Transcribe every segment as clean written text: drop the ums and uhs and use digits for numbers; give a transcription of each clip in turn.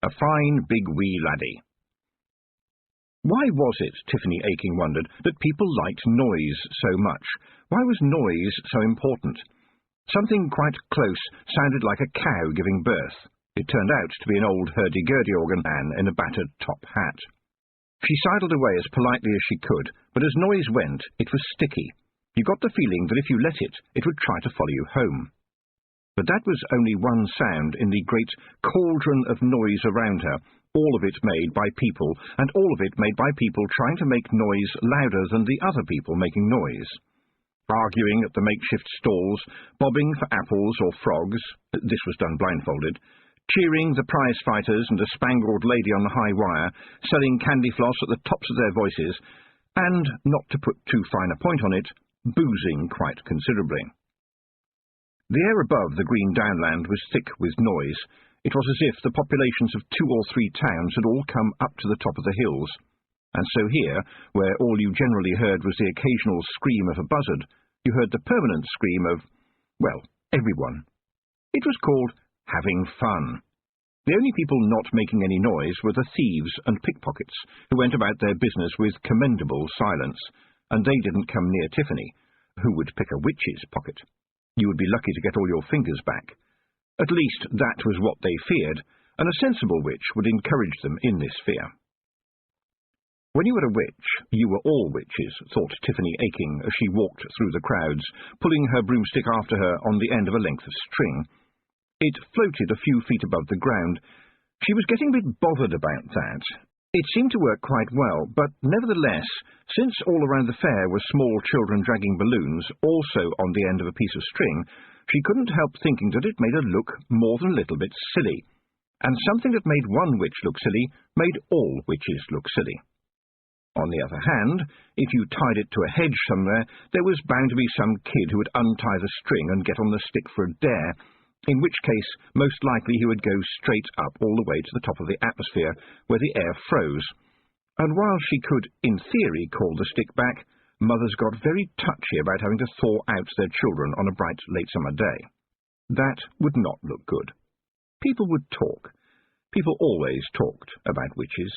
A fine big wee laddie. Why was it, Tiffany Aching wondered, that people liked noise so much? Why was noise so important? Something quite close sounded like a cow giving birth. It turned out to be an old hurdy-gurdy organ man in a battered top hat. She sidled away as politely as she could, but as noise went, it was sticky. You got the feeling that if you let it, it would try to follow you home. But that was only one sound in the great cauldron of noise around her, all of it made by people, and all of it made by people trying to make noise louder than the other people making noise. Arguing at the makeshift stalls, bobbing for apples or frogs, this was done blindfolded, cheering the prize fighters and a spangled lady on the high wire, selling candy floss at the tops of their voices, and, not to put too fine a point on it, boozing quite considerably. The air above the green downland was thick with noise. It was as if the populations of 2 or 3 towns had all come up to the top of the hills. And so here, where all you generally heard was the occasional scream of a buzzard, you heard the permanent scream of, well, everyone. It was called having fun. The only people not making any noise were the thieves and pickpockets, who went about their business with commendable silence, and they didn't come near Tiffany, who would pick a witch's pocket. You would be lucky to get all your fingers back. At least that was what they feared, and a sensible witch would encourage them in this fear. When you were a witch, you were all witches, thought Tiffany Aching as she walked through the crowds, pulling her broomstick after her on the end of a length of string. It floated a few feet above the ground. She was getting a bit bothered about that. It seemed to work quite well, but nevertheless, since all around the fair were small children dragging balloons, also on the end of a piece of string, she couldn't help thinking that it made her look more than a little bit silly. And something that made one witch look silly made all witches look silly. On the other hand, if you tied it to a hedge somewhere, there was bound to be some kid who would untie the string and get on the stick for a dare, in which case most likely he would go straight up all the way to the top of the atmosphere, where the air froze. And while she could, in theory, call the stick back, mothers got very touchy about having to thaw out their children on a bright late summer day. That would not look good. People would talk. People always talked about witches.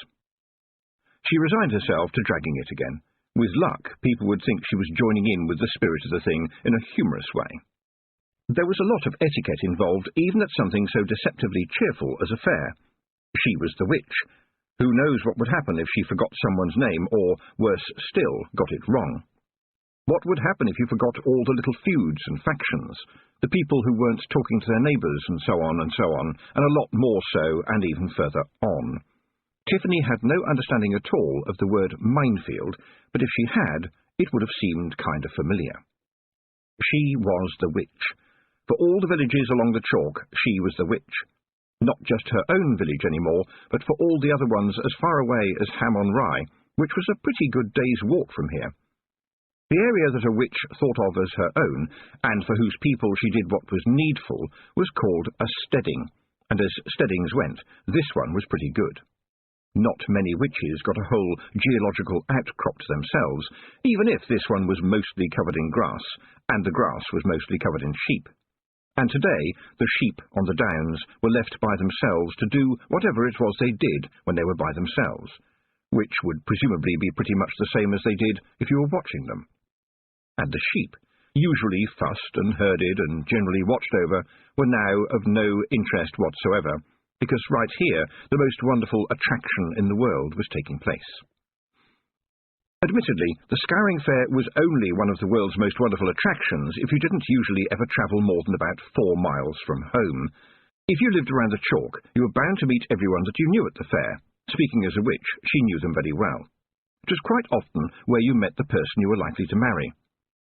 She resigned herself to dragging it again. With luck, people would think she was joining in with the spirit of the thing in a humorous way. There was a lot of etiquette involved, even at something so deceptively cheerful as a fair. She was the witch. Who knows what would happen if she forgot someone's name, or, worse still, got it wrong? What would happen if you forgot all the little feuds and factions, the people who weren't talking to their neighbours, and so on, and a lot more so, and even further on? Tiffany had no understanding at all of the word minefield, but if she had, it would have seemed kind of familiar. She was the witch. For all the villages along the chalk, she was the witch. Not just her own village anymore, but for all the other ones as far away as Ham on Rye, which was a pretty good day's walk from here. The area that a witch thought of as her own, and for whose people she did what was needful, was called a steading, and as steadings went, this one was pretty good. Not many witches got a whole geological outcrop to themselves, even if this one was mostly covered in grass, and the grass was mostly covered in sheep. And today the sheep on the downs were left by themselves to do whatever it was they did when they were by themselves, which would presumably be pretty much the same as they did if you were watching them. And the sheep, usually fussed and herded and generally watched over, were now of no interest whatsoever, because right here the most wonderful attraction in the world was taking place. Admittedly, the Scouring Fair was only one of the world's most wonderful attractions if you didn't usually ever travel more than about 4 miles from home. If you lived around the chalk, you were bound to meet everyone that you knew at the fair. Speaking as a witch, she knew them very well. It was quite often where you met the person you were likely to marry.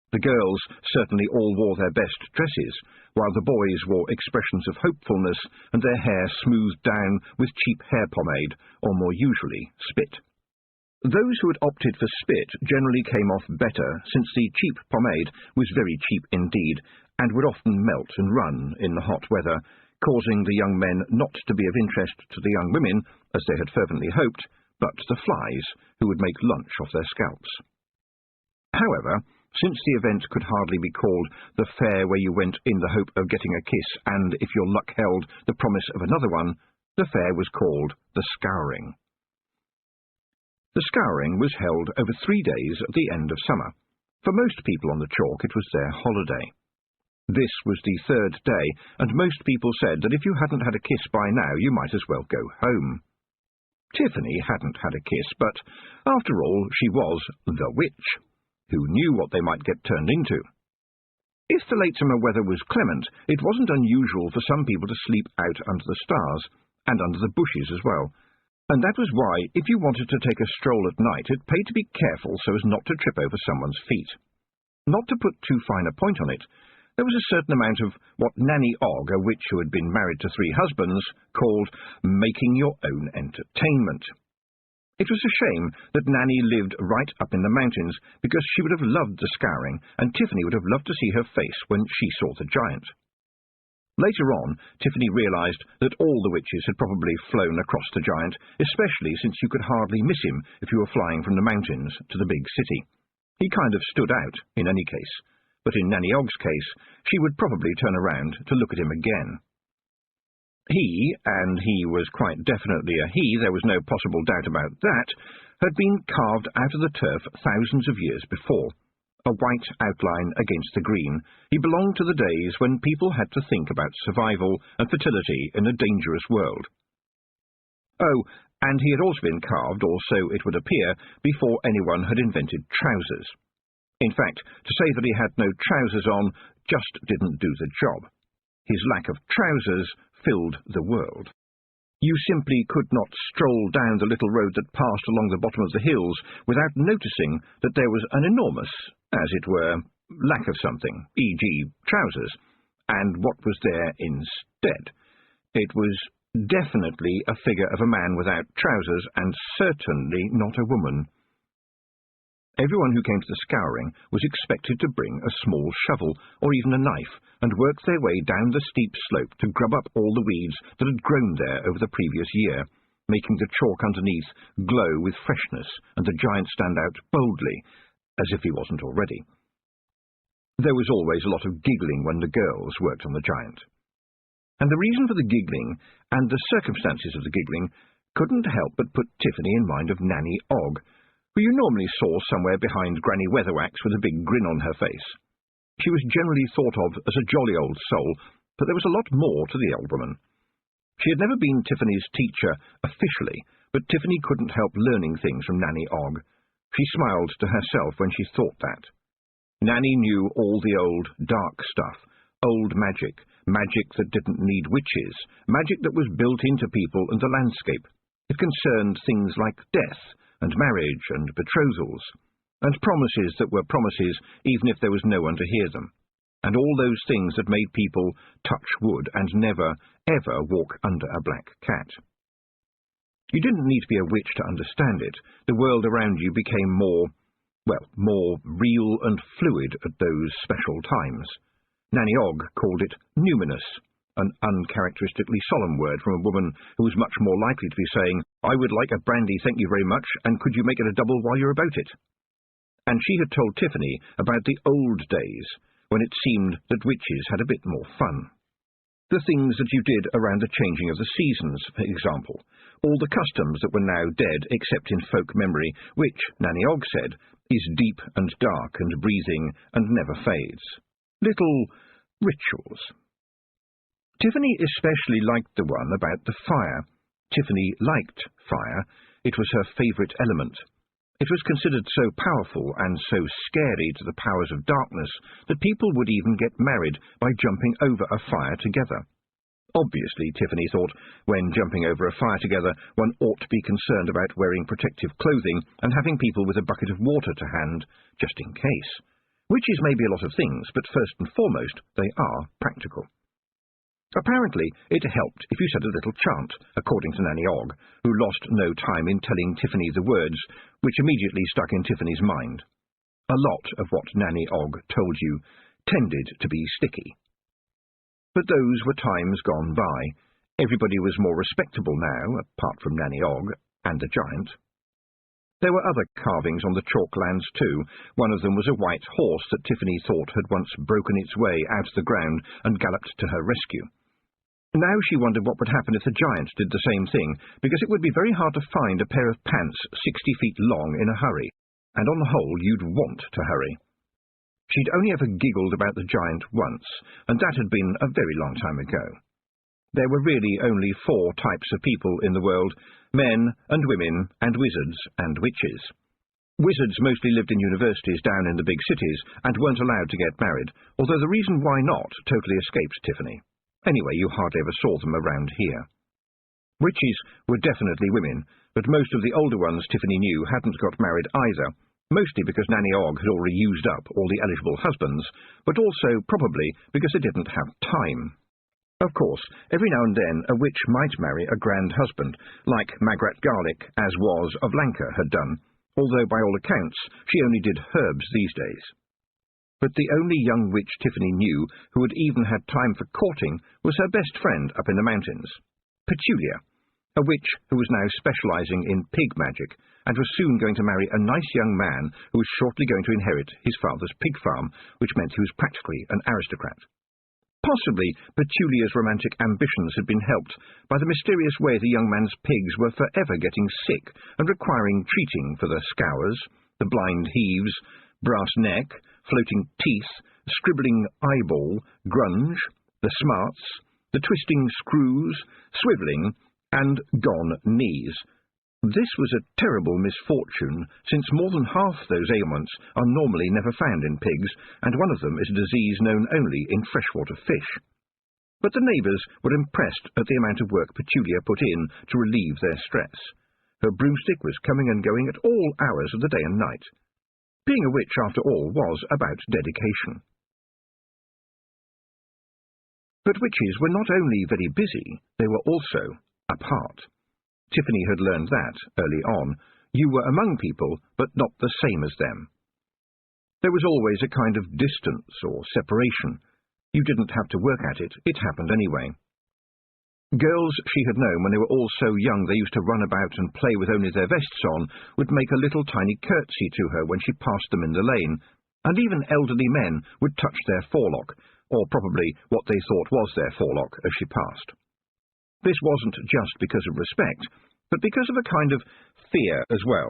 The girls certainly all wore their best dresses, while the boys wore expressions of hopefulness and their hair smoothed down with cheap hair pomade, or more usually, spit. Those who had opted for spit generally came off better, since the cheap pomade was very cheap indeed, and would often melt and run in the hot weather, causing the young men not to be of interest to the young women, as they had fervently hoped, but the flies, who would make lunch off their scalps. However, since the event could hardly be called the fair where you went in the hope of getting a kiss and, if your luck held, the promise of another one, The fair was called the Scouring. The Scouring was held over 3 days at the end of summer. For most people on the chalk it was their holiday. This was the 3rd day, and most people said that if you hadn't had a kiss by now you might as well go home. Tiffany hadn't had a kiss, but, after all, she was the witch. Who knew what they might get turned into? If the late summer weather was clement, it wasn't unusual for some people to sleep out under the stars, and under the bushes as well. And that was why, if you wanted to take a stroll at night, it paid to be careful so as not to trip over someone's feet. Not to put too fine a point on it, there was a certain amount of what Nanny Ogg, a witch who had been married to 3 husbands, called making your own entertainment. It was a shame that Nanny lived right up in the mountains, because she would have loved the Scouring, and Tiffany would have loved to see her face when she saw the giant. Later on, Tiffany realised that all the witches had probably flown across the giant, especially since you could hardly miss him if you were flying from the mountains to the big city. He kind of stood out, in any case. But in Nanny Ogg's case, she would probably turn around to look at him again. He, and he was quite definitely a he, there was no possible doubt about that, had been carved out of the turf thousands of years before. A white outline against the green, he belonged to the days when people had to think about survival and fertility in a dangerous world. Oh, and he had also been carved, or so it would appear, before anyone had invented trousers. In fact, to say that he had no trousers on just didn't do the job. His lack of trousers filled the world. You simply could not stroll down the little road that passed along the bottom of the hills without noticing that there was an enormous, as it were, lack of something, e.g. trousers. And what was there instead? It was definitely a figure of a man without trousers, and certainly not a woman. Everyone who came to the Scouring was expected to bring a small shovel, or even a knife, and work their way down the steep slope to grub up all the weeds that had grown there over the previous year, making the chalk underneath glow with freshness and the giant stand out boldly, as if he wasn't already. There was always a lot of giggling when the girls worked on the giant. And the reason for the giggling, and the circumstances of the giggling, couldn't help but put Tiffany in mind of Nanny Ogg, who you normally saw somewhere behind Granny Weatherwax with a big grin on her face. She was generally thought of as a jolly old soul, but there was a lot more to the old woman. She had never been Tiffany's teacher officially, but Tiffany couldn't help learning things from Nanny Ogg. She smiled to herself when she thought that. Nanny knew all the old, dark stuff, old magic, magic that didn't need witches, magic that was built into people and the landscape. It concerned things like death, and marriage, and betrothals, and promises that were promises even if there was no one to hear them, and all those things that made people touch wood and never, ever walk under a black cat. You didn't need to be a witch to understand it. The world around you became more real and fluid at those special times. Nanny Ogg called it numinous, an uncharacteristically solemn word from a woman who was much more likely to be saying, "I would like a brandy, thank you very much, and could you make it a double while you're about it?" And she had told Tiffany about the old days, when it seemed that witches had a bit more fun. The things that you did around the changing of the seasons, for example, all the customs that were now dead except in folk memory, which, Nanny Ogg said, is deep and dark and breathing and never fades. Little rituals. Tiffany especially liked the one about the fire. Tiffany liked fire. It was her favourite element. It was considered so powerful and so scary to the powers of darkness that people would even get married by jumping over a fire together. Obviously, Tiffany thought, when jumping over a fire together, one ought to be concerned about wearing protective clothing and having people with a bucket of water to hand, just in case. Witches may be a lot of things, but first and foremost, they are practical. Apparently, it helped if you said a little chant, according to Nanny Ogg, who lost no time in telling Tiffany the words, which immediately stuck in Tiffany's mind. A lot of what Nanny Ogg told you tended to be sticky. But those were times gone by. Everybody was more respectable now, apart from Nanny Ogg and the giant. There were other carvings on the chalklands too. One of them was a white horse that Tiffany thought had once broken its way out of the ground and galloped to her rescue. Now she wondered what would happen if the giant did the same thing, because it would be very hard to find a pair of pants 60 feet long in a hurry, and on the whole you'd want to hurry. She'd only ever giggled about the giant once, and that had been a very long time ago. There were really only 4 types of people in the world: men and women and wizards and witches. Wizards mostly lived in universities down in the big cities and weren't allowed to get married, although the reason why not totally escaped Tiffany. Anyway, you hardly ever saw them around here. Witches were definitely women, but most of the older ones Tiffany knew hadn't got married either, mostly because Nanny Ogg had already used up all the eligible husbands, but also probably because they didn't have time. Of course, every now and then a witch might marry a grand husband, like Magrat Garlick, as was of Lanka, had done, although by all accounts she only did herbs these days. But the only young witch Tiffany knew who had even had time for courting was her best friend up in the mountains, Petulia, a witch who was now specialising in pig magic, and was soon going to marry a nice young man who was shortly going to inherit his father's pig farm, which meant he was practically an aristocrat. Possibly Petulia's romantic ambitions had been helped by the mysterious way the young man's pigs were forever getting sick and requiring treating for the scours, the blind heaves, brass neck, floating teeth, scribbling eyeball, grunge, the smarts, the twisting screws, swivelling, and gone knees. This was a terrible misfortune, since more than half those ailments are normally never found in pigs, and one of them is a disease known only in freshwater fish. But the neighbours were impressed at the amount of work Petulia put in to relieve their stress. Her broomstick was coming and going at all hours of the day and night. Being a witch, after all, was about dedication. But witches were not only very busy, they were also apart. Tiffany had learned that, early on. You were among people, but not the same as them. There was always a kind of distance or separation. You didn't have to work at it, it happened anyway. Girls she had known when they were all so young they used to run about and play with only their vests on would make a little tiny curtsy to her when she passed them in the lane, and even elderly men would touch their forelock, or probably what they thought was their forelock, as she passed. This wasn't just because of respect, but because of a kind of fear as well.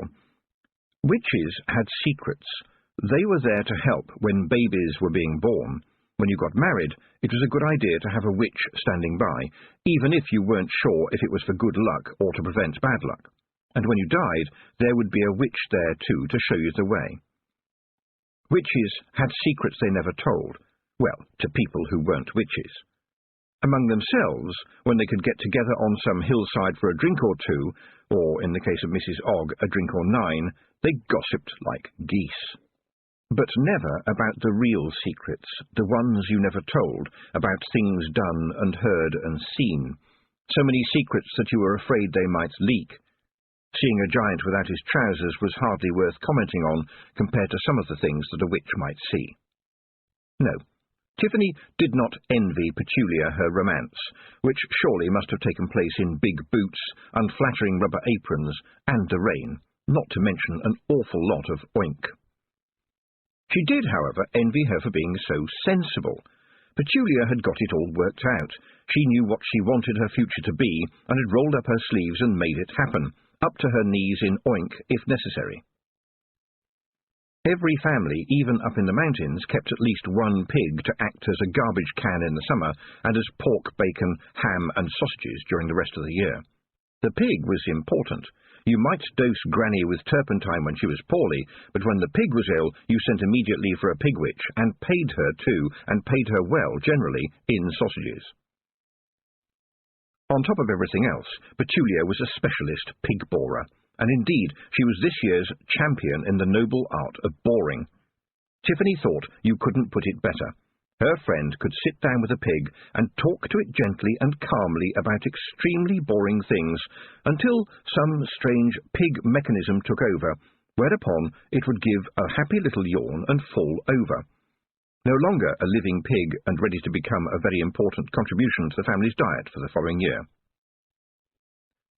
Witches had secrets. They were there to help when babies were being born. When you got married, it was a good idea to have a witch standing by, even if you weren't sure if it was for good luck or to prevent bad luck. And when you died, there would be a witch there too to show you the way. Witches had secrets they never told, well, to people who weren't witches. Among themselves, when they could get together on some hillside for a drink or two, or, in the case of Mrs. Ogg, a drink or 9, they gossiped like geese. But never about the real secrets, the ones you never told, about things done and heard and seen. So many secrets that you were afraid they might leak. Seeing a giant without his trousers was hardly worth commenting on compared to some of the things that a witch might see. No. Tiffany did not envy Petulia her romance, which surely must have taken place in big boots, unflattering rubber aprons, and the rain, not to mention an awful lot of oink. She did, however, envy her for being so sensible. Petulia had got it all worked out. She knew what she wanted her future to be, and had rolled up her sleeves and made it happen, up to her knees in oink if necessary. Every family, even up in the mountains, kept at least one pig to act as a garbage can in the summer and as pork, bacon, ham and sausages during the rest of the year. The pig was important. You might dose Granny with turpentine when she was poorly, but when the pig was ill, you sent immediately for a pig witch, and paid her too, and paid her well, generally, in sausages. On top of everything else, Petulia was a specialist pig borer. And indeed, she was this year's champion in the noble art of boring. Tiffany thought you couldn't put it better. Her friend could sit down with a pig and talk to it gently and calmly about extremely boring things until some strange pig mechanism took over, whereupon it would give a happy little yawn and fall over. No longer a living pig and ready to become a very important contribution to the family's diet for the following year.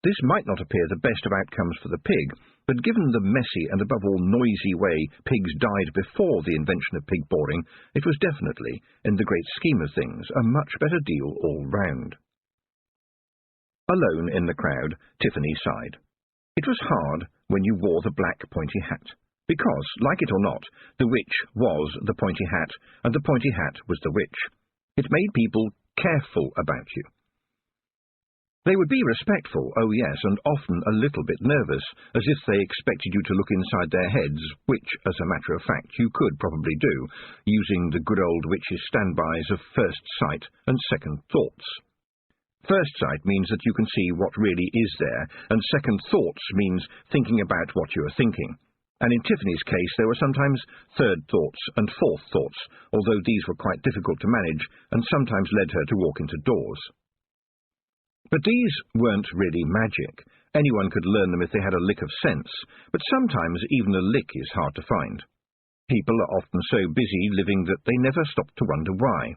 This might not appear the best of outcomes for the pig, but given the messy and above all noisy way pigs died before the invention of pig boring, it was definitely, in the great scheme of things, a much better deal all round. Alone in the crowd, Tiffany sighed. It was hard when you wore the black pointy hat, because, like it or not, the witch was the pointy hat, and the pointy hat was the witch. It made people careful about you. They would be respectful, oh yes, and often a little bit nervous, as if they expected you to look inside their heads, which, as a matter of fact, you could probably do, using the good old witch's standbys of first sight and second thoughts. First sight means that you can see what really is there, and second thoughts means thinking about what you are thinking. And in Tiffany's case, there were sometimes third thoughts and fourth thoughts, although these were quite difficult to manage and sometimes led her to walk into doors. But these weren't really magic. Anyone could learn them if they had a lick of sense, but sometimes even a lick is hard to find. People are often so busy living that they never stop to wonder why.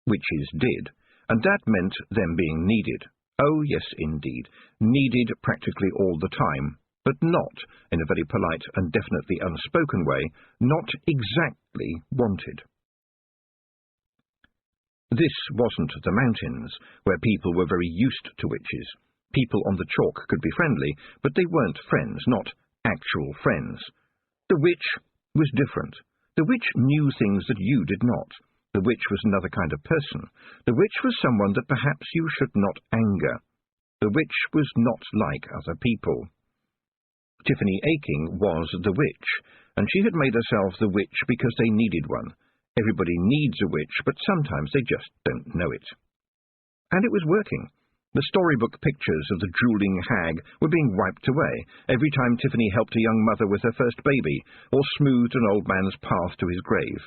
Witches did, and that meant them being needed. Oh, yes, indeed, needed practically all the time, but not, in a very polite and definitely unspoken way, not exactly wanted. This wasn't the mountains, where people were very used to witches. People on the chalk could be friendly, but they weren't friends, not actual friends. The witch was different. The witch knew things that you did not. The witch was another kind of person. The witch was someone that perhaps you should not anger. The witch was not like other people. Tiffany Aking was the witch, and she had made herself the witch because they needed one. Everybody needs a witch, but sometimes they just don't know it. And it was working. The storybook pictures of the drooling hag were being wiped away every time Tiffany helped a young mother with her first baby, or smoothed an old man's path to his grave.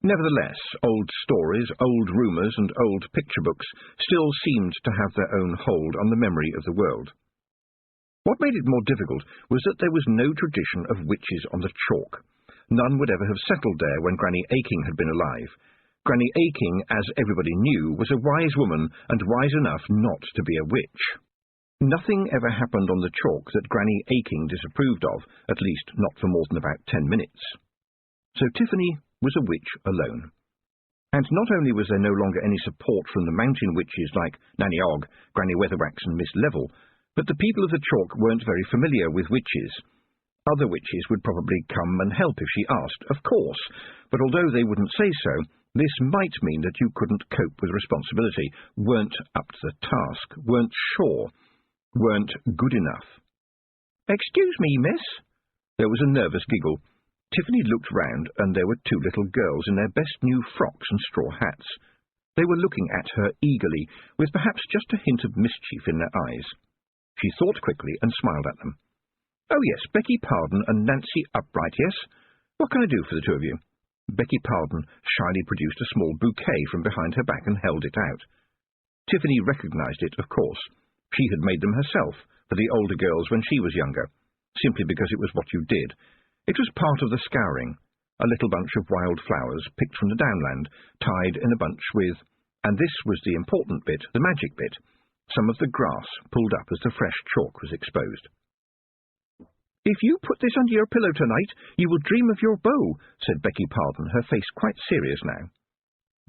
Nevertheless, old stories, old rumours, and old picture books still seemed to have their own hold on the memory of the world. What made it more difficult was that there was no tradition of witches on the chalk. None would ever have settled there when Granny Aking had been alive. Granny Aking, as everybody knew, was a wise woman, and wise enough not to be a witch. Nothing ever happened on the chalk that Granny Aking disapproved of, at least not for more than about 10 minutes. So Tiffany was a witch alone. And not only was there no longer any support from the mountain witches like Nanny Og, Granny Weatherwax and Miss Level, but the people of the chalk weren't very familiar with witches. Other witches would probably come and help if she asked, of course, but although they wouldn't say so, this might mean that you couldn't cope with responsibility, weren't up to the task, weren't sure, weren't good enough. "Excuse me, miss?" There was a nervous giggle. Tiffany looked round, and there were two little girls in their best new frocks and straw hats. They were looking at her eagerly, with perhaps just a hint of mischief in their eyes. She thought quickly and smiled at them. "Oh, yes, Becky Pardon and Nancy Upright, yes? What can I do for the two of you?" Becky Pardon shyly produced a small bouquet from behind her back and held it out. Tiffany recognized it, of course. She had made them herself, for the older girls when she was younger, simply because it was what you did. It was part of the scouring, a little bunch of wild flowers picked from the downland, tied in a bunch with, and this was the important bit, the magic bit, some of the grass pulled up as the fresh chalk was exposed. "If you put this under your pillow tonight, you will dream of your beau," said Becky Pardon, her face quite serious now.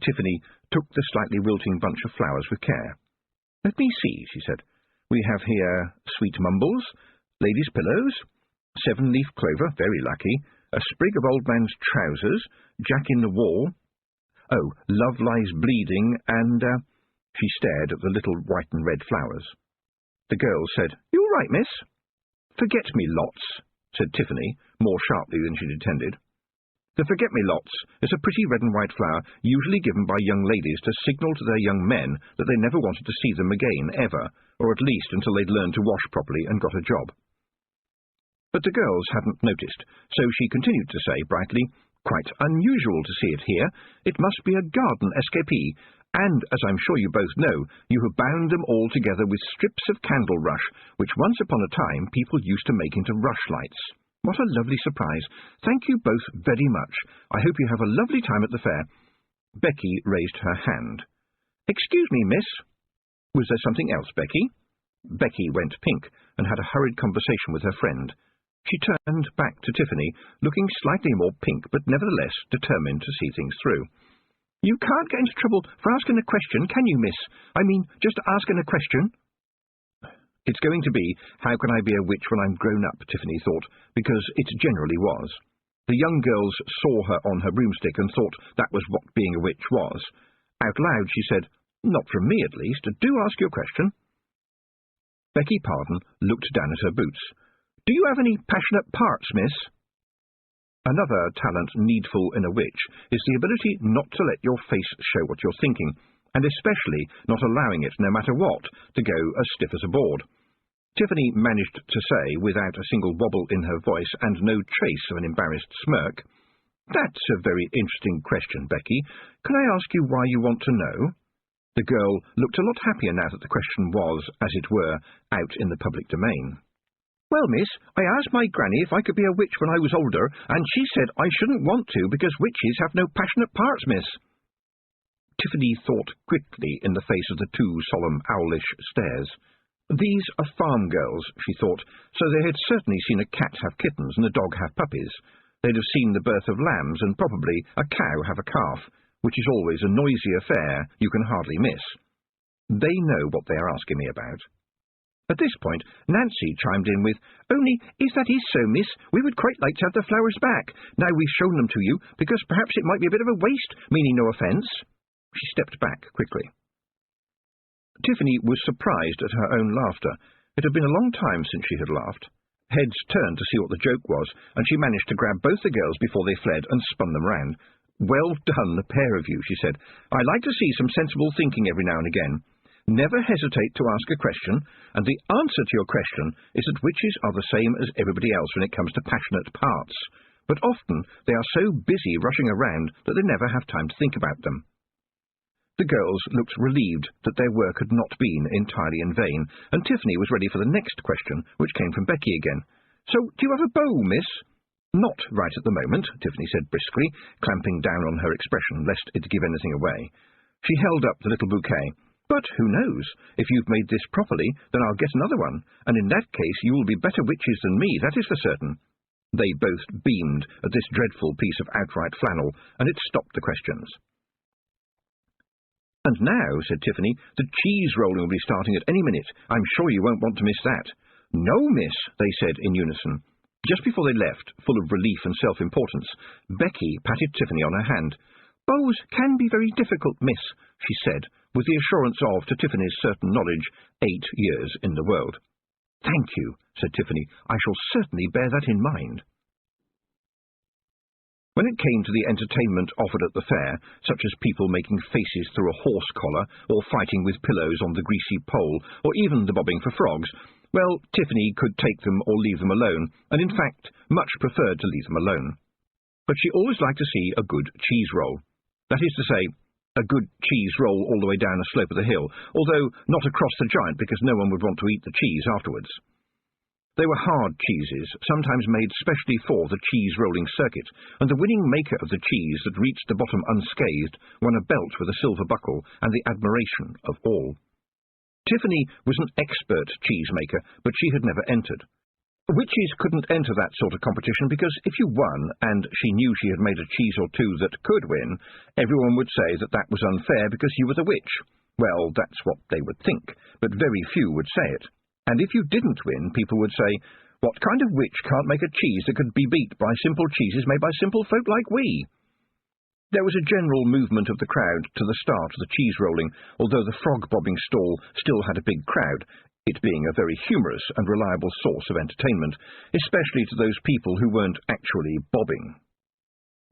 Tiffany took the slightly wilting bunch of flowers with care. "Let me see," she said. "We have here sweet mumbles, ladies' pillows, 7-leaf clover, very lucky, a sprig of old man's trousers, Jack in the wall, oh, love lies bleeding, and, she stared at the little white and red flowers. The girls said, "You all right, miss?" "Forget-me-lots," said Tiffany, more sharply than she'd intended. The forget-me-lots is a pretty red and white flower usually given by young ladies to signal to their young men that they never wanted to see them again, ever, or at least until they'd learned to wash properly and got a job. But the girls hadn't noticed, so she continued to say brightly, "Quite unusual to see it here. It must be a garden escapee, and, as I'm sure you both know, you have bound them all together with strips of candle rush, which once upon a time people used to make into rushlights. What a lovely surprise. Thank you both very much. I hope you have a lovely time at the fair." Becky raised her hand. "Excuse me, miss. Was there something else, Becky?" Becky went pink and had a hurried conversation with her friend. She turned back to Tiffany, looking slightly more pink, but nevertheless determined to see things through. You can't get into trouble for asking a question, can you, miss? I mean, just asking a question. It's going to be, how can I be a witch when I'm grown up, Tiffany thought, because it generally was. The young girls saw her on her broomstick and thought that was what being a witch was. Out loud she said, "Not from me, at least. Do ask your question." Becky Pardon looked down at her boots. "Do you have any passionate parts, miss?" Another talent needful in a witch is the ability not to let your face show what you're thinking, and especially not allowing it, no matter what, to go as stiff as a board. Tiffany managed to say, without a single wobble in her voice and no trace of an embarrassed smirk, "That's a very interesting question, Becky. Can I ask you why you want to know?" The girl looked a lot happier now that the question was, as it were, out in the public domain. "Well, miss, I asked my granny if I could be a witch when I was older, and she said I shouldn't want to because witches have no passionate parts, miss." Tiffany thought quickly in the face of the two solemn, owlish stares. These are farm girls, she thought, so they had certainly seen a cat have kittens and a dog have puppies. They'd have seen the birth of lambs and probably a cow have a calf, which is always a noisy affair you can hardly miss. They know what they are asking me about. At this point, Nancy chimed in with, "Only, if that is so, miss, we would quite like to have the flowers back, now we've shown them to you, because perhaps it might be a bit of a waste, meaning no offence." She stepped back quickly. Tiffany was surprised at her own laughter. It had been a long time since she had laughed. Heads turned to see what the joke was, and she managed to grab both the girls before they fled and spun them round. "Well done, the pair of you," she said. "I like to see some sensible thinking every now and again. Never hesitate to ask a question, and the answer to your question is that witches are the same as everybody else when it comes to passionate parts, but often they are so busy rushing around that they never have time to think about them." The girls looked relieved that their work had not been entirely in vain, and Tiffany was ready for the next question, which came from Becky again. "So, do you have a bow, miss?" "Not right at the moment," Tiffany said briskly, clamping down on her expression lest it give anything away. She held up the little bouquet. "But who knows? If you've made this properly, then I'll get another one, and in that case you will be better witches than me, that is for certain." They both beamed at this dreadful piece of outright flannel, and it stopped the questions. "And now," said Tiffany, "the cheese rolling will be starting at any minute. I'm sure you won't want to miss that." "No, miss," they said in unison. Just before they left, full of relief and self-importance, Becky patted Tiffany on her hand. "Bows can be very difficult, miss," she said, with the assurance of, to Tiffany's certain knowledge, 8 years in the world. "Thank you," said Tiffany. "I shall certainly bear that in mind." When it came to the entertainment offered at the fair, such as people making faces through a horse collar, or fighting with pillows on the greasy pole, or even the bobbing for frogs, well, Tiffany could take them or leave them alone, and in fact much preferred to leave them alone. But she always liked to see a good cheese roll. That is to say, a good cheese roll all the way down a slope of the hill, although not across the giant because no one would want to eat the cheese afterwards. They were hard cheeses, sometimes made specially for the cheese-rolling circuit, and the winning maker of the cheese that reached the bottom unscathed won a belt with a silver buckle and the admiration of all. Tiffany was an expert cheese-maker, but she had never entered. Witches couldn't enter that sort of competition because if you won, and she knew she had made a cheese or two that could win, everyone would say that that was unfair because you were the witch. Well, that's what they would think, but very few would say it. And if you didn't win, people would say, "What kind of witch can't make a cheese that could be beat by simple cheeses made by simple folk like we?" There was a general movement of the crowd to the start of the cheese-rolling, although the frog-bobbing stall still had a big crowd, it being a very humorous and reliable source of entertainment, especially to those people who weren't actually bobbing.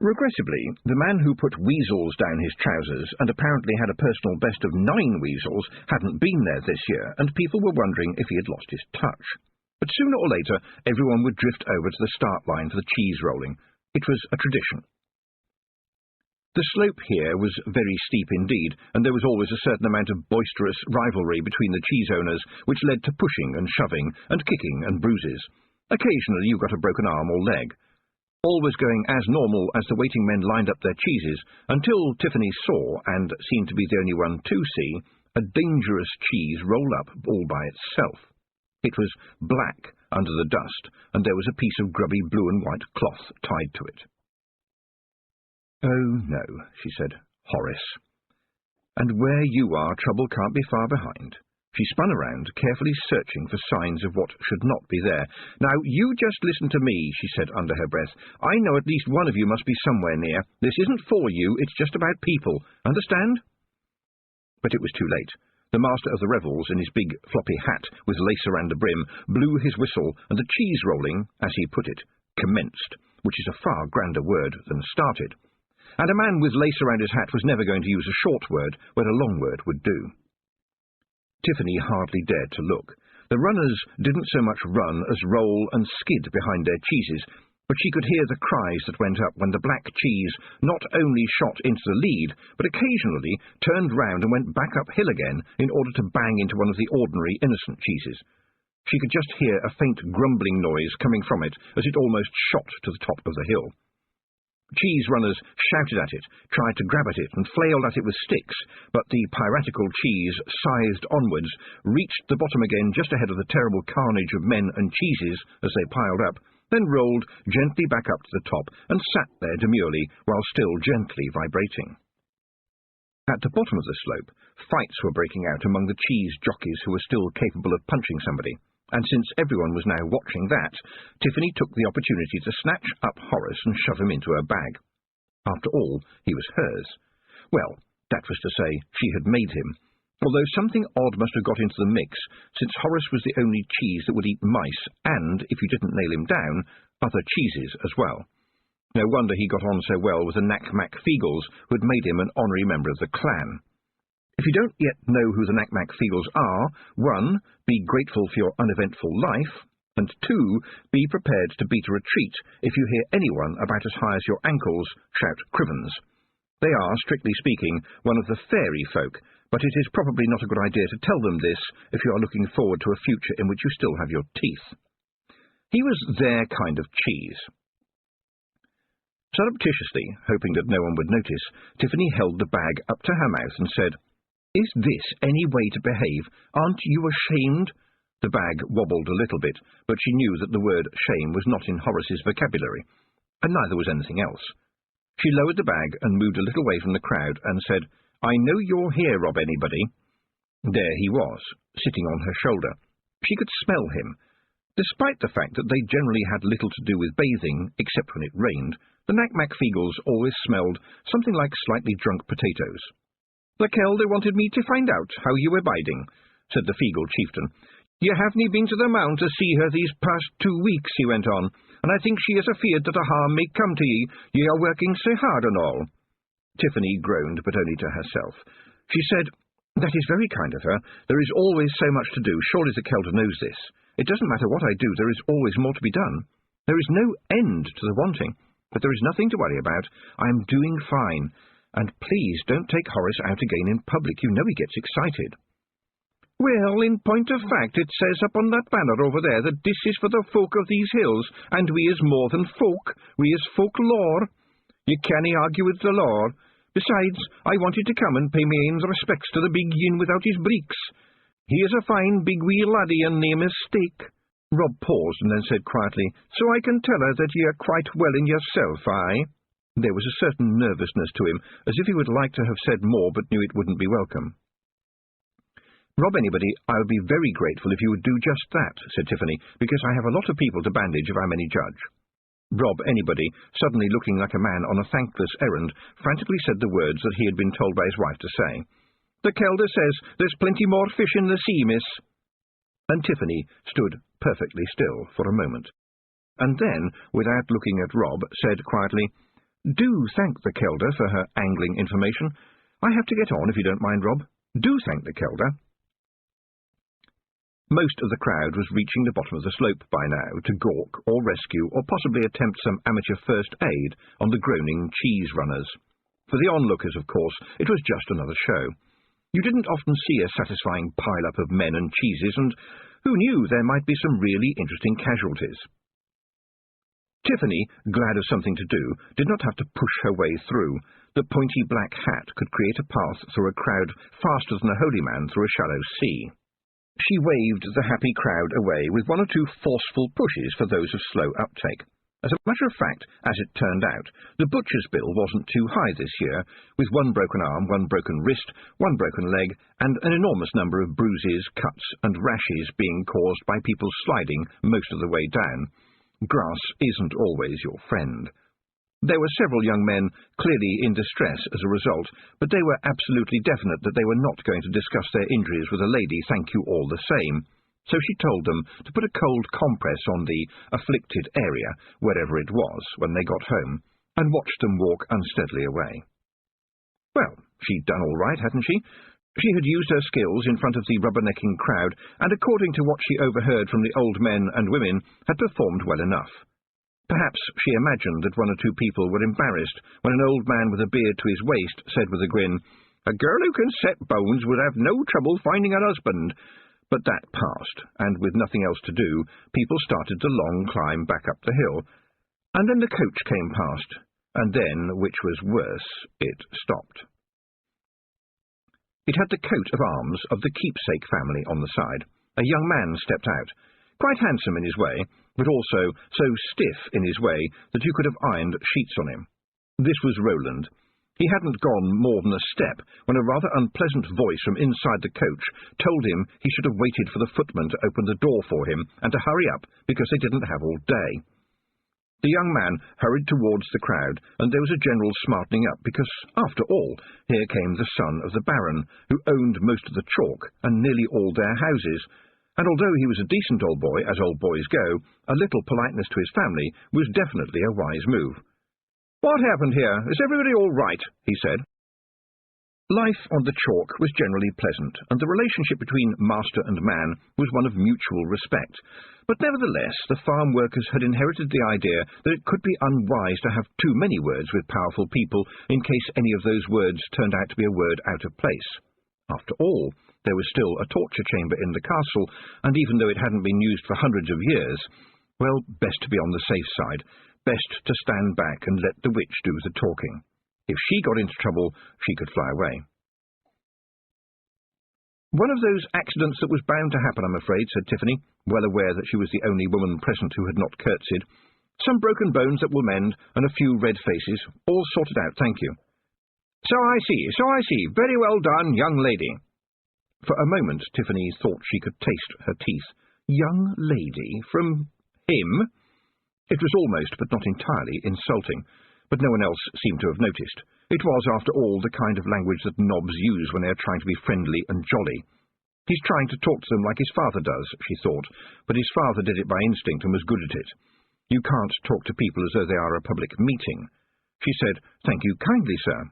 Regrettably, the man who put weasels down his trousers and apparently had a personal best of 9 weasels hadn't been there this year, and people were wondering if he had lost his touch. But sooner or later, everyone would drift over to the start line for the cheese rolling. It was a tradition. The slope here was very steep indeed, and there was always a certain amount of boisterous rivalry between the cheese owners, which led to pushing and shoving, and kicking and bruises. Occasionally you got a broken arm or leg. All was going as normal as the waiting men lined up their cheeses, until Tiffany saw, and seemed to be the only one to see, a dangerous cheese roll up all by itself. It was black under the dust, and there was a piece of grubby blue and white cloth tied to it. "Oh, no," she said. Horace. And where you are, trouble can't be far behind. She spun around, carefully searching for signs of what should not be there. Now, you just listen to me, she said under her breath. I know at least one of you must be somewhere near. This isn't for you, it's just about people. Understand? But it was too late. The master of the revels, in his big floppy hat with lace around the brim, blew his whistle, and the cheese rolling, as he put it, commenced, which is a far grander word than started. And a man with lace around his hat was never going to use a short word when a long word would do. Tiffany hardly dared to look. The runners didn't so much run as roll and skid behind their cheeses, but she could hear the cries that went up when the black cheese not only shot into the lead, but occasionally turned round and went back uphill again in order to bang into one of the ordinary innocent cheeses. She could just hear a faint grumbling noise coming from it as it almost shot to the top of the hill. Cheese runners shouted at it, tried to grab at it, and flailed at it with sticks, but the piratical cheese, scythed onwards, reached the bottom again just ahead of the terrible carnage of men and cheeses as they piled up, then rolled gently back up to the top and sat there demurely while still gently vibrating. At the bottom of the slope, fights were breaking out among the cheese jockeys who were still capable of punching somebody. And since everyone was now watching that, Tiffany took the opportunity to snatch up Horace and shove him into her bag. After all, he was hers. Well, that was to say, she had made him, although something odd must have got into the mix, since Horace was the only cheese that would eat mice, and, if you didn't nail him down, other cheeses as well. No wonder he got on so well with the Ankh-Morpork who had made him an honorary member of the clan. If you don't yet know who the Ankh-Morpork are, 1. Be grateful for your uneventful life, and 2. Be prepared to beat a retreat if you hear anyone about as high as your ankles shout crivens. They are, strictly speaking, one of the fairy folk, but it is probably not a good idea to tell them this if you are looking forward to a future in which you still have your teeth. He was their kind of cheese. Surreptitiously, hoping that no one would notice, Tiffany held the bag up to her mouth and said, "Is this any way to behave? Aren't you ashamed?" The bag wobbled a little bit, but she knew that the word shame was not in Horace's vocabulary, and neither was anything else. She lowered the bag and moved a little way from the crowd and said, "I know you're here, Rob anybody." There he was, sitting on her shoulder. She could smell him. Despite the fact that they generally had little to do with bathing, except when it rained, the Ankh-Morpork always smelled something like slightly drunk potatoes. "The Kelder wanted me to find out how you were biding," said the Feegle chieftain. "You haven't been to the Mount to see her these past 2 weeks," he went on, "and I think she is afeard that a harm may come to ye are working so hard and all." Tiffany groaned, but only to herself. She said, "That is very kind of her. There is always so much to do. Surely the Kelder knows this. It doesn't matter what I do, there is always more to be done. There is no end to the wanting, but there is nothing to worry about. I am doing fine. And please don't take Horace out again in public. You know he gets excited." "Well, in point of fact, it says up on that banner over there that this is for the folk of these hills, and we is more than folk. We is folklore. You can't argue with the law. Besides, I wanted to come and pay my ain respects to the big yin without his breeks. He is a fine big wee laddie, and name is Steak." Rob paused and then said quietly, "So I can tell her that ye are quite well in yourself, aye?" There was a certain nervousness to him, as if he would like to have said more but knew it wouldn't be welcome. "Rob anybody, I would be very grateful if you would do just that," said Tiffany, "because I have a lot of people to bandage if I'm any judge." Rob anybody, suddenly looking like a man on a thankless errand, frantically said the words that he had been told by his wife to say. "The Kelder says there's plenty more fish in the sea, miss." And Tiffany stood perfectly still for a moment, and then, without looking at Rob, said quietly, "Do thank the Kelder for her angling information. I have to get on, if you don't mind, Rob. Do thank the Kelder." Most of the crowd was reaching the bottom of the slope by now to gawk or rescue or possibly attempt some amateur first aid on the groaning cheese runners. For the onlookers, of course, it was just another show. You didn't often see a satisfying pile-up of men and cheeses, and who knew there might be some really interesting casualties. Tiffany, glad of something to do, did not have to push her way through. The pointy black hat could create a path through a crowd faster than a holy man through a shallow sea. She waved the happy crowd away with 1 or 2 forceful pushes for those of slow uptake. As a matter of fact, as it turned out, the butcher's bill wasn't too high this year, with one broken arm, one broken wrist, one broken leg, and an enormous number of bruises, cuts, and rashes being caused by people sliding most of the way down. Grass isn't always your friend. There were several young men clearly in distress as a result, but they were absolutely definite that they were not going to discuss their injuries with a lady, thank you all the same. So she told them to put a cold compress on the afflicted area, wherever it was, when they got home, and watched them walk unsteadily away. Well, she'd done all right, hadn't she? She had used her skills in front of the rubbernecking crowd, and according to what she overheard from the old men and women, had performed well enough. Perhaps she imagined that one or two people were embarrassed when an old man with a beard to his waist said with a grin, "A girl who can set bones would have no trouble finding a husband." But that passed, and with nothing else to do, people started the long climb back up the hill. And then the coach came past, and then, which was worse, it stopped. It had the coat of arms of the Keepsake family on the side. A young man stepped out, quite handsome in his way, but also so stiff in his way that you could have ironed sheets on him. This was Roland. He hadn't gone more than a step when a rather unpleasant voice from inside the coach told him he should have waited for the footman to open the door for him and to hurry up because they didn't have all day. The young man hurried towards the crowd, and there was a general smartening up because, after all, here came the son of the Baron, who owned most of the chalk and nearly all their houses, and although he was a decent old boy, as old boys go, a little politeness to his family was definitely a wise move. "What happened here? Is everybody all right?" he said. Life on the chalk was generally pleasant, and the relationship between master and man was one of mutual respect. But nevertheless, the farm workers had inherited the idea that it could be unwise to have too many words with powerful people in case any of those words turned out to be a word out of place. After all, there was still a torture chamber in the castle, and even though it hadn't been used for hundreds of years, well, best to be on the safe side. Best to stand back and let the witch do the talking. If she got into trouble, she could fly away. "One of those accidents that was bound to happen, I'm afraid," said Tiffany, well aware that she was the only woman present who had not curtsied. "Some broken bones that will mend, and a few red faces. All sorted out, thank you." So I see. Very well done, young lady." For a moment, Tiffany thought she could taste her teeth. Young lady? From him? It was almost, but not entirely, insulting, but no one else seemed to have noticed. It was, after all, the kind of language that knobs use when they are trying to be friendly and jolly. He's trying to talk to them like his father does, she thought, but his father did it by instinct and was good at it. You can't talk to people as though they are a public meeting. She said, "Thank you kindly, sir."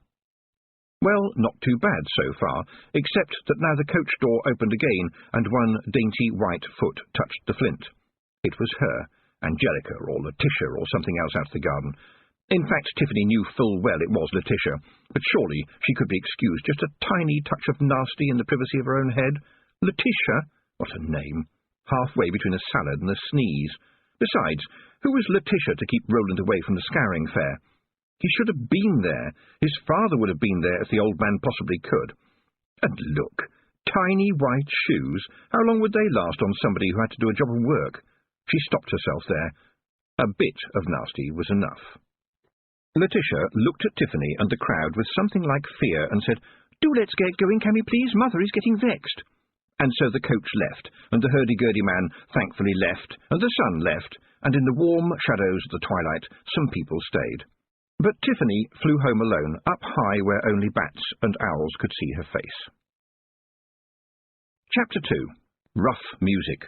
Well, not too bad so far, except that now the coach door opened again, and one dainty white foot touched the flint. It was her. Angelica, or Letitia, or something else out of the garden. In fact, Tiffany knew full well it was Letitia, but surely she could be excused just a tiny touch of nasty in the privacy of her own head. Letitia? What a name! Halfway between a salad and a sneeze. Besides, who was Letitia to keep Roland away from the scouring fair? He should have been there. His father would have been there if the old man possibly could. And look, tiny white shoes. How long would they last on somebody who had to do a job of work? She stopped herself there. A bit of nasty was enough. Letitia looked at Tiffany and the crowd with something like fear and said, "Do let's get going, can we please? Mother is getting vexed." And so the coach left, and the hurdy-gurdy man thankfully left, and the sun left, and in the warm shadows of the twilight some people stayed. But Tiffany flew home alone, up high where only bats and owls could see her face. Chapter 2. Rough Music.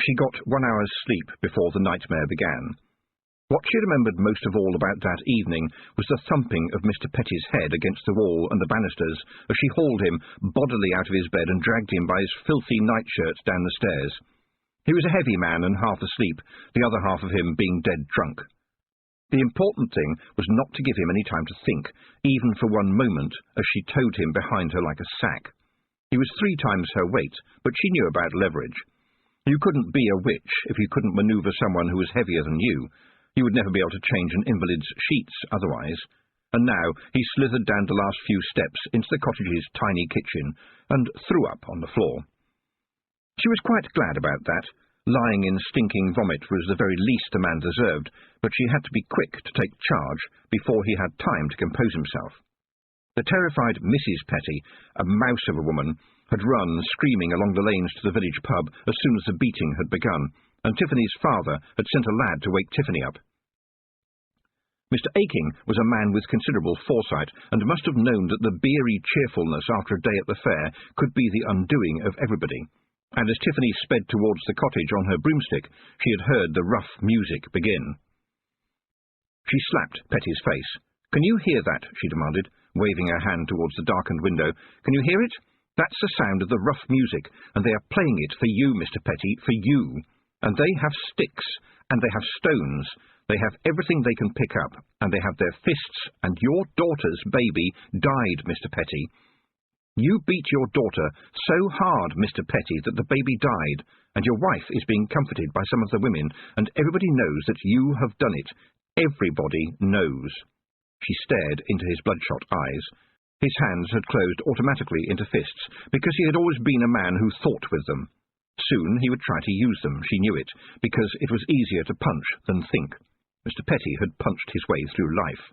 She got 1 hour's sleep before the nightmare began. What she remembered most of all about that evening was the thumping of Mr. Petty's head against the wall and the banisters as she hauled him bodily out of his bed and dragged him by his filthy nightshirts down the stairs. He was a heavy man and half asleep, the other half of him being dead drunk. The important thing was not to give him any time to think, even for one moment, as she towed him behind her like a sack. He was 3 times her weight, but she knew about leverage. You couldn't be a witch if you couldn't manoeuvre someone who was heavier than you. You would never be able to change an invalid's sheets otherwise. And now he slithered down the last few steps into the cottage's tiny kitchen and threw up on the floor. She was quite glad about that. Lying in stinking vomit was the very least a man deserved, but she had to be quick to take charge before he had time to compose himself. The terrified Mrs. Petty, a mouse of a woman, had run screaming along the lanes to the village pub as soon as the beating had begun, and Tiffany's father had sent a lad to wake Tiffany up. Mr. Aking was a man with considerable foresight, and must have known that the beery cheerfulness after a day at the fair could be the undoing of everybody, and as Tiffany sped towards the cottage on her broomstick, she had heard the rough music begin. She slapped Petty's face. "Can you hear that?" she demanded, waving her hand towards the darkened window. "Can you hear it? That's the sound of the rough music, and they are playing it for you, Mr. Petty, for you. And they have sticks, and they have stones. They have everything they can pick up, and they have their fists, and your daughter's baby died, Mr. Petty. You beat your daughter so hard, Mr. Petty, that the baby died, and your wife is being comforted by some of the women, and everybody knows that you have done it. Everybody knows." She stared into his bloodshot eyes. His hands had closed automatically into fists, because he had always been a man who thought with them. Soon he would try to use them, she knew it, because it was easier to punch than think. Mr. Petty had punched his way through life.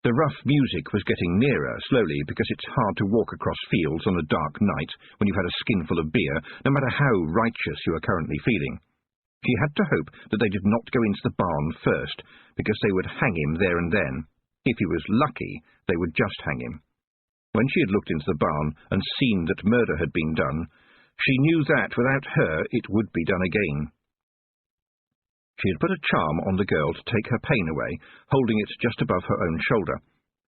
The rough music was getting nearer, slowly, because it's hard to walk across fields on a dark night when you've had a skinful of beer, no matter how righteous you are currently feeling. She had to hope that they did not go into the barn first, because they would hang him there and then. If he was lucky, they would just hang him. When she had looked into the barn and seen that murder had been done, she knew that, without her, it would be done again. She had put a charm on the girl to take her pain away, holding it just above her own shoulder.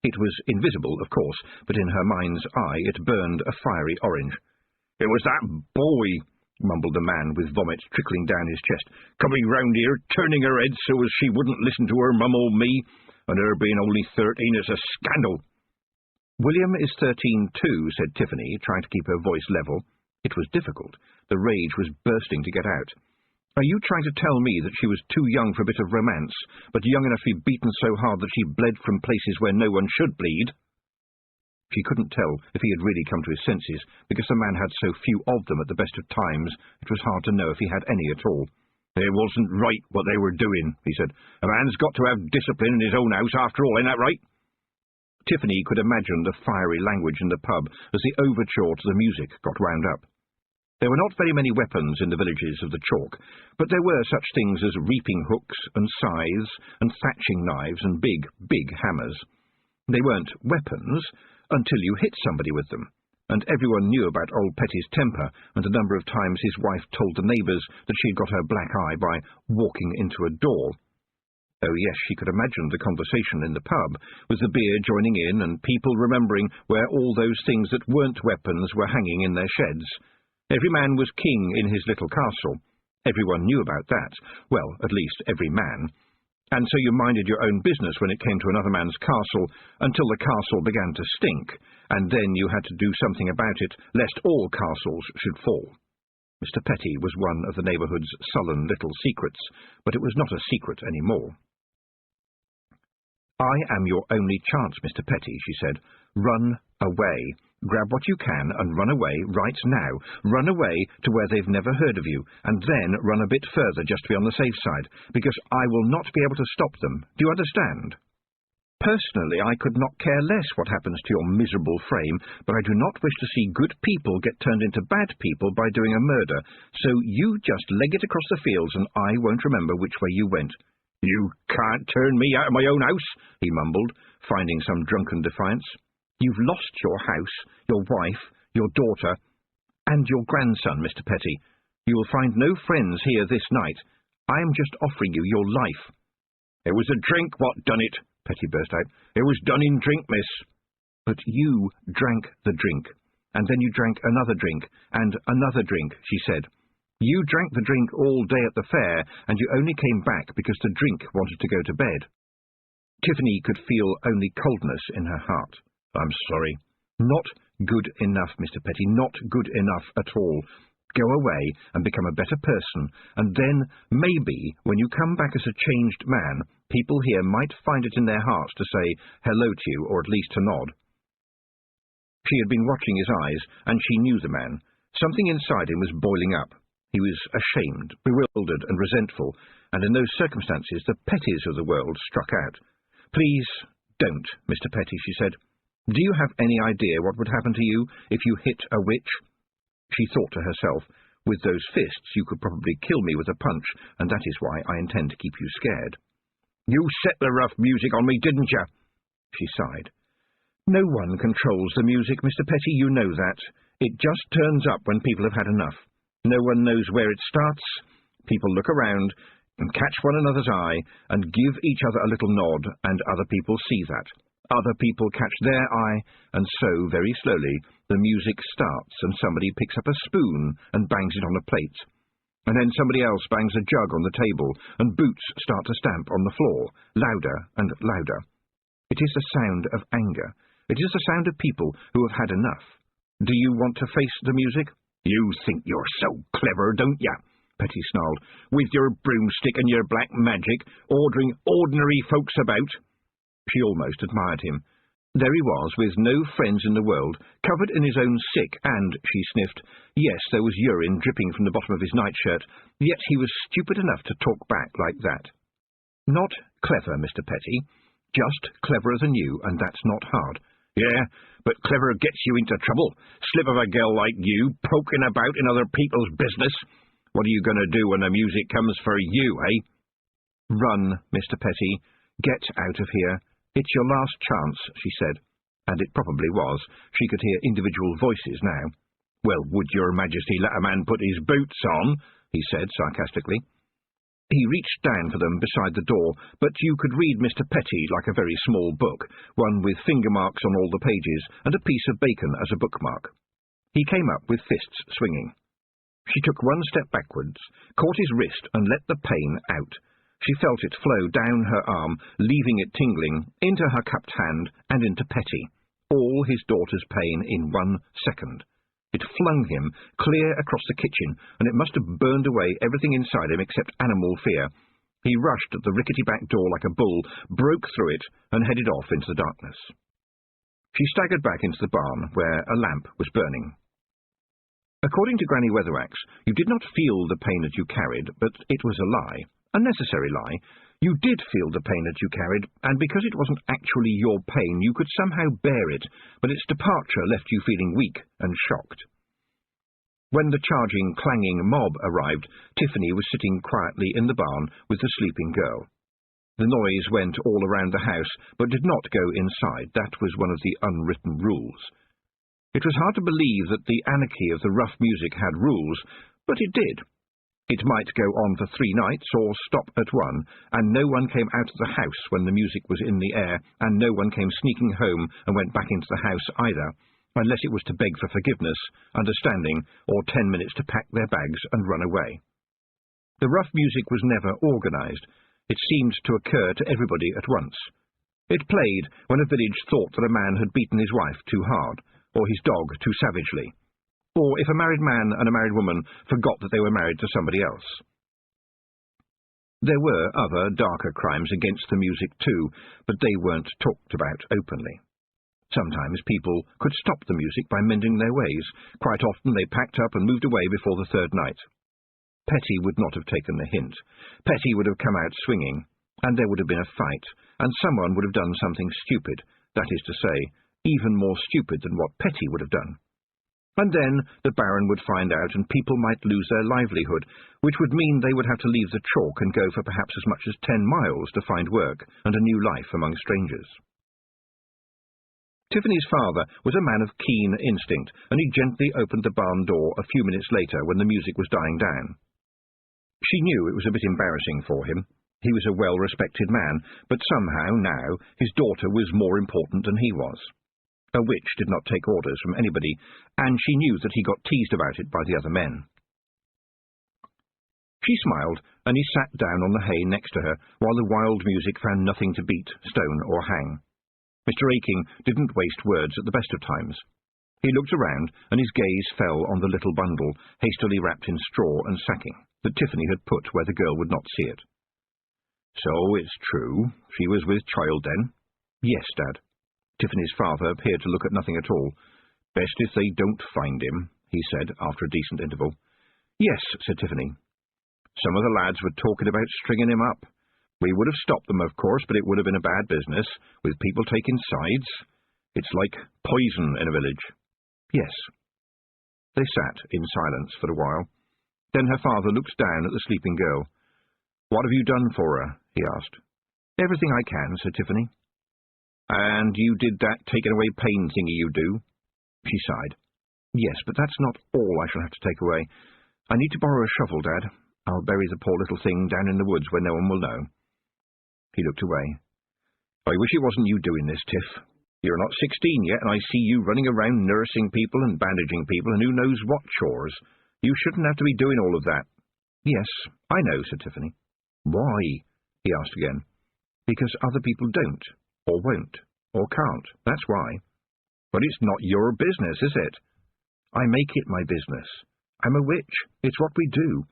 It was invisible, of course, but in her mind's eye it burned a fiery orange. "It was that boy," mumbled the man with vomit trickling down his chest, "coming round here, turning her head so as she wouldn't listen to her mum or me, and her being only 13 is a scandal." "William is 13 too," said Tiffany, trying to keep her voice level. It was difficult. The rage was bursting to get out. "Are you trying to tell me that she was too young for a bit of romance, but young enough to be beaten so hard that she bled from places where no one should bleed?" She couldn't tell if he had really come to his senses, because the man had so few of them at the best of times, it was hard to know if he had any at all. "It wasn't right what they were doing," he said. "A man's got to have discipline in his own house after all, ain't that right?" Tiffany could imagine the fiery language in the pub as the overture to the music got wound up. There were not very many weapons in the villages of the chalk, but there were such things as reaping hooks and scythes and thatching knives and big, big hammers. They weren't weapons until you hit somebody with them, and everyone knew about old Petty's temper and the number of times his wife told the neighbours that she'd got her black eye by walking into a door. Oh yes, she could imagine the conversation in the pub, with the beer joining in and people remembering where all those things that weren't weapons were hanging in their sheds. Every man was king in his little castle. Everyone knew about that. Well, at least every man. And so you minded your own business when it came to another man's castle, until the castle began to stink, and then you had to do something about it, lest all castles should fall. Mr. Petty was one of the neighbourhood's sullen little secrets, but it was not a secret any more. "I am your only chance, Mr. Petty," she said. "Run away. Grab what you can and run away right now. Run away to where they've never heard of you, and then run a bit further just to be on the safe side, because I will not be able to stop them. Do you understand? Personally, I could not care less what happens to your miserable frame, but I do not wish to see good people get turned into bad people by doing a murder, so you just leg it across the fields and I won't remember which way you went." "You can't turn me out of my own house," he mumbled, finding some drunken defiance. "You've lost your house, your wife, your daughter, and your grandson, Mr. Petty. You will find no friends here this night. I am just offering you your life." "It was a drink what done it," Petty burst out. "It was done in drink, miss." "But you drank the drink, and then you drank another drink, and another drink," she said. "You drank the drink all day at the fair, and you only came back because the drink wanted to go to bed." Tiffany could feel only coldness in her heart. "I'm sorry. Not good enough, Mr. Petty, not good enough at all. Go away and become a better person, and then, maybe, when you come back as a changed man, people here might find it in their hearts to say hello to you, or at least to nod." She had been watching his eyes, and she knew the man. Something inside him was boiling up. He was ashamed, bewildered, and resentful, and in those circumstances the Pettys of the world struck out. "Please don't, Mr. Petty," she said. "Do you have any idea what would happen to you if you hit a witch?" She thought to herself, "With those fists you could probably kill me with a punch, and that is why I intend to keep you scared." "You set the rough music on me, didn't you?" She sighed. "No one controls the music, Mr. Petty, you know that. It just turns up when people have had enough. No one knows where it starts. People look around and catch one another's eye and give each other a little nod, and other people see that. Other people catch their eye, and so, very slowly, the music starts, and somebody picks up a spoon and bangs it on a plate. And then somebody else bangs a jug on the table, and boots start to stamp on the floor, louder and louder. It is the sound of anger. It is the sound of people who have had enough. Do you want to face the music?" "You think you're so clever, don't you?" Petty snarled, "with your broomstick and your black magic, ordering ordinary folks about." She almost admired him. There he was, with no friends in the world, covered in his own sick, and, she sniffed, yes, there was urine dripping from the bottom of his nightshirt, yet he was stupid enough to talk back like that. "Not clever, Mr. Petty. Just cleverer than you, and that's not hard." "Yeah, but clever gets you into trouble. Slip of a girl like you, poking about in other people's business. What are you going to do when the music comes for you, eh?" "Run, Mr. Petty. Get out of here. It's your last chance," she said. And it probably was. She could hear individual voices now. "Well, would your Majesty let a man put his boots on?" he said sarcastically. He reached down for them beside the door, but you could read Mr. Petty like a very small book, one with finger marks on all the pages, and a piece of bacon as a bookmark. He came up with fists swinging. She took one step backwards, caught his wrist, and let the pain out. She felt it flow down her arm, leaving it tingling, into her cupped hand, and into Petty. All his daughter's pain in 1 second. It flung him clear across the kitchen, and it must have burned away everything inside him except animal fear. He rushed at the rickety back door like a bull, broke through it, and headed off into the darkness. She staggered back into the barn, where a lamp was burning. According to Granny Weatherwax, you did not feel the pain that you carried, but it was a lie, a necessary lie. You did feel the pain that you carried, and because it wasn't actually your pain, you could somehow bear it, but its departure left you feeling weak and shocked. When the charging, clanging mob arrived, Tiffany was sitting quietly in the barn with the sleeping girl. The noise went all around the house, but did not go inside. That was one of the unwritten rules. It was hard to believe that the anarchy of the rough music had rules, but it did. It might go on for 3 nights, or stop at 1, and no one came out of the house when the music was in the air, and no one came sneaking home and went back into the house either, unless it was to beg for forgiveness, understanding, or 10 minutes to pack their bags and run away. The rough music was never organised. It seemed to occur to everybody at once. It played when a village thought that a man had beaten his wife too hard, or his dog too savagely, or if a married man and a married woman forgot that they were married to somebody else. There were other, darker crimes against the music too, but they weren't talked about openly. Sometimes people could stop the music by mending their ways. Quite often they packed up and moved away before the 3rd night. Petty would not have taken the hint. Petty would have come out swinging, and there would have been a fight, and someone would have done something stupid, that is to say, even more stupid than what Petty would have done. And then the Baron would find out, and people might lose their livelihood, which would mean they would have to leave the chalk and go for perhaps as much as 10 miles to find work and a new life among strangers. Tiffany's father was a man of keen instinct, and he gently opened the barn door a few minutes later when the music was dying down. She knew it was a bit embarrassing for him. He was a well-respected man, but somehow now his daughter was more important than he was. A witch did not take orders from anybody, and she knew that he got teased about it by the other men. She smiled, and he sat down on the hay next to her, while the wild music found nothing to beat, stone, or hang. Mr. Aking didn't waste words at the best of times. He looked around, and his gaze fell on the little bundle, hastily wrapped in straw and sacking, that Tiffany had put where the girl would not see it. "So it's true. She was with child, then?" "Yes, Dad." Tiffany's father appeared to look at nothing at all. "Best if they don't find him," he said, after a decent interval. Yes, said Tiffany. Some of the lads were talking about stringing him up. We would have stopped them, of course, but it would have been a bad business, with people taking sides. It's like poison in a village. Yes. They sat in silence for a while. Then her father looked down at the sleeping girl. What have you done for her? He asked. Everything I can, said Tiffany. And you did that taking away pain thingy you do? She sighed. Yes, but that's not all I shall have to take away. I need to borrow a shovel, Dad. I'll bury the poor little thing down in the woods where no one will know. He looked away. I wish it wasn't you doing this, Tiff. You're not 16 yet, and I see you running around nursing people and bandaging people and who knows what chores. You shouldn't have to be doing all of that. Yes, I know, said Tiffany. Why? He asked again. Because other people don't, or won't, or can't. That's why. But it's not your business, is it? I make it my business. I'm a witch. It's what we do.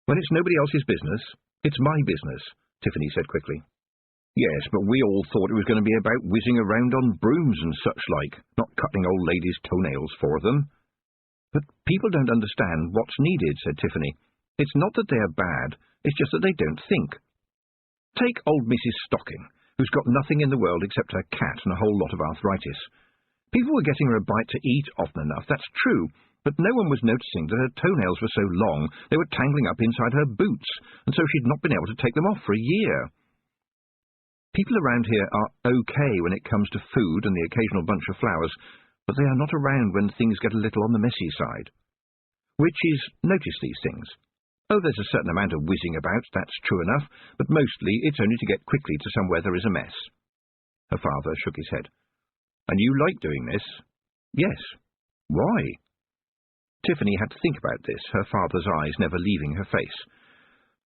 When it's nobody else's business, it's my business, Tiffany said quickly. Yes, but we all thought it was going to be about whizzing around on brooms and such like, not cutting old ladies' toenails for them. But people don't understand what's needed, said Tiffany. It's not that they're bad, it's just that they don't think. Take old Mrs. Stocking, who's got nothing in the world except her cat and a whole lot of arthritis. People were getting her a bite to eat often enough, that's true, but no one was noticing that her toenails were so long they were tangling up inside her boots, and so she'd not been able to take them off for a year. People around here are okay when it comes to food and the occasional bunch of flowers, but they are not around when things get a little on the messy side. Witches notice these things. Oh, there's a certain amount of whizzing about, that's true enough, but mostly it's only to get quickly to somewhere there is a mess. Her father shook his head. And you like doing this? Yes. Why? Tiffany had to think about this, her father's eyes never leaving her face.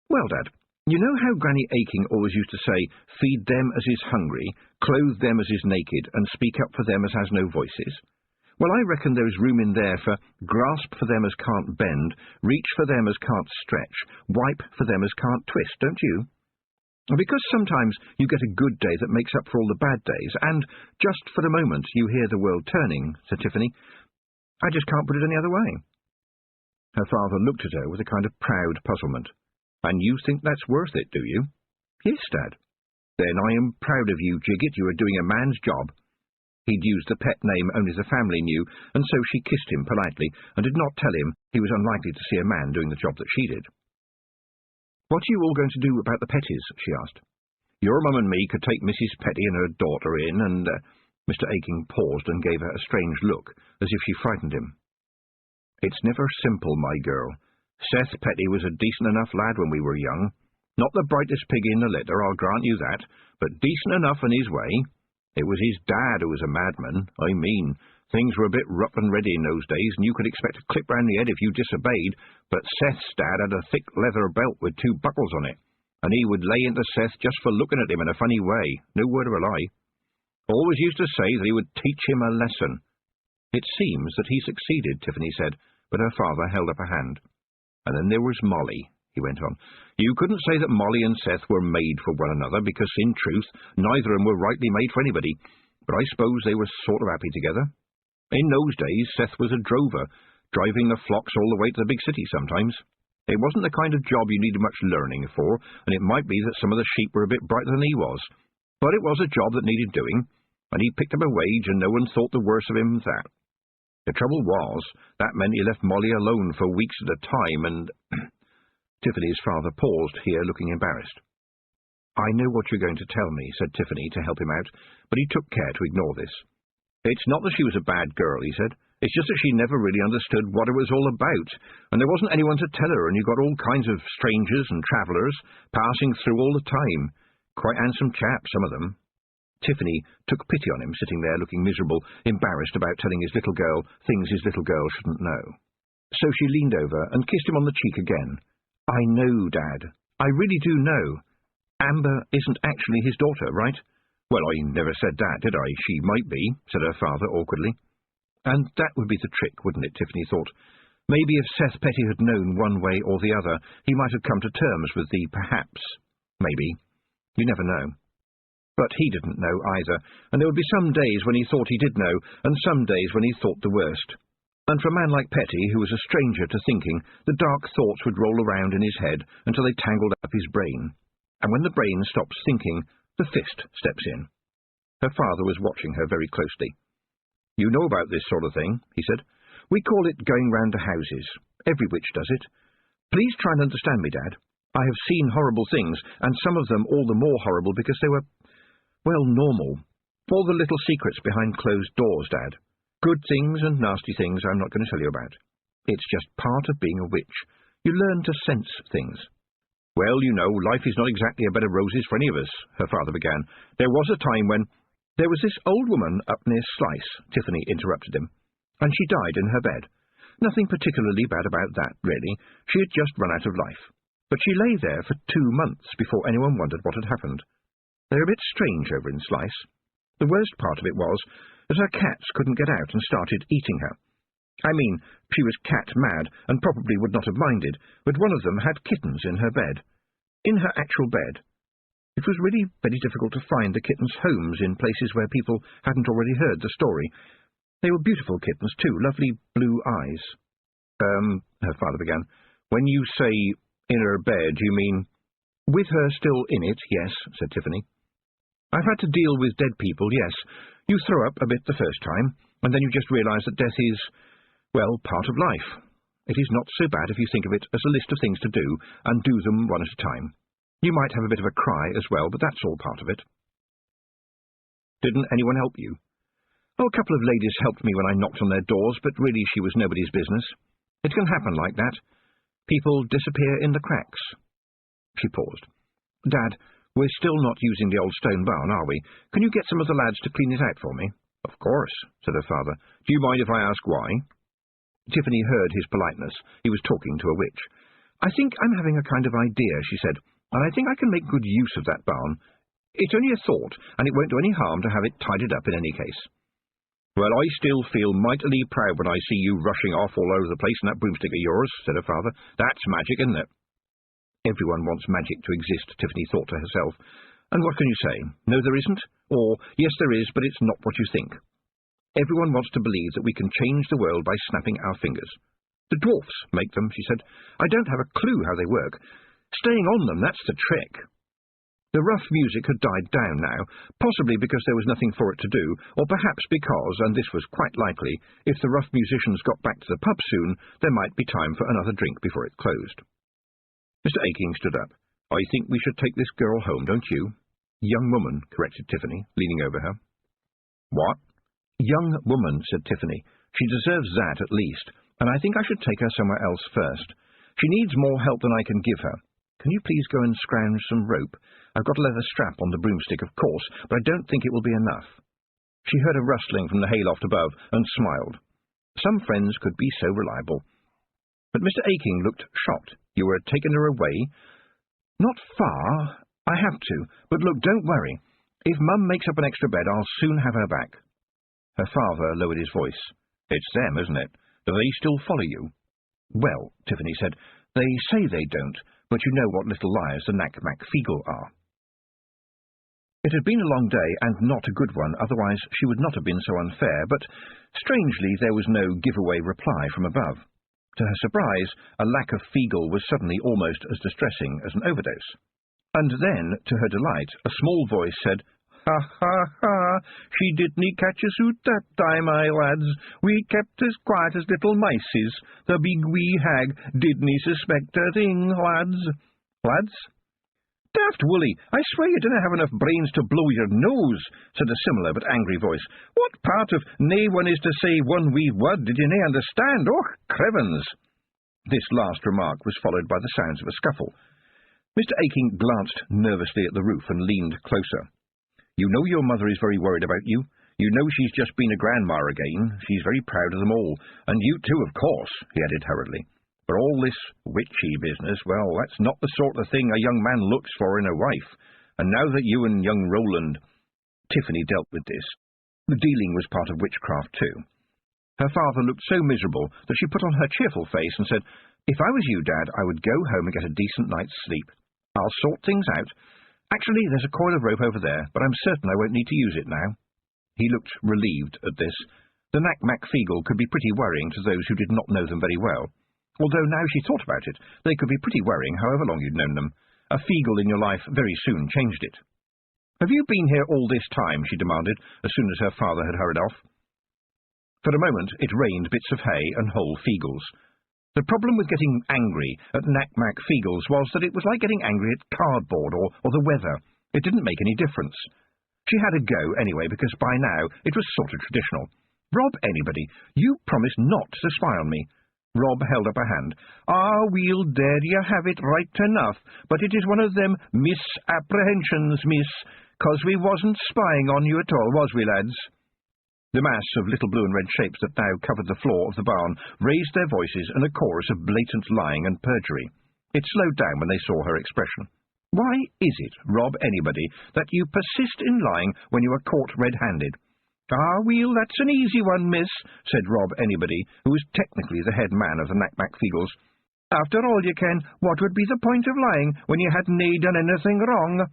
Well, Dad, you know how Granny Aching always used to say, feed them as is hungry, clothe them as is naked, and speak up for them as has no voices? Well, I reckon there's room in there for grasp for them as can't bend, reach for them as can't stretch, wipe for them as can't twist, don't you? Because sometimes you get a good day that makes up for all the bad days, and just for a moment you hear the world turning, said Tiffany. I just can't put it any other way. Her father looked at her with a kind of proud puzzlement. And you think that's worth it, do you? Yes, Dad. Then I am proud of you, Jiggit. You are doing a man's job. He'd used the pet name only the family knew, and so she kissed him politely, and did not tell him he was unlikely to see a man doing the job that she did. What are you all going to do about the Petties? She asked. Your mum and me could take Mrs. Petty and her daughter in, and... Mr. Aching paused and gave her a strange look, as if she frightened him. It's never simple, my girl. Seth Petty was a decent enough lad when we were young. Not the brightest pig in the litter, I'll grant you that, but decent enough in his way. It was his dad who was a madman. I mean, things were a bit rough and ready in those days, and you could expect a clip round the head if you disobeyed, but Seth's dad had a thick leather belt with 2 buckles on it, and he would lay into Seth just for looking at him in a funny way, no word of a lie. Always used to say that he would teach him a lesson. It seems that he succeeded, Tiffany said, but her father held up a hand. And then there was Molly, he went on. You couldn't say that Molly and Seth were made for one another, because, in truth, neither of them were rightly made for anybody, but I suppose they were sort of happy together. In those days, Seth was a drover, driving the flocks all the way to the big city sometimes. It wasn't the kind of job you needed much learning for, and it might be that some of the sheep were a bit brighter than he was, but it was a job that needed doing, and he picked up a wage, and no one thought the worse of him for that. The trouble was, that meant he left Molly alone for weeks at a time, and... Tiffany's father paused here, looking embarrassed. I know what you're going to tell me, said Tiffany to help him out, but he took care to ignore this. It's not that she was a bad girl, he said. It's just that she never really understood what it was all about, and there wasn't anyone to tell her, and you got all kinds of strangers and travellers passing through all the time. Quite handsome chaps, some of them. Tiffany took pity on him, sitting there looking miserable, embarrassed about telling his little girl things his little girl shouldn't know. So she leaned over and kissed him on the cheek again. I know, Dad. I really do know. Amber isn't actually his daughter, right? Well, I never said that, did I? She might be, said her father awkwardly. And that would be the trick, wouldn't it, Tiffany thought. Maybe if Seth Petty had known one way or the other, he might have come to terms with the perhaps. Maybe. You never know. But he didn't know either, and there would be some days when he thought he did know, and some days when he thought the worst. And for a man like Petty, who was a stranger to thinking, the dark thoughts would roll around in his head until they tangled up his brain. And when the brain stops thinking, the fist steps in. Her father was watching her very closely. "You know about this sort of thing," he said. "We call it going round the houses. Every witch does it. Please try and understand me, Dad. I have seen horrible things, and some of them all the more horrible because they were, well, normal. All the little secrets behind closed doors, Dad. Good things and nasty things I'm not going to tell you about. It's just part of being a witch. You learn to sense things." "Well, you know, life is not exactly a bed of roses for any of us," her father began. "There was a time when—" "There was this old woman up near Slice," Tiffany interrupted him, "and she died in her bed. Nothing particularly bad about that, really. She had just run out of life. But she lay there for 2 months before anyone wondered what had happened. They're a bit strange over in Slice. The worst part of it was that her cats couldn't get out and started eating her. I mean, she was cat-mad and probably would not have minded, but one of them had kittens in her bed. In her actual bed. It was really very difficult to find the kittens' homes in places where people hadn't already heard the story. They were beautiful kittens, too, lovely blue eyes." Her father began. "When you say in her bed, you mean—" "With her still in it, yes," said Tiffany. "I've had to deal with dead people, yes. You throw up a bit the first time, and then you just realise that death is, well, part of life. It is not so bad if you think of it as a list of things to do, and do them one at a time. You might have a bit of a cry as well, but that's all part of it." "Didn't anyone help you?" "Oh, a couple of ladies helped me when I knocked on their doors, but really she was nobody's business. It can happen like that. People disappear in the cracks." She paused. "Dad, we're still not using the old stone barn, are we? Can you get some of the lads to clean it out for me?" "Of course," said her father. "Do you mind if I ask why?" Tiffany heard his politeness. He was talking to a witch. "I think I'm having a kind of idea," she said, "and I think I can make good use of that barn. It's only a thought, and it won't do any harm to have it tidied up in any case." "Well, I still feel mightily proud when I see you rushing off all over the place in that broomstick of yours," said her father. "That's magic, isn't it?" Everyone wants magic to exist, Tiffany thought to herself. And what can you say? No, there isn't? Or, yes, there is, but it's not what you think. Everyone wants to believe that we can change the world by snapping our fingers. "The dwarfs make them," she said. "I don't have a clue how they work. Staying on them, that's the trick." The rough music had died down now, possibly because there was nothing for it to do, or perhaps because, and this was quite likely, if the rough musicians got back to the pub soon, there might be time for another drink before it closed. Mr. Aking stood up. "I think we should take this girl home, don't you?" "Young woman," corrected Tiffany, leaning over her. "What?" "Young woman," said Tiffany. "She deserves that at least, and I think I should take her somewhere else first. She needs more help than I can give her. Can you please go and scrounge some rope? I've got a leather strap on the broomstick, of course, but I don't think it will be enough." She heard a rustling from the hayloft above and smiled. Some friends could be so reliable. But Mr. Aking looked shocked. "You were taking her away?" "Not far. I have to. But look, don't worry. If Mum makes up an extra bed, I'll soon have her back." Her father lowered his voice. "It's them, isn't it? Do they still follow you?" "Well," Tiffany said, "they say they don't, but you know what little liars the Ankh-Morpork are." It had been a long day, and not a good one, otherwise she would not have been so unfair, but, strangely, there was no giveaway reply from above. To her surprise, a lack of Feegle was suddenly almost as distressing as an overdose. And then, to her delight, a small voice said, "Ha, ha, ha! She didn't catch us out that time, my lads. We kept as quiet as little mices. The big wee hag didn't suspect a thing, lads." "Lads?" "Daft Woolly, I swear you didn't have enough brains to blow your nose," said a similar but angry voice. "What part of nae one is to say one wee word did you nae understand? Och, crevens!" This last remark was followed by the sounds of a scuffle. Mr. Aking glanced nervously at the roof and leaned closer. "You know your mother is very worried about you. You know she's just been a grandma again. She's very proud of them all. And you too, of course," he added hurriedly. "But all this witchy business, well, that's not the sort of thing a young man looks for in a wife. And now that you and young Roland—" Tiffany dealt with this. The dealing was part of witchcraft too. Her father looked so miserable that she put on her cheerful face and said, "If I was you, Dad, I would go home and get a decent night's sleep. I'll sort things out. Actually, there's a coil of rope over there, but I'm certain I won't need to use it now." He looked relieved at this. The Ankh-Morpork could be pretty worrying to those who did not know them very well. Although now she thought about it, they could be pretty worrying however long you'd known them. A Feegle in your life very soon changed it. "Have you been here all this time?" she demanded, as soon as her father had hurried off. For a moment it rained bits of hay and whole Feegles. The problem with getting angry at Ankh-Morpork was that it was like getting angry at cardboard or the weather. It didn't make any difference. She had a go anyway, because by now it was sort of traditional. "Rob anybody, you promised not to spy on me." Rob held up a hand. "Well, there you have it, right enough, but it is one of them misapprehensions, miss, 'cause we wasn't spying on you at all, was we, lads?" The mass of little blue and red shapes that now covered the floor of the barn raised their voices in a chorus of blatant lying and perjury. It slowed down when they saw her expression. "Why is it, Rob anybody, that you persist in lying when you are caught red-handed?" "Well, that's an easy one, miss," said Rob anybody, who was technically the head man of the Ankh-Morpork. "After all, you ken, what would be the point of lying when you hadn't done anything wrong?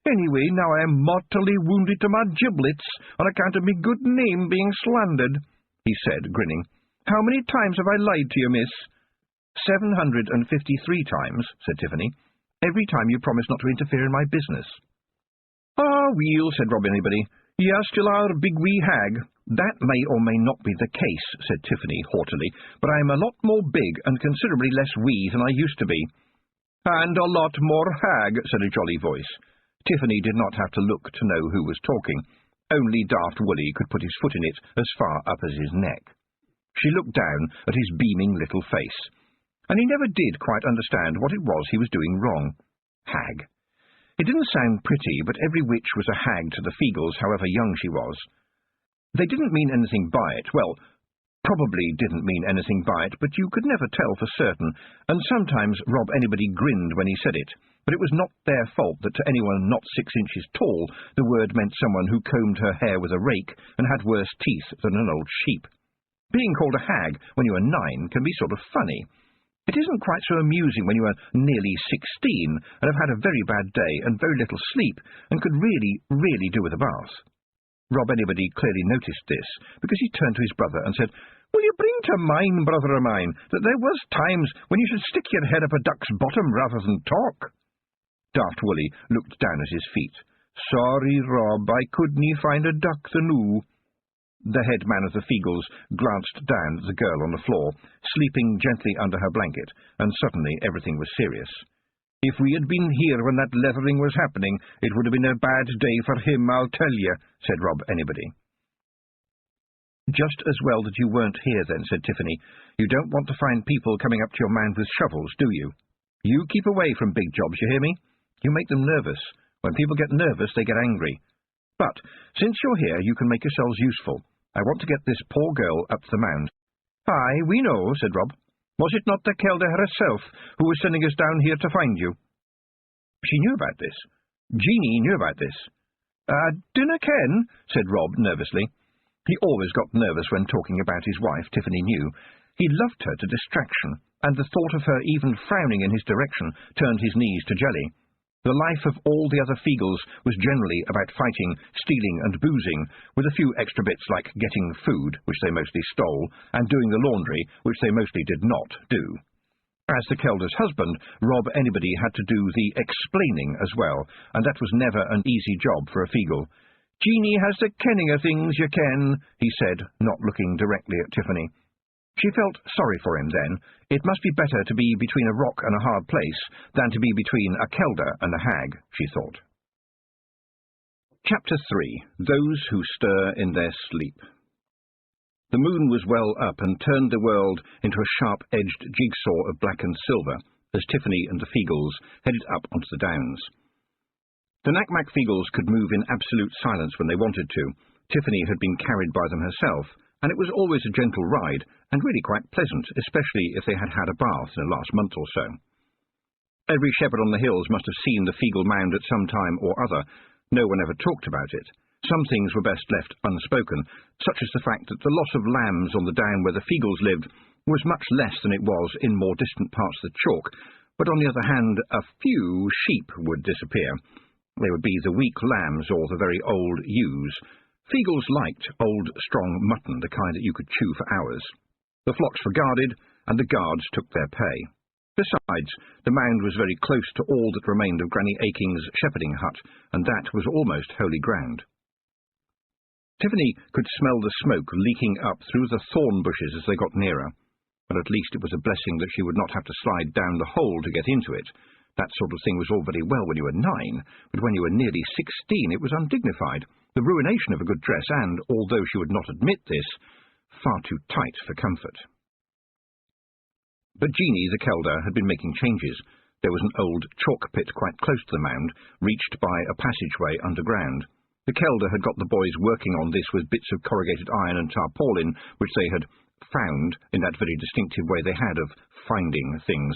Anyway, now I am mortally wounded to my giblets on account of me good name being slandered," he said, grinning. "How many times have I lied to you, miss?" 753 times, said Tiffany. "Every time you promised not to interfere in my business." "Well," said Rob anybody, "you still are a big wee hag." "That may or may not be the case," said Tiffany haughtily, "but I am a lot more big and considerably less wee than I used to be." "And a lot more hag," said a jolly voice. Tiffany did not have to look to know who was talking. Only Daft Woolly could put his foot in it as far up as his neck. She looked down at his beaming little face, and he never did quite understand what it was he was doing wrong. Hag. It didn't sound pretty, but every witch was a hag to the Feegles, however young she was. They didn't mean anything by it. Well, probably didn't mean anything by it, but you could never tell for certain, and sometimes Rob anybody grinned when he said it. But it was not their fault that to anyone not 6 inches tall the word meant someone who combed her hair with a rake and had worse teeth than an old sheep. Being called a hag when you are 9 can be sort of funny. It isn't quite so amusing when you are nearly 16 and have had a very bad day and very little sleep and could really do with a bath. Rob anybody clearly noticed this, because he turned to his brother and said, "Will you bring to mind, brother of mine, that there was times when you should stick your head up a duck's bottom rather than talk?" Daft Woolly looked down at his feet. "Sorry, Rob, I couldn't find a duck the noo." The head man of the Feegles glanced down at the girl on the floor, sleeping gently under her blanket, and suddenly everything was serious. "If we had been here when that leathering was happening, it would have been a bad day for him, I'll tell you," said Rob anybody. "Just as well that you weren't here then," said Tiffany. "You don't want to find people coming up to your man with shovels, do you? You keep away from big jobs, you hear me? You make them nervous. When people get nervous, they get angry. But, since you're here, you can make yourselves useful. I want to get this poor girl up the mound." "Aye, we know," said Rob. "Was it not the Kelda herself who was sending us down here to find you?" She knew about this. Jeanie knew about this. "Dinna ken," said Rob nervously. He always got nervous when talking about his wife, Tiffany knew. He loved her to distraction, and the thought of her even frowning in his direction turned his knees to jelly. The life of all the other Feegles was generally about fighting, stealing and boozing, with a few extra bits like getting food, which they mostly stole, and doing the laundry, which they mostly did not do. As the Kelda's husband, Rob anybody had to do the explaining as well, and that was never an easy job for a Feegle. "Jeanie has the kenning of things, you ken," he said, not looking directly at Tiffany. She felt sorry for him then. It must be better to be between a rock and a hard place than to be between a Kelda and a hag, she thought. Chapter 3. Those Who Stir in Their Sleep. The moon was well up and turned the world into a sharp-edged jigsaw of black and silver as Tiffany and the Feegles headed up onto the downs. The Ankh-Morpork could move in absolute silence when they wanted to. Tiffany had been carried by them herself, and it was always a gentle ride, and really quite pleasant, especially if they had had a bath in the last month or so. Every shepherd on the hills must have seen the Feegle mound at some time or other. No one ever talked about it. Some things were best left unspoken, such as the fact that the loss of lambs on the down where the Feegles lived was much less than it was in more distant parts of the chalk, but on the other hand, a few sheep would disappear. They would be the weak lambs or the very old ewes. Feagles liked old, strong mutton, the kind that you could chew for hours. The flocks were guarded, and the guards took their pay. Besides, the mound was very close to all that remained of Granny Aking's shepherding hut, and that was almost holy ground. Tiffany could smell the smoke leaking up through the thorn bushes as they got nearer, but at least it was a blessing that she would not have to slide down the hole to get into it. That sort of thing was all very well when you were 9, but when you were nearly 16 it was undignified, the ruination of a good dress and, although she would not admit this, far too tight for comfort. But Jeanie the Kelder had been making changes. There was an old chalk pit quite close to the mound, reached by a passageway underground. The Kelder had got the boys working on this with bits of corrugated iron and tarpaulin, which they had found in that very distinctive way they had of finding things.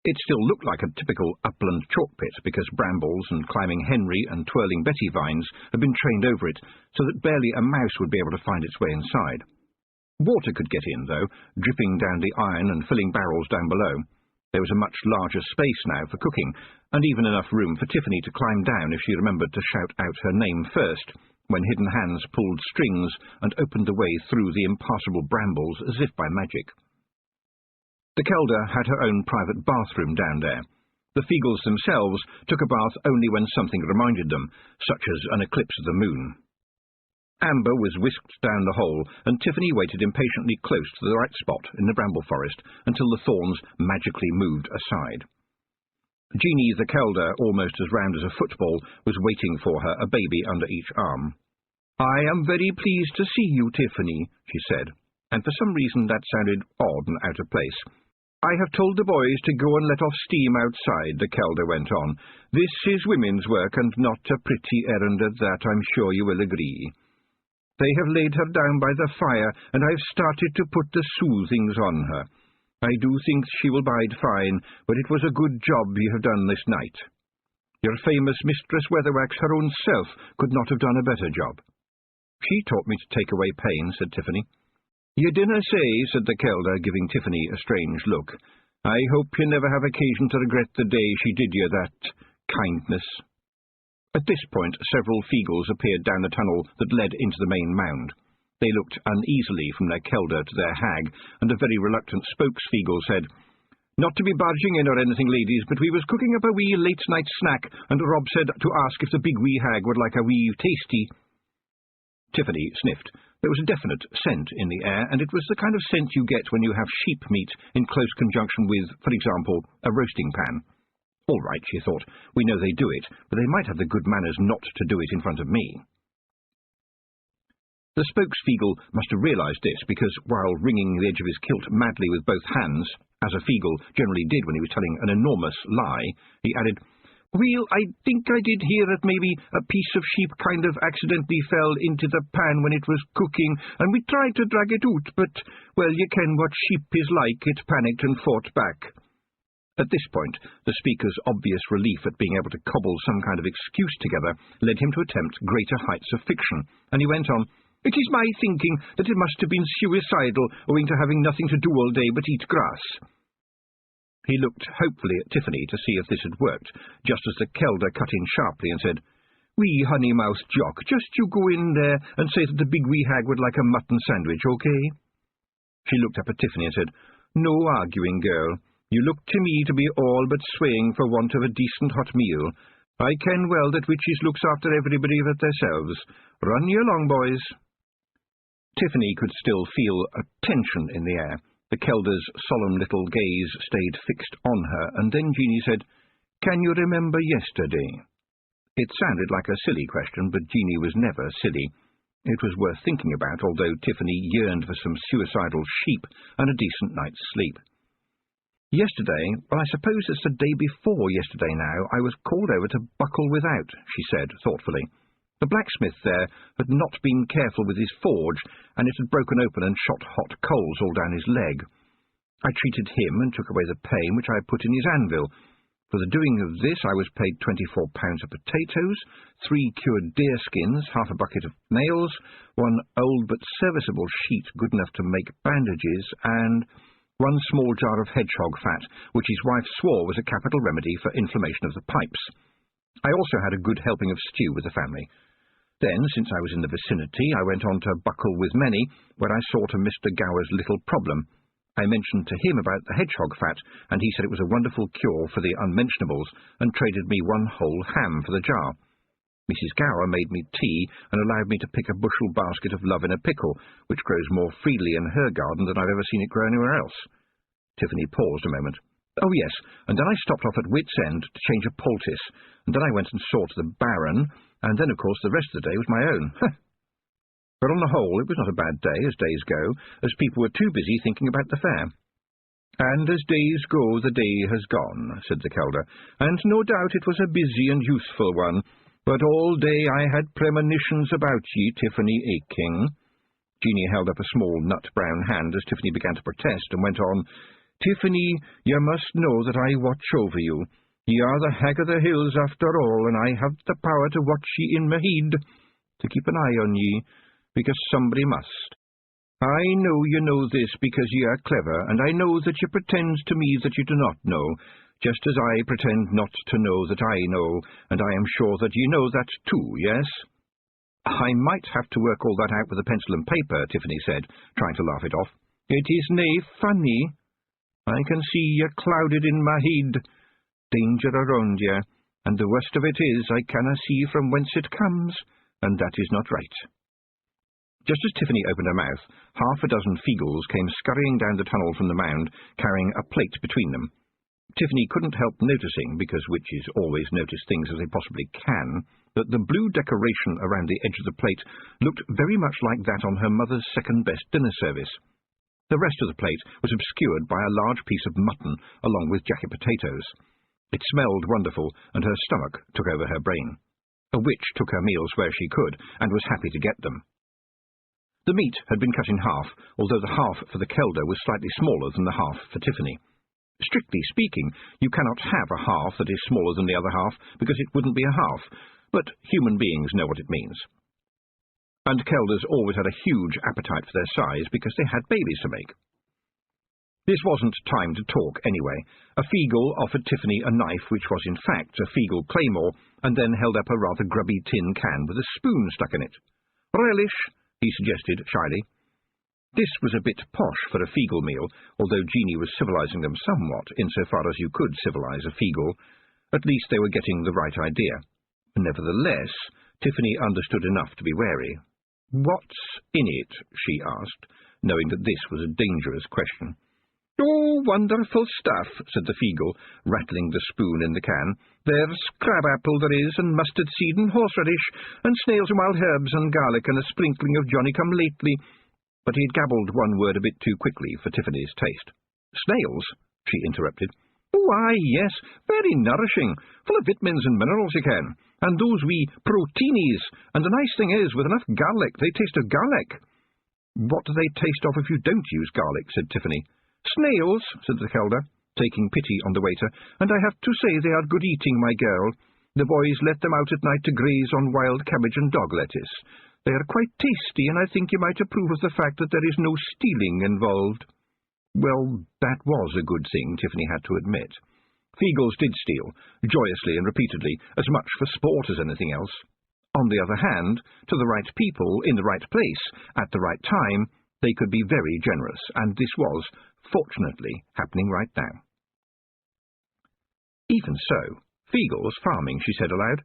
It still looked like a typical upland chalk pit, because brambles and climbing Henry and twirling Betty vines had been trained over it, so that barely a mouse would be able to find its way inside. Water could get in, though, dripping down the iron and filling barrels down below. There was a much larger space now for cooking, and even enough room for Tiffany to climb down if she remembered to shout out her name first, when hidden hands pulled strings and opened the way through the impassable brambles as if by magic. The Kelder had her own private bathroom down there. The Feagles themselves took a bath only when something reminded them, such as an eclipse of the moon. Amber was whisked down the hole, and Tiffany waited impatiently close to the right spot in the bramble forest until the thorns magically moved aside. Jeanie the Kelder, almost as round as a football, was waiting for her, a baby under each arm. "I am very pleased to see you, Tiffany," she said, and for some reason that sounded odd and out of place. "I have told the boys to go and let off steam outside," the Kelder went on. "This is women's work, and not a pretty errand at that, I'm sure you will agree. They have laid her down by the fire, and I've started to put the soothings on her. I do think she will bide fine, but it was a good job you have done this night. Your famous Mistress Weatherwax, her own self, could not have done a better job." "She taught me to take away pain," said Tiffany. "You dinna say," said the Kelder, giving Tiffany a strange look. "I hope you never have occasion to regret the day she did you that kindness." At this point several Feagles appeared down the tunnel that led into the main mound. They looked uneasily from their Kelder to their hag, and a very reluctant spokes-Feagle said, "Not to be barging in or anything, ladies, but we was cooking up a wee late-night snack, and Rob said to ask if the big wee hag would like a wee tasty." Tiffany sniffed. There was a definite scent in the air, and it was the kind of scent you get when you have sheep meat in close conjunction with, for example, a roasting pan. All right, she thought, we know they do it, but they might have the good manners not to do it in front of me. The spokes-Feagle must have realised this, because while wringing the edge of his kilt madly with both hands, as a Feagle generally did when he was telling an enormous lie, he added, "Well, I think I did hear that maybe a piece of sheep kind of accidentally fell into the pan when it was cooking, and we tried to drag it out, but, well, you ken what sheep is like, it panicked and fought back." At this point, the speaker's obvious relief at being able to cobble some kind of excuse together led him to attempt greater heights of fiction, and he went on, "It is my thinking that it must have been suicidal, owing to having nothing to do all day but eat grass." He looked hopefully at Tiffany to see if this had worked, just as the Kelder cut in sharply and said, "Wee honey-mouthed Jock, just you go in there and say that the big wee hag would like a mutton sandwich, okay?" She looked up at Tiffany and said, "No arguing, girl. You look to me to be all but swaying for want of a decent hot meal. I ken well that witches looks after everybody but themselves. Run you along, boys." Tiffany could still feel a tension in the air. The Kelder's solemn little gaze stayed fixed on her, and then Jeanie said, "Can you remember yesterday?" It sounded like a silly question, but Jeanie was never silly. It was worth thinking about, although Tiffany yearned for some suicidal sheep and a decent night's sleep. "Yesterday, well, I suppose it's the day before yesterday now, I was called over to buckle without," she said, thoughtfully. "The blacksmith there had not been careful with his forge, and it had broken open and shot hot coals all down his leg. I treated him and took away the pain which I had put in his anvil. For the doing of this I was paid 24 pounds of potatoes, 3 cured deerskins, half a bucket of nails, 1 old but serviceable sheet good enough to make bandages, and 1 small jar of hedgehog fat, which his wife swore was a capital remedy for inflammation of the pipes. I also had a good helping of stew with the family. Then, since I was in the vicinity, I went on to Buckle with Many, where I saw to Mr. Gower's little problem. I mentioned to him about the hedgehog fat, and he said it was a wonderful cure for the unmentionables, and traded me one whole ham for the jar. Mrs. Gower made me tea, and allowed me to pick a bushel basket of love in a pickle, which grows more freely in her garden than I've ever seen it grow anywhere else. Tiffany paused a moment. Oh, yes, and then I stopped off at Wit's End to change a poultice, and then I went and saw to the Baron, and then, of course, the rest of the day was my own. But on the whole, it was not a bad day, as days go, as people were too busy thinking about the fair. And as days go, the day has gone, said the Kelder, and no doubt it was a busy and useful one, but all day I had premonitions about ye, Tiffany Aking. Jeanie held up a small nut-brown hand as Tiffany began to protest, and went on, Tiffany, ye must know that I watch over you. Ye are the hag of the hills after all, and I have the power to watch ye in my heed, to keep an eye on ye, because somebody must. I know ye know this because ye are clever, and I know that ye pretend to me that ye do not know, just as I pretend not to know that I know, and I am sure that ye know that too, yes? I might have to work all that out with a pencil and paper, Tiffany said, trying to laugh it off. It is nae funny. I can see ye clouded in my head. Danger around ye, and the worst of it is I canna see from whence it comes, and that is not right. Just as Tiffany opened her mouth, half a dozen Feagles came scurrying down the tunnel from the mound, carrying a plate between them. Tiffany couldn't help noticing, because witches always notice things as they possibly can, that the blue decoration around the edge of the plate looked very much like that on her mother's second-best dinner service. The rest of the plate was obscured by a large piece of mutton, along with jacket potatoes. It smelled wonderful, and her stomach took over her brain. A witch took her meals where she could, and was happy to get them. The meat had been cut in half, although the half for the Kelder was slightly smaller than the half for Tiffany. Strictly speaking, you cannot have a half that is smaller than the other half, because it wouldn't be a half, but human beings know what it means. And Kelders always had a huge appetite for their size, because they had babies to make. This wasn't time to talk, anyway. A Feagle offered Tiffany a knife which was in fact a Feagle claymore, and then held up a rather grubby tin can with a spoon stuck in it. Relish, he suggested shyly. This was a bit posh for a Feagle meal, although Jeanie was civilizing them somewhat, insofar as you could civilize a Feagle. At least they were getting the right idea. Nevertheless, Tiffany understood enough to be wary. What's in it? She asked, knowing that this was a dangerous question. Oh, wonderful stuff, said the Feagle, rattling the spoon in the can. There's crab-apple there is, and mustard seed and horseradish, and snails and wild herbs and garlic, and a sprinkling of Johnny-come-lately. But he'd gabbled one word a bit too quickly for Tiffany's taste. Snails? She interrupted. Oh, aye, yes, very nourishing, full of vitamins and minerals, you can, and those wee proteinies, and the nice thing is, with enough garlic, they taste of garlic. What do they taste of if you don't use garlic? Said Tiffany. Snails, said the Kelder, taking pity on the waiter, and I have to say they are good eating, my girl. The boys let them out at night to graze on wild cabbage and dog lettuce. They are quite tasty, and I think you might approve of the fact that there is no stealing involved. Well, that was a good thing, Tiffany had to admit. Feagles did steal, joyously and repeatedly, as much for sport as anything else. On the other hand, to the right people, in the right place, at the right time, they could be very generous, and this was, fortunately, happening right now. Even so, Feagles farming, she said aloud.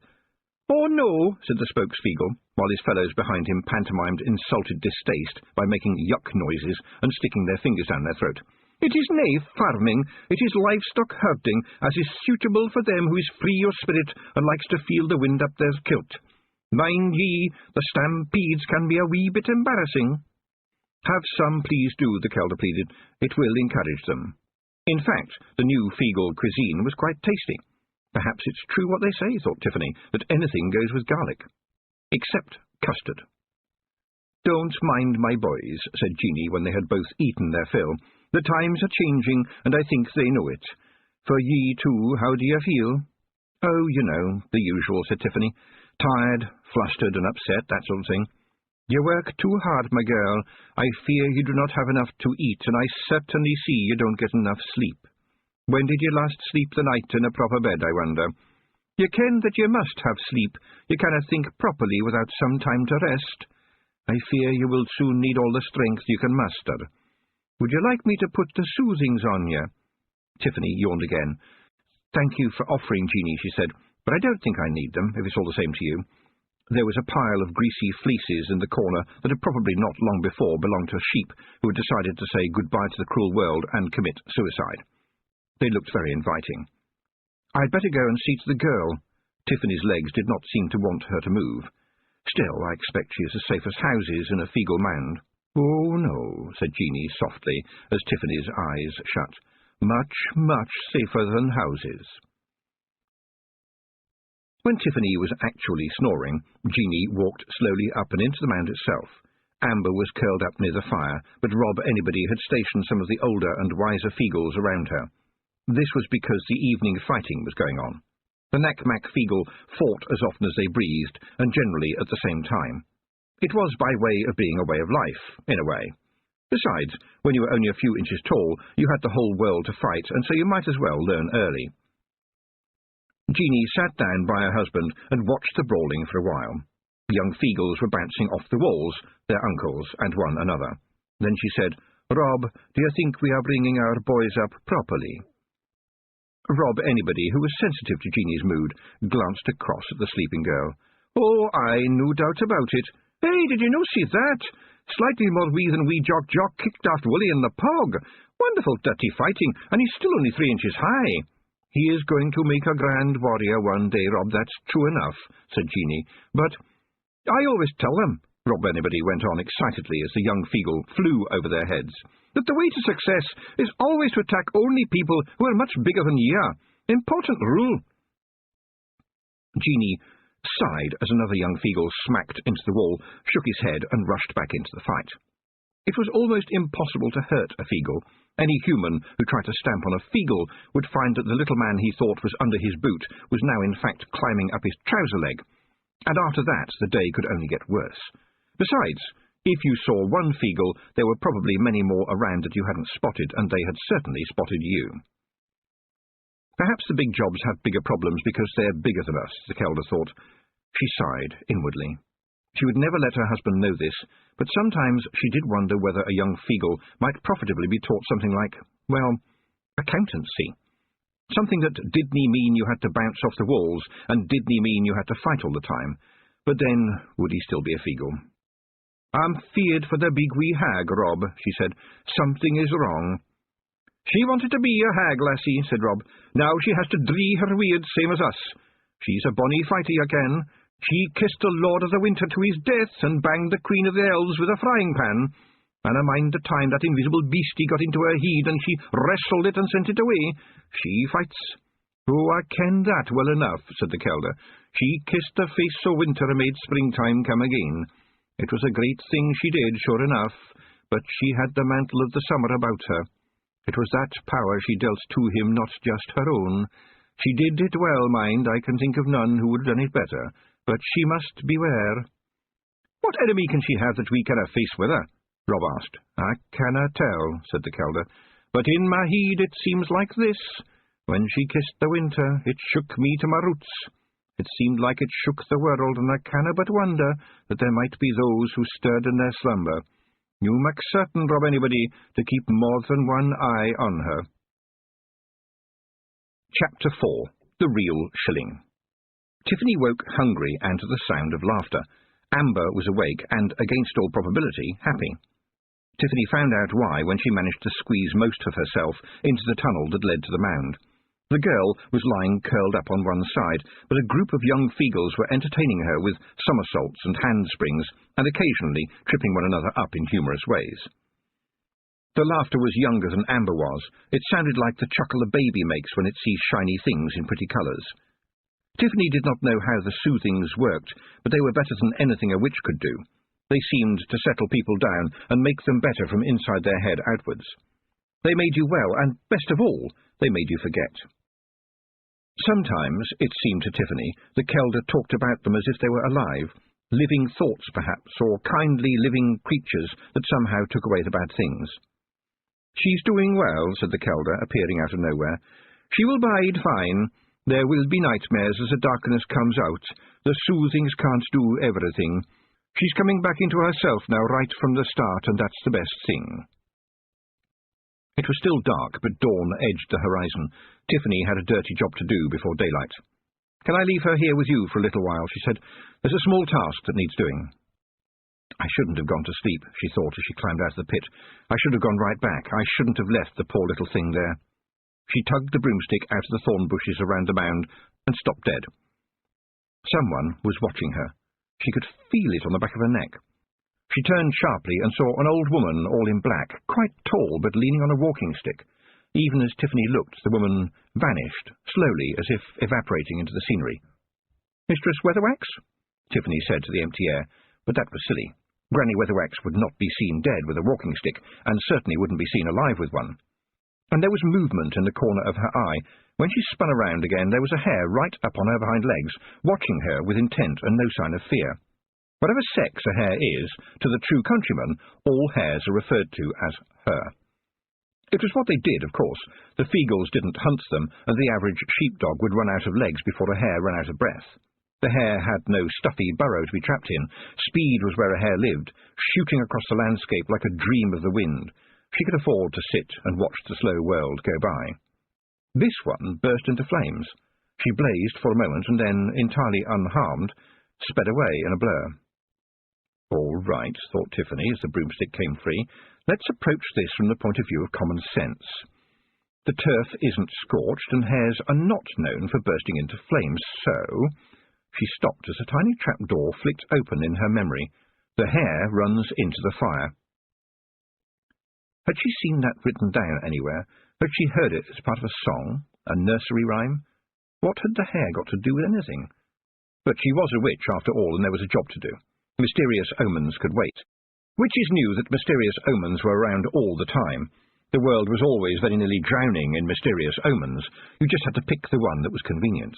Oh, no, said the spokes-Feagle, while his fellows behind him pantomimed insulted distaste by making yuck noises and sticking their fingers down their throat. It is nae farming, it is livestock herding, as is suitable for them who is free of spirit and likes to feel the wind up their kilt. Mind ye, the stampedes can be a wee bit embarrassing. Have some, please do, the Kelder pleaded. It will encourage them. In fact, the new Feagle cuisine was quite tasty. Perhaps it's true what they say, thought Tiffany, that anything goes with garlic. Except custard. Don't mind my boys, said Jeanie when they had both eaten their fill. The times are changing, and I think they know it. For ye too, how do ye feel? Oh, you know, the usual, said Tiffany. Tired, flustered and upset, that sort of thing. You work too hard, my girl. I fear you do not have enough to eat, and I certainly see you don't get enough sleep. When did you last sleep the night in a proper bed, I wonder? "You ken that you must have sleep. You cannot think properly without some time to rest. I fear you will soon need all the strength you can muster. Would you like me to put the soothings on you?" Tiffany yawned again. "Thank you for offering, Jeanie," she said, "but I don't think I need them, if it's all the same to you." There was a pile of greasy fleeces in the corner that had probably not long before belonged to sheep who had decided to say goodbye to the cruel world and commit suicide. They looked very inviting. "I'd better go and see to the girl." Tiffany's legs did not seem to want her to move. "Still, I expect she is as safe as houses in a feeble mound." "Oh, no," said Jeanie softly, as Tiffany's eyes shut. "Much, much safer than houses." When Tiffany was actually snoring, Jeanie walked slowly up and into the mound itself. Amber was curled up near the fire, but Rob Anybody had stationed some of the older and wiser Feagles around her. This was because the evening fighting was going on. The Knack-Mack Feagle fought as often as they breathed, and generally at the same time. It was by way of being a way of life, in a way. Besides, when you were only a few inches tall, you had the whole world to fight, and so you might as well learn early. Jeanie sat down by her husband and watched the brawling for a while. The young Feagles were bouncing off the walls, their uncles and one another. Then she said, "Rob, do you think we are bringing our boys up properly?" Rob Anybody, who was sensitive to Jeanie's mood, glanced across at the sleeping girl. "Oh, aye, no doubt about it. Hey, did you no see that? Slightly more wee than wee Jock kicked off Willie in the pog. Wonderful dirty fighting, and he's still only 3 inches high." "He is going to make a grand warrior one day, Rob, that's true enough," said Jeanie. "But I always tell them," Rob Anybody went on excitedly as the young Feagle flew over their heads, "that the way to success is always to attack only people who are much bigger than ye are. Important rule." Jeanie sighed as another young Feagle smacked into the wall, shook his head, and rushed back into the fight. It was almost impossible to hurt a Feagle. Any human who tried to stamp on a Feagle would find that the little man he thought was under his boot was now in fact climbing up his trouser leg, and after that the day could only get worse. Besides, if you saw one Feagle, there were probably many more around that you hadn't spotted, and they had certainly spotted you. Perhaps the big jobs have bigger problems because they're bigger than us, the Kelder thought. She sighed inwardly. She would never let her husband know this, but sometimes she did wonder whether a young Feagle might profitably be taught something like, well, accountancy. Something that didn't mean you had to bounce off the walls, and didn't mean you had to fight all the time. But then, would he still be a Feagle? "I'm feared for the big wee hag, Rob," she said. "Something is wrong." "She wanted to be a hag, lassie," said Rob. "Now she has to dree her weird, same as us. She's a bonny fighter, you ken. She kissed the Lord of the Winter to his death, and banged the Queen of the Elves with a frying pan. And I mind the time that invisible beastie got into her head, and she wrestled it and sent it away. She fights." "Oh, I ken that well enough," said the Kelder. "She kissed the face o' winter and made springtime come again. It was a great thing she did, sure enough, but she had the mantle of the summer about her. It was that power she dealt to him, not just her own. She did it well, mind, I can think of none who would have done it better, but she must beware." "What enemy can she have that we cannot face with her?" Rob asked. "I cannot tell," said the Kelder, "but in my heed it seems like this. When she kissed the winter, it shook me to my roots. It seemed like it shook the world, and I canna but wonder that there might be those who stirred in their slumber. You make certain, Rob Anybody, to keep more than one eye on her." Chapter 4. The Real Shilling. Tiffany woke hungry and to the sound of laughter. Amber was awake and, against all probability, happy. Tiffany found out why when she managed to squeeze most of herself into the tunnel that led to the mound. The girl was lying curled up on one side, but a group of young Feagles were entertaining her with somersaults and handsprings, and occasionally tripping one another up in humorous ways. The laughter was younger than Amber was. It sounded like the chuckle a baby makes when it sees shiny things in pretty colours. Tiffany did not know how the soothings worked, but they were better than anything a witch could do. They seemed to settle people down and make them better from inside their head outwards. They made you well, and, best of all, they made you forget. Sometimes, it seemed to Tiffany, the Kelder talked about them as if they were alive, living thoughts perhaps, or kindly living creatures that somehow took away the bad things. "She's doing well," said the Kelder, appearing out of nowhere. "She will bide fine. There will be nightmares as the darkness comes out. The soothings can't do everything. She's coming back into herself now right from the start, and that's the best thing. It was still dark, but dawn edged the horizon. Tiffany had a dirty job to do before daylight. "Can I leave her here with you for a little while?" she said. "There's a small task that needs doing." "I shouldn't have gone to sleep," she thought as she climbed out of the pit. "I should have gone right back. I shouldn't have left the poor little thing there." She tugged the broomstick out of the thorn bushes around the mound and stopped dead. Someone was watching her. She could feel it on the back of her neck. She turned sharply and saw an old woman, all in black, quite tall but leaning on a walking stick. Even as Tiffany looked, the woman vanished, slowly, as if evaporating into the scenery. "Mistress Weatherwax?" Tiffany said to the empty air, but that was silly. Granny Weatherwax would not be seen dead with a walking stick, and certainly wouldn't be seen alive with one. And there was movement in the corner of her eye. When she spun around again, there was a hare right up on her behind legs, watching her with intent and no sign of fear. Whatever sex a hare is, to the true countryman, all hares are referred to as her. It was what they did, of course. The Feagles didn't hunt them, and the average sheepdog would run out of legs before a hare ran out of breath. The hare had no stuffy burrow to be trapped in. Speed was where a hare lived, shooting across the landscape like a dream of the wind. She could afford to sit and watch the slow world go by. This one burst into flames. She blazed for a moment and then, entirely unharmed, sped away in a blur. "All right," thought Tiffany as the broomstick came free. "Let's approach this from the point of view of common sense. The turf isn't scorched, and hares are not known for bursting into flames, so—" She stopped as a tiny trapdoor flicked open in her memory. "The hare runs into the fire." Had she seen that written down anywhere? Had she heard it as part of a song, a nursery rhyme? What had the hare got to do with anything? But she was a witch, after all, and there was a job to do. Mysterious omens could wait. Witches knew that mysterious omens were around all the time. The world was always very nearly drowning in mysterious omens. You just had to pick the one that was convenient.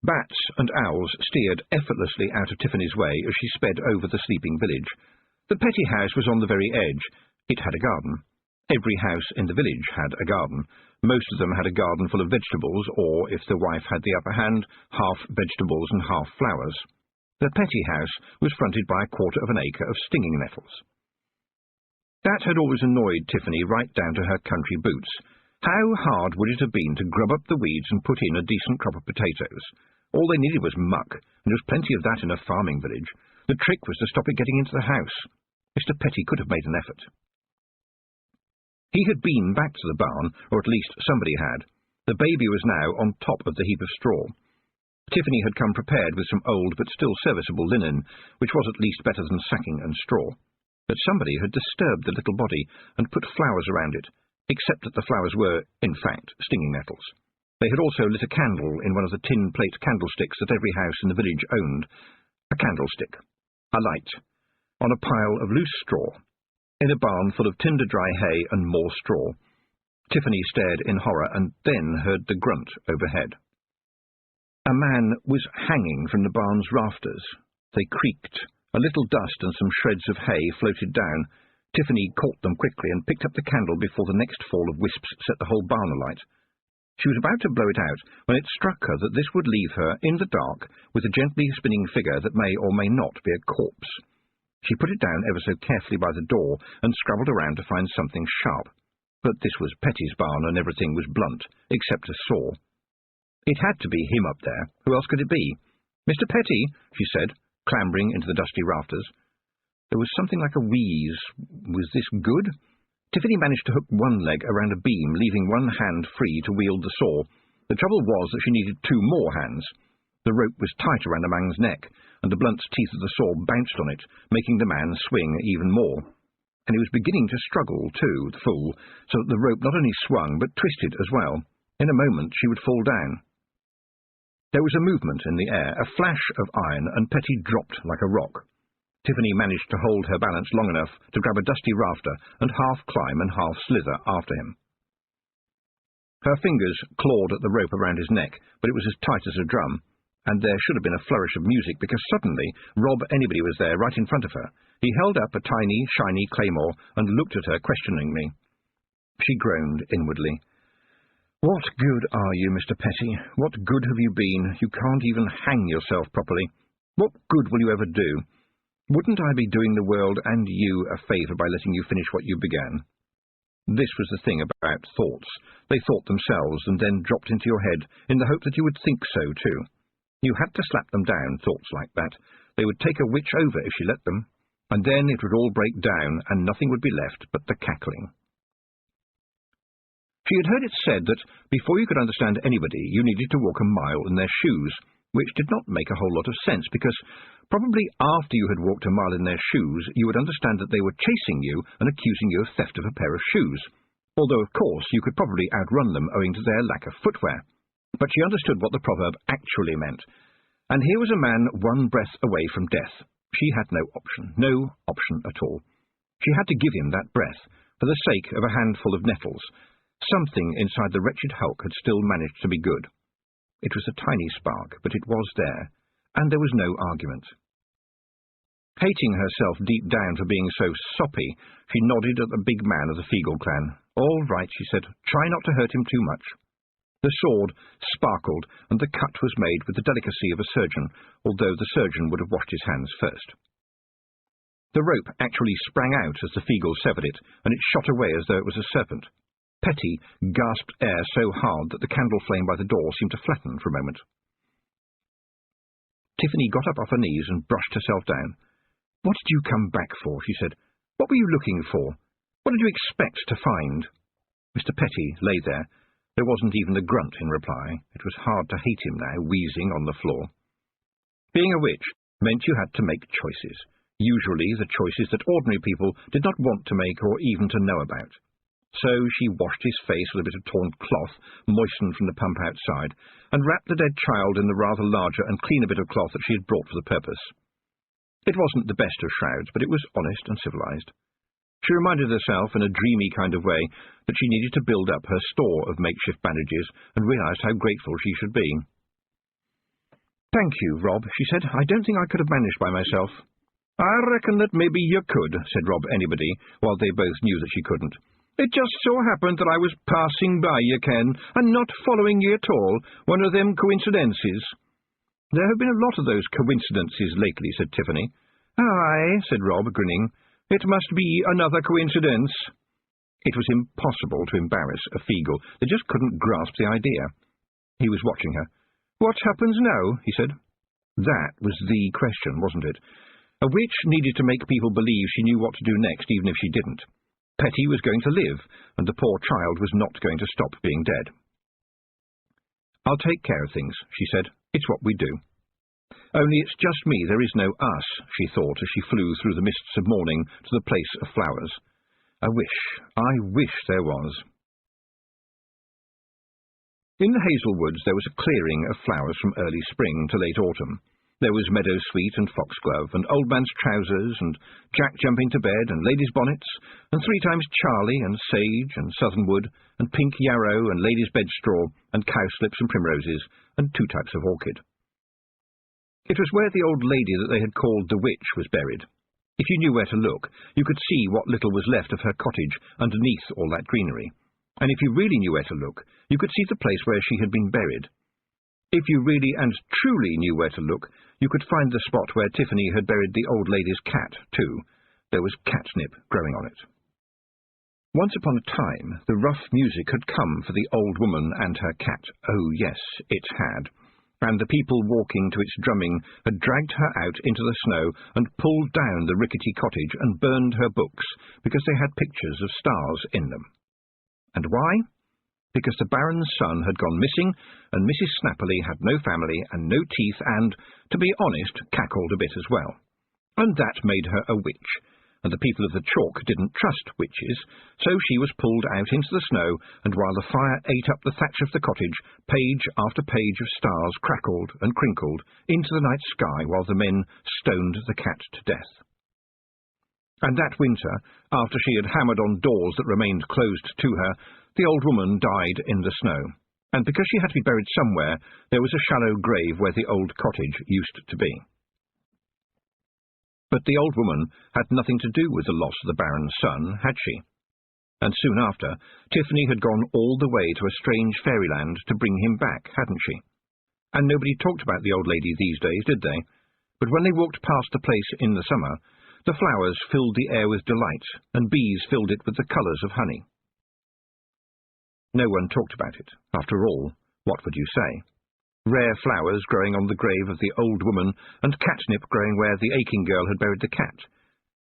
Bats and owls steered effortlessly out of Tiffany's way as she sped over the sleeping village. The petty house was on the very edge. It had a garden. Every house in the village had a garden. Most of them had a garden full of vegetables, or, if the wife had the upper hand, half vegetables and half flowers. The petty house was fronted by a quarter of an acre of stinging nettles. That had always annoyed Tiffany right down to her country boots. How hard would it have been to grub up the weeds and put in a decent crop of potatoes? All they needed was muck, and there was plenty of that in a farming village. The trick was to stop it getting into the house. Mr. Petty could have made an effort. He had been back to the barn, or at least somebody had. The baby was now on top of the heap of straw. Tiffany had come prepared with some old but still serviceable linen, which was at least better than sacking and straw. But somebody had disturbed the little body and put flowers around it, except that the flowers were, in fact, stinging nettles. They had also lit a candle in one of the tin plate candlesticks that every house in the village owned. A candlestick. A light. On a pile of loose straw. In a barn full of tinder-dry hay and more straw. Tiffany stared in horror and then heard the grunt overhead. A man was hanging from the barn's rafters. They creaked. A little dust and some shreds of hay floated down. Tiffany caught them quickly and picked up the candle before the next fall of wisps set the whole barn alight. She was about to blow it out when it struck her that this would leave her in the dark with a gently spinning figure that may or may not be a corpse. She put it down ever so carefully by the door and scrabbled around to find something sharp. But this was Petty's barn and everything was blunt, except a saw. It had to be him up there. Who else could it be? "Mr. Petty," she said, clambering into the dusty rafters. There was something like a wheeze. Was this good? Tiffany managed to hook one leg around a beam, leaving one hand free to wield the saw. The trouble was that she needed two more hands. The rope was tight around the man's neck, and the blunt teeth of the saw bounced on it, making the man swing even more. And he was beginning to struggle, too, the fool, so that the rope not only swung, but twisted as well. In a moment she would fall down. There was a movement in the air, a flash of iron, and Petty dropped like a rock. Tiffany managed to hold her balance long enough to grab a dusty rafter and half climb and half slither after him. Her fingers clawed at the rope around his neck, but it was as tight as a drum, and there should have been a flourish of music, because suddenly Rob Anybody was there right in front of her. He held up a tiny, shiny claymore and looked at her questioningly. She groaned inwardly. "What good are you, Mr. Petty? What good have you been? You can't even hang yourself properly. What good will you ever do? Wouldn't I be doing the world and you a favour by letting you finish what you began?" This was the thing about thoughts. They thought themselves and then dropped into your head in the hope that you would think so too. You had to slap them down, thoughts like that. They would take a witch over if she let them, and then it would all break down and nothing would be left but the cackling. She had heard it said that before you could understand anybody, you needed to walk a mile in their shoes, which did not make a whole lot of sense, because probably after you had walked a mile in their shoes, you would understand that they were chasing you and accusing you of theft of a pair of shoes, although of course you could probably outrun them owing to their lack of footwear. But she understood what the proverb actually meant, and here was a man one breath away from death. She had no option at all. She had to give him that breath, for the sake of a handful of nettles. Something inside the wretched hulk had still managed to be good. It was a tiny spark, but it was there, and there was no argument. Hating herself deep down for being so soppy, she nodded at the big man of the Feagle clan. "All right," she said. "Try not to hurt him too much." The sword sparkled, and the cut was made with the delicacy of a surgeon, although the surgeon would have washed his hands first. The rope actually sprang out as the Feagle severed it, and it shot away as though it was a serpent. Petty gasped air so hard that the candle flame by the door seemed to flatten for a moment. Tiffany got up off her knees and brushed herself down. "What did you come back for?" she said. "What were you looking for? What did you expect to find?" Mr. Petty lay there. There wasn't even a grunt in reply. It was hard to hate him now, wheezing on the floor. Being a witch meant you had to make choices, usually the choices that ordinary people did not want to make or even to know about. So she washed his face with a bit of torn cloth, moistened from the pump outside, and wrapped the dead child in the rather larger and cleaner bit of cloth that she had brought for the purpose. It wasn't the best of shrouds, but it was honest and civilized. She reminded herself, in a dreamy kind of way, that she needed to build up her store of makeshift bandages, and realized how grateful she should be. "Thank you, Rob," she said. "I don't think I could have managed by myself." "I reckon that maybe you could," said Rob Anybody, while they both knew that she couldn't. "It just so happened that I was passing by you, Ken, and not following you at all. One of them coincidences." "There have been a lot of those coincidences lately," said Tiffany. "Aye," said Rob, grinning. "It must be another coincidence." It was impossible to embarrass a Feagle. They just couldn't grasp the idea. He was watching her. "What happens now?" he said. That was the question, wasn't it? A witch needed to make people believe she knew what to do next, even if she didn't. Petty was going to live, and the poor child was not going to stop being dead. "I'll take care of things," she said. "It's what we do." "Only it's just me, there is no us," she thought as she flew through the mists of morning to the place of flowers. I wish there was. In the hazel woods there was a clearing of flowers from early spring to late autumn. There was meadowsweet and foxglove, and old man's trousers, and Jack jumping to bed, and ladies' bonnets, and 3 times Charlie, and sage, and southernwood, and pink yarrow, and ladies' bedstraw, and cowslips and primroses, and 2 types of orchid. It was where the old lady that they had called the witch was buried. If you knew where to look, you could see what little was left of her cottage underneath all that greenery, and if you really knew where to look, you could see the place where she had been buried. If you really and truly knew where to look, you could find the spot where Tiffany had buried the old lady's cat, too. There was catnip growing on it. Once upon a time, the rough music had come for the old woman and her cat. Oh, yes, it had. And the people walking to its drumming had dragged her out into the snow and pulled down the rickety cottage and burned her books, because they had pictures of stars in them. And why? Because the Baron's son had gone missing, and Mrs. Snapperly had no family and no teeth and, to be honest, cackled a bit as well. And that made her a witch, and the people of the chalk didn't trust witches, so she was pulled out into the snow, and while the fire ate up the thatch of the cottage, page after page of stars crackled and crinkled into the night sky while the men stoned the cat to death. And that winter, after she had hammered on doors that remained closed to her, the old woman died in the snow, and because she had to be buried somewhere, there was a shallow grave where the old cottage used to be. But the old woman had nothing to do with the loss of the Baron's son, had she? And soon after, Tiffany had gone all the way to a strange fairyland to bring him back, hadn't she? And nobody talked about the old lady these days, did they? But when they walked past the place in the summer, the flowers filled the air with delight, and bees filled it with the colours of honey. No one talked about it. After all, what would you say? Rare flowers growing on the grave of the old woman, and catnip growing where the aching girl had buried the cat.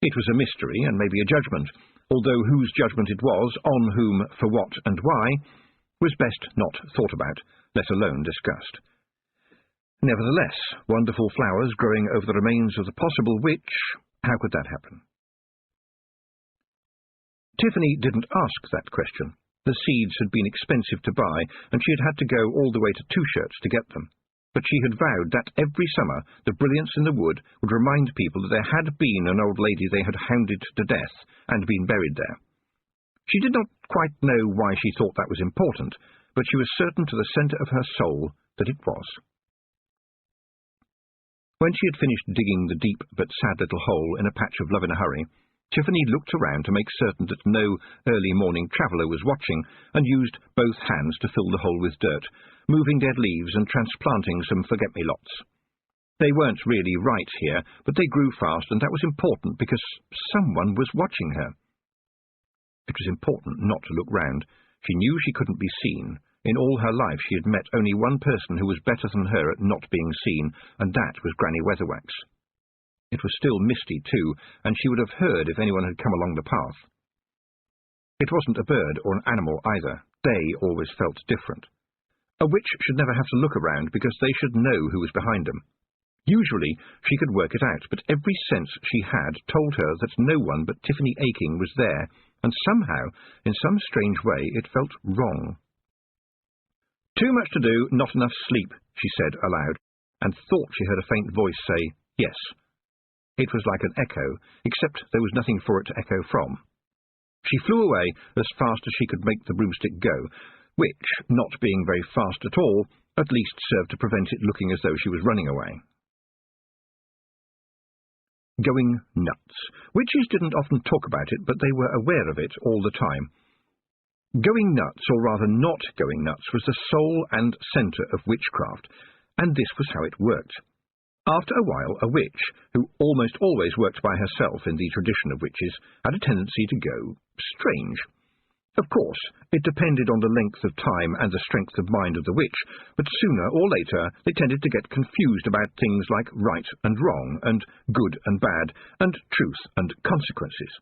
It was a mystery, and maybe a judgment, although whose judgment it was, on whom, for what, and why, was best not thought about, let alone discussed. Nevertheless, wonderful flowers growing over the remains of the possible witch, how could that happen? Tiffany didn't ask that question. The seeds had been expensive to buy, and she had had to go all the way to Two Shirts to get them. But she had vowed that every summer the brilliance in the wood would remind people that there had been an old lady they had hounded to death and been buried there. She did not quite know why she thought that was important, but she was certain to the centre of her soul that it was. When she had finished digging the deep but sad little hole in a patch of love in a hurry, Tiffany looked around to make certain that no early morning traveller was watching, and used both hands to fill the hole with dirt, moving dead leaves and transplanting some forget-me-lots. They weren't really right here, but they grew fast, and that was important because someone was watching her. It was important not to look round. She knew she couldn't be seen. In all her life she had met only one person who was better than her at not being seen, and that was Granny Weatherwax. It was still misty, too, and she would have heard if anyone had come along the path. It wasn't a bird or an animal either. They always felt different. A witch should never have to look around because they should know who was behind them. Usually she could work it out, but every sense she had told her that no one but Tiffany Aching was there, and somehow, in some strange way, it felt wrong. "Too much to do, not enough sleep," she said aloud, and thought she heard a faint voice say, "Yes." It was like an echo, except there was nothing for it to echo from. She flew away as fast as she could make the broomstick go, which, not being very fast at all, at least served to prevent it looking as though she was running away. Going nuts. Witches didn't often talk about it, but they were aware of it all the time. Going nuts, or rather not going nuts, was the soul and centre of witchcraft, and this was how it worked. After a while, a witch, who almost always worked by herself in the tradition of witches, had a tendency to go strange. Of course, it depended on the length of time and the strength of mind of the witch, but sooner or later they tended to get confused about things like right and wrong, and good and bad, and truth and consequences.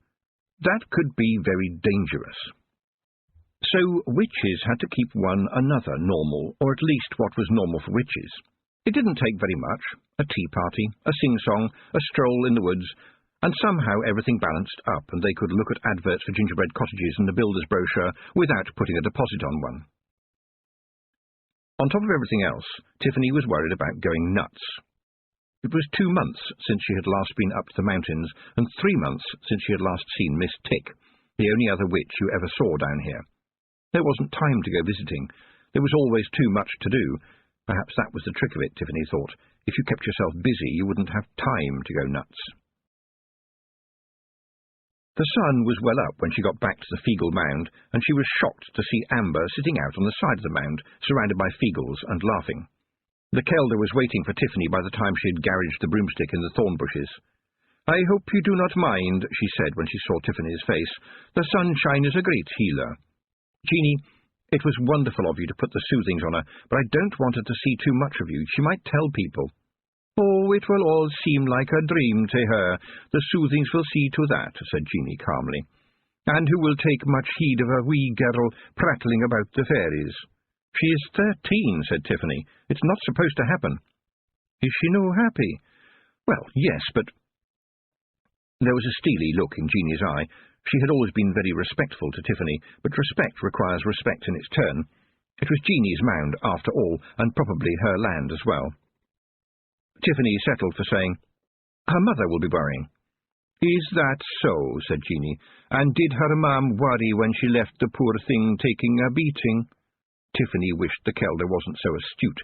That could be very dangerous. So witches had to keep one another normal, or at least what was normal for witches. It didn't take very much. A tea party, a sing-song, a stroll in the woods, and somehow everything balanced up, and they could look at adverts for gingerbread cottages in the builder's brochure without putting a deposit on one. On top of everything else, Tiffany was worried about going nuts. It was 2 months since she had last been up the mountains, and 3 months since she had last seen Miss Tick, the only other witch you ever saw down here. There wasn't time to go visiting. There was always too much to do. Perhaps that was the trick of it, Tiffany thought. If you kept yourself busy, you wouldn't have time to go nuts. The sun was well up when she got back to the Feagle Mound, and she was shocked to see Amber sitting out on the side of the mound, surrounded by Feagles, and laughing. The Kelder was waiting for Tiffany by the time she had garaged the broomstick in the thorn bushes. "I hope you do not mind," she said when she saw Tiffany's face. "The sunshine is a great healer. Jeanie, it was wonderful of you to put the soothings on her, but I don't want her to see too much of you. She might tell people." "Oh, it will all seem like a dream to her. The soothings will see to that," said Jeanie calmly. "And who will take much heed of a wee girl prattling about the fairies?" "She is 13, said Tiffany. "It's not supposed to happen." "Is she no happy?" "Well, yes, but—" There was a steely look in Jeanie's eye. She had always been very respectful to Tiffany, but respect requires respect in its turn. It was Jeanie's mound, after all, and probably her land as well. Tiffany settled for saying, "Her mother will be worrying." "Is that so?" said Jeanie. "And did her mam worry when she left the poor thing taking a beating?" Tiffany wished the Kelder wasn't so astute.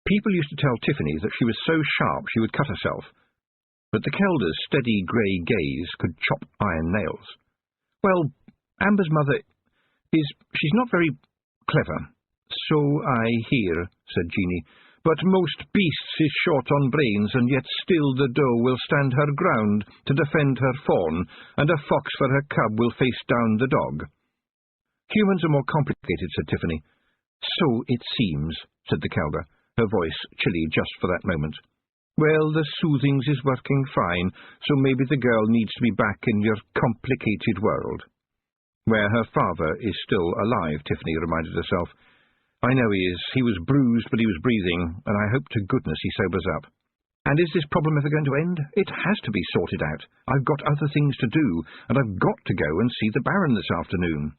People used to tell Tiffany that she was so sharp she would cut herself. But the Kelder's steady grey gaze could chop iron nails. "Well, Amber's mother she's not very clever. So I hear, said Jeanie, but most beasts is short on brains, and yet still the doe will stand her ground to defend her fawn, and a fox for her cub will face down the dog. Humans are more complicated, said Tiffany. So it seems, said the Kelber, her voice chilly just for that moment. Well, the soothings is working fine, so maybe the girl needs to be back in your complicated world. Where her father is still alive, Tiffany reminded herself. I know he is. He was bruised, but he was breathing, and I hope to goodness he sobers up. And is this problem ever going to end? It has to be sorted out. I've got other things to do, and I've got to go and see the Baron this afternoon.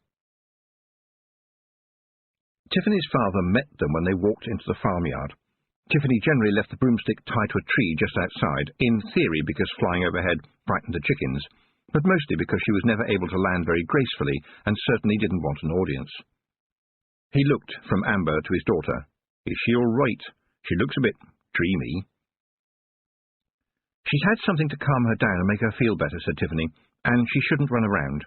Tiffany's father met them when they walked into the farmyard. Tiffany generally left the broomstick tied to a tree just outside, in theory because flying overhead frightened the chickens, but mostly because she was never able to land very gracefully and certainly didn't want an audience. He looked from Amber to his daughter. Is she all right? She looks a bit dreamy. She's had something to calm her down and make her feel better, said Tiffany, and she shouldn't run around.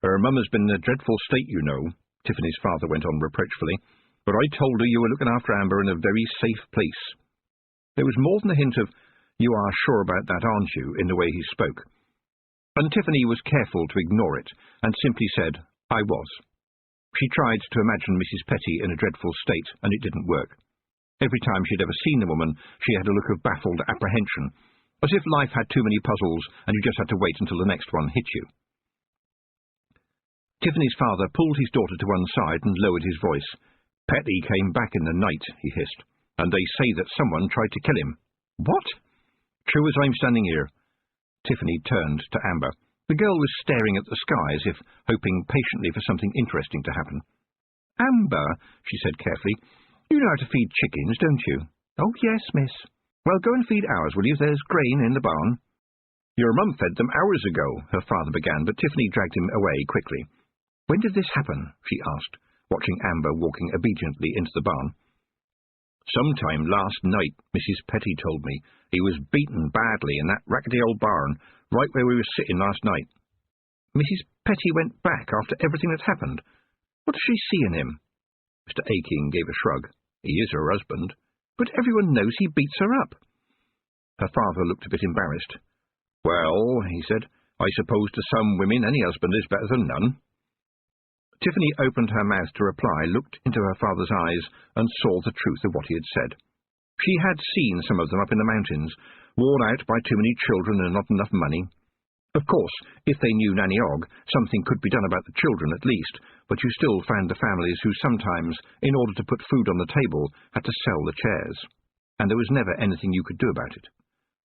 Her mum has been in a dreadful state, you know, Tiffany's father went on reproachfully, but I told her you were looking after Amber in a very safe place. There was more than a hint of, you are sure about that, aren't you, in the way he spoke. And Tiffany was careful to ignore it, and simply said, I was. She tried to imagine Mrs. Petty in a dreadful state, and it didn't work. Every time she'd ever seen the woman, she had a look of baffled apprehension, as if life had too many puzzles, and you just had to wait until the next one hit you. Tiffany's father pulled his daughter to one side and lowered his voice. Petty came back in the night, he hissed, and they say that someone tried to kill him. What? True as I'm standing here. Tiffany turned to Amber. The girl was staring at the sky as if hoping patiently for something interesting to happen. Amber, she said carefully, you know how to feed chickens, don't you? Oh, yes, miss. Well, go and feed ours, will you? There's grain in the barn. Your mum fed them hours ago, her father began, but Tiffany dragged him away quickly. When did this happen? She asked, watching Amber walking obediently into the barn. Sometime last night, Mrs. Petty told me. He was beaten badly in that rackety old barn, right where we were sitting last night. Mrs. Petty went back after everything that happened. What does she see in him? Mr. Aking gave a shrug. He is her husband, but everyone knows he beats her up. Her father looked a bit embarrassed. Well, he said, I suppose to some women any husband is better than none. Tiffany opened her mouth to reply, looked into her father's eyes, and saw the truth of what he had said. She had seen some of them up in the mountains, worn out by too many children and not enough money. Of course, if they knew Nanny Og, something could be done about the children at least, but you still found the families who sometimes, in order to put food on the table, had to sell the chairs. And there was never anything you could do about it.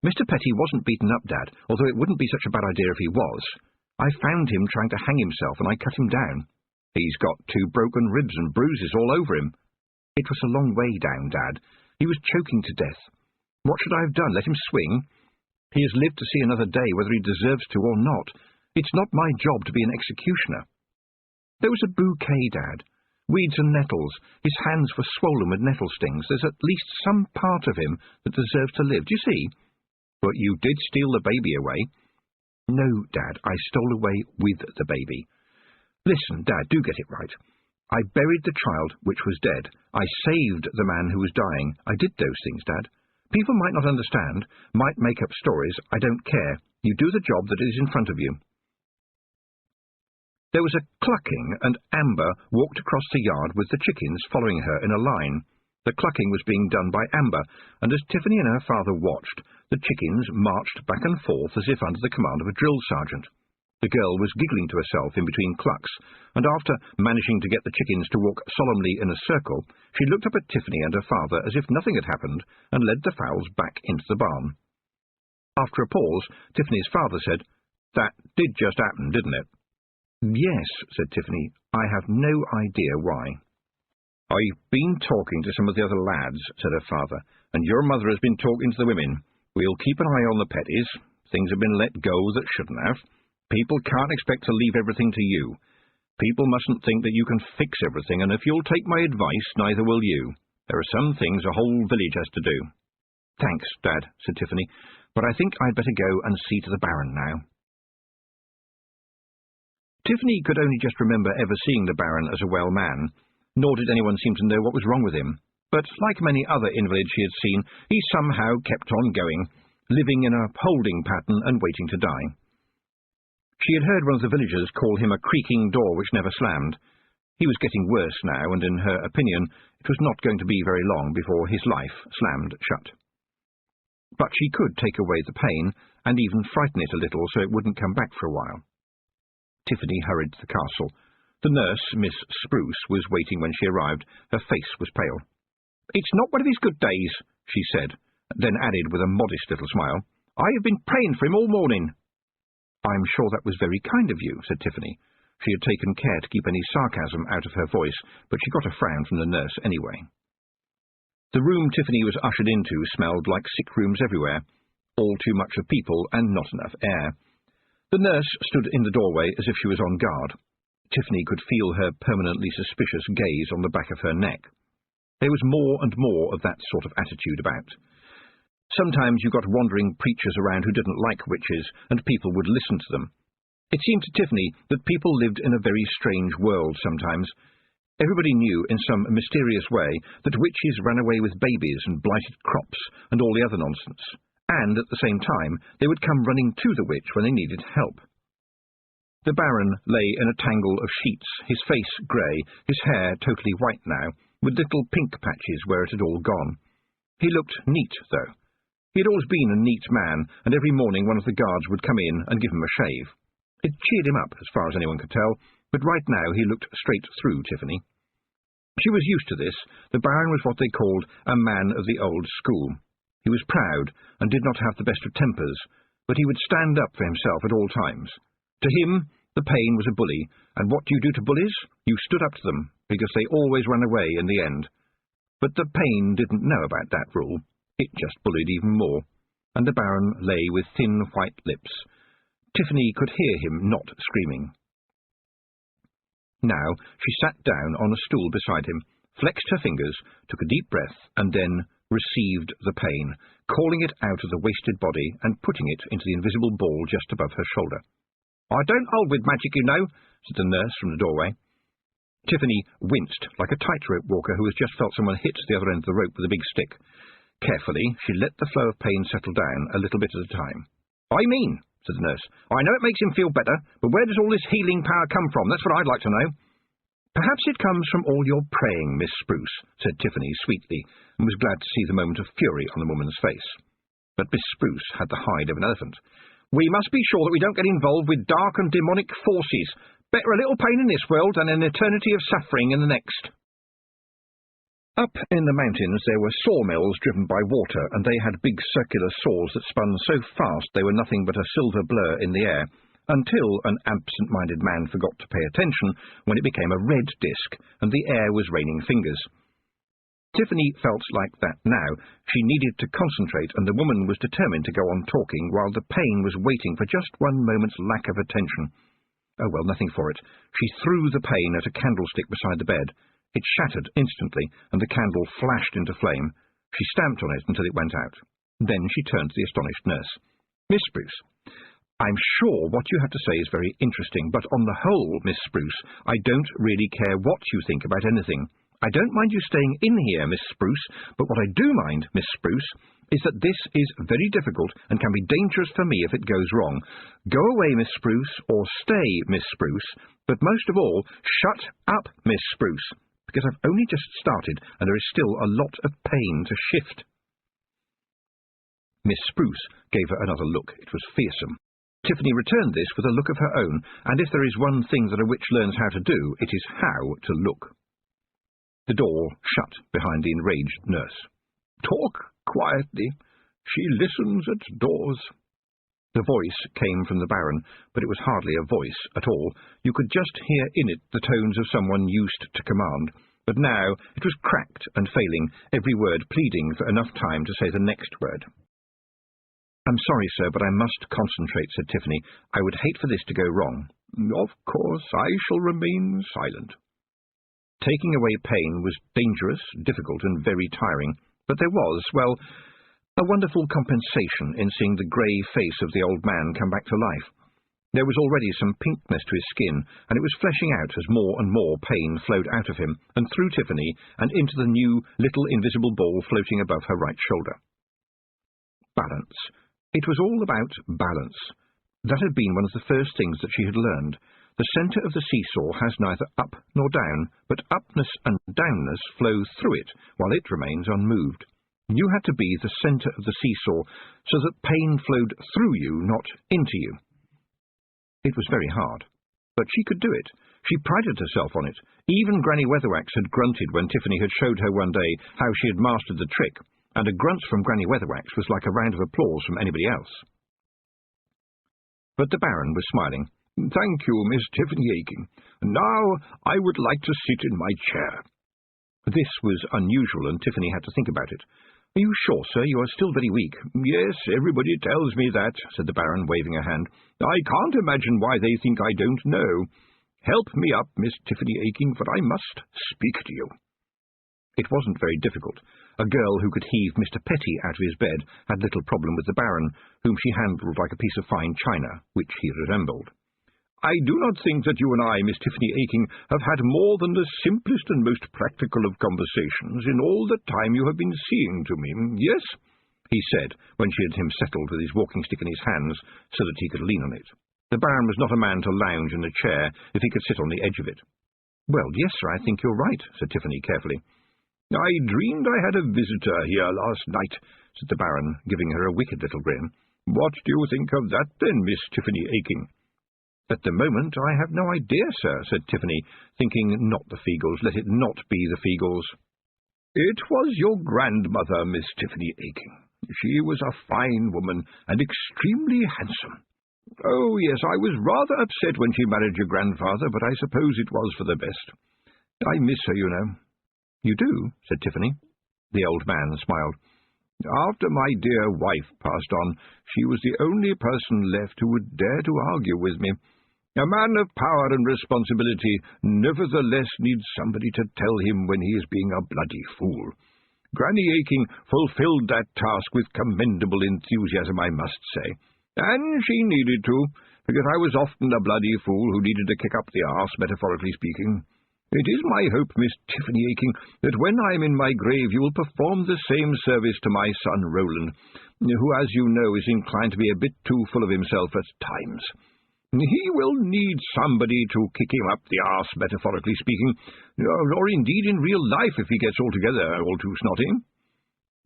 Mr. Petty wasn't beaten up, Dad, although it wouldn't be such a bad idea if he was. I found him trying to hang himself, and I cut him down. He's got 2 broken ribs and bruises all over him. It was a long way down, Dad. He was choking to death. What should I have done? Let him swing? He has lived to see another day, whether he deserves to or not. It's not my job to be an executioner. There was a bouquet, Dad. Weeds and nettles. His hands were swollen with nettle stings. There's at least some part of him that deserves to live. Do you see? But you did steal the baby away. No, Dad, I stole away with the baby. Listen, Dad, do get it right. I buried the child, which was dead. I saved the man who was dying. I did those things, Dad. People might not understand, might make up stories. I don't care. You do the job that is in front of you. There was a clucking, and Amber walked across the yard with the chickens following her in a line. The clucking was being done by Amber, and as Tiffany and her father watched, the chickens marched back and forth as if under the command of a drill sergeant. The girl was giggling to herself in between clucks, and after managing to get the chickens to walk solemnly in a circle, she looked up at Tiffany and her father as if nothing had happened, and led the fowls back into the barn. After a pause, Tiffany's father said, That did just happen, didn't it? Yes, said Tiffany. I have no idea why. I've been talking to some of the other lads, said her father, and your mother has been talking to the women. We'll keep an eye on the Petties. Things have been let go that shouldn't have. People can't expect to leave everything to you. People mustn't think that you can fix everything, and if you'll take my advice, neither will you. There are some things a whole village has to do. Thanks, Dad, said Tiffany, but I think I'd better go and see to the Baron now. Tiffany could only just remember ever seeing the Baron as a well man, nor did anyone seem to know what was wrong with him. But like many other invalids she had seen, he somehow kept on going, living in a holding pattern and waiting to die. She had heard one of the villagers call him a creaking door which never slammed. He was getting worse now, and in her opinion, it was not going to be very long before his life slammed shut. But she could take away the pain, and even frighten it a little so it wouldn't come back for a while. Tiffany hurried to the castle. The nurse, Miss Spruce, was waiting when she arrived. Her face was pale. "It's not one of his good days," she said, then added with a modest little smile, "I have been praying for him all morning." "I'm sure that was very kind of you," said Tiffany. She had taken care to keep any sarcasm out of her voice, but she got a frown from the nurse anyway. The room Tiffany was ushered into smelled like sick rooms everywhere, all too much of people and not enough air. The nurse stood in the doorway as if she was on guard. Tiffany could feel her permanently suspicious gaze on the back of her neck. There was more and more of that sort of attitude about. Sometimes you got wandering preachers around who didn't like witches, and people would listen to them. It seemed to Tiffany that people lived in a very strange world sometimes. Everybody knew in some mysterious way that witches ran away with babies and blighted crops and all the other nonsense, and at the same time they would come running to the witch when they needed help. The Baron lay in a tangle of sheets, his face grey, his hair totally white now, with little pink patches where it had all gone. He looked neat, though. He had always been a neat man, and every morning one of the guards would come in and give him a shave. It cheered him up, as far as anyone could tell, but right now he looked straight through Tiffany. She was used to this. The Baron was what they called a man of the old school. He was proud, and did not have the best of tempers, but he would stand up for himself at all times. To him, the pain was a bully, and what do you do to bullies? You stood up to them, because they always ran away in the end. But the pain didn't know about that rule. It just bullied even more, and the Baron lay with thin white lips. Tiffany could hear him not screaming. Now she sat down on a stool beside him, flexed her fingers, took a deep breath, and then received the pain, calling it out of the wasted body and putting it into the invisible ball just above her shoulder. "I don't hold with magic, you know," said the nurse from the doorway. Tiffany winced like a tightrope walker who has just felt someone hit the other end of the rope with a big stick. Carefully, she let the flow of pain settle down a little bit at a time. "I mean," said the nurse, "I know it makes him feel better, but where does all this healing power come from? That's what I'd like to know." "Perhaps it comes from all your praying, Miss Spruce," said Tiffany sweetly, and was glad to see the moment of fury on the woman's face. But Miss Spruce had the hide of an elephant. "We must be sure that we don't get involved with dark and demonic forces. Better a little pain in this world than an eternity of suffering in the next." Up in the mountains there were sawmills driven by water, and they had big circular saws that spun so fast they were nothing but a silver blur in the air, until an absent-minded man forgot to pay attention, when it became a red disc, and the air was raining fingers. Tiffany felt like that now. She needed to concentrate, and the woman was determined to go on talking while the pain was waiting for just one moment's lack of attention. Oh, well, nothing for it. She threw the pain at a candlestick beside the bed. It shattered instantly, and the candle flashed into flame. She stamped on it until it went out. Then she turned to the astonished nurse. "Miss Spruce, I'm sure what you have to say is very interesting, but on the whole, Miss Spruce, I don't really care what you think about anything. I don't mind you staying in here, Miss Spruce, but what I do mind, Miss Spruce, is that this is very difficult and can be dangerous for me if it goes wrong. Go away, Miss Spruce, or stay, Miss Spruce, but most of all, shut up, Miss Spruce, because I've only just started and there is still a lot of pain to shift." Miss Spruce gave her another look. It was fearsome. Tiffany returned this with a look of her own, and if there is one thing that a witch learns how to do, it is how to look. The door shut behind the enraged nurse. "Talk quietly. She listens at doors." The voice came from the Baron, but it was hardly a voice at all. You could just hear in it the tones of someone used to command, but now it was cracked and failing, every word pleading for enough time to say the next word. "I'm sorry, sir, but I must concentrate," said Tiffany. "I would hate for this to go wrong." "Of course, I shall remain silent." Taking away pain was dangerous, difficult, and very tiring, but there was, well, a wonderful compensation in seeing the grey face of the old man come back to life. There was already some pinkness to his skin, and it was fleshing out as more and more pain flowed out of him and through Tiffany and into the new little invisible ball floating above her right shoulder. Balance. It was all about balance. That had been one of the first things that she had learned. The centre of the seesaw has neither up nor down, but upness and downness flow through it, while it remains unmoved. You had to be the centre of the seesaw, so that pain flowed through you, not into you. It was very hard, but she could do it. She prided herself on it. Even Granny Weatherwax had grunted when Tiffany had showed her one day how she had mastered the trick, and a grunt from Granny Weatherwax was like a round of applause from anybody else. But the Baron was smiling. "Thank you, Miss Tiffany Aching. Now I would like to sit in my chair." This was unusual, and Tiffany had to think about it. "Are you sure, sir, you are still very weak?" "Yes, everybody tells me that," said the Baron, waving a hand. "I can't imagine why they think I don't know. Help me up, Miss Tiffany Aching, for I must speak to you." It wasn't very difficult. A girl who could heave Mr. Petty out of his bed had little problem with the Baron, whom she handled like a piece of fine china, which he resembled. "I do not think that you and I, Miss Tiffany Aching, have had more than the simplest and most practical of conversations in all the time you have been seeing to me, yes?" he said, when she had him settled with his walking-stick in his hands so that he could lean on it. The Baron was not a man to lounge in a chair if he could sit on the edge of it. "Well, yes, sir, I think you're right," said Tiffany carefully. "I dreamed I had a visitor here last night," said the Baron, giving her a wicked little grin. "What do you think of that, then, Miss Tiffany Aching?" "At the moment I have no idea, sir," said Tiffany, thinking, "Not the Feagles, let it not be the Feagles." "It was your grandmother, Miss Tiffany Aching. She was a fine woman, and extremely handsome. Oh, yes, I was rather upset when she married your grandfather, but I suppose it was for the best. I miss her, you know." "You do?" said Tiffany. The old man smiled. "After my dear wife passed on, she was the only person left who would dare to argue with me. A man of power and responsibility nevertheless needs somebody to tell him when he is being a bloody fool. Granny Aching fulfilled that task with commendable enthusiasm, I must say. And she needed to, because I was often a bloody fool who needed to kick up the arse, metaphorically speaking. It is my hope, Miss Tiffany Aching, that when I am in my grave you will perform the same service to my son Roland, who, as you know, is inclined to be a bit too full of himself at times. He will need somebody to kick him up the arse, metaphorically speaking, or indeed in real life if he gets altogether all too snotty."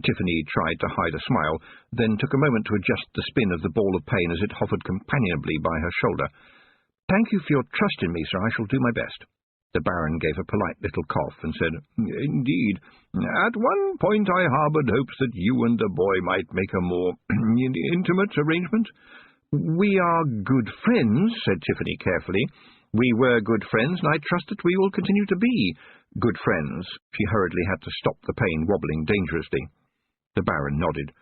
Tiffany tried to hide a smile, then took a moment to adjust the spin of the ball of pain as it hovered companionably by her shoulder. "Thank you for your trust in me, sir. I shall do my best." The Baron gave a polite little cough and said, "Indeed. At one point I harboured hopes that you and the boy might make a more intimate arrangement." "We are good friends," said Tiffany carefully. "We were good friends, and I trust that we will continue to be good friends." She hurriedly had to stop the pain wobbling dangerously. The Baron nodded.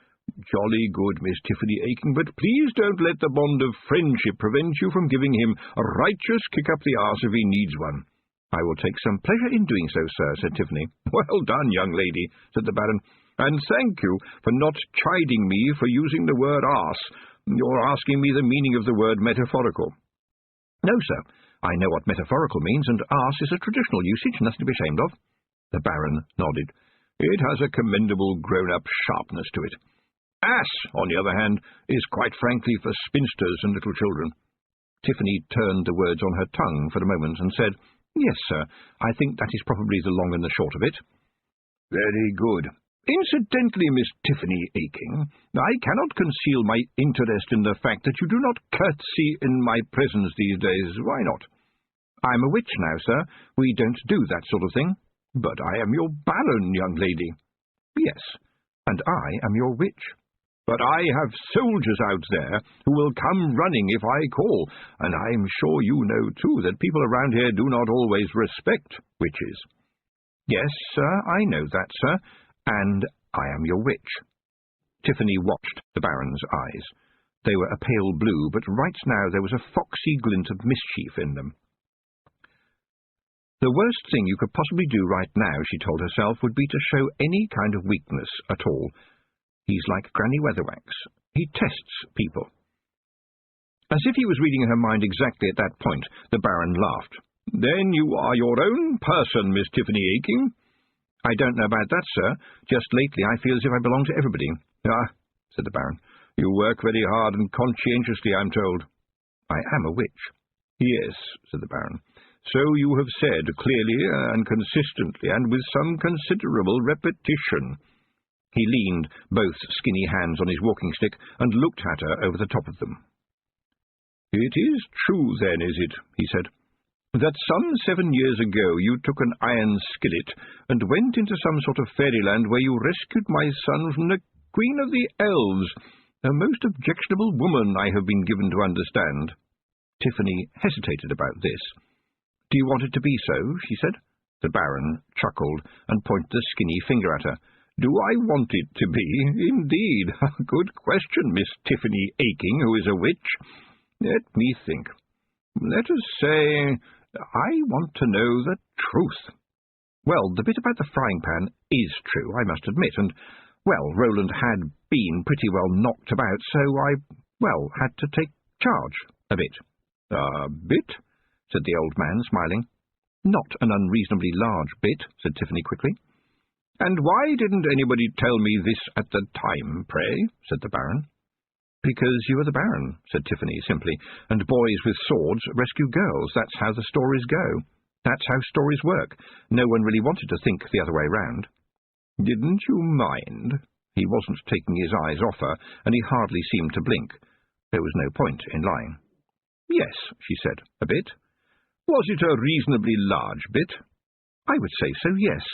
"Jolly good, Miss Tiffany Aching, but please don't let the bond of friendship prevent you from giving him a righteous kick up the arse if he needs one." "I will take some pleasure in doing so, sir," said Tiffany. "Well done, young lady," said the Baron, "and thank you for not chiding me for using the word arse. You're asking me the meaning of the word metaphorical." "No, sir. I know what metaphorical means, and arse is a traditional usage, nothing to be ashamed of." The Baron nodded. "It has a commendable grown-up sharpness to it. Ass, on the other hand, is quite frankly for spinsters and little children." Tiffany turned the words on her tongue for a moment and said, "Yes, sir, I think that is probably the long and the short of it." "Very good. Incidentally, Miss Tiffany Aching, I cannot conceal my interest in the fact that you do not curtsy in my presence these days. Why not?" "I am a witch now, sir. We don't do that sort of thing." "But I am your Baron, young lady." "Yes, and I am your witch." "But I have soldiers out there who will come running if I call, and I am sure you know, too, that people around here do not always respect witches." "Yes, sir, I know that, sir, and I am your witch." Tiffany watched the Baron's eyes. They were a pale blue, but right now there was a foxy glint of mischief in them. The worst thing you could possibly do right now, she told herself, would be to show any kind of weakness at all. He's like Granny Weatherwax. He tests people. As if he was reading her mind exactly at that point, the Baron laughed. "Then you are your own person, Miss Tiffany Aking." "I don't know about that, sir. Just lately I feel as if I belong to everybody." "Ah," said the Baron, "you work very hard and conscientiously, I'm told." "I am a witch." "Yes," said the Baron. "So you have said, clearly and consistently, and with some considerable repetition." He leaned both skinny hands on his walking-stick and looked at her over the top of them. "It is true, then, is it," he said, "that some 7 years ago you took an iron skillet and went into some sort of fairyland where you rescued my son from the Queen of the Elves, a most objectionable woman, I have been given to understand." Tiffany hesitated about this. "Do you want it to be so?" she said. The Baron chuckled and pointed a skinny finger at her. "Do I want it to be? Indeed. Good question, Miss Tiffany Aking, who is a witch. Let me think. Let us say, I want to know the truth." Well, the bit about the frying pan is true, I must admit, and, well, Roland had been pretty well knocked about, so I, well, had to take charge a bit. "A bit?" said the old man, smiling. "Not an unreasonably large bit," said Tiffany quickly. "And why didn't anybody tell me this at the time, pray?" said the Baron. "Because you are the Baron," said Tiffany simply, "and boys with swords rescue girls. That's how the stories go. That's how stories work. No one really wanted to think the other way round." "Didn't you mind?" He wasn't taking his eyes off her, and he hardly seemed to blink. There was no point in lying. "Yes," she said, "a bit." "Was it a reasonably large bit?" "I would say so, yes.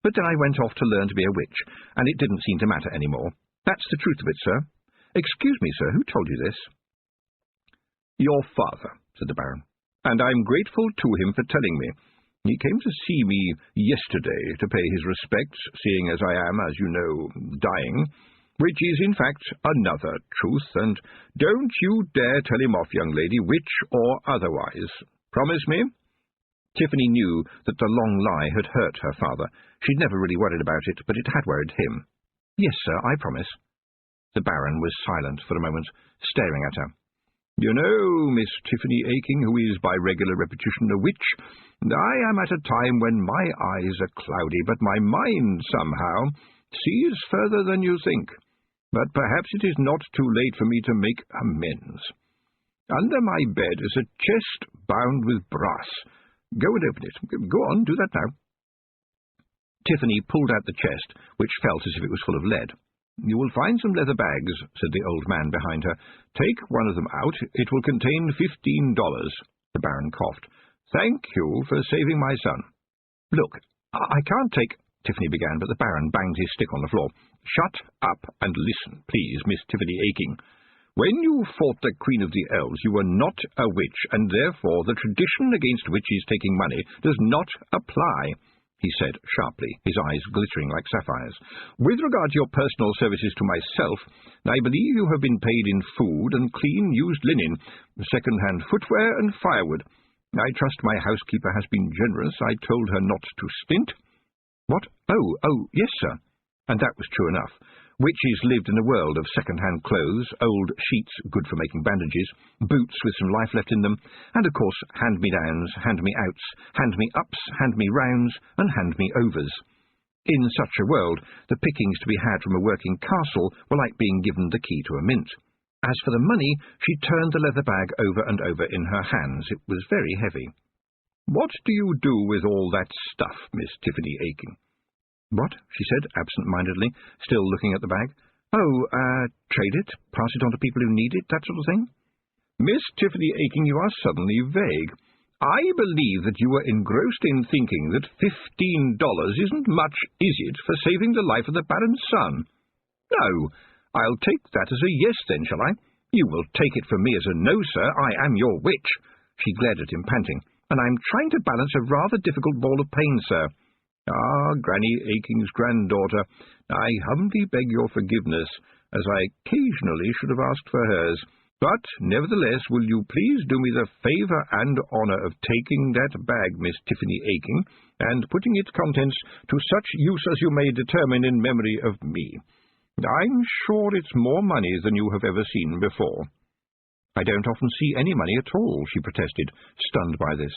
But then I went off to learn to be a witch, and it didn't seem to matter any more. That's the truth of it, sir. Excuse me, sir, who told you this?" "Your father," said the Baron, "and I'm grateful to him for telling me. He came to see me yesterday to pay his respects, seeing as I am, as you know, dying, which is, in fact, another truth, and don't you dare tell him off, young lady, witch or otherwise. Promise me?" Tiffany knew that the long lie had hurt her father. She'd never really worried about it, but it had worried him. "Yes, sir, I promise." The Baron was silent for a moment, staring at her. "You know, Miss Tiffany Aking, who is by regular repetition a witch, I am at a time when my eyes are cloudy, but my mind, somehow, sees further than you think. But perhaps it is not too late for me to make amends. Under my bed is a chest bound with brass. Go and open it. Go on, do that now." Tiffany pulled out the chest, which felt as if it was full of lead. "You will find some leather bags," said the old man behind her. "Take one of them out. It will contain $15. The Baron coughed. "Thank you for saving my son." "Look, I can't take—" Tiffany began, but the Baron banged his stick on the floor. "Shut up and listen, please, Miss Tiffany Aking. When you fought the Queen of the Elves, you were not a witch, and therefore the tradition against witches taking money does not apply," he said sharply, his eyes glittering like sapphires. "With regard to your personal services to myself, I believe you have been paid in food and clean used linen, second-hand footwear and firewood. I trust my housekeeper has been generous. I told her not to stint." "What? Oh, yes, sir." And that was true enough. Witches lived in a world of second-hand clothes, old sheets good for making bandages, boots with some life left in them, and, of course, hand-me-downs, hand-me-outs, hand-me-ups, hand-me-rounds, and hand-me-overs. In such a world, the pickings to be had from a working castle were like being given the key to a mint. As for the money, she turned the leather bag over and over in her hands. It was very heavy. "What do you do with all that stuff, Miss Tiffany Aking?" "What?" she said, absent-mindedly, still looking at the bag. Trade it, pass it on to people who need it, that sort of thing." "Miss Tiffany Aking, you are suddenly vague. I believe that you were engrossed in thinking that $15 isn't much, is it, for saving the life of the Baron's son? No, I'll take that as a yes, then, shall I? You will take it from me as a no, sir. I am your witch." She glared at him, panting. "And I'm trying to balance a rather difficult ball of pain, sir." "Ah, Granny Aking's granddaughter, I humbly beg your forgiveness, as I occasionally should have asked for hers. But, nevertheless, will you please do me the favour and honour of taking that bag, Miss Tiffany Aking, and putting its contents to such use as you may determine in memory of me. I'm sure it's more money than you have ever seen before." "I don't often see any money at all," she protested, stunned by this.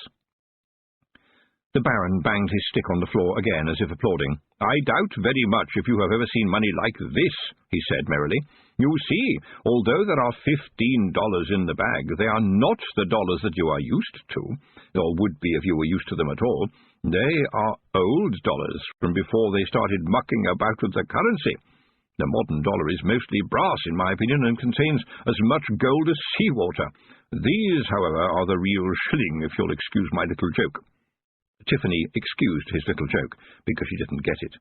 The Baron banged his stick on the floor again, as if applauding. "I doubt very much if you have ever seen money like this," he said merrily. "You see, although there are $15 in the bag, they are not the dollars that you are used to, or would be if you were used to them at all. They are old dollars, from before they started mucking about with the currency. The modern dollar is mostly brass, in my opinion, and contains as much gold as seawater. These, however, are the real shilling, if you'll excuse my little joke." Tiffany excused his little joke, because she didn't get it.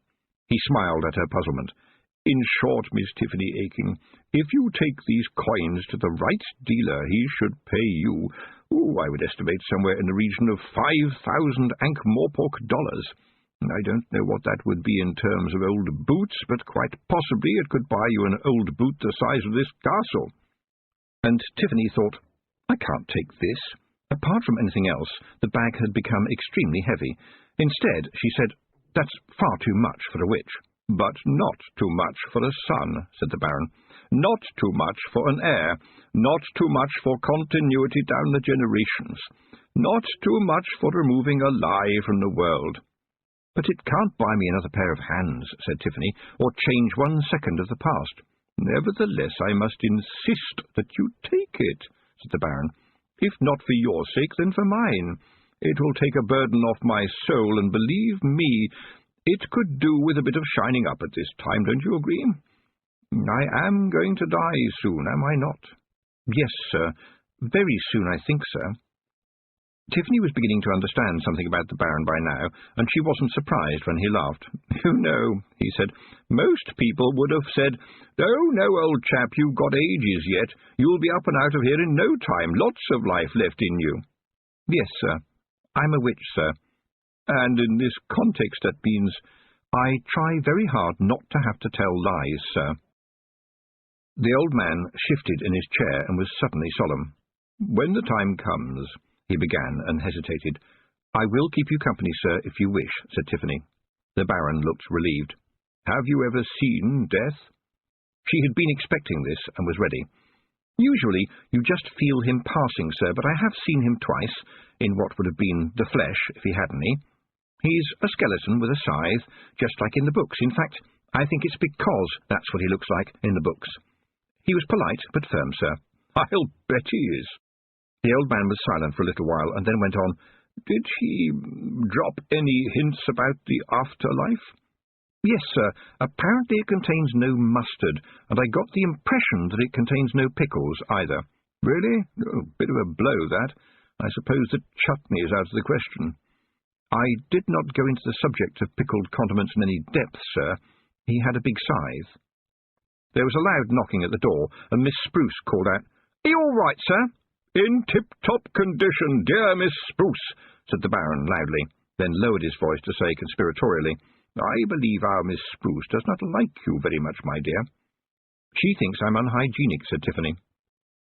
He smiled at her puzzlement. "In short, Miss Tiffany Aking, if you take these coins to the right dealer, he should pay you, I would estimate somewhere in the region of 5,000 Ankh-Morpork dollars. I don't know what that would be in terms of old boots, but quite possibly it could buy you an old boot the size of this castle." And Tiffany thought, "I can't take this." Apart from anything else, the bag had become extremely heavy. Instead, she said, "That's far too much for a witch." "But not too much for a son," said the Baron. "Not too much for an heir. Not too much for continuity down the generations. Not too much for removing a lie from the world." "But it can't buy me another pair of hands," said Tiffany, "or change 1 second of the past." "Nevertheless, I must insist that you take it," said the Baron. "If not for your sake, then for mine. It will take a burden off my soul, and believe me, it could do with a bit of shining up at this time, don't you agree? I am going to die soon, am I not?" "Yes, sir. Very soon, I think, sir." Tiffany was beginning to understand something about the Baron by now, and she wasn't surprised when he laughed. "You know," he said, "most people would have said, 'Oh, no, old chap, you've got ages yet. You'll be up and out of here in no time. Lots of life left in you.'" "Yes, sir. I'm a witch, sir. And in this context that means I try very hard not to have to tell lies, sir." The old man shifted in his chair and was suddenly solemn. "When the time comes," he began, and hesitated. "I will keep you company, sir, if you wish," said Tiffany. The Baron looked relieved. "Have you ever seen death?" She had been expecting this, and was ready. "Usually you just feel him passing, sir, but I have seen him twice, in what would have been the flesh, if he had any. He's a skeleton with a scythe, just like in the books. In fact, I think it's because that's what he looks like in the books. He was polite, but firm, sir." "I'll bet he is." The old man was silent for a little while, and then went on, "Did he drop any hints about the afterlife?" "Yes, sir. Apparently it contains no mustard, and I got the impression that it contains no pickles either." "Really? Oh, bit of a blow, that. I suppose the chutney is out of the question." "I did not go into the subject of pickled condiments in any depth, sir. He had a big scythe." There was a loud knocking at the door, and Miss Spruce called out, "Are you all right, sir?" "In tip-top condition, dear Miss Spruce," said the Baron loudly, then lowered his voice to say conspiratorially, "I believe our Miss Spruce does not like you very much, my dear." "She thinks I'm unhygienic," said Tiffany.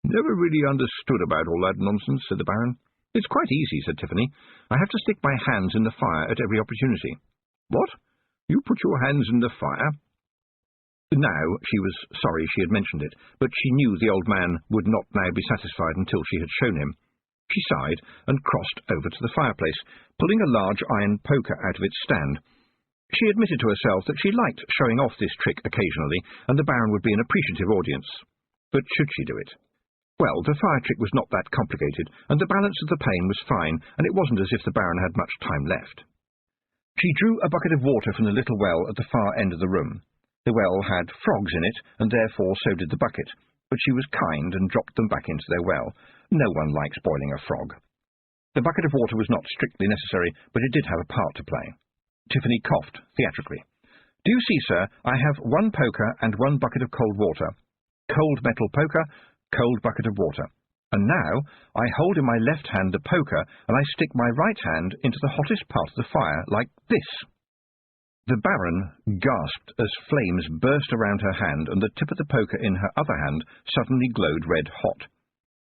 "Never really understood about all that nonsense," said the Baron. "It's quite easy," said Tiffany. "I have to stick my hands in the fire at every opportunity." "What? You put your hands in the fire?" Now she was sorry she had mentioned it, but she knew the old man would not now be satisfied until she had shown him. She sighed and crossed over to the fireplace, pulling a large iron poker out of its stand. She admitted to herself that she liked showing off this trick occasionally, and the Baron would be an appreciative audience. But should she do it? Well, the fire trick was not that complicated, and the balance of the pane was fine, and it wasn't as if the Baron had much time left. She drew a bucket of water from the little well at the far end of the room. The well had frogs in it, and therefore so did the bucket, but she was kind and dropped them back into their well. No one likes boiling a frog. The bucket of water was not strictly necessary, but it did have a part to play. Tiffany coughed theatrically. "Do you see, sir, I have 1 poker and 1 bucket of cold water. Cold metal poker, cold bucket of water. And now I hold in my left hand the poker, and I stick my right hand into the hottest part of the fire, like this." The Baron gasped as flames burst around her hand, and the tip of the poker in her other hand suddenly glowed red-hot.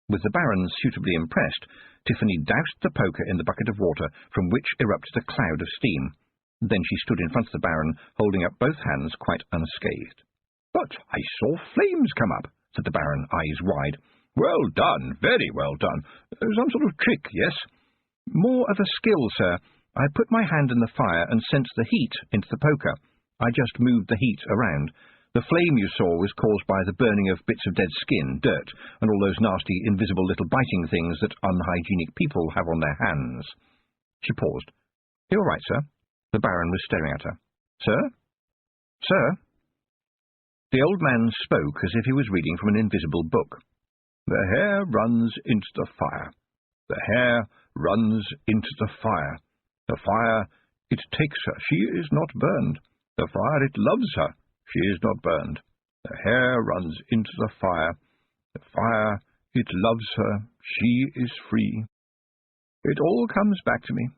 With the Baron suitably impressed, Tiffany doused the poker in the bucket of water, from which erupted a cloud of steam. Then she stood in front of the Baron, holding up both hands quite unscathed. "But I saw flames come up," said the Baron, eyes wide. Well done, very well done. Some sort of trick, yes? More of a skill, sir. I put my hand in the fire and sent the heat into the poker. I just moved the heat around. The flame you saw was caused by the burning of bits of dead skin, dirt, and all those nasty, invisible little biting things that unhygienic people have on their hands. She paused. You all right, sir? The Baron was staring at her. Sir? Sir? The old man spoke as if he was reading from an invisible book. The hare runs into the fire. The hare runs into the fire. The fire, it takes her. She is not burned. The fire, it loves her. She is not burned. The hare runs into the fire. The fire, it loves her. She is free. It all comes back to me.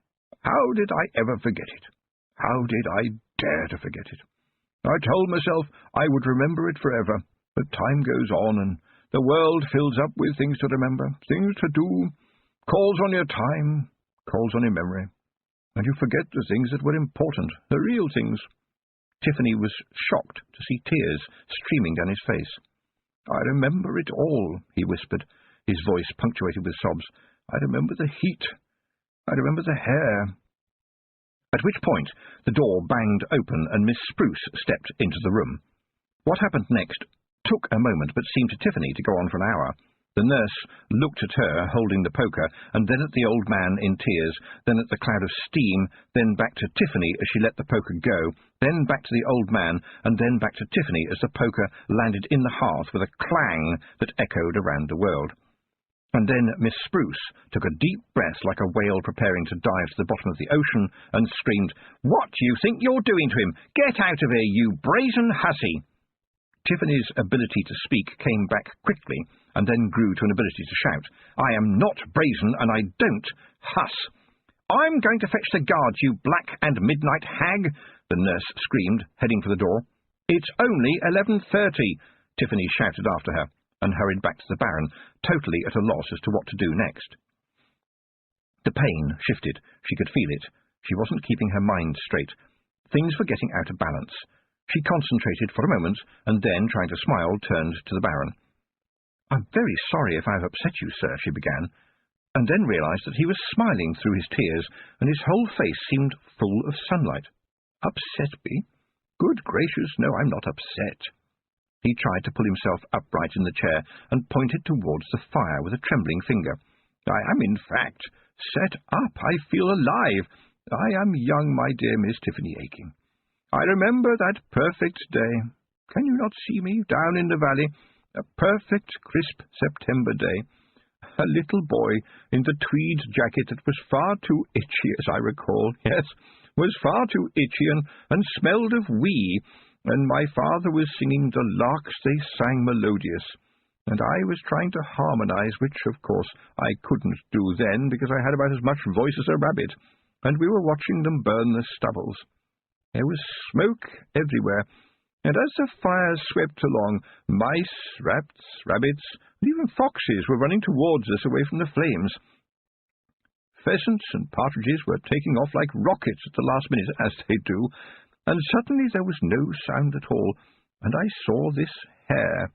How did I ever forget it? How did I dare to forget it? I told myself I would remember it forever, but time goes on, and the world fills up with things to remember, things to do, calls on your time, calls on your memory, and you forget the things that were important, the real things. Tiffany was shocked to see tears streaming down his face. I remember it all, he whispered, his voice punctuated with sobs. I remember the heat. I remember the hair. At which point the door banged open and Miss Spruce stepped into the room. What happened next took a moment, but seemed to Tiffany to go on for an hour. The nurse looked at her, holding the poker, and then at the old man in tears, then at the cloud of steam, then back to Tiffany as she let the poker go, then back to the old man, and then back to Tiffany as the poker landed in the hearth with a clang that echoed around the world. And then Miss Spruce took a deep breath like a whale preparing to dive to the bottom of the ocean, and screamed, What do you think you're doing to him? Get out of here, you brazen hussy! Tiffany's ability to speak came back quickly, and then grew to an ability to shout. I am not brazen, and I don't huss. I'm going to fetch the guards, you black and midnight hag, the nurse screamed, heading for the door. It's only 11:30, Tiffany shouted after her, and hurried back to the Baron, totally at a loss as to what to do next. The pain shifted. She could feel it. She wasn't keeping her mind straight. Things were getting out of balance. She concentrated for a moment, and then, trying to smile, turned to the Baron. I'm very sorry if I've upset you, sir, she began, and then realized that he was smiling through his tears, and his whole face seemed full of sunlight. Upset me? Good gracious, no, I'm not upset. He tried to pull himself upright in the chair and pointed towards the fire with a trembling finger. I am, in fact, set up. I feel alive. I am young, my dear Miss Tiffany Aching. I remember that perfect day. Can you not see me, down in the valley? A perfect, crisp September day. A little boy in the tweed jacket that was far too itchy, as I recall. Yes, was far too itchy and smelled of wee. And my father was singing the larks they sang melodious, and I was trying to harmonize, which, of course, I couldn't do then, because I had about as much voice as a rabbit, and we were watching them burn the stubbles. There was smoke everywhere, and as the fire swept along, mice, rats, rabbits, and even foxes were running towards us away from the flames. Pheasants and partridges were taking off like rockets at the last minute, as they do, and suddenly there was no sound at all, and I saw this hare.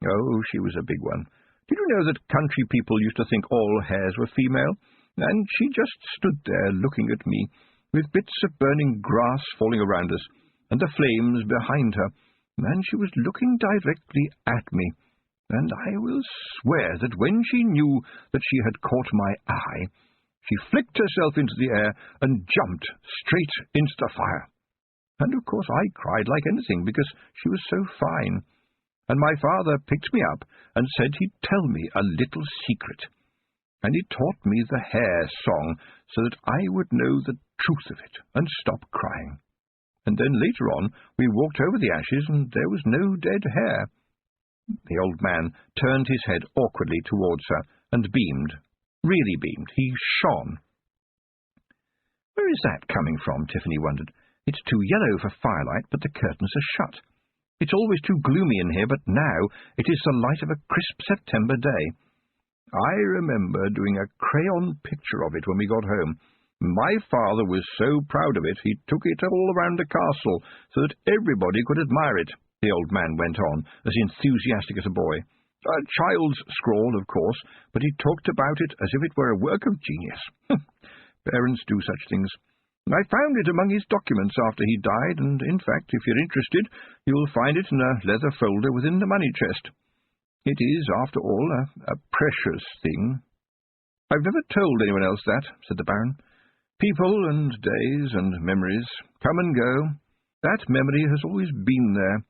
Oh, she was a big one. Did you know that country people used to think all hares were female? And she just stood there looking at me, with bits of burning grass falling around us, and the flames behind her, and she was looking directly at me, and I will swear that when she knew that she had caught my eye, she flicked herself into the air and jumped straight into the fire. And, of course, I cried like anything, because she was so fine. And my father picked me up and said he'd tell me a little secret. And he taught me the hare song, so that I would know the truth of it and stop crying. And then later on we walked over the ashes, and there was no dead hare. The old man turned his head awkwardly towards her and beamed. Really beamed. He shone. Where is that coming from? Tiffany wondered. It's too yellow for firelight, but the curtains are shut. It's always too gloomy in here, but now it is the light of a crisp September day. I remember doing a crayon picture of it when we got home. My father was so proud of it, he took it all around the castle, so that everybody could admire it, the old man went on, as enthusiastic as a boy. A child's scrawl, of course, but he talked about it as if it were a work of genius. Parents do such things. I found it among his documents after he died, and, in fact, if you're interested, you'll find it in a leather folder within the money chest. It is, after all, a precious thing. I've never told anyone else that, said the Baron. People and days and memories come and go. That memory has always been there.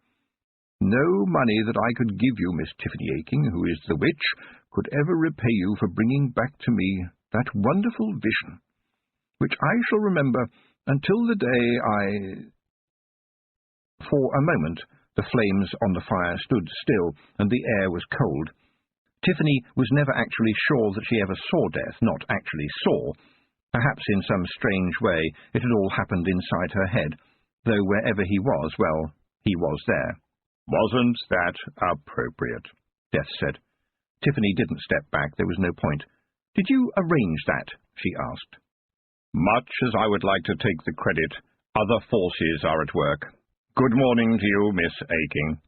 No money that I could give you, Miss Tiffany Aking, who is the witch, could ever repay you for bringing back to me that wonderful vision, which I shall remember until the day For a moment the flames on the fire stood still, and the air was cold. Tiffany was never actually sure that she ever saw death, not actually saw. Perhaps in some strange way it had all happened inside her head, though wherever he was, well, he was there. "Wasn't that appropriate?" Death said. Tiffany didn't step back. There was no point. "Did you arrange that?" she asked. "Much as I would like to take the credit, other forces are at work. Good morning to you, Miss Aking."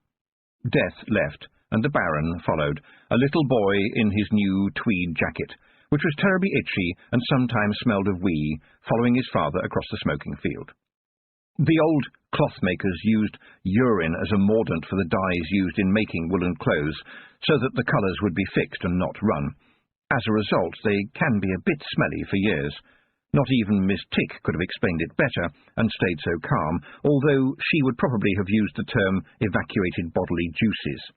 Death left, and the Baron followed, a little boy in his new tweed jacket, which was terribly itchy and sometimes smelled of wee, following his father across the smoking field. The old clothmakers used urine as a mordant for the dyes used in making woolen clothes, so that the colours would be fixed and not run. As a result, they can be a bit smelly for years. Not even Miss Tick could have explained it better, and stayed so calm, although she would probably have used the term evacuated bodily juices.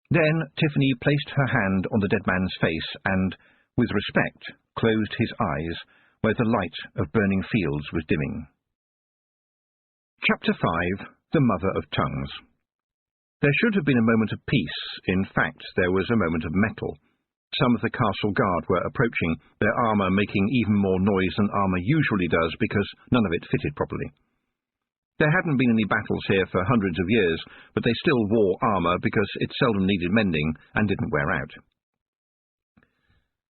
Then Tiffany placed her hand on the dead man's face and, with respect, closed his eyes, where the light of burning fields was dimming. Chapter 5. The Mother of Tongues. There should have been a moment of peace. In fact, there was a moment of mettle. Some of the castle guard were approaching, their armour making even more noise than armour usually does, because none of it fitted properly. There hadn't been any battles here for hundreds of years, but they still wore armour because it seldom needed mending and didn't wear out.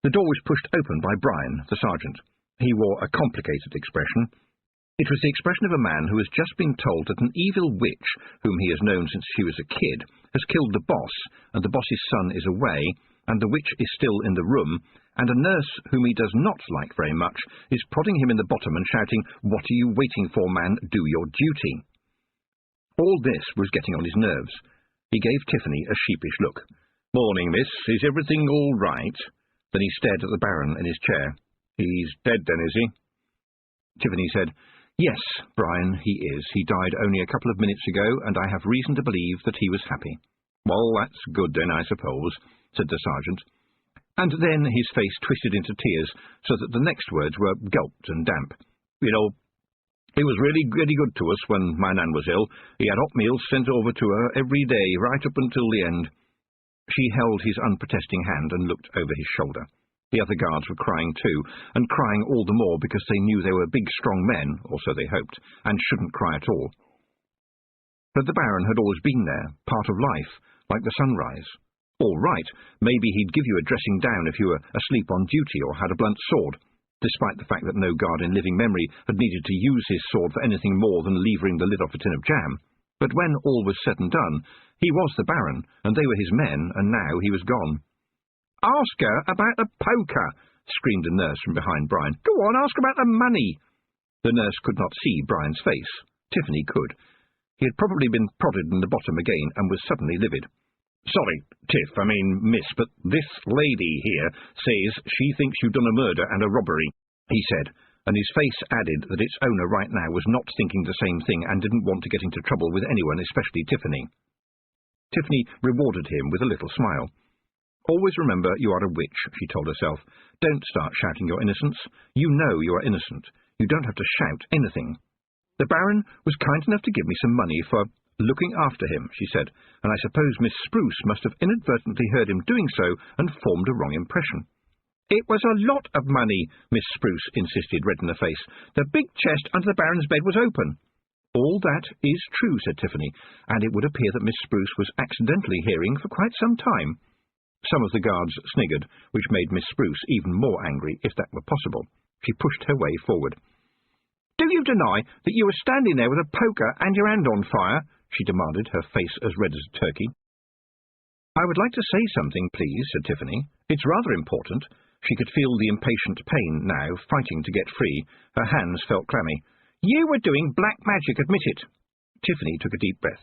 The door was pushed open by Brian, the sergeant. He wore a complicated expression. It was the expression of a man who has just been told that an evil witch, whom he has known since he was a kid, has killed the boss, and the boss's son is away, and the witch is still in the room, and a nurse whom he does not like very much is prodding him in the bottom and shouting, "What are you waiting for, man? Do your duty." All this was getting on his nerves. He gave Tiffany a sheepish look. "Morning, miss. Is everything all right?" Then he stared at the Baron in his chair. "He's dead, then, is he?" Tiffany said, "Yes, Brian, he is. He died only a couple of minutes ago, and I have reason to believe that he was happy." "Well, that's good, then, I suppose," said the sergeant. And then his face twisted into tears, so that the next words were gulped and damp. "You know, he was really good to us when my Nan was ill. He had hot meals sent over to her every day, right up until the end." She held his unprotesting hand and looked over his shoulder. The other guards were crying too, and crying all the more because they knew they were big, strong men, or so they hoped, and shouldn't cry at all. But the Baron had always been there, part of life, like the sunrise. All right, maybe he'd give you a dressing down if you were asleep on duty or had a blunt sword, despite the fact that no guard in living memory had needed to use his sword for anything more than levering the lid off a tin of jam. But when all was said and done, he was the Baron, and they were his men, and now he was gone. "Ask her about the poker," screamed a nurse from behind Brian. "Go on, ask about the money." The nurse could not see Brian's face. Tiffany could. He had probably been prodded in the bottom again, and was suddenly livid. "Sorry, Tiff, miss, but this lady here says she thinks you've done a murder and a robbery," he said, and his face added that its owner right now was not thinking the same thing and didn't want to get into trouble with anyone, especially Tiffany. Tiffany rewarded him with a little smile. "Always remember you are a witch," she told herself. "Don't start shouting your innocence. You know you are innocent. You don't have to shout anything." "The Baron was kind enough to give me some money for looking after him," she said, "and I suppose Miss Spruce must have inadvertently heard him doing so and formed a wrong impression." "It was a lot of money," Miss Spruce insisted, red in the face. "The big chest under the Baron's bed was open." "All that is true," said Tiffany, and it would appear that Miss Spruce was accidentally hearing for quite some time. Some of the guards sniggered, which made Miss Spruce even more angry, if that were possible. She pushed her way forward. "Do you deny that you were standing there with a poker and your hand on fire?" she demanded, her face as red as a turkey. "I would like to say something, please," said Tiffany. "It's rather important." She could feel the impatient pain now, fighting to get free. Her hands felt clammy. "You were doing black magic, admit it." Tiffany took a deep breath.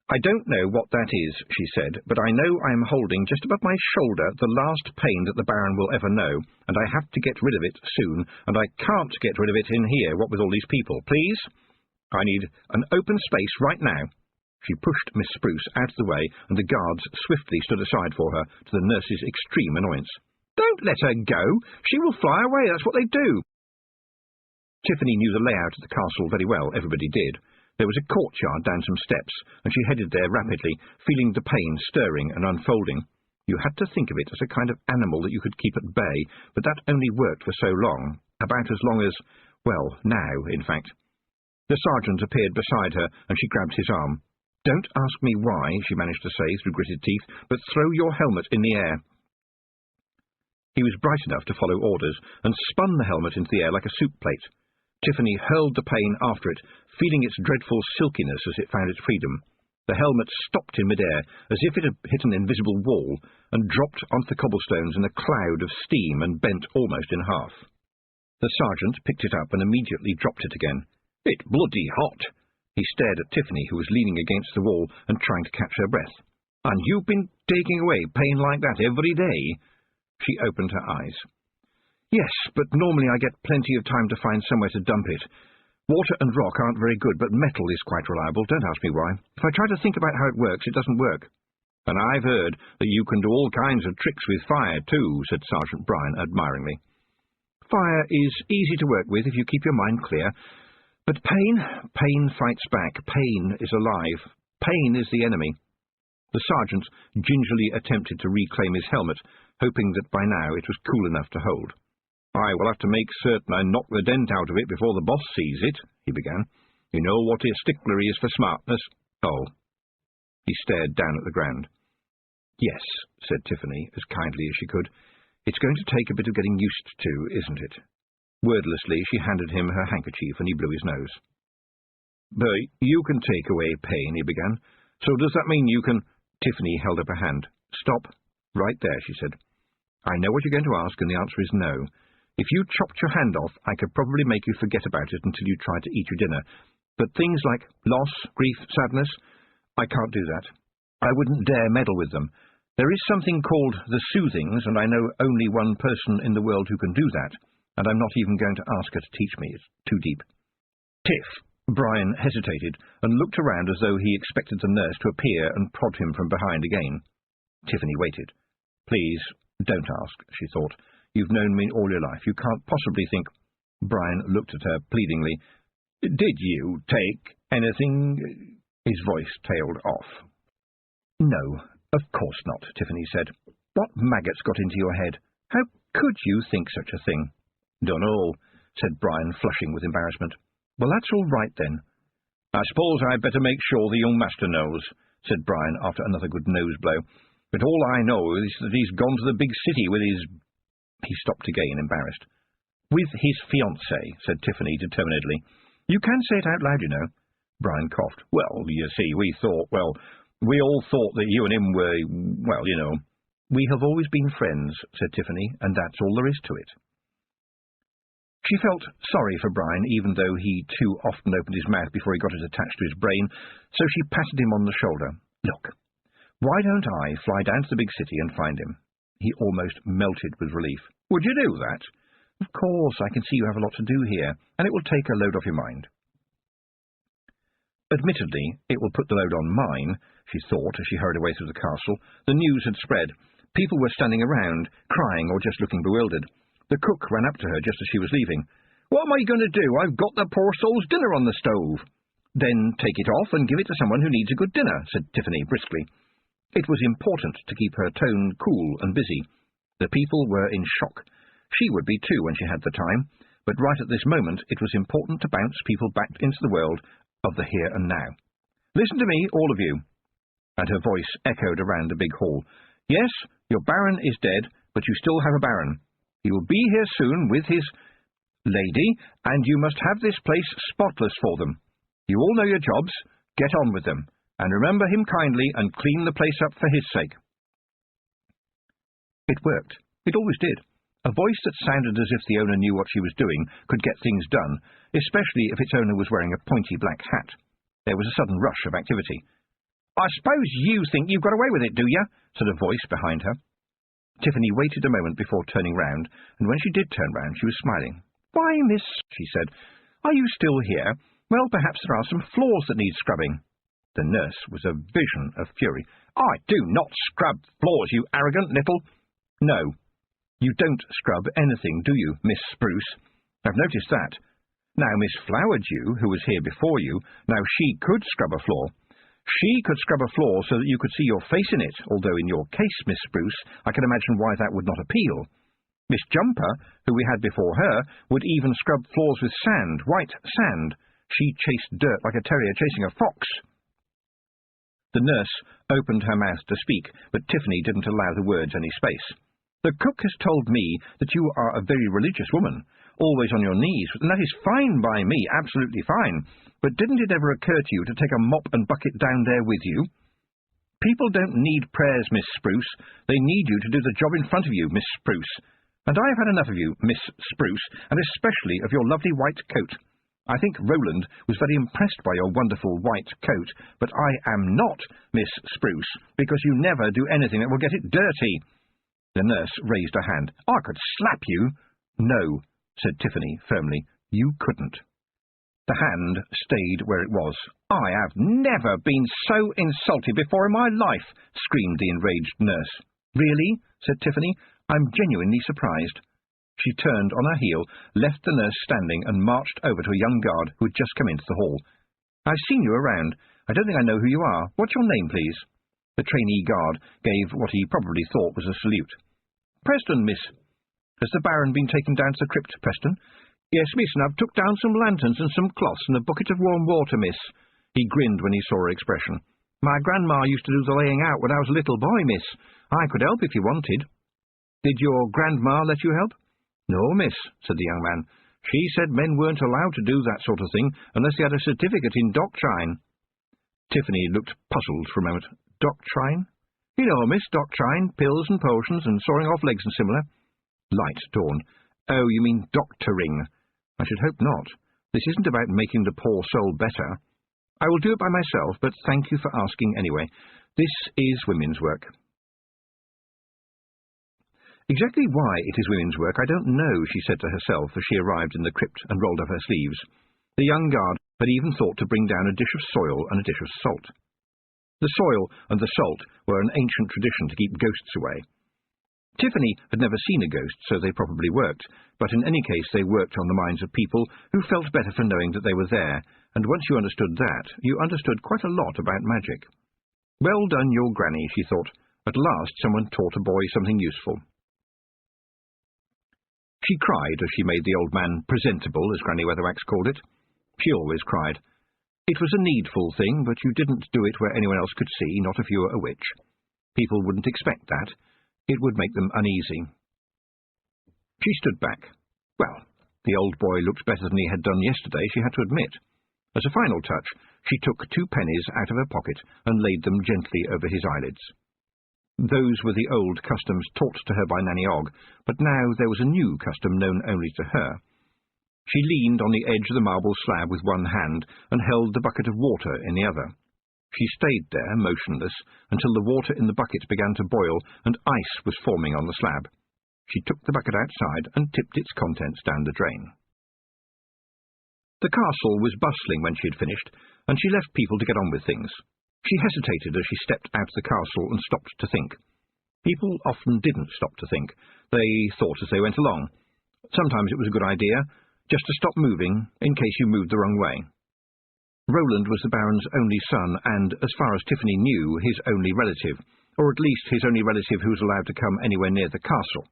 "I don't know what that is," she said, "but I know I am holding just above my shoulder the last pain that the Baron will ever know, and I have to get rid of it soon, and I can't get rid of it in here, what with all these people. Please? I need an open space right now." She pushed Miss Spruce out of the way, and the guards swiftly stood aside for her, to the nurse's extreme annoyance. "Don't let her go! She will fly away, that's what they do!" Tiffany knew the layout of the castle very well, everybody did. There was a courtyard down some steps, and she headed there rapidly, feeling the pain stirring and unfolding. You had to think of it as a kind of animal that you could keep at bay, but that only worked for so long, about as long as, well, now, in fact. The sergeant appeared beside her, and she grabbed his arm. "Don't ask me why," she managed to say through gritted teeth, "but throw your helmet in the air." He was bright enough to follow orders, and spun the helmet into the air like a soup plate. Tiffany hurled the plane after it, feeling its dreadful silkiness as it found its freedom. The helmet stopped in midair, as if it had hit an invisible wall, and dropped onto the cobblestones in a cloud of steam and bent almost in half. The sergeant picked it up and immediately dropped it again. "It's bloody hot!" He stared at Tiffany, who was leaning against the wall and trying to catch her breath. "And you've been taking away pain like that every day?" She opened her eyes. "Yes, but normally I get plenty of time to find somewhere to dump it. Water and rock aren't very good, but metal is quite reliable. Don't ask me why. If I try to think about how it works, it doesn't work." "And I've heard that you can do all kinds of tricks with fire, too," said Sergeant Bryan admiringly. "Fire is easy to work with if you keep your mind clear. But pain fights back. Pain is alive. Pain is the enemy." The sergeant gingerly attempted to reclaim his helmet, hoping that by now it was cool enough to hold. "I will have to make certain I knock the dent out of it before the boss sees it," he began. "You know what a stickler he is for smartness." "Oh." He stared down at the ground. "Yes," said Tiffany, as kindly as she could. "It's going to take a bit of getting used to, isn't it?" Wordlessly, she handed him her handkerchief, and he blew his nose. "But you can take away pain," he began. "So does that mean you can—" Tiffany held up her hand. "Stop. Right there," she said. "I know what you're going to ask, and the answer is no. If you chopped your hand off, I could probably make you forget about it until you tried to eat your dinner. But things like loss, grief, sadness, I can't do that. I wouldn't dare meddle with them. There is something called the soothings, and I know only one person in the world who can do that, and I'm not even going to ask her to teach me. It's too deep." "Tiff!" Bryan hesitated, and looked around as though he expected the nurse to appear and prod him from behind again. Tiffany waited. "Please, don't ask," she thought. "You've known me all your life. You can't possibly think—" Bryan looked at her pleadingly. "Did you take anything—" His voice tailed off. "No, of course not," Tiffany said. "What maggots got into your head? How could you think such a thing?" "Dunno," said Bryan, flushing with embarrassment. "Well, that's all right, then." "I suppose I'd better make sure the young master knows," said Bryan after another good nose-blow. "But all I know is that he's gone to the big city with his—" He stopped again, embarrassed. "With his fiancée," said Tiffany determinedly. "You can say it out loud, you know." Bryan coughed. "Well, you see, we all thought that you and him were, well, you know." "We have always been friends," said Tiffany, "and that's all there is to it." She felt sorry for Bryan, even though he too often opened his mouth before he got it attached to his brain, so she patted him on the shoulder. "Look, why don't I fly down to the big city and find him?" He almost melted with relief. "Would you do that?" "Of course, I can see you have a lot to do here, and it will take a load off your mind." Admittedly, it will put the load on mine, she thought as she hurried away through the castle. The news had spread. People were standing around, crying or just looking bewildered. The cook ran up to her just as she was leaving. "What am I going to do? I've got the poor soul's dinner on the stove." "Then take it off and give it to someone who needs a good dinner," said Tiffany briskly. It was important to keep her tone cool and busy. The people were in shock. She would be too when she had the time, but right at this moment it was important to bounce people back into the world of the here and now. "Listen to me, all of you." And her voice echoed around the big hall. "Yes, your Baron is dead, but you still have a Baron. He will be here soon with his lady, and you must have this place spotless for them. You all know your jobs. Get on with them, and remember him kindly and clean the place up for his sake." It worked. It always did. A voice that sounded as if the owner knew what she was doing could get things done, especially if its owner was wearing a pointy black hat. There was a sudden rush of activity. "I suppose you think you've got away with it, do you?" said a voice behind her. Tiffany waited a moment before turning round, and when she did turn round she was smiling. "Why, miss," she said, "are you still here? Well, perhaps there are some floors that need scrubbing." The nurse was a vision of fury. "I do not scrub floors, you arrogant little—" "No, you don't scrub anything, do you, Miss Spruce? I've noticed that. Now, Miss Flowerdew, who was here before you, now she could scrub a floor. She could scrub a floor so that you could see your face in it, although in your case, Miss Spruce, I can imagine why that would not appeal. Miss Jumper, who we had before her, would even scrub floors with sand, white sand. She chased dirt like a terrier chasing a fox." The nurse opened her mouth to speak, but Tiffany didn't allow the words any space. "The cook has told me that you are a very religious woman, always on your knees, and that is fine by me, absolutely fine. But didn't it ever occur to you to take a mop and bucket down there with you? People don't need prayers, Miss Spruce. They need you to do the job in front of you, Miss Spruce. And I've had enough of you, Miss Spruce, and especially of your lovely white coat. I think Roland was very impressed by your wonderful white coat, but I am not Miss Spruce, because you never do anything that will get it dirty." The nurse raised a hand. "I could slap you." "No," said Tiffany firmly, "you couldn't." The hand stayed where it was. "I have never been so insulted before in my life," screamed the enraged nurse. "Really?" said Tiffany. "I'm genuinely surprised." She turned on her heel, left the nurse standing, and marched over to a young guard who had just come into the hall. "I've seen you around. I don't think I know who you are. What's your name, please?" The trainee guard gave what he probably thought was a salute. "Preston, miss." "Has the Baron been taken down to the crypt, Preston?" "Yes, miss, and I've took down some lanterns and some cloths and a bucket of warm water, miss." He grinned when he saw her expression. "My grandma used to do the laying out when I was a little boy, miss. I could help if you wanted." "Did your grandma let you help?" "No, miss," said the young man. "She said men weren't allowed to do that sort of thing unless they had a certificate in doctrine." Tiffany looked puzzled for a moment. "Doctrine?" "You know, miss, doctrine, pills and potions and sawing off legs and similar." Light dawned. "Oh, you mean doctoring. I should hope not. This isn't about making the poor soul better. I will do it by myself, but thank you for asking anyway. This is women's work." "Exactly why it is women's work I don't know," she said to herself as she arrived in the crypt and rolled up her sleeves. The young guard had even thought to bring down a dish of soil and a dish of salt. The soil and the salt were an ancient tradition to keep ghosts away. Tiffany had never seen a ghost, so they probably worked, but in any case they worked on the minds of people who felt better for knowing that they were there, and once you understood that, you understood quite a lot about magic. Well done, your granny, she thought. At last someone taught a boy something useful. She cried as she made the old man presentable, as Granny Weatherwax called it. She always cried. It was a needful thing, but you didn't do it where anyone else could see, not if you were a witch. People wouldn't expect that. It would make them uneasy. She stood back. Well, the old boy looked better than he had done yesterday, she had to admit. As a final touch, she took 2 pennies out of her pocket and laid them gently over his eyelids. Those were the old customs taught to her by Nanny Og, but now there was a new custom known only to her. She leaned on the edge of the marble slab with one hand and held the bucket of water in the other. She stayed there, motionless, until the water in the bucket began to boil and ice was forming on the slab. She took the bucket outside and tipped its contents down the drain. The castle was bustling when she had finished, and she left people to get on with things. She hesitated as she stepped out of the castle and stopped to think. People often didn't stop to think. They thought as they went along. Sometimes it was a good idea, just to stop moving, in case you moved the wrong way. Roland was the Baron's only son and, as far as Tiffany knew, his only relative, or at least his only relative who was allowed to come anywhere near the castle.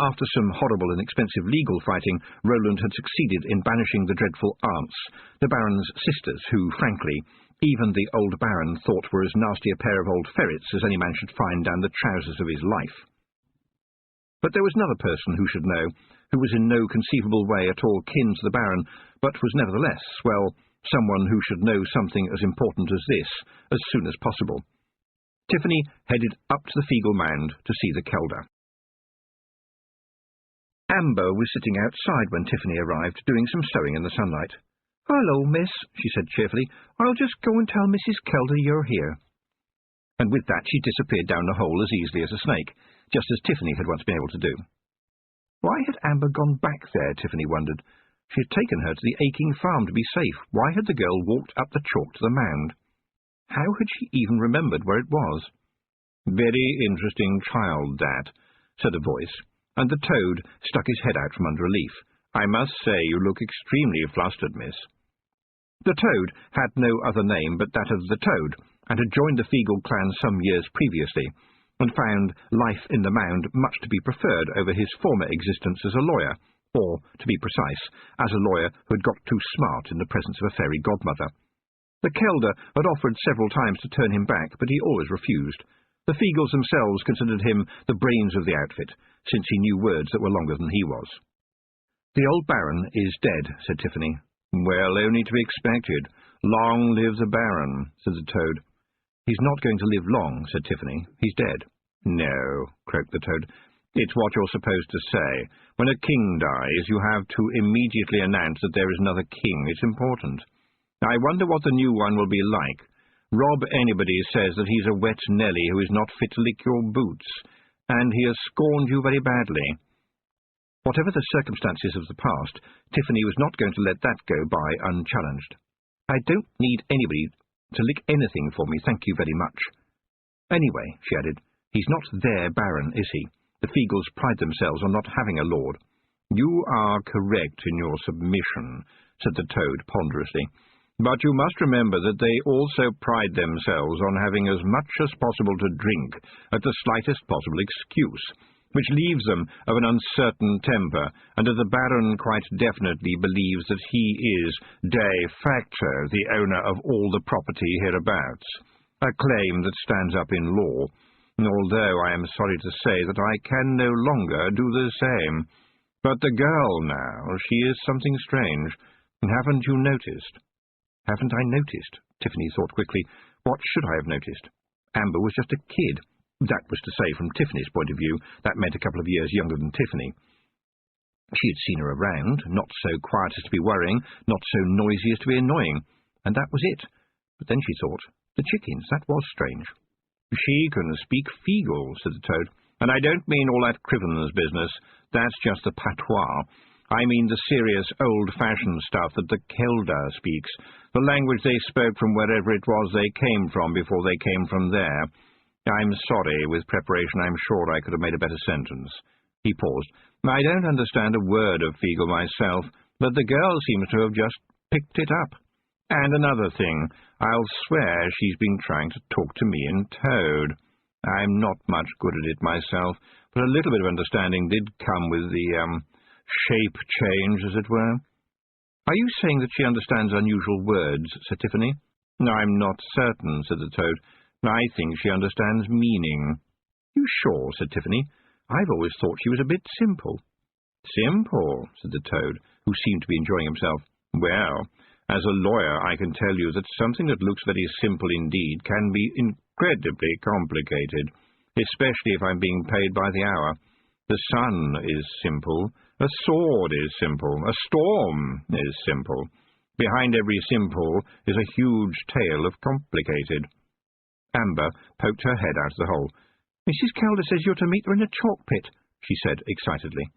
After some horrible and expensive legal fighting, Roland had succeeded in banishing the dreadful aunts, the Baron's sisters, who, frankly, even the old Baron thought were as nasty a pair of old ferrets as any man should find down the trousers of his life. But there was another person who should know, who was in no conceivable way at all kin to the Baron, but was nevertheless, well, someone who should know something as important as this, as soon as possible. Tiffany headed up to the Feegle Mound to see the Kelder. Amber was sitting outside when Tiffany arrived, doing some sewing in the sunlight. "Hello, miss," she said cheerfully. "I'll just go and tell Mrs. Kelder you're here." And with that she disappeared down the hole as easily as a snake, just as Tiffany had once been able to do. Why had Amber gone back there, Tiffany wondered. She had taken her to the aching farm to be safe. Why had the girl walked up the chalk to the mound? How had she even remembered where it was? "Very interesting child, that," said a voice, and the toad stuck his head out from under a leaf. "I must say you look extremely flustered, miss." The toad had no other name but that of the Toad, and had joined the Feagle clan some years previously, and found life in the mound much to be preferred over his former existence as a lawyer, or, to be precise, as a lawyer who had got too smart in the presence of a fairy godmother. The Kelder had offered several times to turn him back, but he always refused. The Feagles themselves considered him the brains of the outfit, since he knew words that were longer than he was. "The old Baron is dead," said Tiffany. "Well, only to be expected. Long live the Baron," said the Toad. "He's not going to live long," said Tiffany. "He's dead." "No," croaked the Toad. "It's what you're supposed to say. When a king dies, you have to immediately announce that there is another king. It's important. I wonder what the new one will be like. Rob anybody says that he's a wet Nelly who is not fit to lick your boots, and he has scorned you very badly." Whatever the circumstances of the past, Tiffany was not going to let that go by unchallenged. "I don't need anybody to lick anything for me, thank you very much. Anyway," she added, "he's not their Baron, is he? The Feagles pride themselves on not having a lord." "You are correct in your submission," said the Toad ponderously. "But you must remember that they also pride themselves on having as much as possible to drink at the slightest possible excuse, which leaves them of an uncertain temper, and that the Baron quite definitely believes that he is de facto the owner of all the property hereabouts, a claim that stands up in law, although I am sorry to say that I can no longer do the same. But the girl now, she is something strange. Haven't you noticed?" "Haven't I noticed?" Tiffany thought quickly. What should I have noticed? Amber was just a kid. That was to say, from Tiffany's point of view, that meant a couple of years younger than Tiffany. She had seen her around, not so quiet as to be worrying, not so noisy as to be annoying, and that was it. But then she thought, the chickens, that was strange. "She can speak Feagle," said the Toad, "and I don't mean all that Criven's business. That's just the patois. I mean the serious, old-fashioned stuff that the Kelder speaks, the language they spoke from wherever it was they came from before they came from there. I'm sorry, with preparation I'm sure I could have made a better sentence." He paused. "I don't understand a word of Feagle myself, but the girl seems to have just picked it up. And another thing, I'll swear she's been trying to talk to me in Toad. I'm not much good at it myself, but a little bit of understanding did come with the, shape change, as it were." "Are you saying that she understands unusual words?" said Tiffany. "I'm not certain," said the Toad. "I think she understands meaning." "You sure?" said Tiffany. "I've always thought she was a bit simple." "Simple," said the Toad, who seemed to be enjoying himself. "Well, as a lawyer I can tell you that something that looks very simple indeed can be incredibly complicated, especially if I'm being paid by the hour. The sun is simple, a sword is simple, a storm is simple. Behind every simple is a huge tale of complicated." Amber poked her head out of the hole. "Mrs. Kelder says you're to meet her in a chalk pit," she said excitedly.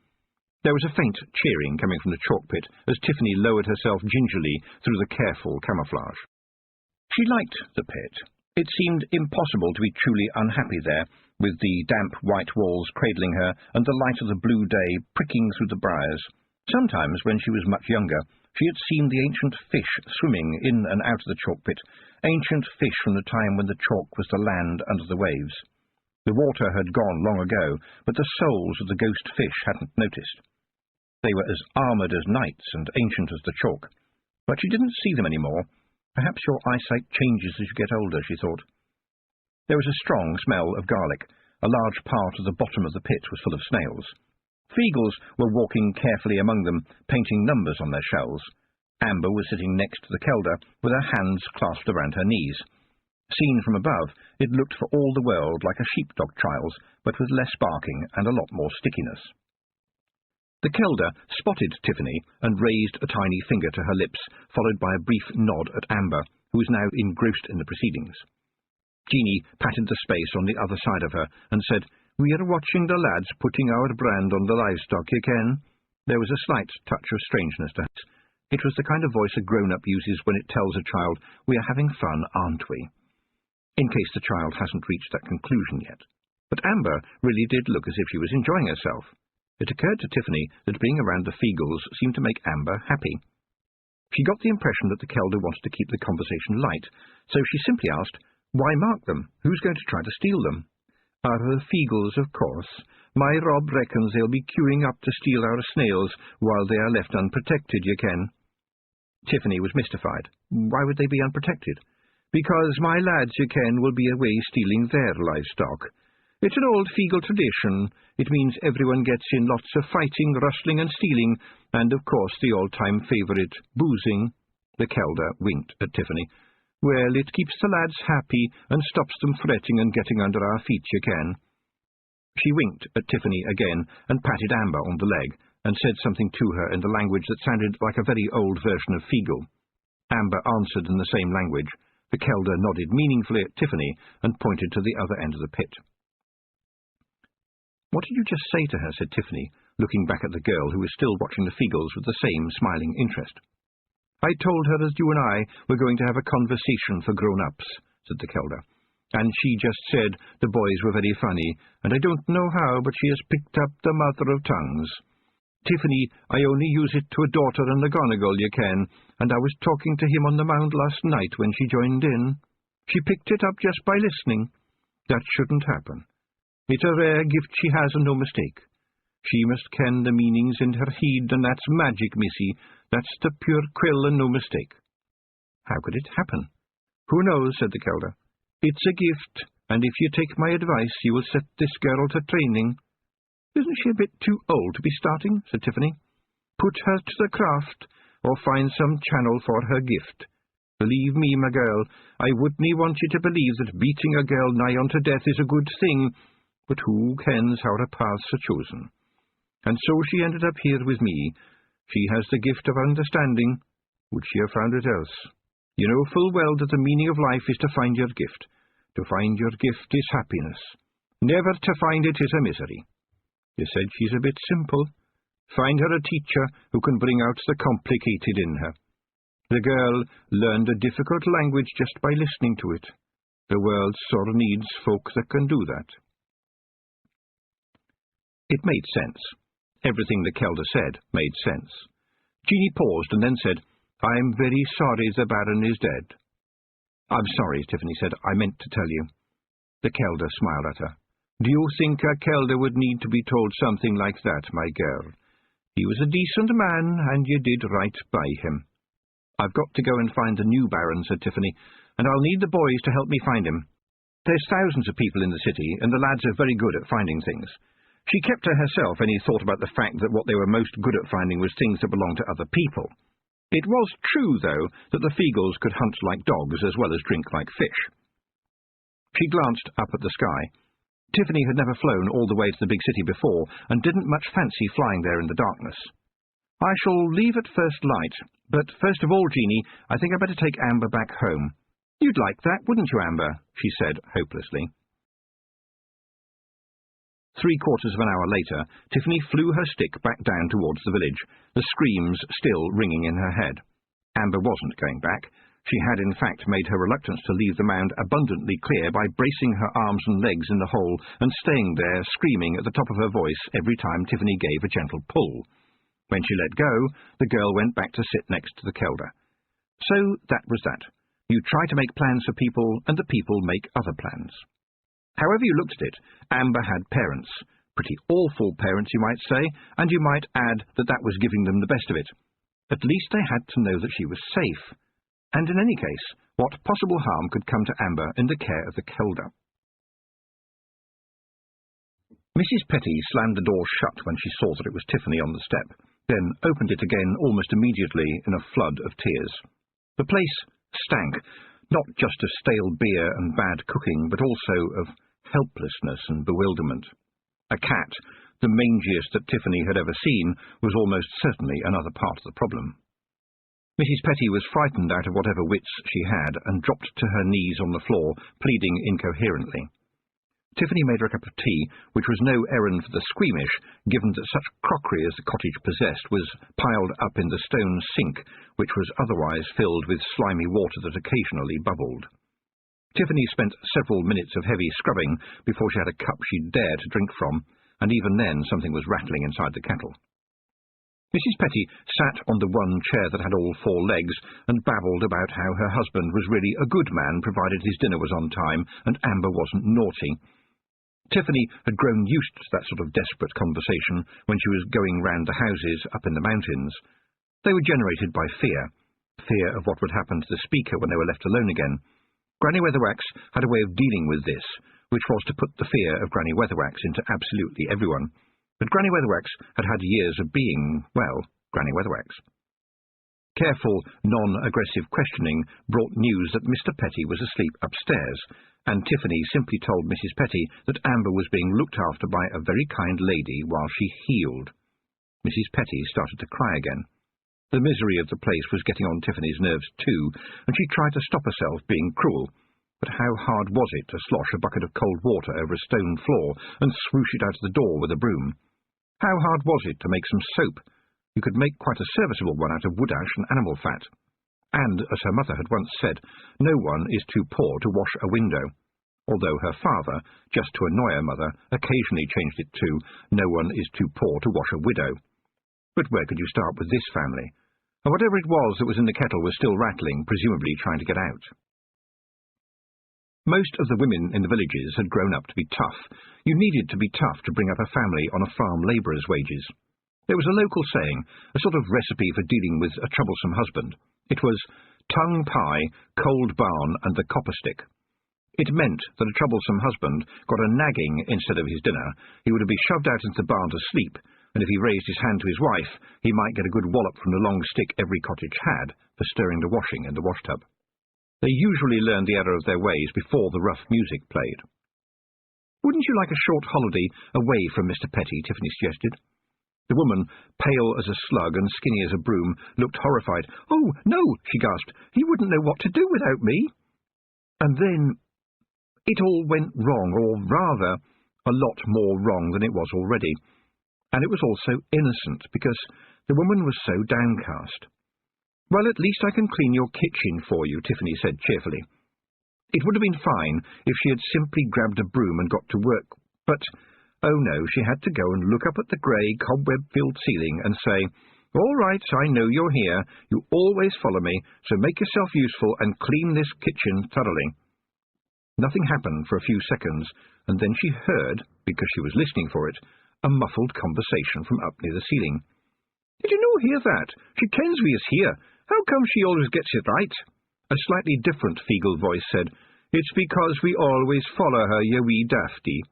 There was a faint cheering coming from the chalk pit as Tiffany lowered herself gingerly through the careful camouflage. She liked the pit. It seemed impossible to be truly unhappy there, with the damp white walls cradling her and the light of the blue day pricking through the briars. Sometimes, when she was much younger, she had seen the ancient fish swimming in and out of the chalk pit, ancient fish from the time when the chalk was the land under the waves. The water had gone long ago, but the souls of the ghost fish hadn't noticed. They were as armoured as knights and ancient as the chalk. But she didn't see them any more. Perhaps your eyesight changes as you get older, she thought. There was a strong smell of garlic. A large part of the bottom of the pit was full of snails. Feagles were walking carefully among them, painting numbers on their shells. Amber was sitting next to the Kelder, with her hands clasped around her knees. Seen from above, it looked for all the world like a sheepdog trials, but with less barking and a lot more stickiness. The Kelder spotted Tiffany and raised a tiny finger to her lips, followed by a brief nod at Amber, who was now engrossed in the proceedings. Jeanie patted the space on the other side of her and said, "We are watching the lads putting our brand on the livestock, you ken." There was a slight touch of strangeness to it. It was the kind of voice a grown-up uses when it tells a child, "We are having fun, aren't we?" In case the child hasn't reached that conclusion yet. But Amber really did look as if she was enjoying herself. It occurred to Tiffany that being around the Feagles seemed to make Amber happy. She got the impression that the Kelder wanted to keep the conversation light, so she simply asked, "Why mark them? Who's going to try to steal them?" "Our Feagles, of course. My Rob reckons they'll be queuing up to steal our snails while they are left unprotected, you ken." Tiffany was mystified. Why would they be unprotected? "Because my lads, you ken, will be away stealing their livestock. It's an old Feagle tradition. It means everyone gets in lots of fighting, rustling and stealing, and of course the all-time favourite, boozing." The Kelder winked at Tiffany. "Well, it keeps the lads happy and stops them fretting and getting under our feet, you ken." She winked at Tiffany again and patted Amber on the leg and said something to her in the language that sounded like a very old version of Feagle. Amber answered in the same language. The Kelder nodded meaningfully at Tiffany and pointed to the other end of the pit. "What did you just say to her?" said Tiffany, looking back at the girl who was still watching the Feagles with the same smiling interest. "I told her that you and I were going to have a conversation for grown-ups," said the Kelder, "and she just said the boys were very funny, and I don't know how, but she has picked up the mother of tongues. Tiffany, I only use it to a daughter and a Gonigal, you ken, and I was talking to him on the mound last night when she joined in. She picked it up just by listening. That shouldn't happen. It's a rare gift she has, and no mistake. She must ken the meanings in her heed, and that's magic, missy. That's the pure quill, and no mistake." "How could it happen?" "Who knows," said the Kelder. "It's a gift, and if you take my advice, you will set this girl to training." "Isn't she a bit too old to be starting?" said Tiffany. "Put her to the craft, or find some channel for her gift. Believe me, my girl, I wouldn't want you to believe that beating a girl nigh unto death is a good thing, but who kens how her paths are chosen? And so she ended up here with me. She has the gift of understanding. Would she have found it else? You know full well that the meaning of life is to find your gift. To find your gift is happiness. Never to find it is a misery. You said she's a bit simple. Find her a teacher who can bring out the complicated in her. The girl learned a difficult language just by listening to it. The world sore needs folk that can do that." It made sense. Everything the Kelder said made sense. Jeanie paused and then said, "I'm very sorry the Baron is dead." "I'm sorry," Tiffany said. "I meant to tell you." The Kelder smiled at her. "Do you think a Kelder would need to be told something like that, my girl? He was a decent man, and you did right by him." "I've got to go and find the new Baron," said Tiffany, "and I'll need the boys to help me find him. There's thousands of people in the city, and the lads are very good at finding things." She kept to herself any thought about the fact that what they were most good at finding was things that belonged to other people. It was true, though, that the Feagles could hunt like dogs as well as drink like fish. She glanced up at the sky. Tiffany had never flown all the way to the big city before, and didn't much fancy flying there in the darkness. "I shall leave at first light, but first of all, Jeanie, I think I'd better take Amber back home." "You'd like that, wouldn't you, Amber?" she said hopelessly. 3/4 of an hour later, Tiffany flew her stick back down towards the village, the screams still ringing in her head. Amber wasn't going back. She had in fact made her reluctance to leave the mound abundantly clear by bracing her arms and legs in the hole and staying there screaming at the top of her voice every time Tiffany gave a gentle pull. When she let go, the girl went back to sit next to the Kelder. So that was that. You try to make plans for people, and the people make other plans. However you looked at it, Amber had parents. Pretty awful parents, you might say, and you might add that that was giving them the best of it. At least they had to know that she was safe. And in any case, what possible harm could come to Amber in the care of the Kelder? Mrs. Petty slammed the door shut when she saw that it was Tiffany on the step, then opened it again almost immediately in a flood of tears. The place stank, not just of stale beer and bad cooking, but also of helplessness and bewilderment. A cat, The mangiest that Tiffany had ever seen was almost certainly another part of the problem. Mrs. Petty was frightened out of whatever wits she had and dropped to her knees on the floor, pleading incoherently. Tiffany made her a cup of tea, which was no errand for the squeamish, given that such crockery as the cottage possessed was piled up in the stone sink, which was otherwise filled with slimy water that occasionally bubbled. Tiffany spent several minutes of heavy scrubbing before she had a cup she'd dare to drink from, and even then something was rattling inside the kettle. Mrs. Petty sat on the one chair that had all four legs and babbled about how her husband was really a good man provided his dinner was on time and Amber wasn't naughty. Tiffany had grown used to that sort of desperate conversation when she was going round the houses up in the mountains. They were generated by fear of what would happen to the speaker when they were left alone again. Granny Weatherwax had a way of dealing with this, which was to put the fear of Granny Weatherwax into absolutely everyone. But Granny Weatherwax had had years of being, well, Granny Weatherwax. Careful, non-aggressive questioning brought news that Mr. Petty was asleep upstairs, and Tiffany simply told Mrs. Petty that Amber was being looked after by a very kind lady while she healed. Mrs. Petty started to cry again. The misery of the place was getting on Tiffany's nerves too, and she tried to stop herself being cruel. But how hard was it to slosh a bucket of cold water over a stone floor and swoosh it out of the door with a broom? How hard was it to make some soap? You could make quite a serviceable one out of wood ash and animal fat. And, as her mother had once said, no one is too poor to wash a window, although her father, just to annoy her mother, occasionally changed it to, no one is too poor to wash a widow. But where could you start with this family? And whatever it was that was in the kettle was still rattling, presumably trying to get out. Most of the women in the villages had grown up to be tough. You needed to be tough to bring up a family on a farm labourer's wages. There was a local saying, a sort of recipe for dealing with a troublesome husband. It was tongue pie, cold barn, and the copper stick. It meant that a troublesome husband got a nagging instead of his dinner. He would be shoved out into the barn to sleep, and if he raised his hand to his wife, he might get a good wallop from the long stick every cottage had for stirring the washing in the washtub. They usually learned the error of their ways before the rough music played. "Wouldn't you like a short holiday away from Mr. Petty?" Tiffany suggested. The woman, pale as a slug and skinny as a broom, looked horrified. "Oh, no," she gasped. "He wouldn't know what to do without me." And then it all went wrong, or rather, a lot more wrong than it was already. And it was all so innocent, because the woman was so downcast. "Well, at least I can clean your kitchen for you," Tiffany said cheerfully. It would have been fine if she had simply grabbed a broom and got to work, but oh no, she had to go and look up at the grey, cobweb-filled ceiling and say, "All right, I know you're here. You always follow me, so make yourself useful and clean this kitchen thoroughly." Nothing happened for a few seconds, and then she heard, because she was listening for it, a muffled conversation from up near the ceiling. "Did you no hear that? She kens we is here. How come she always gets it right?" A slightly different Feegle voice said, "It's because we always follow her, ye wee dafty."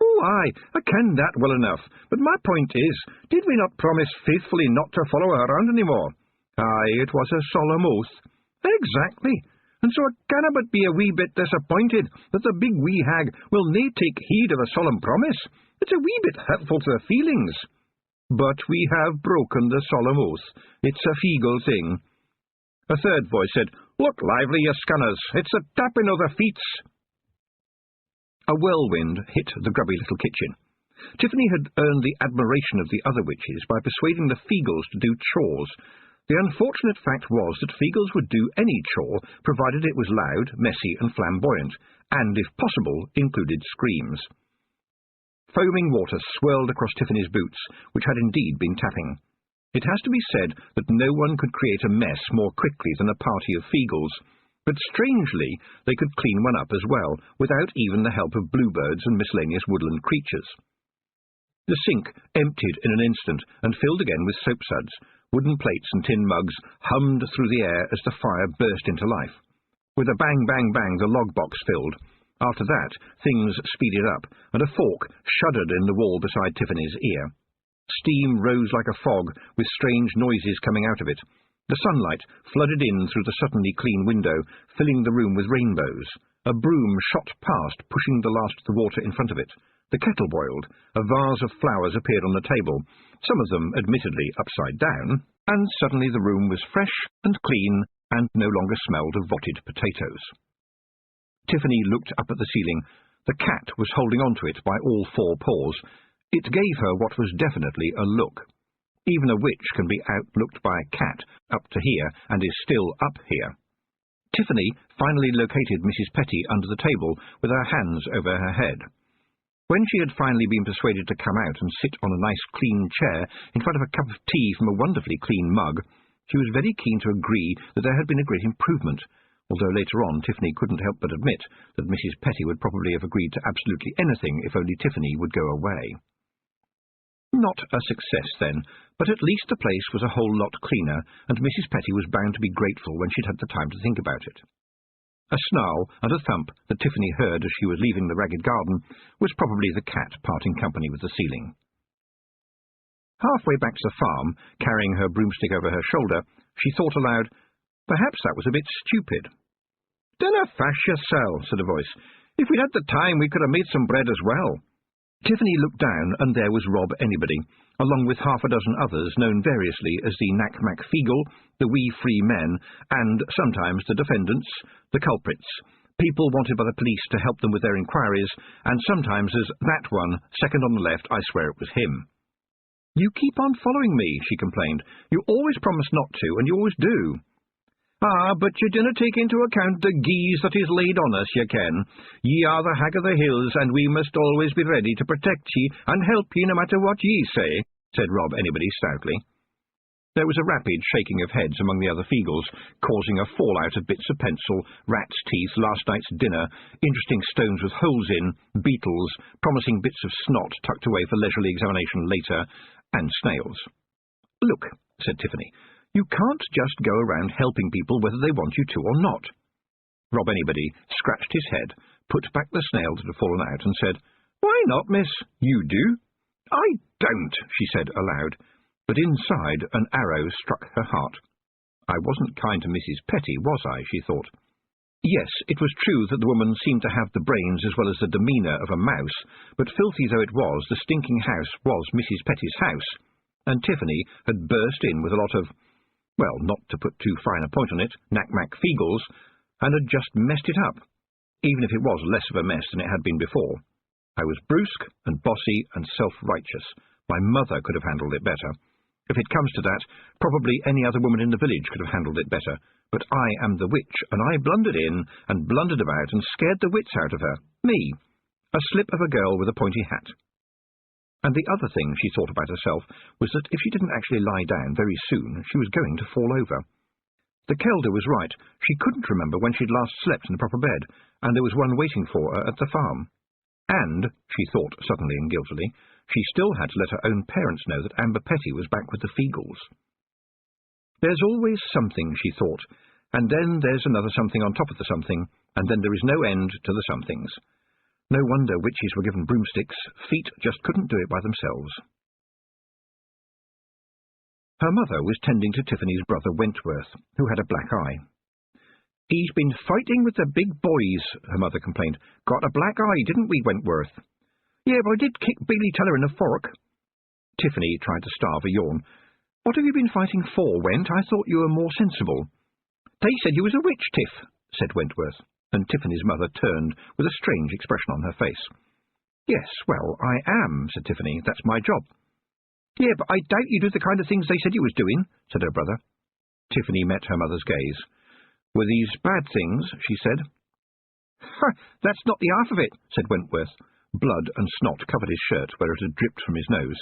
"Oh, aye, I ken that well enough, but my point is, did we not promise faithfully not to follow her around any more?" "Aye, it was a solemn oath." "Exactly, and so I canna but be a wee bit disappointed that the big wee hag will nae take heed of a solemn promise. It's a wee bit hurtful to her feelings." "But we have broken the solemn oath. It's a Feegle thing." A third voice said, "Look lively, ye scanners. It's the tapping of the feets." A whirlwind hit the grubby little kitchen. Tiffany had earned the admiration of the other witches by persuading the Feegles to do chores. The unfortunate fact was that Feegles would do any chore, provided it was loud, messy, and flamboyant, and, if possible, included screams. Foaming water swirled across Tiffany's boots, which had indeed been tapping. It has to be said that no one could create a mess more quickly than a party of Feegles, but strangely they could clean one up as well, without even the help of bluebirds and miscellaneous woodland creatures. The sink emptied in an instant and filled again with soapsuds. Wooden plates and tin mugs hummed through the air as the fire burst into life. With a bang, bang, bang, the log box filled. After that, things speeded up, and a fork shuddered in the wall beside Tiffany's ear. Steam rose like a fog, with strange noises coming out of it. The sunlight flooded in through the suddenly clean window, filling the room with rainbows, A broom shot past, pushing the last of the water in front of it. The kettle boiled. A vase of flowers appeared on the table, some of them admittedly upside down, and suddenly the room was fresh and clean and no longer smelled of rotted potatoes. Tiffany looked up at the ceiling. The cat was holding on to it by all four paws. It gave her what was definitely a look. Even a witch can be outlooked by a cat up to here and is still up here. Tiffany finally located Mrs. Petty under the table with her hands over her head. When she had finally been persuaded to come out and sit on a nice clean chair in front of a cup of tea from a wonderfully clean mug, she was very keen to agree that there had been a great improvement, although later on Tiffany couldn't help but admit that Mrs. Petty would probably have agreed to absolutely anything if only Tiffany would go away. Not a success, then, but at least the place was a whole lot cleaner, and Mrs. Petty was bound to be grateful when she'd had the time to think about it. A snarl and a thump that Tiffany heard as she was leaving the ragged garden was probably the cat parting company with the ceiling. Halfway back to the farm, carrying her broomstick over her shoulder, she thought aloud, "Perhaps that was a bit stupid." "Dinna fash yoursel," said a voice. "If we'd had the time, we could have made some bread as well." Tiffany looked down, and there was Rob Anybody, along with half a dozen others known variously as the Knack-Mack-Feegle, the Wee Free Men, and sometimes the defendants, the culprits, people wanted by the police to help them with their inquiries, and sometimes as that one, second on the left, I swear it was him. "You keep on following me," she complained. "You always promise not to, and you always do." "Ah, but ye dinna take into account the geese that is laid on us, ye ken. Ye are the Hag of the Hills, and we must always be ready to protect ye and help ye no matter what ye say," said Rob Anybody stoutly. There was a rapid shaking of heads among the other Feegles, causing a fallout of bits of pencil, rat's teeth, last night's dinner, interesting stones with holes in, beetles, promising bits of snot tucked away for leisurely examination later, and snails. "Look," said Tiffany, "you can't just go around helping people whether they want you to or not." Rob Anybody scratched his head, put back the snail that had fallen out, and said, "Why not, miss? You do." "I don't," she said aloud, but inside an arrow struck her heart. I wasn't kind to Mrs. Petty, was I, she thought. Yes, it was true that the woman seemed to have the brains as well as the demeanour of a mouse, but filthy though it was, the stinking house was Mrs. Petty's house, and Tiffany had burst in with a lot of, well, not to put too fine a point on it, Knack-Mack-Feegles, and had just messed it up, even if it was less of a mess than it had been before. I was brusque and bossy and self-righteous. My mother could have handled it better. If it comes to that, probably any other woman in the village could have handled it better, but I am the witch, and I blundered in and blundered about and scared the wits out of her. Me, a slip of a girl with a pointy hat. And the other thing she thought about herself was that if she didn't actually lie down very soon, she was going to fall over. The Kelder was right. She couldn't remember when she'd last slept in a proper bed, and there was one waiting for her at the farm. And, she thought suddenly and guiltily, she still had to let her own parents know that Amber Petty was back with the Feegles. There's always something, she thought, and then there's another something on top of the something, and then there is no end to the somethings. No wonder witches were given broomsticks. Feet just couldn't do it by themselves. Her mother was tending to Tiffany's brother Wentworth, who had a black eye. "He's been fighting with the big boys," her mother complained. "Got a black eye, didn't we, Wentworth?" "Yeah, but I did kick Bailey Teller in the fork." Tiffany tried to starve a yawn. "What have you been fighting for, Went? I thought you were more sensible." "They said you was a witch, Tiff," said Wentworth, and Tiffany's mother turned with a strange expression on her face. "Yes, well, I am," said Tiffany. "That's my job." "Yeah, but I doubt you do the kind of things they said you was doing," said her brother. Tiffany met her mother's gaze. "Were these bad things?" she said. "Ha! That's not the half of it," said Wentworth. Blood and snot covered his shirt where it had dripped from his nose.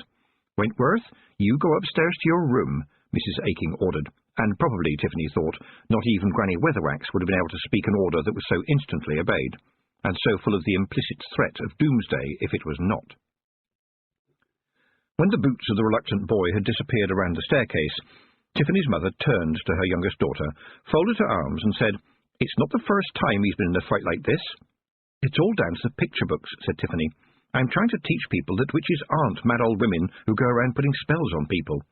"Wentworth, you go upstairs to your room," Mrs. Aking ordered, and probably, Tiffany thought, not even Granny Weatherwax would have been able to speak an order that was so instantly obeyed, and so full of the implicit threat of doomsday if it was not. When the boots of the reluctant boy had disappeared around the staircase, Tiffany's mother turned to her youngest daughter, folded her arms, and said, "It's not the first time he's been in a fight like this." "It's all down to the picture books," said Tiffany. "I'm trying to teach people that witches aren't mad old women who go around putting spells on people.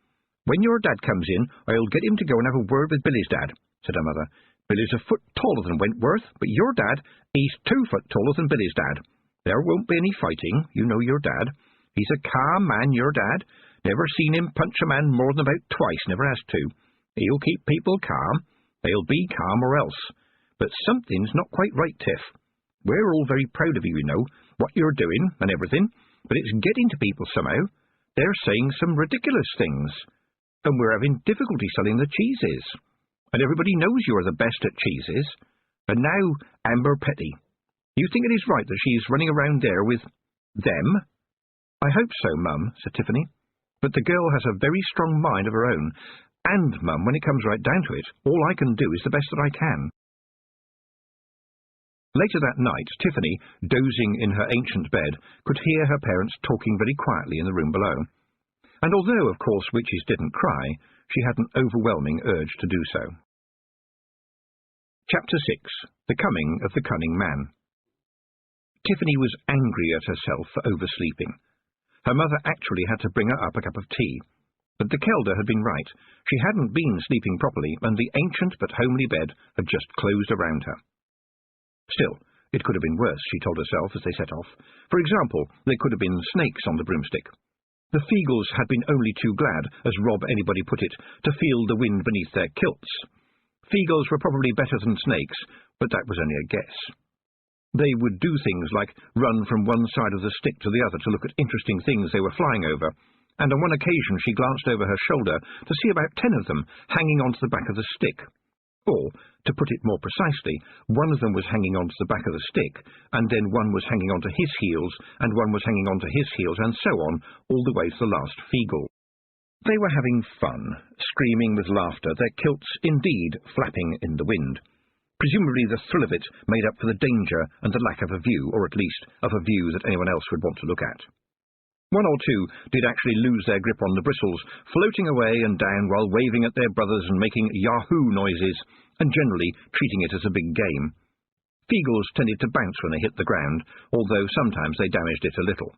When your dad comes in, I'll get him to go and have a word with Billy's dad," said her mother. Billy's a foot taller than Wentworth, but your dad, he's 2 foot taller than Billy's dad. There won't be any fighting, you know your dad. He's a calm man, your dad. Never seen him punch a man more than about twice, never has to. He'll keep people calm. They'll be calm or else. But something's not quite right, Tiff. We're all very proud of you, you know, what you're doing and everything, but it's getting to people somehow. They're saying some ridiculous things, and we're having difficulty selling the cheeses. And everybody knows you're the best at cheeses. And now, Amber Petty, you think it is right that she's running around there with them? I hope so, Mum, said Tiffany. But the girl has a very strong mind of her own, and, Mum, when it comes right down to it, all I can do is the best that I can. Later that night, Tiffany, dozing in her ancient bed, could hear her parents talking very quietly in the room below. And although, of course, witches didn't cry, she had an overwhelming urge to do so. Chapter 6. The Coming of the Cunning Man. Tiffany was angry at herself for oversleeping. Her mother actually had to bring her up a cup of tea. But the Kelder had been right. She hadn't been sleeping properly, and the ancient but homely bed had just closed around her. Still, it could have been worse, she told herself as they set off. For example, there could have been snakes on the broomstick. The Feagles had been only too glad, as Rob anybody put it, to feel the wind beneath their kilts. Feagles were probably better than snakes, but that was only a guess. They would do things like run from one side of the stick to the other to look at interesting things they were flying over, and on one occasion she glanced over her shoulder to see about 10 of them hanging onto the back of the stick. Or, to put it more precisely, one of them was hanging onto the back of the stick, and then one was hanging onto his heels, and one was hanging onto his heels, and so on, all the way to the last Feagle. They were having fun, screaming with laughter, their kilts indeed flapping in the wind. Presumably the thrill of it made up for the danger and the lack of a view, or at least of a view that anyone else would want to look at. One or two did actually lose their grip on the bristles, floating away and down while waving at their brothers and making yahoo noises, and generally treating it as a big game. Feagles tended to bounce when they hit the ground, although sometimes they damaged it a little.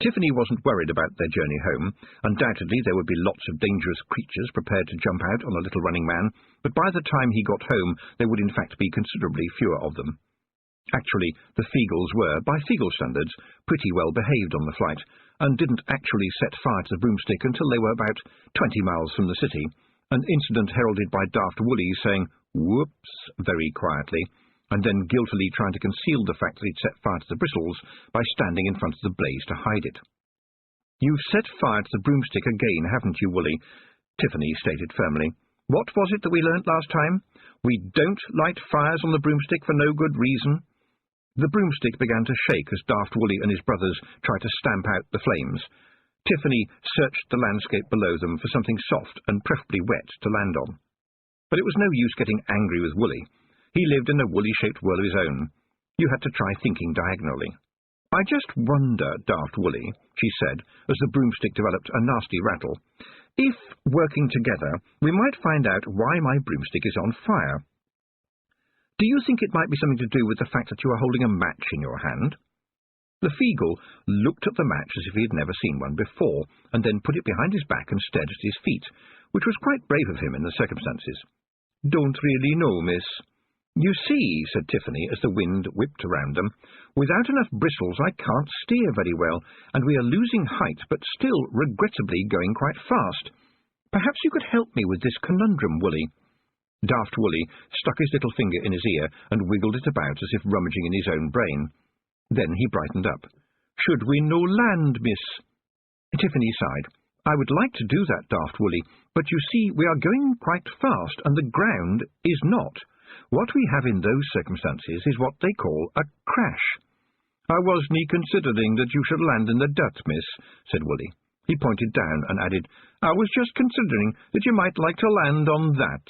Tiffany wasn't worried about their journey home. Undoubtedly there would be lots of dangerous creatures prepared to jump out on a little running man, but by the time he got home there would in fact be considerably fewer of them. Actually, the Feagles were, by Feagle standards, pretty well behaved on the flight, and didn't actually set fire to the broomstick until they were about 20 miles from the city, an incident heralded by Daft Woolly saying, "Whoops," very quietly, and then guiltily trying to conceal the fact that he'd set fire to the bristles by standing in front of the blaze to hide it. "You've set fire to the broomstick again, haven't you, Woolly?" Tiffany stated firmly. "What was it that we learnt last time? We don't light fires on the broomstick for no good reason." The broomstick began to shake as Daft Woolly and his brothers tried to stamp out the flames. Tiffany searched the landscape below them for something soft and preferably wet to land on. But it was no use getting angry with Woolly. He lived in a woolly-shaped world of his own. You had to try thinking diagonally. "I just wonder, Daft Woolly," she said, as the broomstick developed a nasty rattle, "if, working together, we might find out why my broomstick is on fire. Do you think it might be something to do with the fact that you are holding a match in your hand?" The Feagle looked at the match as if he had never seen one before, and then put it behind his back and stared at his feet, which was quite brave of him in the circumstances. "Don't really know, miss." "You see," said Tiffany as the wind whipped around them, "without enough bristles I can't steer very well, and we are losing height but still regrettably going quite fast. Perhaps you could help me with this conundrum, Woolly." Daft Woolly stuck his little finger in his ear and wiggled it about as if rummaging in his own brain. Then he brightened up. "Should we no land, miss?" Tiffany sighed. "I would like to do that, Daft Woolly, but you see we are going quite fast and the ground is not. What we have in those circumstances is what they call a crash." "I wasn't considering that you should land in the dirt, miss," said Woolly. He pointed down and added, "I was just considering that you might like to land on that."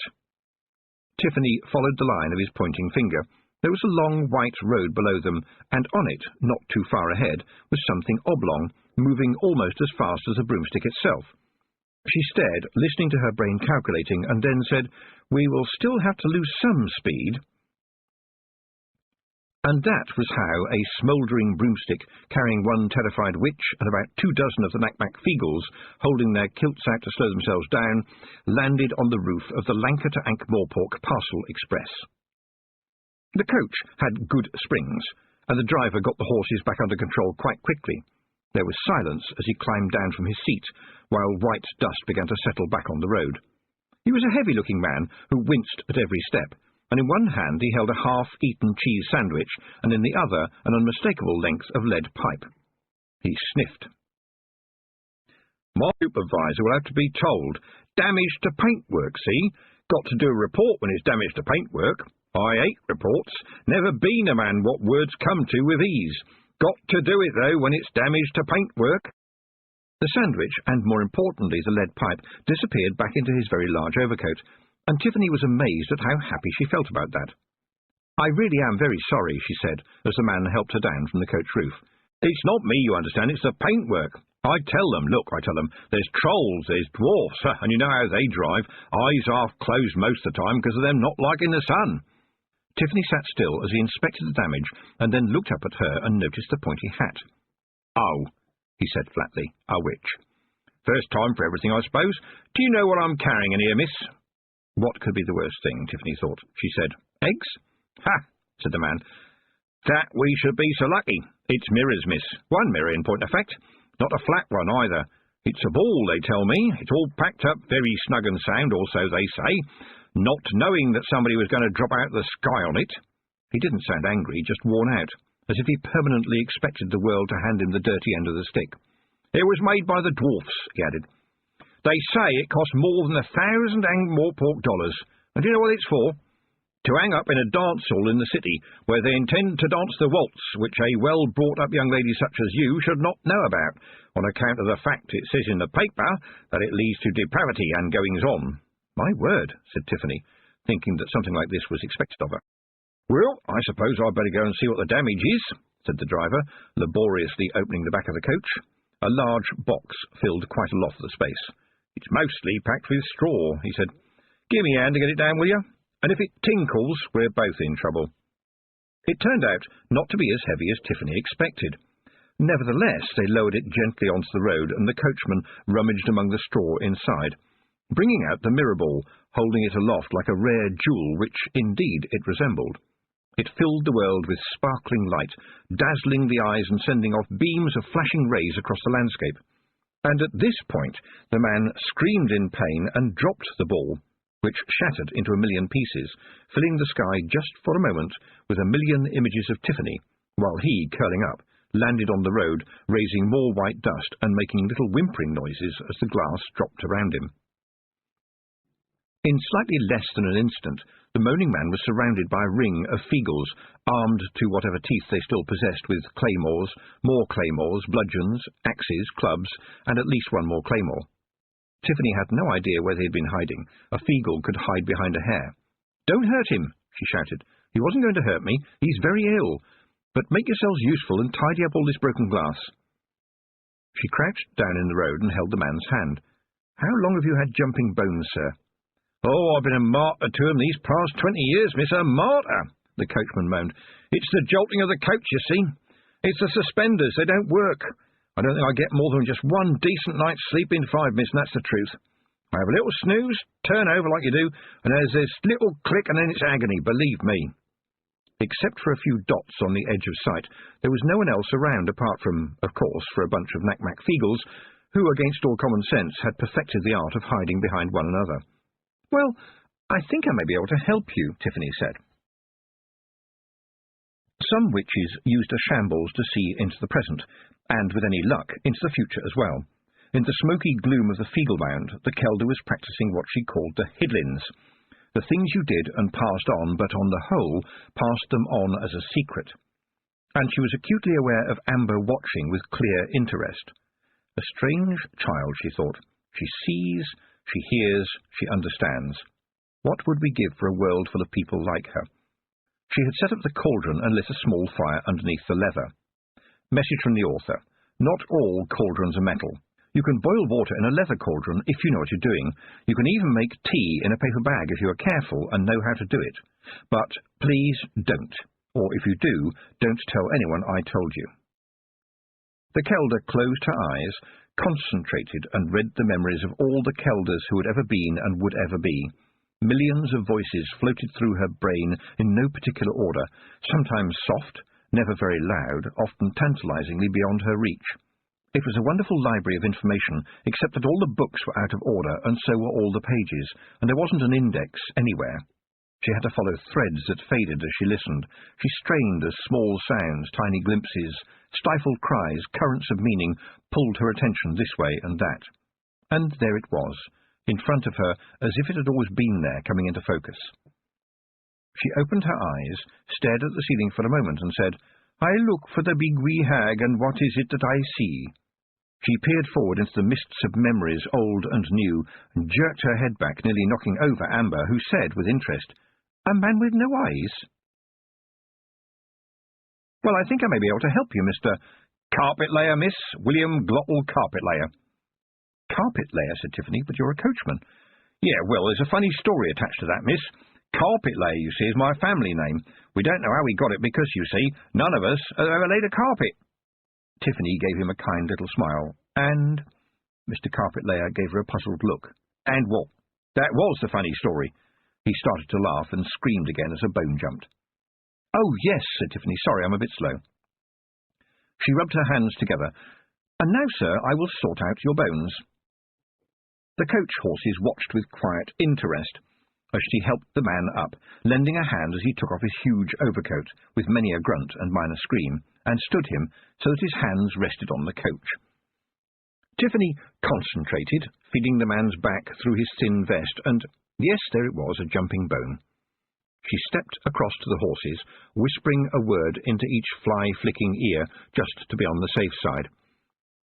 Tiffany followed the line of his pointing finger. There was a long white road below them, and on it, not too far ahead, was something oblong, moving almost as fast as the broomstick itself. She stared, listening to her brain calculating, and then said, "We will still have to lose some speed." And that was how a smouldering broomstick carrying one terrified witch and about 24 of the Ankh-Morpork holding their kilts out to slow themselves down landed on the roof of the Lanka to Ankh-Morpork Parcel Express. The coach had good springs, and the driver got the horses back under control quite quickly. There was silence as he climbed down from his seat, while white dust began to settle back on the road. He was a heavy-looking man who winced at every step, and in one hand he held a half-eaten cheese sandwich, and in the other an unmistakable length of lead pipe. He sniffed. "My supervisor will have to be told. Damage to paintwork, see? Got to do a report when it's damage to paintwork. I hate reports. Never been a man what words come to with ease. Got to do it, though, when it's damage to paintwork." The sandwich, and more importantly the lead pipe, disappeared back into his very large overcoat, and Tiffany was amazed at how happy she felt about that. "I really am very sorry," she said, as the man helped her down from the coach roof. "It's not me, you understand, it's the paintwork. I tell them, there's trolls, there's dwarfs, and you know how they drive, eyes half closed most of the time because of them not liking the sun." Tiffany sat still as he inspected the damage, and then looked up at her and noticed the pointy hat. "Oh," he said flatly, "a witch. First time for everything, I suppose. Do you know what I'm carrying in here, miss?" What could be the worst thing, Tiffany thought. She said, "Eggs?" "Ha!" said the man. "That we should be so lucky. It's mirrors, miss. One mirror, in point of fact. Not a flat one, either. It's a ball, they tell me. It's all packed up very snug and sound, or so they say, not knowing that somebody was going to drop out of the sky on it." He didn't sound angry, just worn out, as if he permanently expected the world to hand him the dirty end of the stick. "It was made by the dwarfs," he added. "They say it cost more than 1,000 Ankh-Morpork dollars. And do you know what it's for? To hang up in a dance hall in the city, where they intend to dance the waltz, which a well-brought-up young lady such as you should not know about, on account of the fact it says in the paper that it leads to depravity and goings-on." "My word," said Tiffany, thinking that something like this was expected of her. "Well, I suppose I'd better go and see what the damage is," said the driver, laboriously opening the back of the coach. A large box filled quite a lot of the space. "It's mostly packed with straw," he said. "Give me a hand to get it down, will you? And if it tinkles, we're both in trouble." It turned out not to be as heavy as Tiffany expected. Nevertheless, they lowered it gently onto the road, and the coachman rummaged among the straw inside, bringing out the mirror ball, holding it aloft like a rare jewel, which, indeed, it resembled. It filled the world with sparkling light, dazzling the eyes and sending off beams of flashing rays across the landscape. And at this point the man screamed in pain and dropped the ball, which shattered into a million pieces, filling the sky just for a moment with a million images of Tiffany, while he, curling up, landed on the road, raising more white dust and making little whimpering noises as the glass dropped around him. In slightly less than an instant, the moaning man was surrounded by a ring of Feagles, armed to whatever teeth they still possessed with claymores, more claymores, bludgeons, axes, clubs, and at least one more claymore. Tiffany had no idea where they had been hiding. A Feagle could hide behind a hair. "Don't hurt him," she shouted. "He wasn't going to hurt me. He's very ill. But make yourselves useful and tidy up all this broken glass." She crouched down in the road and held the man's hand. "How long have you had jumping bones, sir?" "Oh, I've been a martyr to 'em these past 20 years, miss, a martyr," the coachman moaned. "It's the jolting of the coach, you see. It's the suspenders, they don't work. I don't think I get more than just one decent night's sleep in 5, miss, and that's the truth. I have a little snooze, turn over like you do, and there's this little click, and then it's agony, believe me." Except for a few dots on the edge of sight, there was no one else around apart from, of course, for a bunch of Ankh-Morpork who, against all common sense, had perfected the art of hiding behind one another. "Well, I think I may be able to help you," Tiffany said. Some witches used a shambles to see into the present, and, with any luck, into the future as well. In the smoky gloom of the Feagle-Mound, the Kelder was practising what she called the Hidlins, the things you did and passed on, but on the whole passed them on as a secret. And she was acutely aware of Amber watching with clear interest. A strange child, she thought. She sees, she hears, she understands. What would we give for a world full of people like her? She had set up the cauldron and lit a small fire underneath the leather. Message from the author. Not all cauldrons are metal. You can boil water in a leather cauldron if you know what you're doing. You can even make tea in a paper bag if you are careful and know how to do it. But please don't. Or if you do, don't tell anyone I told you." The Kelder closed her eyes, concentrated, and read the memories of all the Kelders who had ever been and would ever be. Millions of voices floated through her brain in no particular order, sometimes soft, never very loud, often tantalizingly beyond her reach. It was a wonderful library of information, except that all the books were out of order, and so were all the pages, and there wasn't an index anywhere. She had to follow threads that faded as she listened. She strained as small sounds, tiny glimpses, stifled cries, currents of meaning pulled her attention this way and that. And there it was, in front of her, as if it had always been there, coming into focus. She opened her eyes, stared at the ceiling for a moment, and said, "I look for the big wee hag, and what is it that I see?" She peered forward into the mists of memories, old and new, and jerked her head back, nearly knocking over Amber, who said, with interest, "A man with no eyes?" "Well, I think I may be able to help you, Mr. Carpet layer, miss. William Glottal Carpet layer." "Carpet layer," said Tiffany, "but you're a coachman." "Yeah, well, there's a funny story attached to that, miss. Carpet layer, you see, is my family name. We don't know how we got it because, you see, none of us have ever laid a carpet." Tiffany gave him a kind little smile. "And?" Mr. Carpet layer gave her a puzzled look. "And what?" "That was the funny story." He started to laugh and screamed again as a bone jumped. "Oh, yes," said Tiffany. "Sorry, I'm a bit slow." She rubbed her hands together. "And now, sir, I will sort out your bones." The coach horses watched with quiet interest as she helped the man up, lending a hand as he took off his huge overcoat, with many a grunt and minor scream, and stood him so that his hands rested on the coach. Tiffany concentrated, feeling the man's back through his thin vest, and yes, there it was, a jumping bone. She stepped across to the horses, whispering a word into each fly-flicking ear, just to be on the safe side.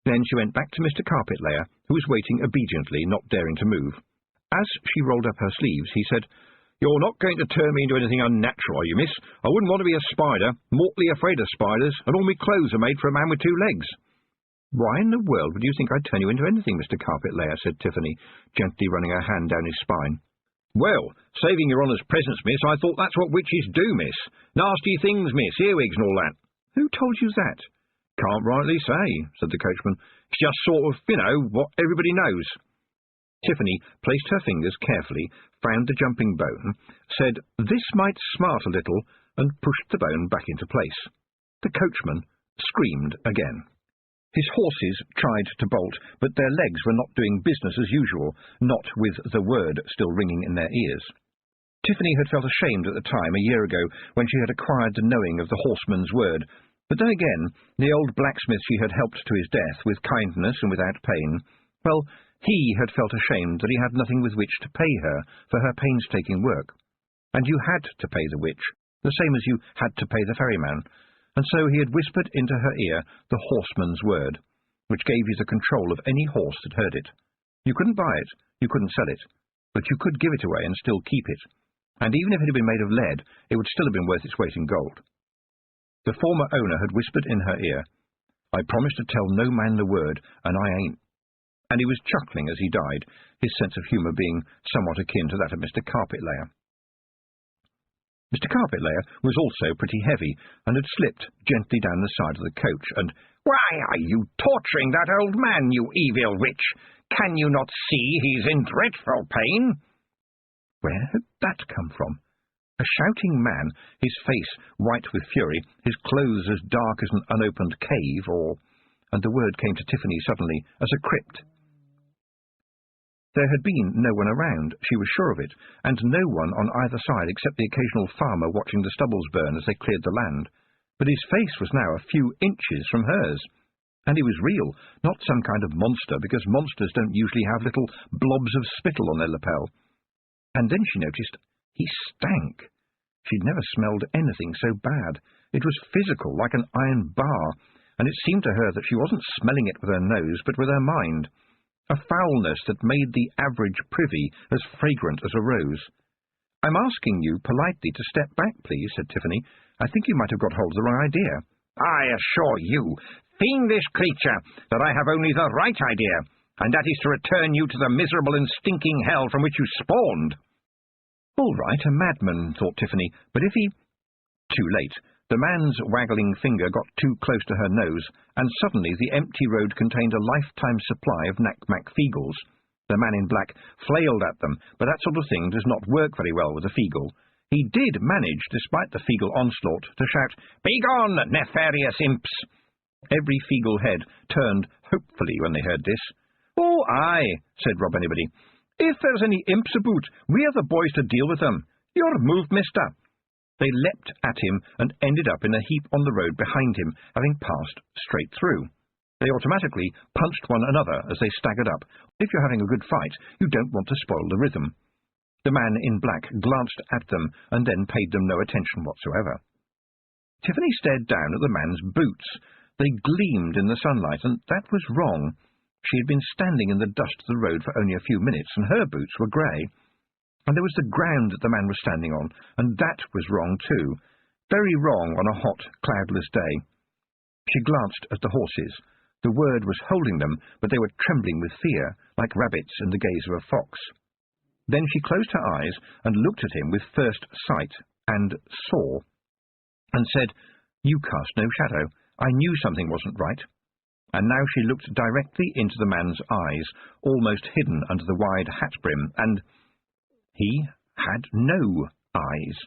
Then she went back to Mr. Carpet layer, who was waiting obediently, not daring to move. As she rolled up her sleeves, he said, "You're not going to turn me into anything unnatural, are you, miss? I wouldn't want to be a spider, mortally afraid of spiders, and all my clothes are made for a man with 2 legs." "Why in the world would you think I'd turn you into anything, Mr. Carpet layer?" said Tiffany, gently running her hand down his spine. "Well, saving your honour's presence, miss, I thought that's what witches do, miss. Nasty things, miss, earwigs and all that." "Who told you that?" "Can't rightly say," said the coachman. "It's just sort of, what everybody knows." Tiffany placed her fingers carefully, found the jumping bone, said, "This might smart a little," and pushed the bone back into place. The coachman screamed again. His horses tried to bolt, but their legs were not doing business as usual, not with the word still ringing in their ears. Tiffany had felt ashamed at the time, a year ago, when she had acquired the knowing of the horseman's word, but then again, the old blacksmith she had helped to his death, with kindness and without pain, well, he had felt ashamed that he had nothing with which to pay her for her painstaking work. And you had to pay the witch, the same as you had to pay the ferryman, and so he had whispered into her ear the horseman's word, which gave you the control of any horse that heard it. You couldn't buy it, you couldn't sell it, but you could give it away and still keep it, and even if it had been made of lead, it would still have been worth its weight in gold. The former owner had whispered in her ear, "I promise to tell no man the word, and I ain't." And he was chuckling as he died, his sense of humour being somewhat akin to that of Mr. Carpet layer. Mr. Carpet layer was also pretty heavy, and had slipped gently down the side of the coach, and, "Why are you torturing that old man, you evil witch? Can you not see he's in dreadful pain?" Where had that come from? A shouting man, his face white with fury, his clothes as dark as an unopened cave, or... And the word came to Tiffany suddenly, as a crypt. There had been no one around, she was sure of it, and no one on either side except the occasional farmer watching the stubbles burn as they cleared the land. But his face was now a few inches from hers. And he was real, not some kind of monster, because monsters don't usually have little blobs of spittle on their lapel. And then she noticed he stank. She'd never smelled anything so bad. It was physical, like an iron bar, and it seemed to her that she wasn't smelling it with her nose, but with her mind. A foulness that made the average privy as fragrant as a rose. "I'm asking you politely to step back, please," said Tiffany. "I think you might have got hold of the wrong idea." "I assure you, fiendish creature, that I have only the right idea, and that is to return you to the miserable and stinking hell from which you spawned." All right, a madman, thought Tiffany, but if he... too late. The man's waggling finger got too close to her nose, and suddenly the empty road contained a lifetime supply of knack-mack feagles. The man in black flailed at them, but that sort of thing does not work very well with a feagle. He did manage, despite the feagle onslaught, to shout, "Begone, nefarious imps!" Every feagle head turned hopefully when they heard this. "Oh, aye," said Rob Anybody. "If there's any imps about, we're the boys to deal with them. You're moved, mister." They leapt at him and ended up in a heap on the road behind him, having passed straight through. They automatically punched one another as they staggered up. If you're having a good fight, you don't want to spoil the rhythm. The man in black glanced at them and then paid them no attention whatsoever. Tiffany stared down at the man's boots. They gleamed in the sunlight, and that was wrong. She had been standing in the dust of the road for only a few minutes, and her boots were grey. And there was the ground that the man was standing on, and that was wrong too. Very wrong on a hot, cloudless day. She glanced at the horses. The word was holding them, but they were trembling with fear, like rabbits in the gaze of a fox. Then she closed her eyes and looked at him with first sight, and saw, and said, "You cast no shadow. I knew something wasn't right." And now she looked directly into the man's eyes, almost hidden under the wide hat brim, and he had no eyes.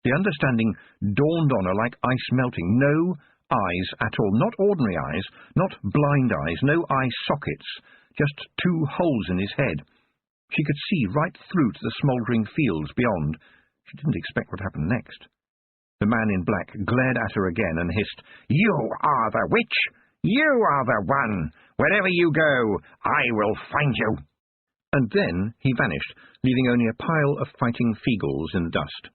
The understanding dawned on her like ice melting. No eyes at all. Not ordinary eyes, not blind eyes, no eye sockets, just two holes in his head. She could see right through to the smouldering fields beyond. She didn't expect what happened next. The man in black glared at her again and hissed, "You are the witch! You are the one! Wherever you go, I will find you!" And then he vanished, leaving only a pile of fighting feagles in the dust.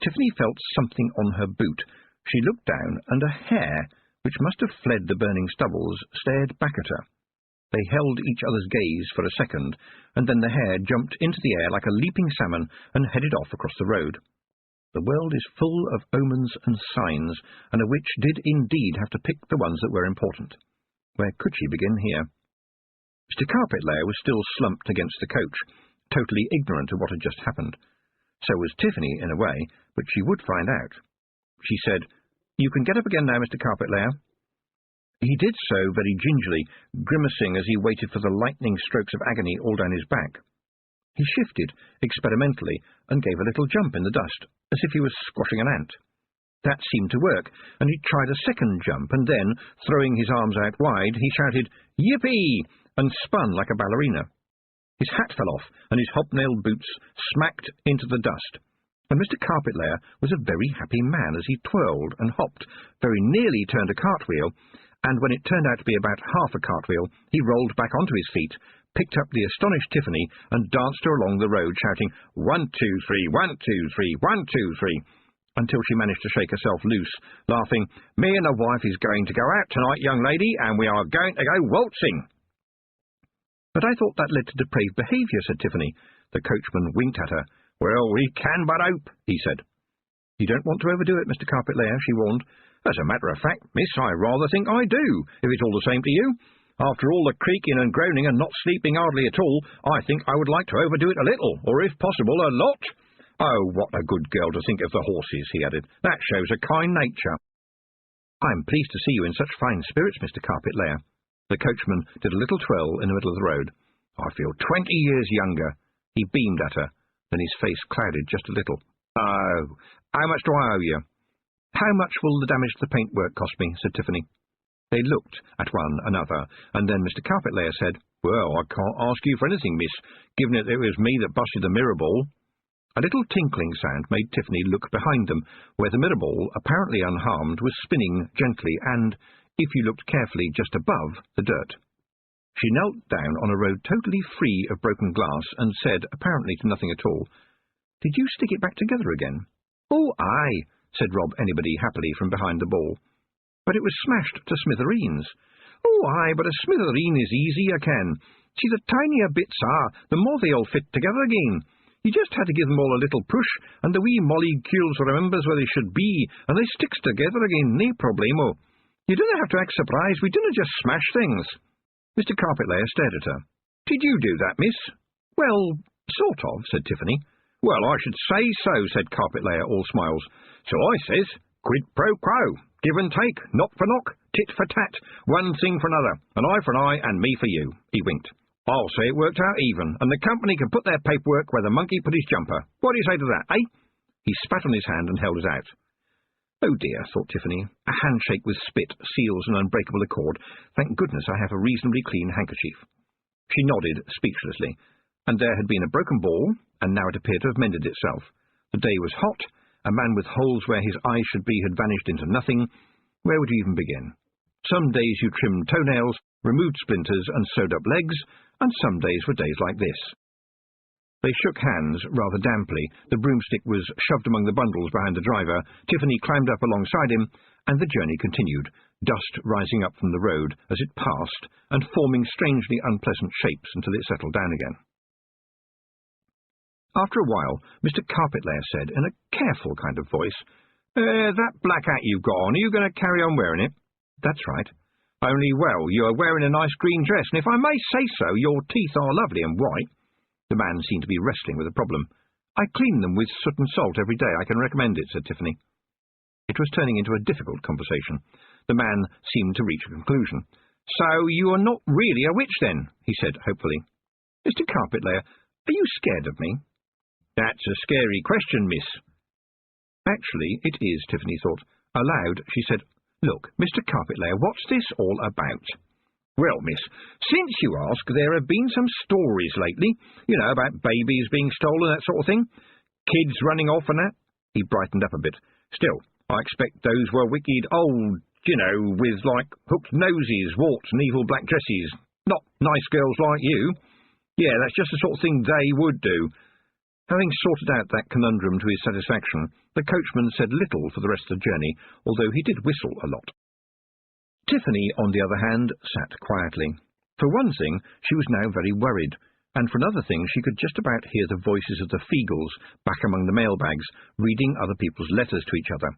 Tiffany felt something on her boot. She looked down, and a hare, which must have fled the burning stubbles, stared back at her. They held each other's gaze for a second, and then the hare jumped into the air like a leaping salmon and headed off across the road. The world is full of omens and signs, and a witch did indeed have to pick the ones that were important. Where could she begin here? Mr. Carpetlayer was still slumped against the coach, totally ignorant of what had just happened. So was Tiffany, in a way, but she would find out. She said, "You can get up again now, Mr. Carpetlayer." He did so very gingerly, grimacing as he waited for the lightning strokes of agony all down his back. He shifted, experimentally, and gave a little jump in the dust, as if he was squashing an ant. That seemed to work, and he tried a second jump, and then, throwing his arms out wide, he shouted, "Yippee!" and spun like a ballerina. His hat fell off, and his hobnailed boots smacked into the dust, and Mr. Carpetlayer was a very happy man as he twirled and hopped, very nearly turned a cartwheel, and when it turned out to be about half a cartwheel, he rolled back onto his feet, picked up the astonished Tiffany, and danced her along the road, shouting, "1, 2, 3, 1, 2, 3, 1, 2, 3, until she managed to shake herself loose, laughing, "Me and the wife is going to go out tonight, young lady, and we are going to go waltzing." "But I thought that led to depraved behaviour," said Tiffany. The coachman winked at her. "Well, we can but hope," he said. "You don't want to overdo it, Mr. Carpetlayer," she warned. "As a matter of fact, miss, I rather think I do, if it's all the same to you. After all the creaking and groaning and not sleeping hardly at all, I think I would like to overdo it a little, or if possible, a lot. Oh, what a good girl to think of the horses," he added. "That shows a kind nature." "I am pleased to see you in such fine spirits, Mr. Carpetlayer." The coachman did a little twirl in the middle of the road. "I feel 20 years younger." He beamed at her, then his face clouded just a little. "Oh, how much do I owe you?" "How much will the damage to the paintwork cost me?" said Tiffany. They looked at one another, and then Mr. Carpetlayer said, "Well, I can't ask you for anything, miss, given that it was me that busted the mirror ball." A little tinkling sound made Tiffany look behind them, where the mirror ball, apparently unharmed, was spinning gently and, if you looked carefully, just above the dirt. She knelt down on a road totally free of broken glass and said, apparently to nothing at all, "Did you stick it back together again?" "Oh, aye," said Rob Anybody happily from behind the ball. "But it was smashed to smithereens." "Oh, aye, but a smithereen is easy, I can. See, the tinier bits are, the more they all fit together again. You just had to give them all a little push, and the wee molecules remembers where they should be, and they sticks together again, nae problemo. You didn't have to act surprised, we didn't just smash things." Mr. Carpetlayer stared at her. "Did you do that, miss?" "Well, sort of," said Tiffany. "Well, I should say so," said Carpet Layer, all smiles. "So I says, quid pro quo, give and take, knock for knock, tit for tat, one thing for another, an eye for an eye and me for you." He winked. "I'll say it worked out even, and the company can put their paperwork where the monkey put his jumper. What do you say to that, eh?" He spat on his hand and held it out. "Oh dear," thought Tiffany, "a handshake with spit, seals and unbreakable accord. Thank goodness I have a reasonably clean handkerchief." She nodded speechlessly, and there had been a broken ball, and now it appeared to have mended itself. The day was hot, a man with holes where his eyes should be had vanished into nothing. Where would you even begin? Some days you trimmed toenails, removed splinters and sewed up legs, and some days were days like this. They shook hands rather damply. The broomstick was shoved among the bundles behind the driver. Tiffany climbed up alongside him, and the journey continued, dust rising up from the road as it passed and forming strangely unpleasant shapes until it settled down again. After a while, Mr. Carpetlayer said, in a careful kind of voice, "That black hat you've got on, are you going to carry on wearing it?" "That's right." "Only, well, you are wearing a nice green dress, and if I may say so, your teeth are lovely and white." The man seemed to be wrestling with a problem. "I clean them with soot and salt every day. I can recommend it," said Tiffany. It was turning into a difficult conversation. The man seemed to reach a conclusion. "So you are not really a witch, then?" he said hopefully. "Mr. Carpetlayer, are you scared of me?" "That's a scary question, miss." "Actually, it is," Tiffany thought. Aloud, she said, "Look, Mr. Carpetlayer, what's this all about?" "Well, miss, since you ask, there have been some stories lately, about babies being stolen, that sort of thing. Kids running off and that." He brightened up a bit. "Still, I expect those were wicked old, with, hooked noses, warts and evil black dresses. Not nice girls like you. Yeah, that's just the sort of thing they would do." Having sorted out that conundrum to his satisfaction, the coachman said little for the rest of the journey, although he did whistle a lot. Tiffany, on the other hand, sat quietly. For one thing, she was now very worried, and for another thing she could just about hear the voices of the Feagles back among the mailbags, reading other people's letters to each other.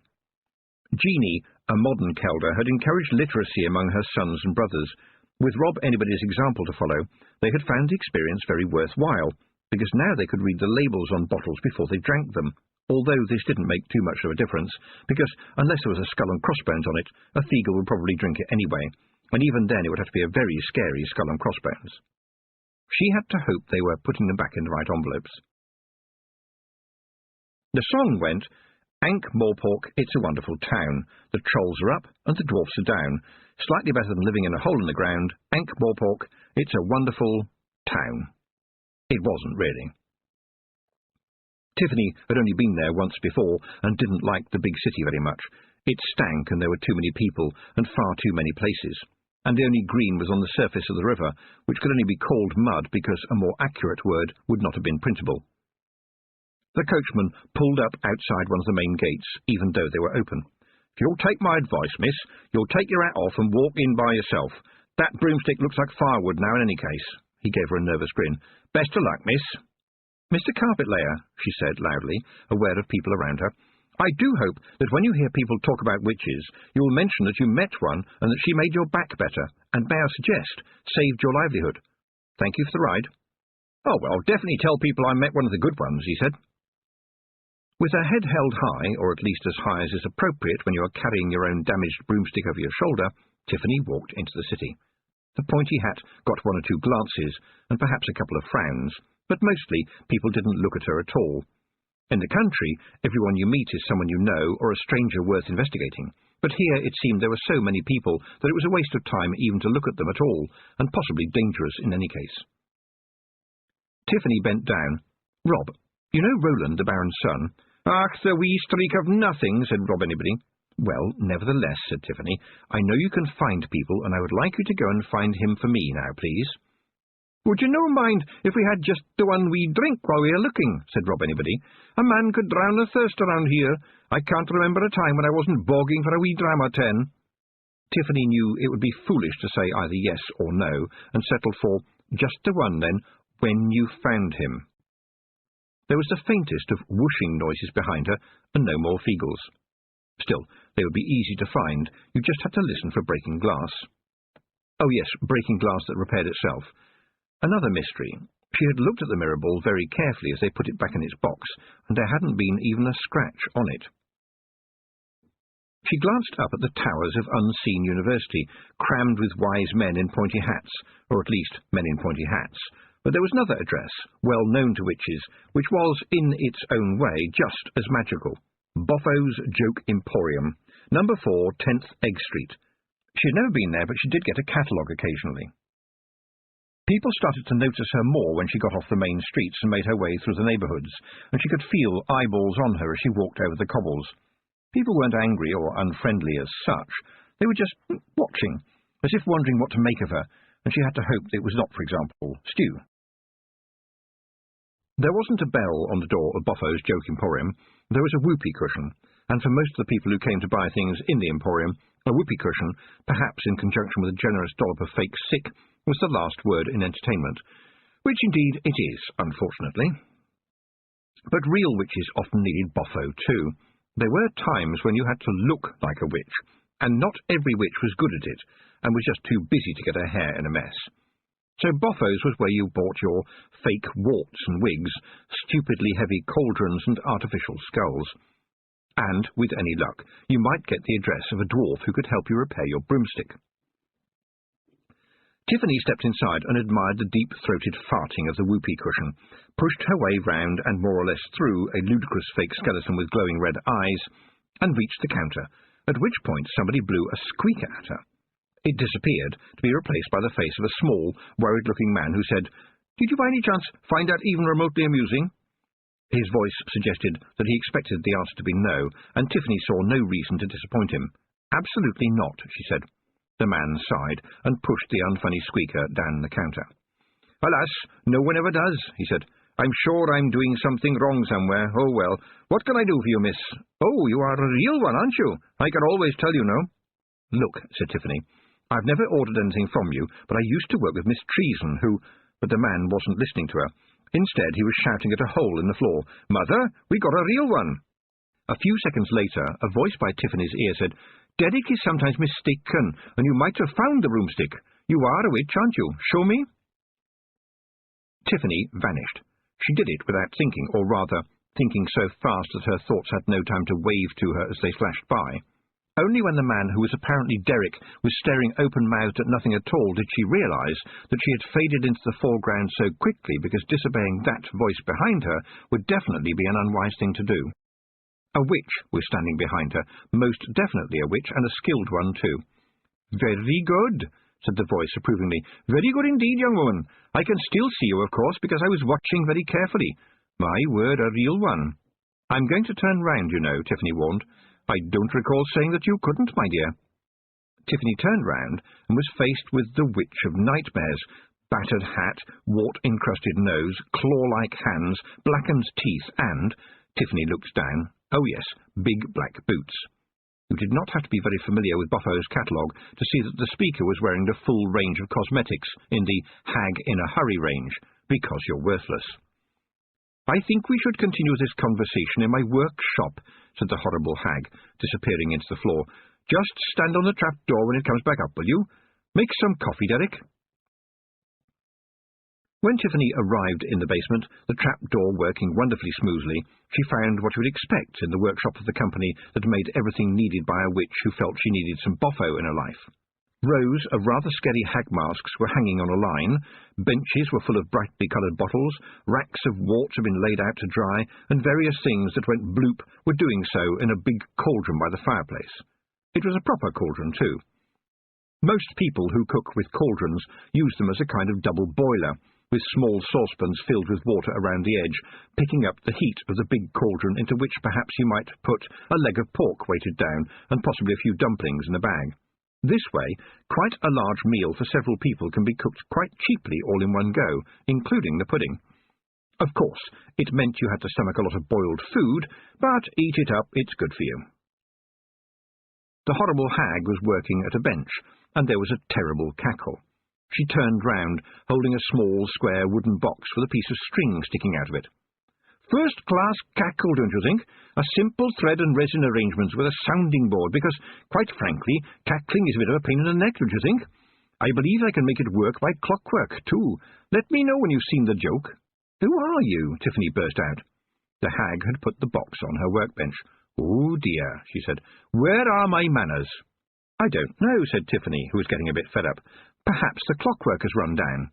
Jeanie, a modern Kelder, had encouraged literacy among her sons and brothers. With Rob Anybody's example to follow, they had found the experience very worthwhile, because now they could read the labels on bottles before they drank them, although this didn't make too much of a difference, because unless there was a skull and crossbones on it, a Feagle would probably drink it anyway, and even then it would have to be a very scary skull and crossbones. She had to hope they were putting them back in the right envelopes. The song went, "Ankh-Morpork, it's a wonderful town. The trolls are up and the dwarfs are down. Slightly better than living in a hole in the ground. Ankh-Morpork, it's a wonderful town." It wasn't really. Tiffany had only been there once before and didn't like the big city very much. It stank and there were too many people and far too many places, and the only green was on the surface of the river, which could only be called mud because a more accurate word would not have been printable. The coachman pulled up outside one of the main gates, even though they were open. "If you'll take my advice, miss, you'll take your hat off and walk in by yourself. That broomstick looks like firewood now in any case." He gave her a nervous grin. "Best of luck, miss." "Mr. Carpetlayer," she said loudly, aware of people around her, "I do hope that when you hear people talk about witches, you will mention that you met one and that she made your back better, and may I suggest, saved your livelihood. Thank you for the ride." "Oh, well, I'll definitely tell people I met one of the good ones," he said. With her head held high, or at least as high as is appropriate when you are carrying your own damaged broomstick over your shoulder, Tiffany walked into the city. The pointy hat got one or two glances, and perhaps a couple of frowns, but mostly people didn't look at her at all. In the country, everyone you meet is someone you know or a stranger worth investigating, but here it seemed there were so many people that it was a waste of time even to look at them at all, and possibly dangerous in any case. Tiffany bent down. "Rob, you know Roland, the Baron's son?" "Ach, the wee streak of nothing," said Rob Anybody. "Well, nevertheless," said Tiffany, "I know you can find people, and I would like you to go and find him for me now, please." "Would you no mind if we had just the one wee drink while we are looking?" said Rob Anybody. "A man could drown of thirst around here. I can't remember a time when I wasn't bogging for a wee dram or 10. Tiffany knew it would be foolish to say either yes or no, and settled for just the one then, when you found him. There was the faintest of whooshing noises behind her, and no more Feagles. Still, they would be easy to find. You just had to listen for breaking glass. Oh yes, breaking glass that repaired itself. Another mystery. She had looked at the mirror ball very carefully as they put it back in its box, and there hadn't been even a scratch on it. She glanced up at the towers of Unseen University, crammed with wise men in pointy hats, or at least men in pointy hats, but there was another address, well known to witches, which was, in its own way, just as magical. Boffo's Joke Emporium, number 4, 10th Egg Street. She had never been there, but she did get a catalogue occasionally. People started to notice her more when she got off the main streets and made her way through the neighbourhoods, and she could feel eyeballs on her as she walked over the cobbles. People weren't angry or unfriendly as such. They were just watching, as if wondering what to make of her, and she had to hope it was not, for example, stew. There wasn't a bell on the door of Boffo's Joke Emporium. There was a whoopee cushion, and for most of the people who came to buy things in the Emporium, a whoopee cushion, perhaps in conjunction with a generous dollop of fake sick, was the last word in entertainment, which indeed it is, unfortunately. But real witches often needed Boffo too. There were times when you had to look like a witch, and not every witch was good at it, and was just too busy to get her hair in a mess. So Boffo's was where you bought your fake warts and wigs, stupidly heavy cauldrons and artificial skulls. And, with any luck, you might get the address of a dwarf who could help you repair your broomstick. Tiffany stepped inside and admired the deep-throated farting of the whoopee cushion, pushed her way round and more or less through a ludicrous fake skeleton with glowing red eyes, and reached the counter, at which point somebody blew a squeaker at her. It disappeared, to be replaced by the face of a small, worried-looking man who said, "Did you by any chance find that even remotely amusing?" His voice suggested that he expected the answer to be no, and Tiffany saw no reason to disappoint him. "Absolutely not," she said. The man sighed and pushed the unfunny squeaker down the counter. "Alas, no one ever does," he said. "I'm sure I'm doing something wrong somewhere. Oh, well, what can I do for you, miss? Oh, you are a real one, aren't you? I can always tell you no." "Look," said Tiffany, "I've never ordered anything from you, but I used to work with Miss Treason, who—" But the man wasn't listening to her. Instead, he was shouting at a hole in the floor, "Mother, we got a real one!" A few seconds later, a voice by Tiffany's ear said, "Derek is sometimes mistaken, and you might have found the broomstick. You are a witch, aren't you? Show me." Tiffany vanished. She did it without thinking, or rather, thinking so fast that her thoughts had no time to wave to her as they flashed by. Only when the man who was apparently Derek was staring open-mouthed at nothing at all did she realise that she had faded into the foreground so quickly because disobeying that voice behind her would definitely be an unwise thing to do. A witch was standing behind her, most definitely a witch, and a skilled one too. "Very good," said the voice approvingly. "Very good indeed, young woman. I can still see you, of course, because I was watching very carefully. My word, a real one." "I'm going to turn round, you know," Tiffany warned. "I don't recall saying that you couldn't, my dear." Tiffany turned round and was faced with the witch of nightmares. Battered hat, wart-encrusted nose, claw-like hands, blackened teeth, and, Tiffany looked down, oh yes, big black boots. You did not have to be very familiar with Boffo's catalogue to see that the speaker was wearing the full range of cosmetics in the hag-in-a-hurry range, because you're worthless. "I think we should continue this conversation in my workshop," said the horrible hag, disappearing into the floor. "Just stand on the trap door when it comes back up, will you? Make some coffee, Derek." When Tiffany arrived in the basement, the trap-door working wonderfully smoothly, she found what you would expect in the workshop of the company that made everything needed by a witch who felt she needed some Boffo in her life. Rows of rather scary hag masks were hanging on a line, benches were full of brightly coloured bottles, racks of warts had been laid out to dry, and various things that went bloop were doing so in a big cauldron by the fireplace. It was a proper cauldron, too. Most people who cook with cauldrons use them as a kind of double boiler, with small saucepans filled with water around the edge, picking up the heat of the big cauldron into which perhaps you might put a leg of pork weighted down, and possibly a few dumplings in a bag. This way, quite a large meal for several people can be cooked quite cheaply all in one go, including the pudding. Of course, it meant you had to stomach a lot of boiled food, but eat it up, it's good for you. The horrible hag was working at a bench, and there was a terrible cackle. She turned round, holding a small, square wooden box with a piece of string sticking out of it. "First-class cackle, don't you think? A simple thread and resin arrangement with a sounding board, because, quite frankly, cackling is a bit of a pain in the neck, don't you think? I believe I can make it work by clockwork, too. Let me know when you've seen the joke." "Who are you?" Tiffany burst out. The hag had put the box on her workbench. "Oh, dear," she said. "Where are my manners?" "I don't know," said Tiffany, who was getting a bit fed up. "Perhaps the clockwork has run down."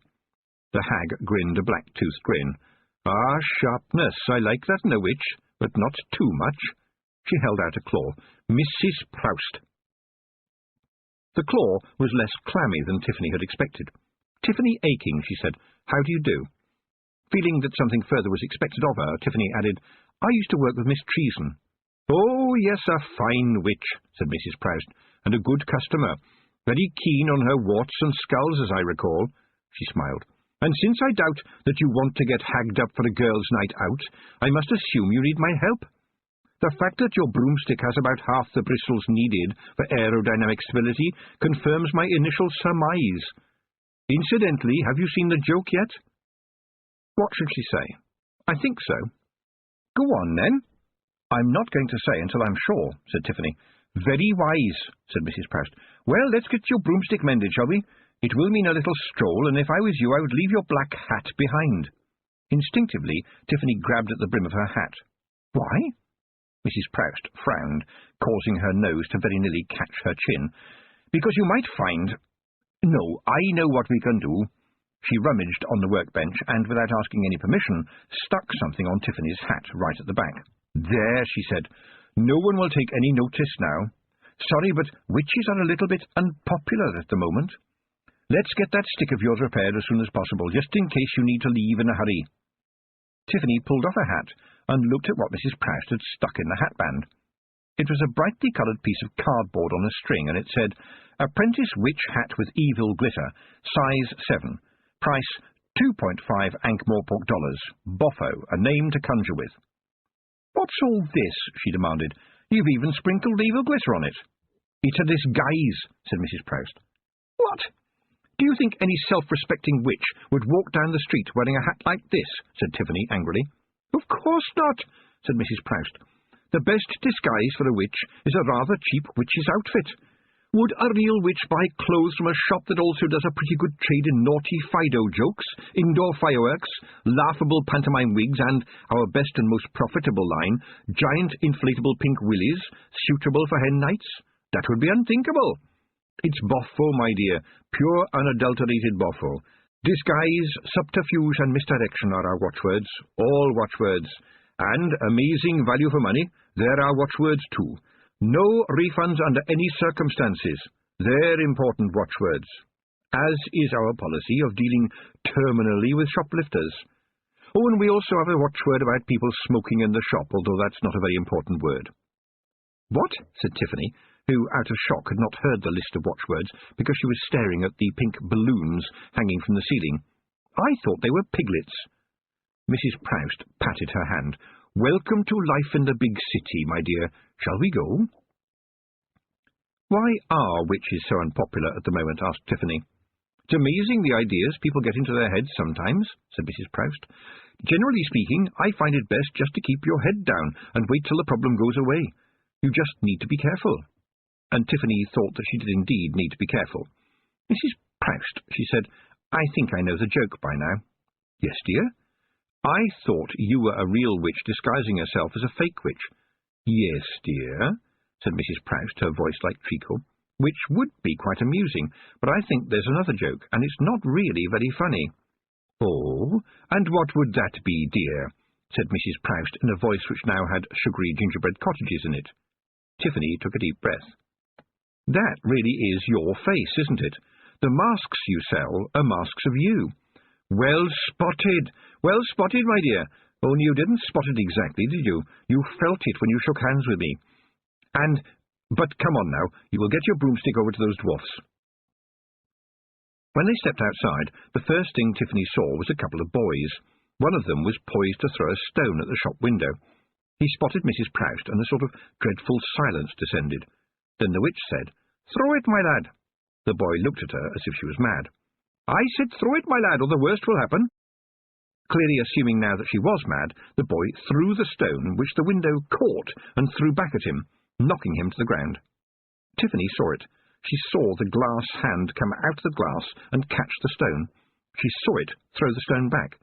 The hag grinned a black-toothed grin. "Ah, sharpness, I like that in a witch, but not too much." She held out a claw. "Mrs. Proust." The claw was less clammy than Tiffany had expected. "Tiffany Aking," she said. "How do you do?" Feeling that something further was expected of her, Tiffany added, "I used to work with Miss Treason." "Oh, yes, a fine witch," said Mrs. Proust, "and a good customer. Very keen on her warts and skulls, as I recall." She smiled. "And since I doubt that you want to get hagged up for a girls' night out, I must assume you need my help. The fact that your broomstick has about half the bristles needed for aerodynamic stability confirms my initial surmise. Incidentally, have you seen the joke yet?" What should she say? "I think so." "Go on, then." "I'm not going to say until I'm sure," said Tiffany. "Very wise," said Mrs. Proust. "Well, let's get your broomstick mended, shall we? It will mean a little stroll, and if I was you, I would leave your black hat behind." Instinctively, Tiffany grabbed at the brim of her hat. "Why?" Mrs. Proust frowned, causing her nose to very nearly catch her chin. "Because you might find— No, I know what we can do." She rummaged on the workbench and, without asking any permission, stuck something on Tiffany's hat right at the back. "There," she said. "No one will take any notice now. Sorry, but witches are a little bit unpopular at the moment. Let's get that stick of yours repaired as soon as possible, just in case you need to leave in a hurry." Tiffany pulled off her hat and looked at what Mrs. Proust had stuck in the hatband. It was a brightly coloured piece of cardboard on a string, and it said, "Apprentice Witch Hat with Evil Glitter, size 7, price $2.5 Ankh-Morpork dollars, Boffo, a name to conjure with." "What's all this?" she demanded. "You've even sprinkled evil glitter on it." "It's a disguise," said Mrs. Proust. "What? Do you think any self-respecting witch would walk down the street wearing a hat like this?" said Tiffany angrily. "Of course not," said Mrs. Proust. "The best disguise for a witch is a rather cheap witch's outfit. Would a real witch buy clothes from a shop that also does a pretty good trade in naughty Fido jokes, indoor fireworks, laughable pantomime wigs, and our best and most profitable line, giant inflatable pink willies, suitable for hen nights? That would be unthinkable. It's Boffo, my dear, pure unadulterated Boffo. Disguise, subterfuge, and misdirection are our watchwords, all watchwords. And, amazing value for money, there are watchwords too. No refunds under any circumstances. They're important watchwords. As is our policy of dealing terminally with shoplifters. Oh, and we also have a watchword about people smoking in the shop, although that's not a very important word." "What?" said Tiffany, who, out of shock, had not heard the list of watchwords because she was staring at the pink balloons hanging from the ceiling. "I thought they were piglets." Mrs. Proust patted her hand. "Welcome to life in the big city, my dear. Shall we go?" "Why are witches so unpopular at the moment?" asked Tiffany. "It's amazing the ideas people get into their heads sometimes," said Mrs. Proust. "Generally speaking, I find it best just to keep your head down and wait till the problem goes away. You just need to be careful." And Tiffany thought that she did indeed need to be careful. "Mrs. Proust," she said, "I think I know the joke by now." "Yes, dear?" "I thought you were a real witch disguising herself as a fake witch." "Yes, dear," said Mrs. Proust, her voice like treacle, "which would be quite amusing, but I think there's another joke, and it's not really very funny." "Oh, and what would that be, dear?" said Mrs. Proust in a voice which now had sugary gingerbread cottages in it. Tiffany took a deep breath. "That really is your face, isn't it? The masks you sell are masks of you." Well spotted, my dear. Only you didn't spot it exactly, did you? You felt it when you shook hands with me. But come on now, you will get your broomstick over to those dwarfs." When they stepped outside, the first thing Tiffany saw was a couple of boys. One of them was poised to throw a stone at the shop window. He spotted Mrs. Proust, and a sort of dreadful silence descended. Then the witch said, "Throw it, my lad." The boy looked at her as if she was mad. "I said throw it, my lad, or the worst will happen." Clearly assuming now that she was mad, the boy threw the stone, which the window caught and threw back at him, knocking him to the ground. Tiffany saw it. she saw the glass hand come out of the glass and catch the stone. She saw it throw the stone back.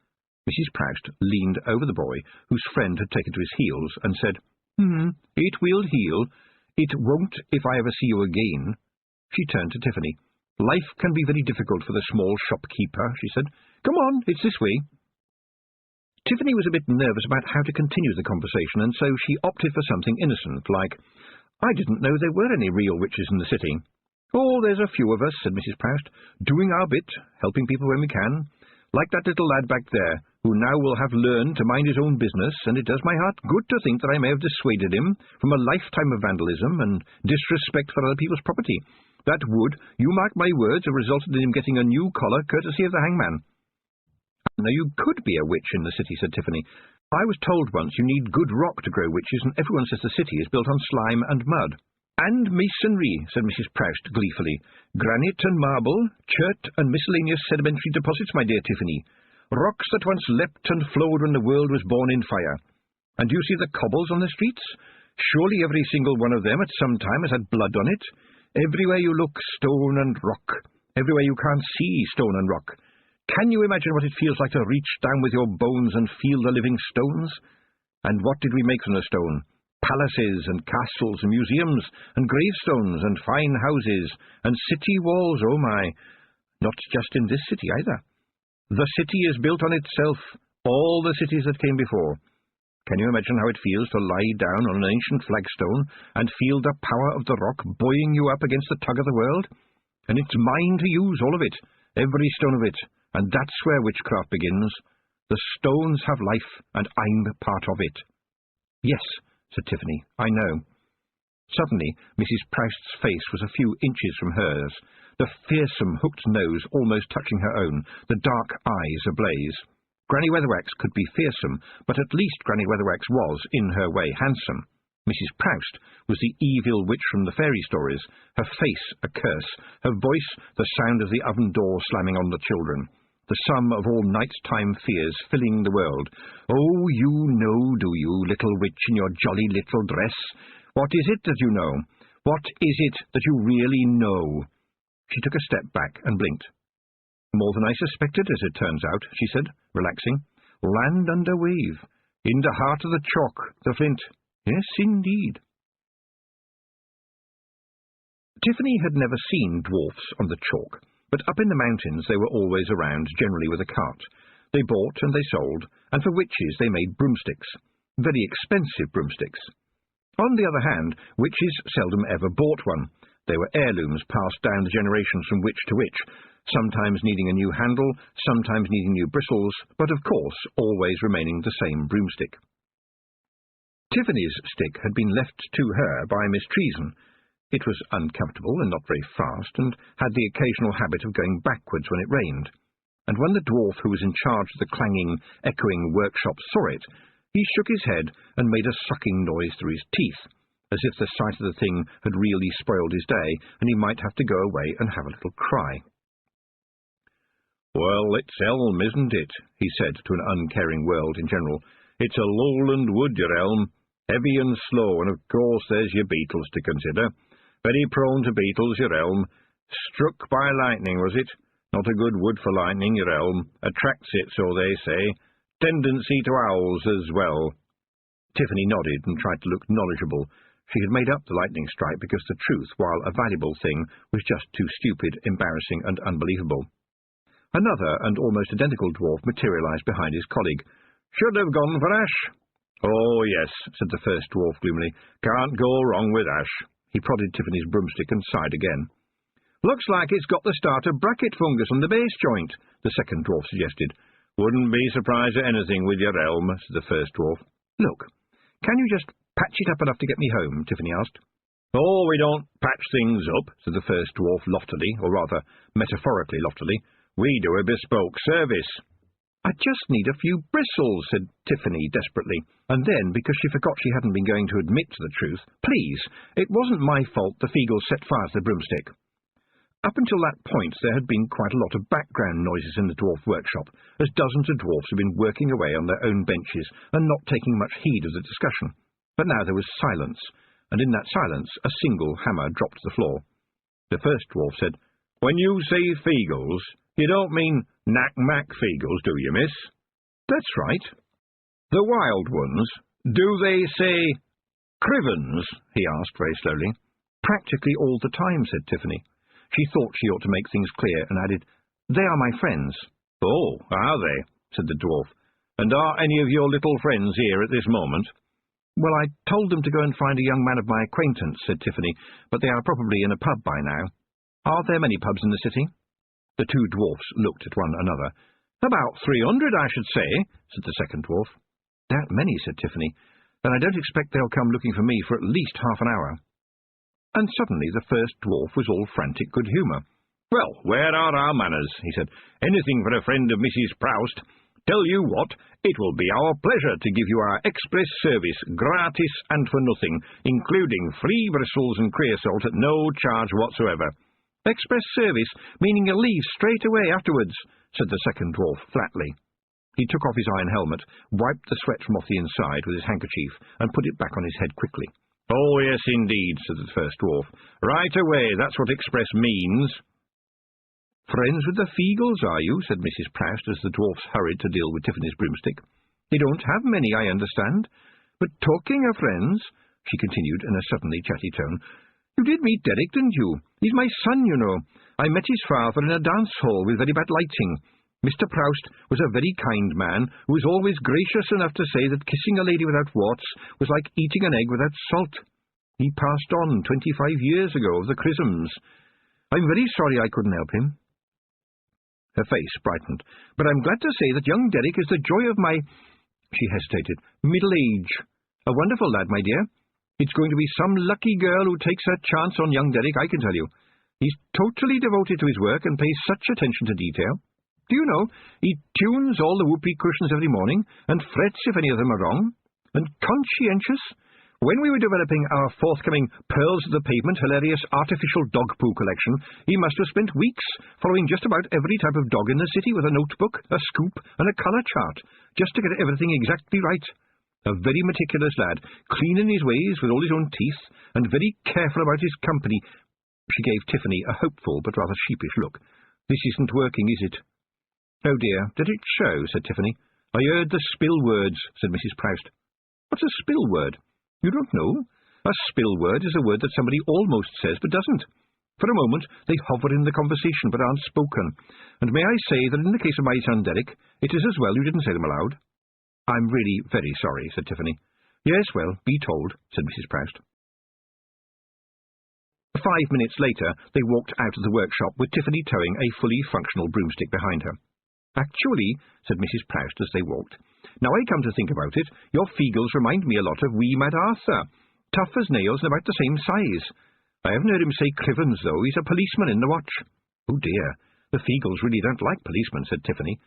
Mrs. Proust leaned over the boy, whose friend had taken to his heels, and said, "It will heal. It won't if I ever see you again." She turned to Tiffany. "Life can be very difficult for the small shopkeeper," she said. "Come on, it's this way." Tiffany was a bit nervous about how to continue the conversation, and so she opted for something innocent, like, "I didn't know there were any real witches in the city." "Oh, there's a few of us," said Mrs. Proust, "doing our bit, helping people when we can. Like that little lad back there, who now will have learned to mind his own business, and it does my heart good to think that I may have dissuaded him from a lifetime of vandalism and disrespect for other people's property. That would, you mark my words, have resulted in him getting a new collar courtesy of the hangman." "Now you could be a witch in the city," said Tiffany. "I was told once you need good rock to grow witches, and everyone says the city is built on slime and mud." "And masonry," said Mrs. Proust gleefully. "Granite and marble, chert and miscellaneous sedimentary deposits, my dear Tiffany. Rocks that once leapt and flowed when the world was born in fire. And do you see the cobbles on the streets? Surely every single one of them at some time has had blood on it. Everywhere you look, stone and rock. Everywhere you can't see, stone and rock. Can you imagine what it feels like to reach down with your bones and feel the living stones? And what did we make from the stone? Palaces and castles and museums and gravestones and fine houses and city walls, oh my! Not just in this city either. The city is built on itself, all the cities that came before. Can you imagine how it feels to lie down on an ancient flagstone and feel the power of the rock buoying you up against the tug of the world? And it's mine to use, all of it, every stone of it, and that's where witchcraft begins. The stones have life, and I'm part of it." "Yes," said Tiffany, "I know." Suddenly, Mrs. Proust's face was a few inches from hers, the fearsome hooked nose almost touching her own, the dark eyes ablaze. Granny Weatherwax could be fearsome, but at least Granny Weatherwax was, in her way, handsome. Mrs. Proust was the evil witch from the fairy stories, her face a curse, her voice the sound of the oven door slamming on the children, the sum of all night-time fears filling the world. "Oh, you know, do you, little witch in your jolly little dress? What is it that you know? What is it that you really know?" She took a step back and blinked. "More than I suspected, as it turns out," she said, relaxing. "Land under wave, in the heart of the chalk, the flint. Yes, indeed." Tiffany had never seen dwarfs on the chalk, but up in the mountains they were always around, generally with a cart. They bought and they sold, and for witches they made broomsticks, very expensive broomsticks. On the other hand, witches seldom ever bought one. They were heirlooms passed down the generations from witch to witch, sometimes needing a new handle, sometimes needing new bristles, but of course always remaining the same broomstick. Tiffany's stick had been left to her by Miss Treason. It was uncomfortable and not very fast, and had the occasional habit of going backwards when it rained. And when the dwarf who was in charge of the clanging, echoing workshop saw it, he shook his head and made a sucking noise through his teeth, as if the sight of the thing had really spoiled his day, and he might have to go away and have a little cry. "Well, it's elm, isn't it?" he said to an uncaring world in general. "It's a lowland wood, your elm, heavy and slow, and of course there's your beetles to consider. Very prone to beetles, your elm. Struck by lightning, was it? Not a good wood for lightning, your elm. Attracts it, so they say. Tendency to owls as well." Tiffany nodded and tried to look knowledgeable. She had made up the lightning strike because the truth, while a valuable thing, was just too stupid, embarrassing, and unbelievable. Another and almost identical dwarf materialized behind his colleague. "Should have gone for ash." "Oh, yes," said the first dwarf gloomily. "Can't go wrong with ash." He prodded Tiffany's broomstick and sighed again. "Looks like it's got the start of bracket fungus on the base joint," the second dwarf suggested. "Wouldn't be surprised at anything with your elm," said the first dwarf. "Look, can you just patch it up enough to get me home?" Tiffany asked. "Oh, we don't patch things up," said the first dwarf loftily, or rather, metaphorically loftily. "We do a bespoke service." "I just need a few bristles," said Tiffany desperately, and then, because she forgot she hadn't been going to admit to the truth, "Please, it wasn't my fault the Feagles set fire to the broomstick." Up until that point there had been quite a lot of background noises in the dwarf workshop, as dozens of dwarfs had been working away on their own benches and not taking much heed of the discussion. But now there was silence, and in that silence a single hammer dropped to the floor. The first dwarf said, "When you say Feagles, you don't mean Knack-Mack Feagles, do you, miss?" "That's right." "The wild ones, do they say Crivens?" he asked very slowly. "Practically all the time," said Tiffany. She thought she ought to make things clear, and added, "They are my friends." "Oh, are they?" said the dwarf. "And are any of your little friends here at this moment?" "Well, I told them to go and find a young man of my acquaintance," said Tiffany, "but they are probably in a pub by now. Are there many pubs in the city?" The two dwarfs looked at one another. "About 300, I should say," said the second dwarf. "That many," said Tiffany. "Then I don't expect they'll come looking for me for at least half an hour." And suddenly the first dwarf was all frantic good humour. "Well, where are our manners?" he said. "Anything for a friend of Mrs. Proust. Tell you what, it will be our pleasure to give you our express service, gratis and for nothing, including free bristles and creosote at no charge whatsoever." "Express service, meaning you'll leave straight away afterwards," said the second dwarf flatly. He took off his iron helmet, wiped the sweat from off the inside with his handkerchief, and put it back on his head quickly. "Oh, yes, indeed," said the first dwarf. "Right away, that's what express means." "Friends with the Feagles, are you?" said Mrs. Proust, as the dwarfs hurried to deal with Tiffany's broomstick. "They don't have many, I understand. But talking of friends," she continued in a suddenly chatty tone, "you did meet Derek, didn't you? He's my son, you know. I met his father in a dance hall with very bad lighting. Mr. Proust was a very kind man, who was always gracious enough to say that kissing a lady without warts was like eating an egg without salt. He passed on 25 years ago of the chrisms. I'm very sorry I couldn't help him." Her face brightened. "But I'm glad to say that young Derek is the joy of my—" she hesitated— "middle age. A wonderful lad, my dear. It's going to be some lucky girl who takes her chance on young Derek, I can tell you. He's totally devoted to his work and pays such attention to detail. Do you know, he tunes all the whoopee cushions every morning, and frets if any of them are wrong. And conscientious. When we were developing our forthcoming Pearls of the Pavement hilarious artificial dog poo collection, he must have spent weeks following just about every type of dog in the city with a notebook, a scoop, and a colour chart, just to get everything exactly right. A very meticulous lad, clean in his ways with all his own teeth, and very careful about his company." She gave Tiffany a hopeful but rather sheepish look. "This isn't working, is it?" "Oh dear, did it show?" said Tiffany. "I heard the spill words," said Mrs. Proust. "What's a spill word? You don't know? A spill word is a word that somebody almost says but doesn't. For a moment they hover in the conversation but aren't spoken, and may I say that in the case of my son Derek, it is as well you didn't say them aloud." "I'm really very sorry," said Tiffany. "Yes, well, be told," said Mrs. Proust. 5 minutes later they walked out of the workshop with Tiffany towing a fully functional broomstick behind her. "Actually," said Mrs. Proust as they walked, "now I come to think about it, your Feagles remind me a lot of wee Mad Arthur. Tough as nails and about the same size. I haven't heard him say Crivens, though. He's a policeman in the watch." "Oh dear, the Feagles really don't like policemen," said Tiffany.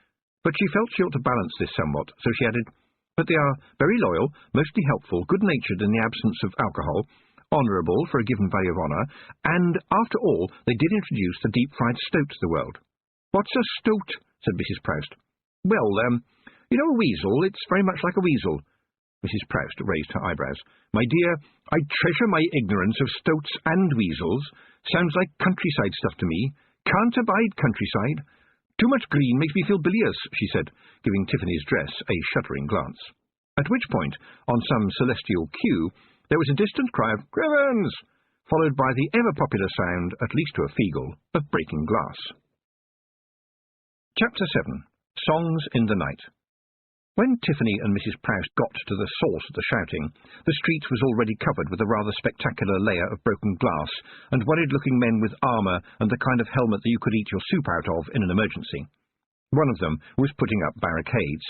But she felt she ought to balance this somewhat, so she added, "But they are very loyal, mostly helpful, good-natured in the absence of alcohol, honourable for a given value of honour, and, after all, they did introduce the deep-fried stoat to the world." "What's a stoat?" said Mrs. Proust. "Well, you know a weasel? It's very much like a weasel." Mrs. Proust raised her eyebrows. "My dear, I treasure my ignorance of stoats and weasels. Sounds like countryside stuff to me. Can't abide countryside. Too much green makes me feel bilious," she said, giving Tiffany's dress a shuddering glance. At which point, on some celestial cue, there was a distant cry of "Crivens!" followed by the ever-popular sound, at least to a Feagle, of breaking glass. Chapter 7. Songs in the Night. When Tiffany and Mrs. Proust got to the source of the shouting, the street was already covered with a rather spectacular layer of broken glass, and worried-looking men with armour and the kind of helmet that you could eat your soup out of in an emergency. One of them was putting up barricades.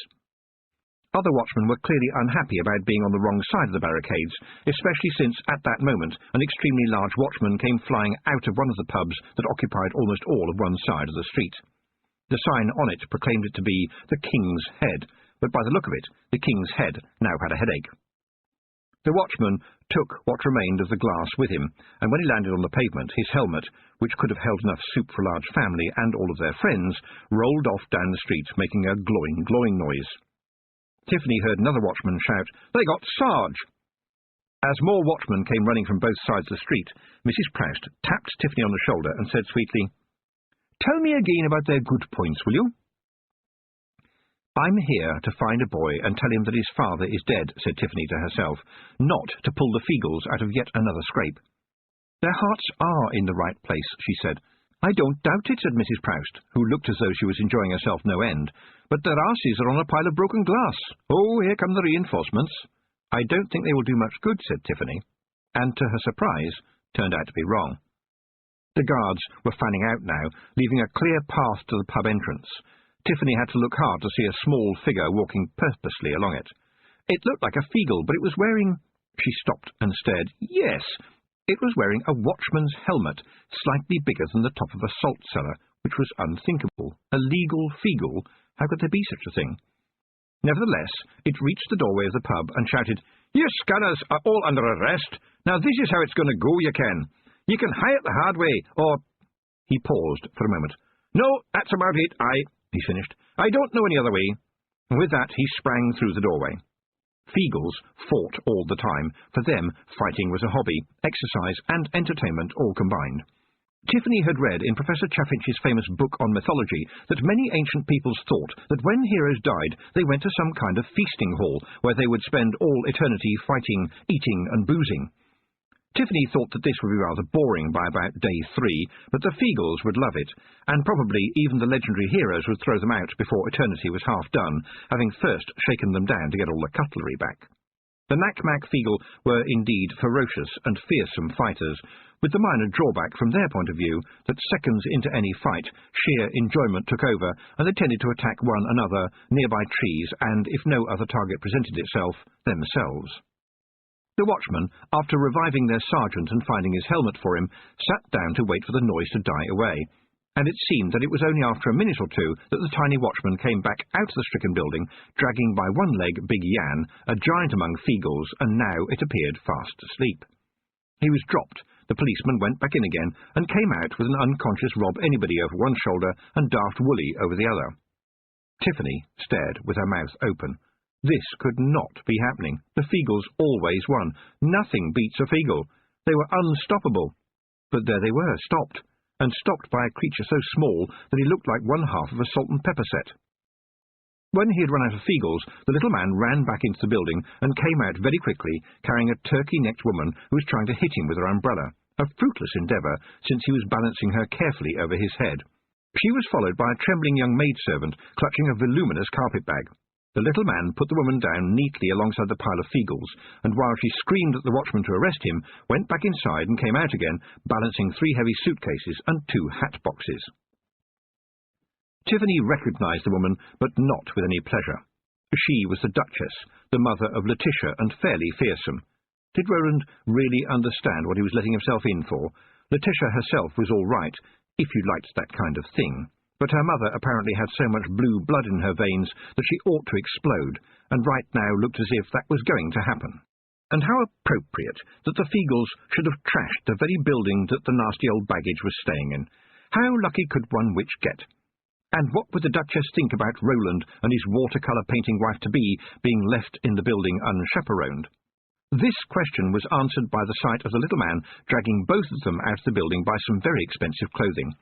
Other watchmen were clearly unhappy about being on the wrong side of the barricades, especially since, at that moment, an extremely large watchman came flying out of one of the pubs that occupied almost all of one side of the street. The sign on it proclaimed it to be the King's Head, but by the look of it, the King's Head now had a headache. The watchman took what remained of the glass with him, and when he landed on the pavement, his helmet, which could have held enough soup for a large family and all of their friends, rolled off down the street, making a glowing noise. Tiffany heard another watchman shout, "They got Sarge!" As more watchmen came running from both sides of the street, Mrs. Proust tapped Tiffany on the shoulder and said sweetly, "Tell me again about their good points, will you?" "I'm here to find a boy and tell him that his father is dead," said Tiffany to herself, "not to pull the Feagles out of yet another scrape." "Their hearts are in the right place," she said. "I don't doubt it," said Mrs. Proust, who looked as though she was enjoying herself no end. "But their arses are on a pile of broken glass. Oh, here come the reinforcements." "I don't think they will do much good," said Tiffany, and to her surprise turned out to be wrong. The guards were fanning out now, leaving a clear path to the pub entrance. Tiffany had to look hard to see a small figure walking purposely along it. It looked like a Feagle, but it was wearing— She stopped and stared. Yes, it was wearing a watchman's helmet, slightly bigger than the top of a salt cellar, which was unthinkable. A legal Feagle? How could there be such a thing? Nevertheless, it reached the doorway of the pub and shouted, "You scanners are all under arrest. Now this is how it's going to go, you can. You can hie it the hard way, or—" He paused for a moment. "No, that's about it, he finished. "I don't know any other way." And with that he sprang through the doorway. Feagles fought all the time. For them, fighting was a hobby, exercise and entertainment all combined. Tiffany had read in Professor Chaffinch's famous book on mythology that many ancient peoples thought that when heroes died, they went to some kind of feasting hall, where they would spend all eternity fighting, eating and boozing. Tiffany thought that this would be rather boring by about day 3, but the Feagles would love it, and probably even the legendary heroes would throw them out before eternity was half done, having first shaken them down to get all the cutlery back. The Nakmak Feagle were indeed ferocious and fearsome fighters, with the minor drawback from their point of view that seconds into any fight, sheer enjoyment took over, and they tended to attack one another, nearby trees, and, if no other target presented itself, themselves. The watchmen, after reviving their sergeant and finding his helmet for him, sat down to wait for the noise to die away, and it seemed that it was only after a minute or two that the tiny watchman came back out of the stricken building, dragging by one leg Big Yan, a giant among Feagles, and now, it appeared, fast asleep. He was dropped. The policeman went back in again, and came out with an unconscious Rob Anybody over one shoulder and Daft Woolly over the other. Tiffany stared with her mouth open. This could not be happening. The Feagles always won. Nothing beats a Feagle. They were unstoppable. But there they were, stopped, and stopped by a creature so small that he looked like one half of a salt and pepper set. When he had run out of Feagles, the little man ran back into the building and came out very quickly, carrying a turkey-necked woman who was trying to hit him with her umbrella, a fruitless endeavour, since he was balancing her carefully over his head. She was followed by a trembling young maidservant, clutching a voluminous carpet-bag. The little man put the woman down neatly alongside the pile of Feagles, and while she screamed at the watchman to arrest him, went back inside and came out again, balancing 3 heavy suitcases and 2 hat boxes. Tiffany recognised the woman, but not with any pleasure. She was the Duchess, the mother of Letitia, and fairly fearsome. Did Roland really understand what he was letting himself in for? Letitia herself was all right, if you liked that kind of thing, but her mother apparently had so much blue blood in her veins that she ought to explode, and right now looked as if that was going to happen. And how appropriate that the Feagles should have trashed the very building that the nasty old baggage was staying in. How lucky could one witch get? And what would the Duchess think about Roland and his watercolour-painting wife-to-be being left in the building unchaperoned? This question was answered by the sight of the little man dragging both of them out of the building by some very expensive clothing.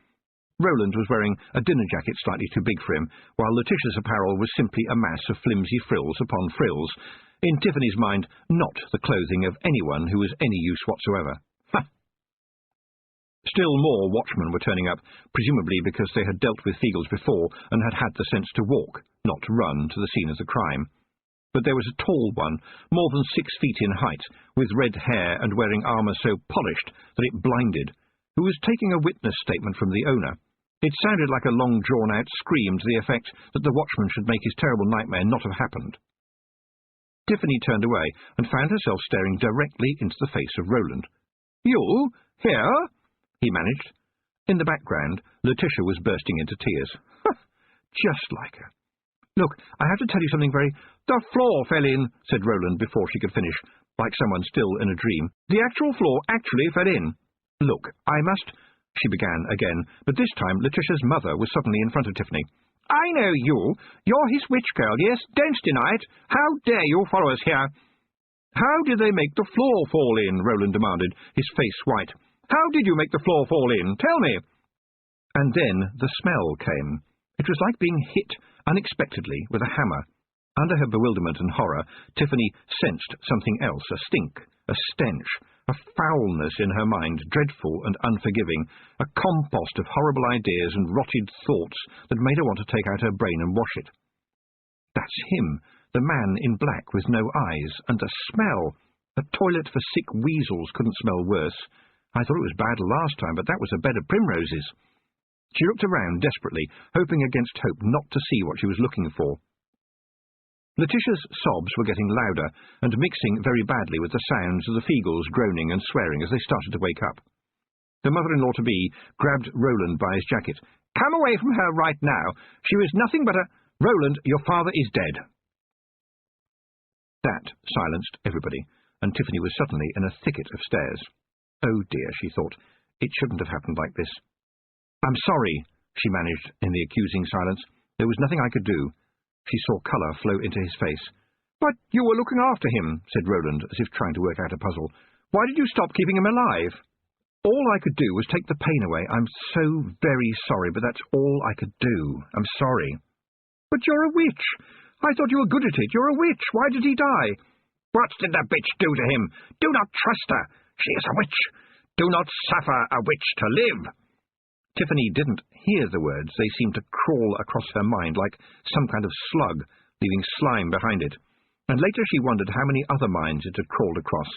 Roland was wearing a dinner jacket slightly too big for him, while Letitia's apparel was simply a mass of flimsy frills upon frills, in Tiffany's mind not the clothing of anyone who was any use whatsoever. Ha! Still more watchmen were turning up, presumably because they had dealt with Feagles before and had had the sense to walk, not run, to the scene of the crime. But there was a tall one, more than 6 feet in height, with red hair and wearing armour so polished that it blinded, who was taking a witness statement from the owner. It sounded like a long drawn-out scream to the effect that the watchman should make his terrible nightmare not have happened. Tiffany turned away and found herself staring directly into the face of Roland. "You? Here?" he managed. In the background, Letitia was bursting into tears. Just like her. "Look, I have to tell you something very—" "The floor fell in," said Roland before she could finish, like someone still in a dream. "The actual floor actually fell in." "Look, I must—" she began again, but this time Letitia's mother was suddenly in front of Tiffany. "I know you. You're his witch girl, yes? Don't deny it. How dare you follow us here?" "How did they make the floor fall in?" Roland demanded, his face white. "How did you make the floor fall in? Tell me." And then the smell came. It was like being hit unexpectedly with a hammer. Under her bewilderment and horror, Tiffany sensed something else, a stink, a stench, a foulness in her mind, dreadful and unforgiving, a compost of horrible ideas and rotted thoughts that made her want to take out her brain and wash it. That's him, the man in black with no eyes, and the smell. A toilet for sick weasels couldn't smell worse. I thought it was bad last time, but that was a bed of primroses. She looked around desperately, hoping against hope not to see what she was looking for. Letitia's sobs were getting louder and mixing very badly with the sounds of the Feagles groaning and swearing as they started to wake up. The mother-in-law-to-be grabbed Roland by his jacket. "Come away from her right now. She was nothing but a— Roland, your father is dead." That silenced everybody, and Tiffany was suddenly in a thicket of stairs. Oh dear, she thought, it shouldn't have happened like this. "I'm sorry," she managed in the accusing silence. There was nothing I could do. She saw colour flow into his face. "But you were looking after him," said Roland, as if trying to work out a puzzle. "Why did you stop keeping him alive?" "All I could do was take the pain away. I'm so very sorry, but that's all I could do. I'm sorry." "But you're a witch. I thought you were good at it. You're a witch. Why did he die?" "What did the bitch do to him? Do not trust her. She is a witch. Do not suffer a witch to live." Tiffany didn't hear the words. They seemed to crawl across her mind like some kind of slug, leaving slime behind it. And later she wondered how many other minds it had crawled across.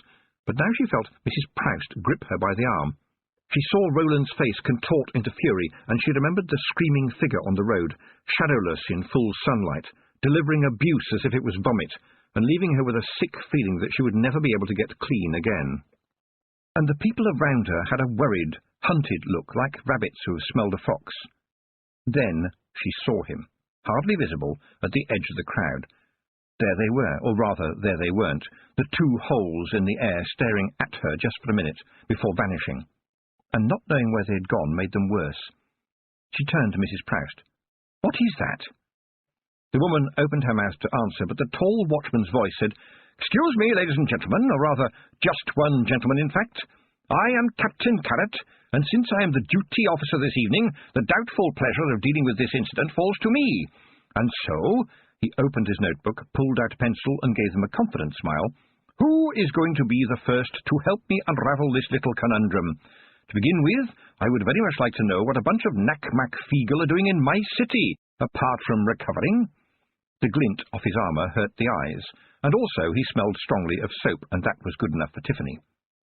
But now she felt Mrs. Proust grip her by the arm. She saw Roland's face contort into fury, and she remembered the screaming figure on the road, shadowless in full sunlight, delivering abuse as if it was vomit, and leaving her with a sick feeling that she would never be able to get clean again. And the people around her had a worried, hunted look, like rabbits who have smelled a fox. Then she saw him, hardly visible, at the edge of the crowd. There they were, or rather, there they weren't, the two holes in the air staring at her just for a minute, before vanishing. And not knowing where they had gone made them worse. She turned to Mrs. Proust. "What is that?" The woman opened her mouth to answer, but the tall watchman's voice said, "Excuse me, ladies and gentlemen, or rather, just one gentleman, in fact. I am Captain Carrot, and since I am the duty officer this evening, the doubtful pleasure of dealing with this incident falls to me. And so," he opened his notebook, pulled out a pencil, and gave them a confident smile, "who is going to be the first to help me unravel this little conundrum? To begin with, I would very much like to know what a bunch of knack-mack Feagle are doing in my city, apart from recovering." The glint off his armour hurt the eyes, and also he smelled strongly of soap, and that was good enough for Tiffany.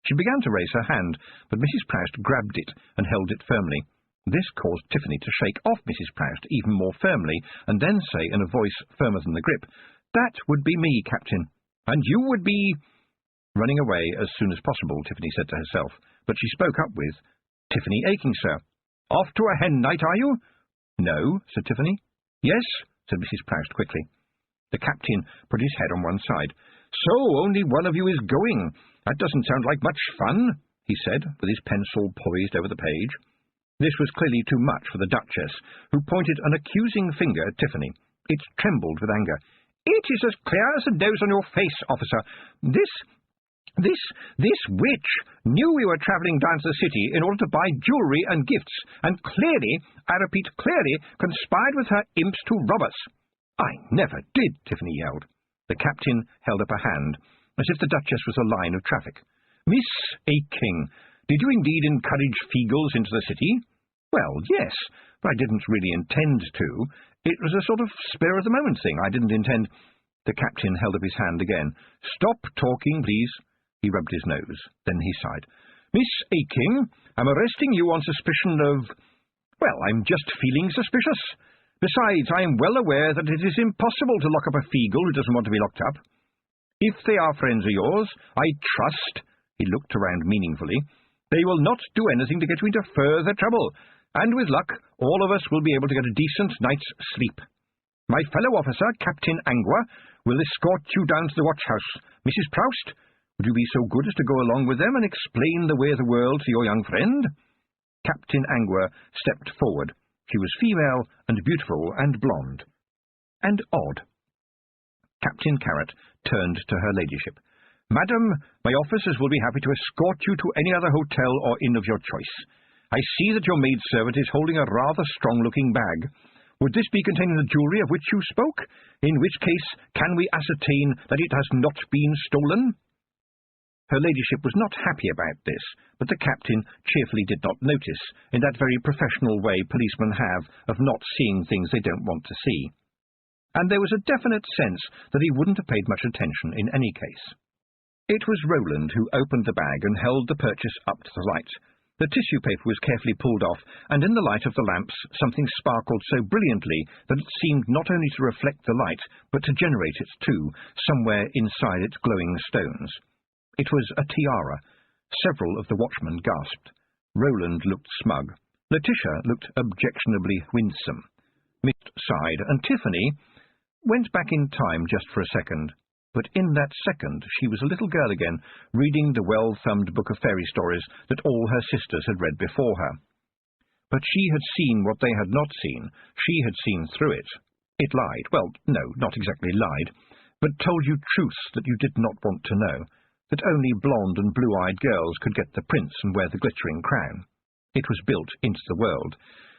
She began to raise her hand, but Mrs. Proust grabbed it and held it firmly. This caused Tiffany to shake off Mrs. Proust even more firmly, and then say in a voice firmer than the grip, "That would be me, Captain, and you would be—" Running away as soon as possible, Tiffany said to herself, but she spoke up with, "Tiffany Aking, sir." "Off to a hen night, are you?" "No," said Tiffany. "Yes," said Mrs. Proust quickly. The captain put his head on one side. "So only one of you is going. That doesn't sound like much fun," he said, with his pencil poised over the page. This was clearly too much for the Duchess, who pointed an accusing finger at Tiffany. It trembled with anger. "It is as clear as the nose on your face, officer. This witch knew we were travelling down to the city in order to buy jewellery and gifts, and clearly, I repeat clearly, conspired with her imps to rob us." "I never did," Tiffany yelled. The captain held up a hand, as if the Duchess was a line of traffic. "Miss Aking, did you indeed encourage Feagles into the city?" "Well, yes, but I didn't really intend to. It was a sort of spur-of-the-moment thing. I didn't intend—" The captain held up his hand again. "Stop talking, please." He rubbed his nose. Then he sighed. "Miss Aking, I'm arresting you on suspicion of— well, I'm just feeling suspicious. Besides, I am well aware that it is impossible to lock up a Feagle who doesn't want to be locked up. If they are friends of yours, I trust," he looked around meaningfully, "they will not do anything to get you into further trouble, and with luck, all of us will be able to get a decent night's sleep. My fellow officer, Captain Angua, will escort you down to the watch-house. Mrs. Proust, would you be so good as to go along with them and explain the way of the world to your young friend?" Captain Angua stepped forward. She was female and beautiful and blonde. And odd. Captain Carrot turned to her ladyship. Madam, my officers will be happy to escort you to any other hotel or inn of your choice. I see that your maidservant is holding a rather strong-looking bag. Would this be containing the jewellery of which you spoke? In which case, can we ascertain that it has not been stolen?" Her ladyship was not happy about this, but the captain cheerfully did not notice, in that very professional way policemen have of not seeing things they don't want to see. And there was a definite sense that he wouldn't have paid much attention in any case. It was Roland who opened the bag and held the purchase up to the light. The tissue paper was carefully pulled off, and in the light of the lamps something sparkled so brilliantly that it seemed not only to reflect the light, but to generate it too, somewhere inside its glowing stones. It was a tiara. Several of the watchmen gasped. Roland looked smug. Letitia looked objectionably winsome. Miss sighed, and Tiffany went back in time just for a second. But in that second she was a little girl again, reading the well-thumbed book of fairy stories that all her sisters had read before her. But she had seen what they had not seen. She had seen through it. It lied. Well, no, not exactly lied, but told you truths that you did not want to know, that only blonde and blue-eyed girls could get the prince and wear the glittering crown. It was built into the world.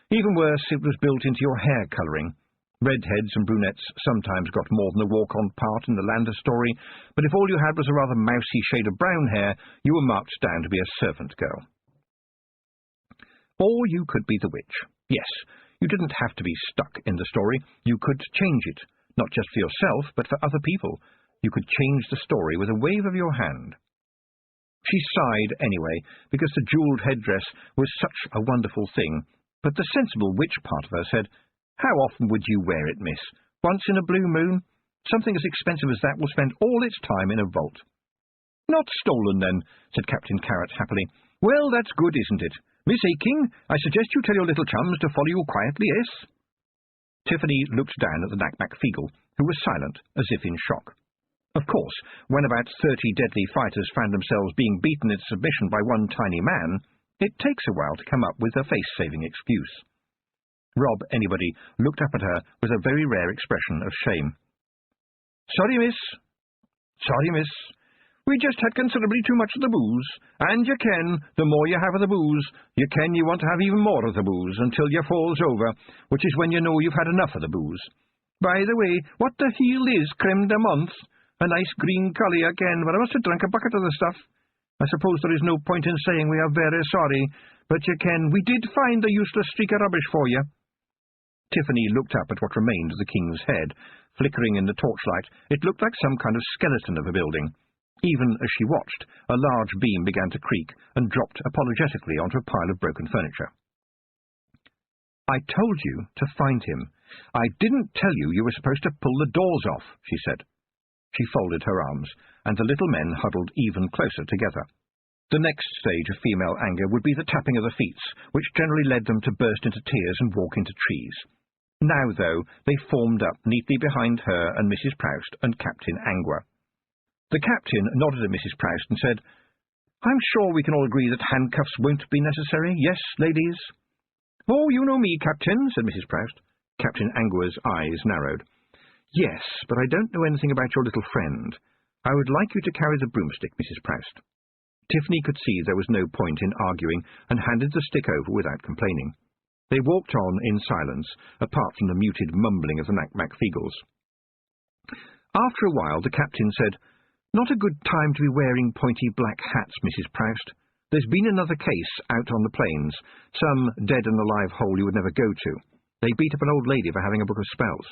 Even worse, it was built into your hair colouring. Redheads and brunettes sometimes got more than a walk-on part in the Lander story, but if all you had was a rather mousy shade of brown hair, you were marked down to be a servant girl. Or you could be the witch. Yes, you didn't have to be stuck in the story. You could change it, not just for yourself, but for other people. You could change the story with a wave of your hand. She sighed anyway, because the jewelled headdress was such a wonderful thing, but the sensible witch part of her said, "How often would you wear it, miss? Once in a blue moon? Something as expensive as that will spend all its time in a vault." "Not stolen, then," said Captain Carrot happily. "Well, that's good, isn't it? Miss Aking, I suggest you tell your little chums to follow you quietly, yes?" Tiffany looked down at the Knack-Mack-Feagle, who was silent, as if in shock. Of course, when about 30 deadly fighters found themselves being beaten into submission by one tiny man, it takes a while to come up with a face-saving excuse. Rob Anybody looked up at her with a very rare expression of shame. "Sorry, miss. Sorry, miss. We just had considerably too much of the booze, and you ken, the more you have of the booze, you ken you want to have even more of the booze, until you falls over, which is when you know you've had enough of the booze. By the way, what the heel is creme de menthe? A nice green colour you ken, but I must have drunk a bucket of the stuff. I suppose there is no point in saying we are very sorry, but you ken, we did find a useless streak of rubbish for you." Tiffany looked up at what remained of the king's head. Flickering in the torchlight, it looked like some kind of skeleton of a building. Even as she watched, a large beam began to creak and dropped apologetically onto a pile of broken furniture. "I told you to find him. I didn't tell you you were supposed to pull the doors off," she said. She folded her arms, and the little men huddled even closer together. The next stage of female anger would be the tapping of the feet, which generally led them to burst into tears and walk into trees. Now, though, they formed up neatly behind her and Mrs. Proust and Captain Angua. The captain nodded at Mrs. Proust and said, "I'm sure we can all agree that handcuffs won't be necessary, yes, ladies?" "Oh, you know me, Captain," said Mrs. Proust. Captain Angua's eyes narrowed. "Yes, but I don't know anything about your little friend. I would like you to carry the broomstick, Mrs. Proust." Tiffany could see there was no point in arguing, and handed the stick over without complaining. They walked on in silence, apart from the muted mumbling of the Knack-Mack-Feagles. After a while the captain said, "Not a good time to be wearing pointy black hats, Mrs. Proust. There's been another case out on the plains, some dead and alive hole you would never go to. They beat up an old lady for having a book of spells."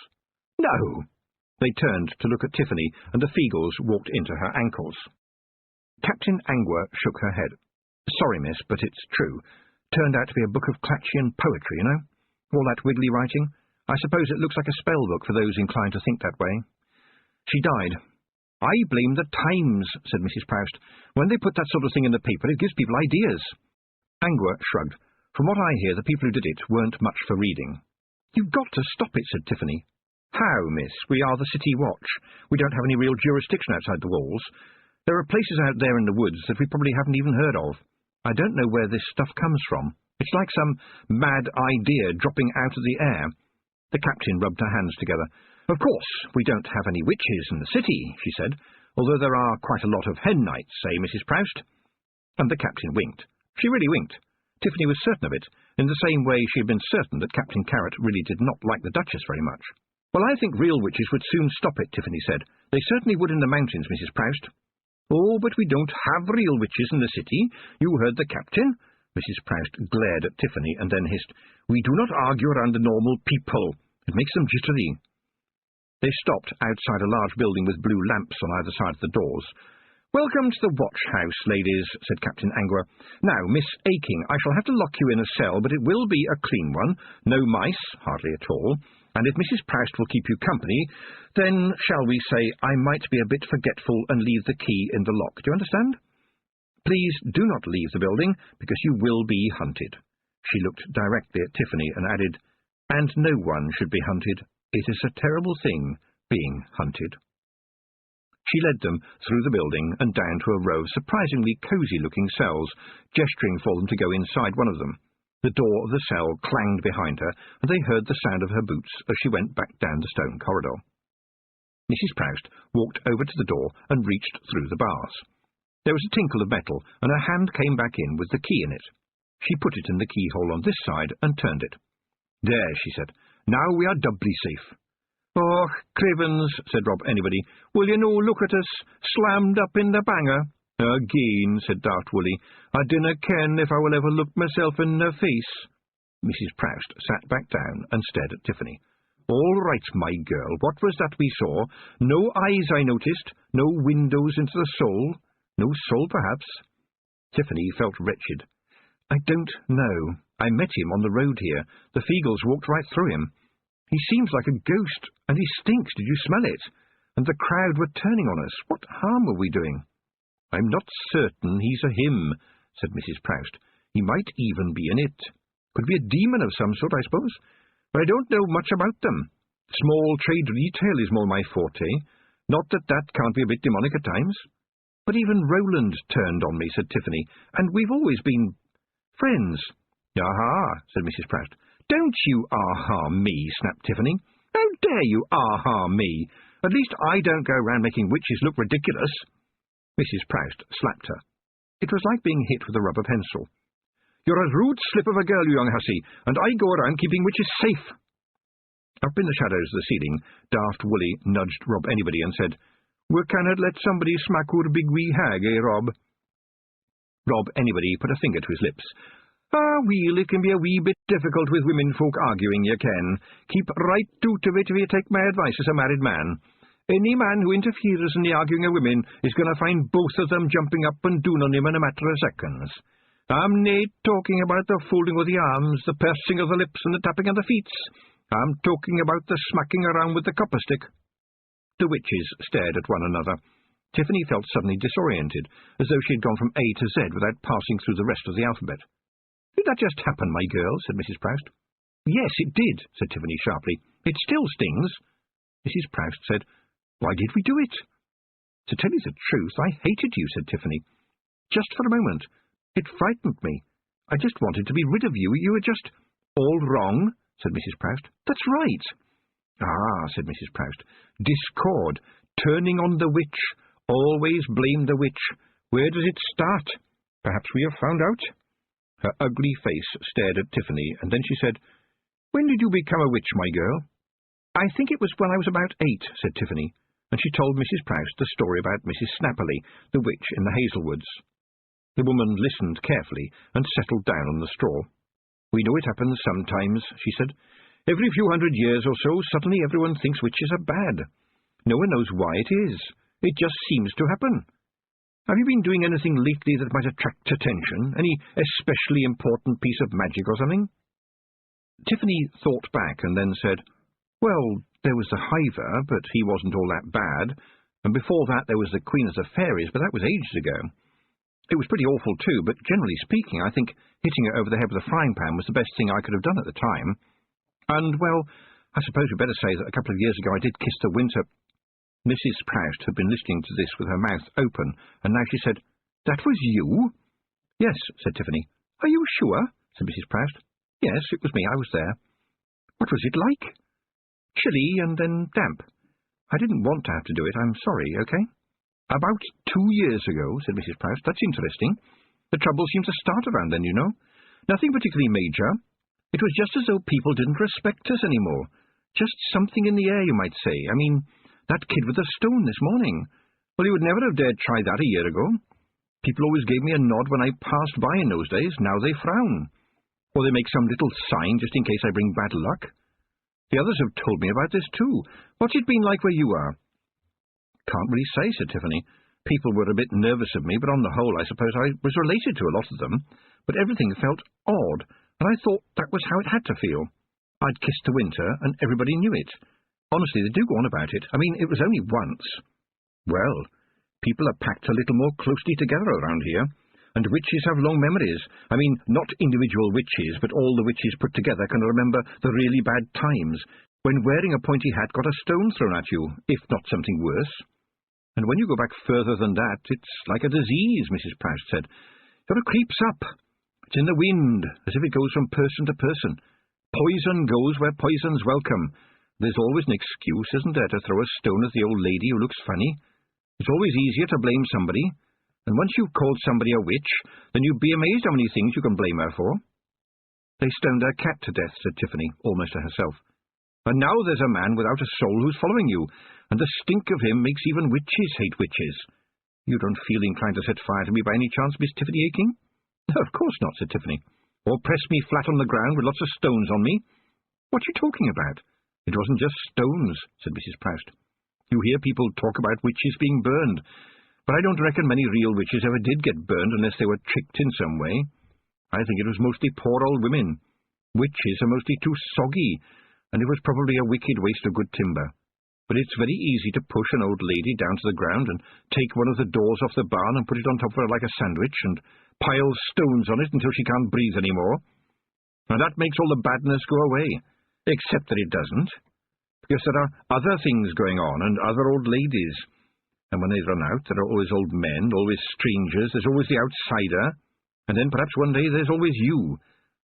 "No!" They turned to look at Tiffany, and the Feagles walked into her ankles. Captain Angua shook her head. "Sorry, miss, but it's true. Turned out to be a book of Clatchian poetry, you know. All that wiggly writing. I suppose it looks like a spell book for those inclined to think that way." She died. "I blame the Times," said Mrs. Proust. "When they put that sort of thing in the paper, it gives people ideas." Angua shrugged. "From what I hear, the people who did it weren't much for reading." "You've got to stop it," said Tiffany. "How, miss? We are the City Watch. We don't have any real jurisdiction outside the walls. There are places out there in the woods that we probably haven't even heard of. I don't know where this stuff comes from. It's like some mad idea dropping out of the air." The captain rubbed her hands together. "Of course, we don't have any witches in the city," she said. although there are quite a lot of hen nights, say, Mrs. Proust." And the captain winked. She really winked. Tiffany was certain of it, in the same way she had been certain that Captain Carrot really did not like the Duchess very much. "Well, I think real witches would soon stop it," Tiffany said. "They certainly would in the mountains, Mrs. Proust." "Oh, but we don't have real witches in the city. You heard the captain." Mrs. Proust glared at Tiffany and then hissed, "We do not argue around the normal people. It makes them jittery." They stopped outside a large building with blue lamps on either side of the doors. "Welcome to the watch-house, ladies," said Captain Angua. "Now, Miss Aking, I shall have to lock you in a cell, but it will be a clean one. No mice, hardly at all. And if Mrs. Proust will keep you company, then, shall we say, I might be a bit forgetful and leave the key in the lock. Do you understand? Please do not leave the building, because you will be hunted." She looked directly at Tiffany and added, "And no one should be hunted. It is a terrible thing, being hunted." She led them through the building and down to a row of surprisingly cosy-looking cells, gesturing for them to go inside one of them. The door of the cell clanged behind her, and they heard the sound of her boots as she went back down the stone corridor. Mrs. Proust walked over to the door and reached through the bars. There was a tinkle of metal, and her hand came back in with the key in it. She put it in the keyhole on this side and turned it. "There," she said. "Now we are doubly safe." "Och, cravens," said Rob Anybody, "will you no look at us, slammed up in the banger?" "Again," said Daft Woolly, "I dinna ken if I will ever look myself in the face." Mrs. Proust sat back down and stared at Tiffany. "All right, my girl, what was that we saw? No eyes, I noticed, no windows into the soul. No soul, perhaps?" Tiffany felt wretched. "I don't know. I met him on the road here. The Feagles walked right through him. He seems like a ghost, and he stinks. Did you smell it? And the crowd were turning on us. What harm were we doing?" "I'm not certain he's a him," said Mrs. Proust. "He might even be in it. Could be a demon of some sort, I suppose. But I don't know much about them. Small trade retail is more my forte. Not that that can't be a bit demonic at times." "But even Roland turned on me," said Tiffany, "and we've always been friends." "Aha," said Mrs. Proust. "Don't you aha me," snapped Tiffany. "How dare you aha me? At least I don't go round making witches look ridiculous." Mrs. Proust slapped her. It was like being hit with a rubber pencil. "You're a rude slip of a girl, you young hussy, and I go around keeping witches safe." Up in the shadows of the ceiling, Daft Woolly nudged Rob Anybody and said, "We cannot let somebody smack our big wee hag, eh, Rob?" Rob Anybody put a finger to his lips. "Ah, weel, it can be a wee bit difficult with women folk arguing, you ken. Keep right out of it if you take my advice as a married man. Any man who interferes in the arguing of women is going to find both of them jumping up and down on him in a matter of seconds. I'm nae talking about the folding of the arms, the pursing of the lips, and the tapping of the feet. I'm talking about the smacking around with the copper stick." The witches stared at one another. Tiffany felt suddenly disoriented, as though she had gone from A to Z without passing through the rest of the alphabet. "Did that just happen, my girl?" said Mrs. Proust. "Yes, it did," said Tiffany sharply. "It still stings." Mrs. Proust said, "Why did we do it?" "To tell you the truth, I hated you," said Tiffany. "Just for a moment. It frightened me. I just wanted to be rid of you. You were just—" "All wrong," said Mrs. Proust. "That's right." "Ah," said Mrs. Proust. "Discord. Turning on the witch. Always blame the witch. Where does it start? Perhaps we have found out." Her ugly face stared at Tiffany, and then she said, "When did you become a witch, my girl?" "I think it was when I was about 8, said Tiffany, and she told Mrs. Proust the story about Mrs. Snapperly, the witch in the Hazelwoods. The woman listened carefully and settled down on the straw. "We know it happens sometimes," she said. "Every few hundred years or so, suddenly everyone thinks witches are bad. No one knows why it is. It just seems to happen. Have you been doing anything lately that might attract attention? Any especially important piece of magic or something?" Tiffany thought back and then said, "Well, there was the Hiver, but he wasn't all that bad, and before that there was the Queen of the Fairies, but that was ages ago. It was pretty awful too, but generally speaking, I think hitting her over the head with a frying pan was the best thing I could have done at the time. And, well, I suppose we'd better say that a couple of years ago I did kiss the winter—" Mrs. Proust had been listening to this with her mouth open, and now she said, "That was you?" "Yes," said Tiffany. "Are you sure?" said Mrs. Proust. "Yes, it was me. I was there." "What was it like?" "Chilly and then damp. I didn't want to have to do it. I'm sorry, okay?" "About 2 years ago," said Mrs. Proust. "That's interesting. The trouble seemed to start around then, you know. Nothing particularly major. It was just as though people didn't respect us anymore. Just something in the air, you might say. I mean, that kid with the stone this morning. Well, you would never have dared try that a year ago. People always gave me a nod when I passed by in those days. Now they frown. Or they make some little sign just in case I bring bad luck. The others have told me about this too. What's it been like where you are?" "Can't really say," said Tiffany. "People were a bit nervous of me, but on the whole I suppose I was related to a lot of them. But everything felt odd, and I thought that was how it had to feel. I'd kissed the winter, and everybody knew it. Honestly, they do go on about it. I mean, it was only once. Well, people are packed a little more closely together around here, and witches have long memories. I mean, not individual witches, but all the witches put together can remember the really bad times, when wearing a pointy hat got a stone thrown at you, if not something worse. And when you go back further than that, it's like a disease," Mrs. Proust said. "It sort of creeps up. It's in the wind, as if it goes from person to person. Poison goes where poison's welcome. There's always an excuse, isn't there, to throw a stone at the old lady who looks funny? It's always easier to blame somebody, and once you've called somebody a witch, then you'd be amazed how many things you can blame her for." "They stoned our cat to death," said Tiffany, almost to herself. "And now there's a man without a soul who's following you, and the stink of him makes even witches hate witches. You don't feel inclined to set fire to me by any chance, Miss Tiffany Aking?" "No, of course not," said Tiffany. "Or press me flat on the ground with lots of stones on me. What are you talking about? It wasn't just stones," said Mrs. Proust. "You hear people talk about witches being burned, but I don't reckon many real witches ever did get burned unless they were tricked in some way. I think it was mostly poor old women. Witches are mostly too soggy, and it was probably a wicked waste of good timber. But it's very easy to push an old lady down to the ground and take one of the doors off the barn and put it on top of her like a sandwich and pile stones on it until she can't breathe any more. And that makes all the badness go away, except that it doesn't, because there are other things going on and other old ladies. And when they run out, there are always old men, always strangers, there's always the outsider, and then perhaps one day there's always you.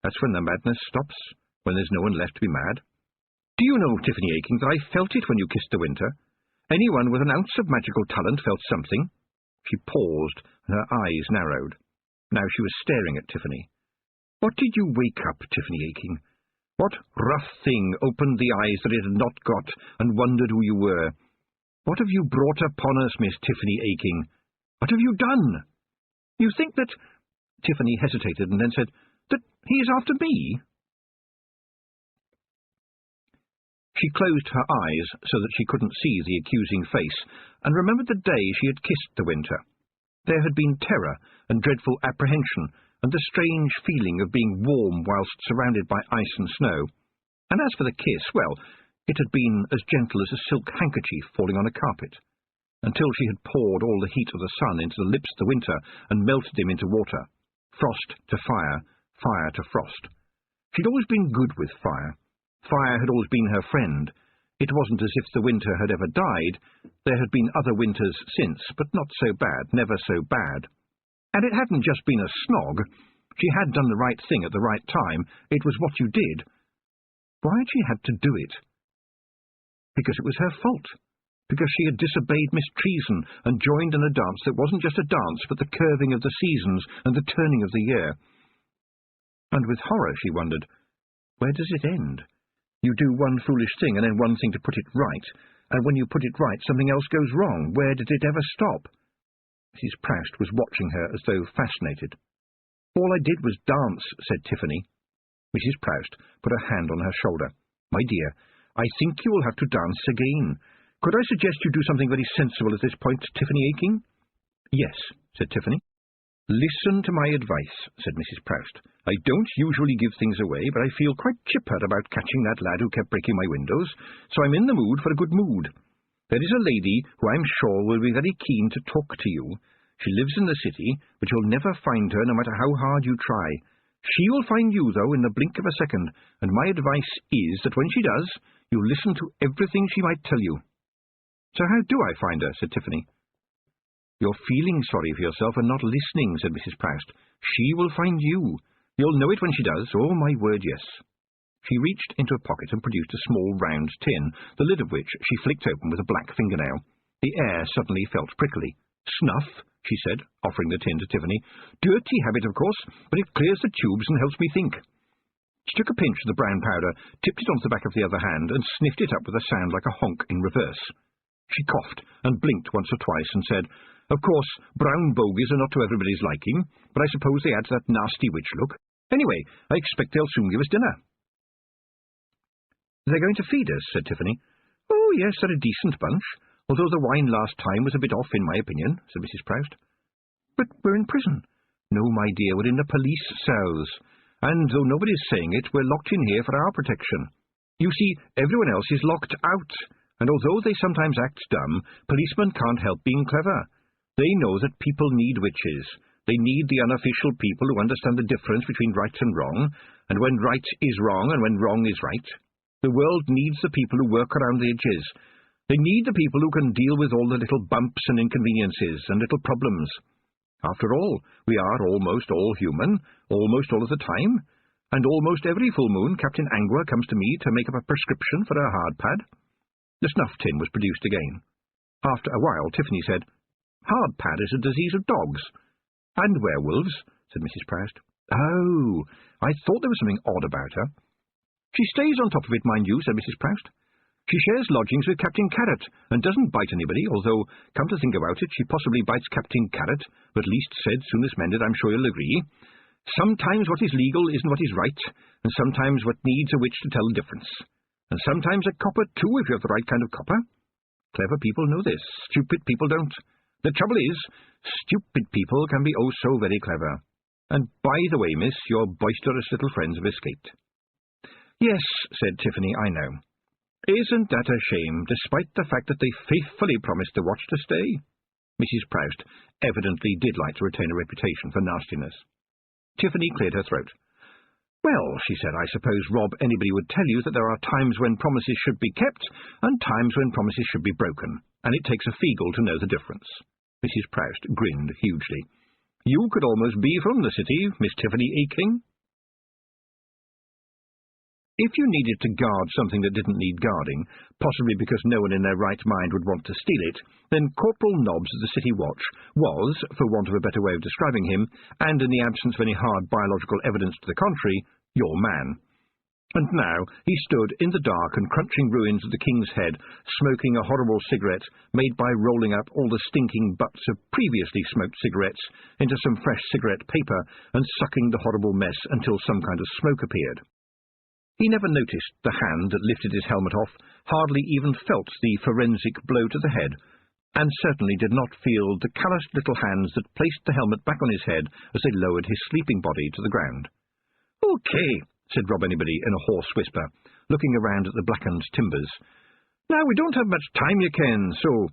That's when the madness stops, when there's no one left to be mad. Do you know, Tiffany Aking, that I felt it when you kissed the winter? Anyone with an ounce of magical talent felt something." She paused, and her eyes narrowed. Now she was staring at Tiffany. "What did you wake up, Tiffany Aking? What rough thing opened the eyes that it had not got, and wondered who you were? What have you brought upon us, Miss Tiffany Aking? What have you done? You think that—" Tiffany hesitated and then said, "that he is after me?" She closed her eyes so that she couldn't see the accusing face, and remembered the day she had kissed the winter. There had been terror and dreadful apprehension, and the strange feeling of being warm whilst surrounded by ice and snow. And as for the kiss, well, it had been as gentle as a silk handkerchief falling on a carpet, until she had poured all the heat of the sun into the lips of the winter and melted him into water, frost to fire, fire to frost. She'd always been good with fire. Fire had always been her friend. It wasn't as if the winter had ever died. There had been other winters since, but not so bad, never so bad. And it hadn't just been a snog. She had done the right thing at the right time. It was what you did. Why had she had to do it? Because it was her fault. Because she had disobeyed Miss Treason and joined in a dance that wasn't just a dance, but the curving of the seasons and the turning of the year. And with horror she wondered, where does it end? You do one foolish thing and then one thing to put it right, and when you put it right something else goes wrong. Where did it ever stop? Mrs. Proust was watching her as though fascinated. "All I did was dance," said Tiffany. Mrs. Proust put a hand on her shoulder. "My dear, I think you will have to dance again. Could I suggest you do something very sensible at this point, Tiffany Aking?" "Yes," said Tiffany. "Listen to my advice," said Mrs. Proust. "I don't usually give things away, but I feel quite chipper about catching that lad who kept breaking my windows, so I'm in the mood for a good mood. There is a lady who I'm sure will be very keen to talk to you. She lives in the city, but you'll never find her no matter how hard you try. She will find you, though, in the blink of a second, and my advice is that when she does, you listen to everything she might tell you." "So how do I find her?" said Tiffany. "You're feeling sorry for yourself and not listening," said Mrs. Proust. "She will find you. You'll know it when she does. Oh, my word, yes." She reached into a pocket and produced a small round tin, the lid of which she flicked open with a black fingernail. The air suddenly felt prickly. "Snuff," she said, offering the tin to Tiffany. "Dirty habit, of course, but it clears the tubes and helps me think." She took a pinch of the brown powder, tipped it onto the back of the other hand, and sniffed it up with a sound like a honk in reverse. She coughed and blinked once or twice and said, "Of course, brown bogies are not to everybody's liking, but I suppose they add to that nasty witch look. Anyway, I expect they'll soon give us dinner." "They're going to feed us," said Tiffany. "Oh, yes, they're a decent bunch, although the wine last time was a bit off, in my opinion," said Mrs. Proust. "But we're in prison." "No, my dear, we're in the police cells. And though nobody's saying it, we're locked in here for our protection. You see, everyone else is locked out, and although they sometimes act dumb, policemen can't help being clever. They know that people need witches. They need the unofficial people who understand the difference between right and wrong, and when right is wrong and when wrong is right. The world needs the people who work around the edges. They need the people who can deal with all the little bumps and inconveniences and little problems. After all, we are almost all human, almost all of the time, and almost every full moon Captain Angua comes to me to make up a prescription for a hard pad." The snuff tin was produced again. After a while, Tiffany said, "Hard pad is a disease of dogs." "And werewolves," said Mrs. Proust. "Oh, I thought there was something odd about her." "She stays on top of it, mind you," said Mrs. Proust. "She shares lodgings with Captain Carrot, and doesn't bite anybody, although, come to think about it, she possibly bites Captain Carrot, but least said, soonest mended, I'm sure you'll agree. Sometimes what is legal isn't what is right, and sometimes what needs a witch to tell the difference. And sometimes a copper, too, if you have the right kind of copper. Clever people know this. Stupid people don't. The trouble is, stupid people can be oh so very clever. And by the way, miss, your boisterous little friends have escaped." "Yes," said Tiffany, "I know. Isn't that a shame, despite the fact that they faithfully promised the watch to stay?" Mrs. Proust evidently did like to retain a reputation for nastiness. Tiffany cleared her throat. "Well," she said, "I suppose, Rob, anybody would tell you that there are times when promises should be kept and times when promises should be broken, and it takes a Feagle to know the difference." Mrs. Proust grinned hugely. "You could almost be from the city, Miss Tiffany Aking." If you needed to guard something that didn't need guarding, possibly because no one in their right mind would want to steal it, then Corporal Nobbs of the City Watch was, for want of a better way of describing him, and in the absence of any hard biological evidence to the contrary, your man. And now he stood in the dark and crunching ruins of the King's Head, smoking a horrible cigarette made by rolling up all the stinking butts of previously smoked cigarettes into some fresh cigarette paper and sucking the horrible mess until some kind of smoke appeared. He never noticed the hand that lifted his helmet off, hardly even felt the forensic blow to the head, and certainly did not feel the calloused little hands that placed the helmet back on his head as they lowered his sleeping body to the ground. "Okay," said Rob Anybody in a hoarse whisper, looking around at the blackened timbers. "Now, we don't have much time, you ken, so—"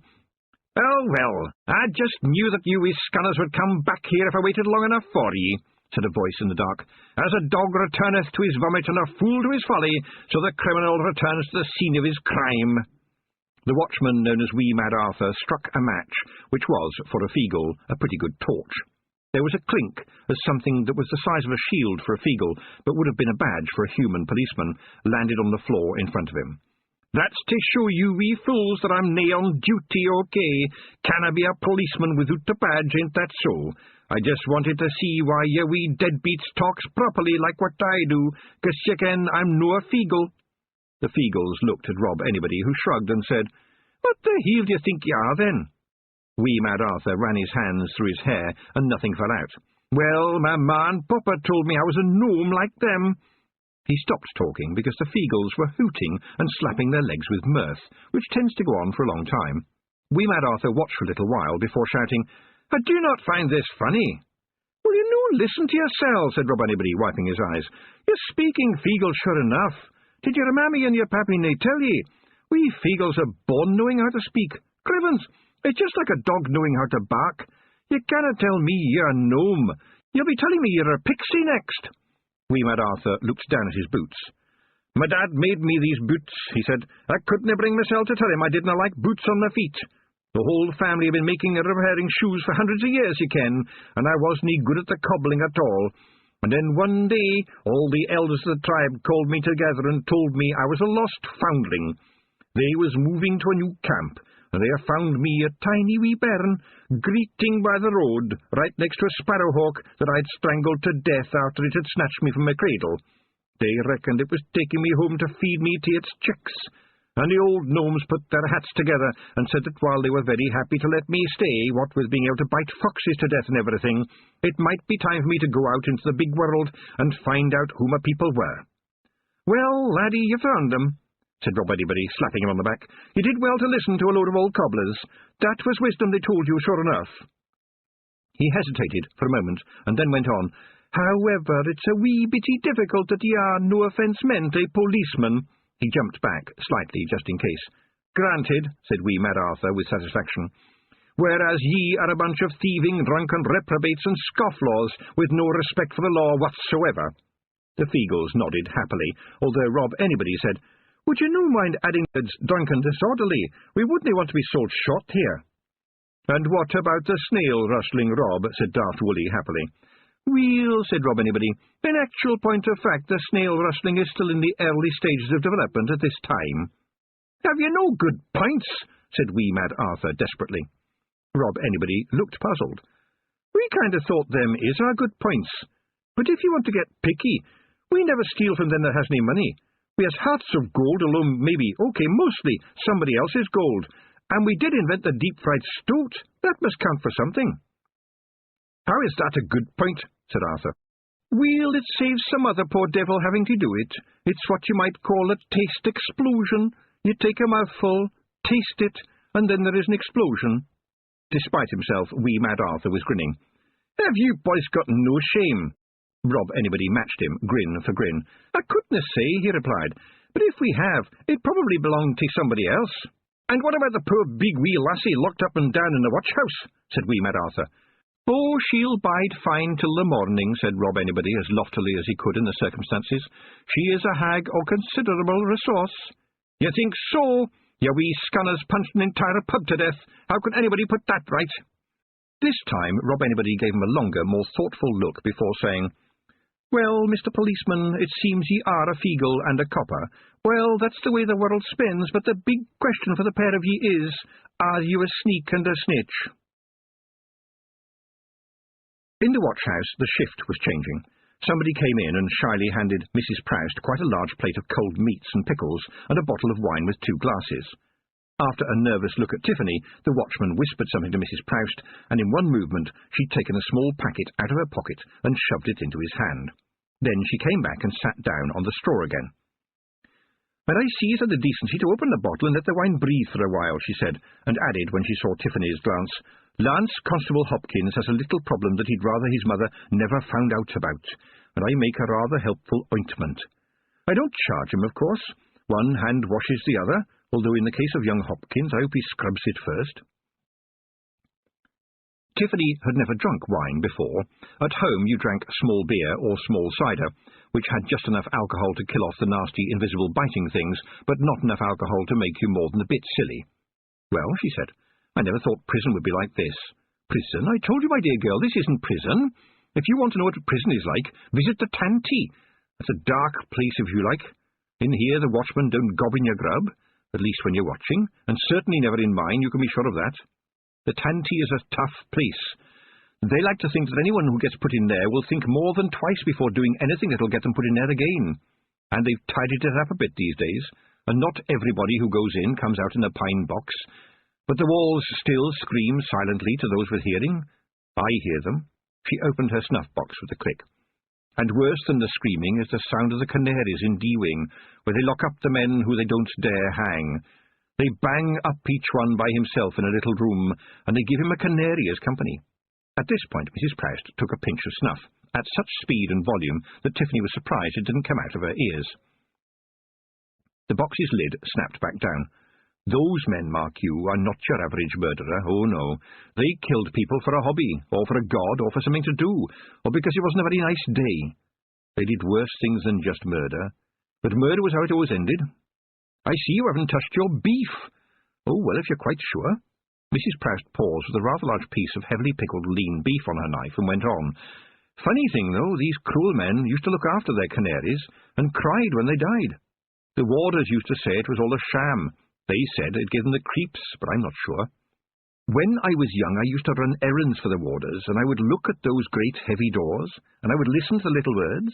"Oh, well, I just knew that you scanners would come back here if I waited long enough for ye," said a voice in the dark. "As a dog returneth to his vomit and a fool to his folly, so the criminal returns to the scene of his crime." The watchman known as Wee Mad Arthur struck a match, which was, for a Feagle, a pretty good torch. There was a clink, as something that was the size of a shield for a Feagle, but would have been a badge for a human policeman, landed on the floor in front of him. "That's to show you wee fools that I'm nae on duty, okay? Can I be a policeman without a badge, ain't that so? I just wanted to see why ye wee deadbeats talks properly like what I do, 'cause ye ken I'm no a Feagle." The Feagles looked at Rob Anybody, who shrugged and said, "What the hell do you think ye are, then?" Wee Mad Arthur ran his hands through his hair, and nothing fell out. "Well, my ma and papa told me I was a gnome like them." He stopped talking because the Feagles were hooting and slapping their legs with mirth, which tends to go on for a long time. Wee Mad Arthur watched for a little while before shouting, "I do not find this funny." "Will you no listen to yourself?" said Rob Anybody, wiping his eyes. "You're speaking Feagle sure enough. Did your mammy and your pappy nae tell ye? We Feagles are born knowing how to speak. Crivens, it's just like a dog knowing how to bark. You cannot tell me you're a gnome. You'll be telling me you're a pixie next." Wee Mad Arthur looked down at his boots. "My dad made me these boots," he said. "I couldn't bring myself to tell him I didn't like boots on my feet. The whole family have been making and repairing shoes for hundreds of years, you ken, and I wasn't good at the cobbling at all. And then one day all the elders of the tribe called me together and told me I was a lost foundling. They was moving to a new camp, They have found me a tiny wee bairn, greeting by the road, right next to a sparrowhawk that I'd strangled to death after it had snatched me from my cradle. They reckoned it was taking me home to feed me to its chicks, and the old gnomes put their hats together and said that while they were very happy to let me stay, what with being able to bite foxes to death and everything, it might be time for me to go out into the big world and find out who my people were. Well, laddie, you found them, said Rob Anybody, slapping him on the back. You did well to listen to a load of old cobblers. That was wisdom they told you, sure enough. He hesitated for a moment, and then went on. However, it's a wee bitty difficult that ye are, no offence meant, a policeman. He jumped back slightly, just in case. Granted, said wee Mad Arthur with satisfaction. Whereas ye are a bunch of thieving, drunken reprobates and scofflaws, with no respect for the law whatsoever. The Feagles nodded happily, although Rob Anybody said, Would you no mind adding words drunken disorderly? We wouldn't want to be sold short here. And what about the snail rustling, Rob? Said Daft Woolly happily. Well, said Rob Anybody, in actual point of fact, the snail rustling is still in the early stages of development at this time. Have you no good points? Said wee Mad Arthur desperately. Rob Anybody looked puzzled. We kind of thought them is our good points. But if you want to get picky, we never steal from them that has any money. We has hearts of gold, although maybe, mostly, somebody else's gold. And we did invent the deep-fried stoat. That must count for something. How is that a good point? Said Arthur. Well, it saves some other poor devil having to do it. It's what you might call a taste explosion. You take a mouthful, taste it, and then there is an explosion. Despite himself, wee Mad Arthur was grinning. Have you boys got no shame? Rob Anybody matched him, grin for grin. I couldn't say, he replied. But if we have, it probably belonged to somebody else. And what about the poor big wee lassie locked up and down in the watch-house? Said wee Mad Arthur. Oh, she'll bide fine till the morning, said Rob Anybody as loftily as he could in the circumstances. She is a hag of considerable resource. You think so? You wee scunners punched an entire pub to death. How could anybody put that right? This time Rob Anybody gave him a longer, more thoughtful look before saying, Well, Mr. Policeman, it seems ye are a Feagle and a copper. Well, that's the way the world spins, but the big question for the pair of ye is, are you a sneak and a snitch? In the watch-house, the shift was changing. Somebody came in and shyly handed Mrs. Proust quite a large plate of cold meats and pickles and a bottle of wine with 2 glasses. After a nervous look at Tiffany, the watchman whispered something to Mrs. Proust, and in one movement she'd taken a small packet out of her pocket and shoved it into his hand. Then she came back and sat down on the straw again. "And I sees had the decency to open the bottle and let the wine breathe for a while," she said, and added when she saw Tiffany's glance, "Lance Constable Hopkins has a little problem that he'd rather his mother never found out about, and I make a rather helpful ointment. I don't charge him, of course. One hand washes the other, although in the case of young Hopkins I hope he scrubs it first." Tiffany had never drunk wine before. At home you drank small beer or small cider, which had just enough alcohol to kill off the nasty invisible biting things, but not enough alcohol to make you more than a bit silly. "Well," she said, "I never thought prison would be like this." "Prison? I told you, my dear girl, this isn't prison. If you want to know what prison is like, visit the Tanty. It's a dark place, if you like. In here the watchmen don't gob in your grub, at least when you're watching, and certainly never in mine, you can be sure of that. The Tanty is a tough place. They like to think that anyone who gets put in there will think more than twice before doing anything that'll get them put in there again. And they've tidied it up a bit these days, and not everybody who goes in comes out in a pine box. But the walls still scream silently to those with hearing. I hear them." She opened her snuff-box with a click. "And worse than the screaming is the sound of the canaries in D-Wing, where they lock up the men who they don't dare hang. They bang up each one by himself in a little room, and they give him a canary as company." At this point Mrs. Proust took a pinch of snuff, at such speed and volume that Tiffany was surprised it didn't come out of her ears. The box's lid snapped back down. "Those men, mark you, are not your average murderer, oh no. They killed people for a hobby, or for a god, or for something to do, or because it wasn't a very nice day. They did worse things than just murder, but murder was how it always ended. I see you haven't touched your beef. Oh, well, if you're quite sure." Mrs. Proust paused with a rather large piece of heavily pickled lean beef on her knife and went on. "Funny thing, though, these cruel men used to look after their canaries and cried when they died. The warders used to say it was all a sham. They said it gave them the creeps, but I'm not sure. When I was young, I used to run errands for the warders, and I would look at those great heavy doors, and I would listen to the little words,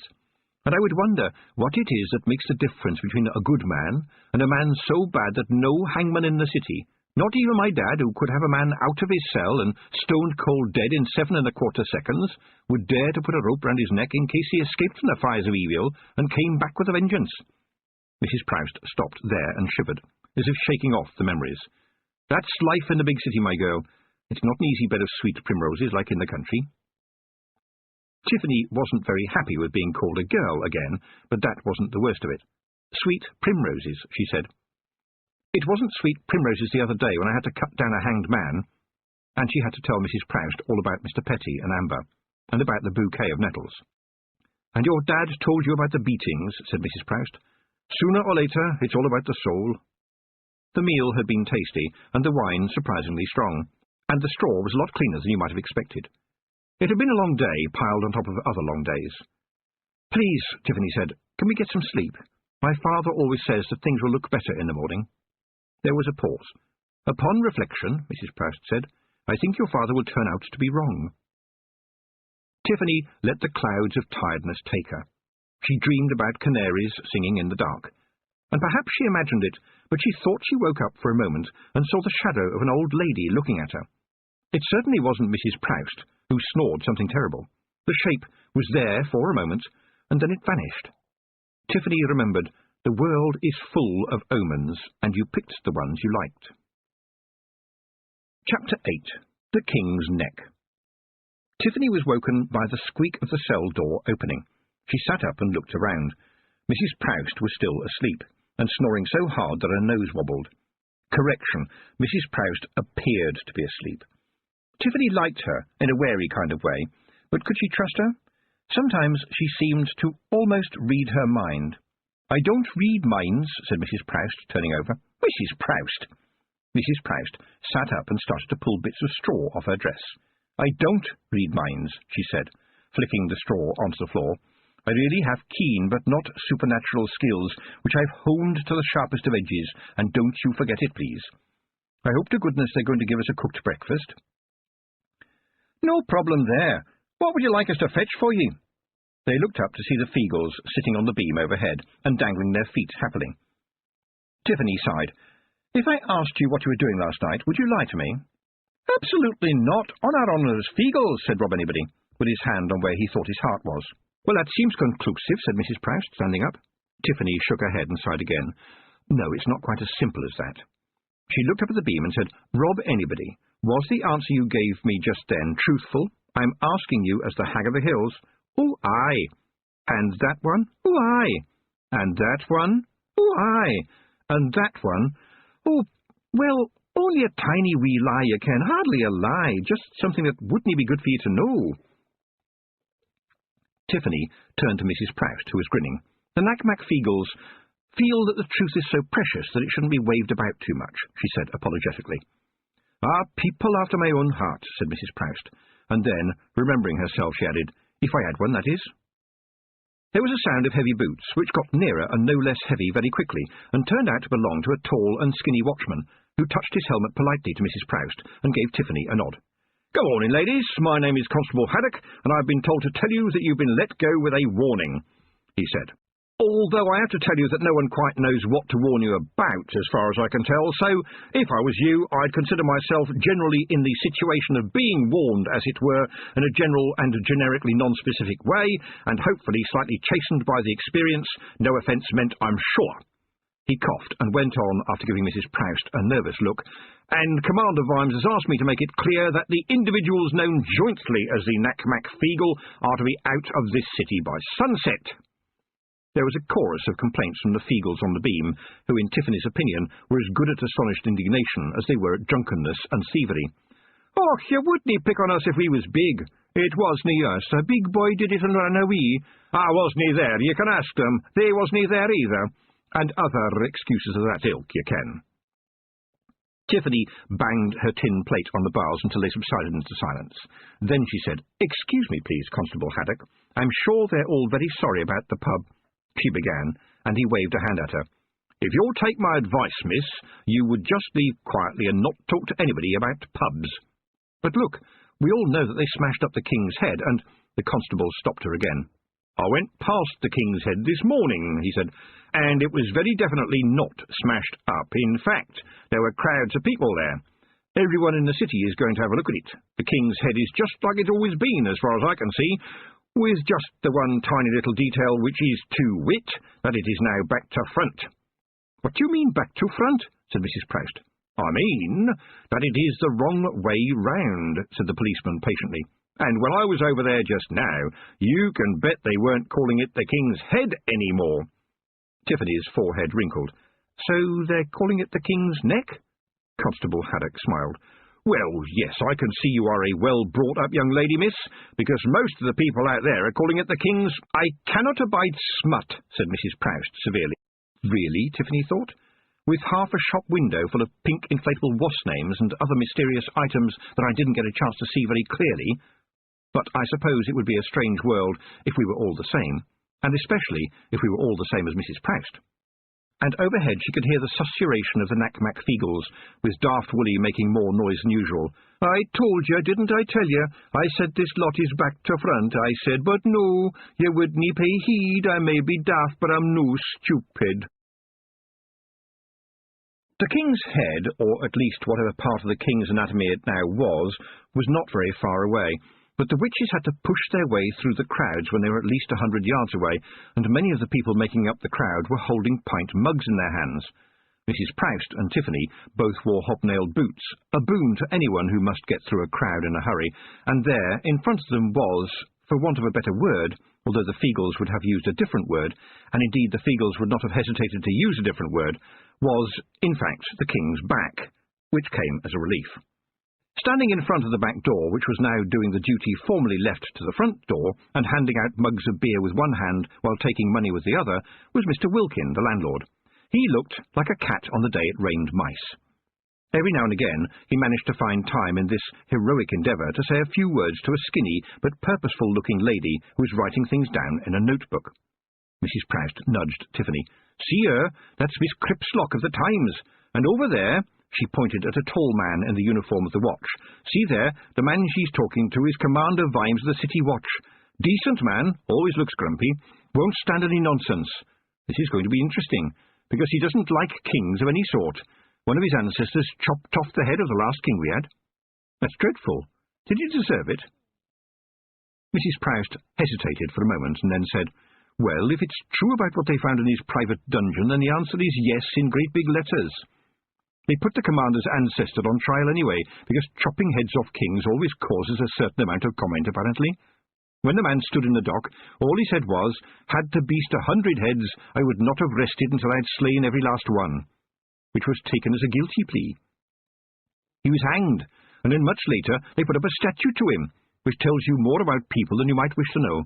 and I would wonder what it is that makes the difference between a good man and a man so bad that no hangman in the city, not even my dad, who could have a man out of his cell and stoned cold dead in 7¼ seconds, would dare to put a rope round his neck in case he escaped from the fires of evil and came back with a vengeance. Mrs. Proust stopped there and shivered, as if shaking off the memories. That's life in the big city, my girl. It's not an easy bed of sweet primroses like in the country. Tiffany wasn't very happy with being called a girl again, but that wasn't the worst of it. Sweet primroses, she said. It wasn't sweet primroses the other day when I had to cut down a hanged man, and she had to tell Mrs. Proust all about Mr. Petty and Amber, and about the bouquet of nettles. And your dad told you about the beatings, said Mrs. Proust. Sooner or later, it's all about the soul. The meal had been tasty, and the wine surprisingly strong, and the straw was a lot cleaner than you might have expected. It had been a long day, piled on top of other long days. Please, Tiffany said, can we get some sleep? My father always says that things will look better in the morning. There was a pause. Upon reflection, Mrs. Proust said, I think your father will turn out to be wrong. Tiffany let the clouds of tiredness take her. She dreamed about canaries singing in the dark, and perhaps she imagined it, but she thought she woke up for a moment and saw the shadow of an old lady looking at her. It certainly wasn't Mrs. Proust, who snored something terrible. The shape was there for a moment, and then it vanished. Tiffany remembered, the world is full of omens, and you picked the ones you liked. Chapter 8. The King's Neck. Tiffany was woken by the squeak of the cell door opening. She sat up and looked around. Mrs. Proust was still asleep, and snoring so hard that her nose wobbled. Correction, Mrs. Proust appeared to be asleep. Tiffany liked her in a wary kind of way, but could she trust her? Sometimes she seemed to almost read her mind. I don't read minds, said Mrs. Proust, turning over. Mrs. Proust! Mrs. Proust sat up and started to pull bits of straw off her dress. I don't read minds, she said, flicking the straw onto the floor. I really have keen but not supernatural skills, which I've honed to the sharpest of edges, and don't you forget it, please. I hope to goodness they're going to give us a cooked breakfast. No problem there. What would you like us to fetch for you? They looked up to see the Feagles sitting on the beam overhead and dangling their feet happily. Tiffany sighed. If I asked you what you were doing last night, would you lie to me? Absolutely not, on our honours, Feagles, said Rob Anybody, with his hand on where he thought his heart was. Well, that seems conclusive, said Mrs. Proust, standing up. Tiffany shook her head and sighed again. No, it's not quite as simple as that. She looked up at the beam and said, Rob Anybody, was the answer you gave me just then truthful? I'm asking you as the Hag of the Hills. Oh, aye. And that one? Oh, aye. And that one? Oh, aye. And that one? Oh, well, only a tiny wee lie you can, hardly a lie, just something that wouldn't be good for you to know. Tiffany turned to Mrs. Proust, who was grinning. The Knack-Mack Feagles feel that the truth is so precious that it shouldn't be waved about too much, she said apologetically. Ah, people after my own heart, said Mrs. Proust, and then, remembering herself, she added, if I had one, that is. There was a sound of heavy boots, which got nearer and no less heavy very quickly, and turned out to belong to a tall and skinny watchman, who touched his helmet politely to Mrs. Proust and gave Tiffany a nod. Go on in, ladies. My name is Constable Haddock, and I've been told to tell you that you've been let go with a warning, he said. Although I have to tell you that no one quite knows what to warn you about, as far as I can tell, so if I was you, I'd consider myself generally in the situation of being warned, as it were, in a general and generically non-specific way, and hopefully slightly chastened by the experience, no offence meant, I'm sure. He coughed and went on after giving Mrs. Proust a nervous look, and Commander Vimes has asked me to make it clear that the individuals known jointly as the Knack-Mack Feagle are to be out of this city by sunset. There was a chorus of complaints from the Feagles on the beam, who, in Tiffany's opinion, were as good at astonished indignation as they were at drunkenness and thievery. Oh, you wouldn't pick on us if we was big. It wasn't us. A big boy did it and ran away. I wasn't there. You can ask them. They wasn't there either. And other excuses of that ilk, you can. Tiffany banged her tin plate on the bars until they subsided into silence. Then she said, Excuse me, please, Constable Haddock. I'm sure they're all very sorry about the pub. She began, and he waved a hand at her. If you'll take my advice, miss, you would just leave quietly and not talk to anybody about pubs. But look, we all know that they smashed up the King's Head, and the constable stopped her again. I went past the King's Head this morning, he said, and it was very definitely not smashed up. In fact, there were crowds of people there. Everyone in the city is going to have a look at it. The King's Head is just like it's always been, as far as I can see, with just the one tiny little detail, which is to wit, that it is now back to front. What do you mean back to front? Said Mrs. Proust. I mean that it is the wrong way round, said the policeman patiently. And when I was over there just now, you can bet they weren't calling it the King's Head anymore. Tiffany's forehead wrinkled. So they're calling it the King's Neck? Constable Haddock smiled. Well, yes, I can see you are a well-brought-up young lady, miss, because most of the people out there are calling it the King's... I cannot abide smut, said Mrs. Proust severely. Really? Tiffany thought. With half a shop window full of pink inflatable wasp names and other mysterious items that I didn't get a chance to see very clearly. But I suppose it would be a strange world if we were all the same, and especially if we were all the same as Mrs. Proust. And overhead she could hear the susurration of the Knack-Mack-Feagles, with Daft Woolly making more noise than usual. I told you, didn't I tell you? I said this lot is back to front, I said, but no, you wouldn't pay heed. I may be daft, but I'm no stupid. The King's Head, or at least whatever part of the King's anatomy it now was not very far away. But the witches had to push their way through the crowds when they were at least 100 yards away, and many of the people making up the crowd were holding pint mugs in their hands. Mrs. Proust and Tiffany both wore hobnailed boots, a boon to anyone who must get through a crowd in a hurry, and there, in front of them was, for want of a better word, although the Feagles would have used a different word, and indeed the Feagles would not have hesitated to use a different word, was, in fact, the King's back, which came as a relief. Standing in front of the back door, which was now doing the duty formerly left to the front door, and handing out mugs of beer with one hand while taking money with the other, was Mr. Wilkin, the landlord. He looked like a cat on the day it rained mice. Every now and again he managed to find time in this heroic endeavour to say a few words to a skinny but purposeful-looking lady who was writing things down in a notebook. Mrs. Proust nudged Tiffany. "See her? That's Miss Cripslock of the Times. And over there," she pointed at a tall man in the uniform of the watch. "See there, the man she's talking to is Commander Vimes of the City Watch. Decent man, always looks grumpy, won't stand any nonsense. This is going to be interesting, because he doesn't like kings of any sort. One of his ancestors chopped off the head of the last king we had. That's dreadful. Did he deserve it?" Mrs. Proust hesitated for a moment and then said, "Well, if it's true about what they found in his private dungeon, then the answer is yes in great big letters. They put the commander's ancestor on trial anyway, because chopping heads off kings always causes a certain amount of comment, apparently. When the man stood in the dock, all he said was, 'Had to beast 100 heads, I would not have rested until I had slain every last one,' which was taken as a guilty plea. He was hanged, and then much later they put up a statue to him, which tells you more about people than you might wish to know.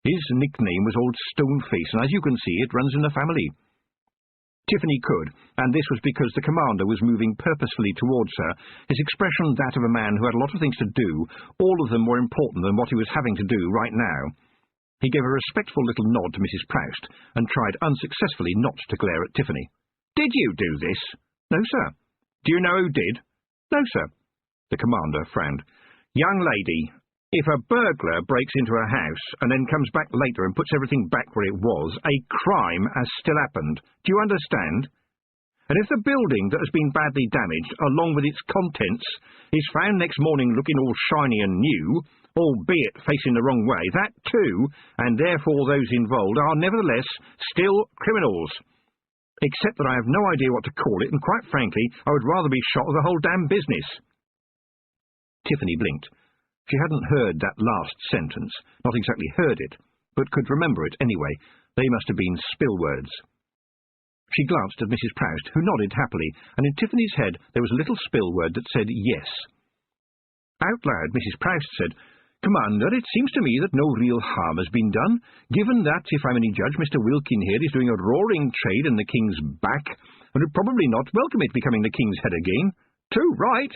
His nickname was Old Stoneface, and as you can see, it runs in the family." Tiffany could, and this was because the commander was moving purposefully towards her, his expression that of a man who had a lot of things to do, all of them more important than what he was having to do right now. He gave a respectful little nod to Mrs. Proust, and tried unsuccessfully not to glare at Tiffany. "Did you do this?" "No, sir." "Do you know who did?" "No, sir." The commander frowned. "Young lady, if a burglar breaks into a house and then comes back later and puts everything back where it was, a crime has still happened. Do you understand? And if the building that has been badly damaged, along with its contents, is found next morning looking all shiny and new, albeit facing the wrong way, that too, and therefore those involved, are nevertheless still criminals. Except that I have no idea what to call it, and quite frankly, I would rather be shot of the whole damn business." Tiffany blinked. She hadn't heard that last sentence, not exactly heard it, but could remember it anyway. They must have been spill words. She glanced at Mrs. Proust, who nodded happily, and in Tiffany's head there was a little spill word that said yes. Out loud, Mrs. Proust said, "Commander, it seems to me that no real harm has been done, given that, if I'm any judge, Mr. Wilkin here is doing a roaring trade in the king's back, and would probably not welcome it becoming the king's head again." "Too right,"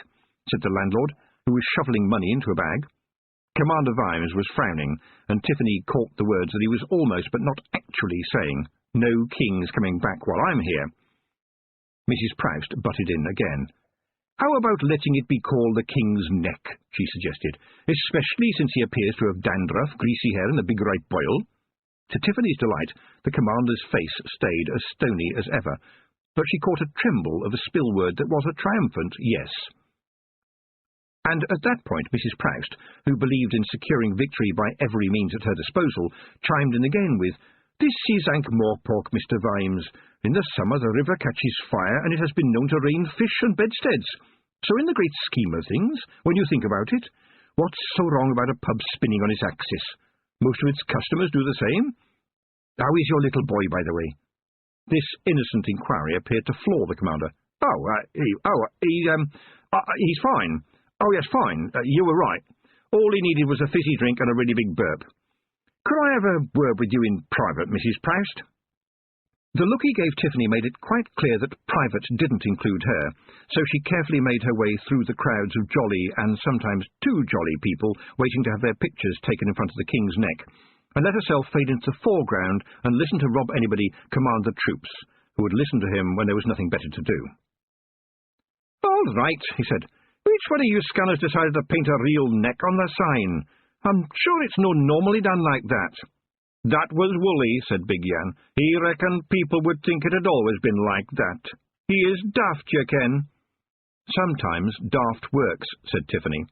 said the landlord, who was shoveling money into a bag. Commander Vimes was frowning, and Tiffany caught the words that he was almost but not actually saying, "No king's coming back while I'm here." Mrs. Proust butted in again. "How about letting it be called the King's Neck?" she suggested, "especially since he appears to have dandruff, greasy hair, and a big right boil." To Tiffany's delight, the commander's face stayed as stony as ever, but she caught a tremble of a spill word that was a triumphant yes. And at that point Mrs. Proust, who believed in securing victory by every means at her disposal, chimed in again with, "This is Ankh-Morpork, Mr. Vimes. In the summer the river catches fire, and it has been known to rain fish and bedsteads. So in the great scheme of things, when you think about it, what's so wrong about a pub spinning on its axis? Most of its customers do the same. How is your little boy, by the way?" This innocent inquiry appeared to floor the commander. He's fine. Oh, yes, fine. You were right. All he needed was a fizzy drink and a really big burp. Could I have a word with you in private, Mrs. Proust?" The look he gave Tiffany made it quite clear that private didn't include her, so she carefully made her way through the crowds of jolly and sometimes too jolly people waiting to have their pictures taken in front of the King's Neck, and let herself fade into the foreground and listen to Rob Anybody command the troops, who would listen to him when there was nothing better to do. "All right," he said. "Which one of you scanners decided to paint a real neck on the sign? I'm sure it's no normally done like that." "That was Wooly," said Big Yan. "He reckoned people would think it had always been like that. He is daft, you ken." "Sometimes daft works," said Tiffany.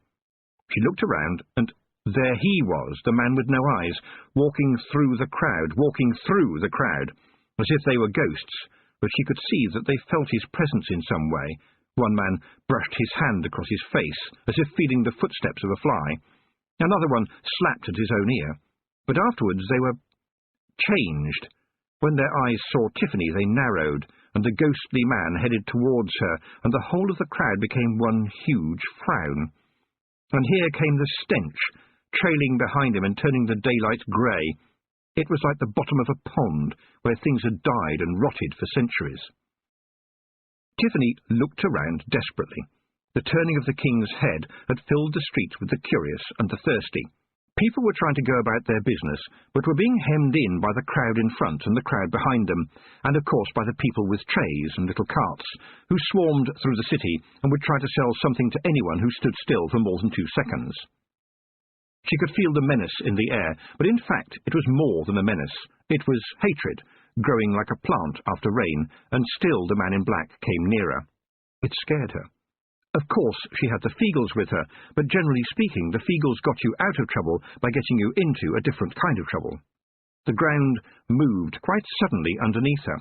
She looked around, and there he was, the man with no eyes, walking through the crowd, as if they were ghosts, but she could see that they felt his presence in some way. One man brushed his hand across his face, as if feeling the footsteps of a fly. Another one slapped at his own ear. But afterwards they were changed. When their eyes saw Tiffany, they narrowed, and the ghostly man headed towards her, and the whole of the crowd became one huge frown. And here came the stench, trailing behind him and turning the daylight grey. It was like the bottom of a pond, where things had died and rotted for centuries. Tiffany looked around desperately. The turning of the king's head had filled the streets with the curious and the thirsty. People were trying to go about their business, but were being hemmed in by the crowd in front and the crowd behind them, and of course by the people with trays and little carts, who swarmed through the city and would try to sell something to anyone who stood still for more than 2 seconds. She could feel the menace in the air, but in fact it was more than a menace. It was hatred, growing like a plant after rain, and still the man in black came nearer. It scared her. Of course she had the Feagles with her, but generally speaking the Feagles got you out of trouble by getting you into a different kind of trouble. The ground moved quite suddenly underneath her.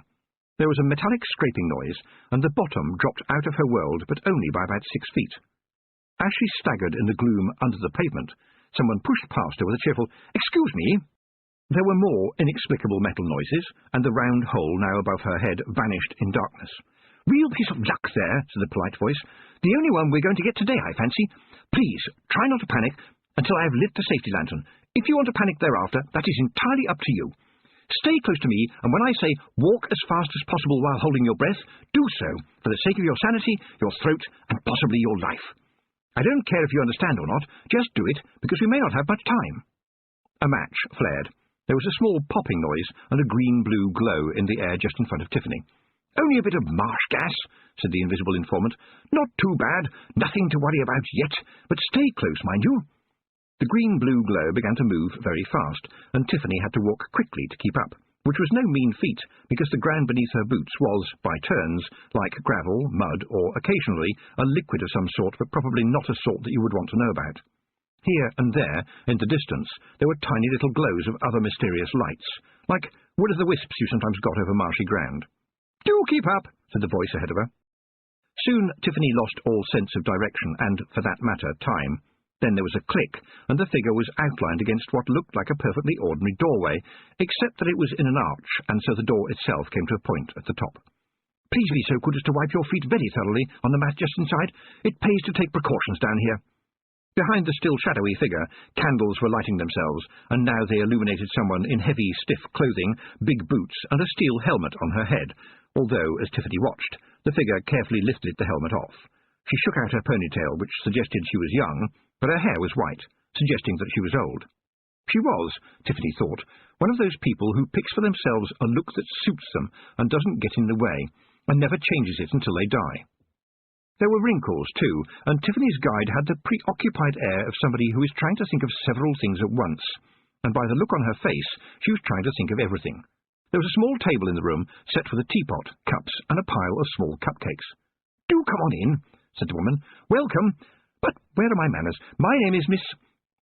There was a metallic scraping noise, and the bottom dropped out of her world, but only by about 6 feet. As she staggered in the gloom under the pavement, someone pushed past her with a cheerful, "Excuse me." There were more inexplicable metal noises, and the round hole now above her head vanished in darkness. "Real piece of luck there," said the polite voice. "The only one we're going to get today, I fancy. Please, try not to panic until I have lit the safety lantern. If you want to panic thereafter, that is entirely up to you. Stay close to me, and when I say walk as fast as possible while holding your breath, do so, for the sake of your sanity, your throat, and possibly your life. I don't care if you understand or not, just do it, because we may not have much time." A match flared. There was a small popping noise and a green-blue glow in the air just in front of Tiffany. "Only a bit of marsh gas," said the invisible informant. "Not too bad, nothing to worry about yet, but stay close, mind you." The green-blue glow began to move very fast, and Tiffany had to walk quickly to keep up, which was no mean feat, because the ground beneath her boots was, by turns, like gravel, mud, or, occasionally, a liquid of some sort, but probably not a sort that you would want to know about. Here and there, in the distance, there were tiny little glows of other mysterious lights, like will-o'-the-wisps you sometimes got over marshy ground. "Do keep up," said the voice ahead of her. Soon Tiffany lost all sense of direction and, for that matter, time. Then there was a click, and the figure was outlined against what looked like a perfectly ordinary doorway, except that it was in an arch, and so the door itself came to a point at the top. "Please be so good as to wipe your feet very thoroughly on the mat just inside. It pays to take precautions down here." Behind the still shadowy figure, candles were lighting themselves, and now they illuminated someone in heavy, stiff clothing, big boots, and a steel helmet on her head, although, as Tiffany watched, the figure carefully lifted the helmet off. She shook out her ponytail, which suggested she was young, but her hair was white, suggesting that she was old. She was, Tiffany thought, one of those people who picks for themselves a look that suits them and doesn't get in the way, and never changes it until they die. There were wrinkles, too, and Tiffany's guide had the preoccupied air of somebody who is trying to think of several things at once, and by the look on her face, she was trying to think of everything. There was a small table in the room, set with a teapot, cups, and a pile of small cupcakes. "Do come on in," said the woman. "Welcome. But where are my manners? My name is Miss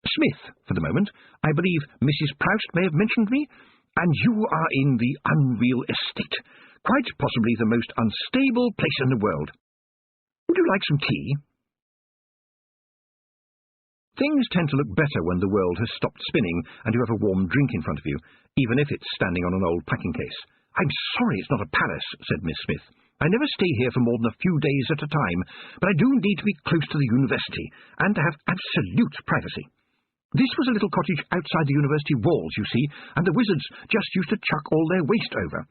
Smith, for the moment. I believe Mrs. Proust may have mentioned me, and you are in the Unreal Estate, quite possibly the most unstable place in the world. Would you like some tea?" Things tend to look better when the world has stopped spinning and you have a warm drink in front of you, even if it's standing on an old packing case. "I'm sorry it's not a palace," said Miss Smith. "I never stay here for more than a few days at a time, but I do need to be close to the university, and to have absolute privacy. This was a little cottage outside the university walls, you see, and the wizards just used to chuck all their waste over.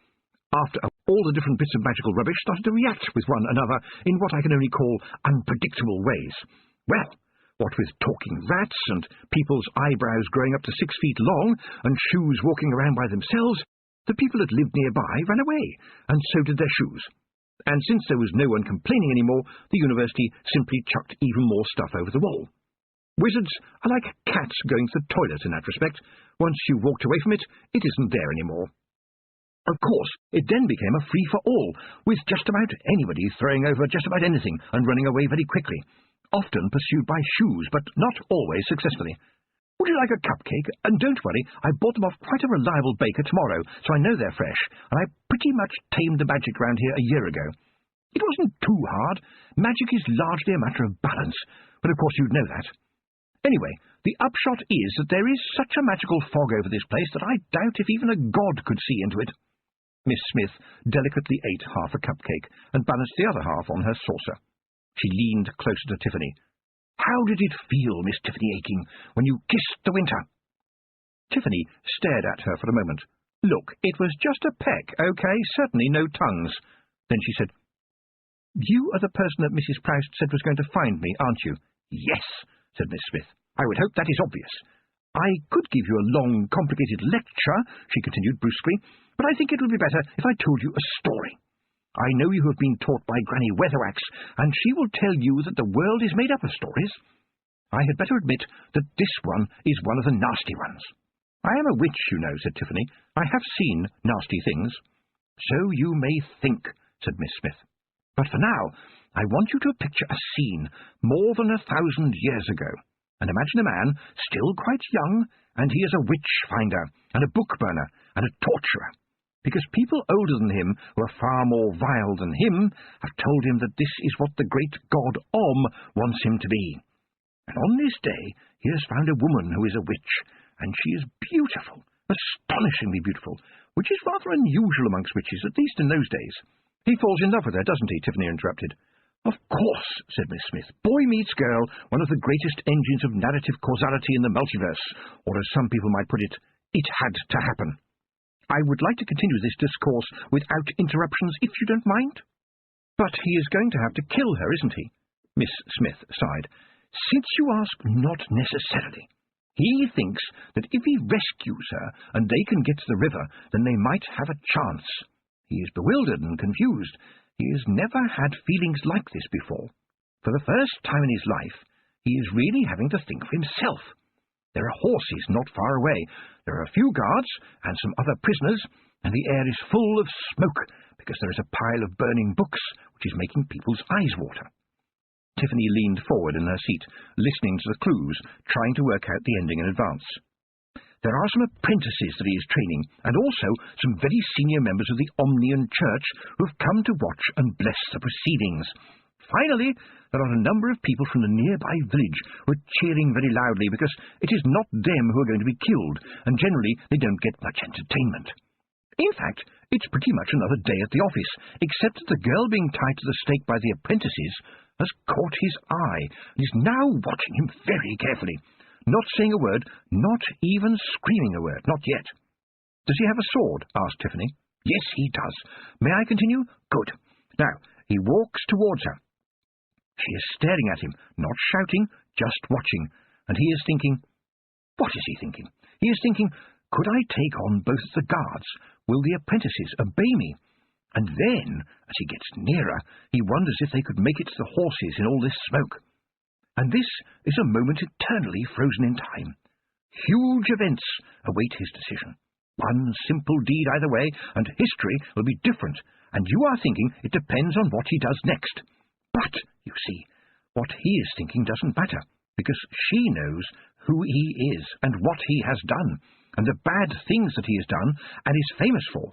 After all the different bits of magical rubbish started to react with one another in what I can only call unpredictable ways. Well, what with talking rats, and people's eyebrows growing up to 6 feet long, and shoes walking around by themselves, the people that lived nearby ran away, and so did their shoes. And since there was no one complaining anymore, the university simply chucked even more stuff over the wall. Wizards are like cats going to the toilet in that respect. Once you've walked away from it, it isn't there anymore. Of course, it then became a free-for-all, with just about anybody throwing over just about anything and running away very quickly, often pursued by shoes, but not always successfully. Would you like a cupcake? And don't worry, I bought them off quite a reliable baker tomorrow, so I know they're fresh, and I pretty much tamed the magic round here a year ago. It wasn't too hard. Magic is largely a matter of balance, but of course you'd know that. Anyway, the upshot is that there is such a magical fog over this place that I doubt if even a god could see into it." Miss Smith delicately ate half a cupcake and balanced the other half on her saucer. She leaned closer to Tiffany. "How did it feel, Miss Tiffany Aching, when you kissed the winter?" Tiffany stared at her for a moment. "Look, it was just a peck, okay? Certainly no tongues." Then she said, "You are the person that Mrs. Proust said was going to find me, aren't you?" "Yes," said Miss Smith. "I would hope that is obvious. I could give you a long, complicated lecture," she continued brusquely, "but I think it would be better if I told you a story. I know you have been taught by Granny Weatherwax, and she will tell you that the world is made up of stories. I had better admit that this one is one of the nasty ones." "I am a witch, you know," said Tiffany. "I have seen nasty things." "So you may think," said Miss Smith. "But for now, I want you to picture a scene more than 1,000 years ago, and imagine a man still quite young, and he is a witch-finder, and a book-burner, and a torturer, because people older than him, who are far more vile than him, have told him that this is what the great god Om wants him to be. And on this day he has found a woman who is a witch, and she is beautiful, astonishingly beautiful, which is rather unusual amongst witches, at least in those days." "He falls in love with her, doesn't he?" Tiffany interrupted. "Of course," said Miss Smith. "Boy meets girl, one of the greatest engines of narrative causality in the multiverse, or as some people might put it, it had to happen. I would like to continue this discourse without interruptions, if you don't mind." "But he is going to have to kill her, isn't he?" Miss Smith sighed. "Since you ask, not necessarily. He thinks that if he rescues her and they can get to the river, then they might have a chance. He is bewildered and confused. He has never had feelings like this before. For the first time in his life, he is really having to think for himself. There are horses not far away. There are a few guards and some other prisoners, and the air is full of smoke because there is a pile of burning books which is making people's eyes water." Tiffany leaned forward in her seat, listening to the clues, trying to work out the ending in advance. "There are some apprentices that he is training, and also some very senior members of the Omnian Church who have come to watch and bless the proceedings. Finally, there are a number of people from the nearby village who are cheering very loudly because it is not them who are going to be killed, and generally they don't get much entertainment. In fact, it's pretty much another day at the office, except that the girl being tied to the stake by the apprentices has caught his eye and is now watching him very carefully. Not saying a word, not even screaming a word, not yet." "Does he have a sword?" asked Tiffany. "Yes, he does. May I continue? Good. Now, he walks towards her. She is staring at him, not shouting, just watching, and he is thinking. What is he thinking? He is thinking, could I take on both the guards? Will the apprentices obey me? and then, as he gets nearer, he wonders if they could make it to the horses in all this smoke. And this is a moment eternally frozen in time. Huge events await his decision. One simple deed either way, and history will be different, and you are thinking it depends on what he does next. But, you see, what he is thinking doesn't matter, because she knows who he is and what he has done, and the bad things that he has done and is famous for.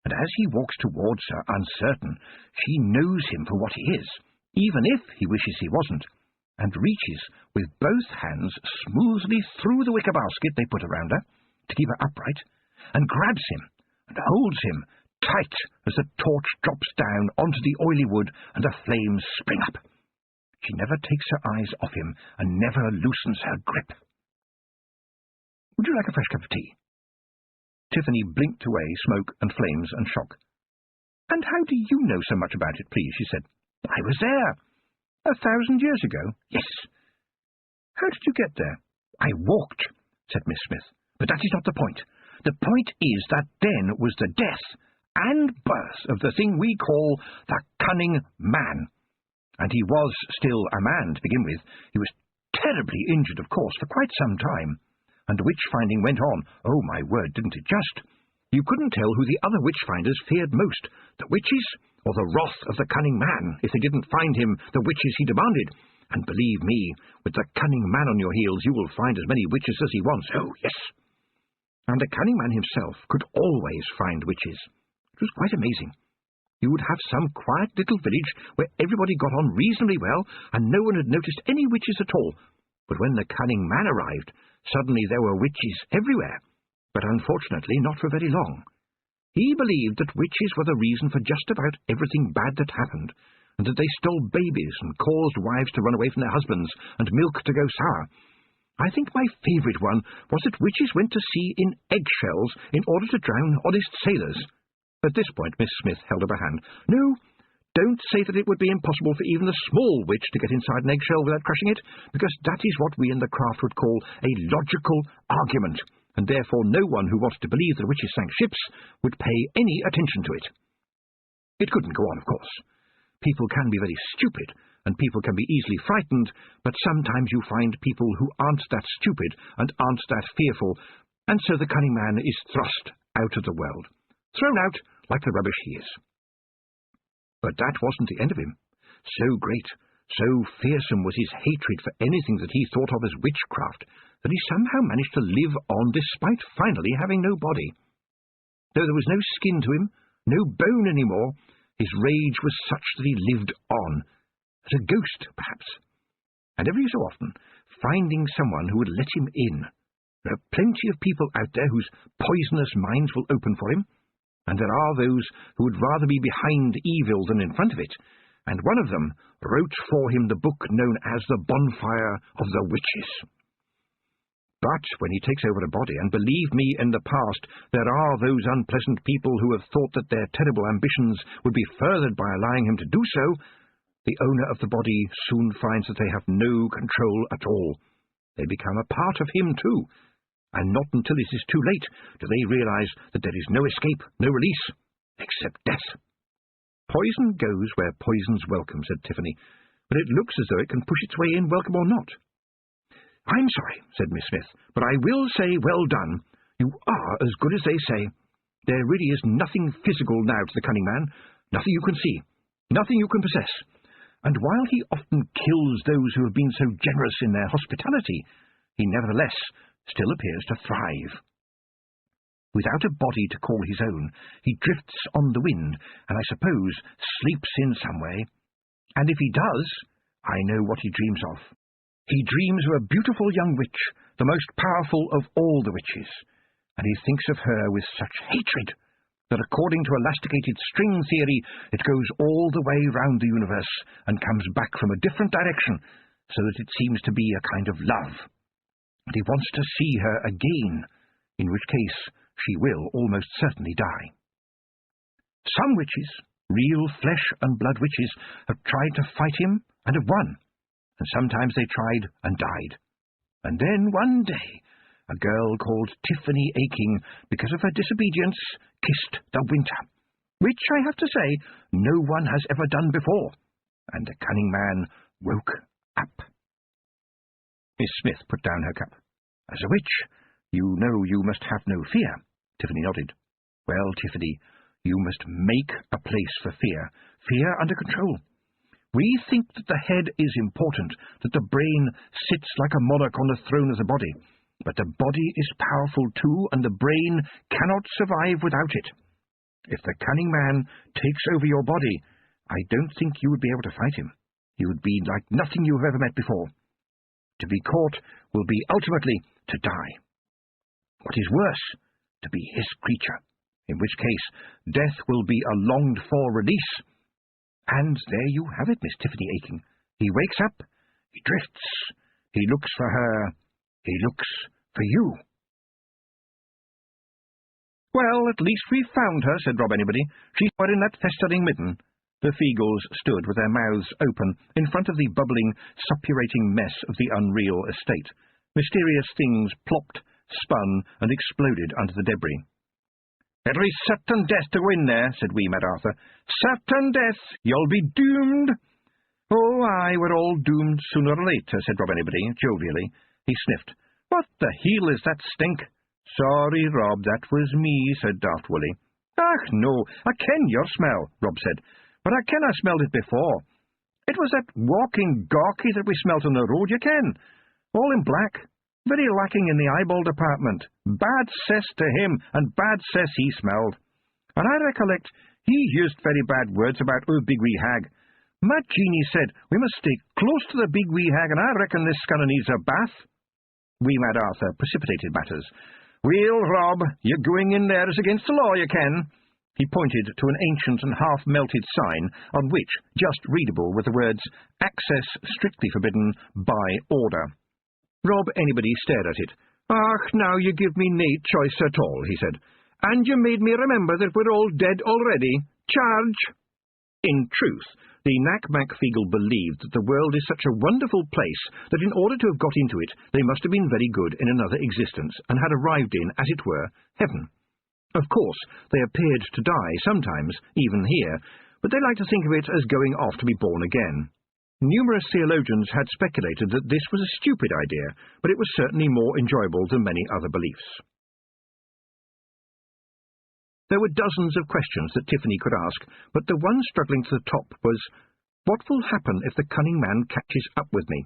And as he walks towards her uncertain, she knows him for what he is, even if he wishes he wasn't, and reaches with both hands smoothly through the wicker basket they put around her, to keep her upright, and grabs him, and holds him tight as the torch drops down onto the oily wood and the flames spring up. She never takes her eyes off him, and never loosens her grip. "Would you like a fresh cup of tea?" Tiffany blinked away smoke and flames and shock. "And how do you know so much about it, please?" she said. "I was there. 1,000 years ago." "Yes." "How did you get there?" "I walked," said Miss Smith. "But that is not the point. The point is that then was the death and birth of the thing we call the cunning man. And he was still a man to begin with. He was terribly injured, of course, for quite some time. And witch-finding went on. Oh, my word, didn't it just? You couldn't tell who the other witch-finders feared most, the witches or the wrath of the cunning man, if they didn't find him the witches he demanded. And believe me, with the cunning man on your heels, you will find as many witches as he wants. Oh, yes. And the cunning man himself could always find witches. It was quite amazing. You would have some quiet little village where everybody got on reasonably well, and no one had noticed any witches at all. But when the cunning man arrived, suddenly there were witches everywhere, but unfortunately not for very long. He believed that witches were the reason for just about everything bad that happened, and that they stole babies and caused wives to run away from their husbands and milk to go sour. I think my favourite one was that witches went to sea in eggshells in order to drown honest sailors. At this point Miss Smith held up her hand. "No, don't say that it would be impossible for even a small witch to get inside an eggshell without crushing it, because that is what we in the craft would call a logical argument, and therefore no one who wanted to believe that witches sank ships would pay any attention to it." It couldn't go on, of course. People can be very stupid, and people can be easily frightened, but sometimes you find people who aren't that stupid and aren't that fearful, and so the cunning man is thrust out of the world, thrown out like the rubbish he is. But that wasn't the end of him. So great, so fearsome was his hatred for anything that he thought of as witchcraft, that he somehow managed to live on despite finally having no body. Though there was no skin to him, no bone any more, his rage was such that he lived on, as a ghost, perhaps, and every so often finding someone who would let him in. There are plenty of people out there whose poisonous minds will open for him, and there are those who would rather be behind evil than in front of it, and one of them wrote for him the book known as The Bonfire of the Witches. But when he takes over a body, and believe me, in the past there are those unpleasant people who have thought that their terrible ambitions would be furthered by allowing him to do so, the owner of the body soon finds that they have no control at all. They become a part of him too, and not until it is too late do they realize that there is no escape, no release, except death. Poison goes where poison's welcome, said Tiffany, but it looks as though it can push its way in, welcome or not. I'm sorry, said Miss Smith, but I will say well done. You are as good as they say. There really is nothing physical now to the cunning man, nothing you can see, nothing you can possess. And while he often kills those who have been so generous in their hospitality, he nevertheless still appears to thrive. Without a body to call his own, he drifts on the wind, and I suppose sleeps in some way. And if he does, I know what he dreams of. He dreams of a beautiful young witch, the most powerful of all the witches, and he thinks of her with such hatred that according to elasticated string theory it goes all the way round the universe and comes back from a different direction, so that it seems to be a kind of love. And he wants to see her again, in which case she will almost certainly die. Some witches, real flesh and blood witches, have tried to fight him and have won, and sometimes they tried and died. And then one day a girl called Tiffany Aching, because of her disobedience, kissed the winter. which I have to say no one has ever done before. And the cunning man woke up. Miss Smith put down her cup. As a witch, you know you must have no fear. Tiffany nodded. Well, Tiffany, you must make a place for fear. Fear under control. We think that the head is important, that the brain sits like a monarch on the throne of the body. But the body is powerful too, and the brain cannot survive without it. If the cunning man takes over your body, I don't think you would be able to fight him. He would be like nothing you have ever met before. To be caught will be ultimately to die. What is worse, to be his creature, in which case death will be a longed-for release. And there you have it, Miss Tiffany Aching. He wakes up, he drifts, he looks for her, he looks for you. Well, at least we've found her, said Rob Anybody. She's wearing that festering midden. The Feagles stood with their mouths open in front of the bubbling, suppurating mess of the unreal estate. Mysterious things plopped, spun, and exploded under the debris. It'll be certain death to go in there, said wee Mad Arthur. Certain death! You'll be doomed! Oh, aye, we're all doomed sooner or later, said Rob Anybody, jovially. He sniffed. What the heel is that stink? Sorry, Rob, that was me, said Daft Willie. Ach, no, I ken your smell, Rob said. But I ken I smelled it before. It was that walking gawky that we smelt on the road, you ken. All in black, very lacking in the eyeball department. Bad cess to him, and bad cess he smelled. And I recollect he used very bad words about our big wee hag. Matt Genie said we must stay close to the big wee hag, and I reckon this scunner needs a bath. Wee Mad Arthur precipitated matters. Well, Rob, you're going in there as against the law, you ken. He pointed to an ancient and half-melted sign on which, just readable, were the words, Access strictly forbidden by order. Rob Anybody stared at it. Ach, now you give me nae choice at all, he said. And you made me remember that we're all dead already. Charge! In truth, the Knack-Mack Feagle believed that the world is such a wonderful place that in order to have got into it, they must have been very good in another existence, and had arrived in, as it were, heaven. Of course, they appeared to die sometimes, even here, but they liked to think of it as going off to be born again. Numerous theologians had speculated that this was a stupid idea, but it was certainly more enjoyable than many other beliefs. There were dozens of questions that Tiffany could ask, but the one struggling to the top was, what will happen if the cunning man catches up with me?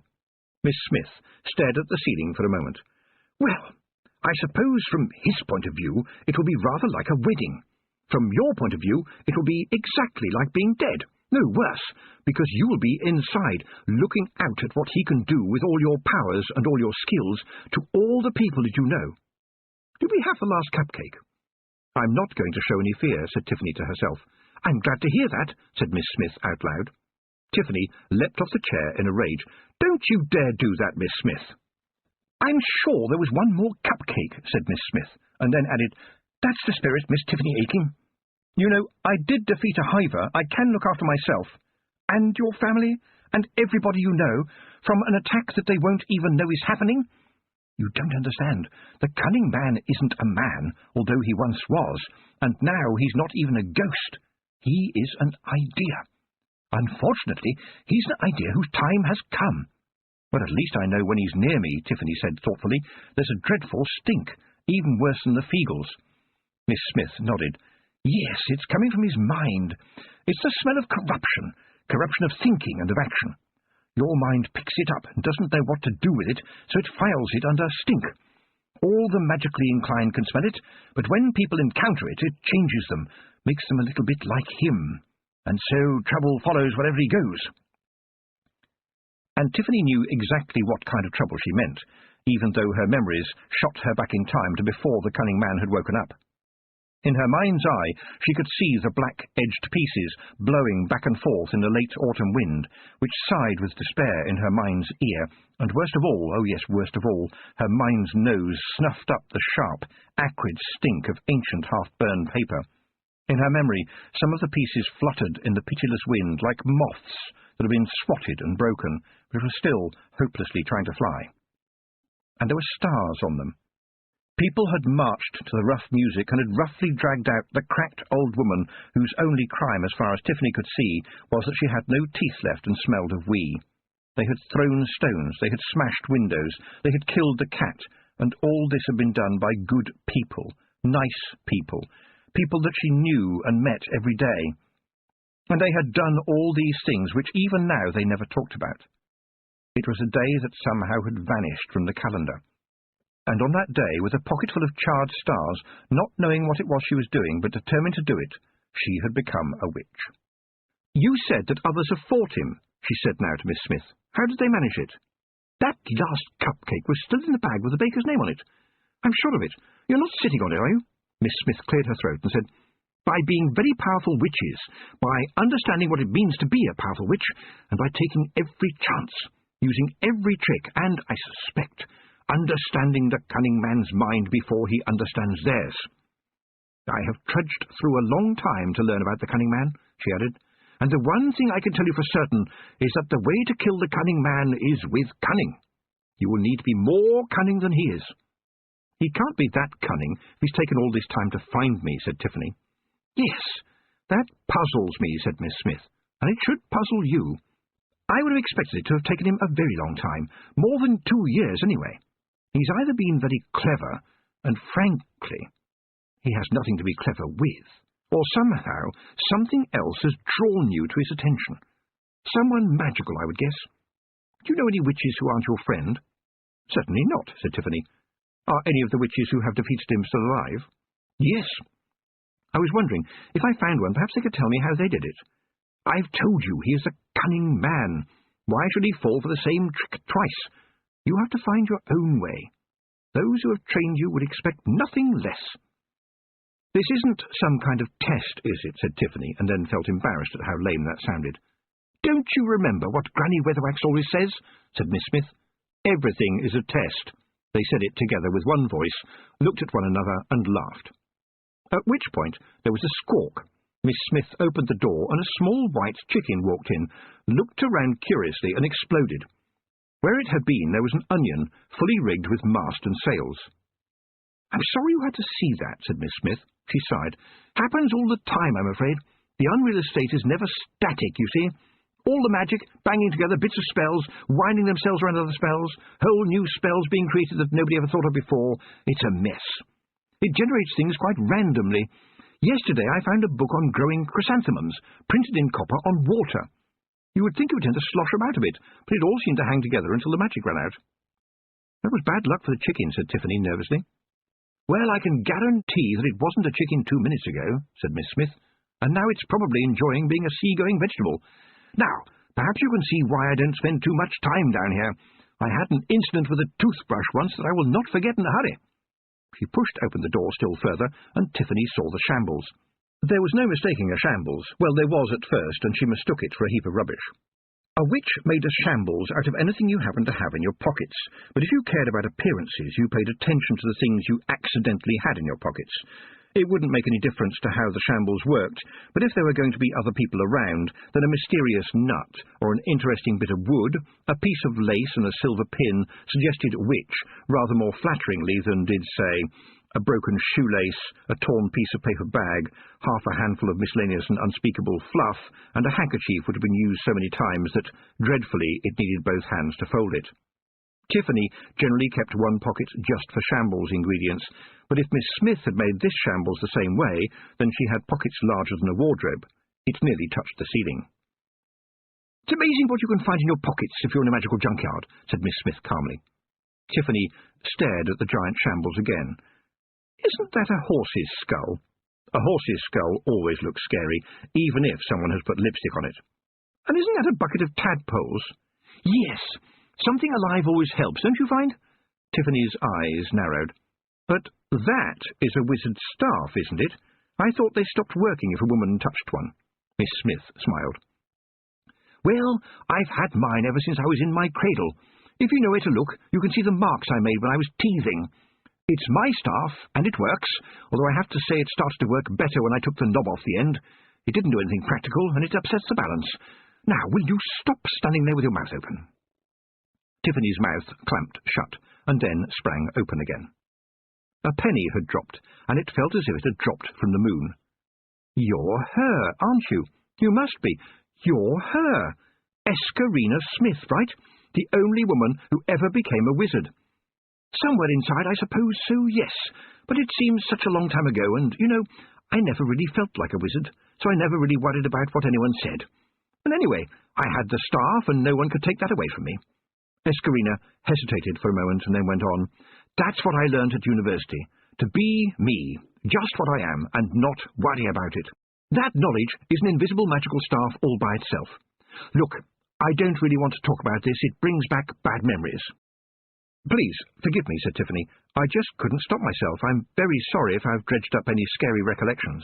Miss Smith stared at the ceiling for a moment. Well, I suppose from his point of view it will be rather like a wedding. From your point of view it will be exactly like being dead. No, worse, because you will be inside, looking out at what he can do with all your powers and all your skills to all the people that you know. Did we have the last cupcake? I'm not going to show any fear, said Tiffany to herself. I'm glad to hear that, said Miss Smith out loud. Tiffany leapt off the chair in a rage. Don't you dare do that, Miss Smith. I'm sure there was one more cupcake, said Miss Smith, and then added, That's the spirit, Miss Tiffany Aching. You know, I did defeat a hiver. I can look after myself. And your family, and everybody you know, from an attack that they won't even know is happening. You don't understand. The cunning man isn't a man, although he once was, and now he's not even a ghost. He is an idea. Unfortunately, he's an idea whose time has come. But at least I know when he's near me, Tiffany said thoughtfully. There's a dreadful stink, even worse than the Feagles. Miss Smith nodded. Yes, it's coming from his mind. It's the smell of corruption of thinking and of action. Your mind picks it up and doesn't know what to do with it, so it files it under stink. All the magically inclined can smell it, but when people encounter it, it changes them, makes them a little bit like him, and so trouble follows wherever he goes. And Tiffany knew exactly what kind of trouble she meant, even though her memories shot her back in time to before the cunning man had woken up. In her mind's eye, she could see the black-edged pieces blowing back and forth in the late autumn wind, which sighed with despair in her mind's ear, and worst of all, oh yes, worst of all, her mind's nose snuffed up the sharp, acrid stink of ancient half-burned paper. In her memory, some of the pieces fluttered in the pitiless wind like moths that had been swatted and broken, but were still hopelessly trying to fly. And there were stars on them. People had marched to the rough music and had roughly dragged out the cracked old woman whose only crime, as far as Tiffany could see, was that she had no teeth left and smelled of wee. They had thrown stones, they had smashed windows, they had killed the cat, and all this had been done by good people, nice people, people that she knew and met every day. And they had done all these things which even now they never talked about. It was a day that somehow had vanished from the calendar. And on that day, with a pocket full of charred stars, not knowing what it was she was doing, but determined to do it, she had become a witch. "You said that others have fought him," she said now to Miss Smith. "How did they manage it?" "That last cupcake was still in the bag with the baker's name on it. I'm sure of it. You're not sitting on it, are you?" Miss Smith cleared her throat and said, "By being very powerful witches, by understanding what it means to be a powerful witch, and by taking every chance, using every trick, and, I suspect, understanding the cunning man's mind before he understands theirs. I have trudged through a long time to learn about the cunning man," she added, "and the one thing I can tell you for certain is that the way to kill the cunning man is with cunning. You will need to be more cunning than he is." "He can't be that cunning if he's taken all this time to find me," said Tiffany. "Yes, that puzzles me," said Miss Smith, "and it should puzzle you. I would have expected it to have taken him a very long time, more than 2 years anyway. He's either been very clever, and frankly, he has nothing to be clever with, or somehow something else has drawn you to his attention. Someone magical, I would guess. Do you know any witches who aren't your friend?" "Certainly not," said Tiffany. "Are any of the witches who have defeated him still alive?" "Yes. I was wondering, if I found one, perhaps they could tell me how they did it. I've told you he is a cunning man. Why should he fall for the same trick twice? You have to find your own way. Those who have trained you would expect nothing less." "This isn't some kind of test, is it?" said Tiffany, and then felt embarrassed at how lame that sounded. "Don't you remember what Granny Weatherwax always says?" said Miss Smith. "Everything is a test." They said it together with one voice, looked at one another, and laughed. At which point there was a squawk. Miss Smith opened the door, and a small white chicken walked in, looked around curiously, and exploded. Where it had been, there was an onion, fully rigged with mast and sails. "I'm sorry you had to see that," said Miss Smith. She sighed. "Happens all the time, I'm afraid. The unreal estate is never static, you see. All the magic, banging together bits of spells, winding themselves around other spells, whole new spells being created that nobody ever thought of before. It's a mess. It generates things quite randomly. Yesterday I found a book on growing chrysanthemums, printed in copper on water. You would think it would tend to slosh about a bit, but it all seemed to hang together until the magic ran out." "That was bad luck for the chicken," said Tiffany nervously. "Well, I can guarantee that it wasn't a chicken 2 minutes ago," said Miss Smith, "and now it's probably enjoying being a sea-going vegetable. Now, perhaps you can see why I don't spend too much time down here. I had an incident with a toothbrush once that I will not forget in a hurry." She pushed open the door still further, and Tiffany saw the shambles. There was no mistaking a shambles. Well, there was at first, and she mistook it for a heap of rubbish. A witch made a shambles out of anything you happened to have in your pockets, but if you cared about appearances, you paid attention to the things you accidentally had in your pockets. It wouldn't make any difference to how the shambles worked, but if there were going to be other people around, then a mysterious nut, or an interesting bit of wood, a piece of lace and a silver pin suggested witch rather more flatteringly than did, say, a broken shoelace, a torn piece of paper bag, half a handful of miscellaneous and unspeakable fluff, and a handkerchief which had been used so many times that, dreadfully, it needed both hands to fold it. Tiffany generally kept one pocket just for shambles ingredients, but if Miss Smith had made this shambles the same way, then she had pockets larger than a wardrobe. It nearly touched the ceiling. "It's amazing what you can find in your pockets if you're in a magical junkyard," said Miss Smith calmly. Tiffany stared at the giant shambles again. "Isn't that a horse's skull?" "A horse's skull always looks scary, even if someone has put lipstick on it." "And isn't that a bucket of tadpoles?" "Yes. Something alive always helps, don't you find?" Tiffany's eyes narrowed. "But that is a wizard's staff, isn't it? I thought they stopped working if a woman touched one." Miss Smith smiled. "Well, I've had mine ever since I was in my cradle. If you know where to look, you can see the marks I made when I was teething. It's my staff, and it works, although I have to say it started to work better when I took the knob off the end. It didn't do anything practical, and it upsets the balance. Now, will you stop standing there with your mouth open?" Tiffany's mouth clamped shut, and then sprang open again. A penny had dropped, and it felt as if it had dropped from the moon. "You're her, aren't you? You must be. You're her. Escarina Smith, right? The only woman who ever became a wizard. Somewhere inside, I suppose so, yes. But it seems such a long time ago, and, I never really felt like a wizard, so I never really worried about what anyone said. And anyway, I had the staff, and no one could take that away from me." Escarina hesitated for a moment and then went on. "That's what I learnt at university. To be me, just what I am, and not worry about it. That knowledge is an invisible magical staff all by itself. Look, I don't really want to talk about this. It brings back bad memories." "Please, forgive me," said Tiffany. "I just couldn't stop myself. I'm very sorry if I've dredged up any scary recollections."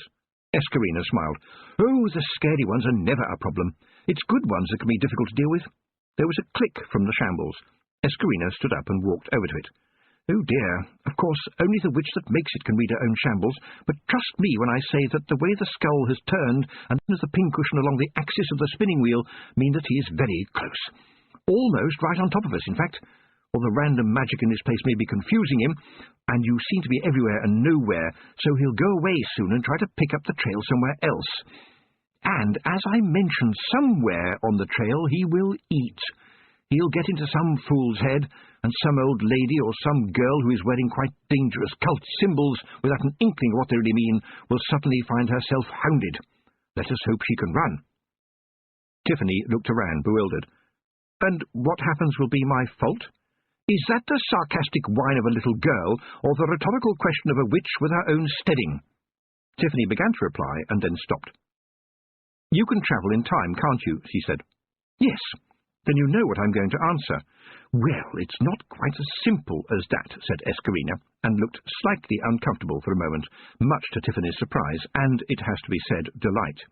Escarina smiled. "Oh, the scary ones are never a problem. It's good ones that can be difficult to deal with." There was a click from the shambles. Escarina stood up and walked over to it. "Oh dear, of course, only the witch that makes it can read her own shambles, but trust me when I say that the way the skull has turned and the pincushion along the axis of the spinning wheel mean that he is very close. Almost right on top of us, in fact. Or the random magic in this place may be confusing him, and you seem to be everywhere and nowhere, so he'll go away soon and try to pick up the trail somewhere else. And, as I mentioned, somewhere on the trail he will eat. He'll get into some fool's head, and some old lady or some girl who is wearing quite dangerous cult symbols without an inkling of what they really mean will suddenly find herself hounded. Let us hope she can run." Tiffany looked around, bewildered. "And what happens will be my fault? Is that the sarcastic whine of a little girl, or the rhetorical question of a witch with her own steading?" Tiffany began to reply, and then stopped. "You can travel in time, can't you?" she said. "Yes. Then you know what I'm going to answer." "Well, it's not quite as simple as that," said Escarina, and looked slightly uncomfortable for a moment, much to Tiffany's surprise, and, it has to be said, delight.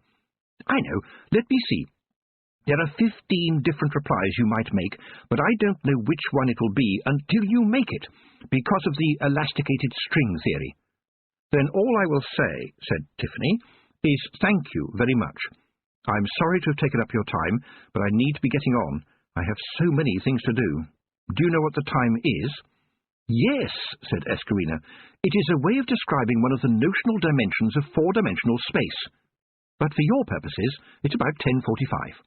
"I know. Let me see. There are 15 different replies you might make, but I don't know which one it will be until you make it, because of the elasticated string theory." "Then all I will say," said Tiffany, "is thank you very much. I'm sorry to have taken up your time, but I need to be getting on. I have so many things to do. Do you know what the time is?" "Yes," said Escarina. "It is a way of describing one of the notional dimensions of four-dimensional space. But for your purposes, it's about 10:45.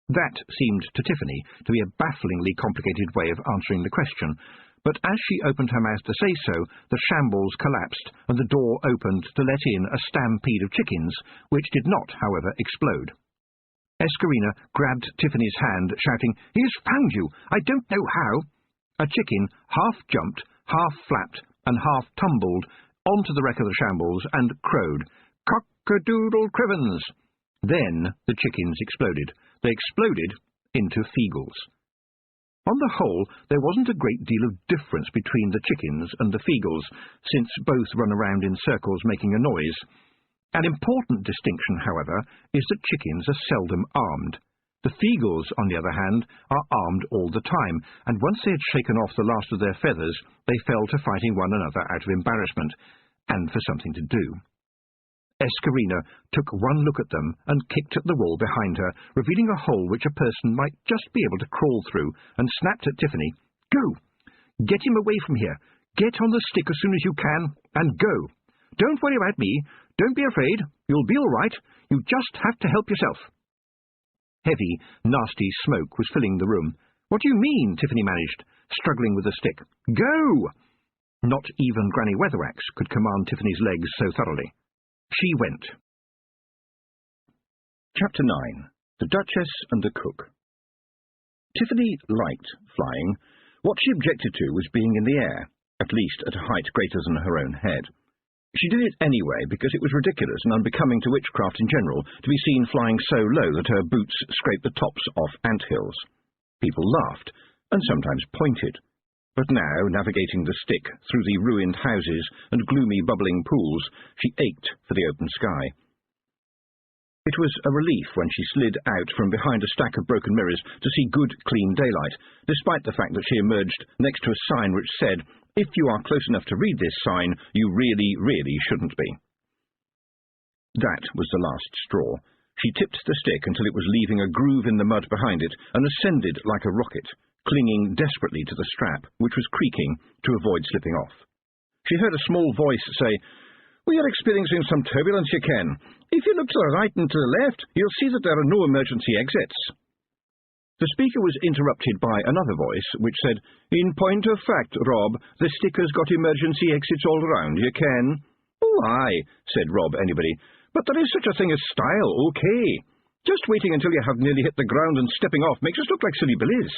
That seemed to Tiffany to be a bafflingly complicated way of answering the question, but as she opened her mouth to say so, the shambles collapsed, and the door opened to let in a stampede of chickens, which did not, however, explode. Escarina grabbed Tiffany's hand, shouting, "He has found you! I don't know how!" A chicken half jumped, half flapped, and half tumbled onto the wreck of the shambles and crowed, "Cock-a-doodle-crivens!" Then the chickens exploded. They exploded into Feagles. On the whole, there wasn't a great deal of difference between the chickens and the Feagles, since both run around in circles making a noise. An important distinction, however, is that chickens are seldom armed. The Feagles, on the other hand, are armed all the time, and once they had shaken off the last of their feathers, they fell to fighting one another out of embarrassment, and for something to do. Escarina took one look at them and kicked at the wall behind her, revealing a hole which a person might just be able to crawl through, and snapped at Tiffany. "Go! Get him away from here! Get on the stick as soon as you can, and go! Don't worry about me! Don't be afraid! You'll be all right! You just have to help yourself!" Heavy, nasty smoke was filling the room. "What do you mean?" Tiffany managed, struggling with the stick. "Go!" Not even Granny Weatheraxe could command Tiffany's legs so thoroughly. She went. Chapter 9. The Duchess and the Cook. Tiffany liked flying. What she objected to was being in the air, at least at a height greater than her own head. She did it anyway because it was ridiculous and unbecoming to witchcraft in general to be seen flying so low that her boots scraped the tops off anthills. People laughed, and sometimes pointed. But now, navigating the stick through the ruined houses and gloomy bubbling pools, she ached for the open sky. It was a relief when she slid out from behind a stack of broken mirrors to see good, clean daylight, despite the fact that she emerged next to a sign which said, "If you are close enough to read this sign, you really, really shouldn't be." That was the last straw. She tipped the stick until it was leaving a groove in the mud behind it and ascended like a rocket, clinging desperately to the strap, which was creaking, to avoid slipping off. She heard a small voice say, "We are experiencing some turbulence, you can. If you look to the right and to the left, you'll see that there are no emergency exits." The speaker was interrupted by another voice, which said, "In point of fact, Rob, the stick has got emergency exits all around, you can." "Oh, aye," said Rob Anybody, "but there is such a thing as style, okay. Just waiting until you have nearly hit the ground and stepping off makes us look like silly billies."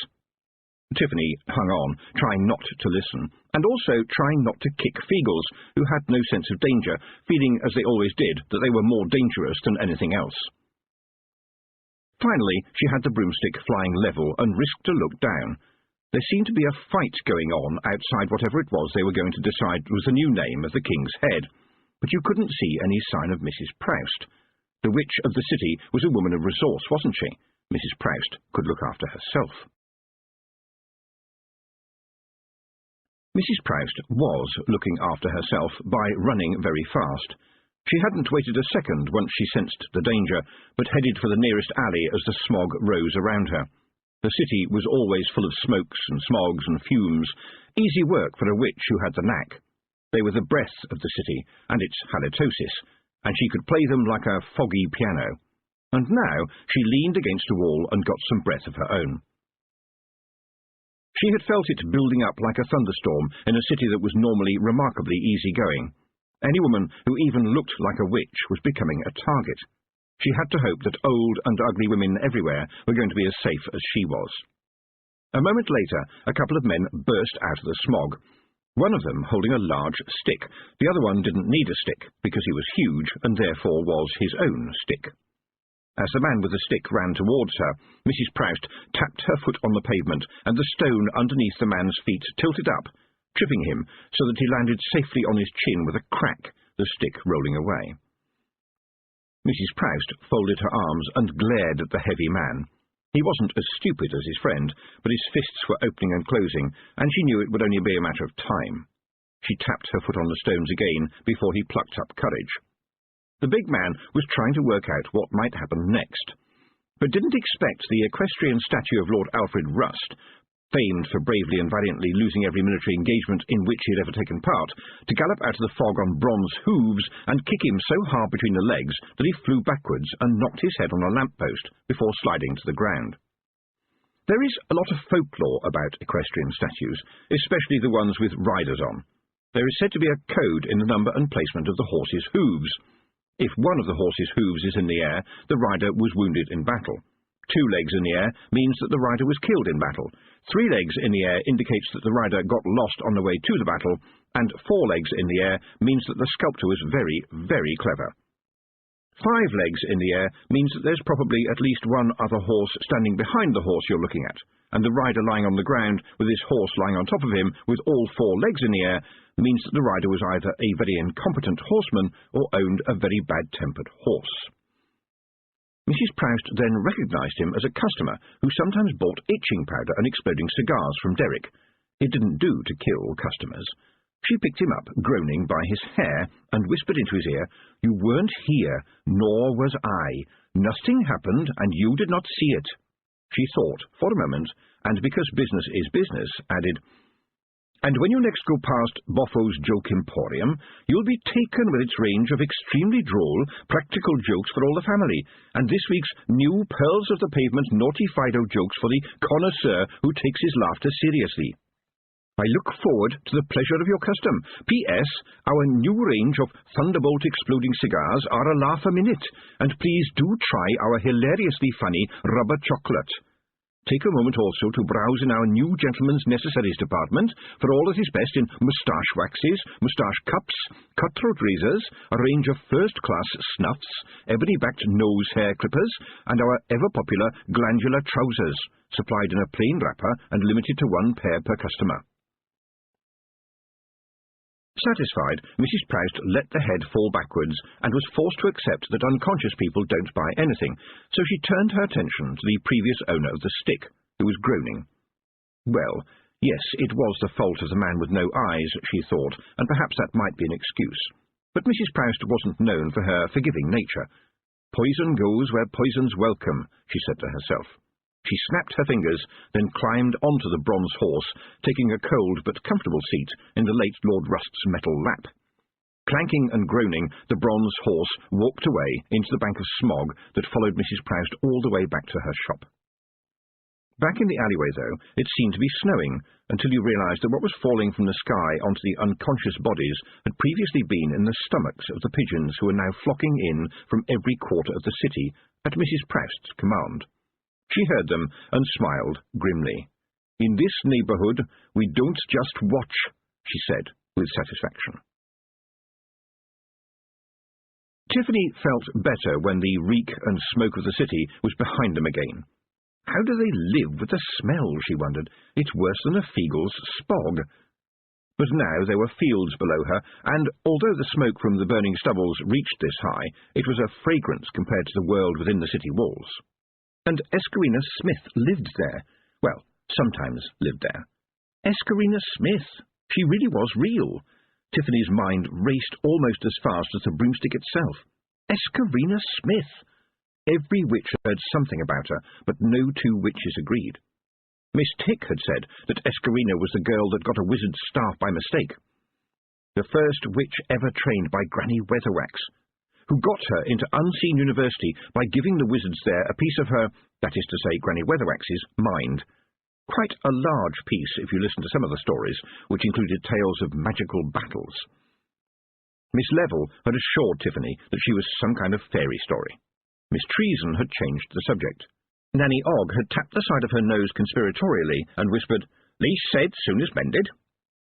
Tiffany hung on, trying not to listen, and also trying not to kick Feagles, who had no sense of danger, feeling, as they always did, that they were more dangerous than anything else. Finally, she had the broomstick flying level and risked a look down. There seemed to be a fight going on outside whatever it was they were going to decide was the new name of the King's Head, but you couldn't see any sign of Mrs. Proust. The witch of the city was a woman of resource, wasn't she? Mrs. Proust could look after herself. Mrs. Proust was looking after herself by running very fast. She hadn't waited a second once she sensed the danger, but headed for the nearest alley as the smog rose around her. The city was always full of smokes and smogs and fumes, easy work for a witch who had the knack. They were the breath of the city, and its halitosis, and she could play them like a foggy piano. And now she leaned against a wall and got some breath of her own. She had felt it building up like a thunderstorm in a city that was normally remarkably easy-going. Any woman who even looked like a witch was becoming a target. She had to hope that old and ugly women everywhere were going to be as safe as she was. A moment later, a couple of men burst out of the smog, one of them holding a large stick. The other one didn't need a stick, because he was huge and therefore was his own stick. As the man with the stick ran towards her, Mrs. Proust tapped her foot on the pavement, and the stone underneath the man's feet tilted up, tripping him so that he landed safely on his chin with a crack, the stick rolling away. Mrs. Proust folded her arms and glared at the heavy man. He wasn't as stupid as his friend, but his fists were opening and closing, and she knew it would only be a matter of time. She tapped her foot on the stones again before he plucked up courage. The big man was trying to work out what might happen next, but didn't expect the equestrian statue of Lord Alfred Rust, famed for bravely and valiantly losing every military engagement in which he had ever taken part, to gallop out of the fog on bronze hooves and kick him so hard between the legs that he flew backwards and knocked his head on a lamp-post before sliding to the ground. There is a lot of folklore about equestrian statues, especially the ones with riders on. There is said to be a code in the number and placement of the horse's hooves. If one of the horse's hooves is in the air, the rider was wounded in battle. 2 legs in the air means that the rider was killed in battle. 3 legs in the air indicates that the rider got lost on the way to the battle, and 4 legs in the air means that the sculptor was very, very clever. 5 legs in the air means that there's probably at least one other horse standing behind the horse you're looking at, and the rider lying on the ground with his horse lying on top of him with all 4 legs in the air means that the rider was either a very incompetent horseman or owned a very bad-tempered horse. Mrs. Proust then recognised him as a customer who sometimes bought itching powder and exploding cigars from Derrick. It didn't do to kill customers. She picked him up, groaning, by his hair, and whispered into his ear, "You weren't here, nor was I. Nothing happened, and you did not see it." She thought for a moment, and because business is business, added, "And when you next go past Boffo's Joke Emporium, you'll be taken with its range of extremely droll, practical jokes for all the family, and this week's new Pearls of the Pavement Naughty Fido jokes for the connoisseur who takes his laughter seriously. I look forward to the pleasure of your custom. P.S. Our new range of Thunderbolt exploding cigars are a laugh a minute, and please do try our hilariously funny rubber chocolate. Take a moment also to browse in our new Gentleman's Necessaries department for all that is best in moustache waxes, moustache cups, cutthroat razors, a range of first-class snuffs, ebony-backed nose hair clippers, and our ever-popular glandular trousers, supplied in a plain wrapper and limited to 1 pair per customer." Satisfied, Mrs. Proust let the head fall backwards and was forced to accept that unconscious people don't buy anything, so she turned her attention to the previous owner of the stick, who was groaning. Well, yes, it was the fault of the man with no eyes, she thought, and perhaps that might be an excuse. But Mrs. Proust wasn't known for her forgiving nature. "Poison goes where poison's welcome," she said to herself. She snapped her fingers, then climbed onto the bronze horse, taking a cold but comfortable seat in the late Lord Rust's metal lap. Clanking and groaning, the bronze horse walked away into the bank of smog that followed Mrs. Proust all the way back to her shop. Back in the alleyway, though, it seemed to be snowing, until you realised that what was falling from the sky onto the unconscious bodies had previously been in the stomachs of the pigeons who were now flocking in from every quarter of the city at Mrs. Proust's command. She heard them and smiled grimly. "In this neighbourhood we don't just watch," she said with satisfaction. Tiffany felt better when the reek and smoke of the city was behind them again. How do they live with the smell, she wondered. It's worse than a Feagle's spog. But now there were fields below her, and although the smoke from the burning stubbles reached this high, it was a fragrance compared to the world within the city walls. And Escarina Smith lived there. Well, sometimes lived there. Escarina Smith! She really was real. Tiffany's mind raced almost as fast as the broomstick itself. Escarina Smith! Every witch heard something about her, but no two witches agreed. Miss Tick had said that Escarina was the girl that got a wizard's staff by mistake. The first witch ever trained by Granny Weatherwax, who got her into Unseen University by giving the wizards there a piece of her, that is to say, Granny Weatherwax's, mind. Quite a large piece, if you listen to some of the stories, which included tales of magical battles. Miss Level had assured Tiffany that she was some kind of fairy story. Miss Treason had changed the subject. Nanny Ogg had tapped the side of her nose conspiratorially and whispered, "Least said, soon as mended."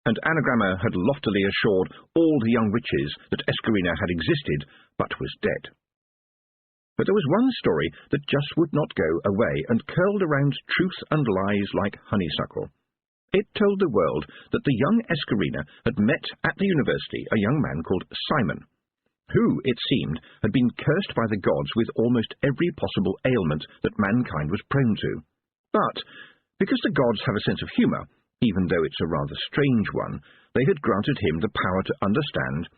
And Anagramma had loftily assured all the young witches that Escarina had existed, but was dead. But there was one story that just would not go away and curled around truth and lies like honeysuckle. It told the world that the young Escarina had met at the university a young man called Simon, who, it seemed, had been cursed by the gods with almost every possible ailment that mankind was prone to. But, because the gods have a sense of humour, even though it's a rather strange one, they had granted him the power to understand,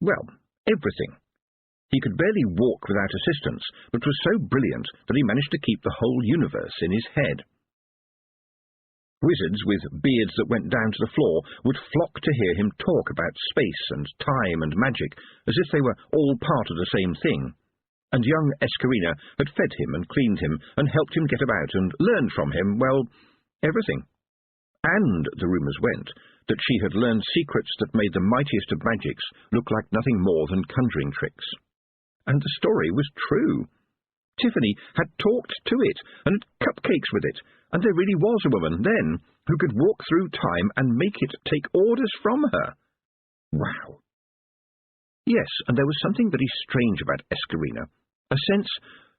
well, everything. He could barely walk without assistance, but was so brilliant that he managed to keep the whole universe in his head. Wizards with beards that went down to the floor would flock to hear him talk about space and time and magic, as if they were all part of the same thing. And young Escarina had fed him and cleaned him and helped him get about and learned from him, well, everything. And, the rumours went, that she had learned secrets that made the mightiest of magics look like nothing more than conjuring tricks. And the story was true. Tiffany had talked to it and had cupcakes with it, and there really was a woman then who could walk through time and make it take orders from her. Wow! Yes, and there was something very strange about Escarina, a sense,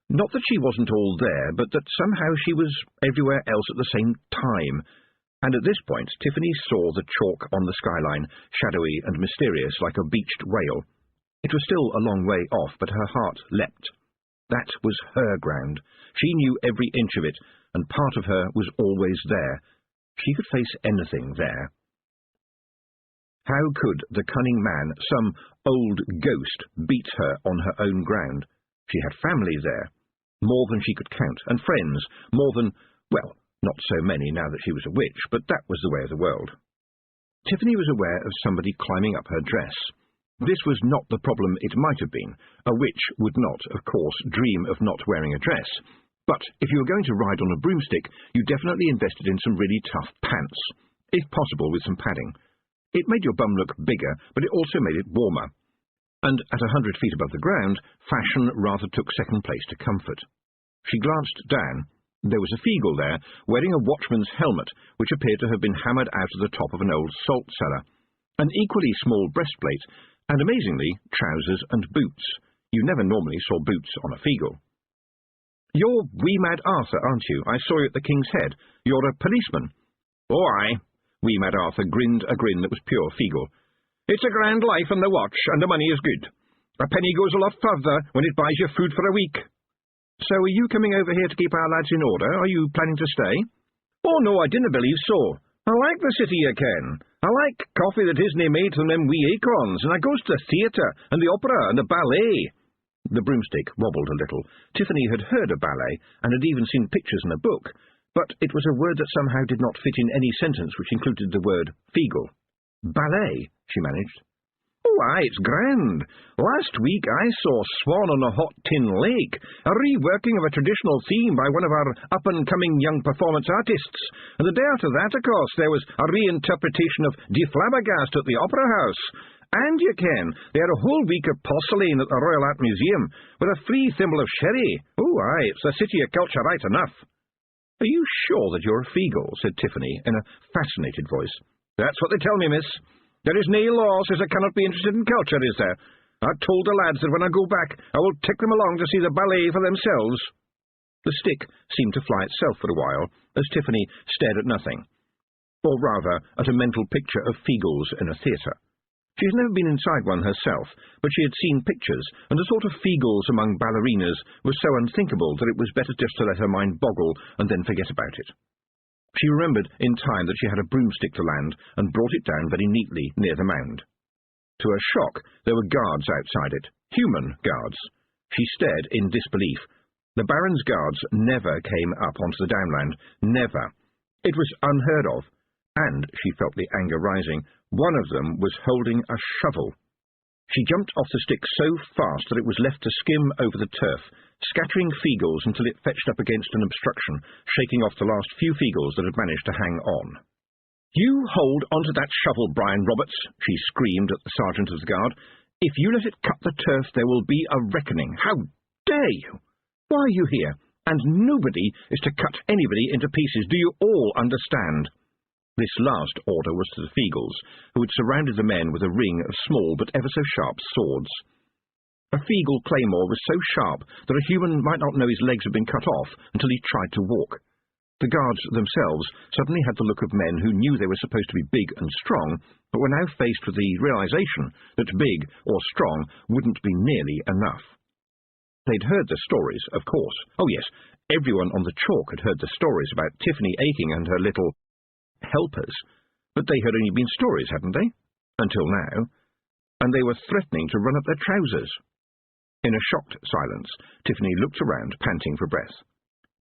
not that she wasn't all there, but that somehow she was everywhere else at the same time, and at this point Tiffany saw the chalk on the skyline, shadowy and mysterious like a beached whale. It was still a long way off, but her heart leapt. That was her ground. She knew every inch of it, and part of her was always there. She could face anything there. How could the cunning man, some old ghost, beat her on her own ground? She had family there, more than she could count, and friends, more than, well, not so many now that she was a witch, but that was the way of the world. Tiffany was aware of somebody climbing up her dress. This was not the problem it might have been. A witch would not, of course, dream of not wearing a dress. But if you were going to ride on a broomstick, you definitely invested in some really tough pants, if possible with some padding. It made your bum look bigger, but it also made it warmer. And at 100 feet above the ground, fashion rather took second place to comfort. She glanced down. There was a Feagle there, wearing a watchman's helmet, which appeared to have been hammered out of the top of an old salt cellar, an equally small breastplate, and amazingly, trousers and boots. You never normally saw boots on a Feagle. "You're Wee Mad Arthur, aren't you? I saw you at the King's Head. You're a policeman." "Oh, aye." Wee Mad Arthur grinned a grin that was pure Feagle. "It's a grand life on the watch, and the money is good. A penny goes a lot further when it buys you food for a week." "So are you coming over here to keep our lads in order? Are you planning to stay?" "Oh, no, I didn't believe so. I like the city, you ken. I like coffee that isn't made from them wee acorns, and I goes to the theatre, and the opera, and the ballet." The broomstick wobbled a little. Tiffany had heard of ballet, and had even seen pictures in a book, but it was a word that somehow did not fit in any sentence which included the word feegle. Ballet, she managed. Oh, aye, it's grand. Last week I saw Swan on a Hot Tin Lake, a reworking of a traditional theme by one of our up-and-coming young performance artists, and the day after that, of course, there was a reinterpretation of Die Flabbergast at the Opera House. And you can, they had a whole week of porcelain at the Royal Art Museum, with a free thimble of sherry. Oh, aye, it's the city of culture right enough. Are you sure that you're a feegle? Said Tiffany, in a fascinated voice. That's what they tell me, miss. There is nae law says I cannot be interested in culture, is there? I've told the lads that when I go back, I will take them along to see the ballet for themselves. The stick seemed to fly itself for a while, as Tiffany stared at nothing. Or rather, at a mental picture of feegles in a theatre. She had never been inside one herself, but she had seen pictures, and the thought of feegles among ballerinas was so unthinkable that it was better just to let her mind boggle and then forget about it. She remembered in time that she had a broomstick to land, and brought it down very neatly near the mound. To her shock, there were guards outside it, human guards. She stared in disbelief. The Baron's guards never came up onto the downland, never. It was unheard of, and she felt the anger rising. One of them was holding a shovel. She jumped off the stick so fast that it was left to skim over the turf, scattering feegles until it fetched up against an obstruction, shaking off the last few feegles that had managed to hang on. "You hold onto that shovel, Brian Roberts," she screamed at the sergeant of the guard. "If you let it cut the turf, there will be a reckoning. How dare you? Why are you here? And nobody is to cut anybody into pieces. Do you all understand?" This last order was to the feegles, who had surrounded the men with a ring of small but ever so sharp swords. A feegle claymore was so sharp that a human might not know his legs had been cut off until he tried to walk. The guards themselves suddenly had the look of men who knew they were supposed to be big and strong, but were now faced with the realization that big or strong wouldn't be nearly enough. They'd heard the stories, of course. Oh yes, everyone on the chalk had heard the stories about Tiffany Aching and her little helpers, but they had only been stories, hadn't they? Until now. And they were threatening to run up their trousers. In a shocked silence, Tiffany looked around, panting for breath.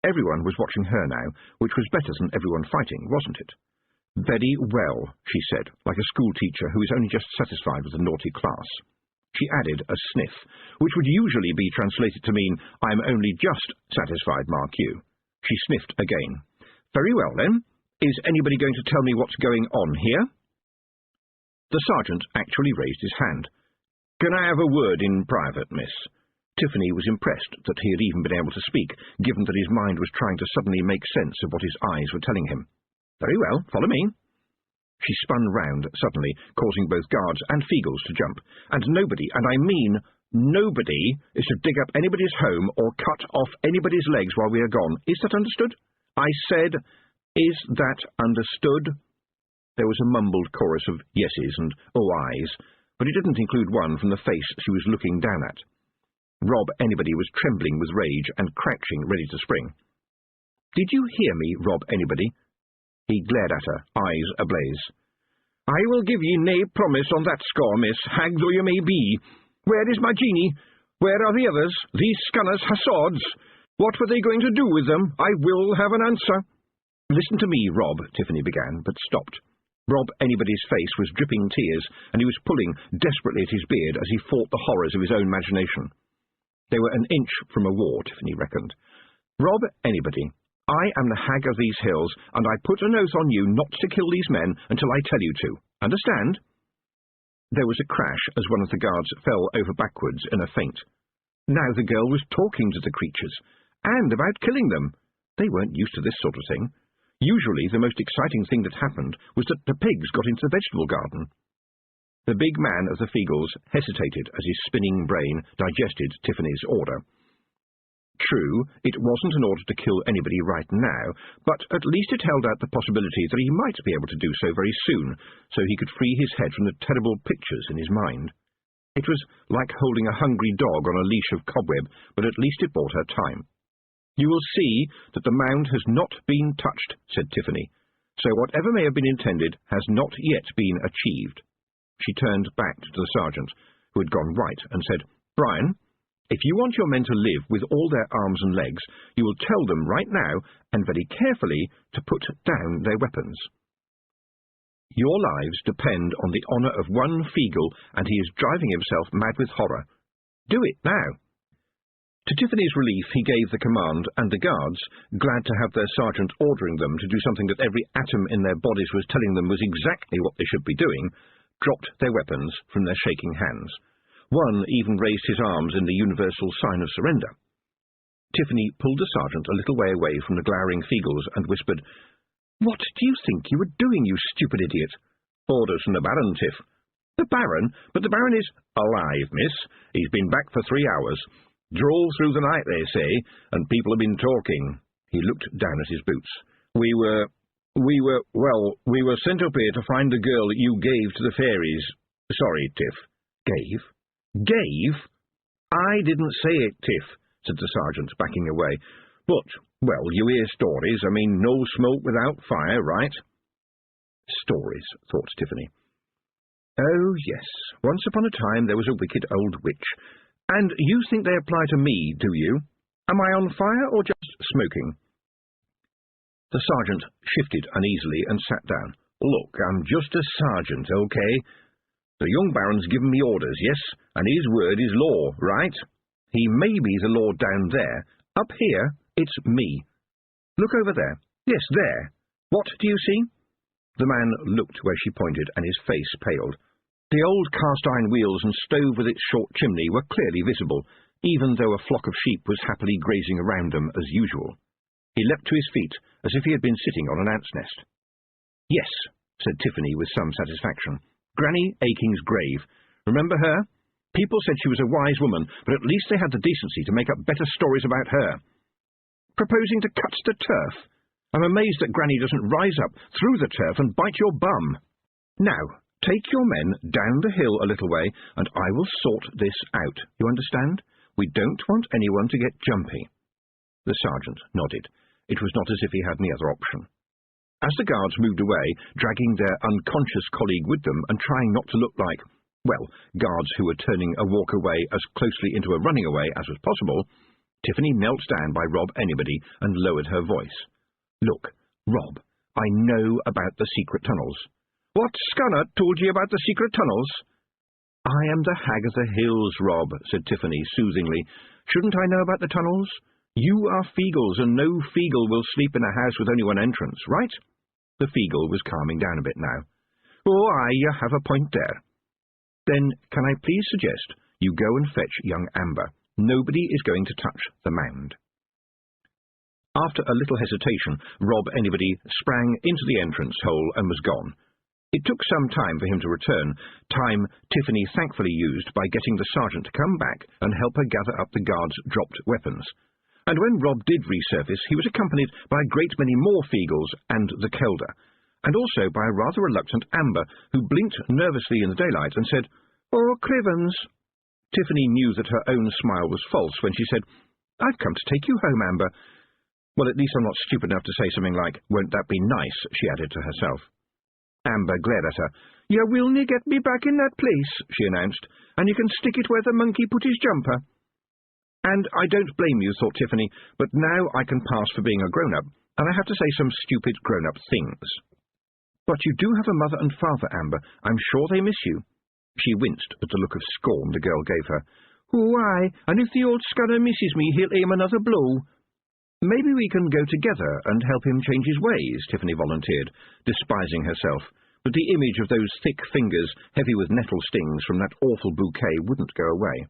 Everyone was watching her now, which was better than everyone fighting, wasn't it? "Very well," she said, like a schoolteacher who is only just satisfied with a naughty class. She added a sniff, which would usually be translated to mean, "I'm only just satisfied, mark you." She sniffed again. "Very well, then. Is anybody going to tell me what's going on here?" The sergeant actually raised his hand. "Can I have a word in private, miss?" Tiffany was impressed that he had even been able to speak, given that his mind was trying to suddenly make sense of what his eyes were telling him. "Very well, follow me." She spun round suddenly, causing both guards and feegles to jump. "And nobody, and I mean nobody, is to dig up anybody's home or cut off anybody's legs while we are gone. Is that understood? I said, is that understood?" There was a mumbled chorus of yeses and oh-eyes, but it didn't include one from the face she was looking down at. Rob Anybody was trembling with rage and crouching, ready to spring. "Did you hear me, Rob Anybody?" He glared at her, eyes ablaze. "I will give ye nae promise on that score, miss, hag though you may be. Where is my genie? Where are the others? These scanners ha' swords. What were they going to do with them? I will have an answer." "Listen to me, Rob," Tiffany began, but stopped. Rob Anybody's face was dripping tears, and he was pulling desperately at his beard as he fought the horrors of his own imagination. They were an inch from a war, Tiffany reckoned. "Rob Anybody, I am the hag of these hills, and I put an oath on you not to kill these men until I tell you to. Understand?" There was a crash as one of the guards fell over backwards in a faint. Now the girl was talking to the creatures, and about killing them. They weren't used to this sort of thing. Usually the most exciting thing that happened was that the pigs got into the vegetable garden. The big man of the feegles hesitated as his spinning brain digested Tiffany's order. True, it wasn't an order to kill anybody right now, but at least it held out the possibility that he might be able to do so very soon, so he could free his head from the terrible pictures in his mind. It was like holding a hungry dog on a leash of cobweb, but at least it bought her time. "You will see that the mound has not been touched," said Tiffany, "so whatever may have been intended has not yet been achieved." She turned back to the sergeant, who had gone white, and said, "Brian, If you want your men to live with all their arms and legs, you will tell them right now, and very carefully, to put down their weapons. Your lives depend on the honour of one Feegle, and he is driving himself mad with horror. Do it now." To Tiffany's relief, he gave the command, and the guards, glad to have their sergeant ordering them to do something that every atom in their bodies was telling them was exactly what they should be doing, dropped their weapons from their shaking hands. One even raised his arms in the universal sign of surrender. Tiffany pulled the sergeant a little way away from the glowering Feegles and whispered, "What do you think you were doing, you stupid idiot?" "Orders from the Baron, Tiff." "The Baron? But the Baron is—" "Alive, miss. He's been back for 3 hours. Drove through the night, they say, and people have been talking." He looked down at his boots. We were sent up here to find the girl that you gave to the fairies." "Sorry, Tiff." "Gave? Gave?" "I didn't say it, Tiff," said the sergeant, backing away. "But, well, you hear stories. I mean, no smoke without fire, right?" Stories, thought Tiffany. Oh, yes, once upon a time there was a wicked old witch. And you think they apply to me, do you? Am I on fire or just smoking? The sergeant shifted uneasily and sat down. "Look, I'm just a sergeant, okay? The young Baron's given me orders, yes, and his word is law, right? He may be the law down there. Up here, it's me. Look over there. Yes, there. What do you see?" The man looked where she pointed, and his face paled. The old cast-iron wheels and stove with its short chimney were clearly visible, even though a flock of sheep was happily grazing around them as usual. He leapt to his feet, as if he had been sitting on an ant's nest. "Yes," said Tiffany with some satisfaction. "Granny Aking's grave. Remember her? People said she was a wise woman, but at least they had the decency to make up better stories about her. Proposing to cut the turf. I'm amazed that Granny doesn't rise up through the turf and bite your bum. Now, take your men down the hill a little way, and I will sort this out. You understand? We don't want anyone to get jumpy." The sergeant nodded. It was not as if he had any other option. As the guards moved away, dragging their unconscious colleague with them and trying not to look like, well, guards who were turning a walk away as closely into a running away as was possible, Tiffany knelt down by Rob Anybody and lowered her voice. "Look, Rob, I know about the secret tunnels." "What scunner told you about the secret tunnels?" "I am the Hag of the Hills, Rob," said Tiffany soothingly. "Shouldn't I know about the tunnels? You are Feegles, and no Feegle will sleep in a house with only one entrance, right?" The Feegle was calming down a bit now. "Oh, aye, you have a point there." "Then can I please suggest you go and fetch young Amber? Nobody is going to touch the mound." After a little hesitation, Rob Anybody sprang into the entrance hole and was gone. It took some time for him to return, time Tiffany thankfully used by getting the sergeant to come back and help her gather up the guards' dropped weapons. And when Rob did resurface, he was accompanied by a great many more Feegles and the Kelder, and also by a rather reluctant Amber, who blinked nervously in the daylight and said, "Oh, Crivens." Tiffany knew that her own smile was false when she said, "I've come to take you home, Amber." Well, at least I'm not stupid enough to say something like, "Won't that be nice?" she added to herself. Amber glared at her. "You will nie get me back in that place," she announced, "and you can stick it where the monkey put his jumper." And I don't blame you, thought Tiffany, but now I can pass for being a grown-up, and I have to say some stupid grown-up things. "But you do have a mother and father, Amber. I'm sure they miss you." She winced at the look of scorn the girl gave her. "Oh, aye, and if the old scunner misses me, he'll aim another blow." "Maybe we can go together and help him change his ways," Tiffany volunteered, despising herself, but the image of those thick fingers, heavy with nettle stings from that awful bouquet, wouldn't go away.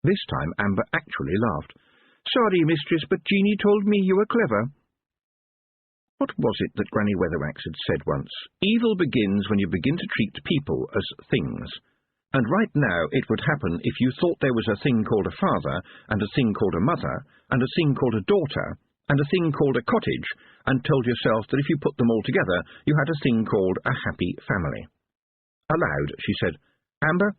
This time Amber actually laughed. "Sorry, mistress, but Jeanie told me you were clever." What was it that Granny Weatherwax had said once? Evil begins when you begin to treat people as things. And right now it would happen if you thought there was a thing called a father, and a thing called a mother, and a thing called a daughter, and a thing called a cottage, and told yourself that if you put them all together, you had a thing called a happy family. Aloud, she said, "Amber,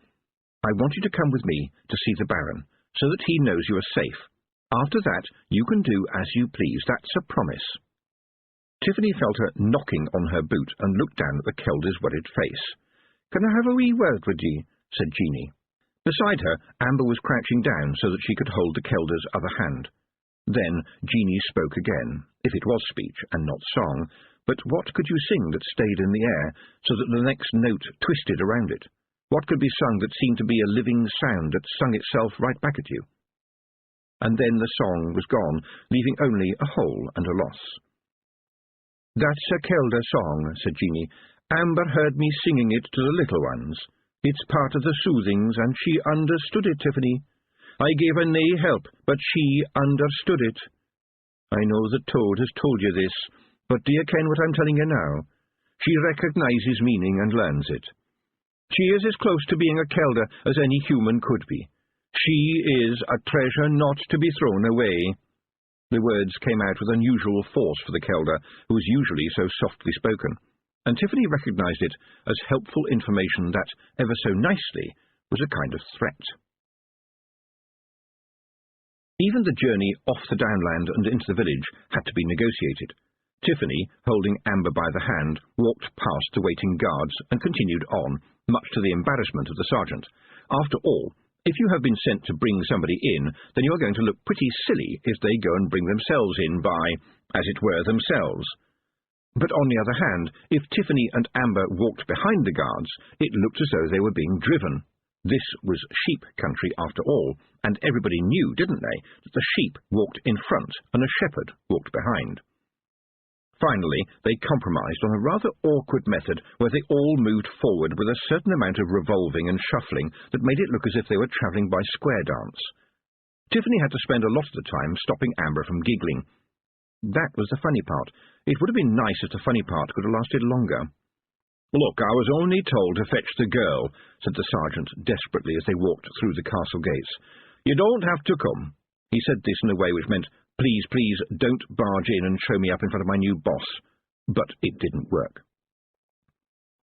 I want you to come with me to see the Baron, so that he knows you are safe. After that, you can do as you please. That's a promise." Tiffany felt her knocking on her boot and looked down at the Kelder's worried face. "Can I have a wee word with ye?" said Jeanie. Beside her, Amber was crouching down so that she could hold the Kelder's other hand. Then Jeanie spoke again, if it was speech and not song, but what could you sing that stayed in the air, so that the next note twisted around it? What could be sung that seemed to be a living sound that sung itself right back at you? And then the song was gone, leaving only a hole and a loss. "That's a Kelder song," said Jeanie. "Amber heard me singing it to the little ones. It's part of the soothings, and she understood it, Tiffany. I gave her nae help, but she understood it. I know the toad has told you this, but do you ken what I'm telling you now? She recognises meaning and learns it. She is as close to being a Kelder as any human could be. She is a treasure not to be thrown away." The words came out with unusual force for the Kelder, who was usually so softly spoken, and Tiffany recognised it as helpful information that, ever so nicely, was a kind of threat. Even the journey off the downland and into the village had to be negotiated. Tiffany, holding Amber by the hand, walked past the waiting guards and continued on, much to the embarrassment of the sergeant. After all, if you have been sent to bring somebody in, then you are going to look pretty silly if they go and bring themselves in by, as it were, themselves. But on the other hand, if Tiffany and Amber walked behind the guards, it looked as though they were being driven. This was sheep country after all, and everybody knew, didn't they, that the sheep walked in front and a shepherd walked behind. Finally, they compromised on a rather awkward method where they all moved forward with a certain amount of revolving and shuffling that made it look as if they were travelling by square dance. Tiffany had to spend a lot of the time stopping Amber from giggling. That was the funny part. It would have been nice if the funny part could have lasted longer. "Look, I was only told to fetch the girl," said the sergeant desperately as they walked through the castle gates. "You don't have to come." He said this in a way which meant, "Please, please, don't barge in and show me up in front of my new boss." But it didn't work.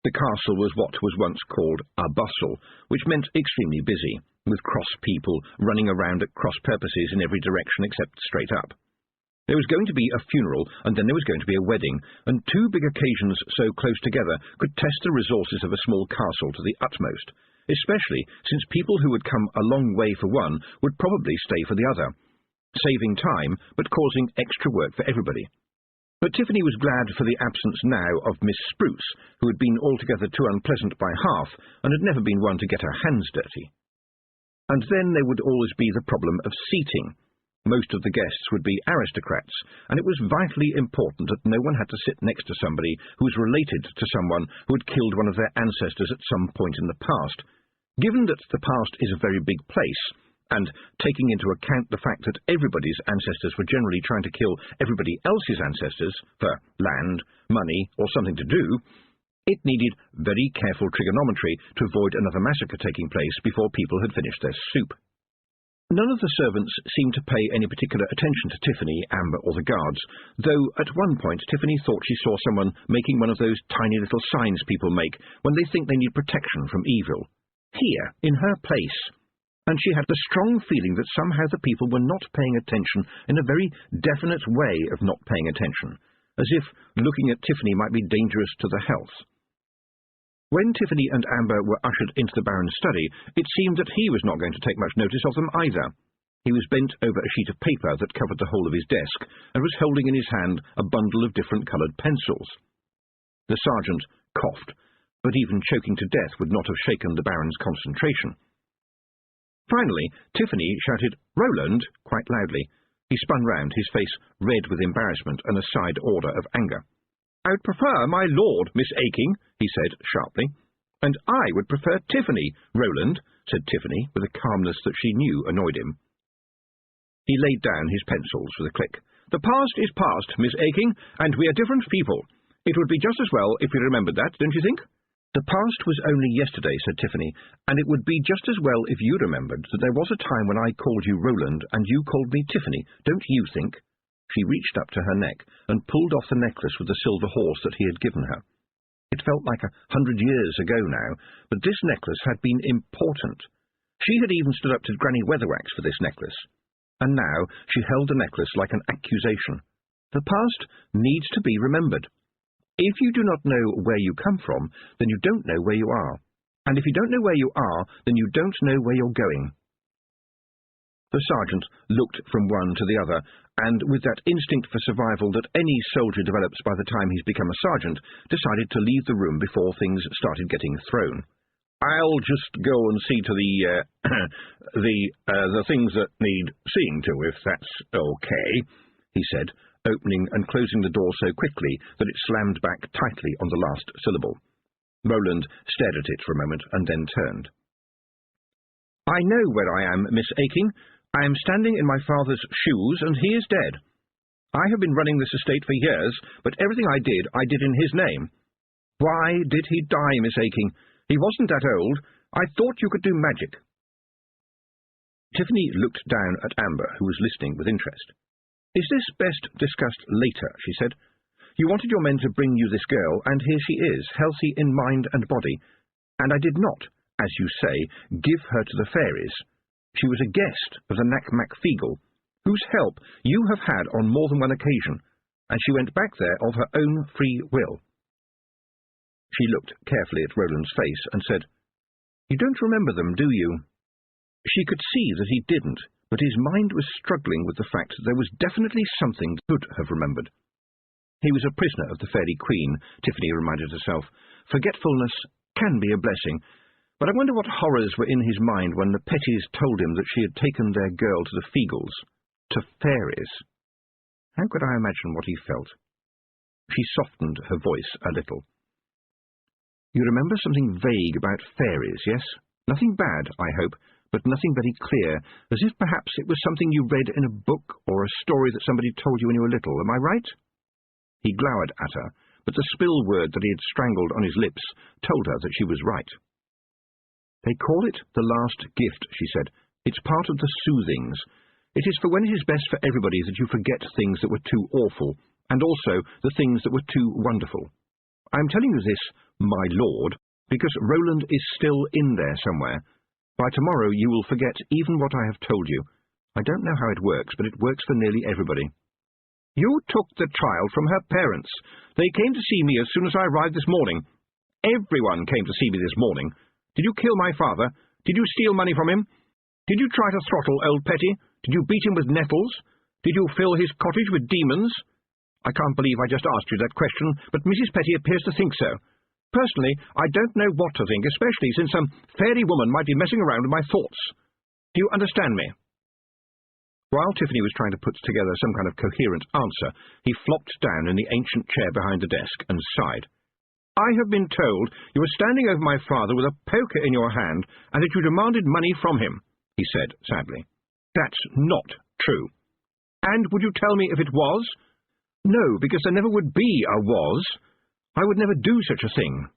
The castle was what was once called a bustle, which meant extremely busy, with cross people running around at cross purposes in every direction except straight up. There was going to be a funeral, and then there was going to be a wedding, and two big occasions so close together could test the resources of a small castle to the utmost, especially since people who would come a long way for one would probably stay for the other, saving time but causing extra work for everybody. But Tiffany was glad for the absence now of Miss Spruce, who had been altogether too unpleasant by half, and had never been one to get her hands dirty. And then there would always be the problem of seating. Most of the guests would be aristocrats, and it was vitally important that no one had to sit next to somebody who was related to someone who had killed one of their ancestors at some point in the past. Given that the past is a very big place, and taking into account the fact that everybody's ancestors were generally trying to kill everybody else's ancestors for land, money, or something to do, it needed very careful trigonometry to avoid another massacre taking place before people had finished their soup. None of the servants seemed to pay any particular attention to Tiffany, Amber, or the guards, though at one point Tiffany thought she saw someone making one of those tiny little signs people make when they think they need protection from evil. Here, in her place. And she had the strong feeling that somehow the people were not paying attention in a very definite way of not paying attention, as if looking at Tiffany might be dangerous to the health. When Tiffany and Amber were ushered into the Baron's study, it seemed that he was not going to take much notice of them either. He was bent over a sheet of paper that covered the whole of his desk, and was holding in his hand a bundle of different-coloured pencils. The sergeant coughed, but even choking to death would not have shaken the Baron's concentration. Finally, Tiffany shouted, "Roland," quite loudly. He spun round, his face red with embarrassment and a side order of anger. "I would prefer my lord, Miss Aking," he said sharply. "And I would prefer Tiffany, Roland," said Tiffany, with a calmness that she knew annoyed him. He laid down his pencils with a click. "The past is past, Miss Aking, and we are different people. It would be just as well if we remembered that, don't you think?" "The past was only yesterday," said Tiffany, "and it would be just as well if you remembered that there was a time when I called you Roland and you called me Tiffany, don't you think?" She reached up to her neck and pulled off the necklace with the silver horse that he had given her. It felt like 100 years ago now, but this necklace had been important. She had even stood up to Granny Weatherwax for this necklace. And now she held the necklace like an accusation. The past needs to be remembered. If you do not know where you come from, then you don't know where you are. and if you don't know where you are, then you don't know where you're going." The sergeant looked from one to the other, and with that instinct for survival that any soldier develops by the time he's become a sergeant, decided to leave the room before things started getting thrown. "I'll just go and see to the things that need seeing to, if that's okay," he said, opening and closing the door so quickly that it slammed back tightly on the last syllable. Roland stared at it for a moment and then turned. "I know where I am, Miss Aking. I am standing in my father's shoes, and he is dead. I have been running this estate for years, but everything I did in his name." "Why did he die, Miss Aking? He wasn't that old. I thought you could do magic." Tiffany looked down at Amber, who was listening with interest. "Is this best discussed later?" she said. "You wanted your men to bring you this girl, and here she is, healthy in mind and body, and I did not, as you say, give her to the fairies. She was a guest of the Ankh-Morpork, whose help you have had on more than one occasion, and she went back there of her own free will." She looked carefully at Roland's face and said, "You don't remember them, do you?" She could see that he didn't, but his mind was struggling with the fact that there was definitely something he could have remembered. He was a prisoner of the Fairy Queen, Tiffany reminded herself. Forgetfulness can be a blessing, but I wonder what horrors were in his mind when the Petties told him that she had taken their girl to the Feagles, to fairies. How could I imagine what he felt? She softened her voice a little. "You remember something vague about fairies, yes? Nothing bad, I hope, but nothing very clear, as if perhaps it was something you read in a book or a story that somebody told you when you were little. Am I right?" He glowered at her, but the spill word that he had strangled on his lips told her that she was right. "They call it the last gift," she said. "It's part of the soothings. It is for when it is best for everybody that you forget things that were too awful, and also the things that were too wonderful. I am telling you this, my lord, because Roland is still in there somewhere. By tomorrow you will forget even what I have told you. I don't know how it works, but it works for nearly everybody." "You took the child from her parents. They came to see me as soon as I arrived this morning. Everyone came to see me this morning. Did you kill my father? Did you steal money from him? Did you try to throttle old Petty? Did you beat him with nettles? Did you fill his cottage with demons? I can't believe I just asked you that question, but Mrs. Petty appears to think so. Personally, I don't know what to think, especially since some fairy woman might be messing around with my thoughts. Do you understand me?" While Tiffany was trying to put together some kind of coherent answer, he flopped down in the ancient chair behind the desk and sighed. "I have been told you were standing over my father with a poker in your hand, and that you demanded money from him," he said sadly. "That's not true. And would you tell me if it was?" "No, because there never would be a was. I would never do such a thing.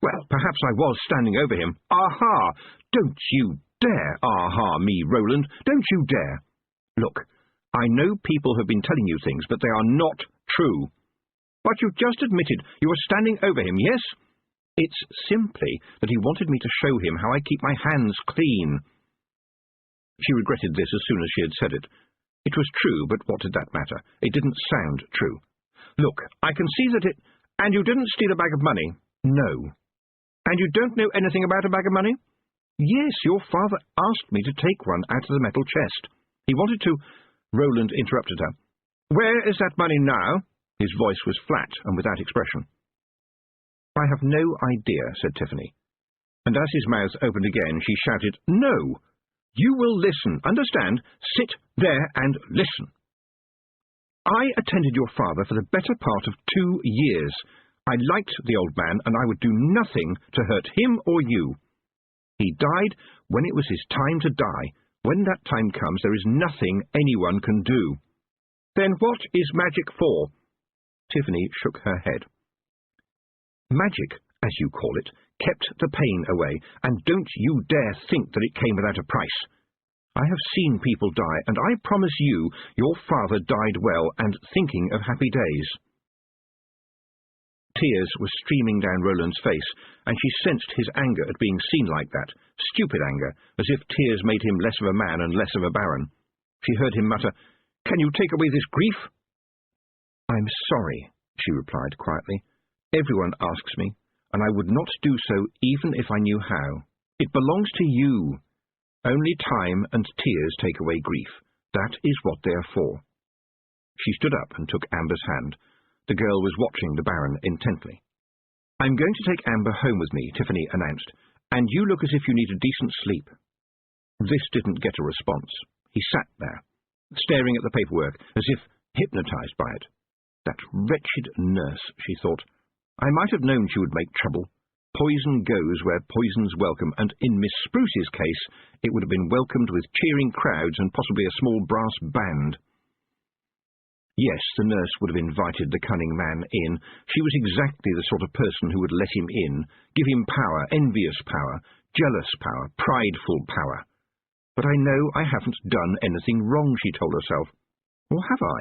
Well, perhaps I was standing over him. Aha! Don't you dare aha me, Roland. Don't you dare. Look, I know people have been telling you things, but they are not true. But you just admitted you were standing over him, yes? It's simply that he wanted me to show him how I keep my hands clean." She regretted this as soon as she had said it. It was true, but what did that matter? It didn't sound true. "Look, I can see that it— And you didn't steal a bag of money?" "No." "And you don't know anything about a bag of money?" "Yes, your father asked me to take one out of the metal chest. He wanted to—" Roland interrupted her. "Where is that money now?" His voice was flat and without expression. "I have no idea," said Tiffany. And as his mouth opened again, she shouted, "No! You will listen, understand? Sit there and listen. I attended your father for the better part of 2 years. I liked the old man, and I would do nothing to hurt him or you. He died when it was his time to die. When that time comes, there is nothing anyone can do." "Then what is magic for?" Tiffany shook her head. "Magic, as you call it, kept the pain away, and don't you dare think that it came without a price. I have seen people die, and I promise you your father died well and thinking of happy days." Tears were streaming down Roland's face, and she sensed his anger at being seen like that, stupid anger, as if tears made him less of a man and less of a baron. She heard him mutter, "Can you take away this grief?" "I'm sorry," she replied quietly. "Everyone asks me. and I would not do so even if I knew how. It belongs to you. Only time and tears take away grief. That is what they are for." She stood up and took Amber's hand. The girl was watching the Baron intently. "I'm going to take Amber home with me," Tiffany announced, "and you look as if you need a decent sleep." This didn't get a response. He sat there, staring at the paperwork, as if hypnotized by it. That wretched nurse, she thought. I might have known she would make trouble. Poison goes where poison's welcome, and in Miss Spruce's case, it would have been welcomed with cheering crowds and possibly a small brass band. Yes, the nurse would have invited the cunning man in. She was exactly the sort of person who would let him in, give him power, envious power, jealous power, prideful power. But I know I haven't done anything wrong, she told herself. Or have I?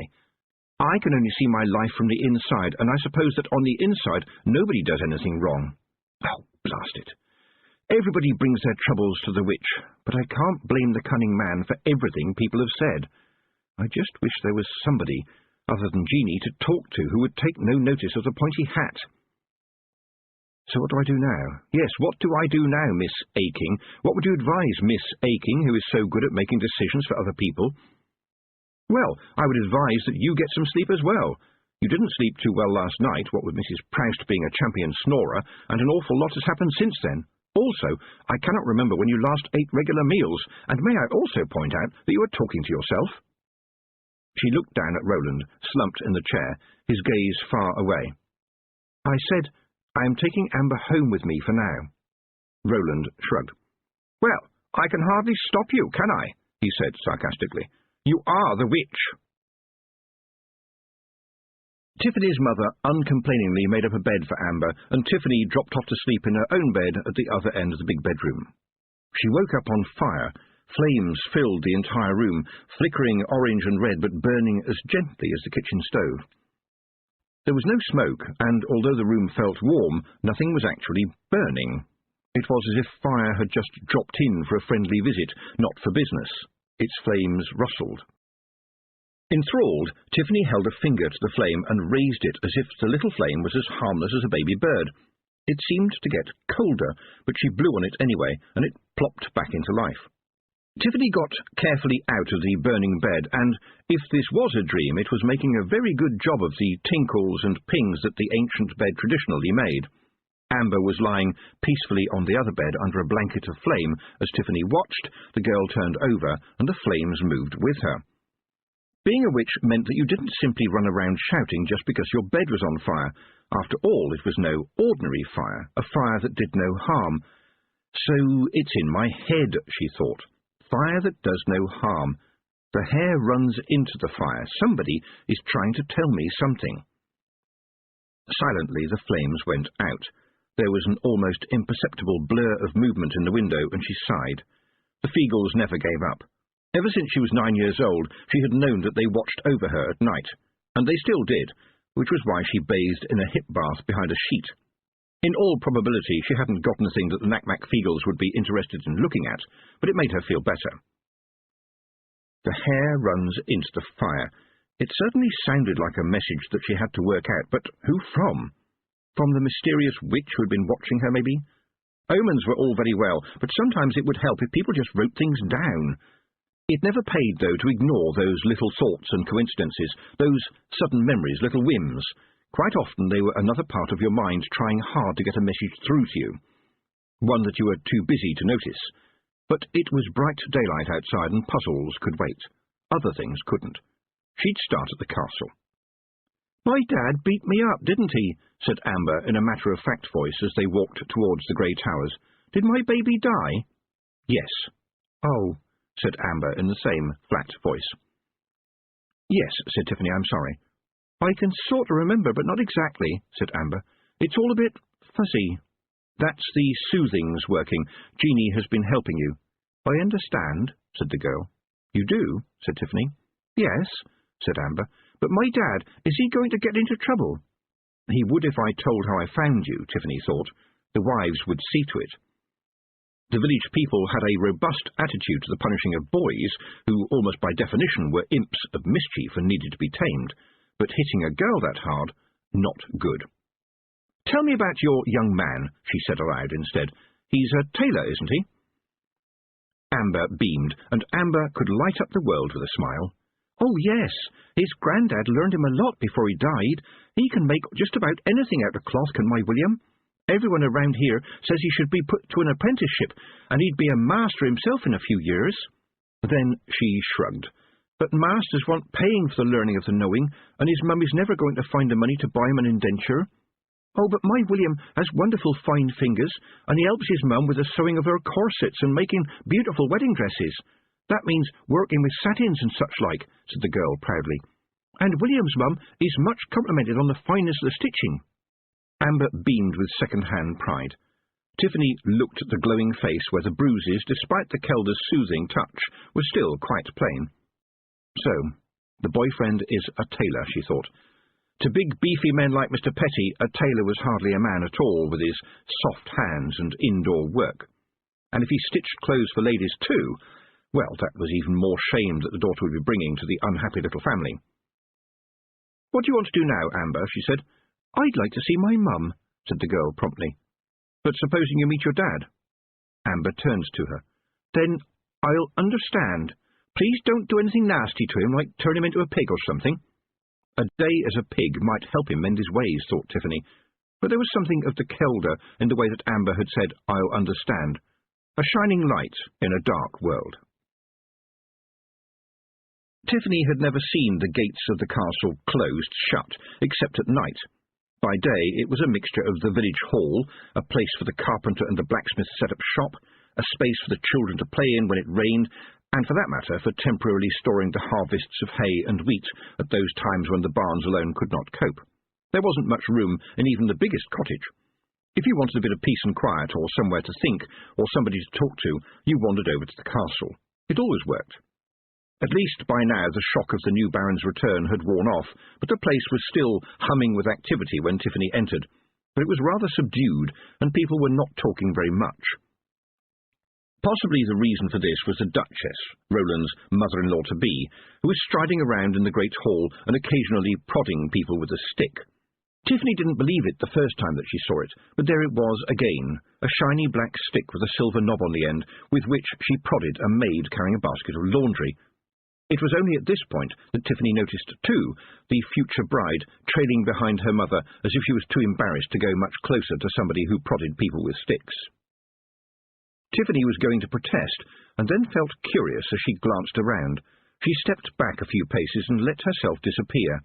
I can only see my life from the inside, and I suppose that on the inside nobody does anything wrong. Oh, blast it. Everybody brings their troubles to the witch, but I can't blame the cunning man for everything people have said. I just wish there was somebody, other than Jeanie, to talk to who would take no notice of the pointy hat. So what do I do now? Yes, what do I do now, Miss Aking? What would you advise Miss Aking, who is so good at making decisions for other people? Well, I would advise that you get some sleep as well. You didn't sleep too well last night, what with Mrs. Proust being a champion snorer, and an awful lot has happened since then. Also, I cannot remember when you last ate regular meals, and may I also point out that you are talking to yourself? She looked down at Roland, slumped in the chair, his gaze far away. I said, I am taking Amber home with me for now. Roland shrugged. Well, I can hardly stop you, can I? He said sarcastically. You are the witch. Tiffany's mother uncomplainingly made up a bed for Amber, and Tiffany dropped off to sleep in her own bed at the other end of the big bedroom. She woke up on fire. Flames filled the entire room, flickering orange and red but burning as gently as the kitchen stove. There was no smoke, and although the room felt warm, nothing was actually burning. It was as if fire had just dropped in for a friendly visit, not for business. Its flames rustled. Enthralled, Tiffany held a finger to the flame and raised it as if the little flame was as harmless as a baby bird. It seemed to get colder, but she blew on it anyway, and it plopped back into life. Tiffany got carefully out of the burning bed, and, if this was a dream, it was making a very good job of the tinkles and pings that the ancient bed traditionally made. Amber was lying peacefully on the other bed under a blanket of flame. As Tiffany watched, the girl turned over, and the flames moved with her. Being a witch meant that you didn't simply run around shouting just because your bed was on fire. After all, it was no ordinary fire, a fire that did no harm. So it's in my head, she thought. Fire that does no harm. The hair runs into the fire. Somebody is trying to tell me something. Silently, the flames went out. There was an almost imperceptible blur of movement in the window, and she sighed. The Feagles never gave up. Ever since she was 9 years old, she had known that they watched over her at night, and they still did, which was why she bathed in a hip bath behind a sheet. In all probability, she hadn't gotten a thing that the Knack-Mack Feagles would be interested in looking at, but it made her feel better. The hair runs into the fire. It certainly sounded like a message that she had to work out, but who from? From the mysterious witch who had been watching her, maybe? Omens were all very well, but sometimes it would help if people just wrote things down. It never paid, though, to ignore those little thoughts and coincidences, those sudden memories, little whims. Quite often they were another part of your mind trying hard to get a message through to you, one that you were too busy to notice. But it was bright daylight outside, and puzzles could wait. Other things couldn't. She'd start at the castle. "My dad beat me up, didn't he?" said Amber in a matter-of-fact voice as they walked towards the grey towers. "Did my baby die?" "Yes." "Oh," said Amber in the same flat voice. "Yes," said Tiffany, "I'm sorry." "I can sort of remember, but not exactly," said Amber. "It's all a bit fuzzy." "That's the soothings working. Jeanie has been helping you." "I understand," said the girl. "You do?" said Tiffany. "Yes," said Amber. "But my dad, is he going to get into trouble?" "He would if I told how I found you," Tiffany thought. The wives would see to it. The village people had a robust attitude to the punishing of boys, who almost by definition were imps of mischief and needed to be tamed, but hitting a girl that hard, not good. tell me about your young man, she said aloud instead. He's a tailor, isn't he? Amber beamed, and Amber could light up the world with a smile. Oh, yes. His grandad learned him a lot before he died. He can make just about anything out of cloth, can my William. Everyone around here says he should be put to an apprenticeship, and he'd be a master himself in a few years. Then she shrugged. But masters want paying for the learning of the knowing, and his mummy's never going to find the money to buy him an indenture. Oh, but my William has wonderful fine fingers, and he helps his mum with the sewing of her corsets and making beautiful wedding dresses. That means working with satins and such like, said the girl proudly. And William's mum is much complimented on the fineness of the stitching. Amber beamed with second-hand pride. Tiffany looked at the glowing face where the bruises, despite the Kelder's soothing touch, were still quite plain. So, the boyfriend is a tailor, she thought. To big, beefy men like Mr. Petty, a tailor was hardly a man at all, with his soft hands and indoor work. And if he stitched clothes for ladies too, well, that was even more shame that the daughter would be bringing to the unhappy little family. What do you want to do now, Amber? She said. I'd like to see my mum, said the girl promptly. But supposing you meet your dad? Amber turned to her. Then I'll understand. Please don't do anything nasty to him, like turn him into a pig or something. A day as a pig might help him mend his ways, thought Tiffany, but there was something of the Kelder in the way that Amber had said, I'll understand. A shining light in a dark world. Tiffany had never seen the gates of the castle closed shut, except at night. By day it was a mixture of the village hall, a place for the carpenter and the blacksmith to set up shop, a space for the children to play in when it rained, and for that matter for temporarily storing the harvests of hay and wheat at those times when the barns alone could not cope. There wasn't much room in even the biggest cottage. If you wanted a bit of peace and quiet, or somewhere to think, or somebody to talk to, you wandered over to the castle. It always worked. At least by now the shock of the new Baron's return had worn off, but the place was still humming with activity when Tiffany entered. But it was rather subdued, and people were not talking very much. Possibly the reason for this was the Duchess, Roland's mother-in-law-to-be, who was striding around in the great hall and occasionally prodding people with a stick. Tiffany didn't believe it the first time that she saw it, but there it was again, a shiny black stick with a silver knob on the end, with which she prodded a maid carrying a basket of laundry. It was only at this point that Tiffany noticed, too, the future bride trailing behind her mother as if she was too embarrassed to go much closer to somebody who prodded people with sticks. Tiffany was going to protest, and then felt curious as she glanced around. She stepped back a few paces and let herself disappear.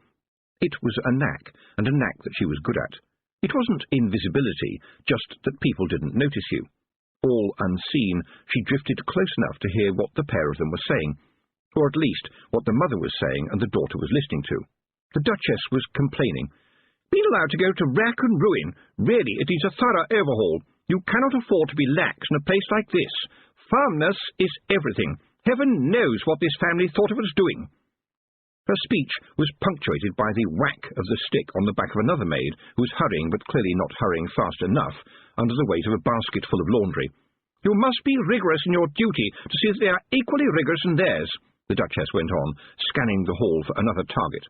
It was a knack, and a knack that she was good at. It wasn't invisibility, just that people didn't notice you. All unseen, she drifted close enough to hear what the pair of them were saying, or at least what the mother was saying and the daughter was listening to. The Duchess was complaining. Been allowed to go to rack and ruin. Really, it needs a thorough overhaul. You cannot afford to be lax in a place like this. Firmness is everything. Heaven knows what this family thought of us doing. Her speech was punctuated by the whack of the stick on the back of another maid, who was hurrying, but clearly not hurrying fast enough, under the weight of a basket full of laundry. You must be rigorous in your duty to see that they are equally rigorous in theirs, the Duchess went on, scanning the hall for another target.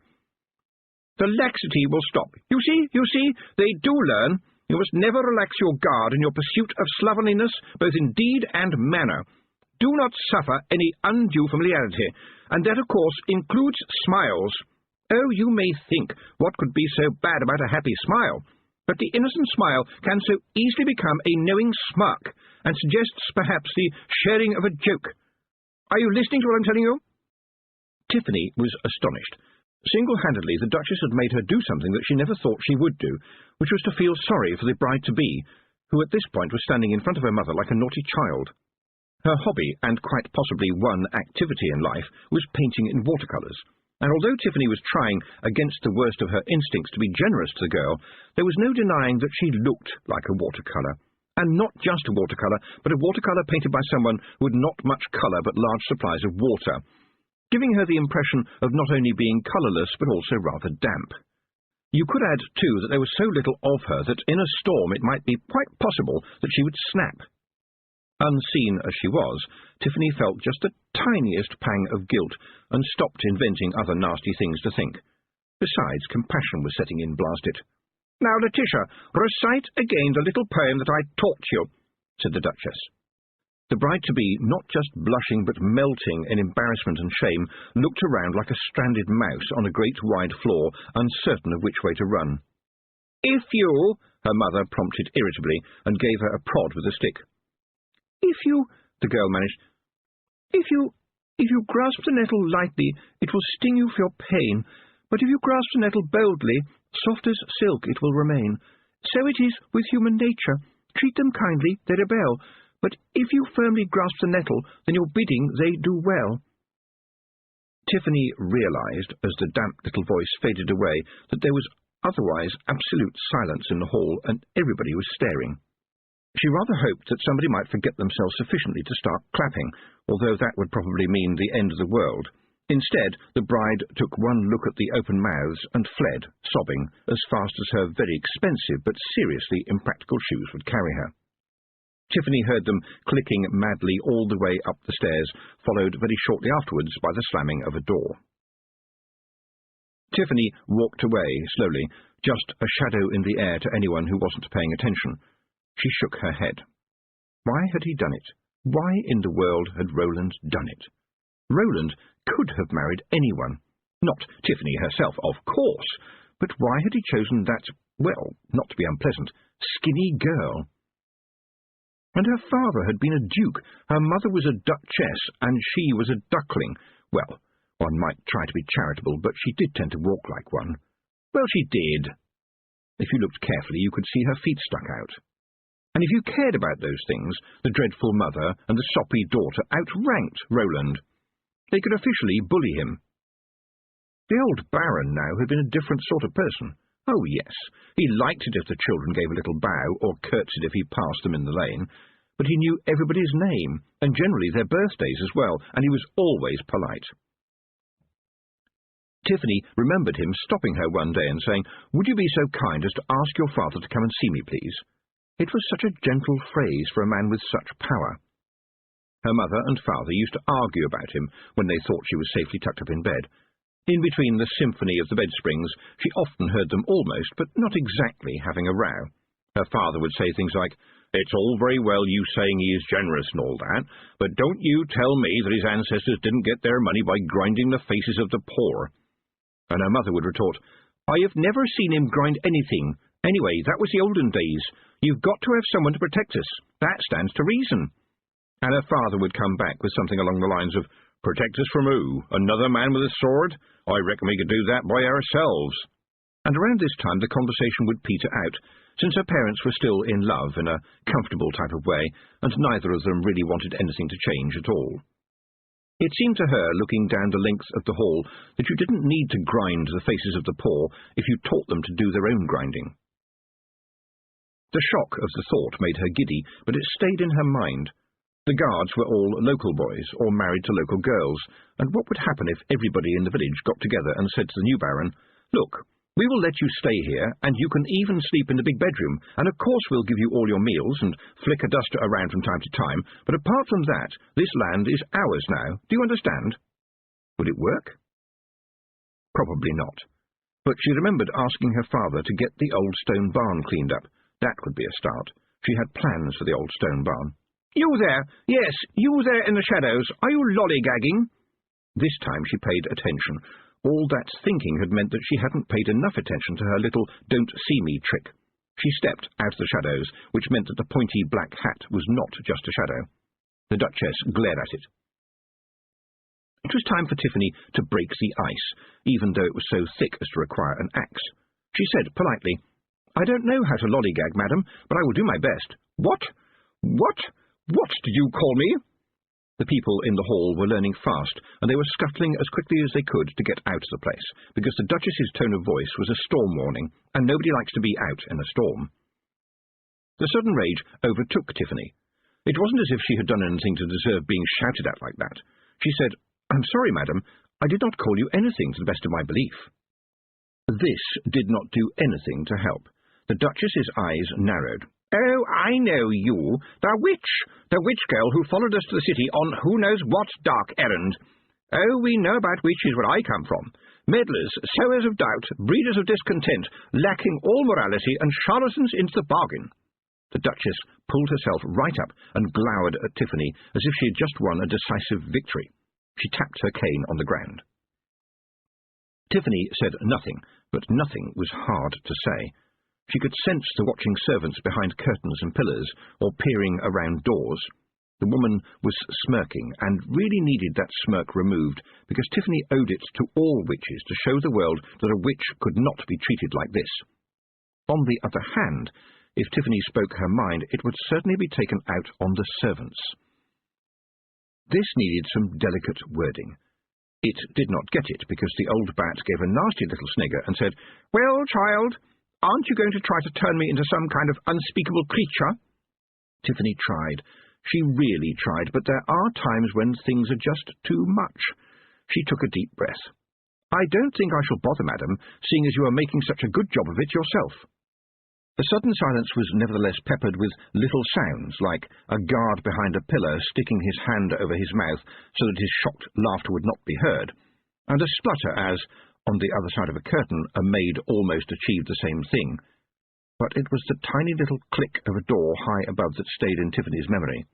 The laxity will stop. You see, they do learn. You must never relax your guard in your pursuit of slovenliness, both in deed and manner. Do not suffer any undue familiarity, and that, of course, includes smiles. Oh, you may think, what could be so bad about a happy smile? But the innocent smile can so easily become a knowing smirk, and suggests perhaps the sharing of a joke. Are you listening to what I'm telling you? Tiffany was astonished. Single-handedly, the Duchess had made her do something that she never thought she would do, which was to feel sorry for the bride-to-be, who at this point was standing in front of her mother like a naughty child. Her hobby, and quite possibly one activity in life, was painting in watercolours, and although Tiffany was trying, against the worst of her instincts, to be generous to the girl, there was no denying that she looked like a watercolour. And not just a watercolour, but a watercolour painted by someone who had not much colour but large supplies of water, giving her the impression of not only being colourless but also rather damp. You could add, too, that there was so little of her that in a storm it might be quite possible that she would snap. Unseen as she was, Tiffany felt just the tiniest pang of guilt and stopped inventing other nasty things to think. Besides, compassion was setting in, blast it. "Now, Letitia, recite again the little poem that I taught you," said the Duchess. The bride-to-be, not just blushing but melting in embarrassment and shame, looked around like a stranded mouse on a great wide floor, uncertain of which way to run. "If you," her mother prompted irritably, and gave her a prod with a stick. "If you," the girl managed, if you grasp the nettle lightly, it will sting you for your pain, but if you grasp the nettle boldly, soft as silk it will remain. So it is with human nature. Treat them kindly, they rebel, but if you firmly grasp the nettle, then your bidding they do well." Tiffany realized, as the damp little voice faded away, that there was otherwise absolute silence in the hall, and everybody was staring. She rather hoped that somebody might forget themselves sufficiently to start clapping, although that would probably mean the end of the world. Instead, the bride took one look at the open mouths and fled, sobbing, as fast as her very expensive but seriously impractical shoes would carry her. Tiffany heard them clicking madly all the way up the stairs, followed very shortly afterwards by the slamming of a door. Tiffany walked away slowly, just a shadow in the air to anyone who wasn't paying attention. She shook her head. Why had he done it? Why in the world had Roland done it? Roland could have married anyone. Not Tiffany herself, of course, but why had he chosen that, well, not to be unpleasant, skinny girl? And her father had been a duke, her mother was a duchess, and she was a duckling. Well, one might try to be charitable, but she did tend to walk like one. Well, she did. If you looked carefully, you could see her feet stuck out. And if you cared about those things, the dreadful mother and the soppy daughter outranked Roland. They could officially bully him. The old Baron now had been a different sort of person. Oh, yes, he liked it if the children gave a little bow or curtsied if he passed them in the lane, but he knew everybody's name, and generally their birthdays as well, and he was always polite. Tiffany remembered him stopping her one day and saying, "Would you be so kind as to ask your father to come and see me, please?" It was such a gentle phrase for a man with such power. Her mother and father used to argue about him when they thought she was safely tucked up in bed. In between the symphony of the bedsprings, she often heard them almost, but not exactly, having a row. Her father would say things like, "It's all very well you saying he is generous and all that, but don't you tell me that his ancestors didn't get their money by grinding the faces of the poor." And her mother would retort, "I have never seen him grind anything. Anyway, that was the olden days. You've got to have someone to protect us. That stands to reason." And her father would come back with something along the lines of, "Protect us from who? Another man with a sword? I reckon we could do that by ourselves." And around this time the conversation would peter out, since her parents were still in love in a comfortable type of way, and neither of them really wanted anything to change at all. It seemed to her, looking down the length of the hall, that you didn't need to grind the faces of the poor if you taught them to do their own grinding. The shock of the thought made her giddy, but it stayed in her mind. The guards were all local boys, or married to local girls, and what would happen if everybody in the village got together and said to the new Baron, "Look, we will let you stay here, and you can even sleep in the big bedroom, and of course we'll give you all your meals and flick a duster around from time to time, but apart from that, this land is ours now. Do you understand?" Would it work? Probably not. But she remembered asking her father to get the old stone barn cleaned up. That would be a start. She had plans for the old stone barn. "You there! Yes, you there in the shadows! Are you lollygagging?" This time she paid attention. All that thinking had meant that she hadn't paid enough attention to her little don't-see-me trick. She stepped out of the shadows, which meant that the pointy black hat was not just a shadow. The Duchess glared at it. It was time for Tiffany to break the ice, even though it was so thick as to require an axe. She said politely, "I don't know how to lollygag, madam, but I will do my best." "What? What did you call me?" The people in the hall were learning fast, and they were scuttling as quickly as they could to get out of the place, because the Duchess's tone of voice was a storm warning, and nobody likes to be out in a storm. The sudden rage overtook Tiffany. It wasn't as if she had done anything to deserve being shouted at like that. She said, "I'm sorry, madam, I did not call you anything to the best of my belief." This did not do anything to help. The Duchess's eyes narrowed. "Oh, I know you, the witch girl who followed us to the city on who knows what dark errand. Oh, we know about witches where I come from. Meddlers, sowers of doubt, breeders of discontent, lacking all morality, and charlatans into the bargain. The Duchess pulled herself right up and glowered at Tiffany as if she had just won a decisive victory. She tapped her cane on the ground. Tiffany said nothing, but nothing was hard to say. She could sense the watching servants behind curtains and pillars, or peering around doors. The woman was smirking, and really needed that smirk removed, because Tiffany owed it to all witches to show the world that a witch could not be treated like this. On the other hand, if Tiffany spoke her mind, it would certainly be taken out on the servants. This needed some delicate wording. It did not get it, because the old bat gave a nasty little snigger and said, "Well, child, aren't you going to try to turn me into some kind of unspeakable creature?" Tiffany tried. She really tried, but there are times when things are just too much. She took a deep breath. "I don't think I shall bother, madam, seeing as you are making such a good job of it yourself." The sudden silence was nevertheless peppered with little sounds, like a guard behind a pillar sticking his hand over his mouth so that his shocked laughter would not be heard, and a splutter as, on the other side of a curtain, a maid almost achieved the same thing. But it was the tiny little click of a door high above that stayed in Tiffany's memory.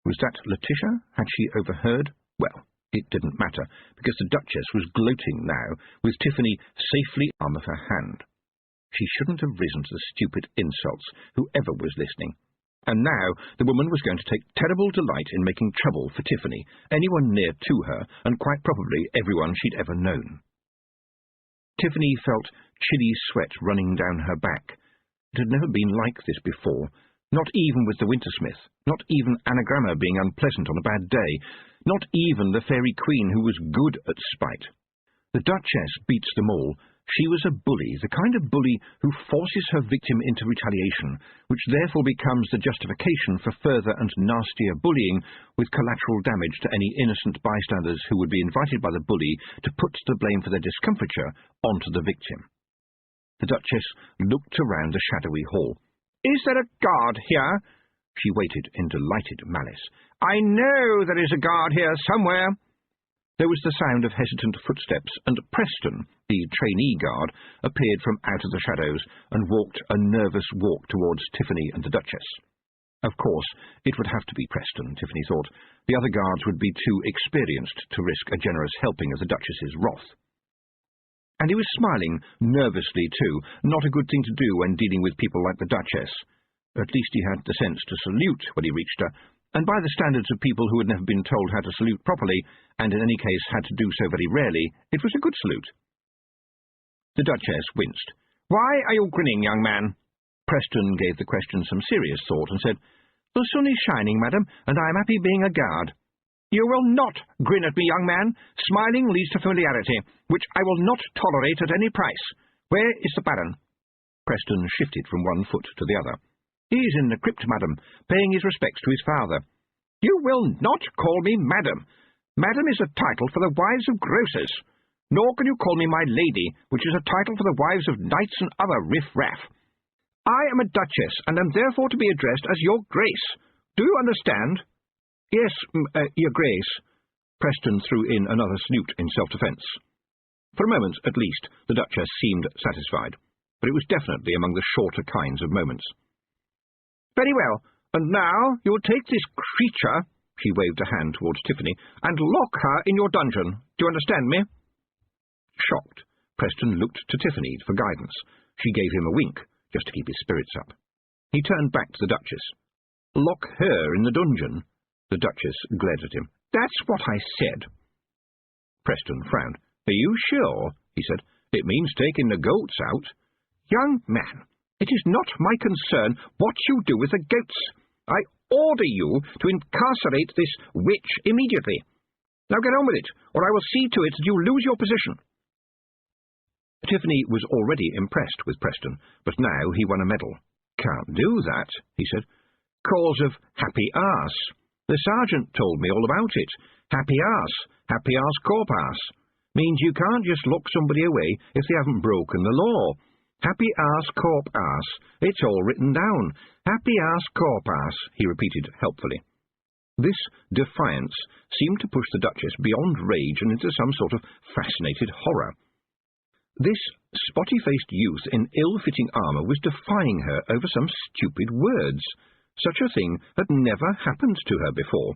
Was that Letitia? Had she overheard? Well, it didn't matter, because the Duchess was gloating now, with Tiffany safely on of her hand. She shouldn't have risen to the stupid insults, whoever was listening. And now the woman was going to take terrible delight in making trouble for Tiffany, anyone near to her, and quite probably everyone she'd ever known. Tiffany felt chilly sweat running down her back. It had never been like this before, not even with the Wintersmith, not even Anagramma being unpleasant on a bad day, not even the Fairy Queen who was good at spite. The Duchess beats them all. She was a bully, the kind of bully who forces her victim into retaliation, which therefore becomes the justification for further and nastier bullying, with collateral damage to any innocent bystanders who would be invited by the bully to put the blame for their discomfiture onto the victim. The Duchess looked around the shadowy hall. "Is there a guard here?" She waited in delighted malice. "I know there is a guard here somewhere." There was the sound of hesitant footsteps, and Preston, the trainee guard, appeared from out of the shadows and walked a nervous walk towards Tiffany and the Duchess. Of course, it would have to be Preston, Tiffany thought. The other guards would be too experienced to risk a generous helping of the Duchess's wrath. And he was smiling nervously, too, not a good thing to do when dealing with people like the Duchess. At least he had the sense to salute when he reached her, and by the standards of people who had never been told how to salute properly, and in any case had to do so very rarely, it was a good salute. The Duchess winced. "Why are you grinning, young man?" Preston gave the question some serious thought and said, "The sun is shining, madam, and I am happy being a guard." "You will not grin at me, young man. Smiling leads to familiarity, which I will not tolerate at any price. Where is the Baron?" Preston shifted from one foot to the other. "He is in the crypt, madam, paying his respects to his father." "You will not call me madam. Madam is a title for the wives of grocers. Nor can you call me my lady, which is a title for the wives of knights and other riff-raff. I am a duchess, and am therefore to be addressed as your grace. Do you understand?" "Yes, your grace." Preston threw in another salute in self-defence. For a moment, at least, the Duchess seemed satisfied, but it was definitely among the shorter kinds of moments. "Very well, and now you will take this creature," she waved a hand towards Tiffany, "and lock her in your dungeon. Do you understand me?" Shocked, Preston looked to Tiffany for guidance. She gave him a wink, just to keep his spirits up. He turned back to the Duchess. "Lock her in the dungeon?" The Duchess glared at him. "That's what I said." Preston frowned. "Are you sure?" he said. "It means taking the goats out." "Young man, it is not my concern what you do with the goats. I order you to incarcerate this witch immediately. Now get on with it, or I will see to it that you lose your position." Tiffany was already impressed with Preston, but now he won a medal. "Can't do that," he said. "Cause of happy arse. The sergeant told me all about it. Happy arse corp arse. Means you can't just lock somebody away if they haven't broken the law. Happy arse corp arse. It's all written down. Happy arse corp arse," he repeated helpfully. This defiance seemed to push the Duchess beyond rage and into some sort of fascinated horror. This spotty-faced youth in ill-fitting armour was defying her over some stupid words. Such a thing had never happened to her before.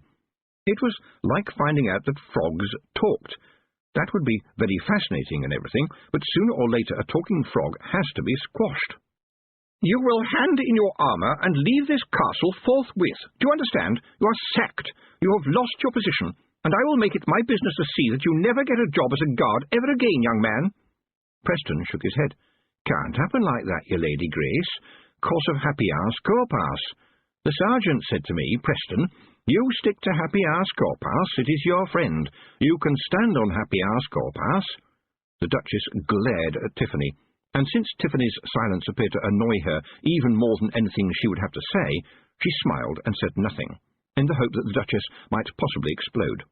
It was like finding out that frogs talked. That would be very fascinating and everything, but sooner or later a talking frog has to be squashed. "You will hand in your armour and leave this castle forthwith. Do you understand? You are sacked. You have lost your position, and I will make it my business to see that you never get a job as a guard ever again, young man." Preston shook his head. "Can't happen like that, your Lady Grace. Course of happy hours, co-pass. The sergeant said to me, Preston, you stick to happy hours, co-pass. It is your friend. You can stand on happy hours, co-pass." The Duchess glared at Tiffany, and since Tiffany's silence appeared to annoy her even more than anything she would have to say, she smiled and said nothing, in the hope that the Duchess might possibly explode.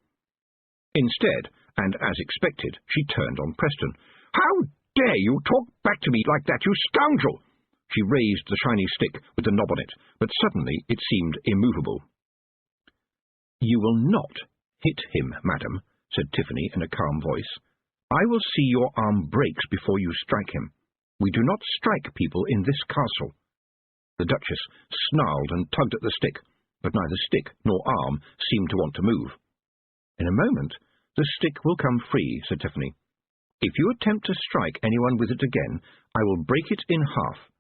Instead, and as expected, she turned on Preston. "How dare you talk back to me like that, you scoundrel!" She raised the shiny stick with the knob on it, but suddenly it seemed immovable. "You will not hit him, madam," said Tiffany in a calm voice. "I will see your arm breaks before you strike him. We do not strike people in this castle." The Duchess snarled and tugged at the stick, but neither stick nor arm seemed to want to move. "In a moment the stick will come free," said Tiffany. "If you attempt to strike anyone with it again, I will break it in half.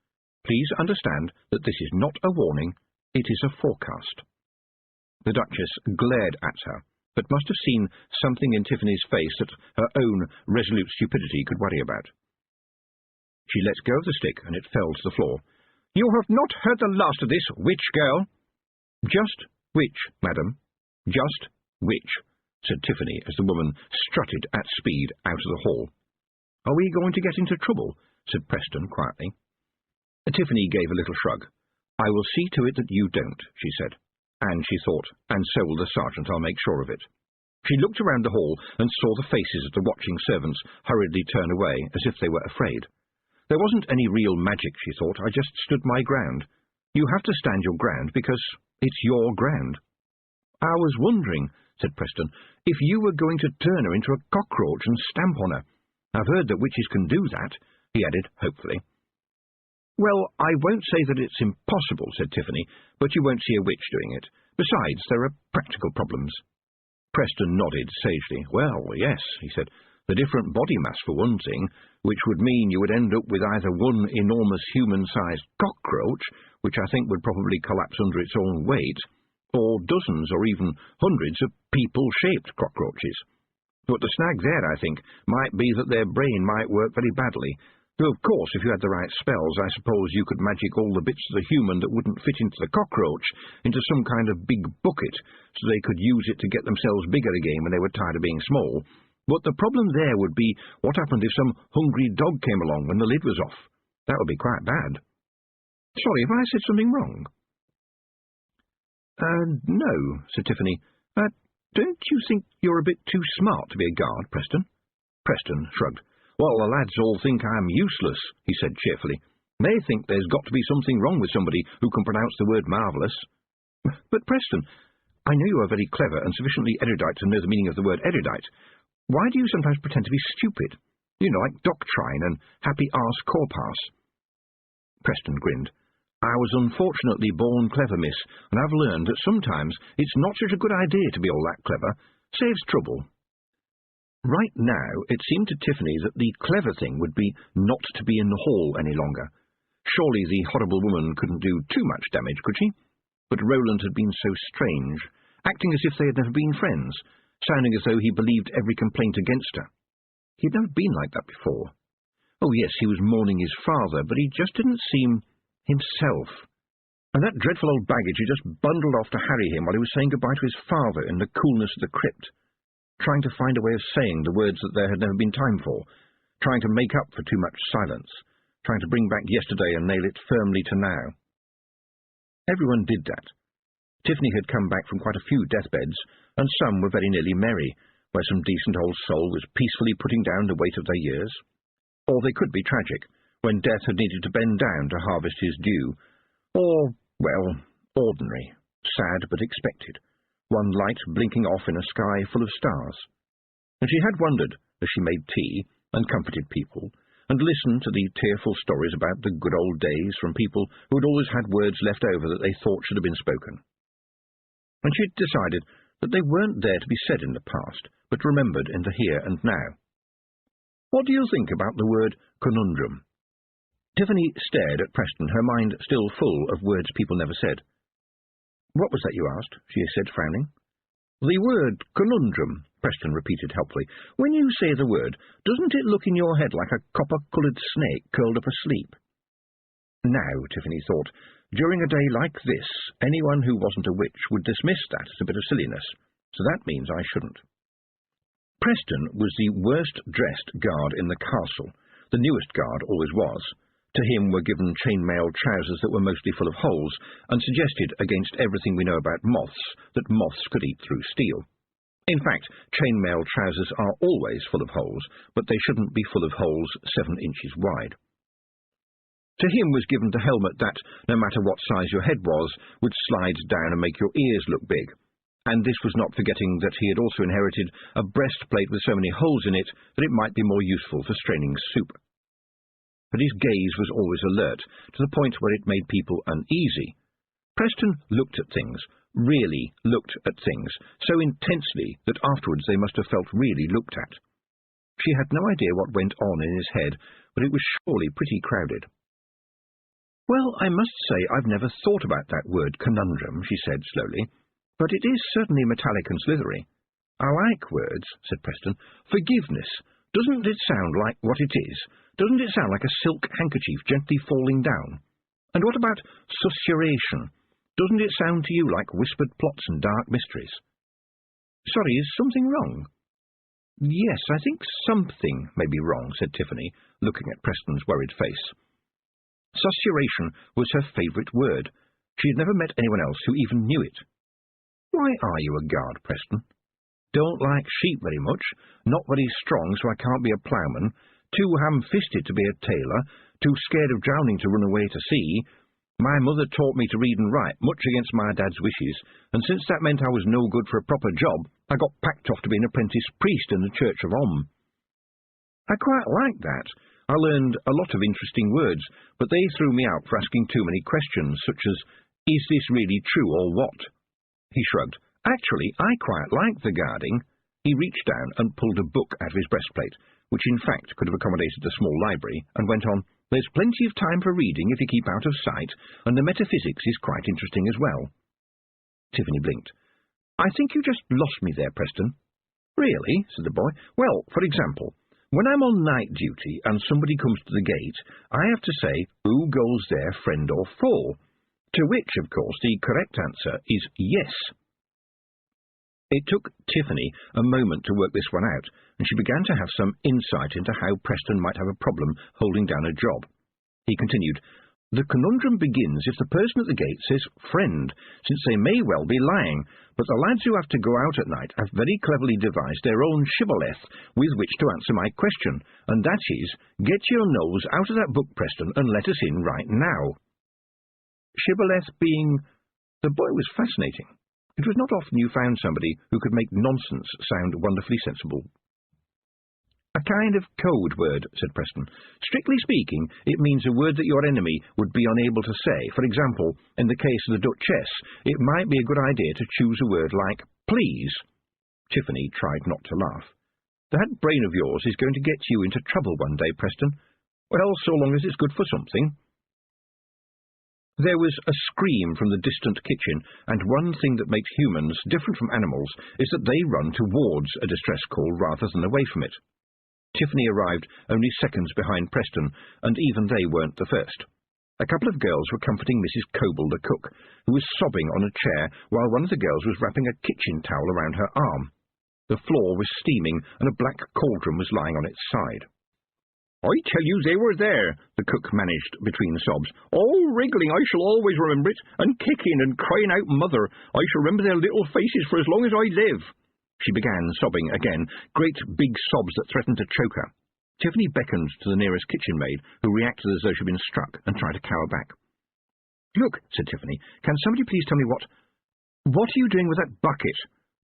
Please understand that this is not a warning, it is a forecast." The Duchess glared at her, but must have seen something in Tiffany's face that her own resolute stupidity could worry about. She let go of the stick, and it fell to the floor. "You have not heard the last of this, witch girl." "Just which, madam? Just which?" said Tiffany as the woman strutted at speed out of the hall. "Are we going to get into trouble?" said Preston quietly. Tiffany gave a little shrug. "I will see to it that you don't," she said. And she thought, "And so will the sergeant, I'll make sure of it." She looked around the hall and saw the faces of the watching servants hurriedly turn away, as if they were afraid. There wasn't any real magic, she thought. I just stood my ground. You have to stand your ground because it's your ground. "I was wondering," said Preston, "if you were going to turn her into a cockroach and stamp on her. I've heard that witches can do that," he added hopefully. "Well, I won't say that it's impossible," said Tiffany, "but you won't see a witch doing it. Besides, there are practical problems." Preston nodded sagely. "Well, yes," he said. "The different body mass, for one thing, which would mean you would end up with either one enormous human-sized cockroach, which I think would probably collapse under its own weight, or dozens or even hundreds of people-shaped cockroaches. But the snag there, I think, might be that their brain might work very badly. Though, of course, if you had the right spells, I suppose you could magic all the bits of the human that wouldn't fit into the cockroach into some kind of big bucket, so they could use it to get themselves bigger again when they were tired of being small. But the problem there would be what happened if some hungry dog came along when the lid was off. That would be quite bad. Sorry, have I said something wrong?" No," said Tiffany. Don't you think you're a bit too smart to be a guard, Preston?" Preston shrugged. "Well, the lads all think I'm useless," he said cheerfully. "They think there's got to be something wrong with somebody who can pronounce the word marvellous." "But, Preston, I know you are very clever and sufficiently erudite to know the meaning of the word erudite. Why do you sometimes pretend to be stupid? You know, like doctrine and happy arse corpass." Preston grinned. "I was unfortunately born clever, miss, and I've learned that sometimes it's not such a good idea to be all that clever. Saves trouble." Right now, it seemed to Tiffany that the clever thing would be not to be in the hall any longer. Surely the horrible woman couldn't do too much damage, could she? But Roland had been so strange, acting as if they had never been friends, sounding as though he believed every complaint against her. He had never been like that before. Oh yes, he was mourning his father, but he just didn't seem himself. And that dreadful old baggage he just bundled off to harry him while he was saying goodbye to his father in the coolness of the crypt, trying to find a way of saying the words that there had never been time for, trying to make up for too much silence, trying to bring back yesterday and nail it firmly to now. Everyone did that. Tiffany had come back from quite a few deathbeds, and some were very nearly merry, where some decent old soul was peacefully putting down the weight of their years. Or they could be tragic, when death had needed to bend down to harvest his due. Or, well, ordinary, sad but expected, one light blinking off in a sky full of stars. And she had wondered, as she made tea and comforted people, and listened to the tearful stories about the good old days from people who had always had words left over that they thought should have been spoken. And she had decided that they weren't there to be said in the past, but remembered in the here and now. What do you think about the word conundrum? Tiffany stared at Preston, her mind still full of words people never said. What was that you asked? She said, frowning. The word conundrum, Preston repeated helpfully. When you say the word, doesn't it look in your head like a copper-coloured snake curled up asleep? Now, Tiffany thought, during a day like this, anyone who wasn't a witch would dismiss that as a bit of silliness, so that means I shouldn't. Preston was the worst-dressed guard in the castle. The newest guard always was. To him were given chainmail trousers that were mostly full of holes, and suggested, against everything we know about moths, that moths could eat through steel. In fact, chainmail trousers are always full of holes, but they shouldn't be full of holes 7 inches wide. To him was given the helmet that, no matter what size your head was, would slide down and make your ears look big. And this was not forgetting that he had also inherited a breastplate with so many holes in it that it might be more useful for straining soup. But his gaze was always alert, to the point where it made people uneasy. Preston looked at things, really looked at things, so intensely that afterwards they must have felt really looked at. She had no idea what went on in his head, but it was surely pretty crowded. Well, I must say I've never thought about that word conundrum, she said slowly, but it is certainly metallic and slithery. I like words, said Preston. Forgiveness. Doesn't it sound like what it is? Doesn't it sound like a silk handkerchief gently falling down? And what about susurration? Doesn't it sound to you like whispered plots and dark mysteries? Sorry, is something wrong? Yes, I think something may be wrong, said Tiffany, looking at Preston's worried face. Susurration was her favourite word. She had never met anyone else who even knew it. Why are you a guard, Preston? Don't like sheep very much, not very strong so I can't be a ploughman, too ham-fisted to be a tailor, too scared of drowning to run away to sea. My mother taught me to read and write, much against my dad's wishes, and since that meant I was no good for a proper job, I got packed off to be an apprentice priest in the Church of Om. I quite liked that. I learned a lot of interesting words, but they threw me out for asking too many questions, such as, is this really true or what? He shrugged. Actually, I quite liked the guarding. He reached down and pulled a book out of his breastplate, which in fact could have accommodated a small library, and went on, There's plenty of time for reading if you keep out of sight, and the metaphysics is quite interesting as well. Tiffany blinked. I think you just lost me there, Preston. Really? Said the boy. Well, for example, when I'm on night duty and somebody comes to the gate, I have to say, who goes there, friend or foe? To which, of course, the correct answer is yes. It took Tiffany a moment to work this one out, and she began to have some insight into how Preston might have a problem holding down a job. He continued, The conundrum begins if the person at the gate says friend, since they may well be lying, but the lads who have to go out at night have very cleverly devised their own shibboleth with which to answer my question, and that is, get your nose out of that book, Preston, and let us in right now. Shibboleth being... The boy was fascinating. It was not often you found somebody who could make nonsense sound wonderfully sensible. A kind of code word, said Preston. Strictly speaking, it means a word that your enemy would be unable to say. For example, in the case of the Duchess, it might be a good idea to choose a word like please. Tiffany tried not to laugh. That brain of yours is going to get you into trouble one day, Preston. Well, so long as it's good for something. There was a scream from the distant kitchen, and one thing that makes humans different from animals is that they run towards a distress call rather than away from it. Tiffany arrived only seconds behind Preston, and even they weren't the first. A couple of girls were comforting Mrs. Coble, the cook, who was sobbing on a chair while one of the girls was wrapping a kitchen towel around her arm. The floor was steaming, and a black cauldron was lying on its side. I tell you they were there, the cook managed between sobs. All wriggling, I shall always remember it, and kicking and crying out mother. I shall remember their little faces for as long as I live. She began sobbing again, great big sobs that threatened to choke her. Tiffany beckoned to the nearest kitchen maid, who reacted as though she'd been struck, and tried to cower back. Look, said Tiffany, can somebody please tell me what... "What are you doing with that bucket?"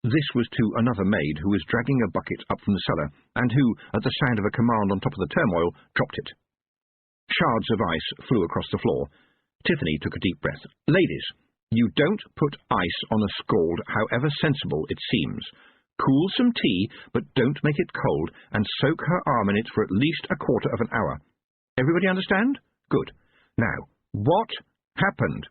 This was to another maid who was dragging a bucket up from the cellar, and who, at the sound of a command on top of the turmoil, dropped it. Shards of ice flew across the floor. Tiffany took a deep breath. "Ladies, you don't put ice on a scald, however sensible it seems. Cool some tea, but don't make it cold, and soak her arm in it for at least a quarter of an hour. Everybody understand? Good. Now, what happened?"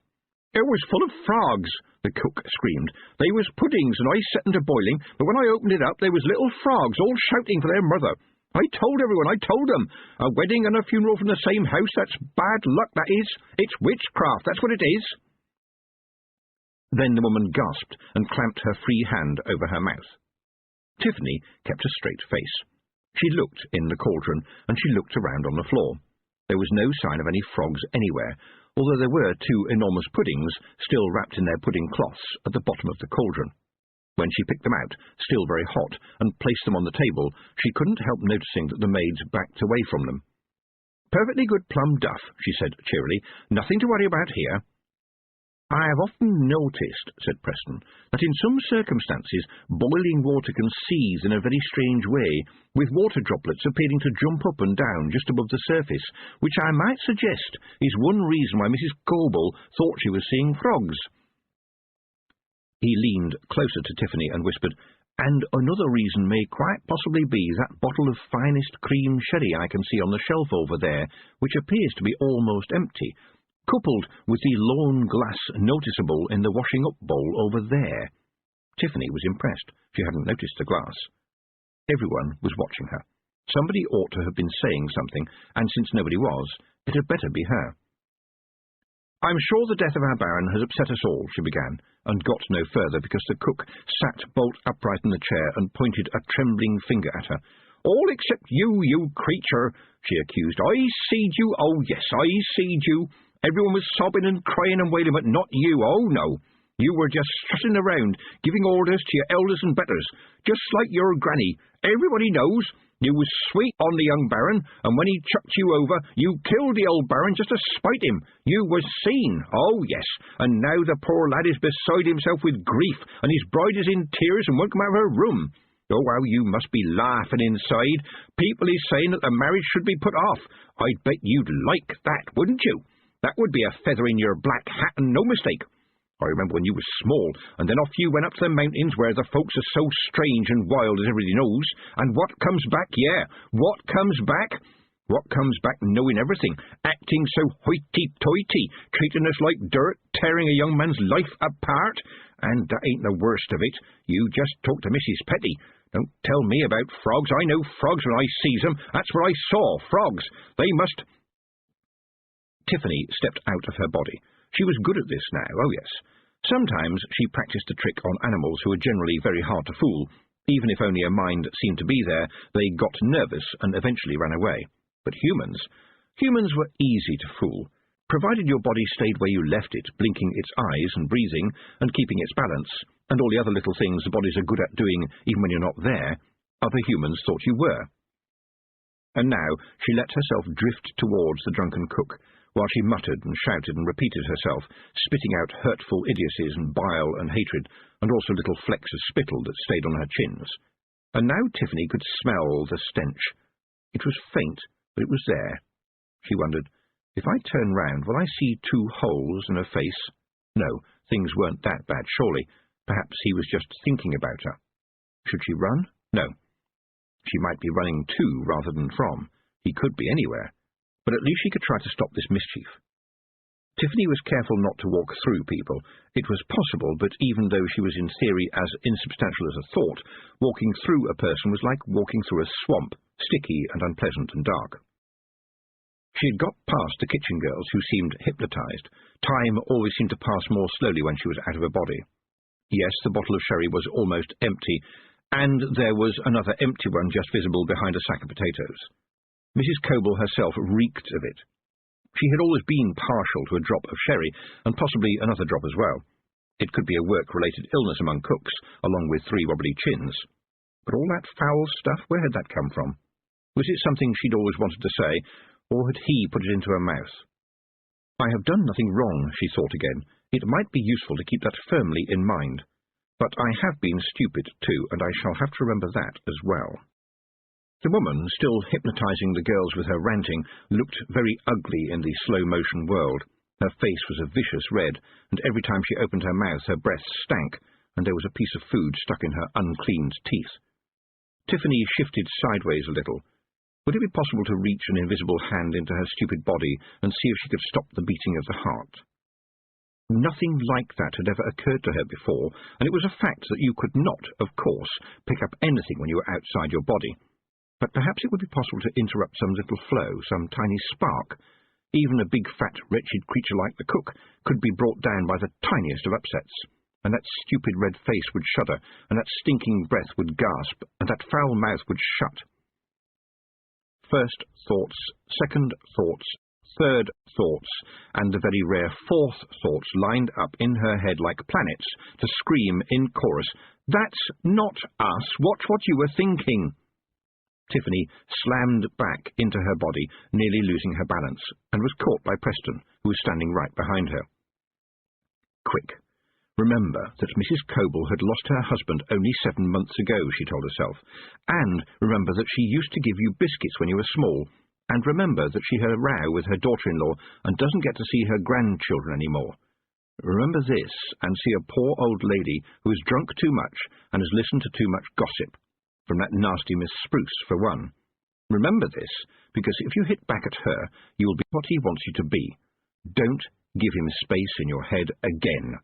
"It was full of frogs," the cook screamed. "They was puddings, and I set them to boiling, but when I opened it up, there was little frogs all shouting for their mother. I told everyone, I told them. A wedding and a funeral from the same house, that's bad luck, that is. It's witchcraft, that's what it is." Then the woman gasped and clamped her free hand over her mouth. Tiffany kept a straight face. She looked in the cauldron, and she looked around on the floor. There was no sign of any frogs anywhere, although there were 2 enormous puddings still wrapped in their pudding cloths at the bottom of the cauldron. When she picked them out, still very hot, and placed them on the table, she couldn't help noticing that the maids backed away from them. "Perfectly good plum duff," she said cheerily. "Nothing to worry about here." "I have often noticed," said Preston, "that in some circumstances boiling water can seize in a very strange way, with water droplets appearing to jump up and down just above the surface, which I might suggest is one reason why Mrs. Coble thought she was seeing frogs." He leaned closer to Tiffany and whispered, "And another reason may quite possibly be that bottle of finest cream sherry I can see on the shelf over there, which appears to be almost empty, coupled with the lawn glass noticeable in the washing-up bowl over there." Tiffany was impressed. She hadn't noticed the glass. Everyone was watching her. Somebody ought to have been saying something, and since nobody was, it had better be her. "I'm sure the death of our Baron has upset us all," she began, and got no further because the cook sat bolt upright in the chair and pointed a trembling finger at her. "All except you, you creature," she accused. "I seed you, oh yes, I seed you. Everyone was sobbing and crying and wailing, but not you, oh no. You were just strutting around, giving orders to your elders and betters, just like your granny. Everybody knows. You was sweet on the young Baron, and when he chucked you over, you killed the old Baron just to spite him. You was seen, oh yes, and now the poor lad is beside himself with grief, and his bride is in tears and won't come out of her room. Oh, how you must be laughing inside. People is saying that the marriage should be put off. I'd bet you'd like that, wouldn't you? That would be a feather in your black hat, and no mistake. I remember when you was small, and then off you went up to the mountains where the folks are so strange and wild as everybody knows, and what comes back, yeah, what comes back? What comes back knowing everything, acting so hoity-toity, treating us like dirt, tearing a young man's life apart? And that ain't the worst of it. You just talk to Mrs. Petty. Don't tell me about frogs. I know frogs when I sees 'em. That's what I saw, frogs. They must— Tiffany stepped out of her body. She was good at this now, oh yes. Sometimes she practiced a trick on animals who were generally very hard to fool. Even if only a mind seemed to be there, they got nervous and eventually ran away. But humans were easy to fool. Provided your body stayed where you left it, blinking its eyes and breathing and keeping its balance, and all the other little things the bodies are good at doing even when you're not there, other humans thought you were. And now she let herself drift towards the drunken cook, while she muttered and shouted and repeated herself, spitting out hurtful idiocies and bile and hatred, and also little flecks of spittle that stayed on her chins. And now Tiffany could smell the stench. It was faint, but it was there. She wondered, if I turn round, will I see 2 holes in her face? No, things weren't that bad, surely. Perhaps he was just thinking about her. Should she run? No. She might be running to rather than from. He could be anywhere. But at least she could try to stop this mischief. Tiffany was careful not to walk through people. It was possible, but even though she was in theory as insubstantial as a thought, walking through a person was like walking through a swamp, sticky and unpleasant and dark. She had got past the kitchen girls, who seemed hypnotized. Time always seemed to pass more slowly when she was out of her body. Yes, the bottle of sherry was almost empty, and there was another empty one just visible behind a sack of potatoes. Mrs. Coble herself reeked of it. She had always been partial to a drop of sherry, and possibly another drop as well. It could be a work-related illness among cooks, along with 3 wobbly chins. But all that foul stuff, where had that come from? Was it something she'd always wanted to say, or had he put it into her mouth? I have done nothing wrong, she thought again. It might be useful to keep that firmly in mind. But I have been stupid too, and I shall have to remember that as well. The woman, still hypnotizing the girls with her ranting, looked very ugly in the slow-motion world. Her face was a vicious red, and every time she opened her mouth her breath stank, and there was a piece of food stuck in her uncleaned teeth. Tiffany shifted sideways a little. Would it be possible to reach an invisible hand into her stupid body and see if she could stop the beating of the heart? Nothing like that had ever occurred to her before, and it was a fact that you could not, of course, pick up anything when you were outside your body. But perhaps it would be possible to interrupt some little flow, some tiny spark. Even a big, fat, wretched creature like the cook could be brought down by the tiniest of upsets, and that stupid red face would shudder, and that stinking breath would gasp, and that foul mouth would shut. First thoughts, second thoughts, third thoughts, and the very rare fourth thoughts lined up in her head like planets to scream in chorus, "That's not us! Watch what you were thinking!" Tiffany slammed back into her body, nearly losing her balance, and was caught by Preston, who was standing right behind her. Quick! Remember that Mrs. Coble had lost her husband only 7 months ago, she told herself, and remember that she used to give you biscuits when you were small, and remember that she had a row with her daughter-in-law and doesn't get to see her grandchildren anymore. Remember this, and see a poor old lady who has drunk too much and has listened to too much gossip. From that nasty Miss Spruce, for one. Remember this, because if you hit back at her, you will be what he wants you to be. Don't give him space in your head again.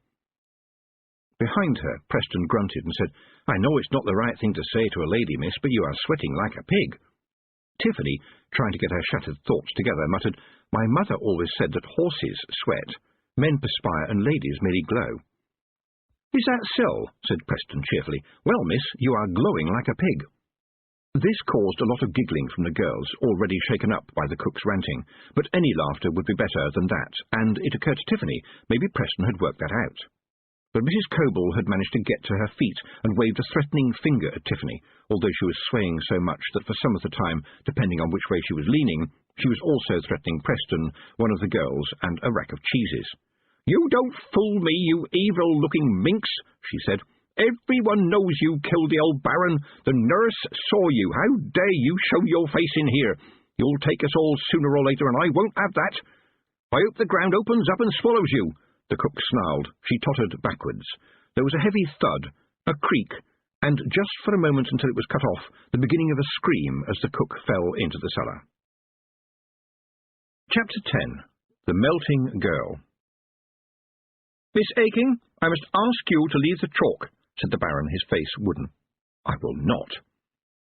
Behind her, Preston grunted and said, "I know it's not the right thing to say to a lady, miss, but you are sweating like a pig." Tiffany, trying to get her shattered thoughts together, muttered, "My mother always said that horses sweat, men perspire, and ladies merely glow." "Is that so?" said Preston cheerfully. "Well, miss, you are glowing like a pig." This caused a lot of giggling from the girls, already shaken up by the cook's ranting, but any laughter would be better than that, and it occurred to Tiffany maybe Preston had worked that out. But Mrs. Coble had managed to get to her feet and waved a threatening finger at Tiffany, although she was swaying so much that for some of the time, depending on which way she was leaning, she was also threatening Preston, one of the girls, and a rack of cheeses. "You don't fool me, you evil-looking minx," she said. "Everyone knows you killed the old Baron. The nurse saw you. How dare you show your face in here? You'll take us all sooner or later, and I won't have that. I hope the ground opens up and swallows you." The cook snarled. She tottered backwards. There was a heavy thud, a creak, and just for a moment until it was cut off, the beginning of a scream as the cook fell into the cellar. Chapter 10. The Melting Girl. "Miss Aking, I must ask you to leave the chalk," said the Baron, his face wooden. "I will not."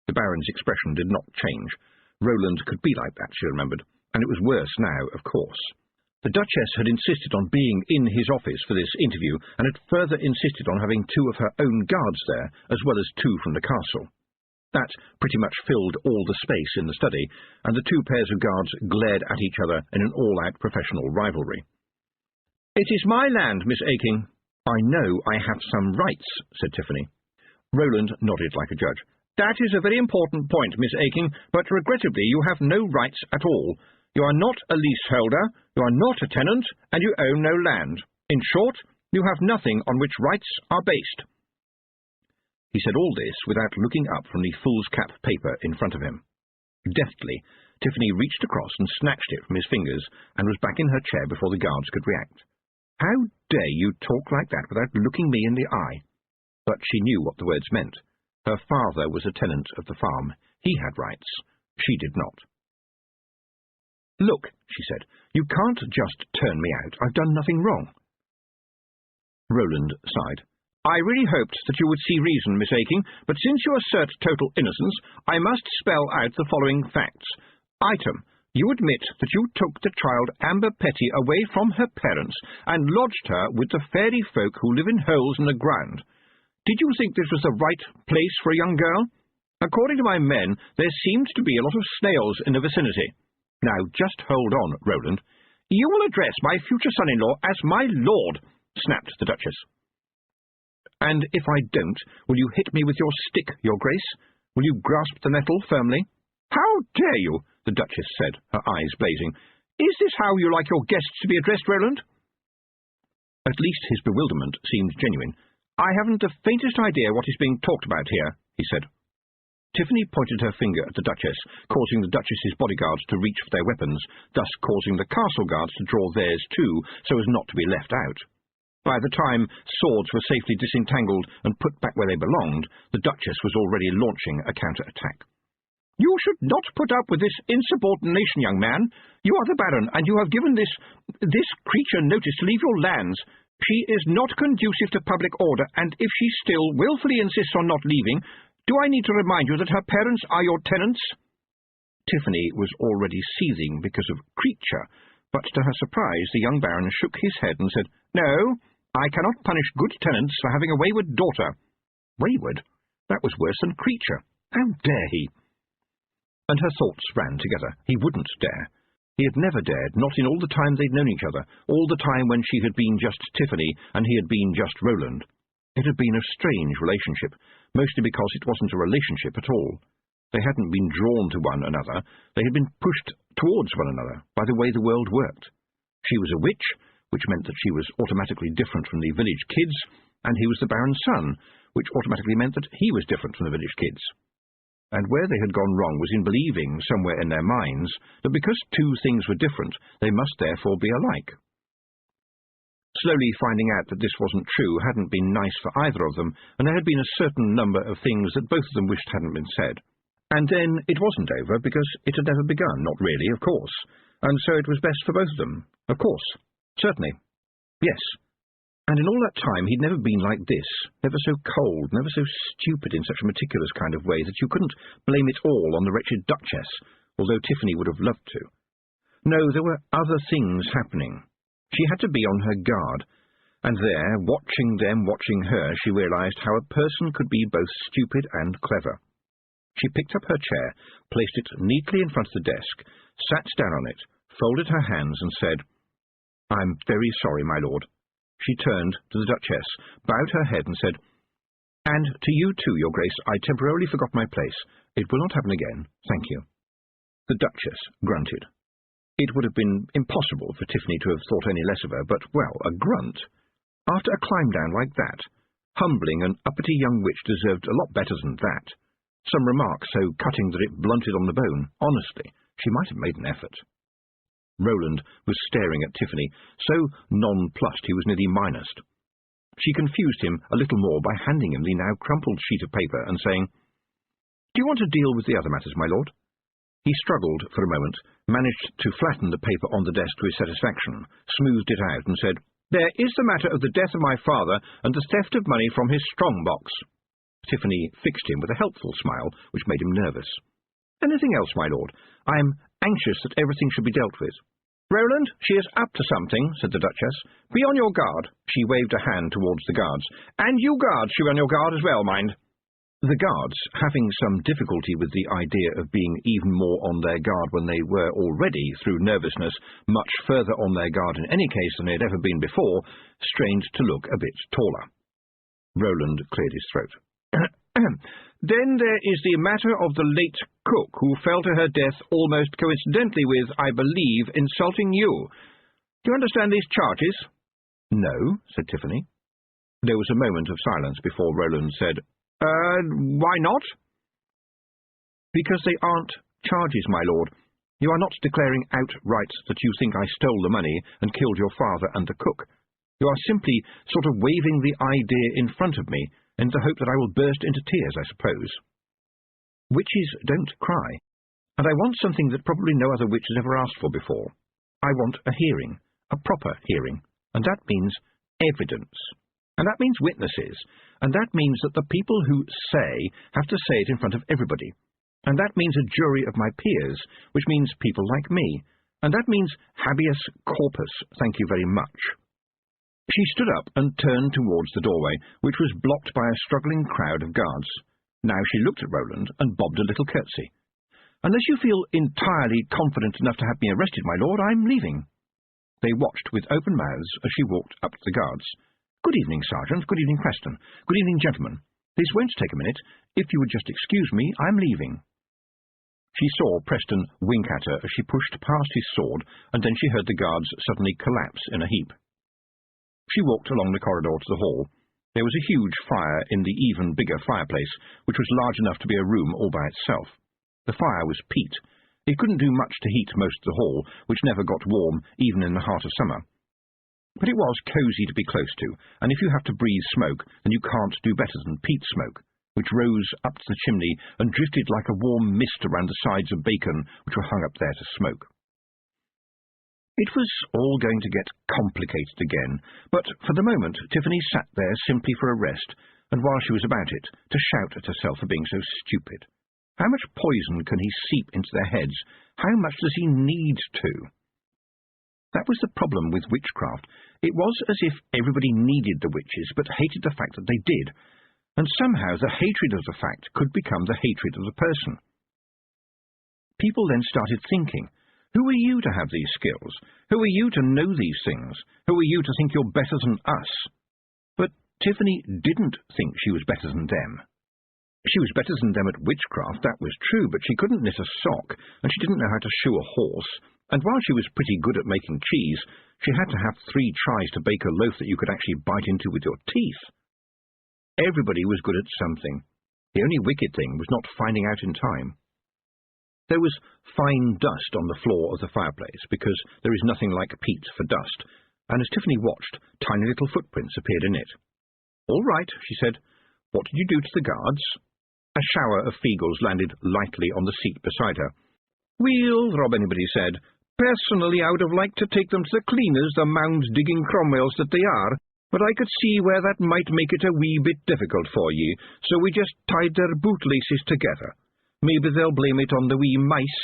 The Baron's expression did not change. Roland could be like that, she remembered, and it was worse now, of course. The Duchess had insisted on being in his office for this interview, and had further insisted on having 2 of her own guards there, as well as 2 from the castle. That pretty much filled all the space in the study, and the 2 pairs of guards glared at each other in an all-out professional rivalry. "It is my land, Miss Aking." "I know I have some rights," said Tiffany. Roland nodded like a judge. "That is a very important point, Miss Aking, but regrettably you have no rights at all. You are not a leaseholder, you are not a tenant, and you own no land. In short, you have nothing on which rights are based." He said all this without looking up from the foolscap paper in front of him. Deftly, Tiffany reached across and snatched it from his fingers, and was back in her chair before the guards could react. "How dare you talk like that without looking me in the eye?" But she knew what the words meant. Her father was a tenant of the farm. He had rights. She did not. "Look," she said, "you can't just turn me out. I've done nothing wrong." Roland sighed. "I really hoped that you would see reason, Miss Aking, but since you assert total innocence, I must spell out the following facts. Item, you admit that you took the child Amber Petty away from her parents and lodged her with the fairy folk who live in holes in the ground. Did you think this was the right place for a young girl? According to my men, there seemed to be a lot of snails in the vicinity. Now, just hold on, Roland. You will address my future son-in-law as my lord," snapped the Duchess. "And if I don't, will you hit me with your stick, your grace? Will you grasp the nettle firmly?" "How dare you?" the Duchess said, her eyes blazing. "Is this how you like your guests to be addressed, Roland?" At least his bewilderment seemed genuine. "I haven't the faintest idea what is being talked about here," he said. Tiffany pointed her finger at the Duchess, causing the Duchess's bodyguards to reach for their weapons, thus causing the castle guards to draw theirs too, so as not to be left out. By the time swords were safely disentangled and put back where they belonged, the Duchess was already launching a counter-attack. "You should not put up with this insubordination, young man. You are the Baron, and you have given this creature notice to leave your lands. She is not conducive to public order, and if she still wilfully insists on not leaving, do I need to remind you that her parents are your tenants?" Tiffany was already seething because of creature, but to her surprise the young Baron shook his head and said, "No, I cannot punish good tenants for having a wayward daughter." Wayward? That was worse than creature. How dare he? And her thoughts ran together. He wouldn't dare. He had never dared, not in all the time they'd known each other, all the time when she had been just Tiffany and he had been just Roland. It had been a strange relationship, mostly because it wasn't a relationship at all. They hadn't been drawn to one another, they had been pushed towards one another by the way the world worked. She was a witch, which meant that she was automatically different from the village kids, and he was the Baron's son, which automatically meant that he was different from the village kids. And where they had gone wrong was in believing, somewhere in their minds, that because two things were different, they must therefore be alike. Slowly finding out that this wasn't true hadn't been nice for either of them, and there had been a certain number of things that both of them wished hadn't been said. And then it wasn't over, because it had never begun, not really, of course, and so it was best for both of them, of course, certainly, yes. And in all that time he'd never been like this, never so cold, never so stupid in such a meticulous kind of way that you couldn't blame it all on the wretched Duchess, although Tiffany would have loved to. No, there were other things happening. She had to be on her guard, and there, watching them watching her, she realized how a person could be both stupid and clever. She picked up her chair, placed it neatly in front of the desk, sat down on it, folded her hands, and said, "I'm very sorry, my lord." She turned to the Duchess, bowed her head, and said, "And to you too, your grace, I temporarily forgot my place. It will not happen again, thank you." The Duchess grunted. It would have been impossible for Tiffany to have thought any less of her, but, well, a grunt. After a climb-down like that, humbling an uppity young witch deserved a lot better than that. Some remark so cutting that it blunted on the bone. Honestly, she might have made an effort. Roland was staring at Tiffany, so nonplussed he was nearly minused. She confused him a little more by handing him the now crumpled sheet of paper and saying, "Do you want to deal with the other matters, my lord?" He struggled for a moment, managed to flatten the paper on the desk to his satisfaction, smoothed it out, and said, "There is the matter of the death of my father and the theft of money from his strong-box." Tiffany fixed him with a helpful smile, which made him nervous. "Anything else, my lord? I am anxious that everything should be dealt with." "Roland, she is up to something," said the Duchess. "Be on your guard." She waved a hand towards the guards. "And you guards should be on your guard as well, mind." The guards, having some difficulty with the idea of being even more on their guard when they were already, through nervousness, much further on their guard in any case than they had ever been before, strained to look a bit taller. Roland cleared his throat. "Then there is the matter of the late cook, who fell to her death almost coincidentally with, I believe, insulting you. Do you understand these charges?" "No," said Tiffany. There was a moment of silence before Roland said, "Why not?" "Because they aren't charges, my lord. You are not declaring outright that you think I stole the money and killed your father and the cook. You are simply sort of waving the idea in front of me, in the hope that I will burst into tears, I suppose. Witches don't cry, and I want something that probably no other witch has ever asked for before. I want a hearing, a proper hearing, and that means evidence, and that means witnesses, and that means that the people who say have to say it in front of everybody, and that means a jury of my peers, which means people like me, and that means habeas corpus, thank you very much." She stood up and turned towards the doorway, which was blocked by a struggling crowd of guards. Now she looked at Roland and bobbed a little curtsy. "Unless you feel entirely confident enough to have me arrested, my lord, I'm leaving." They watched with open mouths as she walked up to the guards. "Good evening, Sergeant. Good evening, Preston. Good evening, gentlemen. This won't take a minute. If you would just excuse me, I'm leaving." She saw Preston wink at her as she pushed past his sword, and then she heard the guards suddenly collapse in a heap. She walked along the corridor to the hall. There was a huge fire in the even bigger fireplace, which was large enough to be a room all by itself. The fire was peat. It couldn't do much to heat most of the hall, which never got warm, even in the heart of summer. But it was cosy to be close to, and if you have to breathe smoke, then you can't do better than peat smoke, which rose up to the chimney and drifted like a warm mist around the sides of bacon, which were hung up there to smoke. It was all going to get complicated again, but for the moment Tiffany sat there simply for a rest, and while she was about it, to shout at herself for being so stupid. How much poison can he seep into their heads? How much does he need to? That was the problem with witchcraft. It was as if everybody needed the witches, but hated the fact that they did, and somehow the hatred of the fact could become the hatred of the person. People then started thinking, who are you to have these skills? Who are you to know these things? Who are you to think you're better than us? But Tiffany didn't think she was better than them. She was better than them at witchcraft, that was true, but she couldn't knit a sock, and she didn't know how to shoe a horse, and while she was pretty good at making cheese, she had to have 3 tries to bake a loaf that you could actually bite into with your teeth. Everybody was good at something. The only wicked thing was not finding out in time. There was fine dust on the floor of the fireplace, because there is nothing like peat for dust, and as Tiffany watched, tiny little footprints appeared in it. "All right," she said. "What did you do to the guards?" A shower of feagles landed lightly on the seat beside her. "Well," Rob Anybody said, "personally I would have liked to take them to the cleaners, the mound-digging Cromwells that they are, but I could see where that might make it a wee bit difficult for ye, so we just tied their bootlaces together. Maybe they'll blame it on the wee mice.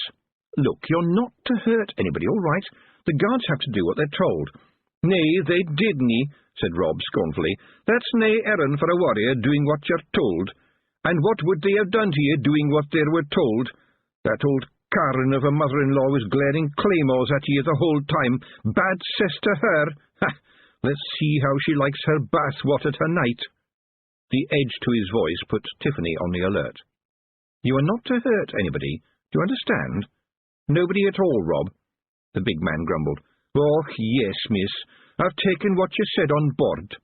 Look, you're not to hurt anybody, all right? The guards have to do what they're told." "Nay, they didn't," said Rob scornfully. "That's nae errand for a warrior, doing what you're told. And what would they have done to you, doing what they were told? That old Karen of a mother-in-law was glaring claymores at you the whole time. Bad cess to her. Ha! Let's see how she likes her bath water tonight." The edge to his voice put Tiffany on the alert. "You are not to hurt anybody. Do you understand?" "Nobody at all, Rob." The big man grumbled. "Oh, yes, miss. I've taken what you said on board."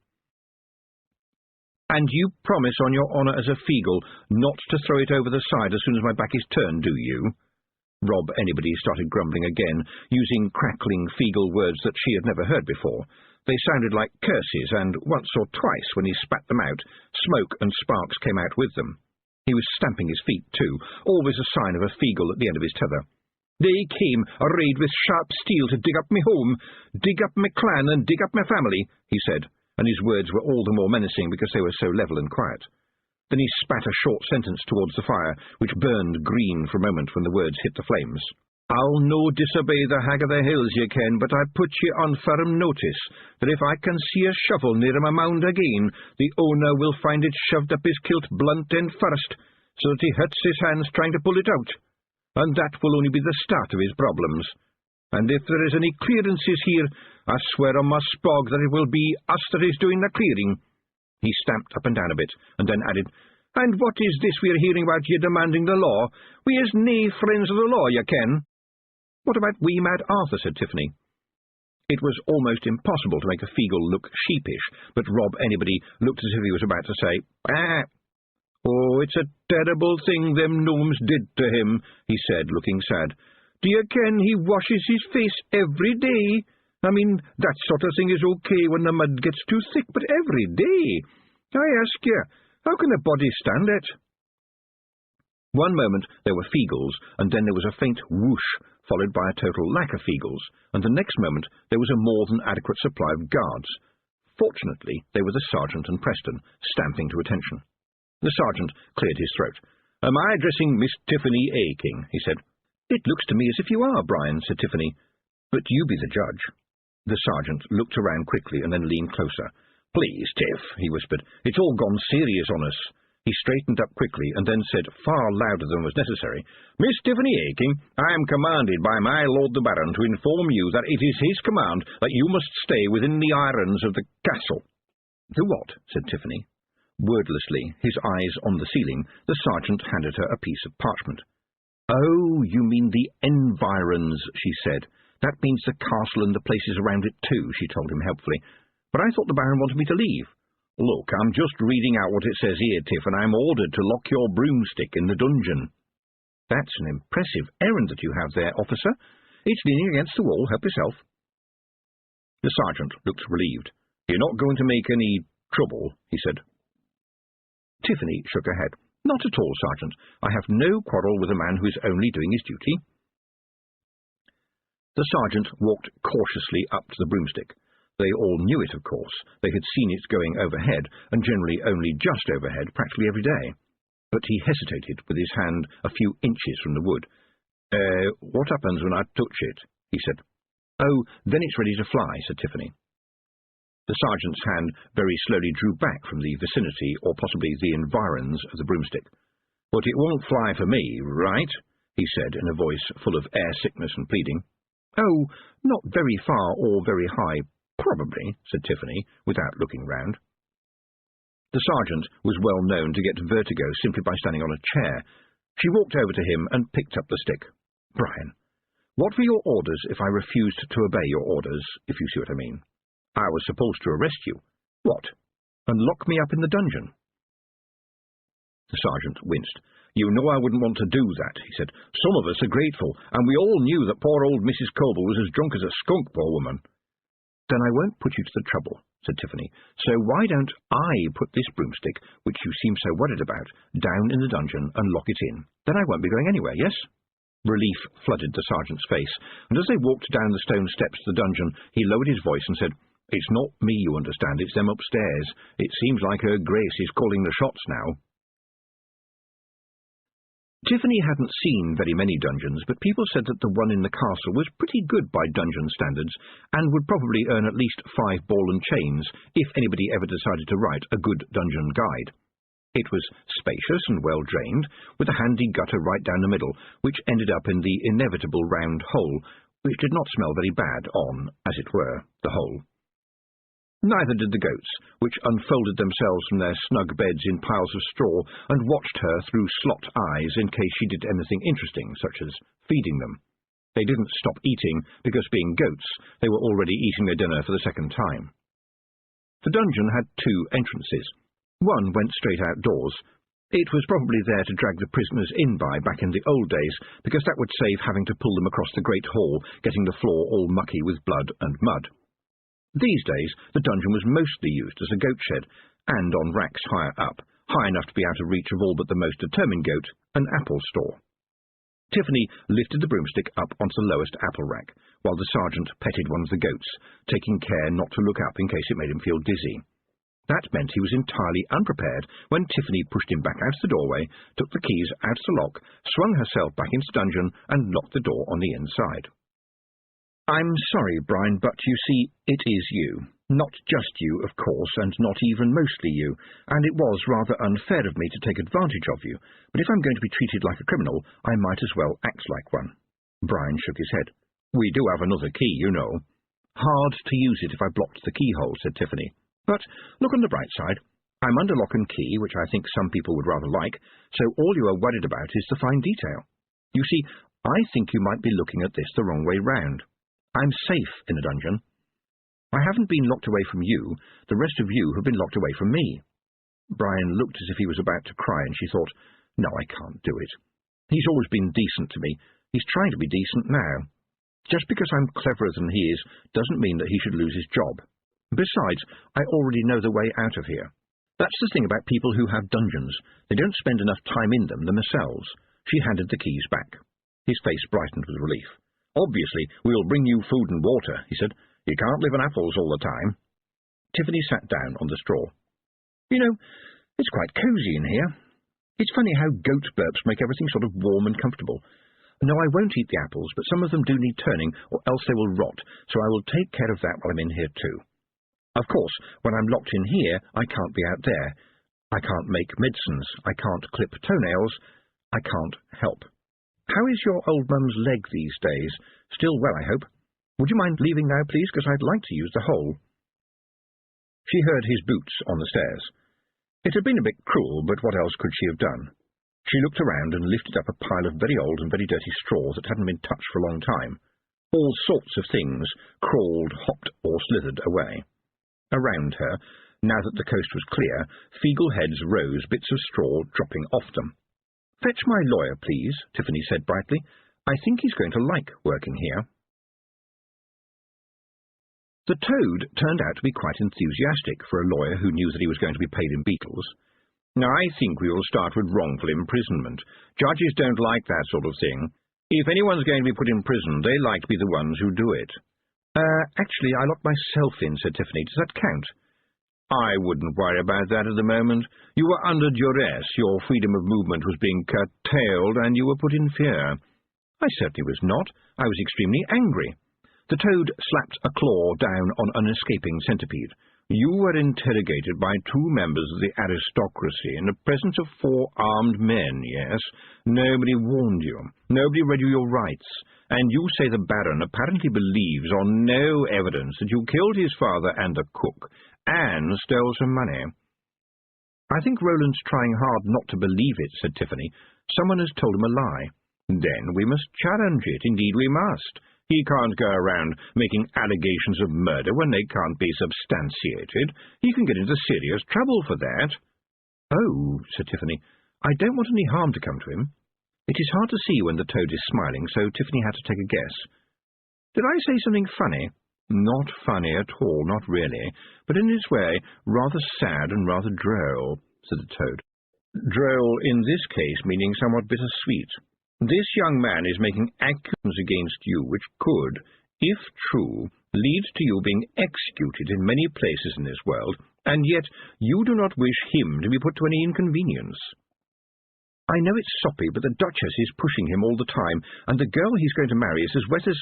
"And you promise on your honour as a feagle not to throw it over the side as soon as my back is turned, do you?" Rob Anybody started grumbling again, using crackling feagle words that she had never heard before. They sounded like curses, and once or twice, when he spat them out, smoke and sparks came out with them. He was stamping his feet, too, always a sign of a feagle at the end of his tether. "They came arrayed with sharp steel to dig up me home, dig up me clan, and dig up me family," he said, and his words were all the more menacing because they were so level and quiet. Then he spat a short sentence towards the fire, which burned green for a moment when the words hit the flames. "I'll no disobey the Hag of the Hills, ye ken, but I put ye on firm notice that if I can see a shovel near my mound again, the owner will find it shoved up his kilt blunt end first, so that he hurts his hands trying to pull it out. And that will only be the start of his problems. And if there is any clearances here, I swear on my spog that it will be us that is doing the clearing." He stamped up and down a bit, and then added, "And what is this we are hearing about ye demanding the law? We is nae friends of the law, ye ken." "What about wee Mad Arthur?" said Tiffany. It was almost impossible to make a feagle look sheepish, but Rob Anybody looked as if he was about to say, "Ah!" "Oh, it's a terrible thing them gnomes did to him," he said, looking sad. "Do you ken he washes his face every day? I mean, that sort of thing is okay when the mud gets too thick, but every day? I ask you, how can a body stand it?" One moment there were feagles, and then there was a faint whoosh, followed by a total lack of feagles, and the next moment there was a more than adequate supply of guards. Fortunately, they were the sergeant and Preston, stamping to attention. The sergeant cleared his throat. "Am I addressing Miss Tiffany Aking?" he said. "It looks to me as if you are, Brian," said Tiffany. "But you be the judge." The sergeant looked around quickly and then leaned closer. "Please, Tiff," he whispered, "it's all gone serious on us." He straightened up quickly and then said, far louder than was necessary, "Miss Tiffany Aking, I am commanded by my Lord the Baron to inform you that it is his command that you must stay within the irons of the castle." "The what?" said Tiffany. Wordlessly, his eyes on the ceiling, the sergeant handed her a piece of parchment. "Oh, you mean the environs," she said. "That means the castle and the places around it too," she told him helpfully. But I thought the Baron wanted me to leave. Look, I'm just reading out what it says here, Tiff, and I'm ordered to lock your broomstick in the dungeon. That's an impressive errand that you have there, officer. It's leaning against the wall. Help yourself. The sergeant looked relieved. You're not going to make any trouble, he said. Tiffany shook her head. Not at all, Sergeant. I have no quarrel with a man who is only doing his duty. The sergeant walked cautiously up to the broomstick. They all knew it, of course. They had seen it going overhead, and generally only just overhead, practically every day. But he hesitated, with his hand a few inches from the wood. What happens when I touch it? He said. Oh, then it's ready to fly, said Tiffany. The sergeant's hand very slowly drew back from the vicinity, or possibly the environs, of the broomstick. But it won't fly for me, right? He said in a voice full of air sickness and pleading. Oh, not very far or very high, probably, said Tiffany, without looking round. The sergeant was well known to get vertigo simply by standing on a chair. She walked over to him and picked up the stick. Brian, what were your orders if I refused to obey your orders, if you see what I mean? I was supposed to arrest you. What? And lock me up in the dungeon? The sergeant winced. You know I wouldn't want to do that, he said. Some of us are grateful, and we all knew that poor old Mrs. Coble was as drunk as a skunk, poor woman. Then I won't put you to the trouble, said Tiffany. So why don't I put this broomstick, which you seem so worried about, down in the dungeon and lock it in? Then I won't be going anywhere, yes? Relief flooded the sergeant's face, and as they walked down the stone steps to the dungeon, he lowered his voice and said, It's not me, you understand, it's them upstairs. It seems like Her Grace is calling the shots now. Tiffany hadn't seen very many dungeons, but people said that the one in the castle was pretty good by dungeon standards, and would probably earn at least 5 ball and chains if anybody ever decided to write a good dungeon guide. It was spacious and well-drained, with a handy gutter right down the middle, which ended up in the inevitable round hole, which did not smell very bad on, as it were, the hole. Neither did the goats, which unfolded themselves from their snug beds in piles of straw and watched her through slot eyes in case she did anything interesting, such as feeding them. They didn't stop eating because, being goats, they were already eating their dinner for the second time. The dungeon had 2 entrances. One went straight outdoors. It was probably there to drag the prisoners in by back in the old days, because that would save having to pull them across the great hall, getting the floor all mucky with blood and mud. These days, the dungeon was mostly used as a goat shed, and on racks higher up, high enough to be out of reach of all but the most determined goat, an apple store. Tiffany lifted the broomstick up onto the lowest apple rack, while the sergeant petted one of the goats, taking care not to look up in case it made him feel dizzy. That meant he was entirely unprepared when Tiffany pushed him back out the doorway, took the keys out of the lock, swung herself back into the dungeon, and locked the door on the inside. I'm sorry, Brian, but you see, it is you. Not just you, of course, and not even mostly you, and it was rather unfair of me to take advantage of you, but if I'm going to be treated like a criminal, I might as well act like one. Brian shook his head. We do have another key, you know. Hard to use it if I blocked the keyhole, said Tiffany. But look on the bright side. I'm under lock and key, which I think some people would rather like, so all you are worried about is the fine detail. You see, I think you might be looking at this the wrong way round. I'm safe in the dungeon. I haven't been locked away from you. The rest of you have been locked away from me. Brian looked as if he was about to cry, and she thought, No, I can't do it. He's always been decent to me. He's trying to be decent now. Just because I'm cleverer than he is doesn't mean that he should lose his job. Besides, I already know the way out of here. That's the thing about people who have dungeons. They don't spend enough time in them themselves. She handed the keys back. His face brightened with relief. Obviously, we'll bring you food and water, he said. You can't live on apples all the time. Tiffany sat down on the straw. You know, it's quite cosy in here. It's funny how goat burps make everything sort of warm and comfortable. No, I won't eat the apples, but some of them do need turning, or else they will rot, so I will take care of that while I'm in here too. Of course, when I'm locked in here, I can't be out there. I can't make medicines. I can't clip toenails. I can't help. How is your old mum's leg these days? Still well, I hope. Would you mind leaving now, please, because I'd like to use the hole. She heard his boots on the stairs. It had been a bit cruel, but what else could she have done? She looked around and lifted up a pile of very old and very dirty straw that hadn't been touched for a long time. All sorts of things crawled, hopped, or slithered away. Around her, now that the coast was clear, feeble heads rose, bits of straw dropping off them. "Fetch my lawyer, please," Tiffany said brightly. "I think he's going to like working here." The toad turned out to be quite enthusiastic for a lawyer who knew that he was going to be paid in beetles. "I think we will start with wrongful imprisonment. Judges don't like that sort of thing. If anyone's going to be put in prison, they like to be the ones who do it." Actually, I locked myself in," said Tiffany. "Does that count?" "I wouldn't worry about that at the moment. You were under duress, your freedom of movement was being curtailed, and you were put in fear." "I certainly was not. I was extremely angry." The toad slapped a claw down on an escaping centipede. "You were interrogated by 2 members of the aristocracy in the presence of 4 armed men, yes? Nobody warned you. Nobody read you your rights. And you say the Baron apparently believes on no evidence that you killed his father and the cook, and stole some money." "I think Roland's trying hard not to believe it," said Tiffany. "Someone has told him a lie." "Then we must challenge it. Indeed we must. He can't go around making allegations of murder when they can't be substantiated. He can get into serious trouble for that." "Oh," said Tiffany, "I don't want any harm to come to him." It is hard to see when the toad is smiling, so Tiffany had to take a guess. "Did I say something funny?" "Not funny at all, not really, but in its way rather sad and rather droll," said the toad. "Droll in this case meaning somewhat bittersweet. This young man is making accusations against you which could, if true, lead to you being executed in many places in this world, and yet you do not wish him to be put to any inconvenience. I know it's soppy, but the Duchess is pushing him all the time, and the girl he's going to marry is as wet as—"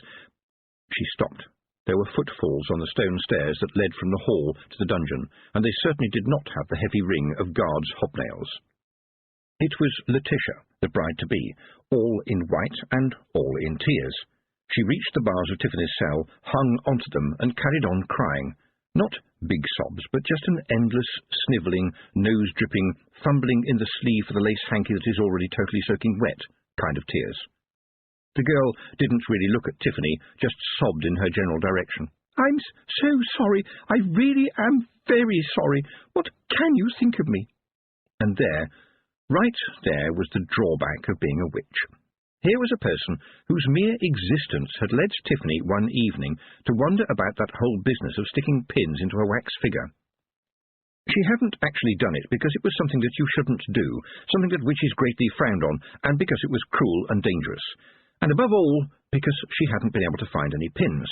She stopped. There were footfalls on the stone stairs that led from the hall to the dungeon, and they certainly did not have the heavy ring of guards' hobnails. It was Letitia, the bride-to-be, all in white and all in tears. She reached the bars of Tiffany's cell, hung onto them, and carried on crying. Not big sobs, but just an endless, snivelling, nose-dripping, fumbling in the sleeve for the lace hanky that is already totally soaking wet kind of tears. The girl didn't really look at Tiffany, just sobbed in her general direction. "I'm so sorry. I really am very sorry. What can you think of me?" And there, right there, was the drawback of being a witch. Here was a person whose mere existence had led Tiffany one evening to wonder about that whole business of sticking pins into a wax figure. She hadn't actually done it because it was something that you shouldn't do, something that witches greatly frowned on, and because it was cruel and dangerous, and above all, because she hadn't been able to find any pins.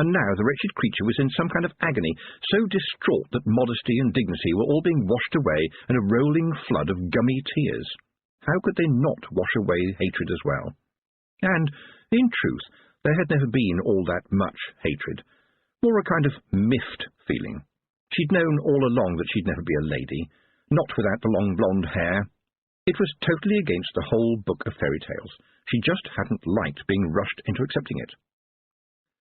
And now the wretched creature was in some kind of agony, so distraught that modesty and dignity were all being washed away in a rolling flood of gummy tears. How could they not wash away hatred as well? And, in truth, there had never been all that much hatred, more a kind of miffed feeling. She'd known all along that she'd never be a lady, not without the long blonde hair. It was totally against the whole book of fairy tales. She just hadn't liked being rushed into accepting it.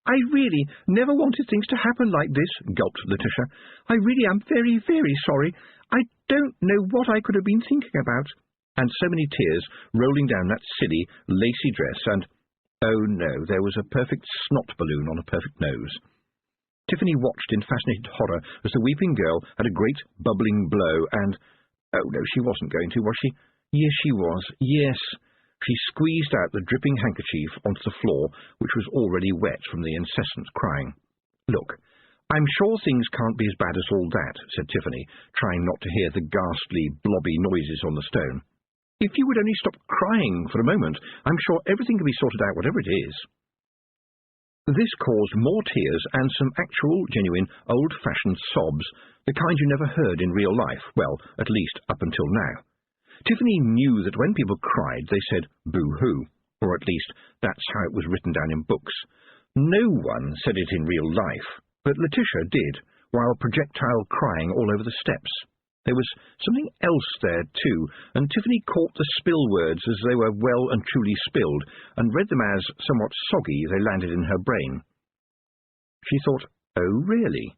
"I really never wanted things to happen like this," gulped Letitia. "I really am very, very sorry. I don't know what I could have been thinking about." And so many tears rolling down that silly, lacy dress, and, oh no, there was a perfect snot balloon on a perfect nose. Tiffany watched in fascinated horror as the weeping girl had a great bubbling blow, and, oh no, she wasn't going to, was she? Yes, she was, yes. She squeezed out the dripping handkerchief onto the floor, which was already wet from the incessant crying. "Look, I'm sure things can't be as bad as all that," said Tiffany, trying not to hear the ghastly, blobby noises on the stone. "If you would only stop crying for a moment, I'm sure everything can be sorted out, whatever it is." This caused more tears and some actual, genuine, old-fashioned sobs, the kind you never heard in real life, well, at least up until now. Tiffany knew that when people cried, they said boo-hoo, or at least that's how it was written down in books. No one said it in real life, but Letitia did, while projectile crying all over the steps. There was something else there, too, and Tiffany caught the spill words as they were well and truly spilled, and read them as, somewhat soggy, they landed in her brain. She thought, oh, really?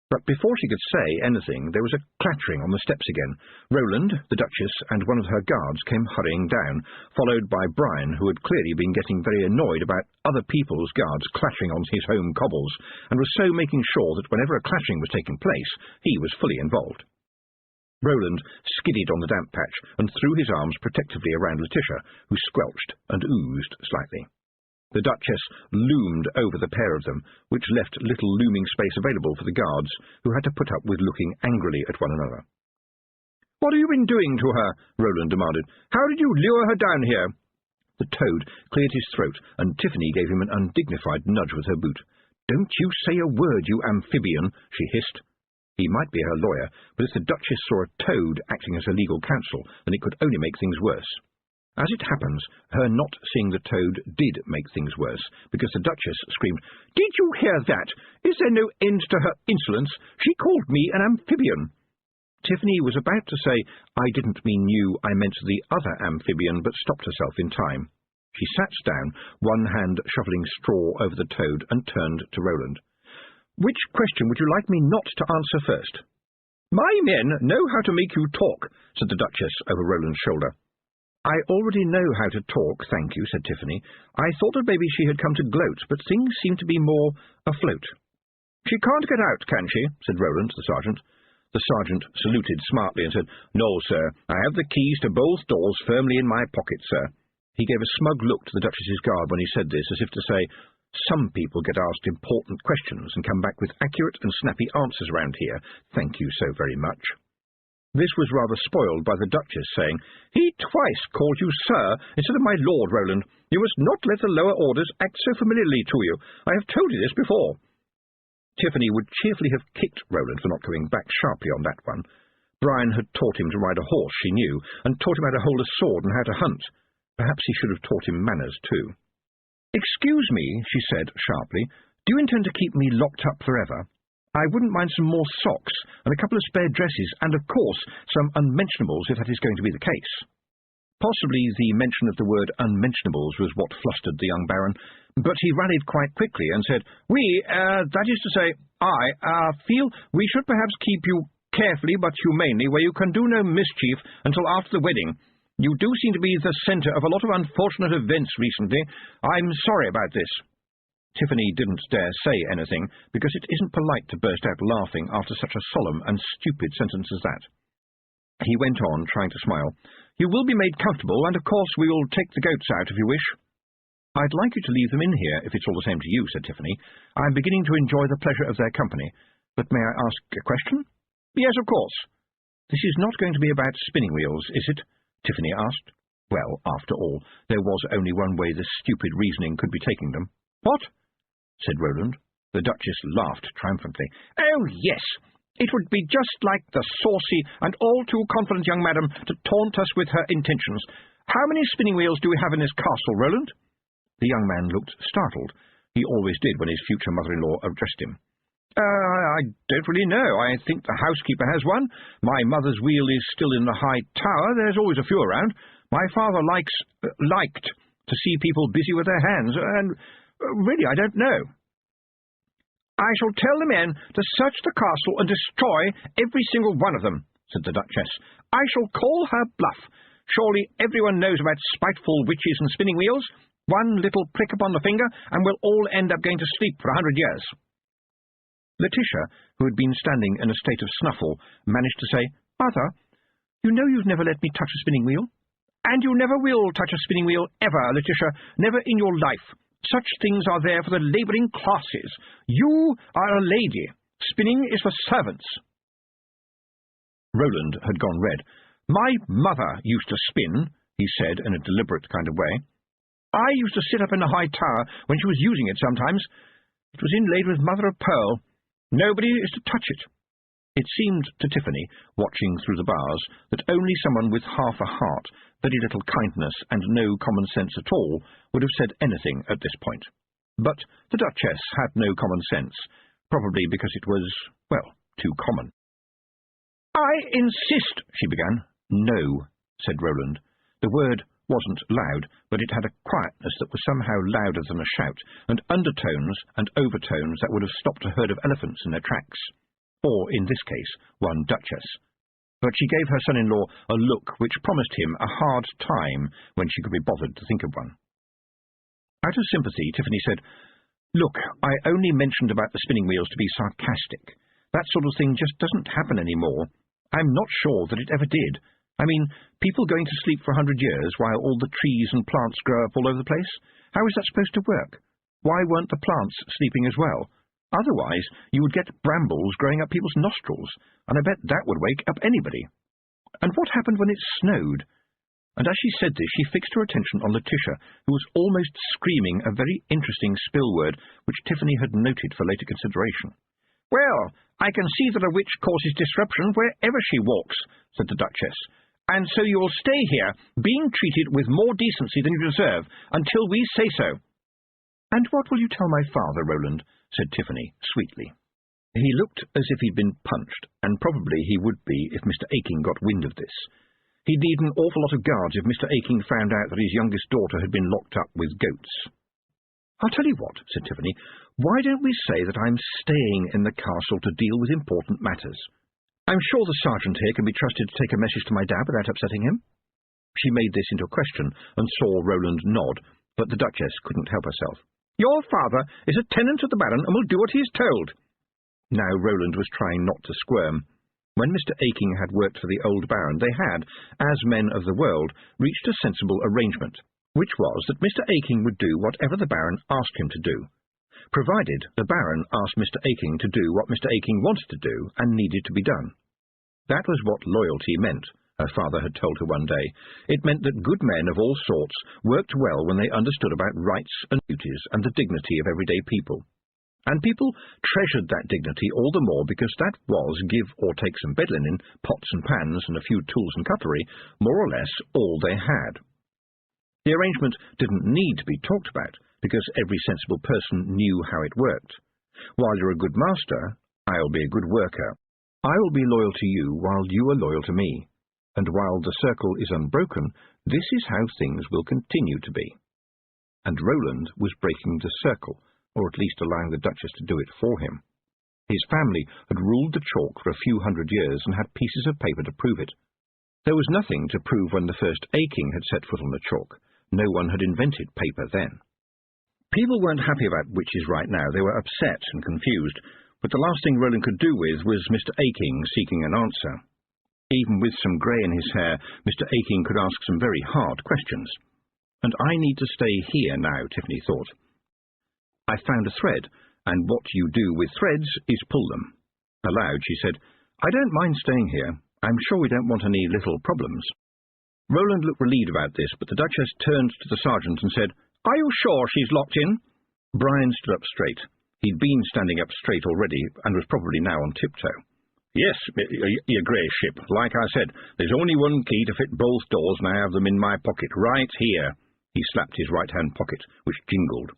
But before she could say anything, there was a clattering on the steps again. Roland, the Duchess, and one of her guards came hurrying down, followed by Brian, who had clearly been getting very annoyed about other people's guards clattering on his home cobbles, and was so making sure that whenever a clattering was taking place, he was fully involved. Roland skidded on the damp patch and threw his arms protectively around Letitia, who squelched and oozed slightly. The Duchess loomed over the pair of them, which left little looming space available for the guards, who had to put up with looking angrily at one another. "What have you been doing to her?" Roland demanded. "How did you lure her down here?" The Toad cleared his throat, and Tiffany gave him an undignified nudge with her boot. "Don't you say a word, you amphibian," she hissed. He might be her lawyer, but if the Duchess saw a Toad acting as her legal counsel, then it could only make things worse. As it happens, her not seeing the Toad did make things worse, because the Duchess screamed, "Did you hear that? Is there no end to her insolence? She called me an amphibian." Tiffany was about to say, "I didn't mean you, I meant the other amphibian," but stopped herself in time. She sat down, one hand shuffling straw over the Toad, and turned to Roland. "Which question would you like me not to answer first?" "My men know how to make you talk," said the Duchess over Roland's shoulder. "I already know how to talk, thank you," said Tiffany. "I thought that maybe she had come to gloat, but things seem to be more afloat." "She can't get out, can she?" said Roland to the sergeant. The sergeant saluted smartly and said, "No, sir. I have the keys to both doors firmly in my pocket, sir." He gave a smug look to the Duchess's guard when he said this, as if to say, "Some people get asked important questions and come back with accurate and snappy answers around here. Thank you so very much." This was rather spoiled by the Duchess saying, "He twice called you sir instead of my lord, Roland. You must not let the lower orders act so familiarly to you. I have told you this before." Tiffany would cheerfully have kicked Roland for not coming back sharply on that one. Brian had taught him to ride a horse, she knew, and taught him how to hold a sword and how to hunt. Perhaps he should have taught him manners too. "Excuse me," she said sharply, "do you intend to keep me locked up forever? I wouldn't mind some more socks, and a couple of spare dresses, and, of course, some unmentionables if that is going to be the case." Possibly the mention of the word unmentionables was what flustered the young Baron, but he rallied quite quickly and said, that is to say, I feel we should perhaps keep you carefully but humanely where you can do no mischief until after the wedding. You do seem to be the centre of a lot of unfortunate events recently. I'm sorry about this." Tiffany didn't dare say anything, because it isn't polite to burst out laughing after such a solemn and stupid sentence as that. He went on, trying to smile. "You will be made comfortable, and of course we will take the goats out if you wish." "I'd like you to leave them in here, if it's all the same to you," said Tiffany. "I'm beginning to enjoy the pleasure of their company. But may I ask a question?" "Yes, of course." "This is not going to be about spinning wheels, is it?" Tiffany asked. Well, after all, there was only one way this stupid reasoning could be taking them. "What?" said Roland. The Duchess laughed triumphantly. "Oh, yes! It would be just like the saucy and all-too-confident young madam to taunt us with her intentions. How many spinning wheels do we have in this castle, Roland?" The young man looked startled. He always did when his future mother-in-law addressed him. I don't really know. I think the housekeeper has one. My mother's wheel is still in the high tower. There's always a few around. My father liked to see people busy with their hands, and really, I don't know." "I shall tell the men to search the castle and destroy every single one of them," said the Duchess. "I shall call her bluff. Surely everyone knows about spiteful witches and spinning wheels. One little prick upon the finger, and we'll all end up going to sleep for 100 years. Letitia, who had been standing in a state of snuffle, managed to say, "Mother, you know you've never let me touch a spinning wheel. And you never will touch a spinning wheel ever, Letitia, never in your life. Such things are there for the labouring classes. You are a lady. Spinning is for servants." Roland had gone red. "My mother used to spin," he said in a deliberate kind of way. "I used to sit up in the high tower when she was using it sometimes. It was inlaid with mother of pearl. Nobody is to touch it." It seemed to Tiffany, watching through the bars, that only someone with half a heart, very little kindness, and no common sense at all would have said anything at this point. But the Duchess had no common sense, probably because it was, well, too common. "I insist," she began. "No," said Roland. The word wasn't loud, but it had a quietness that was somehow louder than a shout, and undertones and overtones that would have stopped a herd of elephants in their tracks. or in this case, one duchess. But she gave her son-in-law a look which promised him a hard time when she could be bothered to think of one. Out of sympathy, Tiffany said, "Look, I only mentioned about the spinning wheels to be sarcastic. That sort of thing just doesn't happen anymore. I'm not sure that it ever did. I mean, people going to sleep for 100 years while all the trees and plants grow up all over the place? How is that supposed to work? Why weren't the plants sleeping as well? Otherwise, you would get brambles growing up people's nostrils, and I bet that would wake up anybody. And what happened when it snowed?" And as she said this, she fixed her attention on Letitia, who was almost screaming a very interesting spill word which Tiffany had noted for later consideration. "Well, I can see that a witch causes disruption wherever she walks," said the Duchess, "and so you'll stay here, being treated with more decency than you deserve, until we say so." "And what will you tell my father, Roland?" said Tiffany, sweetly. He looked as if he'd been punched, and probably he would be if Mr. Aking got wind of this. He'd need an awful lot of guards if Mr. Aking found out that his youngest daughter had been locked up with goats. "I'll tell you what," said Tiffany, "why don't we say that I'm staying in the castle to deal with important matters? I'm sure the sergeant here can be trusted to take a message to my dad without upsetting him." She made this into a question, and saw Roland nod, but the Duchess couldn't help herself. "Your father is a tenant of the Baron and will do what he is told." Now Roland was trying not to squirm. When Mr. Aking had worked for the old Baron, they had, as men of the world, reached a sensible arrangement, which was that Mr. Aking would do whatever the Baron asked him to do, provided the Baron asked Mr. Aking to do what Mr. Aking wanted to do and needed to be done. That was what loyalty meant, her father had told her one day. It meant that good men of all sorts worked well when they understood about rights and duties and the dignity of everyday people. And people treasured that dignity all the more because that was, give or take some bed linen, pots and pans, and a few tools and cutlery, more or less all they had. The arrangement didn't need to be talked about, because every sensible person knew how it worked. While you're a good master, I'll be a good worker. I will be loyal to you while you are loyal to me. And while the circle is unbroken, this is how things will continue to be. And Roland was breaking the circle, or at least allowing the Duchess to do it for him. His family had ruled the chalk for a few hundred years and had pieces of paper to prove it. There was nothing to prove when the first Aking had set foot on the chalk. No one had invented paper then. People weren't happy about witches right now. They were upset and confused, but the last thing Roland could do with was Mr. Aking seeking an answer. Even with some grey in his hair, Mr. Aking could ask some very hard questions. And I need to stay here now, Tiffany thought. I found a thread, and what you do with threads is pull them. Aloud, she said, I don't mind staying here. I'm sure we don't want any little problems. Roland looked relieved about this, but the Duchess turned to the sergeant and said, Are you sure she's locked in? Brian stood up straight. He'd been standing up straight already, and was probably now on tiptoe. Yes, your Greyship. Like I said, there's only one key to fit both doors, and I have them in my pocket, right here. He slapped his right-hand pocket, which jingled.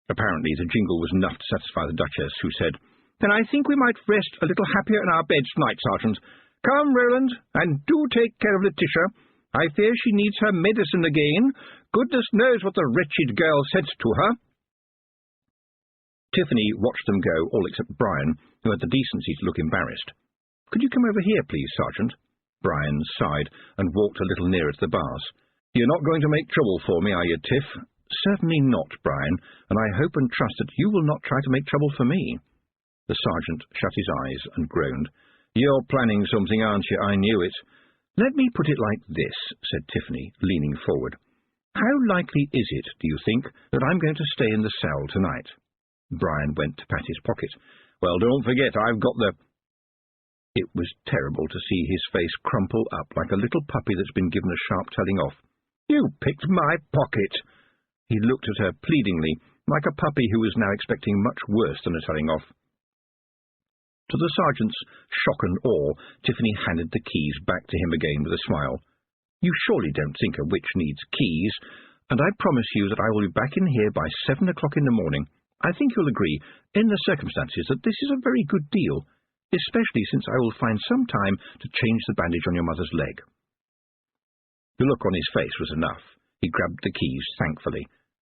Apparently the jingle was enough to satisfy the Duchess, who said, Then I think we might rest a little happier in our beds tonight, Sergeant. Come, Roland, and do take care of Letitia. I fear she needs her medicine again. Goodness knows what the wretched girl said to her. Tiffany watched them go, all except Brian, who had the decency to look embarrassed. Could you come over here, please, Sergeant? Brian sighed and walked a little nearer to the bars. You're not going to make trouble for me, are you, Tiff? Certainly not, Brian, and I hope and trust that you will not try to make trouble for me. The sergeant shut his eyes and groaned. You're planning something, aren't you? I knew it. Let me put it like this, said Tiffany, leaning forward. How likely is it, do you think, that I'm going to stay in the cell tonight? Brian went to pat his pocket. Well, don't forget, I've got the... It was terrible to see his face crumple up like a little puppy that's been given a sharp telling off. You picked my pocket! He looked at her pleadingly, like a puppy who was now expecting much worse than a telling off. To the sergeant's shock and awe, Tiffany handed the keys back to him again with a smile. You surely don't think a witch needs keys, and I promise you that I will be back in here by 7 o'clock in the morning. I think you'll agree, in the circumstances, that this is a very good deal, especially since I will find some time to change the bandage on your mother's leg. The look on his face was enough. He grabbed the keys thankfully.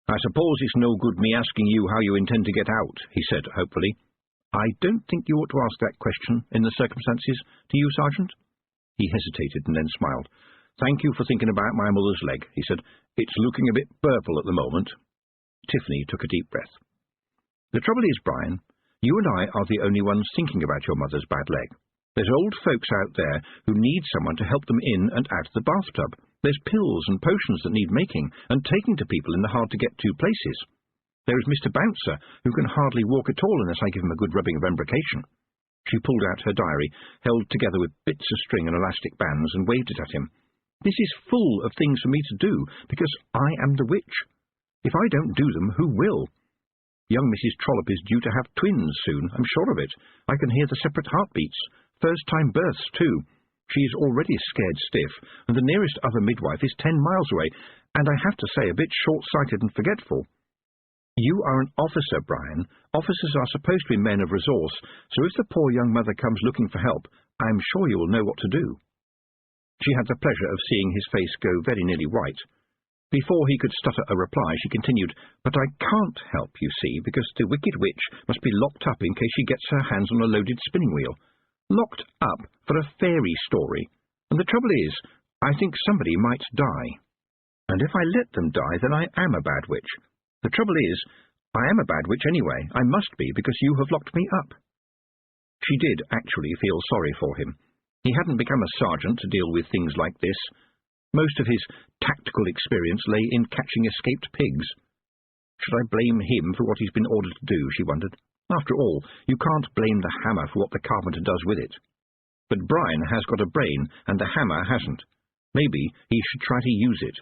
I suppose it's no good me asking you how you intend to get out, he said hopefully. "I don't think you ought to ask that question in the circumstances, do you, Sergeant?" He hesitated and then smiled. "Thank you for thinking about my mother's leg," he said. "It's looking a bit purple at the moment." Tiffany took a deep breath. "The trouble is, Brian, you and I are the only ones thinking about your mother's bad leg. There's old folks out there who need someone to help them in and out of the bathtub. There's pills and potions that need making and taking to people in the hard-to-get-to places. There is Mr. Bouncer, who can hardly walk at all unless I give him a good rubbing of embrocation." She pulled out her diary, held together with bits of string and elastic bands, and waved it at him. "This is full of things for me to do, because I am the witch. If I don't do them, who will? Young Mrs. Trollope is due to have twins soon, I'm sure of it. I can hear the separate heartbeats. First-time births, too. She is already scared stiff, and the nearest other midwife is 10 miles away, and I have to say a bit short-sighted and forgetful. You are an officer, Brian. Officers are supposed to be men of resource, so if the poor young mother comes looking for help, I am sure you will know what to do." She had the pleasure of seeing his face go very nearly white. Before he could stutter a reply, she continued, "But I can't help, you see, because the wicked witch must be locked up in case she gets her hands on a loaded spinning wheel. Locked up for a fairy story. And the trouble is, I think somebody might die. And if I let them die, then I am a bad witch. The trouble is, I am a bad witch anyway. I must be, because you have locked me up." She did actually feel sorry for him. He hadn't become a sergeant to deal with things like this. Most of his tactical experience lay in catching escaped pigs. Should I blame him for what he's been ordered to do, she wondered. After all, you can't blame the hammer for what the carpenter does with it. But Brian has got a brain, and the hammer hasn't. Maybe he should try to use it.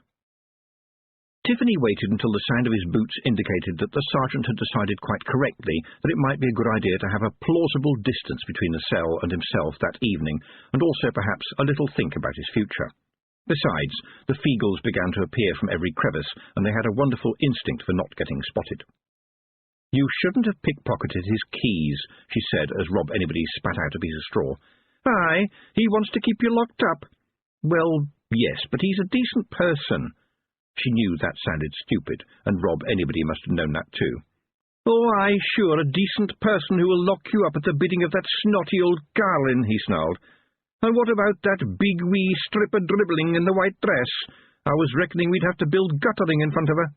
Tiffany waited until the sound of his boots indicated that the sergeant had decided quite correctly that it might be a good idea to have a plausible distance between the cell and himself that evening, and also perhaps a little think about his future. Besides, the Feagles began to appear from every crevice, and they had a wonderful instinct for not getting spotted. "You shouldn't have pickpocketed his keys," she said as Rob Anybody spat out a piece of straw. "Aye, he wants to keep you locked up." "Well, yes, but he's a decent person." She knew that sounded stupid, and Rob Anybody must have known that too. "Oh, aye, sure, a decent person who will lock you up at the bidding of that snotty old Garlin," he snarled. "And what about that big wee stripper dribbling in the white dress? I was reckoning we'd have to build guttering in front of her."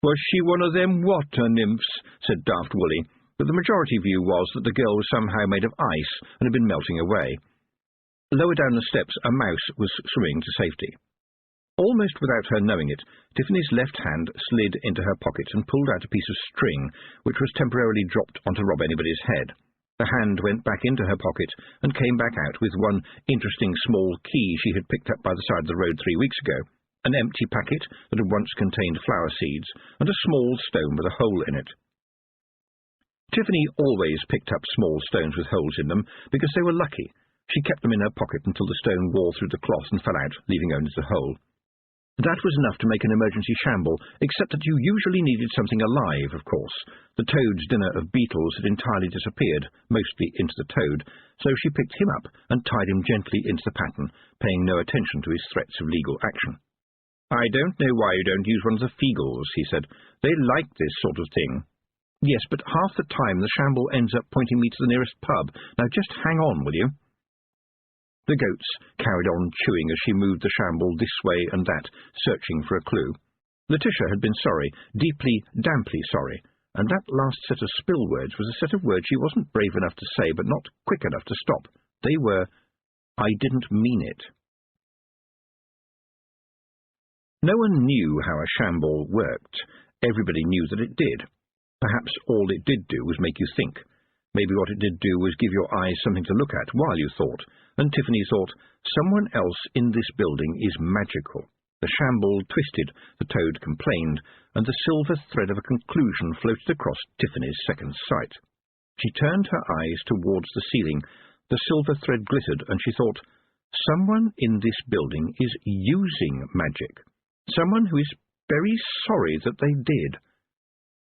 "Was she one of them water nymphs?" said Daft Woolly, but the majority view was that the girl was somehow made of ice and had been melting away. Lower down the steps a mouse was swimming to safety. Almost without her knowing it, Tiffany's left hand slid into her pocket and pulled out a piece of string, which was temporarily dropped onto Rob Anybody's head. The hand went back into her pocket and came back out with one interesting small key she had picked up by the side of the road 3 weeks ago, an empty packet that had once contained flower seeds, and a small stone with a hole in it. Tiffany always picked up small stones with holes in them because they were lucky. She kept them in her pocket until the stone wore through the cloth and fell out, leaving only the hole. That was enough to make an emergency shamble, except that you usually needed something alive, of course. The toad's dinner of beetles had entirely disappeared, mostly into the toad, so she picked him up and tied him gently into the pattern, paying no attention to his threats of legal action. "I don't know why you don't use one of the Feagles," he said. "They like this sort of thing." "Yes, but half the time the shamble ends up pointing me to the nearest pub. Now just hang on, will you?" The goats carried on chewing as she moved the shamble this way and that, searching for a clue. Letitia had been sorry, deeply, damply sorry, and that last set of spill words was a set of words she wasn't brave enough to say, but not quick enough to stop. They were, "I didn't mean it." No one knew how a shamble worked. Everybody knew that it did. Perhaps all it did do was make you think. Maybe what it did do was give your eyes something to look at while you thought, and Tiffany thought, someone else in this building is magical. The shamble twisted, the toad complained, and the silver thread of a conclusion floated across Tiffany's second sight. She turned her eyes towards the ceiling. The silver thread glittered, and she thought, someone in this building is using magic. Someone who is very sorry that they did.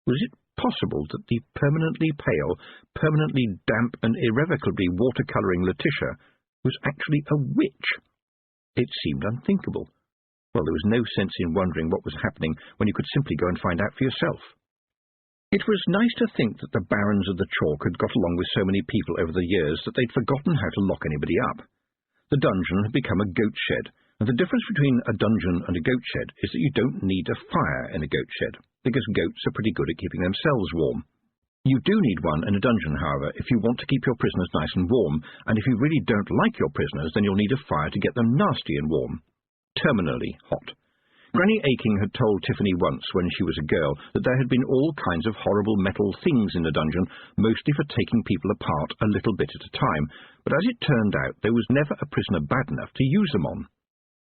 Was it possible that the permanently pale, permanently damp, and irrevocably watercolouring Letitia was actually a witch? It seemed unthinkable. Well, there was no sense in wondering what was happening when you could simply go and find out for yourself. It was nice to think that the barons of the chalk had got along with so many people over the years that they'd forgotten how to lock anybody up. The dungeon had become a goat shed, and the difference between a dungeon and a goat shed is that you don't need a fire in a goat shed, because goats are pretty good at keeping themselves warm. You do need one in a dungeon, however, if you want to keep your prisoners nice and warm, and if you really don't like your prisoners, then you'll need a fire to get them nasty and warm. Terminally hot. Granny Aking had told Tiffany once, when she was a girl, that there had been all kinds of horrible metal things in the dungeon, mostly for taking people apart a little bit at a time, but as it turned out, there was never a prisoner bad enough to use them on.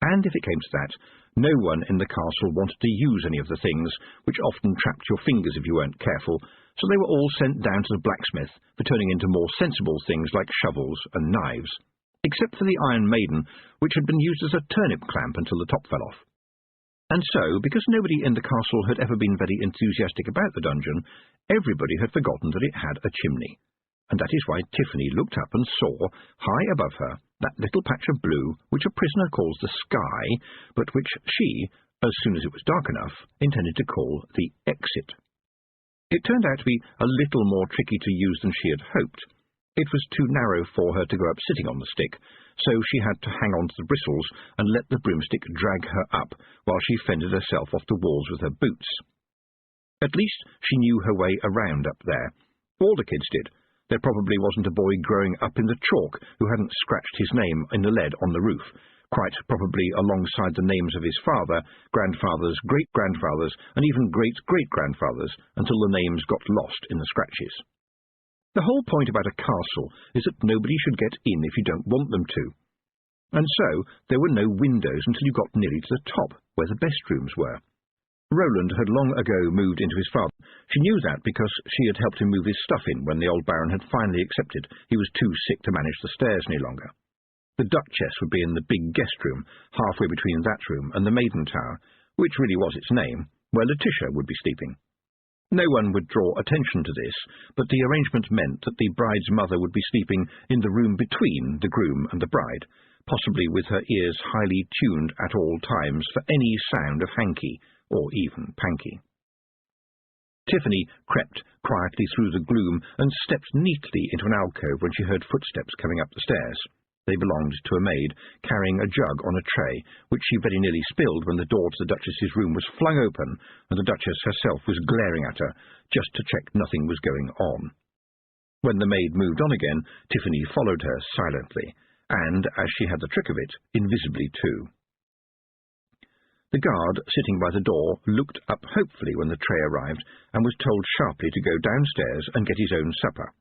And if it came to that, no one in the castle wanted to use any of the things, which often trapped your fingers if you weren't careful, so they were all sent down to the blacksmith for turning into more sensible things like shovels and knives, except for the Iron Maiden, which had been used as a turnip clamp until the top fell off. And so, because nobody in the castle had ever been very enthusiastic about the dungeon, everybody had forgotten that it had a chimney. And that is why Tiffany looked up and saw, high above her, that little patch of blue which a prisoner calls the sky, but which she, as soon as it was dark enough, intended to call the exit. It turned out to be a little more tricky to use than she had hoped. It was too narrow for her to go up sitting on the stick, so she had to hang on to the bristles and let the broomstick drag her up while she fended herself off the walls with her boots. At least she knew her way around up there. All the kids did. There probably wasn't a boy growing up in the chalk who hadn't scratched his name in the lead on the roof, quite probably alongside the names of his father, grandfathers, great-grandfathers, and even great-great-grandfathers, until the names got lost in the scratches. The whole point about a castle is that nobody should get in if you don't want them to. And so there were no windows until you got nearly to the top, where the best rooms were. Roland had long ago moved into his father. She knew that because she had helped him move his stuff in when the old baron had finally accepted he was too sick to manage the stairs any longer. The duchess would be in the big guest room, halfway between that room and the maiden tower, which really was its name, where Letitia would be sleeping. No one would draw attention to this, but the arrangement meant that the bride's mother would be sleeping in the room between the groom and the bride, possibly with her ears highly tuned at all times for any sound of hanky, or even panky. Tiffany crept quietly through the gloom and stepped neatly into an alcove when she heard footsteps coming up the stairs. They belonged to a maid, carrying a jug on a tray, which she very nearly spilled when the door to the Duchess's room was flung open, and the Duchess herself was glaring at her, just to check nothing was going on. When the maid moved on again, Tiffany followed her silently, and, as she had the trick of it, invisibly too. The guard, sitting by the door, looked up hopefully when the tray arrived, and was told sharply to go downstairs and get his own supper.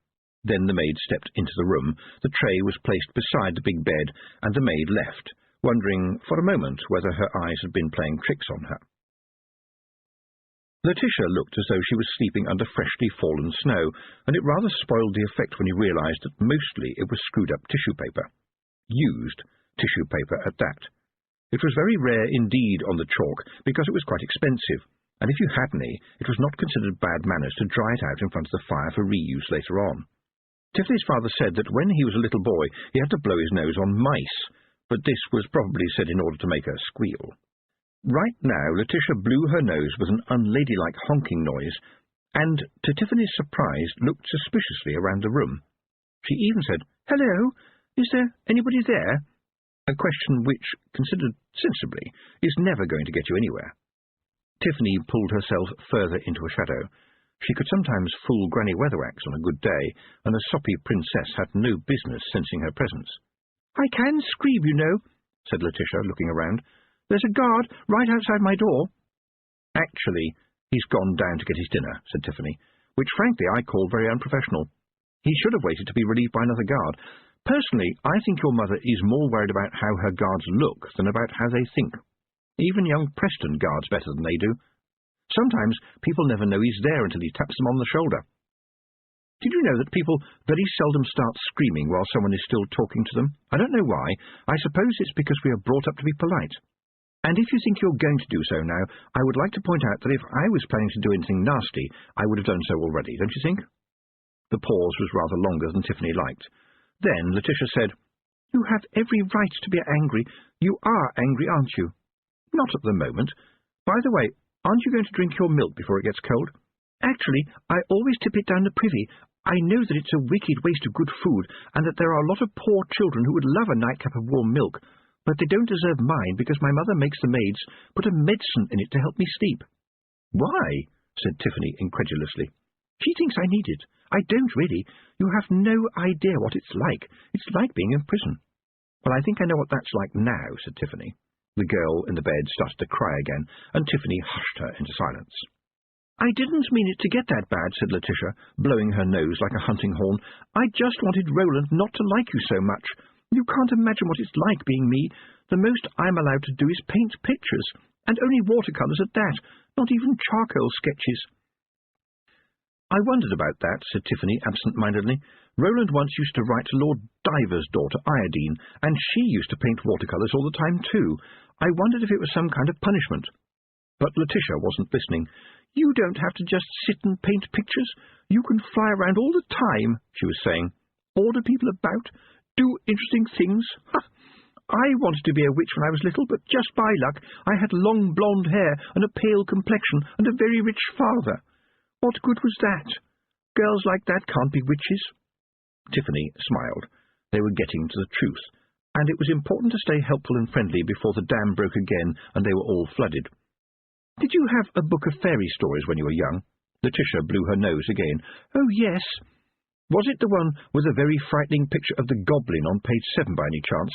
Then the maid stepped into the room, the tray was placed beside the big bed, and the maid left, wondering for a moment whether her eyes had been playing tricks on her. Letitia looked as though she was sleeping under freshly fallen snow, and it rather spoiled the effect when you realized that mostly it was screwed-up tissue paper. Used tissue paper at that. It was very rare indeed on the chalk, because it was quite expensive, and if you had any, it was not considered bad manners to dry it out in front of the fire for reuse later on. Tiffany's father said that when he was a little boy, he had to blow his nose on mice, but this was probably said in order to make her squeal. Right now, Letitia blew her nose with an unladylike honking noise, and, to Tiffany's surprise, looked suspiciously around the room. She even said, "Hello, is there anybody there?" A question which, considered sensibly, is never going to get you anywhere. Tiffany pulled herself further into a shadow. She could sometimes fool Granny Weatherwax on a good day, and the soppy princess had no business sensing her presence. "I can scream, you know," said Letitia, looking around. "There's a guard right outside my door." "Actually, he's gone down to get his dinner," said Tiffany, which frankly I call very unprofessional. "He should have waited to be relieved by another guard. Personally, I think your mother is more worried about how her guards look than about how they think. Even young Preston guards better than they do. Sometimes people never know he's there until he taps them on the shoulder. Did you know that people very seldom start screaming while someone is still talking to them? I don't know why. I suppose it's because we are brought up to be polite. And if you think you're going to do so now, I would like to point out that if I was planning to do anything nasty, I would have done so already, don't you think?" The pause was rather longer than Tiffany liked. Then Letitia said, "You have every right to be angry. You are angry, aren't you?" "Not at the moment. By the way, aren't you going to drink your milk before it gets cold?" Actually, I always tip it down the privy. I know that it's a wicked waste of good food, and that there are a lot of poor children who would love a nightcap of warm milk, but they don't deserve mine because my mother makes the maids put a medicine in it to help me sleep." "Why?" said Tiffany incredulously. "She thinks I need it. I don't really. You have no idea what it's like. It's like being in prison." "Well, I think I know what that's like now," said Tiffany. The girl in the bed started to cry again, and Tiffany hushed her into silence. "I didn't mean it to get that bad," said Letitia, blowing her nose like a hunting horn. "I just wanted Roland not to like you so much. You can't imagine what it's like being me. The most I'm allowed to do is paint pictures, and only watercolours at that, not even charcoal sketches." "I wondered about that," said Tiffany absent-mindedly. "Roland once used to write to Lord Diver's daughter, Iodine, and she used to paint watercolours all the time too. I wondered if it was some kind of punishment." But Letitia wasn't listening. "You don't have to just sit and paint pictures. You can fly around all the time," she was saying. "Order people about, do interesting things. Ha! I wanted to be a witch when I was little, but just by luck I had long blonde hair and a pale complexion and a very rich father. What good was that? Girls like that can't be witches." Tiffany smiled. They were getting to the truth, and it was important to stay helpful and friendly before the dam broke again and they were all flooded. "Did you have a book of fairy stories when you were young?" Letitia blew her nose again. "Oh, yes." "Was it the one with a very frightening picture of the goblin on page 7 by any chance?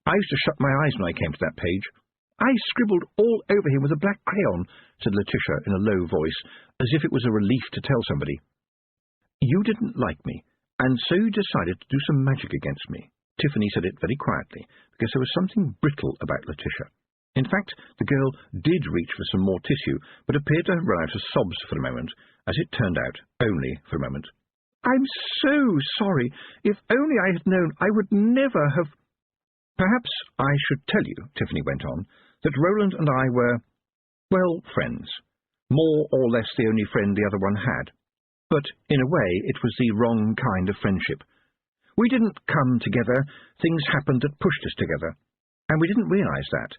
I used to shut my eyes when I came to that page." "I scribbled all over him with a black crayon," said Letitia in a low voice, as if it was a relief to tell somebody. "You didn't like me, and so you decided to do some magic against me." Tiffany said it very quietly, because there was something brittle about Letitia. In fact, the girl did reach for some more tissue, but appeared to have run out of sobs for a moment, as it turned out, only for a moment. "I'm so sorry. If only I had known, I would never have—" "Perhaps I should tell you," Tiffany went on, "that Roland and I were, well, friends. More or less the only friend the other one had. But, in a way, it was the wrong kind of friendship. We didn't come together. Things happened that pushed us together. And we didn't realise that.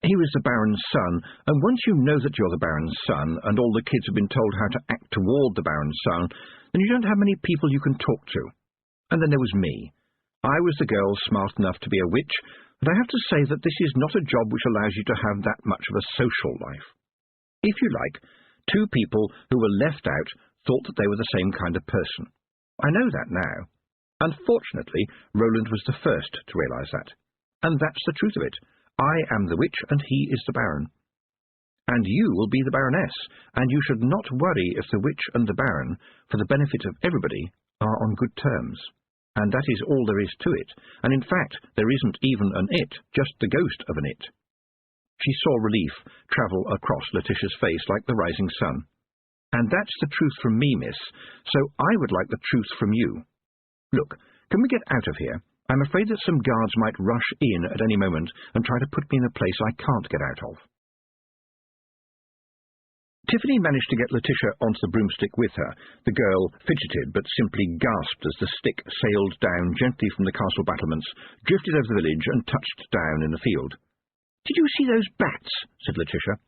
He was the Baron's son, and once you know that you're the Baron's son, and all the kids have been told how to act toward the Baron's son, then you don't have many people you can talk to. And then there was me. I was the girl smart enough to be a witch, and I have to say that this is not a job which allows you to have that much of a social life. If you like, two people who were left out thought that they were the same kind of person. I know that now. Unfortunately, Roland was the first to realise that. And that's the truth of it. I am the witch, and he is the Baron. And you will be the Baroness, and you should not worry if the witch and the Baron, for the benefit of everybody, are on good terms. And that is all there is to it, and in fact there isn't even an it, just the ghost of an it." She saw relief travel across Letitia's face like the rising sun. "And that's the truth from me, miss, so I would like the truth from you. Look, can we get out of here? I'm afraid that some guards might rush in at any moment and try to put me in a place I can't get out of." Tiffany managed to get Letitia onto the broomstick with her. The girl fidgeted, but simply gasped as the stick sailed down gently from the castle battlements, drifted over the village, and touched down in the field. "Did you see those bats?" said Letitia.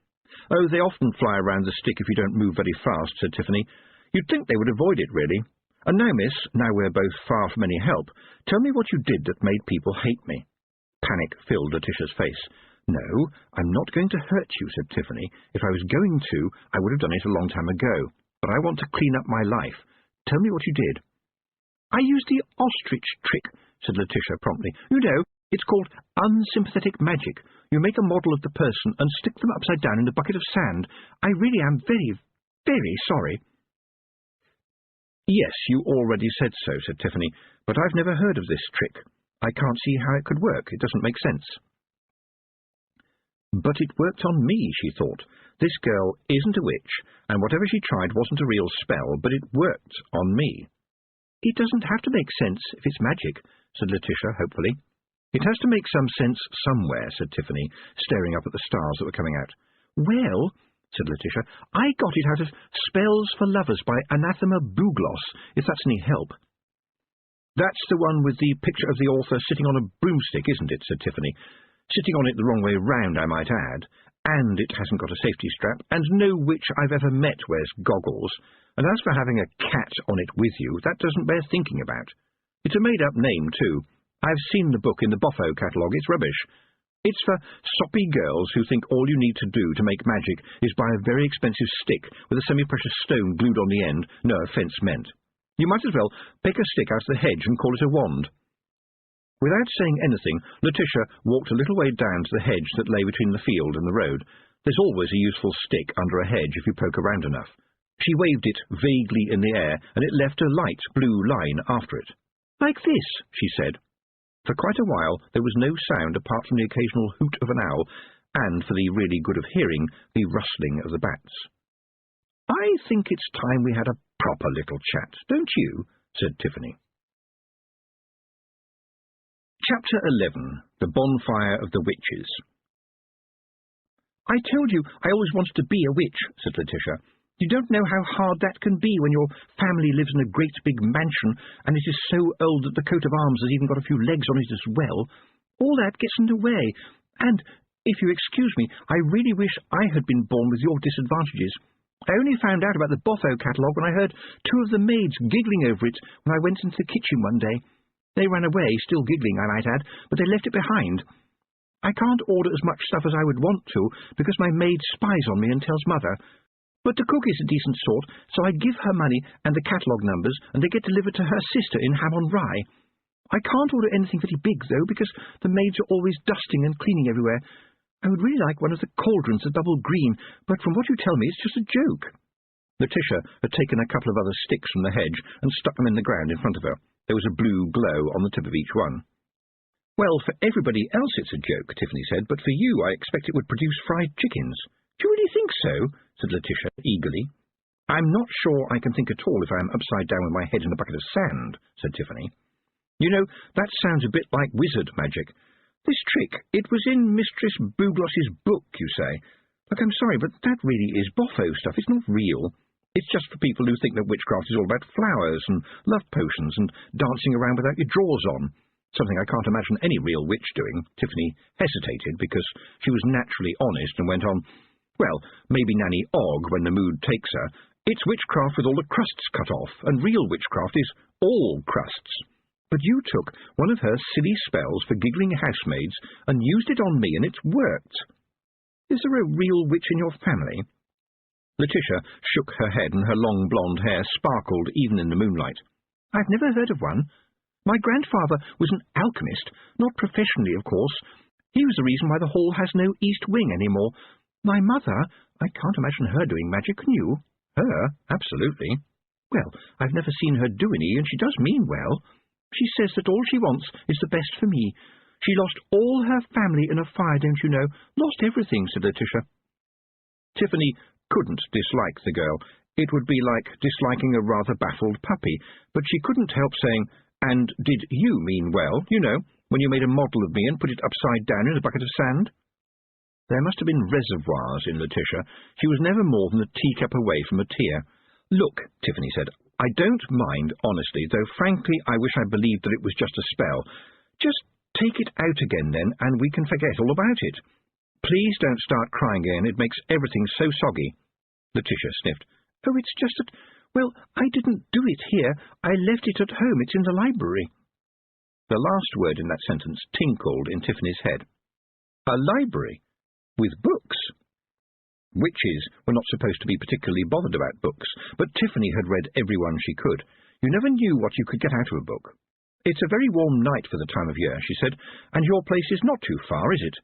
"Oh, they often fly around the stick if you don't move very fast," said Tiffany. "You'd think they would avoid it, really. And now, miss, now we're both far from any help, tell me what you did that made people hate me." Panic filled Letitia's face. "No, I'm not going to hurt you," said Tiffany. "If I was going to, I would have done it a long time ago. But I want to clean up my life. Tell me what you did." "I used the ostrich trick," said Letitia promptly. "You know, it's called unsympathetic magic. You make a model of the person and stick them upside down in a bucket of sand. I really am very, very sorry." "Yes, you already said so," said Tiffany, "but I've never heard of this trick. I can't see how it could work. It doesn't make sense." But it worked on me, she thought. This girl isn't a witch, and whatever she tried wasn't a real spell, but it worked on me. "It doesn't have to make sense if it's magic," said Letitia hopefully. "It has to make some sense somewhere," said Tiffany, staring up at the stars that were coming out. "Well," said Letitia, "I got it out of Spells for Lovers by Anathema Bugloss, if that's any help." "That's the one with the picture of the author sitting on a broomstick, isn't it?" said Tiffany. "Sitting on it the wrong way round, I might add. and it hasn't got a safety strap, and no witch I've ever met wears goggles. And as for having a cat on it with you, that doesn't bear thinking about. It's a made-up name, too. I've seen the book in the Boffo catalogue. It's rubbish. It's for soppy girls who think all you need to do to make magic is buy a very expensive stick with a semi-precious stone glued on the end, no offence meant. You might as well pick a stick out of the hedge and call it a wand. Without saying anything, Letitia walked a little way down to the hedge that lay between the field and the road. There's always a useful stick under a hedge if you poke around enough. She waved it vaguely in the air, and it left a light blue line after it. "Like this," she said. For quite a while there was no sound apart from the occasional hoot of an owl, and, for the really good of hearing, the rustling of the bats. "I think it's time we had a proper little chat, don't you?" said Tiffany. Chapter 11. The Bonfire of the Witches. "I told you I always wanted to be a witch," said Letitia. "You don't know how hard that can be when your family lives in a great big mansion, and it is so old that the coat of arms has even got a few legs on it as well. All that gets in the way, and, if you excuse me, I really wish I had been born with your disadvantages. I only found out about the Boffo catalogue when I heard two of the maids giggling over it when I went into the kitchen one day. They ran away, still giggling, I might add, but they left it behind. I can't order as much stuff as I would want to, because my maid spies on me and tells Mother. But the cook is a decent sort, so I give her money and the catalogue numbers, and they get delivered to her sister in Ham-on-Rye. I can't order anything very big, though, because the maids are always dusting and cleaning everywhere. I would really like one of the cauldrons, a double green, but from what you tell me, it's just a joke." Letitia had taken a couple of other sticks from the hedge and stuck them in the ground in front of her. There was a blue glow on the tip of each one. "Well, for everybody else it's a joke," Tiffany said, "but for you I expect it would produce fried chickens." "Do you really think so?" said Letitia eagerly. "I'm not sure I can think at all if I am upside down with my head in a bucket of sand," said Tiffany. "You know, that sounds a bit like wizard magic. This trick, it was in Mistress Bugloss's book, you say. Look, I'm sorry, but that really is Boffo stuff. It's not real. It's just for people who think that witchcraft is all about flowers and love potions and dancing around without your drawers on. Something I can't imagine any real witch doing." Tiffany hesitated because she was naturally honest and went on, "Well, maybe Nanny Og when the mood takes her. It's witchcraft with all the crusts cut off, and real witchcraft is all crusts. But you took one of her silly spells for giggling housemaids and used it on me, and it's worked. Is there a real witch in your family?" Letitia shook her head, and her long blonde hair sparkled even in the moonlight. "I've never heard of one. My grandfather was an alchemist, not professionally, of course. He was the reason why the hall has no east wing any more. My mother, I can't imagine her doing magic, can you?" "Her? Absolutely." "Well, I've never seen her do any, and she does mean well. She says that all she wants is the best for me. She lost all her family in a fire, don't you know? Lost everything," said Letitia. Tiffany couldn't dislike the girl. It would be like disliking a rather baffled puppy, but she couldn't help saying, "And did you mean well, you know, when you made a model of me and put it upside down in a bucket of sand?" There must have been reservoirs in Letitia. She was never more than a teacup away from a tear. "Look," Tiffany said, "I don't mind, honestly, though frankly I wish I believed that it was just a spell. Just take it out again then, and we can forget all about it. Please don't start crying again, it makes everything so soggy." Letitia sniffed. "Oh, it's just that, well, I didn't do it here. I left it at home. It's in the library." The last word in that sentence tinkled in Tiffany's head. A library? With books? Witches were not supposed to be particularly bothered about books, but Tiffany had read every one she could. You never knew what you could get out of a book. "It's a very warm night for the time of year," she said, "and your place is not too far, is it?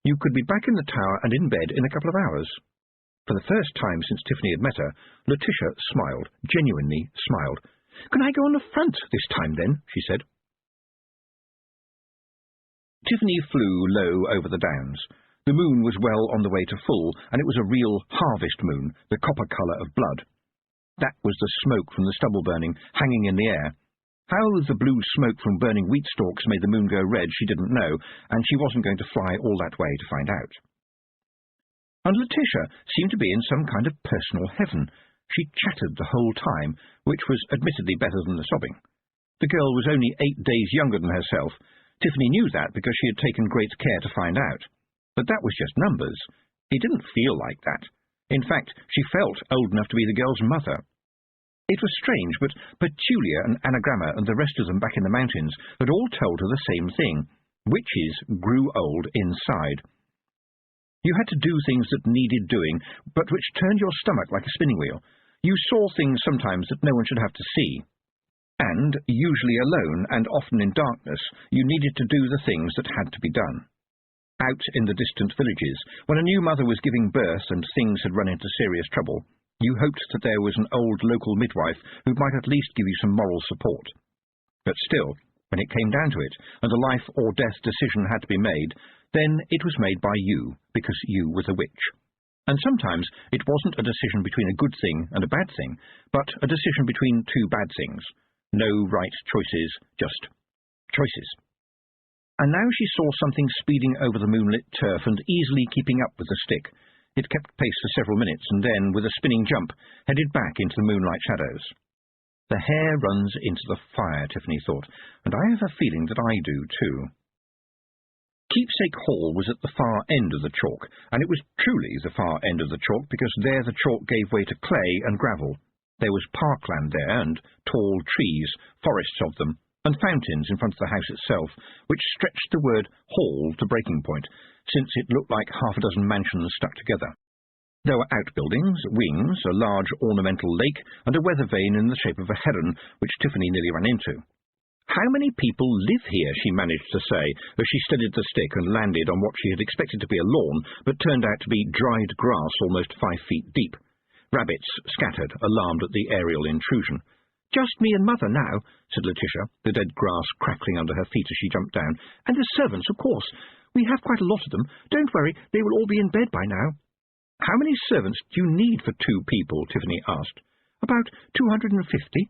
You could be back in the tower and in bed in a couple of hours." For the first time since Tiffany had met her, Letitia smiled, genuinely smiled. "Can I go on the front this time, then?" she said. Tiffany flew low over the downs. The moon was well on the way to full, and it was a real harvest moon, the copper colour of blood. That was the smoke from the stubble burning, hanging in the air. How the blue smoke from burning wheat stalks made the moon go red she didn't know, and she wasn't going to fly all that way to find out. And Letitia seemed to be in some kind of personal heaven. She chattered the whole time, which was admittedly better than the sobbing. The girl was only 8 days younger than herself. Tiffany knew that because she had taken great care to find out. But that was just numbers. It didn't feel like that. In fact, she felt old enough to be the girl's mother. It was strange, but Petulia and Anagramma and the rest of them back in the mountains had all told her the same thing. Witches grew old inside. You had to do things that needed doing, but which turned your stomach like a spinning wheel. You saw things sometimes that no one should have to see. And, usually alone and often in darkness, you needed to do the things that had to be done. Out in the distant villages, when a new mother was giving birth and things had run into serious trouble, you hoped that there was an old local midwife who might at least give you some moral support. But still, when it came down to it, and a life or death decision had to be made, then it was made by you, because you were the witch. And sometimes it wasn't a decision between a good thing and a bad thing, but a decision between two bad things. No right choices, just choices. And now she saw something speeding over the moonlit turf and easily keeping up with the stick. It kept pace for several minutes, and then, with a spinning jump, headed back into the moonlight shadows. The hare runs into the fire, Tiffany thought, and I have a feeling that I do too. Keepsake Hall was at the far end of the chalk, and it was truly the far end of the chalk, because there the chalk gave way to clay and gravel. There was parkland there, and tall trees, forests of them, and fountains in front of the house itself, which stretched the word hall to breaking point, since it looked like half a dozen mansions stuck together. There were outbuildings, wings, a large ornamental lake, and a weather vane in the shape of a heron, which Tiffany nearly ran into. How many people live here, she managed to say, as she steadied the stick and landed on what she had expected to be a lawn, but turned out to be dried grass almost 5 feet deep. Rabbits scattered, alarmed at the aerial intrusion. "Just me and Mother now," said Letitia, the dead grass crackling under her feet as she jumped down. "And the servants, of course. We have quite a lot of them. Don't worry, they will all be in bed by now." "How many servants do you need for 2 people?" Tiffany asked. "About 250.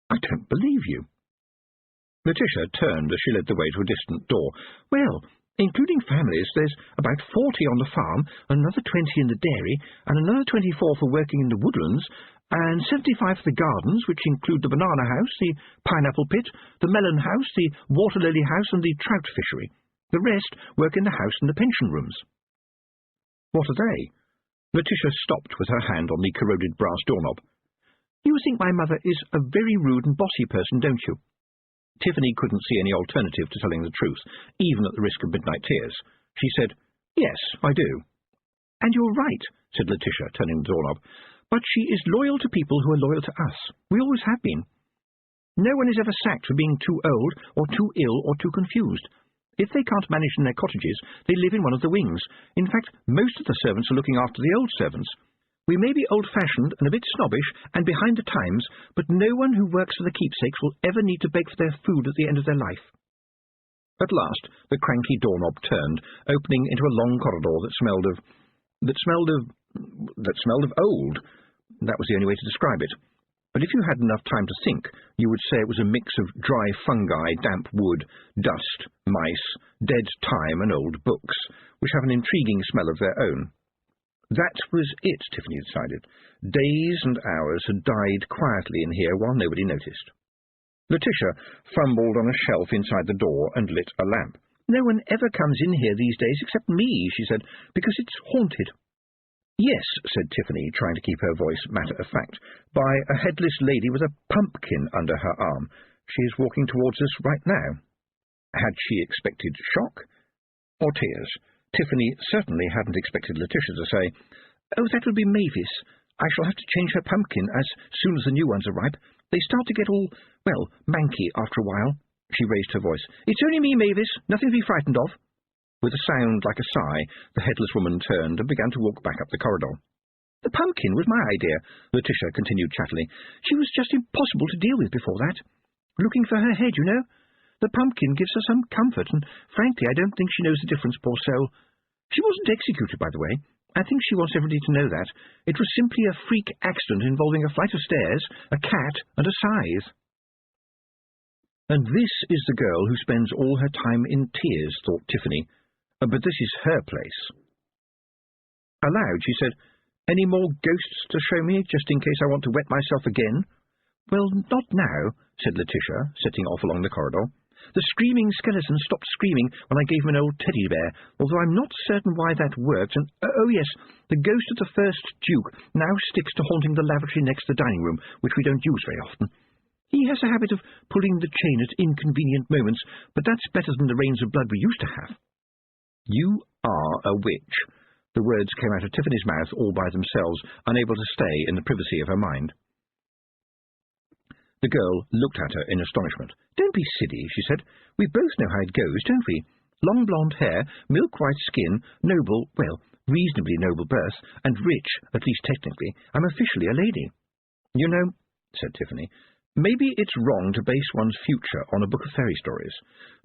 "I don't believe you." Letitia turned as she led the way to a distant door. "Well, including families, there's about 40 on the farm, another 20 in the dairy, and another 24 for working in the woodlands, and 75 for the gardens, which include the banana house, the pineapple pit, the melon house, the water lily house, and the trout fishery. The rest work in the house and the pension rooms." "What are they?" Letitia stopped with her hand on the corroded brass doorknob. "You think my mother is a very rude and bossy person, don't you?" Tiffany couldn't see any alternative to telling the truth, even at the risk of midnight tears. She said, "Yes, I do." "And you're right," said Letitia, turning the doorknob. "But she is loyal to people who are loyal to us. We always have been. No one is ever sacked for being too old, or too ill, or too confused. If they can't manage in their cottages, they live in one of the wings. In fact, most of the servants are looking after the old servants. We may be old-fashioned and a bit snobbish and behind the times, but no one who works for the keepsakes will ever need to beg for their food at the end of their life." At last, the cranky doorknob turned, opening into a long corridor that smelled of old. That was the only way to describe it. But if you had enough time to think, you would say it was a mix of dry fungi, damp wood, dust, mice, dead time, and old books, which have an intriguing smell of their own. That was it, Tiffany decided. Days and hours had died quietly in here while nobody noticed. Letitia fumbled on a shelf inside the door and lit a lamp. "No one ever comes in here these days except me," she said, "because it's haunted." "Yes," said Tiffany, trying to keep her voice matter-of-fact, "by a headless lady with a pumpkin under her arm. She is walking towards us right now." Had she expected shock or tears? Tiffany certainly hadn't expected Letitia to say, "Oh, that will be Mavis. I shall have to change her pumpkin as soon as the new ones are ripe. They start to get all, well, manky after a while." She raised her voice. "It's only me, Mavis. Nothing to be frightened of." With a sound like a sigh, the headless woman turned and began to walk back up the corridor. "The pumpkin was my idea," Letitia continued chattily. "She was just impossible to deal with before that. Looking for her head, you know. The pumpkin gives her some comfort, and frankly I don't think she knows the difference, poor soul. She wasn't executed, by the way. I think she wants everybody to know that. It was simply a freak accident involving a flight of stairs, a cat, and a scythe." "And this is the girl who spends all her time in tears," thought Tiffany. "But this is her place." Aloud she said, "Any more ghosts to show me, just in case I want to wet myself again?" "Well, not now," said Letitia, setting off along the corridor. The screaming skeleton stopped screaming when I gave him an old teddy bear, although I'm not certain why that works, and, oh yes, the ghost of the first Duke now sticks to haunting the lavatory next to the dining room, which we don't use very often. He has a habit of pulling the chain at inconvenient moments, but that's better than the rains of blood we used to have. You are a witch. The words came out of Tiffany's mouth all by themselves, unable to stay in the privacy of her mind. The girl looked at her in astonishment. "Don't be silly," she said. "We both know how it goes, don't we? Long blonde hair, milk-white skin, noble, well, reasonably noble birth, and rich, at least technically. I'm officially a lady." "You know," said Tiffany, "maybe it's wrong to base one's future on a book of fairy stories.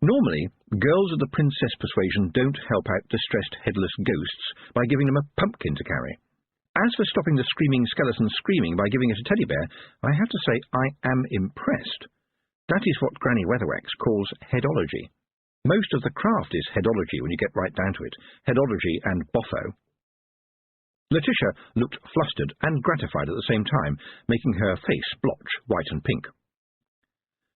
Normally, girls of the princess persuasion don't help out distressed headless ghosts by giving them a pumpkin to carry. As for stopping the screaming skeleton screaming by giving it a teddy bear, I have to say I am impressed. That is what Granny Weatherwax calls headology. Most of the craft is headology when you get right down to it, headology and boffo." Letitia looked flustered and gratified at the same time, making her face blotch white and pink.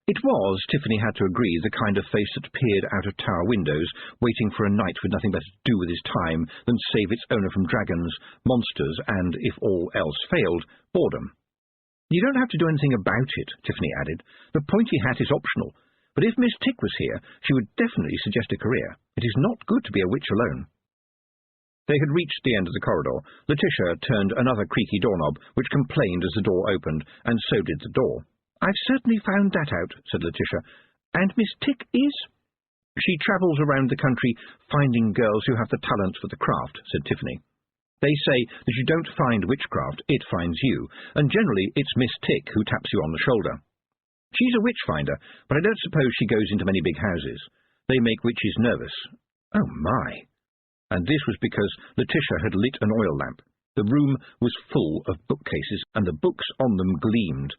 It was, Tiffany had to agree, the kind of face that peered out of tower windows, waiting for a knight with nothing better to do with his time than save its owner from dragons, monsters, and, if all else failed, boredom. "You don't have to do anything about it," Tiffany added. "The pointy hat is optional, but if Miss Tick was here, she would definitely suggest a career. It is not good to be a witch alone." They had reached the end of the corridor. Letitia turned another creaky doorknob, which complained as the door opened, and so did the door. "I've certainly found that out," said Letitia. "And Miss Tick is—" "She travels around the country finding girls who have the talent for the craft," said Tiffany. "They say that you don't find witchcraft, it finds you, and generally it's Miss Tick who taps you on the shoulder. She's a witch finder, but I don't suppose she goes into many big houses. They make witches nervous." "Oh, my!" And this was because Letitia had lit an oil lamp. The room was full of bookcases, and the books on them gleamed.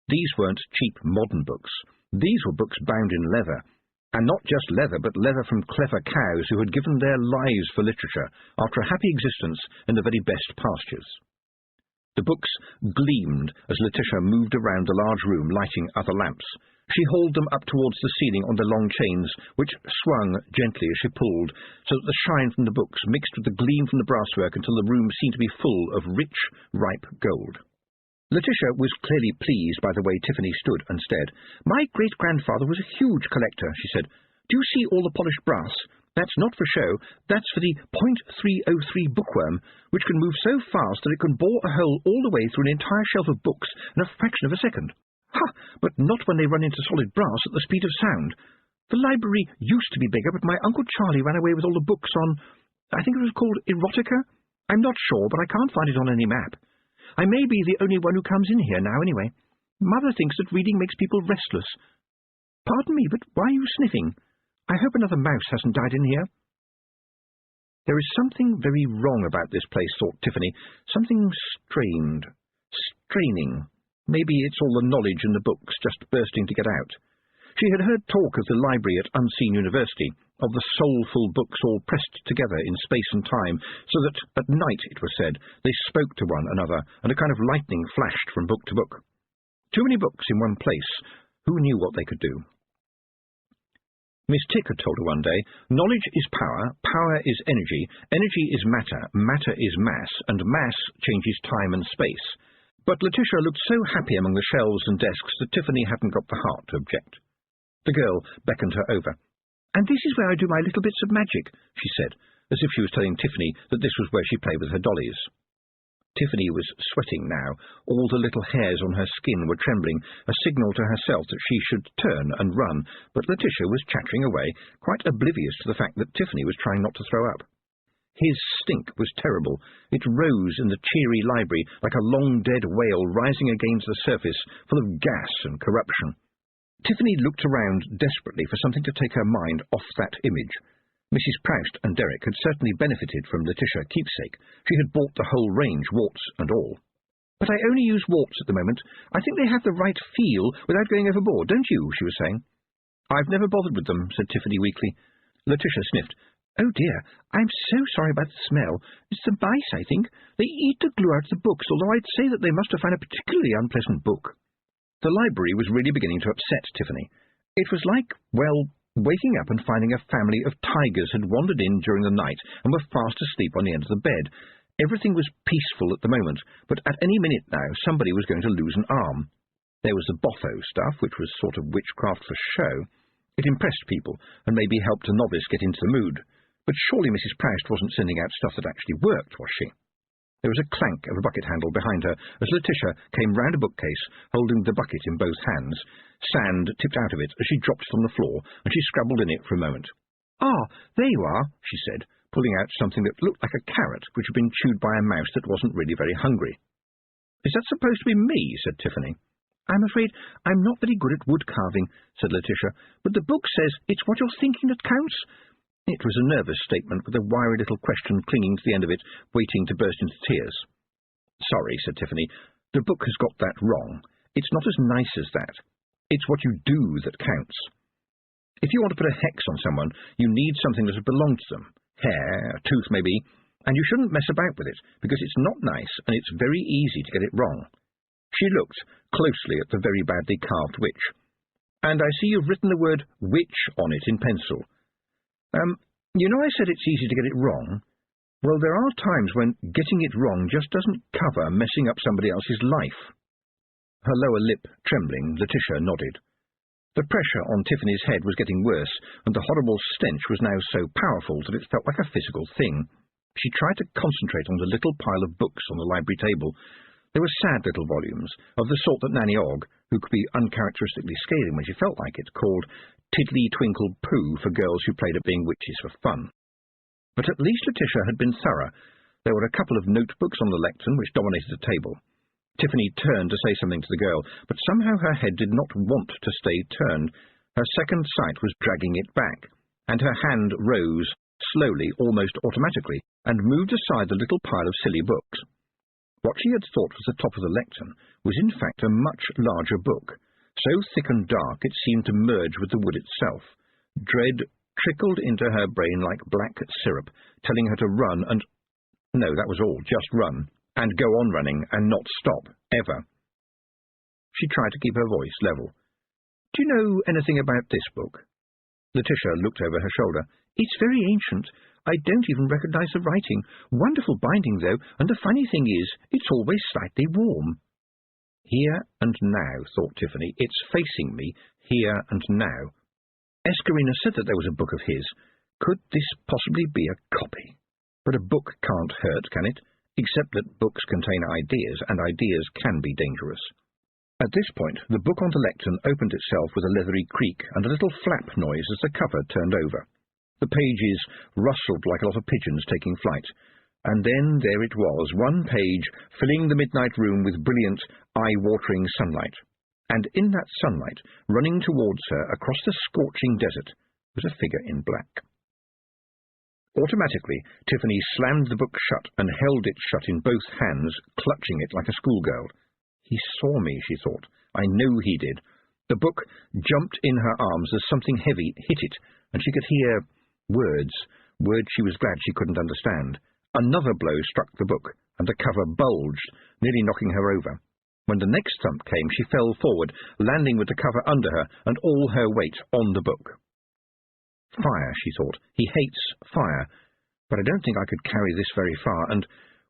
These weren't cheap modern books. These were books bound in leather. And not just leather, but leather from clever cows who had given their lives for literature after a happy existence in the very best pastures. The books gleamed as Letitia moved around the large room, lighting other lamps. She hauled them up towards the ceiling on their long chains, which swung gently as she pulled, so that the shine from the books mixed with the gleam from the brasswork until the room seemed to be full of rich, ripe gold. Letitia was clearly pleased by the way Tiffany stood and stared. "My great-grandfather was a huge collector," she said. "Do you see all the polished brass? That's not for show, that's for the .303 bookworm, which can move so fast that it can bore a hole all the way through an entire shelf of books in a fraction of a second. Ha! But not when they run into solid brass at the speed of sound. The library used to be bigger, but my Uncle Charlie ran away with all the books on, I think it was called erotica? I'm not sure, but I can't find it on any map. I may be the only one who comes in here now, anyway. Mother thinks that reading makes people restless. Pardon me, but why are you sniffing? I hope another mouse hasn't died in here." "There is something very wrong about this place," thought Tiffany. "Something strained. Straining. Maybe it's all the knowledge in the books just bursting to get out." She had heard talk of the library at Unseen University, of the soulful books all pressed together in space and time, so that at night, it was said, they spoke to one another, and a kind of lightning flashed from book to book. Too many books in one place. Who knew what they could do? Miss Tick had told her one day, "Knowledge is power, power is energy, energy is matter, matter is mass, and mass changes time and space." But Letitia looked so happy among the shelves and desks that Tiffany hadn't got the heart to object. The girl beckoned her over. "And this is where I do my little bits of magic," she said, as if she was telling Tiffany that this was where she played with her dollies. Tiffany was sweating now. All the little hairs on her skin were trembling, a signal to herself that she should turn and run, but Letitia was chattering away, quite oblivious to the fact that Tiffany was trying not to throw up. His stink was terrible. It rose in the cheery library like a long-dead whale rising against the surface, full of gas and corruption. Tiffany looked around desperately for something to take her mind off that image. Mrs. Proust and Derek had certainly benefited from Letitia Keepsake. She had bought the whole range, warts and all. "But I only use warts at the moment. I think they have the right feel without going overboard, don't you?" she was saying. "I've never bothered with them," said Tiffany weakly. Letitia sniffed. "Oh dear, I'm so sorry about the smell. It's the mice, I think. They eat the glue out of the books, although I'd say that they must have found a particularly unpleasant book." The library was really beginning to upset Tiffany. It was like, well, waking up and finding a family of tigers had wandered in during the night and were fast asleep on the end of the bed. Everything was peaceful at the moment, but at any minute now somebody was going to lose an arm. There was the Botho stuff, which was sort of witchcraft for show. It impressed people, and maybe helped a novice get into the mood. But surely Mrs. Pratchett wasn't sending out stuff that actually worked, was she? There was a clank of a bucket handle behind her as Letitia came round a bookcase, holding the bucket in both hands. Sand tipped out of it as she dropped it on the floor, and she scrabbled in it for a moment. "Ah, there you are," she said, pulling out something that looked like a carrot which had been chewed by a mouse that wasn't really very hungry. "Is that supposed to be me?" said Tiffany. "I'm afraid I'm not very good at wood carving," said Letitia, "but the book says it's what you're thinking that counts." It was a nervous statement with a wiry little question clinging to the end of it, waiting to burst into tears. "Sorry," said Tiffany, "the book has got that wrong. It's not as nice as that. It's what you do that counts. If you want to put a hex on someone, you need something that has belonged to them. Hair, a tooth maybe, and you shouldn't mess about with it, because it's not nice and it's very easy to get it wrong." She looked closely at the very badly carved witch. "And I see you've written the word witch on it in pencil. You know I said it's easy to get it wrong? Well, there are times when getting it wrong just doesn't cover messing up somebody else's life." Her lower lip trembling, Letitia nodded. The pressure on Tiffany's head was getting worse, and the horrible stench was now so powerful that it felt like a physical thing. She tried to concentrate on the little pile of books on the library table. They were sad little volumes, of the sort that Nanny Ogg, who could be uncharacteristically scathing when she felt like it, called Tiddly Twinkle Pooh for girls who played at being witches for fun. But at least Letitia had been thorough. There were a couple of notebooks on the lectern which dominated the table. Tiffany turned to say something to the girl, but somehow her head did not want to stay turned. Her second sight was dragging it back, and her hand rose, slowly, almost automatically, and moved aside the little pile of silly books. What she had thought was the top of the lectern was in fact a much larger book, so thick and dark it seemed to merge with the wood itself. Dread trickled into her brain like black syrup, telling her to run and— no, that was all, just run, and go on running and not stop, ever. She tried to keep her voice level. "Do you know anything about this book?" Letitia looked over her shoulder. "It's very ancient. I don't even recognize the writing. Wonderful binding, though, and the funny thing is, it's always slightly warm." Here and now, thought Tiffany. It's facing me, here and now. Escarina said that there was a book of his. Could this possibly be a copy? But a book can't hurt, can it? Except that books contain ideas, and ideas can be dangerous. At this point, the book on the lectern opened itself with a leathery creak and a little flap noise as the cover turned over. The pages rustled like a lot of pigeons taking flight, and then there it was, one page filling the midnight room with brilliant, eye-watering sunlight. And in that sunlight, running towards her across the scorching desert, was a figure in black. Automatically, Tiffany slammed the book shut and held it shut in both hands, clutching it like a schoolgirl. "He saw me," she thought. "I know he did." The book jumped in her arms as something heavy hit it, and she could hear words she was glad she couldn't understand. Another blow struck the book, and the cover bulged, nearly knocking her over. When the next thump came, she fell forward, landing with the cover under her and all her weight on the book. Fire, she thought. He hates fire. But I don't think I could carry this very far, and,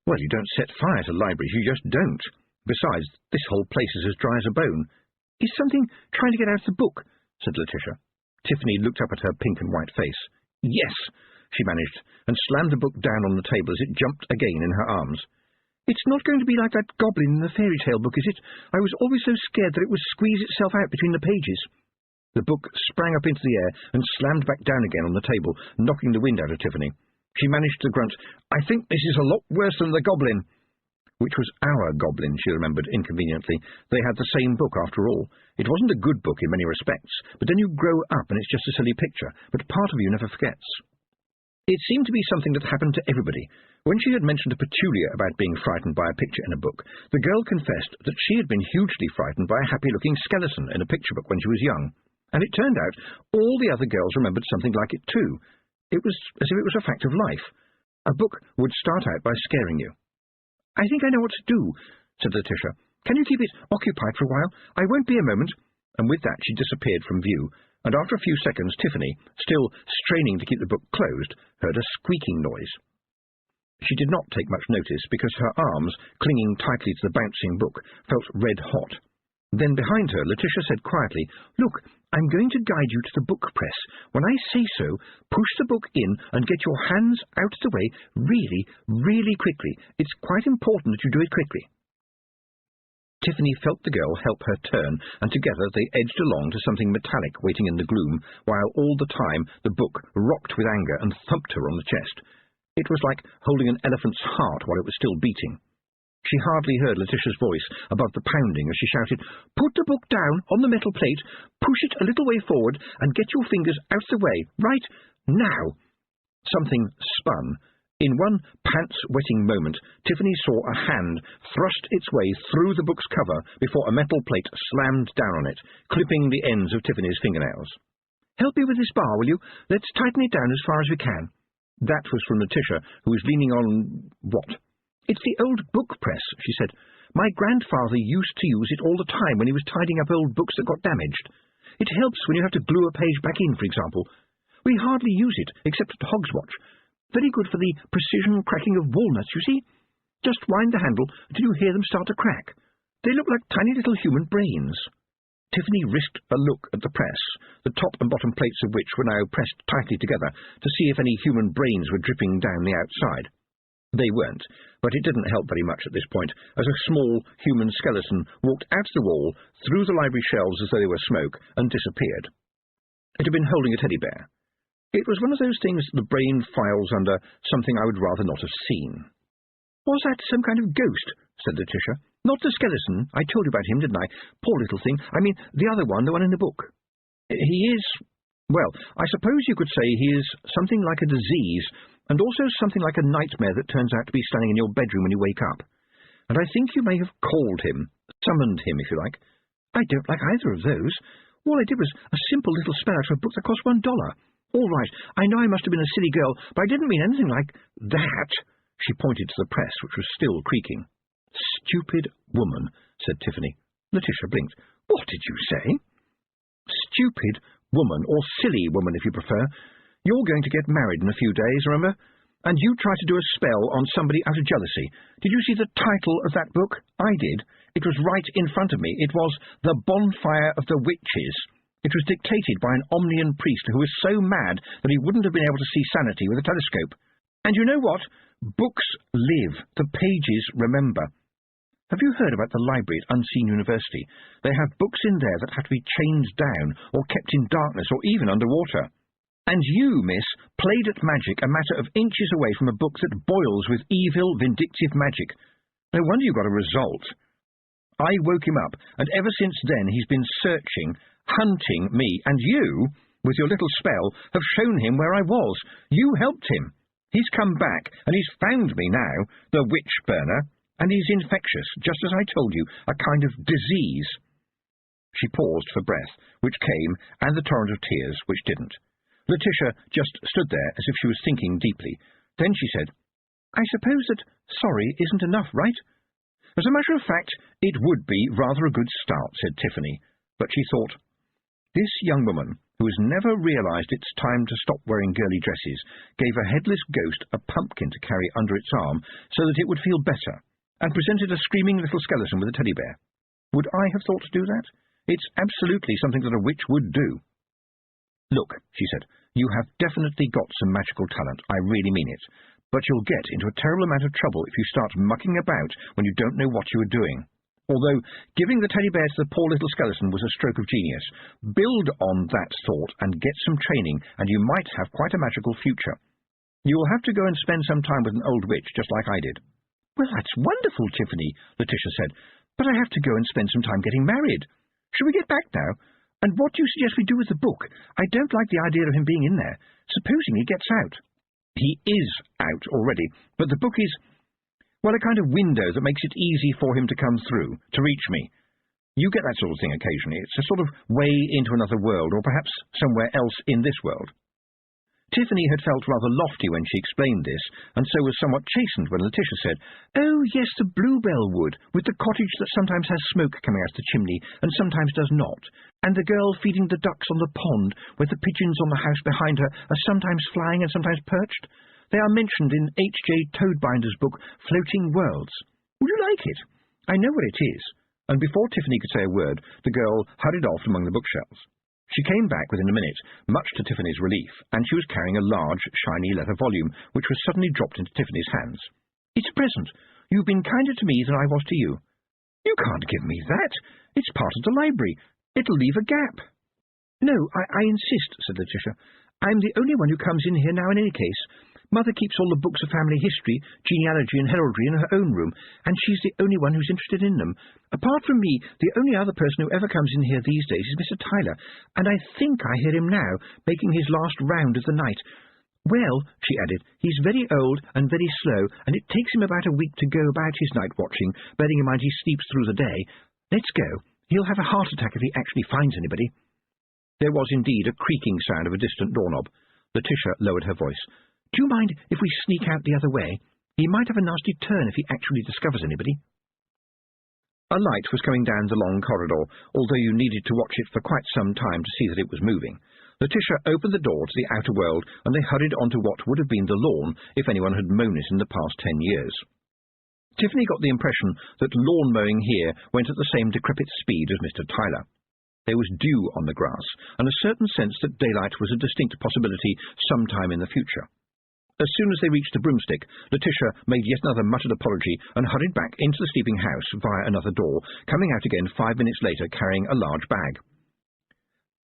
well, you don't set fire to libraries, you just don't. Besides, this whole place is as dry as a bone. "Is something trying to get out of the book?" said Letitia. Tiffany looked up at her pink and white face. "Yes," she managed, and slammed the book down on the table as it jumped again in her arms. "It's not going to be like that goblin in the fairy tale book, is it? I was always so scared that it would squeeze itself out between the pages." The book sprang up into the air and slammed back down again on the table, knocking the wind out of Tiffany. She managed to grunt, "I think this is a lot worse than the goblin." Which was our goblin, she remembered inconveniently. They had the same book, after all. It wasn't a good book in many respects, but then you grow up and it's just a silly picture, but part of you never forgets. It seemed to be something that happened to everybody. When she had mentioned to Petulia about being frightened by a picture in a book, the girl confessed that she had been hugely frightened by a happy-looking skeleton in a picture book when she was young, and it turned out all the other girls remembered something like it too. It was as if it was a fact of life. A book would start out by scaring you. "I think I know what to do," said Letitia. "Can you keep it occupied for a while? I won't be a moment." And with that she disappeared from view, and after a few seconds Tiffany, still straining to keep the book closed, heard a squeaking noise. She did not take much notice because her arms, clinging tightly to the bouncing book, felt red-hot. Then behind her, Letitia said quietly, "Look, I'm going to guide you to the book press. When I say so, push the book in and get your hands out of the way really, really quickly. It's quite important that you do it quickly." Tiffany felt the girl help her turn, and together they edged along to something metallic waiting in the gloom, while all the time the book rocked with anger and thumped her on the chest. It was like holding an elephant's heart while it was still beating. She hardly heard Letitia's voice above the pounding as she shouted, "Put the book down on the metal plate, push it a little way forward, and get your fingers out the way, right now." Something spun. In one pants-wetting moment, Tiffany saw a hand thrust its way through the book's cover before a metal plate slammed down on it, clipping the ends of Tiffany's fingernails. "Help me with this bar, will you? Let's tighten it down as far as we can." That was from Letitia, who was leaning on what? "It's the old book press," she said. "My grandfather used to use it all the time when he was tidying up old books that got damaged. It helps when you have to glue a page back in, for example. We hardly use it, except at Hogswatch. Very good for the precision cracking of walnuts, you see. Just wind the handle until you hear them start to crack. They look like tiny little human brains." Tiffany risked a look at the press, the top and bottom plates of which were now pressed tightly together, to see if any human brains were dripping down the outside. They weren't, but it didn't help very much at this point, as a small human skeleton walked out of the wall, through the library shelves as though they were smoke, and disappeared. It had been holding a teddy bear. It was one of those things that the brain files under something I would rather not have seen. "Was that some kind of ghost?" said Letitia. "Not the skeleton. I told you about him, didn't I? Poor little thing. I mean, the other one, the one in the book." "He is, well, I suppose you could say he is something like a disease, and also something like a nightmare that turns out to be standing in your bedroom when you wake up. And I think you may have called him, summoned him, if you like." "I don't like either of those. All I did was a simple little spell out of a book that cost $1. All right, I know I must have been a silly girl, but I didn't mean anything like that." She pointed to the press, which was still creaking. "Stupid woman," said Tiffany. Letitia blinked. "What did you say?" "Stupid woman, or silly woman, if you prefer. You're going to get married in a few days, remember? And you tried to do a spell on somebody out of jealousy. Did you see the title of that book? I did. It was right in front of me. It was The Bonfire of the Witches. It was dictated by an Omnian priest who was so mad that he wouldn't have been able to see sanity with a telescope. And you know what? Books live. The pages remember. Have you heard about the library at Unseen University? They have books in there that have to be chained down, or kept in darkness, or even underwater. And you, miss, played at magic a matter of inches away from a book that boils with evil, vindictive magic. No wonder you got a result. I woke him up, and ever since then he's been searching, hunting me, and you, with your little spell, have shown him where I was. You helped him. He's come back, and he's found me now, the witch-burner, and he's infectious, just as I told you, a kind of disease." She paused for breath, which came, and the torrent of tears, which didn't. Letitia just stood there as if she was thinking deeply. Then she said, "I suppose that sorry isn't enough, right?" "As a matter of fact, it would be rather a good start," said Tiffany, but she thought, this young woman, who has never realized it's time to stop wearing girly dresses, gave a headless ghost a pumpkin to carry under its arm so that it would feel better, and presented a screaming little skeleton with a teddy bear. Would I have thought to do that? It's absolutely something that a witch would do. "Look," she said, "you have definitely got some magical talent, I really mean it, but you'll get into a terrible amount of trouble if you start mucking about when you don't know what you are doing. Although giving the teddy bear to the poor little skeleton was a stroke of genius. Build on that thought and get some training, and you might have quite a magical future. You will have to go and spend some time with an old witch, just like I did." "Well, that's wonderful, Tiffany," Letitia said, "but I have to go and spend some time getting married. Should we get back now? And what do you suggest we do with the book? I don't like the idea of him being in there. Supposing he gets out." "He is out already, but the book is, well, a kind of window that makes it easy for him to come through, to reach me. You get that sort of thing occasionally. It's a sort of way into another world, or perhaps somewhere else in this world." Tiffany had felt rather lofty when she explained this, and so was somewhat chastened when Letitia said, "Oh, yes, the Bluebell Wood, with the cottage that sometimes has smoke coming out of the chimney, and sometimes does not, and the girl feeding the ducks on the pond, where the pigeons on the house behind her are sometimes flying and sometimes perched. They are mentioned in H.J. Toadbinder's book, Floating Worlds. Would you like it? I know what it is." And before Tiffany could say a word, the girl hurried off among the bookshelves. She came back within a minute, much to Tiffany's relief, and she was carrying a large, shiny leather volume, which was suddenly dropped into Tiffany's hands. "It's a present. You've been kinder to me than I was to you." "You can't give me that. It's part of the library. It'll leave a gap." "No, I insist," said Letitia. "I'm the only one who comes in here now in any case. Mother keeps all the books of family history, genealogy and heraldry in her own room, and she's the only one who's interested in them. Apart from me, the only other person who ever comes in here these days is Mr. Tyler, and I think I hear him now, making his last round of the night. Well," she added, "he's very old and very slow, and it takes him about a week to go about his night watching, bearing in mind he sleeps through the day. Let's go. He'll have a heart attack if he actually finds anybody." There was indeed a creaking sound of a distant doorknob. Letitia lowered her voice. "Do you mind if we sneak out the other way? He might have a nasty turn if he actually discovers anybody." A light was coming down the long corridor, although you needed to watch it for quite some time to see that it was moving. Letitia opened the door to the outer world, and they hurried on to what would have been the lawn if anyone had mown it in the past 10 years. Tiffany got the impression that lawn mowing here went at the same decrepit speed as Mr. Tyler. There was dew on the grass, and a certain sense that daylight was a distinct possibility sometime in the future. As soon as they reached the broomstick, Letitia made yet another muttered apology and hurried back into the sleeping house via another door, coming out again 5 minutes later carrying a large bag.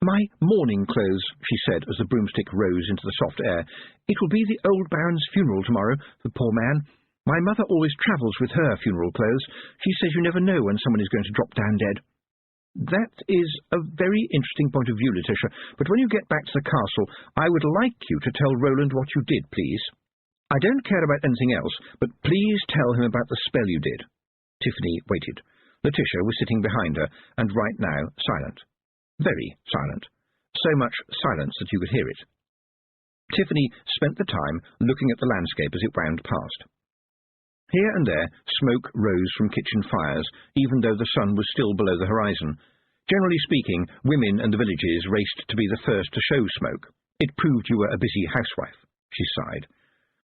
"My mourning clothes," she said as the broomstick rose into the soft air. "It will be the old Baron's funeral tomorrow, the poor man. My mother always travels with her funeral clothes. She says you never know when someone is going to drop down dead." "That is a very interesting point of view, Letitia, but when you get back to the castle, I would like you to tell Roland what you did, please. I don't care about anything else, but please tell him about the spell you did." Tiffany waited. Letitia was sitting behind her, and right now silent. Very silent. So much silence that you could hear it. Tiffany spent the time looking at the landscape as it wound past. Here and there, smoke rose from kitchen fires, even though the sun was still below the horizon. Generally speaking, women in the villages raced to be the first to show smoke. It proved you were a busy housewife. She sighed.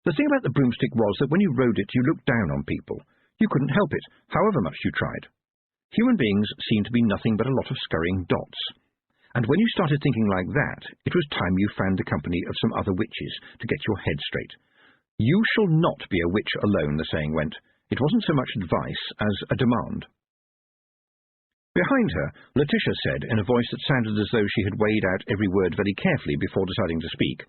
The thing about the broomstick was that when you rode it, you looked down on people. You couldn't help it, however much you tried. Human beings seemed to be nothing but a lot of scurrying dots. And when you started thinking like that, it was time you found the company of some other witches to get your head straight. "You shall not be a witch alone," the saying went. It wasn't so much advice as a demand. Behind her, Letitia said, in a voice that sounded as though she had weighed out every word very carefully before deciding to speak,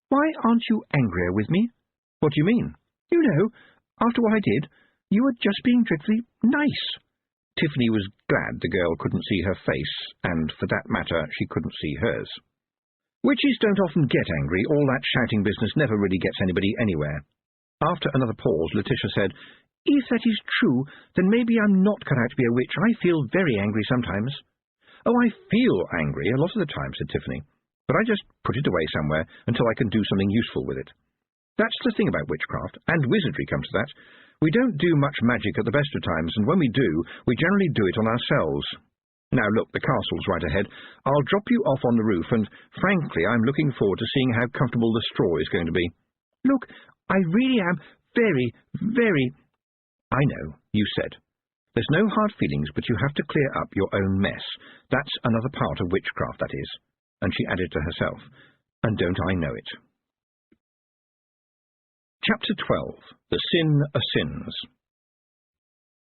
"Why aren't you angrier with me?" "What do you mean?" "You know, after what I did, you were just being dreadfully nice." Tiffany was glad the girl couldn't see her face, and, for that matter, she couldn't see hers. Witches don't often get angry. All that shouting business never really gets anybody anywhere. After another pause, Letitia said, "If that is true, then maybe I'm not cut out to be a witch. I feel very angry sometimes." "Oh, I feel angry a lot of the time," said Tiffany, "but I just put it away somewhere until I can do something useful with it. That's the thing about witchcraft, and wizardry comes to that. We don't do much magic at the best of times, and when we do, we generally do it on ourselves. Now look, the castle's right ahead. I'll drop you off on the roof, and frankly, I'm looking forward to seeing how comfortable the straw is going to be." "Look, I really am very, very—" "I know," you said. "There's no hard feelings, but you have to clear up your own mess. That's another part of witchcraft, that is." And she added to herself, "And don't I know it?" Chapter 12. The Sin of Sins.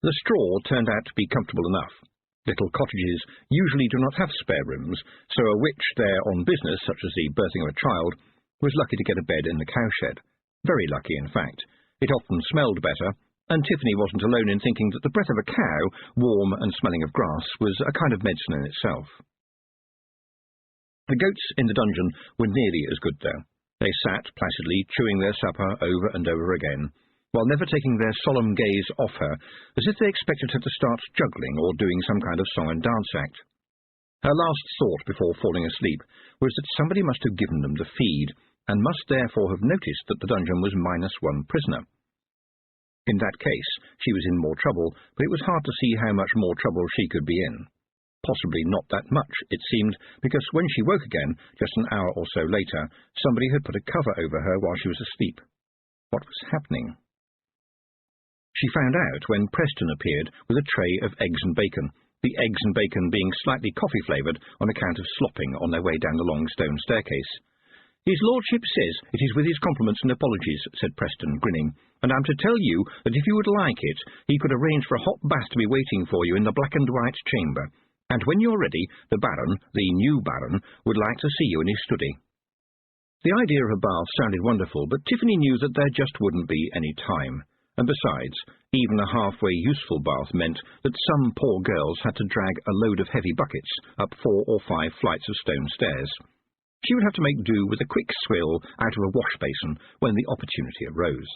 The straw turned out to be comfortable enough. Little cottages usually do not have spare rooms, so a witch there on business, such as the birthing of a child, was lucky to get a bed in the cowshed. Very lucky, in fact. It often smelled better, and Tiffany wasn't alone in thinking that the breath of a cow, warm and smelling of grass, was a kind of medicine in itself. The goats in the dungeon were nearly as good, though. They sat placidly, chewing their supper over and over again, while never taking their solemn gaze off her, as if they expected her to start juggling or doing some kind of song and dance act. Her last thought before falling asleep was that somebody must have given them the feed, and must therefore have noticed that the dungeon was -1 prisoner. In that case, she was in more trouble, but it was hard to see how much more trouble she could be in. Possibly not that much, it seemed, because when she woke again, just an hour or so later, somebody had put a cover over her while she was asleep. What was happening? She found out when Preston appeared with a tray of eggs and bacon, the eggs and bacon being slightly coffee-flavoured on account of slopping on their way down the long stone staircase. "His lordship says it is with his compliments and apologies," said Preston, grinning, "and I'm to tell you that if you would like it, he could arrange for a hot bath to be waiting for you in the black and white chamber, and when you're ready, the Baron, the new Baron, would like to see you in his study." The idea of a bath sounded wonderful, but Tiffany knew that there just wouldn't be any time. And besides, even a halfway useful bath meant that some poor girls had to drag a load of heavy buckets up 4 or 5 flights of stone stairs. She would have to make do with a quick swill out of a wash basin when the opportunity arose.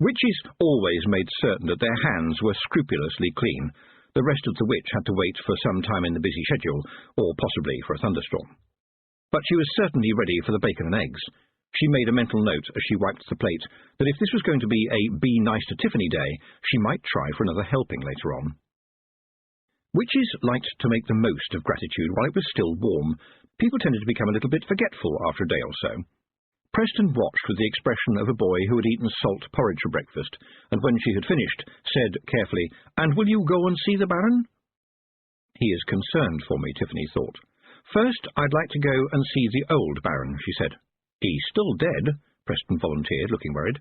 Witches always made certain that their hands were scrupulously clean, the rest of the witch had to wait for some time in the busy schedule, or possibly for a thunderstorm. But she was certainly ready for the bacon and eggs. She made a mental note as she wiped the plate that if this was going to be a Be Nice to Tiffany day, she might try for another helping later on. Witches liked to make the most of gratitude while it was still warm. People tended to become a little bit forgetful after a day or so. Preston watched with the expression of a boy who had eaten salt porridge for breakfast, and when she had finished, said carefully, "And will you go and see the Baron?" "He is concerned for me," Tiffany thought. "First, I'd like to go and see the old Baron," she said. "He's still dead," Preston volunteered, looking worried.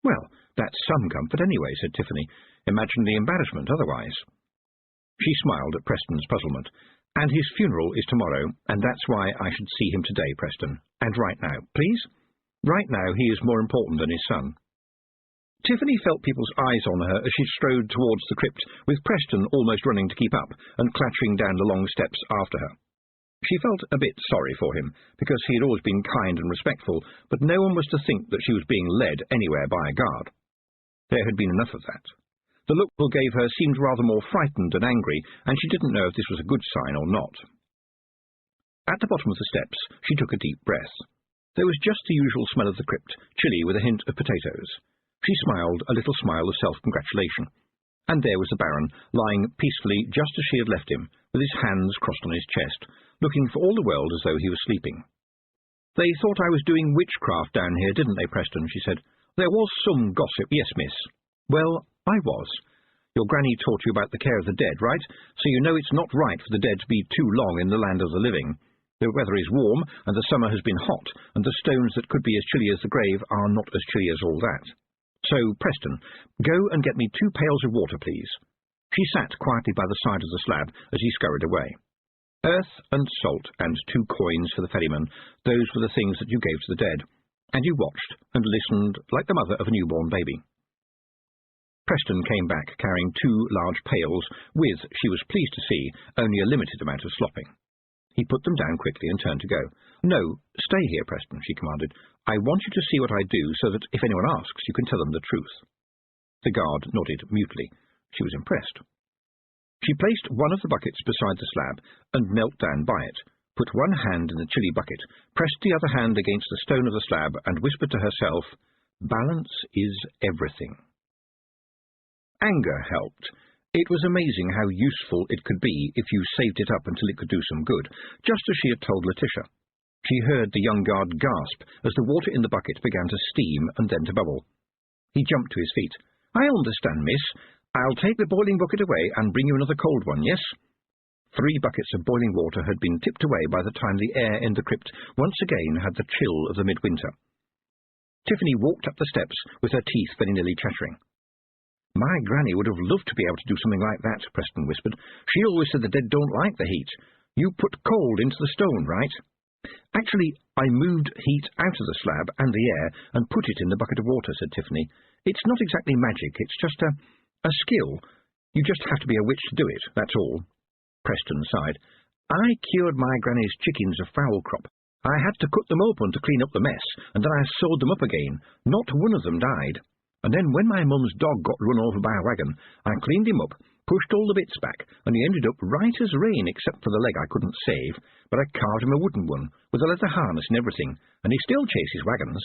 "Well, that's some comfort anyway," said Tiffany. "Imagine the embarrassment otherwise." She smiled at Preston's puzzlement. "And his funeral is tomorrow, and that's why I should see him today, Preston. And right now, please? Right now he is more important than his son." Tiffany felt people's eyes on her as she strode towards the crypt, with Preston almost running to keep up and clattering down the long steps after her. She felt a bit sorry for him, because he had always been kind and respectful, but no one was to think that she was being led anywhere by a guard. There had been enough of that. The look Will gave her seemed rather more frightened than angry, and she didn't know if this was a good sign or not. At the bottom of the steps, she took a deep breath. There was just the usual smell of the crypt, chilly with a hint of potatoes. She smiled a little smile of self-congratulation. And there was the Baron, lying peacefully just as she had left him, with his hands crossed on his chest, looking for all the world as though he was sleeping. "They thought I was doing witchcraft down here, didn't they, Preston?" she said. "There was some gossip, yes, miss." "Well, I was. Your granny taught you about the care of the dead, right? So you know it's not right for the dead to be too long in the land of the living. The weather is warm, and the summer has been hot, and the stones that could be as chilly as the grave are not as chilly as all that. So, Preston, go and get me 2 pails of water, please." She sat quietly by the side of the slab as he scurried away. Earth and salt and 2 coins for the ferryman, those were the things that you gave to the dead, and you watched and listened like the mother of a newborn baby. Preston came back carrying 2 large pails with, she was pleased to see, only a limited amount of slopping. He put them down quickly and turned to go. "No, stay here, Preston," she commanded. "I want you to see what I do so that if anyone asks, you can tell them the truth." The guard nodded mutely. She was impressed. She placed one of the buckets beside the slab and knelt down by it, put one hand in the chilly bucket, pressed the other hand against the stone of the slab, and whispered to herself, "Balance is everything." Anger helped. It was amazing how useful it could be if you saved it up until it could do some good, just as she had told Letitia. She heard the young guard gasp as the water in the bucket began to steam and then to bubble. He jumped to his feet. "I understand, miss. I'll take the boiling bucket away and bring you another cold one, yes?" 3 buckets of boiling water had been tipped away by the time the air in the crypt once again had the chill of the midwinter. Tiffany walked up the steps with her teeth very nearly chattering. "My granny would have loved to be able to do something like that," Preston whispered. "She always said the dead don't like the heat. You put cold into the stone, right?" "Actually, I moved heat out of the slab and the air and put it in the bucket of water," said Tiffany. "It's not exactly magic, it's just a skill. You just have to be a witch to do it, that's all." Preston sighed. "I cured my granny's chickens of fowl crop. I had to cut them open to clean up the mess, and then I sewed them up again. Not one of them died. And then when my mum's dog got run over by a wagon, I cleaned him up, pushed all the bits back, and he ended up right as rain except for the leg I couldn't save, but I carved him a wooden one, with a leather harness and everything, and he still chases wagons.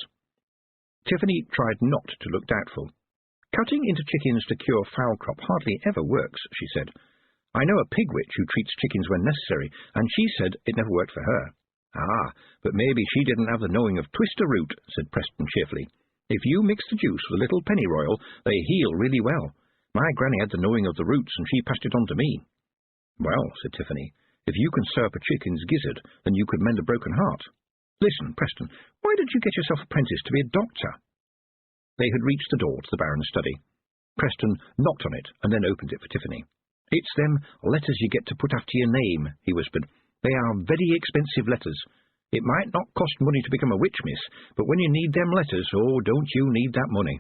Tiffany tried not to look doubtful. Cutting into chickens to cure fowl crop hardly ever works, she said. I know a pig witch who treats chickens when necessary, and she said it never worked for her. Ah, but maybe she didn't have the knowing of twister root, said Preston cheerfully. If you mix the juice with a little pennyroyal, they heal really well. My granny had the knowing of the roots, and she passed it on to me. Well, said Tiffany, if you can sew up a chicken's gizzard, then you could mend a broken heart. Listen, Preston, why did you get yourself apprenticed to be a doctor? They had reached the door to the Baron's study. Preston knocked on it, and then opened it for Tiffany. It's them letters you get to put after your name, he whispered. They are very expensive letters. It might not cost money to become a witch, miss, but when you need them letters, oh, don't you need that money.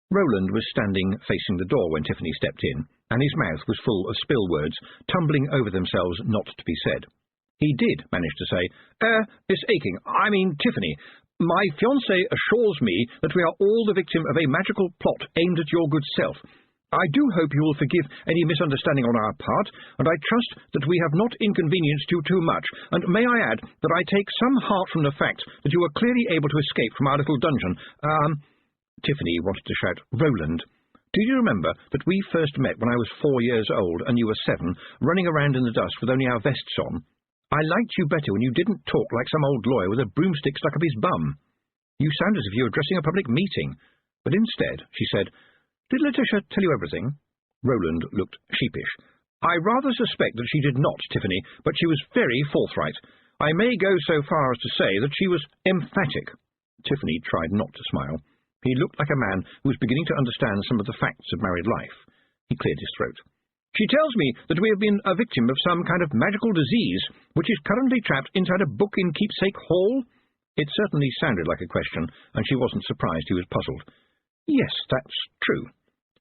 Roland was standing facing the door when Tiffany stepped in, and his mouth was full of spill words, tumbling over themselves not to be said. He did manage to say, Miss Tiffany, my fiancé assures me that we are all the victim of a magical plot aimed at your good self. I do hope you will forgive any misunderstanding on our part, and I trust that we have not inconvenienced you too much, and may I add that I take some heart from the fact that you were clearly able to escape from our little dungeon. Tiffany wanted to shout, Roland, do you remember that we first met when I was 4 years old and you were 7, running around in the dust with only our vests on? I liked you better when you didn't talk like some old lawyer with a broomstick stuck up his bum. You sound as if you were addressing a public meeting. But instead, she said, Did Letitia tell you everything? Roland looked sheepish. I rather suspect that she did not, Tiffany, but she was very forthright. I may go so far as to say that she was emphatic. Tiffany tried not to smile. He looked like a man who was beginning to understand some of the facts of married life. He cleared his throat. She tells me that we have been a victim of some kind of magical disease, which is currently trapped inside a book in Keepsake Hall. It certainly sounded like a question, and she wasn't surprised he was puzzled. Yes, that's true.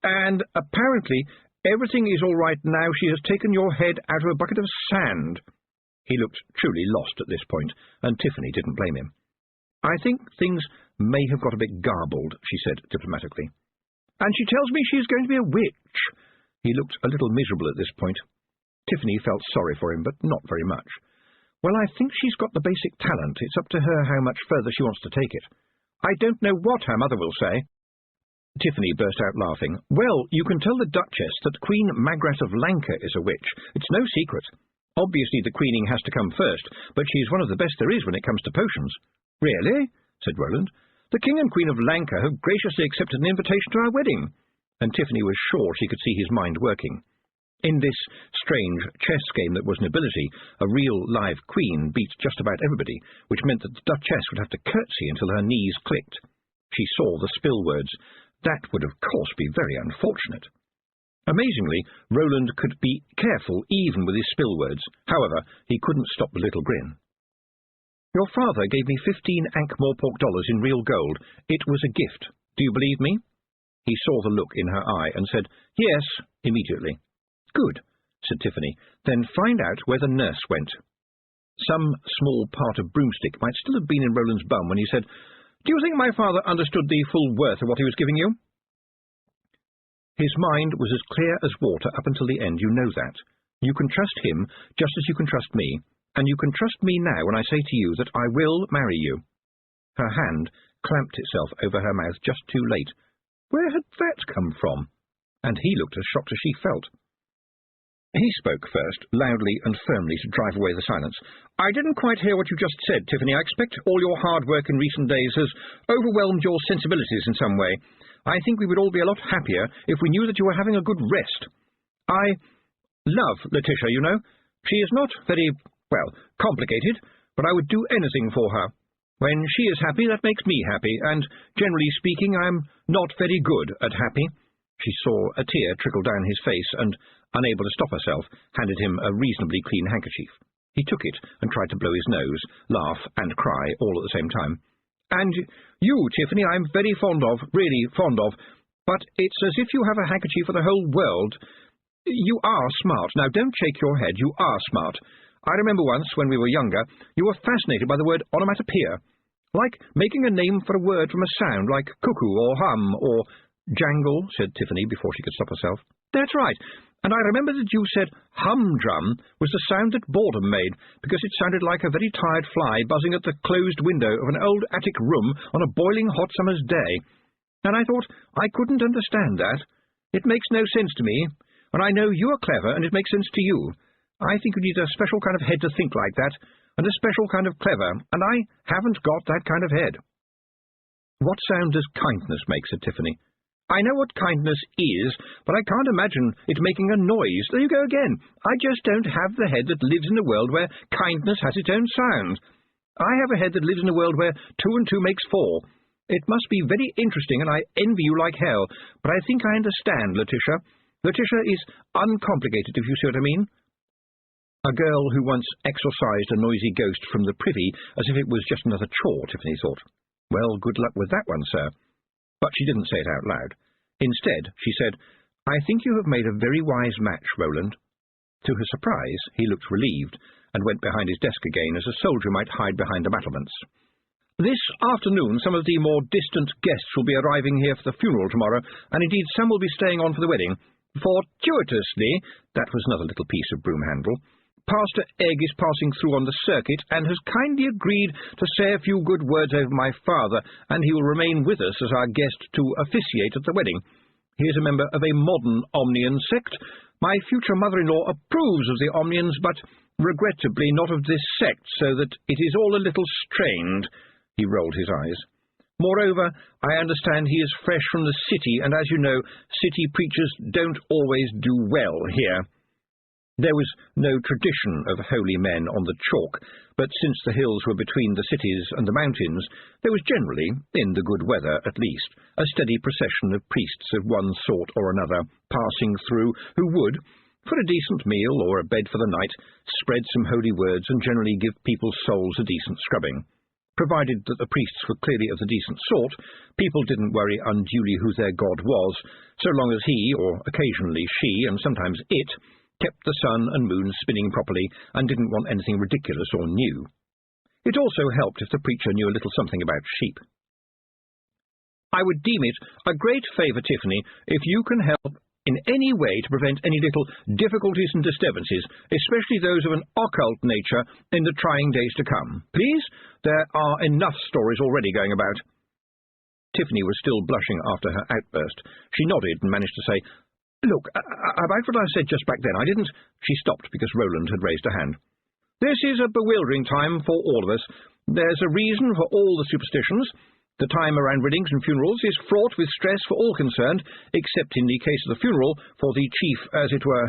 And apparently everything is all right now she has taken your head out of a bucket of sand. He looked truly lost at this point, and Tiffany didn't blame him. I think things may have got a bit garbled, she said diplomatically. And she tells me she is going to be a witch. He looked a little miserable at this point. Tiffany felt sorry for him, but not very much. Well, I think she's got the basic talent. It's up to her how much further she wants to take it. I don't know what her mother will say. Tiffany burst out laughing. Well, you can tell the Duchess that Queen Magrat of Lanka is a witch. It's no secret. Obviously the queening has to come first, but she's one of the best there is when it comes to potions. Really? Said Roland. The King and Queen of Lanka have graciously accepted an invitation to our wedding. And Tiffany was sure she could see his mind working. In this strange chess game that was nobility, a real live queen beat just about everybody, which meant that the Duchess would have to curtsy until her knees clicked. She saw the spill words. That would, of course, be very unfortunate. Amazingly, Roland could be careful even with his spill words. However, he couldn't stop the little grin. Your father gave me 15 Ankh-Morpork dollars in real gold. It was a gift. Do you believe me? He saw the look in her eye and said, Yes, immediately. Good, said Tiffany. Then find out where the nurse went. Some small part of broomstick might still have been in Roland's bum when he said, Do you think my father understood the full worth of what he was giving you? His mind was as clear as water up until the end, you know that. You can trust him just as you can trust me, and you can trust me now when I say to you that I will marry you. Her hand clamped itself over her mouth just too late. Where had that come from? And he looked as shocked as she felt. He spoke first, loudly and firmly to drive away the silence. I didn't quite hear what you just said, Tiffany. I expect all your hard work in recent days has overwhelmed your sensibilities in some way. I think we would all be a lot happier if we knew that you were having a good rest. I love Letitia, you know. She is not very, complicated, but I would do anything for her. When she is happy, that makes me happy, and, generally speaking, I'm not very good at happy. She saw a tear trickle down his face, and, unable to stop herself, handed him a reasonably clean handkerchief. He took it and tried to blow his nose, laugh, and cry all at the same time. And you, Tiffany, I'm very fond of, really fond of, but it's as if you have a handkerchief for the whole world. You are smart. Now, don't shake your head. You are smart. I remember once, when we were younger, you were fascinated by the word onomatopoeia, like making a name for a word from a sound, like cuckoo or hum or Jangle, said Tiffany before she could stop herself. That's right, and I remember that you said humdrum was the sound that boredom made, because it sounded like a very tired fly buzzing at the closed window of an old attic room on a boiling hot summer's day. And I thought I couldn't understand that. It makes no sense to me, and I know you are clever, and it makes sense to you. I think you need a special kind of head to think like that, and a special kind of clever, and I haven't got that kind of head. What sound does kindness make, said Tiffany. I know what kindness is, but I can't imagine it making a noise. There you go again. I just don't have the head that lives in a world where kindness has its own sound. I have a head that lives in a world where 2 and 2 makes 4. It must be very interesting, and I envy you like hell, but I think I understand, Letitia. Letitia is uncomplicated, if you see what I mean. A girl who once exorcised a noisy ghost from the privy as if it was just another chore, Tiffany thought. Well, good luck with that one, sir. But she didn't say it out loud. Instead, she said, I think you have made a very wise match, Roland. To her surprise, he looked relieved, and went behind his desk again as a soldier might hide behind the battlements. This afternoon some of the more distant guests will be arriving here for the funeral tomorrow, and indeed some will be staying on for the wedding. Fortuitously, that was another little piece of broom handle, Pastor Egg is passing through on the circuit, and has kindly agreed to say a few good words over my father, and he will remain with us as our guest to officiate at the wedding. He is a member of a modern Omnian sect. My future mother-in-law approves of the Omnians, but regrettably not of this sect, so that it is all a little strained. He rolled his eyes. Moreover, I understand he is fresh from the city, and as you know, city preachers don't always do well here. There was no tradition of holy men on the chalk, but since the hills were between the cities and the mountains, there was generally, in the good weather at least, a steady procession of priests of one sort or another passing through, who would, for a decent meal or a bed for the night, spread some holy words and generally give people's souls a decent scrubbing. Provided that the priests were clearly of the decent sort, people didn't worry unduly who their god was, so long as he, or occasionally she, and sometimes it, kept the sun and moon spinning properly and didn't want anything ridiculous or new. It also helped if the preacher knew a little something about sheep. I would deem it a great favour, Tiffany, if you can help in any way to prevent any little difficulties and disturbances, especially those of an occult nature, in the trying days to come. Please? There are enough stories already going about. Tiffany was still blushing after her outburst. She nodded and managed to say, Look, about what I said just back then, I didn't... She stopped because Roland had raised a hand. This is a bewildering time for all of us. There's a reason for all the superstitions. The time around weddings and funerals is fraught with stress for all concerned, except in the case of the funeral, for the chief, as it were,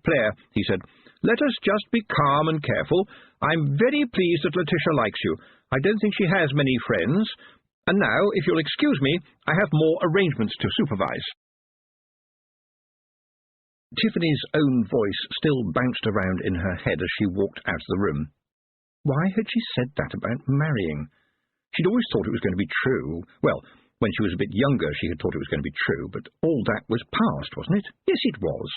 player, he said. Let us just be calm and careful. I'm very pleased that Letitia likes you. I don't think she has many friends. And now, if you'll excuse me, I have more arrangements to supervise. Tiffany's own voice still bounced around in her head as she walked out of the room. Why had she said that about marrying? She'd always thought it was going to be true. Well, when she was a bit younger, she had thought it was going to be true, but all that was past, wasn't it? Yes, it was.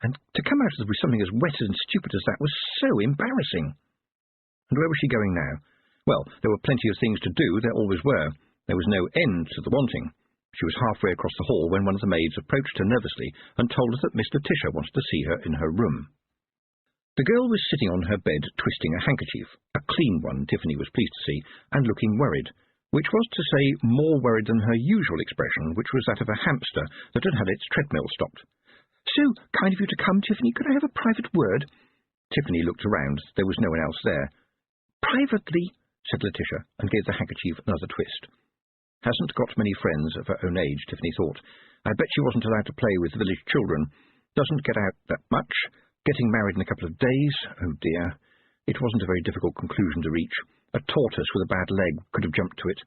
And to come out of it with something as wet and stupid as that was so embarrassing. And where was she going now? Well, there were plenty of things to do, there always were. There was no end to the wanting. She was halfway across the hall when one of the maids approached her nervously and told her that Miss Letitia wanted to see her in her room. The girl was sitting on her bed twisting a handkerchief, a clean one, Tiffany was pleased to see, and looking worried, which was to say more worried than her usual expression, which was that of a hamster that had had its treadmill stopped. So kind of you to come, Tiffany. Could I have a private word? Tiffany looked around. There was no one else there. Privately, said Letitia, and gave the handkerchief another twist. Hasn't got many friends of her own age, Tiffany thought. I bet she wasn't allowed to play with village children. Doesn't get out that much. Getting married in a couple of days? Oh dear. It wasn't a very difficult conclusion to reach. A tortoise with a bad leg could have jumped to it.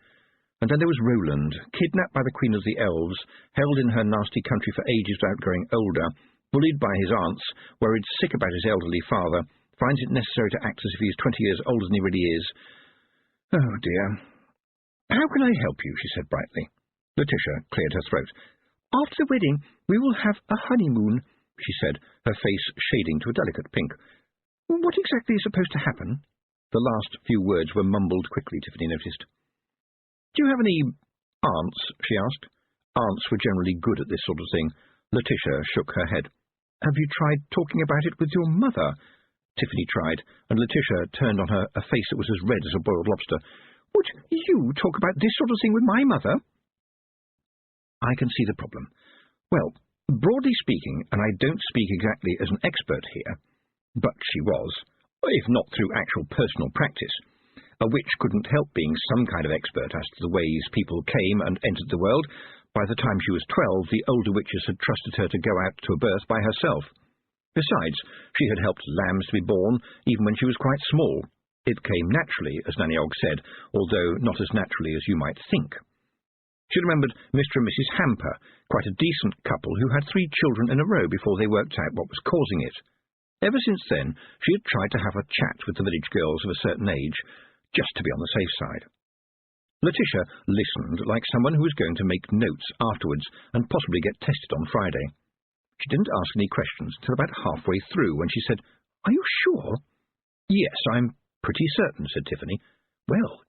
And then there was Roland, kidnapped by the Queen of the Elves, held in her nasty country for ages without growing older, bullied by his aunts, worried sick about his elderly father, finds it necessary to act as if he is 20 years older than he really is. Oh dear. How can I help you? She said brightly. Letitia cleared her throat. After the wedding, we will have a honeymoon, she said, her face shading to a delicate pink. What exactly is supposed to happen? The last few words were mumbled quickly, Tiffany noticed. Do you have any aunts? She asked. Aunts were generally good at this sort of thing. Letitia shook her head. "Have you tried talking about it with your mother?" Tiffany tried, and Letitia turned on her a face that was as red as a boiled lobster. "Would you talk about this sort of thing with my mother?" I can see the problem. Well, broadly speaking, and I don't speak exactly as an expert here, but she was, if not through actual personal practice. A witch couldn't help being some kind of expert as to the ways people came and entered the world. By the time she was 12, the older witches had trusted her to go out to a birth by herself. Besides, she had helped lambs to be born, even when she was quite small. It came naturally, as Nanny Og said, although not as naturally as you might think. She remembered Mr. and Mrs. Hamper, quite a decent couple who had 3 children in a row before they worked out what was causing it. Ever since then, she had tried to have a chat with the village girls of a certain age, just to be on the safe side. Letitia listened like someone who was going to make notes afterwards and possibly get tested on Friday. She didn't ask any questions till about halfway through, when she said, "Are you sure?" "Yes, I'm pretty certain," said Tiffany. "Well,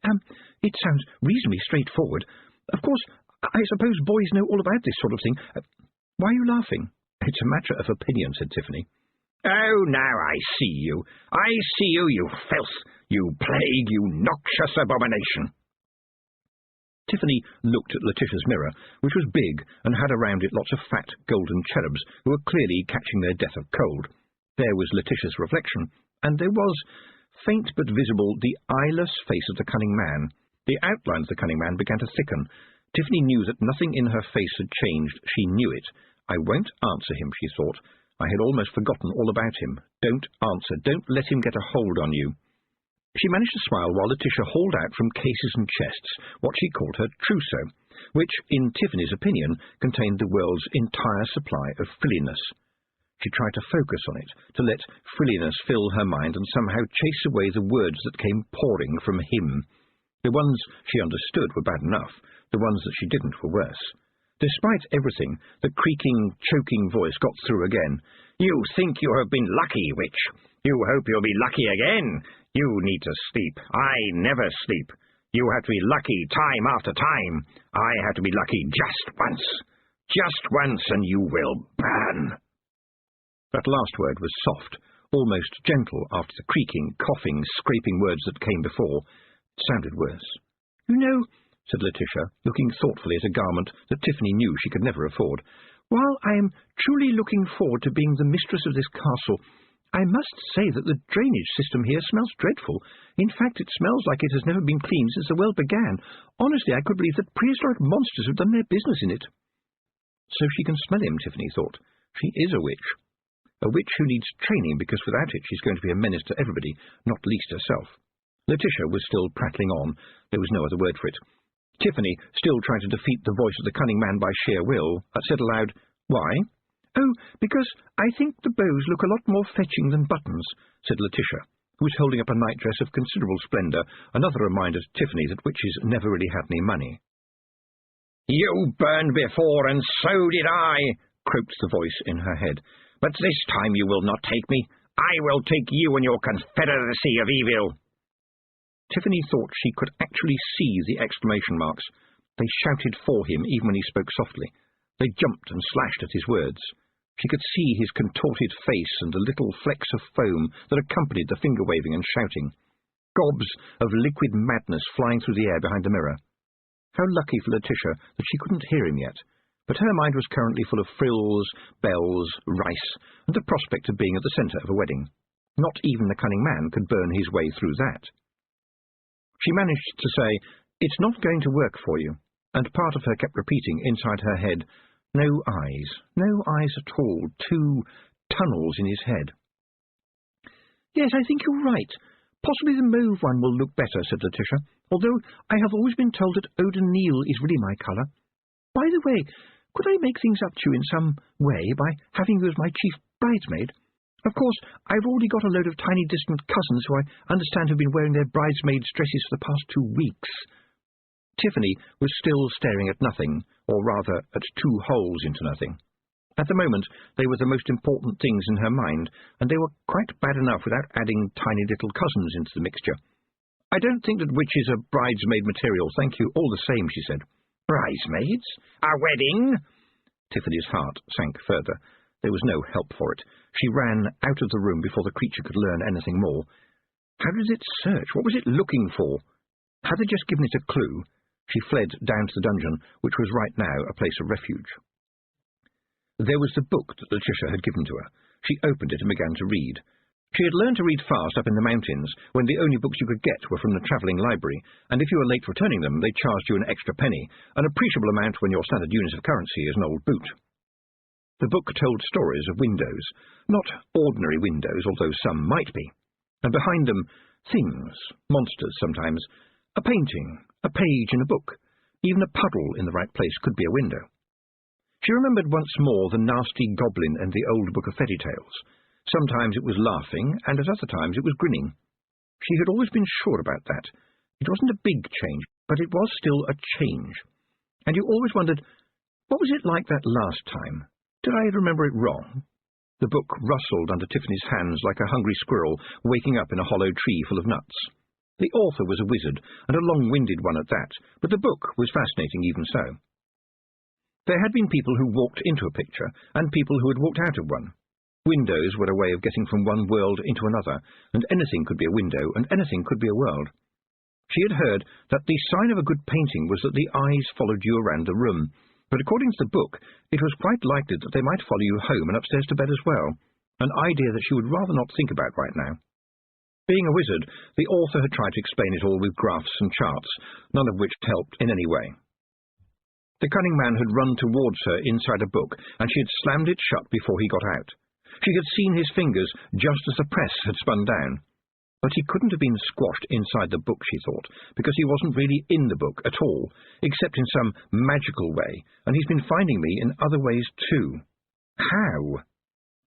it sounds reasonably straightforward. Of course, I suppose boys know all about this sort of thing. Why are you laughing?" "It's a matter of opinion," said Tiffany. "Oh, now I see you. I see you, you filth, you plague, you noxious abomination." Tiffany looked at Letitia's mirror, which was big and had around it lots of fat golden cherubs who were clearly catching their death of cold. There was Letitia's reflection, and there was, faint but visible, the eyeless face of the cunning man. The outline of the cunning man began to thicken. Tiffany knew that nothing in her face had changed. She knew it. "I won't answer him," she thought. "I had almost forgotten all about him. Don't answer. Don't let him get a hold on you." She managed to smile while Letitia hauled out from cases and chests what she called her trousseau, which, in Tiffany's opinion, contained the world's entire supply of frilliness. She tried to focus on it, to let frilliness fill her mind and somehow chase away the words that came pouring from him. The ones she understood were bad enough. The ones that she didn't were worse. Despite everything, the creaking, choking voice got through again. "You think you have been lucky, witch. You hope you'll be lucky again. You need to sleep. I never sleep. You have to be lucky time after time. I have to be lucky just once. Just once, and you will burn." That last word was soft, almost gentle after the creaking, coughing, scraping words that came before. It sounded worse. "You know," said Letitia, looking thoughtfully at a garment that Tiffany knew she could never afford, "while I am truly looking forward to being the mistress of this castle, I must say that the drainage system here smells dreadful. In fact, it smells like it has never been cleaned since the world began. Honestly, I could believe that prehistoric monsters have done their business in it." So she can smell him, Tiffany thought. She is a witch. A witch who needs training, because without it she's going to be a menace to everybody, not least herself. Letitia was still prattling on. There was no other word for it. Tiffany, still trying to defeat the voice of the cunning man by sheer will, said aloud, "Why?" "Oh, because I think the bows look a lot more fetching than buttons," said Letitia, who was holding up a nightdress of considerable splendour, another reminder to Tiffany that witches never really had any money. "You burned before, and so did I," croaked the voice in her head. "But this time you will not take me. I will take you and your confederacy of evil." Tiffany thought she could actually see the exclamation marks. They shouted for him even when he spoke softly. They jumped and slashed at his words. She could see his contorted face and the little flecks of foam that accompanied the finger-waving and shouting. Gobs of liquid madness flying through the air behind the mirror. How lucky for Letitia that she couldn't hear him yet, but her mind was currently full of frills, bells, rice, and the prospect of being at the centre of a wedding. Not even the cunning man could burn his way through that. She managed to say, "It's not going to work for you," and part of her kept repeating inside her head, "No eyes at all, 2 tunnels in his head." "Yes, I think you're right. Possibly the mauve one will look better," said Letitia, "although I have always been told that eau de Nil is really my colour. By the way, could I make things up to you in some way by having you as my chief bridesmaid? Of course, I've already got a load of tiny distant cousins who I understand have been wearing their bridesmaids' dresses for the past 2 weeks. Tiffany was still staring at nothing, or rather at 2 holes into nothing. At the moment, they were the most important things in her mind, and they were quite bad enough without adding tiny little cousins into the mixture. "I don't think that witches are bridesmaid material, thank you, all the same," she said. Bridesmaids? A wedding? Tiffany's heart sank further. There was no help for it. She ran out of the room before the creature could learn anything more. How did it search? What was it looking for? Had they just given it a clue? She fled down to the dungeon, which was right now a place of refuge. There was the book that Letitia had given to her. She opened it and began to read. She had learned to read fast up in the mountains, when the only books you could get were from the travelling library, and if you were late returning them, they charged you an extra penny, an appreciable amount when your standard unit of currency is an old boot. The book told stories of windows, not ordinary windows, although some might be, and behind them, things, monsters sometimes, a painting, a page in a book, even a puddle in the right place could be a window. She remembered once more the nasty goblin and the old book of fairy tales. Sometimes it was laughing, and at other times it was grinning. She had always been sure about that. It wasn't a big change, but it was still a change. And you always wondered, what was it like that last time? Did I remember it wrong? The book rustled under Tiffany's hands like a hungry squirrel waking up in a hollow tree full of nuts. The author was a wizard, and a long-winded one at that, but the book was fascinating even so. There had been people who walked into a picture, and people who had walked out of one. Windows were a way of getting from one world into another, and anything could be a window, and anything could be a world. She had heard that the sign of a good painting was that the eyes followed you around the room, but according to the book, it was quite likely that they might follow you home and upstairs to bed as well, an idea that she would rather not think about right now. Being a wizard, the author had tried to explain it all with graphs and charts, none of which helped in any way. The cunning man had run towards her inside a book, and she had slammed it shut before he got out. She had seen his fingers just as the press had spun down. But he couldn't have been squashed inside the book, she thought, because he wasn't really in the book at all, except in some magical way, and he's been finding me in other ways too. How?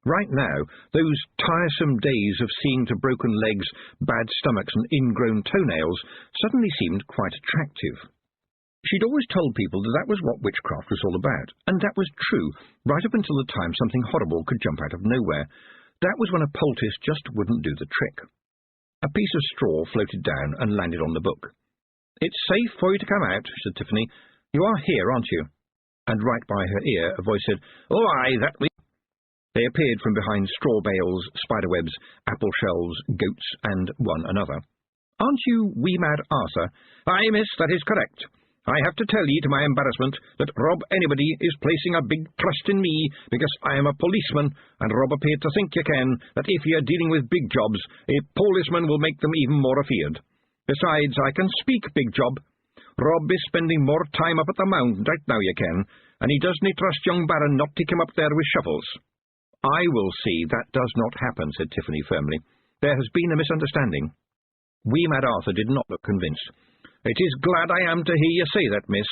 Right now, those tiresome days of seeing to broken legs, bad stomachs and ingrown toenails suddenly seemed quite attractive. She'd always told people that was what witchcraft was all about, and that was true, right up until the time something horrible could jump out of nowhere. That was when a poultice just wouldn't do the trick. A piece of straw floated down and landed on the book. "It's safe for you to come out," said Tiffany. "You are here, aren't you?" And right by her ear a voice said, "Oh, aye, that we—" They appeared from behind straw bales, spiderwebs, apple shelves, goats, and one another. "Aren't you wee mad Arthur?" "Aye, miss, that is correct. I have to tell ye, to my embarrassment, that Rob Anybody is placing a big trust in me, because I am a policeman, and Rob appeared to think ye can, that if ye are dealing with big jobs, a policeman will make them even more afeard. Besides, I can speak big job. Rob is spending more time up at the mound right now, ye can, and he doesn't trust young Baron not to come up there with shovels." "I will see that does not happen," said Tiffany firmly. "There has been a misunderstanding." Wee Mad Arthur did not look convinced. "It is glad I am to hear ye say that, miss,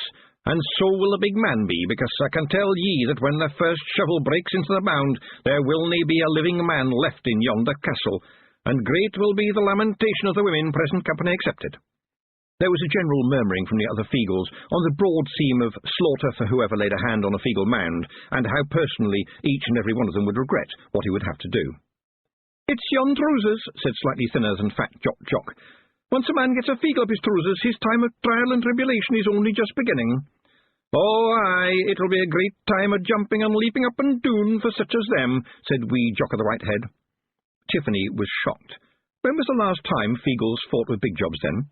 and so will the big man be, because I can tell ye that when the first shovel breaks into the mound, there will nae be a living man left in yonder castle, and great will be the lamentation of the women, present company excepted." There was a general murmuring from the other Feagles on the broad theme of slaughter for whoever laid a hand on a Feagle mound, and how personally each and every one of them would regret what he would have to do. "It's yon trousers," said slightly thinner than fat Jock. "Once a man gets a Feagle up his trousers, his time of trial and tribulation is only just beginning." "Oh, aye, it'll be a great time of jumping and leaping up and down for such as them," said wee Jock of the White Head. Tiffany was shocked. When was the last time Feagles fought with big jobs then?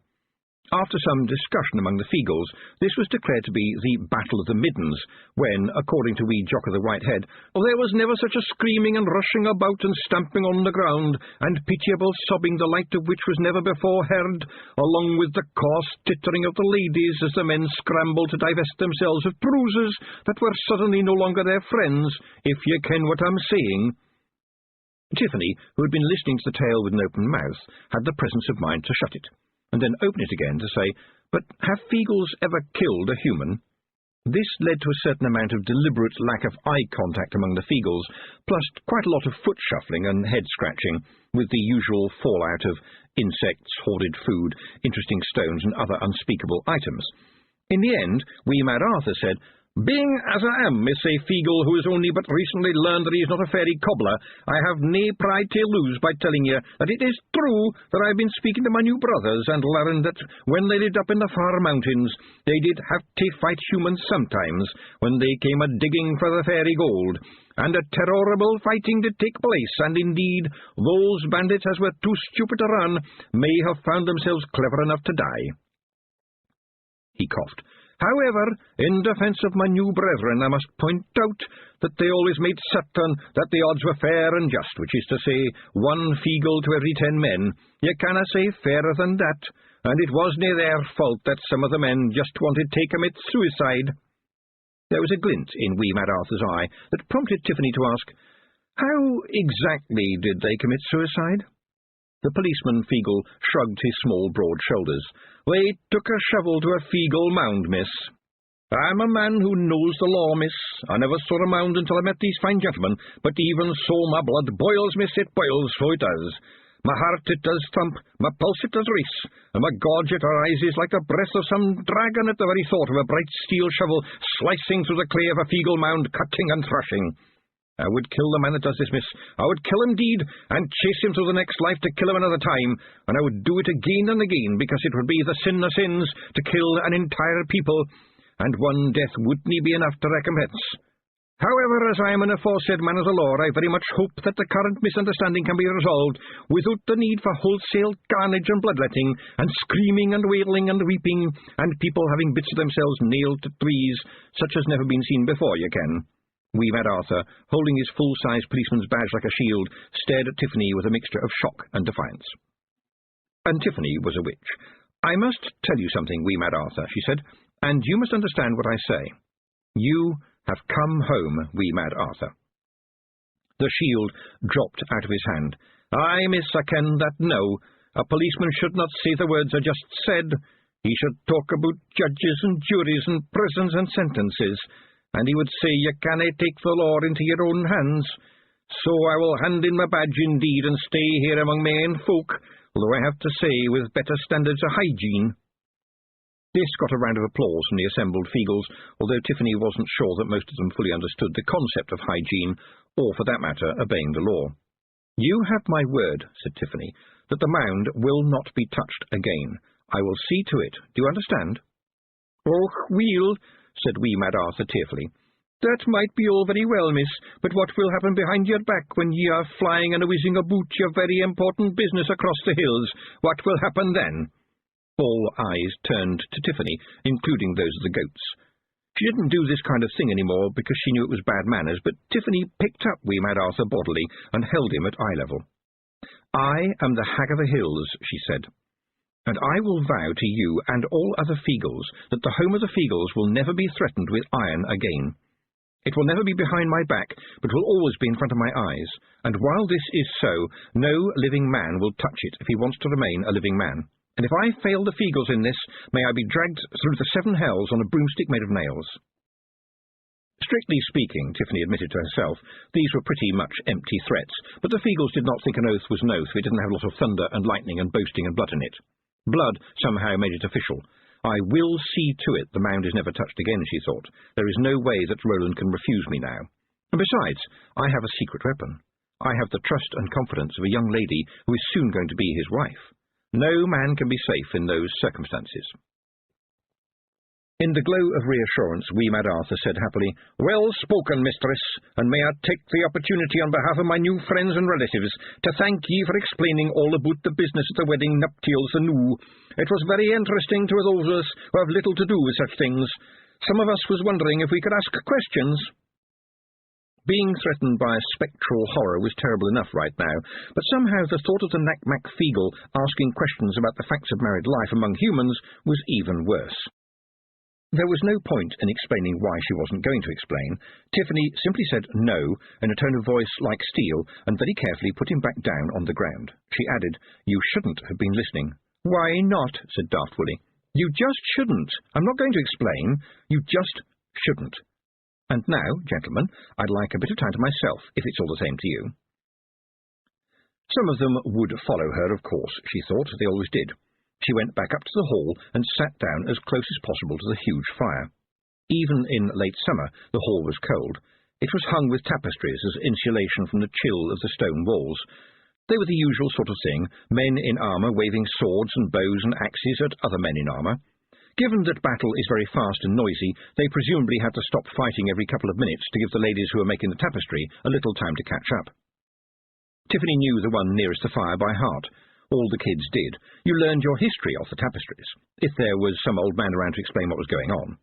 After some discussion among the Feagles, this was declared to be the Battle of the Middens, when, according to wee Jock of the White Head, there was never such a screaming and rushing about and stamping on the ground, and pitiable sobbing the like of which was never before heard, along with the coarse tittering of the ladies as the men scrambled to divest themselves of trousers that were suddenly no longer their friends, if ye ken what I'm saying. Tiffany, who had been listening to the tale with an open mouth, had the presence of mind to shut it, and then open it again to say, "But have Feagles ever killed a human?" This led to a certain amount of deliberate lack of eye contact among the Feagles, plus quite a lot of foot shuffling and head scratching, with the usual fallout of insects, hoarded food, interesting stones, and other unspeakable items. In the end, wee Mad Arthur said, Being as I am, Miss A. Feegle, who has only but recently learned that he is not a fairy cobbler, I have nae pride to lose by telling you that it is true that I have been speaking to my new brothers and learned that when they lived up in the far mountains, they did have to fight humans sometimes when they came a-digging for the fairy gold, and a terrible fighting did take place, and indeed those bandits as were too stupid to run may have found themselves clever enough to die. He coughed. However, in defence of my new brethren, I must point out that they always made certain that the odds were fair and just, which is to say, 1 Feegle to every 10 men. You canna say fairer than that, and it wasna their fault that some of the men just wanted to commit suicide. There was a glint in wee Mad Arthur's eye that prompted Tiffany to ask, how exactly did they commit suicide? The policeman Feegle shrugged his small, broad shoulders. They took a shovel to a Feegle mound, miss. I'm a man who knows the law, miss. I never saw a mound until I met these fine gentlemen, but even so my blood boils, miss, it boils, so it does. My heart it does thump, my pulse it does race, and my gorge it rises like the breath of some dragon at the very thought of a bright steel shovel slicing through the clay of a Feegle mound, cutting and thrashing. I would kill the man that does this, miss. I would kill him, deed, and chase him through the next life to kill him another time, and I would do it again and again, because it would be the sin of sins to kill an entire people, and one death wouldn't be enough to recompense. However, as I am an aforesaid man of the law, I very much hope that the current misunderstanding can be resolved without the need for wholesale carnage and bloodletting, and screaming and wailing and weeping, and people having bits of themselves nailed to trees, such as never been seen before, you can. Wee Mad Arthur, holding his full-sized policeman's badge like a shield, stared at Tiffany with a mixture of shock and defiance. And Tiffany was a witch. I must tell you something, Wee Mad Arthur, she said, and you must understand what I say. You have come home, Wee Mad Arthur. The shield dropped out of his hand. Aye, miss, I ken that now. A policeman should not say the words I just said. He should talk about judges and juries and prisons and sentences, and he would say you canna take the law into your own hands. So I will hand in my badge indeed and stay here among my own folk, although I have to say with better standards of hygiene. This got a round of applause from the assembled Feegles, although Tiffany wasn't sure that most of them fully understood the concept of hygiene, or, for that matter, obeying the law. You have my word, said Tiffany, that the mound will not be touched again. I will see to it. Do you understand? Och, weel, said wee Mad Arthur tearfully. That might be all very well, miss, but what will happen behind your back when ye are flying and whizzing about your very important business across the hills? What will happen then? All eyes turned to Tiffany, including those of the goats. She didn't do this kind of thing anymore because she knew it was bad manners, but Tiffany picked up wee Mad Arthur bodily and held him at eye level. I am the Hag of the Hills, she said, and I will vow to you and all other Feegles that the home of the Feegles will never be threatened with iron again. It will never be behind my back, but will always be in front of my eyes, and while this is so, no living man will touch it if he wants to remain a living man. And if I fail the Feegles in this, may I be dragged through the 7 hells on a broomstick made of nails. Strictly speaking, Tiffany admitted to herself, these were pretty much empty threats, but the Feegles did not think an oath was an oath if it didn't have a lot of thunder and lightning and boasting and blood in it. Blood somehow made it official. I will see to it the mound is never touched again, she thought. There is no way that Roland can refuse me now. And besides, I have a secret weapon. I have the trust and confidence of a young lady who is soon going to be his wife. No man can be safe in those circumstances. In the glow of reassurance, wee Mad Arthur said happily, Well spoken, mistress, and may I take the opportunity on behalf of my new friends and relatives to thank ye for explaining all about the business of the wedding nuptials anew. It was very interesting to those of us who have little to do with such things. Some of us was wondering if we could ask questions. Being threatened by a spectral horror was terrible enough right now, but somehow the thought of the Knack-Mack Feegle asking questions about the facts of married life among humans was even worse. There was no point in explaining why she wasn't going to explain. Tiffany simply said no in a tone of voice like steel and very carefully put him back down on the ground. She added, You shouldn't have been listening. Why not? Said Daft Willie. You just shouldn't. I'm not going to explain. You just shouldn't. And now, gentlemen, I'd like a bit of time to myself, if it's all the same to you. Some of them would follow her, of course, she thought. They always did. She went back up to the hall and sat down as close as possible to the huge fire. Even in late summer, the hall was cold. It was hung with tapestries as insulation from the chill of the stone walls. They were the usual sort of thing, men in armour waving swords and bows and axes at other men in armour. Given that battle is very fast and noisy, they presumably had to stop fighting every couple of minutes to give the ladies who were making the tapestry a little time to catch up. Tiffany knew the one nearest the fire by heart. All the kids did. You learned your history off the tapestries, if there was some old man around to explain what was going on.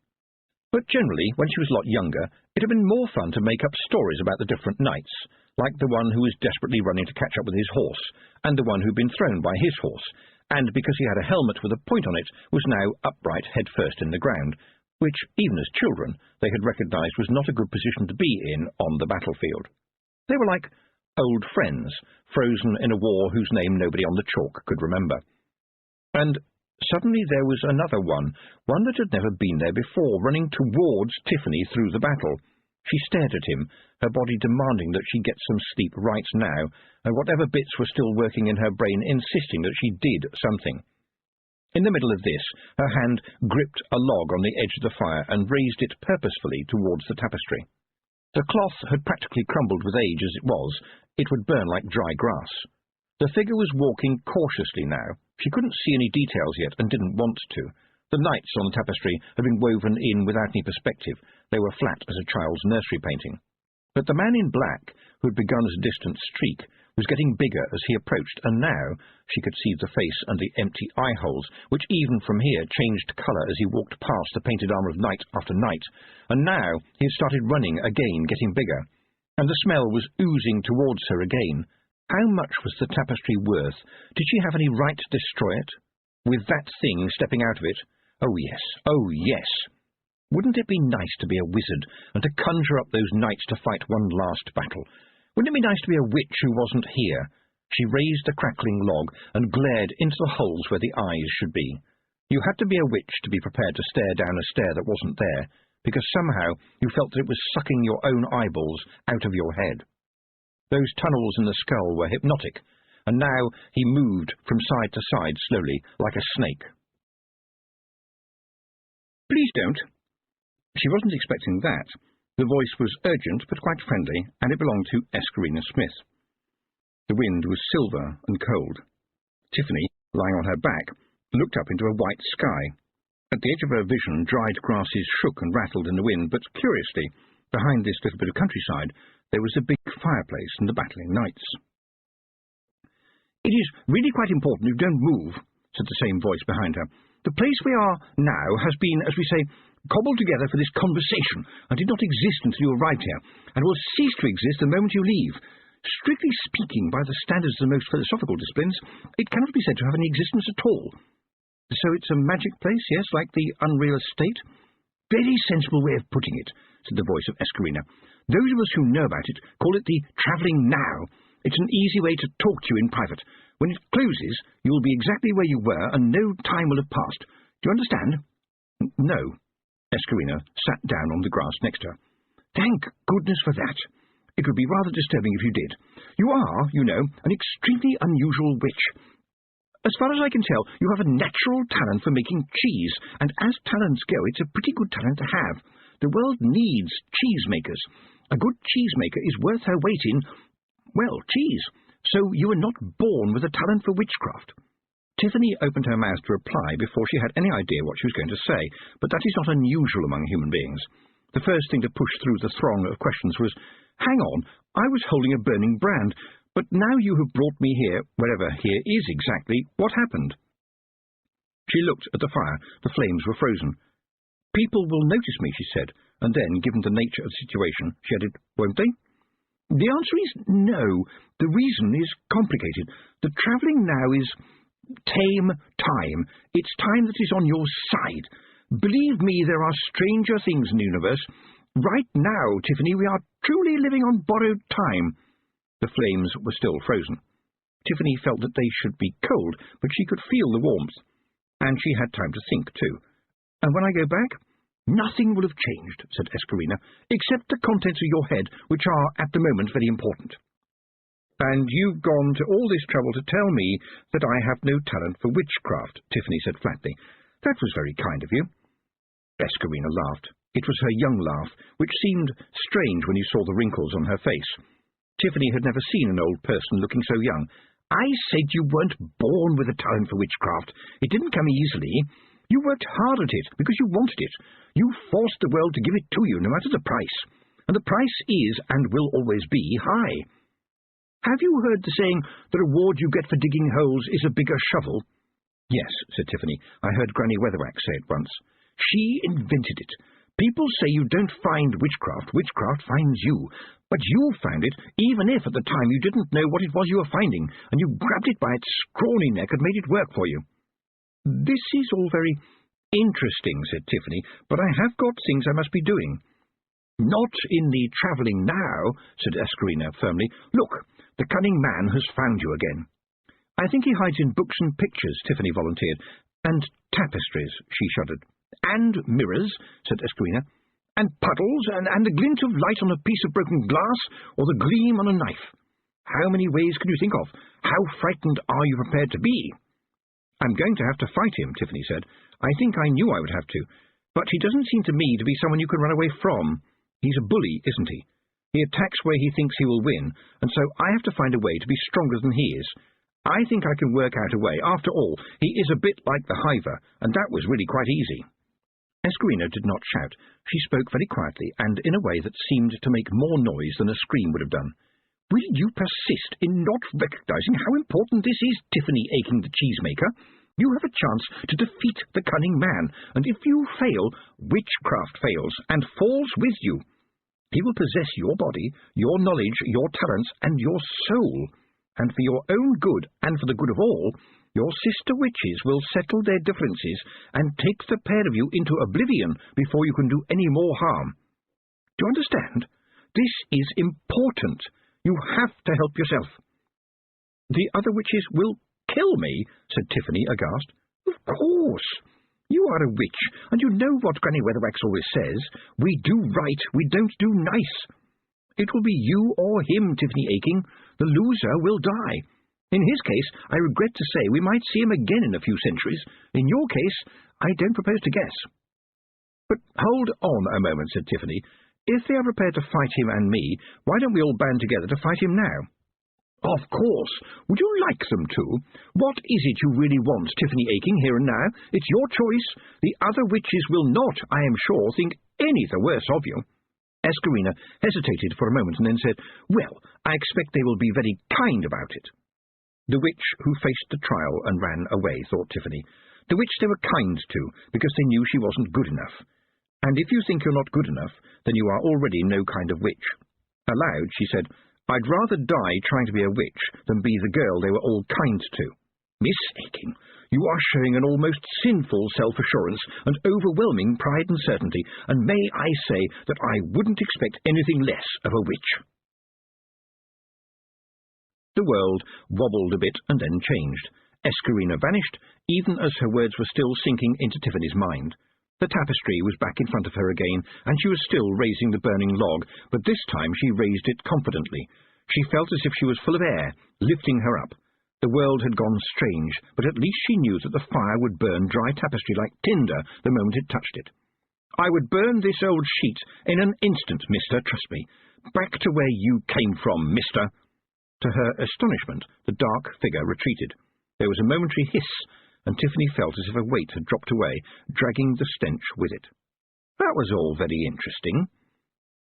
But generally, when she was a lot younger, it had been more fun to make up stories about the different knights, like the one who was desperately running to catch up with his horse, and the one who'd been thrown by his horse, and because he had a helmet with a point on it, was now upright head first in the ground, which, even as children, they had recognised was not a good position to be in on the battlefield. They were like old friends, frozen in a war whose name nobody on the chalk could remember. And suddenly there was another one that had never been there before, running towards Tiffany through the battle. She stared at him, her body demanding that she get some sleep right now, and whatever bits were still working in her brain insisting that she did something. In the middle of this, her hand gripped a log on the edge of the fire and raised it purposefully towards the tapestry. The cloth had practically crumbled with age as it was. It would burn like dry grass. The figure was walking cautiously now. She couldn't see any details yet and didn't want to. The knights on the tapestry had been woven in without any perspective. They were flat as a child's nursery painting. But the man in black, who had begun as a distant streak, was getting bigger as he approached, and now she could see the face and the empty eye-holes, which even from here changed colour as he walked past the painted armour of knight after knight. And now he had started running again, getting bigger, and the smell was oozing towards her again. How much was the tapestry worth? Did she have any right to destroy it? With that thing stepping out of it? Oh yes, oh yes! Wouldn't it be nice to be a wizard, and to conjure up those knights to fight one last battle? Wouldn't it be nice to be a witch who wasn't here? She raised the crackling log and glared into the holes where the eyes should be. You had to be a witch to be prepared to stare down a stare that wasn't there, because somehow you felt that it was sucking your own eyeballs out of your head. Those tunnels in the skull were hypnotic, and now he moved from side to side slowly, like a snake. "Please don't." She wasn't expecting that. The voice was urgent but quite friendly, and it belonged to Escarina Smith. The wind was silver and cold. Tiffany, lying on her back, looked up into a white sky. At the edge of her vision, dried grasses shook and rattled in the wind, but curiously, behind this little bit of countryside, there was a big fireplace and the battling knights. "It is really quite important you don't move," said the same voice behind her. "The place we are now has been, as we say, cobbled together for this conversation, and did not exist until you arrived here, and will cease to exist the moment you leave. Strictly speaking, by the standards of the most philosophical disciplines, it cannot be said to have any existence at all. So it's a magic place, yes, like the unreal estate?" "Very sensible way of putting it," said the voice of Escarina. "Those of us who know about it call it the travelling now. It's an easy way to talk to you in private. When it closes, you will be exactly where you were, and no time will have passed. Do you understand?" "No." Escarina sat down on the grass next to her. "Thank goodness for that. It would be rather disturbing if you did. You are, you know, an extremely unusual witch. As far as I can tell, you have a natural talent for making cheese, and as talents go, it's a pretty good talent to have. The world needs cheesemakers. A good cheesemaker is worth her weight in, well, cheese. So you were not born with a talent for witchcraft." Tiffany opened her mouth to reply before she had any idea what she was going to say, but that is not unusual among human beings. The first thing to push through the throng of questions was, "Hang on, I was holding a burning brand, but now you have brought me here, wherever here is exactly, what happened?" She looked at the fire. The flames were frozen. "People will notice me," she said, and then, given the nature of the situation, she added, "Won't they?" "The answer is no. The reason is complicated. The travelling now is tame time. It's time that is on your side. Believe me, there are stranger things in the universe. Right now, Tiffany, we are truly living on borrowed time." The flames were still frozen. Tiffany felt that they should be cold, but she could feel the warmth. And she had time to think, too. "And when I go back?" "Nothing will have changed," said Escarina, "except the contents of your head, which are, at the moment, very important." "And you've gone to all this trouble to tell me that I have no talent for witchcraft," Tiffany said flatly. "That was very kind of you." Escarina laughed. It was her young laugh, which seemed strange when you saw the wrinkles on her face. Tiffany had never seen an old person looking so young. "I said you weren't born with a talent for witchcraft. It didn't come easily. You worked hard at it because you wanted it. You forced the world to give it to you, no matter the price. And the price is, and will always be, high. Have you heard the saying, the reward you get for digging holes is a bigger shovel?" "Yes," said Tiffany. "I heard Granny Weatherwax say it once." "She invented it. People say you don't find witchcraft, witchcraft finds you. But you found it, even if at the time you didn't know what it was you were finding, and you grabbed it by its scrawny neck and made it work for you." "This is all very interesting," said Tiffany, "but I have got things I must be doing." "Not in the travelling now," said Escarina firmly. "Look, the cunning man has found you again." "I think he hides in books and pictures," Tiffany volunteered. "And tapestries," she shuddered. "And mirrors," said Escarina. "And puddles, and the glint of light on a piece of broken glass, or the gleam on a knife. How many ways can you think of? How frightened are you prepared to be?" "I'm going to have to fight him," Tiffany said. "I think I knew I would have to. But he doesn't seem to me to be someone you can run away from. He's a bully, isn't he? He attacks where he thinks he will win, and so I have to find a way to be stronger than he is. I think I can work out a way. After all, he is a bit like the Hiver, and that was really quite easy." Escarina did not shout. She spoke very quietly, and in a way that seemed to make more noise than a scream would have done. "Will you persist in not recognizing how important this is, Tiffany Aching the cheesemaker? You have a chance to defeat the cunning man, and if you fail, witchcraft fails, and falls with you. He will possess your body, your knowledge, your talents, and your soul, and for your own good, and for the good of all, your sister witches will settle their differences and take the pair of you into oblivion before you can do any more harm. Do you understand? This is important. You have to help yourself." "The other witches will kill me," said Tiffany, aghast. "Of course. You are a witch, and you know what Granny Weatherwax always says. We do right, we don't do nice. It will be you or him, Tiffany Aching. The loser will die. In his case, I regret to say we might see him again in a few centuries. In your case, I don't propose to guess." "But hold on a moment," said Tiffany. "If they are prepared to fight him and me, why don't we all band together to fight him now?" "Of course. Would you like them to? What is it you really want, Tiffany Aching, here and now? It's your choice. The other witches will not, I am sure, think any the worse of you." Escarina hesitated for a moment and then said, "Well, I expect they will be very kind about it." The witch who faced the trial and ran away, thought Tiffany. The witch they were kind to, because they knew she wasn't good enough. And if you think you're not good enough, then you are already no kind of witch. Aloud, she said, "I'd rather die trying to be a witch than be the girl they were all kind to. Miss Aching, you are showing an almost sinful self-assurance and overwhelming pride and certainty, and may I say that I wouldn't expect anything less of a witch." The world wobbled a bit and then changed. Escarina vanished, even as her words were still sinking into Tiffany's mind. The tapestry was back in front of her again, and she was still raising the burning log, but this time she raised it confidently. She felt as if she was full of air, lifting her up. The world had gone strange, but at least she knew that the fire would burn dry tapestry like tinder the moment it touched it. "I would burn this old sheet in an instant, mister, trust me. Back to where you came from, mister." To her astonishment, the dark figure retreated. There was a momentary hiss, and Tiffany felt as if a weight had dropped away, dragging the stench with it. That was all very interesting.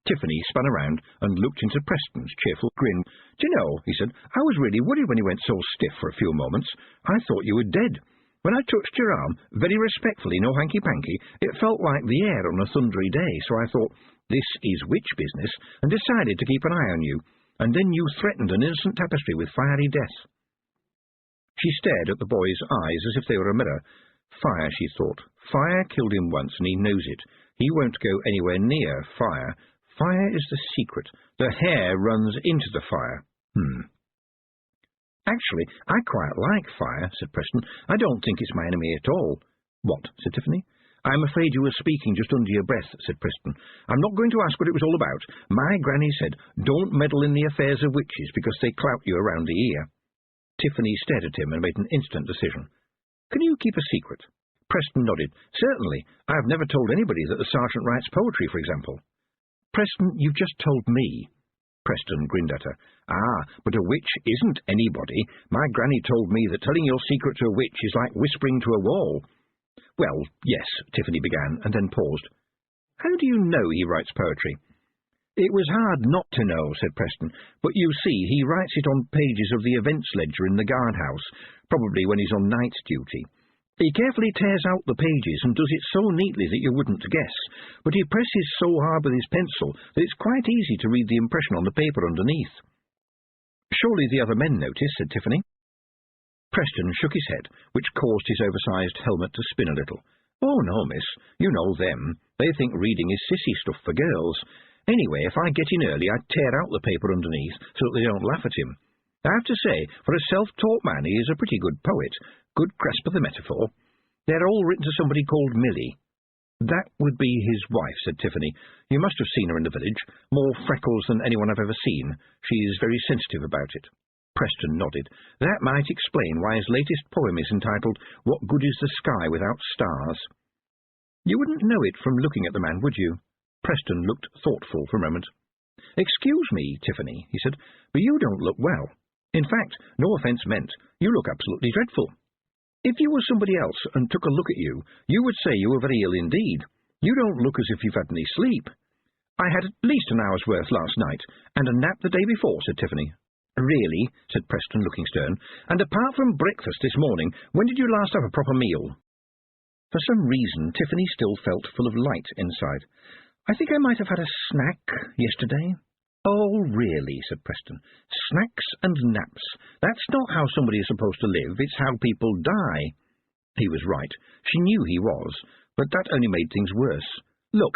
Tiffany spun around and looked into Preston's cheerful grin. "Do you know," he said, "I was really worried when you went so stiff for a few moments. I thought you were dead. When I touched your arm, very respectfully, no hanky-panky, it felt like the air on a thundery day, so I thought, this is witch business, and decided to keep an eye on you. And then you threatened an innocent tapestry with fiery death." She stared at the boy's eyes as if they were a mirror. Fire, she thought. Fire killed him once, and he knows it. He won't go anywhere near fire. Fire is the secret. The hair runs into the fire. "Actually, I quite like fire," said Preston. "I don't think it's my enemy at all." "What?" said Tiffany. "I'm afraid you were speaking just under your breath," said Preston. "I'm not going to ask what it was all about. My granny said, don't meddle in the affairs of witches because they clout you around the ear." Tiffany stared at him and made an instant decision. "Can you keep a secret?" Preston nodded. Certainly. I have never told anybody that the sergeant writes poetry, for example. Preston, you've just told me. Preston grinned at her. Ah, but a witch isn't anybody. My granny told me that telling your secret to a witch is like whispering to a wall. Well, yes, Tiffany began, and then paused. How do you know he writes poetry? It was hard not to know, said Preston, but you see, he writes it on pages of the events ledger in the guardhouse, probably when he's on night duty. He carefully tears out the pages and does it so neatly that you wouldn't guess, but he presses so hard with his pencil that it's quite easy to read the impression on the paper underneath. Surely the other men notice, said Tiffany. Preston shook his head, which caused his oversized helmet to spin a little. Oh, no, miss, you know them. They think reading is sissy stuff for girls. Anyway, if I get in early, I tear out the paper underneath so that they don't laugh at him. I have to say, for a self-taught man, he is a pretty good poet. Good grasp of the metaphor. They're all written to somebody called Millie. That would be his wife, said Tiffany. You must have seen her in the village. More freckles than anyone I've ever seen. She's very sensitive about it. Preston nodded. That might explain why his latest poem is entitled, What Good is the Sky Without Stars? You wouldn't know it from looking at the man, would you? Preston looked thoughtful for a moment. Excuse me, Tiffany, he said, but you don't look well. In fact, no offence meant, you look absolutely dreadful. If you were somebody else and took a look at you, you would say you were very ill indeed. You don't look as if you've had any sleep. I had at least an hour's worth last night, and a nap the day before, said Tiffany. Really, said Preston, looking stern, and apart from breakfast this morning, when did you last have a proper meal? For some reason, Tiffany still felt full of light inside. I think I might have had a snack yesterday. Oh, really, said Preston. Snacks and naps. That's not how somebody is supposed to live, it's how people die. He was right. She knew he was, but that only made things worse. Look,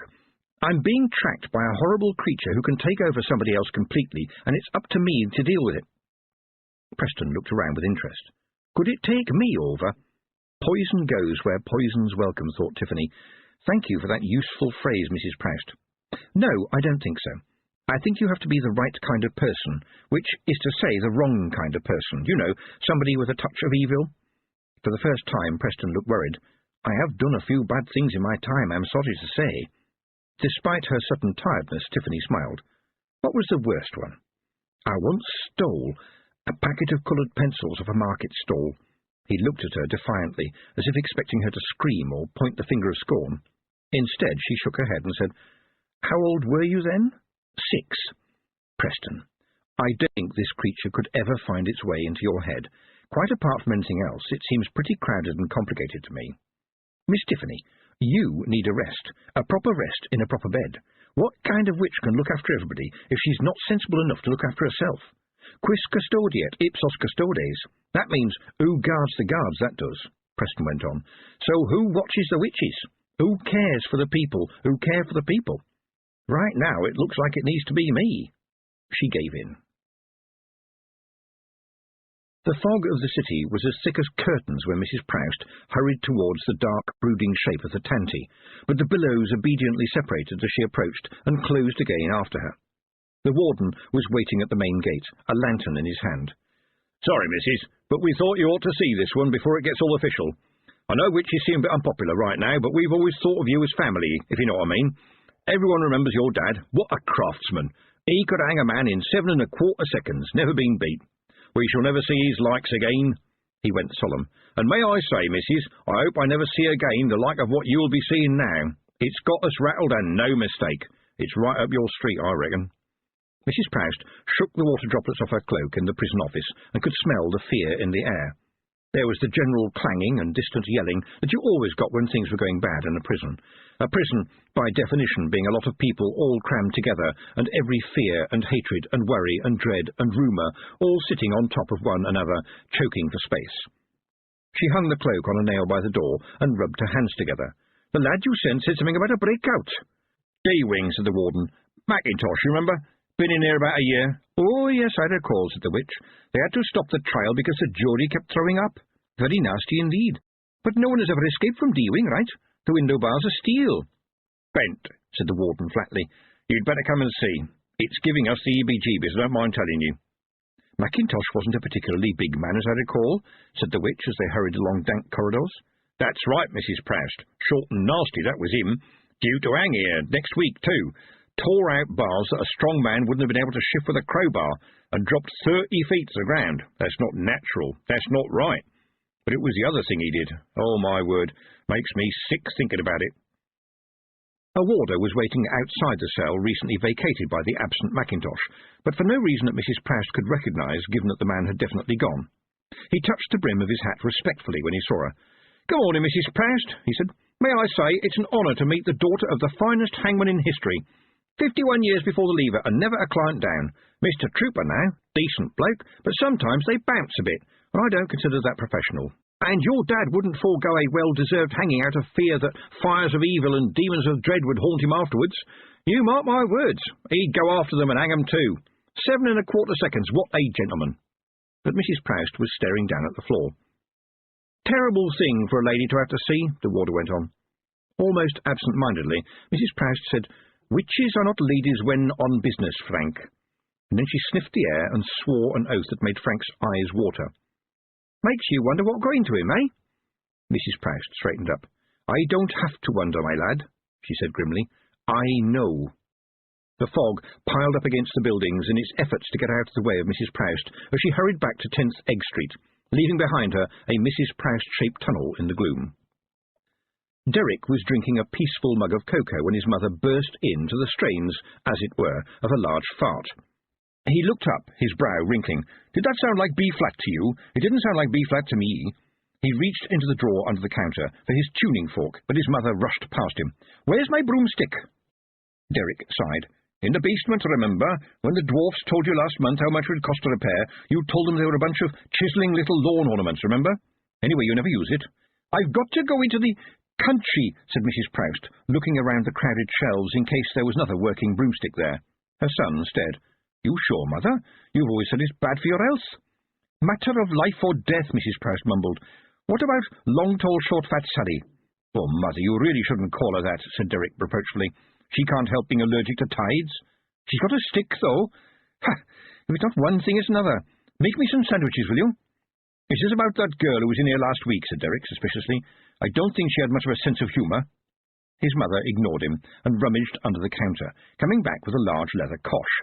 I'm being tracked by a horrible creature who can take over somebody else completely, and it's up to me to deal with it. Preston looked around with interest. Could it take me over? Poison goes where poison's welcome, thought Tiffany. Thank you for that useful phrase, Mrs. Proust. No, I don't think so. I think you have to be the right kind of person, which is to say the wrong kind of person. You know, somebody with a touch of evil. For the first time, Preston looked worried. I have done a few bad things in my time, I'm sorry to say. Despite her sudden tiredness, Tiffany smiled. What was the worst one? I once stole a packet of coloured pencils off a market stall. He looked at her defiantly, as if expecting her to scream or point the finger of scorn. Instead, she shook her head and said, How old were you then? 6. Preston, I don't think this creature could ever find its way into your head. Quite apart from anything else, it seems pretty crowded and complicated to me. Miss Tiffany, you need a rest, a proper rest in a proper bed. What kind of witch can look after everybody if she's not sensible enough to look after herself? Quis custodiet ipsos custodes. That means, who guards the guards, that does, Preston went on. So who watches the witches? Who cares for the people who care for the people? Right now, it looks like it needs to be me. She gave in. The fog of the city was as thick as curtains when Mrs. Proust hurried towards the dark, brooding shape of the Tanti, but the billows obediently separated as she approached and closed again after her. The warden was waiting at the main gate, a lantern in his hand. Sorry, missus, but we thought you ought to see this one before it gets all official. I know witches seem a bit unpopular right now, but we've always thought of you as family, if you know what I mean. Everyone remembers your dad. What a craftsman. He could hang a man in 7 1/4 seconds, never been beat. We shall never see his likes again. He went solemn. And may I say, missus, I hope I never see again the like of what you'll be seeing now. It's got us rattled and no mistake. It's right up your street, I reckon. Mrs. Proust shook the water droplets off her cloak in the prison office and could smell the fear in the air. There was the general clanging and distant yelling that you always got when things were going bad in a prison. A prison, by definition, being a lot of people all crammed together, and every fear and hatred and worry and dread and rumour all sitting on top of one another, choking for space. She hung the cloak on a nail by the door and rubbed her hands together. The lad you sent said something about a breakout. D-wing, said the warden. Mackintosh, you remember? Been in here about a year. Oh, yes, I recall, said the witch. They had to stop the trial because the jury kept throwing up. Very nasty indeed. But no one has ever escaped from D-wing, right? The window bars are steel. Bent, said the warden flatly. You'd better come and see. It's giving us the EBGBs, I don't mind telling you. Mackintosh wasn't a particularly big man, as I recall, said the witch as they hurried along dank corridors. "That's right, Mrs. Proust. Short and nasty, that was him. Due to hang here next week, too. Tore out bars that a strong man wouldn't have been able to shift with a crowbar, and dropped 30 feet to the ground. That's not natural. That's not right. But it was the other thing he did. Oh, my word. Makes me sick thinking about it." A warder was waiting outside the cell recently vacated by the absent Mackintosh, but for no reason that Mrs. Proust could recognise, given that the man had definitely gone. He touched the brim of his hat respectfully when he saw her. "Good morning, Mrs. Proust," he said. "May I say it's an honour to meet the daughter of the finest hangman in history. 51 years before the lever, and never a client down. Mr. Trooper now, decent bloke, but sometimes they bounce a bit, and I don't consider that professional. And your dad wouldn't forego a well-deserved hanging out of fear that fires of evil and demons of dread would haunt him afterwards. You mark my words, he'd go after them and hang 'em too. 7 1/4 seconds, what a gentleman." But Mrs. Proust was staring down at the floor. "Terrible thing for a lady to have to see," the warder went on. Almost absent-mindedly, Mrs. Proust said, "Witches are not ladies when on business, Frank." And then she sniffed the air and swore an oath that made Frank's eyes water. "Makes you wonder what got into him, eh?" Mrs. Proust straightened up. "I don't have to wonder, my lad," she said grimly. "I know." The fog piled up against the buildings in its efforts to get out of the way of Mrs. Proust as she hurried back to 10th Egg Street, leaving behind her a Mrs. Proust-shaped tunnel in the gloom. Derek was drinking a peaceful mug of cocoa when his mother burst in to the strains, as it were, of a large fart. He looked up, his brow wrinkling. "Did that sound like B-flat to you? It didn't sound like B-flat to me." He reached into the drawer under the counter for his tuning fork, but his mother rushed past him. "Where's my broomstick?" Derek sighed. "In the basement, remember? When the dwarfs told you last month how much it would cost to repair, you told them they were a bunch of chiselling little lawn ornaments, remember? Anyway, you never use it." "I've got to go into the country," said Mrs. Proust, looking around the crowded shelves in case there was another working broomstick there. Her son stared. "You sure, Mother? You've always said it's bad for your health." "Matter of life or death," Mrs. Proust mumbled. "What about long, tall, short, fat Sally?" "Oh, Mother, you really shouldn't call her that," said Derek reproachfully. "She can't help being allergic to tides. She's got a stick, though. Ha! If it's not one thing, it's another. Make me some sandwiches, will you?" "Is this about that girl who was in here last week?" said Derek suspiciously. "I don't think she had much of a sense of humour." His mother ignored him and rummaged under the counter, coming back with a large leather cosh.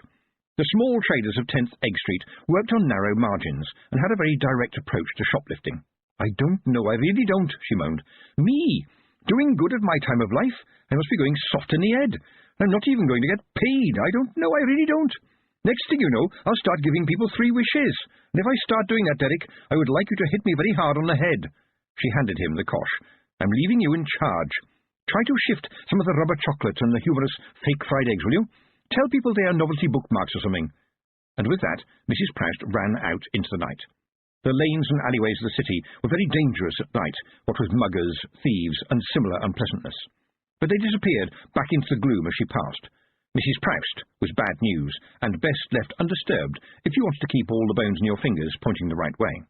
The small traders of 10th Egg Street worked on narrow margins and had a very direct approach to shoplifting. "I don't know, I really don't," she moaned. "Me! Doing good at my time of life? I must be going soft in the head. I'm not even going to get paid. I don't know, I really don't. Next thing you know, I'll start giving people 3 wishes. And if I start doing that, Derek, I would like you to hit me very hard on the head." She handed him the cosh. "I'm leaving you in charge. Try to shift some of the rubber chocolate and the humorous fake fried eggs, will you? Tell people they are novelty bookmarks or something." And with that, Mrs. Proust ran out into the night. The lanes and alleyways of the city were very dangerous at night, what with muggers, thieves, and similar unpleasantness. But they disappeared back into the gloom as she passed. Mrs. Proust was bad news, and best left undisturbed if you wanted to keep all the bones in your fingers pointing the right way.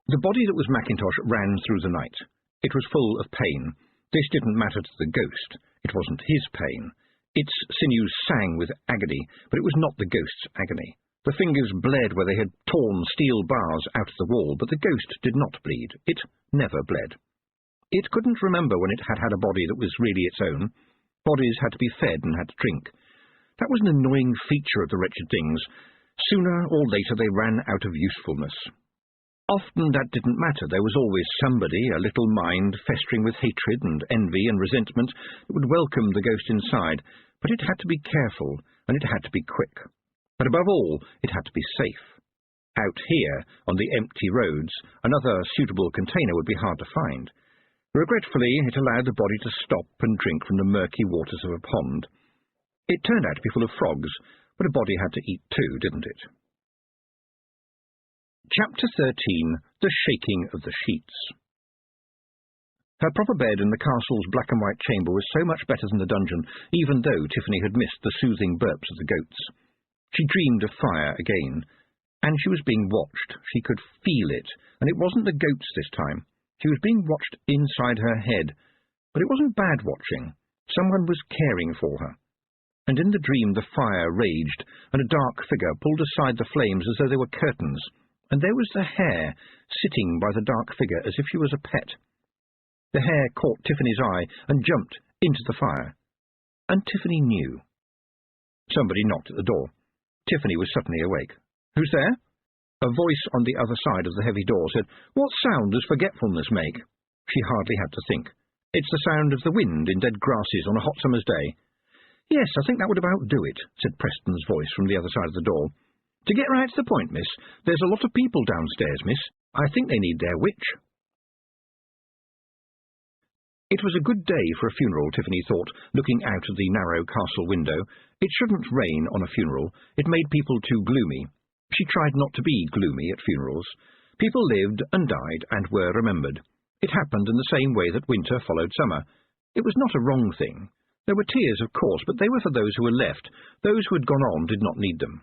The body that was Mackintosh ran through the night. It was full of pain. This didn't matter to the ghost. It wasn't his pain. Its sinews sang with agony, but it was not the ghost's agony. The fingers bled where they had torn steel bars out of the wall, but the ghost did not bleed. It never bled. It couldn't remember when it had had a body that was really its own. Bodies had to be fed and had to drink. That was an annoying feature of the wretched things. Sooner or later they ran out of usefulness. Often that didn't matter. There was always somebody, a little mind, festering with hatred and envy and resentment, that would welcome the ghost inside, but it had to be careful, and it had to be quick. But above all, it had to be safe. Out here, on the empty roads, another suitable container would be hard to find. Regretfully, it allowed the body to stop and drink from the murky waters of a pond. It turned out to be full of frogs, but a body had to eat too, didn't it? Chapter 13. The Shaking of the Sheets. Her proper bed in the castle's black-and-white chamber was so much better than the dungeon, even though Tiffany had missed the soothing burps of the goats. She dreamed of fire again, and she was being watched. She could feel it, and it wasn't the goats this time. She was being watched inside her head, but it wasn't bad watching. Someone was caring for her. And in the dream the fire raged, and a dark figure pulled aside the flames as though they were curtains. and there was the hare, sitting by the dark figure as if she was a pet. The hare caught Tiffany's eye and jumped into the fire. And Tiffany knew. Somebody knocked at the door. Tiffany was suddenly awake. "Who's there?" A voice on the other side of the heavy door said, "What sound does forgetfulness make?" She hardly had to think. "It's the sound of the wind in dead grasses on a hot summer's day." "Yes, I think that would about do it," said Preston's voice from the other side of the door. "To get right to the point, miss, there's a lot of people downstairs, miss. I think they need their witch." It was a good day for a funeral, Tiffany thought, looking out of the narrow castle window. It shouldn't rain on a funeral. It made people too gloomy. She tried not to be gloomy at funerals. People lived and died and were remembered. It happened in the same way that winter followed summer. It was not a wrong thing. There were tears, of course, but they were for those who were left. Those who had gone on did not need them.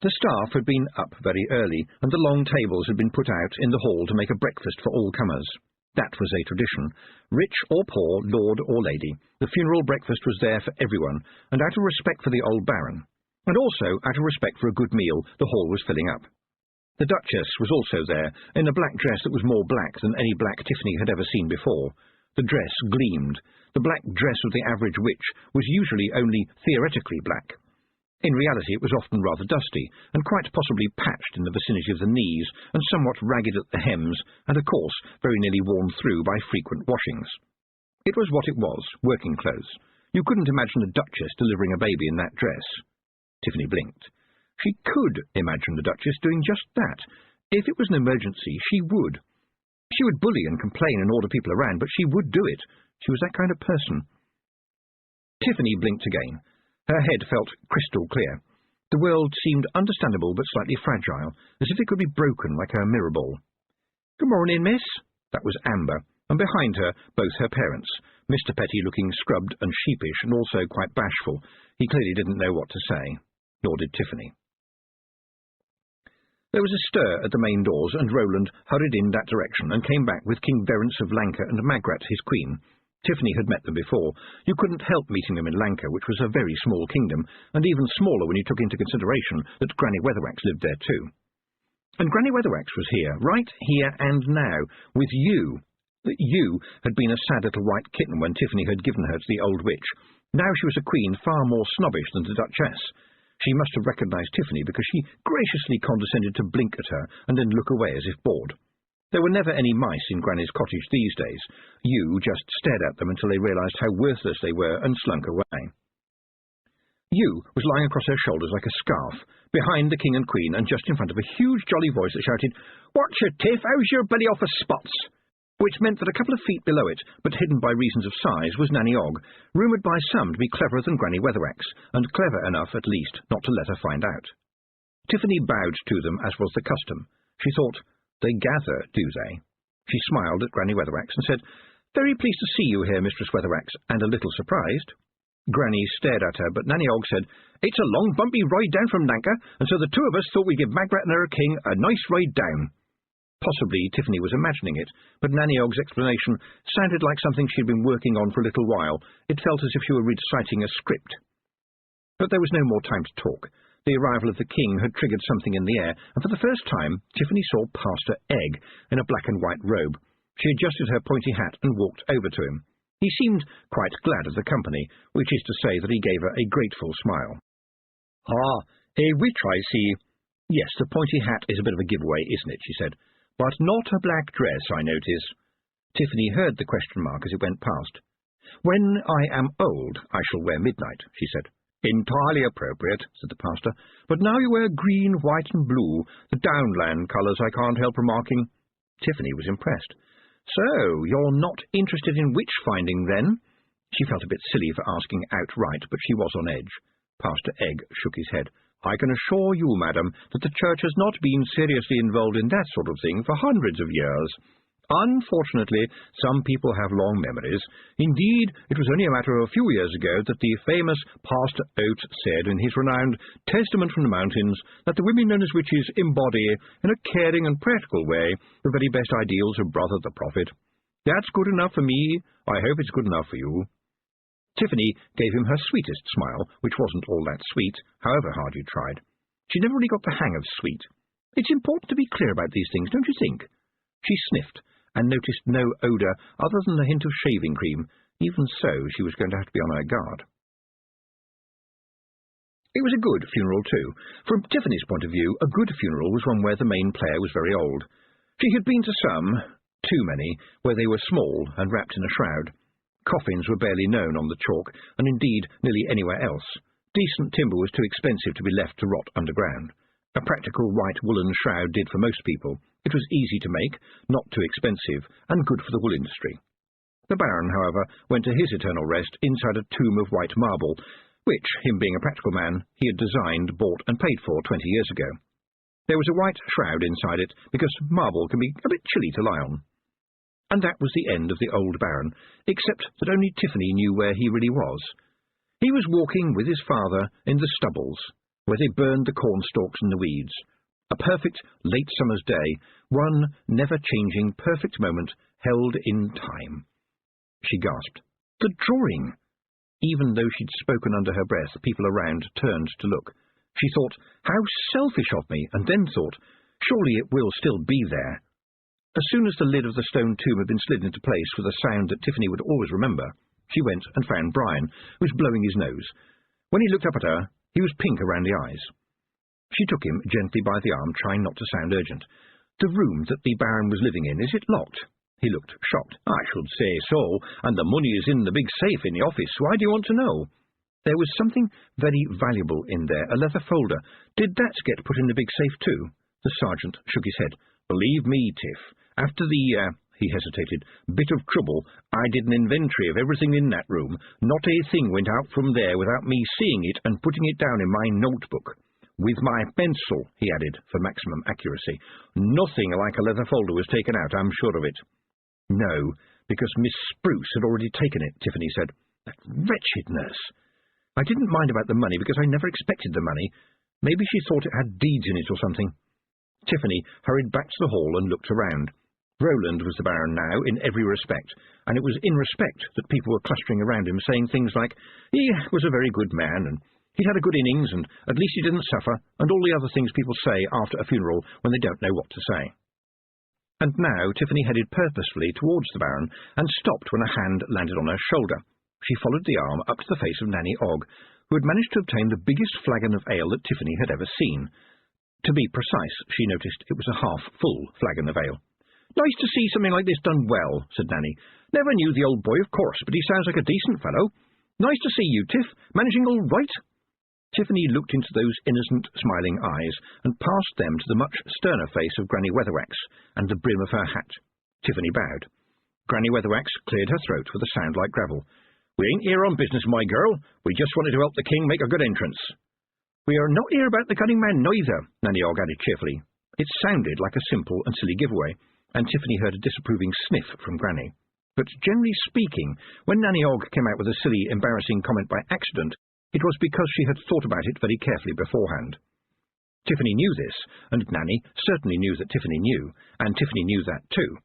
The staff had been up very early, and the long tables had been put out in the hall to make a breakfast for all comers. That was a tradition. Rich or poor, lord or lady, the funeral breakfast was there for everyone, and out of respect for the old baron, and also out of respect for a good meal, the hall was filling up. The Duchess was also there, in a black dress that was more black than any black Tiffany had ever seen before. The dress gleamed. The black dress of the average witch was usually only theoretically black. In reality, it was often rather dusty, and quite possibly patched in the vicinity of the knees, and somewhat ragged at the hems, and, of course, very nearly worn through by frequent washings. It was what it was, working clothes. You couldn't imagine a Duchess delivering a baby in that dress. Tiffany blinked. She could imagine the Duchess doing just that. If it was an emergency, she would. She would bully and complain and order people around, but she would do it. She was that kind of person. Tiffany blinked again. Her head felt crystal clear. The world seemed understandable but slightly fragile, as if it could be broken like a mirror ball. "Good morning, miss." That was Amber, and behind her both her parents, Mr. Petty looking scrubbed and sheepish and also quite bashful. He clearly didn't know what to say. Nor did Tiffany. There was a stir at the main doors, and Roland hurried in that direction and came back with King Verence of Lanka and Magrat, his queen. Tiffany had met them before. You couldn't help meeting them in Lanka, which was a very small kingdom, and even smaller when you took into consideration that Granny Weatherwax lived there too. And Granny Weatherwax was here, right here and now, with you. That you had been a sad little white kitten when Tiffany had given her to the old witch. Now she was a queen far more snobbish than the Duchess. She must have recognised Tiffany because she graciously condescended to blink at her and then look away as if bored. There were never any mice in Granny's cottage these days. You just stared at them until they realised how worthless they were and slunk away. You was lying across her shoulders like a scarf, behind the king and queen, and just in front of a huge jolly voice that shouted, "What's your tiff? How's your belly off of spots?" Which meant that a couple of feet below it, but hidden by reasons of size, was Nanny Og, rumoured by some to be cleverer than Granny Weatherwax, and clever enough, at least, not to let her find out. Tiffany bowed to them, as was the custom. She thought, "They gather, do they?" She smiled at Granny Weatherwax and said, "Very pleased to see you here, Mistress Weatherwax, and a little surprised." Granny stared at her, but Nanny Og said, "It's a long, bumpy ride down from Lanka, and so the two of us thought we'd give Magrat and her king a nice ride down." Possibly Tiffany was imagining it, but Nanny Og's explanation sounded like something she'd been working on for a little while. It felt as if she were reciting a script. But there was no more time to talk. The arrival of the king had triggered something in the air, and for the first time Tiffany saw Pastor Egg in a black and white robe. She adjusted her pointy hat and walked over to him. He seemed quite glad of the company, which is to say that he gave her a grateful smile. "Ah, a witch, I see." "Yes, the pointy hat is a bit of a giveaway, isn't it?" she said. "But not a black dress, I notice." Tiffany heard the question mark as it went past. "When I am old, I shall wear midnight," she said. "Entirely appropriate," said the pastor. "But now you wear green, white, and blue, the downland colours I can't help remarking." Tiffany was impressed. "So, you're not interested in witch-finding, then?" She felt a bit silly for asking outright, but she was on edge. Pastor Egg shook his head. "I can assure you, madam, that the Church has not been seriously involved in that sort of thing for hundreds of years. Unfortunately, some people have long memories. Indeed, it was only a matter of a few years ago that the famous Pastor Oates said in his renowned Testament from the Mountains that the women known as witches embody, in a caring and practical way, the very best ideals of Brother the Prophet. That's good enough for me. I hope it's good enough for you." Tiffany gave him her sweetest smile, which wasn't all that sweet, however hard you tried. She never really got the hang of sweet. It's important to be clear about these things, don't you think? She sniffed, and noticed no odour other than a hint of shaving cream. Even so, she was going to have to be on her guard. It was a good funeral, too. From Tiffany's point of view, a good funeral was one where the main player was very old. She had been to some, too many, where they were small and wrapped in a shroud. Coffins were barely known on the chalk, and indeed nearly anywhere else. Decent timber was too expensive to be left to rot underground. A practical white woolen shroud did for most people. It was easy to make, not too expensive, and good for the wool industry. The Baron, however, went to his eternal rest inside a tomb of white marble, which, him being a practical man, he had designed, bought, and paid for 20 years ago. There was a white shroud inside it, because marble can be a bit chilly to lie on. And that was the end of the old Baron, except that only Tiffany knew where he really was. He was walking with his father in the stubbles, where they burned the cornstalks and the weeds. A perfect late summer's day, one never-changing perfect moment held in time. She gasped. The drawing! Even though she'd spoken under her breath, people around turned to look. She thought, how selfish of me, and then thought, surely it will still be there. As soon as the lid of the stone tomb had been slid into place with a sound that Tiffany would always remember, she went and found Brian, who was blowing his nose. When he looked up at her, he was pink around the eyes. She took him gently by the arm, trying not to sound urgent. The room that the Baron was living in, is it locked? He looked shocked. I should say so, and the money is in the big safe in the office. Why do you want to know? There was something very valuable in there, a leather folder. Did that get put in the big safe too? The sergeant shook his head. Believe me, Tiff, after the, he hesitated, bit of trouble, I did an inventory of everything in that room. Not a thing went out from there without me seeing it and putting it down in my notebook. With my pencil, he added, for maximum accuracy. Nothing like a leather folder was taken out, I'm sure of it. No, because Miss Spruce had already taken it, Tiffany said. That wretched nurse. I didn't mind about the money because I never expected the money. Maybe she thought it had deeds in it or something. Tiffany hurried back to the hall and looked around. Roland was the Baron now, in every respect, and it was in respect that people were clustering around him, saying things like, he was a very good man, and he had a good innings, and at least he didn't suffer, and all the other things people say after a funeral when they don't know what to say. And now Tiffany headed purposefully towards the Baron, and stopped when a hand landed on her shoulder. She followed the arm up to the face of Nanny Ogg, who had managed to obtain the biggest flagon of ale that Tiffany had ever seen. To be precise, she noticed it was a half-full flagon of ale. Nice to see something like this done well, said Nanny. Never knew the old boy, of course, but he sounds like a decent fellow. Nice to see you, Tiff. Managing all right? Tiffany looked into those innocent, smiling eyes, and past them to the much sterner face of Granny Weatherwax, and the brim of her hat. Tiffany bowed. Granny Weatherwax cleared her throat with a sound like gravel. We ain't here on business, my girl. We just wanted to help the king make a good entrance. We are not here about the cunning man, neither, Nanny Ogg added cheerfully. It sounded like a simple and silly giveaway, and Tiffany heard a disapproving sniff from Granny. But generally speaking, when Nanny Ogg came out with a silly, embarrassing comment by accident, it was because she had thought about it very carefully beforehand. Tiffany knew this, and Nanny certainly knew that Tiffany knew, and Tiffany knew that too.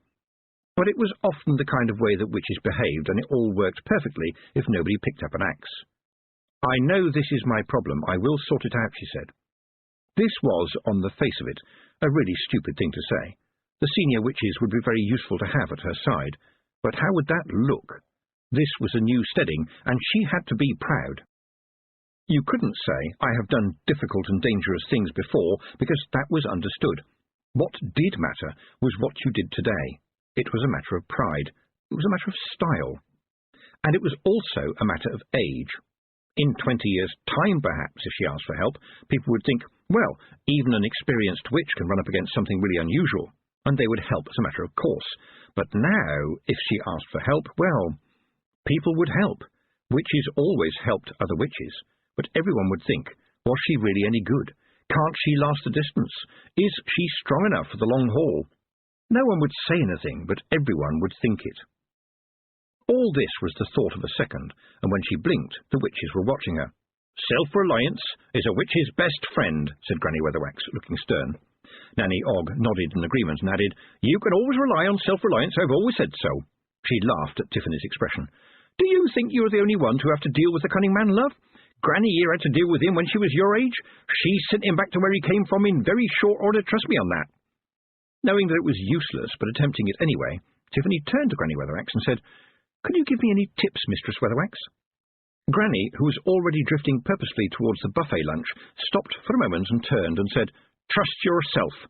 But it was often the kind of way that witches behaved, and it all worked perfectly if nobody picked up an axe. I know this is my problem. I will sort it out, she said. This was, on the face of it, a really stupid thing to say. The senior witches would be very useful to have at her side, but how would that look? This was a new steading, and she had to be proud. You couldn't say, I have done difficult and dangerous things before, because that was understood. What did matter was what you did today. It was a matter of pride. It was a matter of style. And it was also a matter of age. In 20 years' time, perhaps, if she asked for help, people would think, well, even an experienced witch can run up against something really unusual, and they would help as a matter of course. But now, if she asked for help, well, people would help. Witches always helped other witches, but everyone would think, was she really any good? Can't she last the distance? Is she strong enough for the long haul? No one would say anything, but everyone would think it. All this was the thought of a second, and when she blinked, the witches were watching her. Self-reliance is a witch's best friend, said Granny Weatherwax, looking stern. Nanny Ogg nodded in agreement and added, You can always rely on self-reliance, I've always said so. She laughed at Tiffany's expression. Do you think you're the only one to have to deal with the cunning man, love? Granny here had to deal with him when she was your age. She sent him back to where he came from in very short order, trust me on that." Knowing that it was useless, but attempting it anyway, Tiffany turned to Granny Weatherwax and said, "Can you give me any tips, Mistress Weatherwax?" Granny, who was already drifting purposely towards the buffet lunch, stopped for a moment and turned and said, "Trust yourself."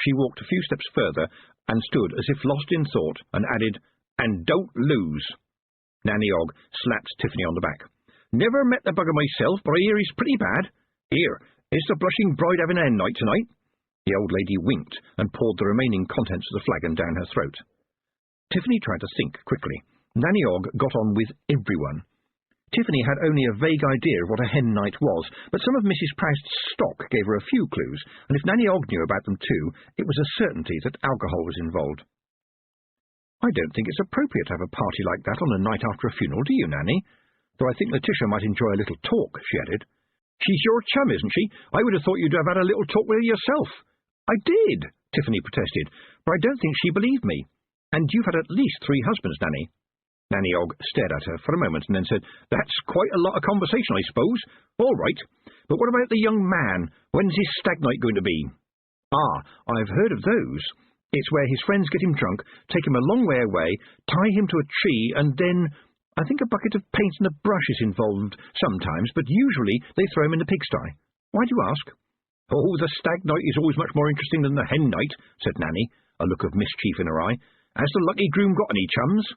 She walked a few steps further and stood as if lost in thought, and added, "And don't lose." Nanny Og slapped Tiffany on the back. "Never met the bugger myself, but I hear he's pretty bad. Here, is the blushing bride having a hen night tonight?" The old lady winked and poured the remaining contents of the flagon down her throat. Tiffany tried to think quickly. Nanny Og got on with everyone. Tiffany had only a vague idea of what a hen night was, but some of Mrs. Proust's stock gave her a few clues, and if Nanny Og knew about them too, it was a certainty that alcohol was involved. "I don't think it's appropriate to have a party like that on a night after a funeral, do you, Nanny? Though I think Letitia might enjoy a little talk," she added. "She's your chum, isn't she? I would have thought you'd have had a little talk with her yourself." "I did," Tiffany protested, "but I don't think she believed me. And you've had at least 3 husbands, Nanny." Nanny Og stared at her for a moment and then said, "That's quite a lot of conversation, I suppose. All right. But what about the young man? When's his stag night going to be?" "Ah, I've heard of those. It's where his friends get him drunk, take him a long way away, tie him to a tree, and then I think a bucket of paint and a brush is involved sometimes, but usually they throw him in the pigsty. Why do you ask?" "Oh, the stag night is always much more interesting than the hen night," said Nanny, a look of mischief in her eye. "Has the lucky groom got any chums?"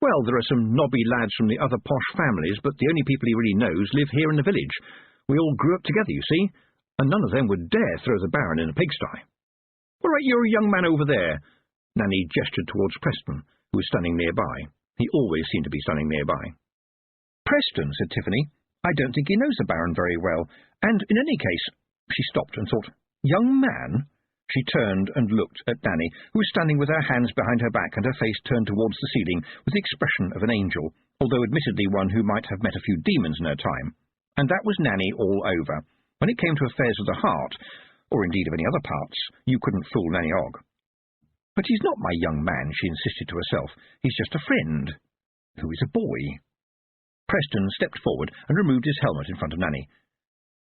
"Well, there are some nobby lads from the other posh families, but the only people he really knows live here in the village. We all grew up together, you see, and none of them would dare throw the Baron in a pigsty." "What about your young man over there?" Nanny gestured towards Preston, who was standing nearby. He always seemed to be standing nearby. "Preston," said Tiffany. "I don't think he knows the Baron very well, and in any case—" She stopped and thought, "Young man?" She turned and looked at Nanny, who was standing with her hands behind her back and her face turned towards the ceiling with the expression of an angel, although admittedly one who might have met a few demons in her time. And that was Nanny all over. When it came to affairs of the heart, or indeed of any other parts, you couldn't fool Nanny Og. "But he's not my young man," she insisted to herself. "He's just a friend, who is a boy." Preston stepped forward and removed his helmet in front of Nanny.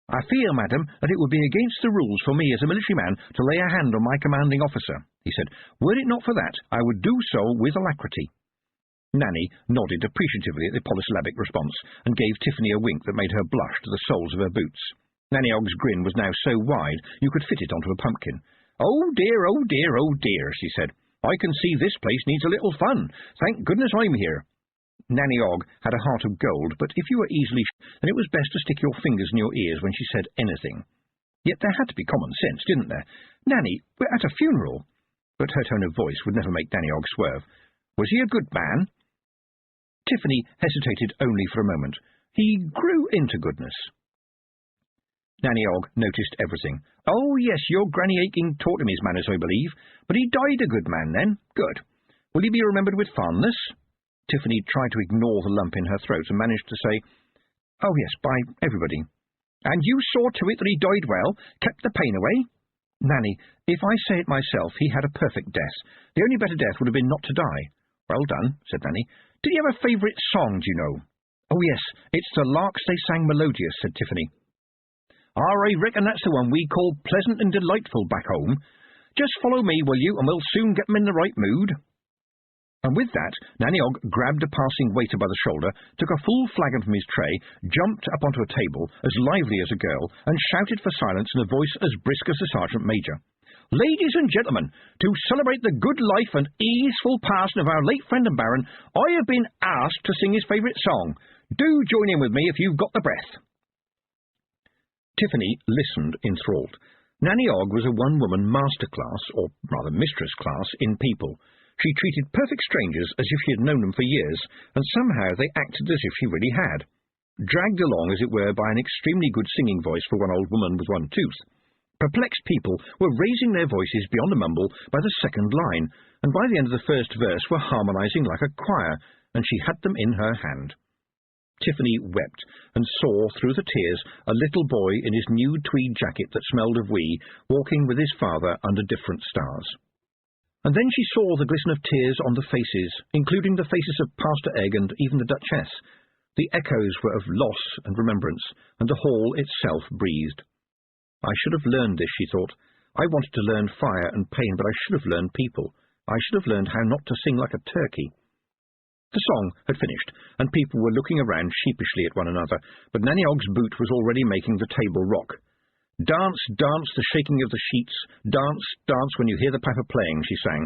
"I fear, madam, that it would be against the rules for me as a military man to lay a hand on my commanding officer," he said. "Were it not for that, I would do so with alacrity." Nanny nodded appreciatively at the polysyllabic response, and gave Tiffany a wink that made her blush to the soles of her boots. Nanny Og's grin was now so wide you could fit it onto a pumpkin. "Oh dear, oh dear, oh dear," she said. "I can see this place needs a little fun. Thank goodness I'm here." Nanny Og had a heart of gold, but if you were easily then it was best to stick your fingers in your ears when she said anything. Yet there had to be common sense, didn't there? "Nanny, we're at a funeral." But her tone of voice would never make Nanny Og swerve. "Was he a good man?" Tiffany hesitated only for a moment. "He grew into goodness." Nanny Og noticed everything. "Oh, yes, your Granny Aching taught him his manners, I believe. But he died a good man, then? Good. Will he be remembered with fondness?" Tiffany tried to ignore the lump in her throat and managed to say, "Oh, yes, by everybody." "And you saw to it that he died well, kept the pain away?" "Nanny, if I say it myself, he had a perfect death. The only better death would have been not to die." "Well done," said Nanny. "Did he have a favourite song, do you know?" "Oh, yes, it's the Larks They Sang Melodious," said Tiffany. "I reckon that's the one we call pleasant and delightful back home. Just follow me, will you, and we'll soon get 'em in the right mood." And with that, Nanny Og grabbed a passing waiter by the shoulder, took a full flagon from his tray, jumped up onto a table, as lively as a girl, and shouted for silence in a voice as brisk as the Sergeant Major. "Ladies and gentlemen, to celebrate the good life and easeful passing of our late friend and Baron, I have been asked to sing his favourite song. Do join in with me if you've got the breath." Tiffany listened enthralled. Nanny Og was a one-woman master-class, or rather mistress-class, in people. She treated perfect strangers as if she had known them for years, and somehow they acted as if she really had. Dragged along, as it were, by an extremely good singing voice for one old woman with one tooth. Perplexed people were raising their voices beyond a mumble by the second line, and by the end of the first verse were harmonizing like a choir, and she had them in her hand. Tiffany wept, and saw through the tears a little boy in his new tweed jacket that smelled of wee, walking with his father under different stars. And then she saw the glisten of tears on the faces, including the faces of Pastor Egg and even the Duchess. The echoes were of loss and remembrance, and the hall itself breathed. I should have learned this, she thought. I wanted to learn fire and pain, but I should have learned people. I should have learned how not to sing like a turkey. The song had finished, and people were looking around sheepishly at one another, but Nanny Ogg's boot was already making the table rock. Dance, dance, the shaking of the sheets. Dance, dance, when you hear the piper playing, she sang.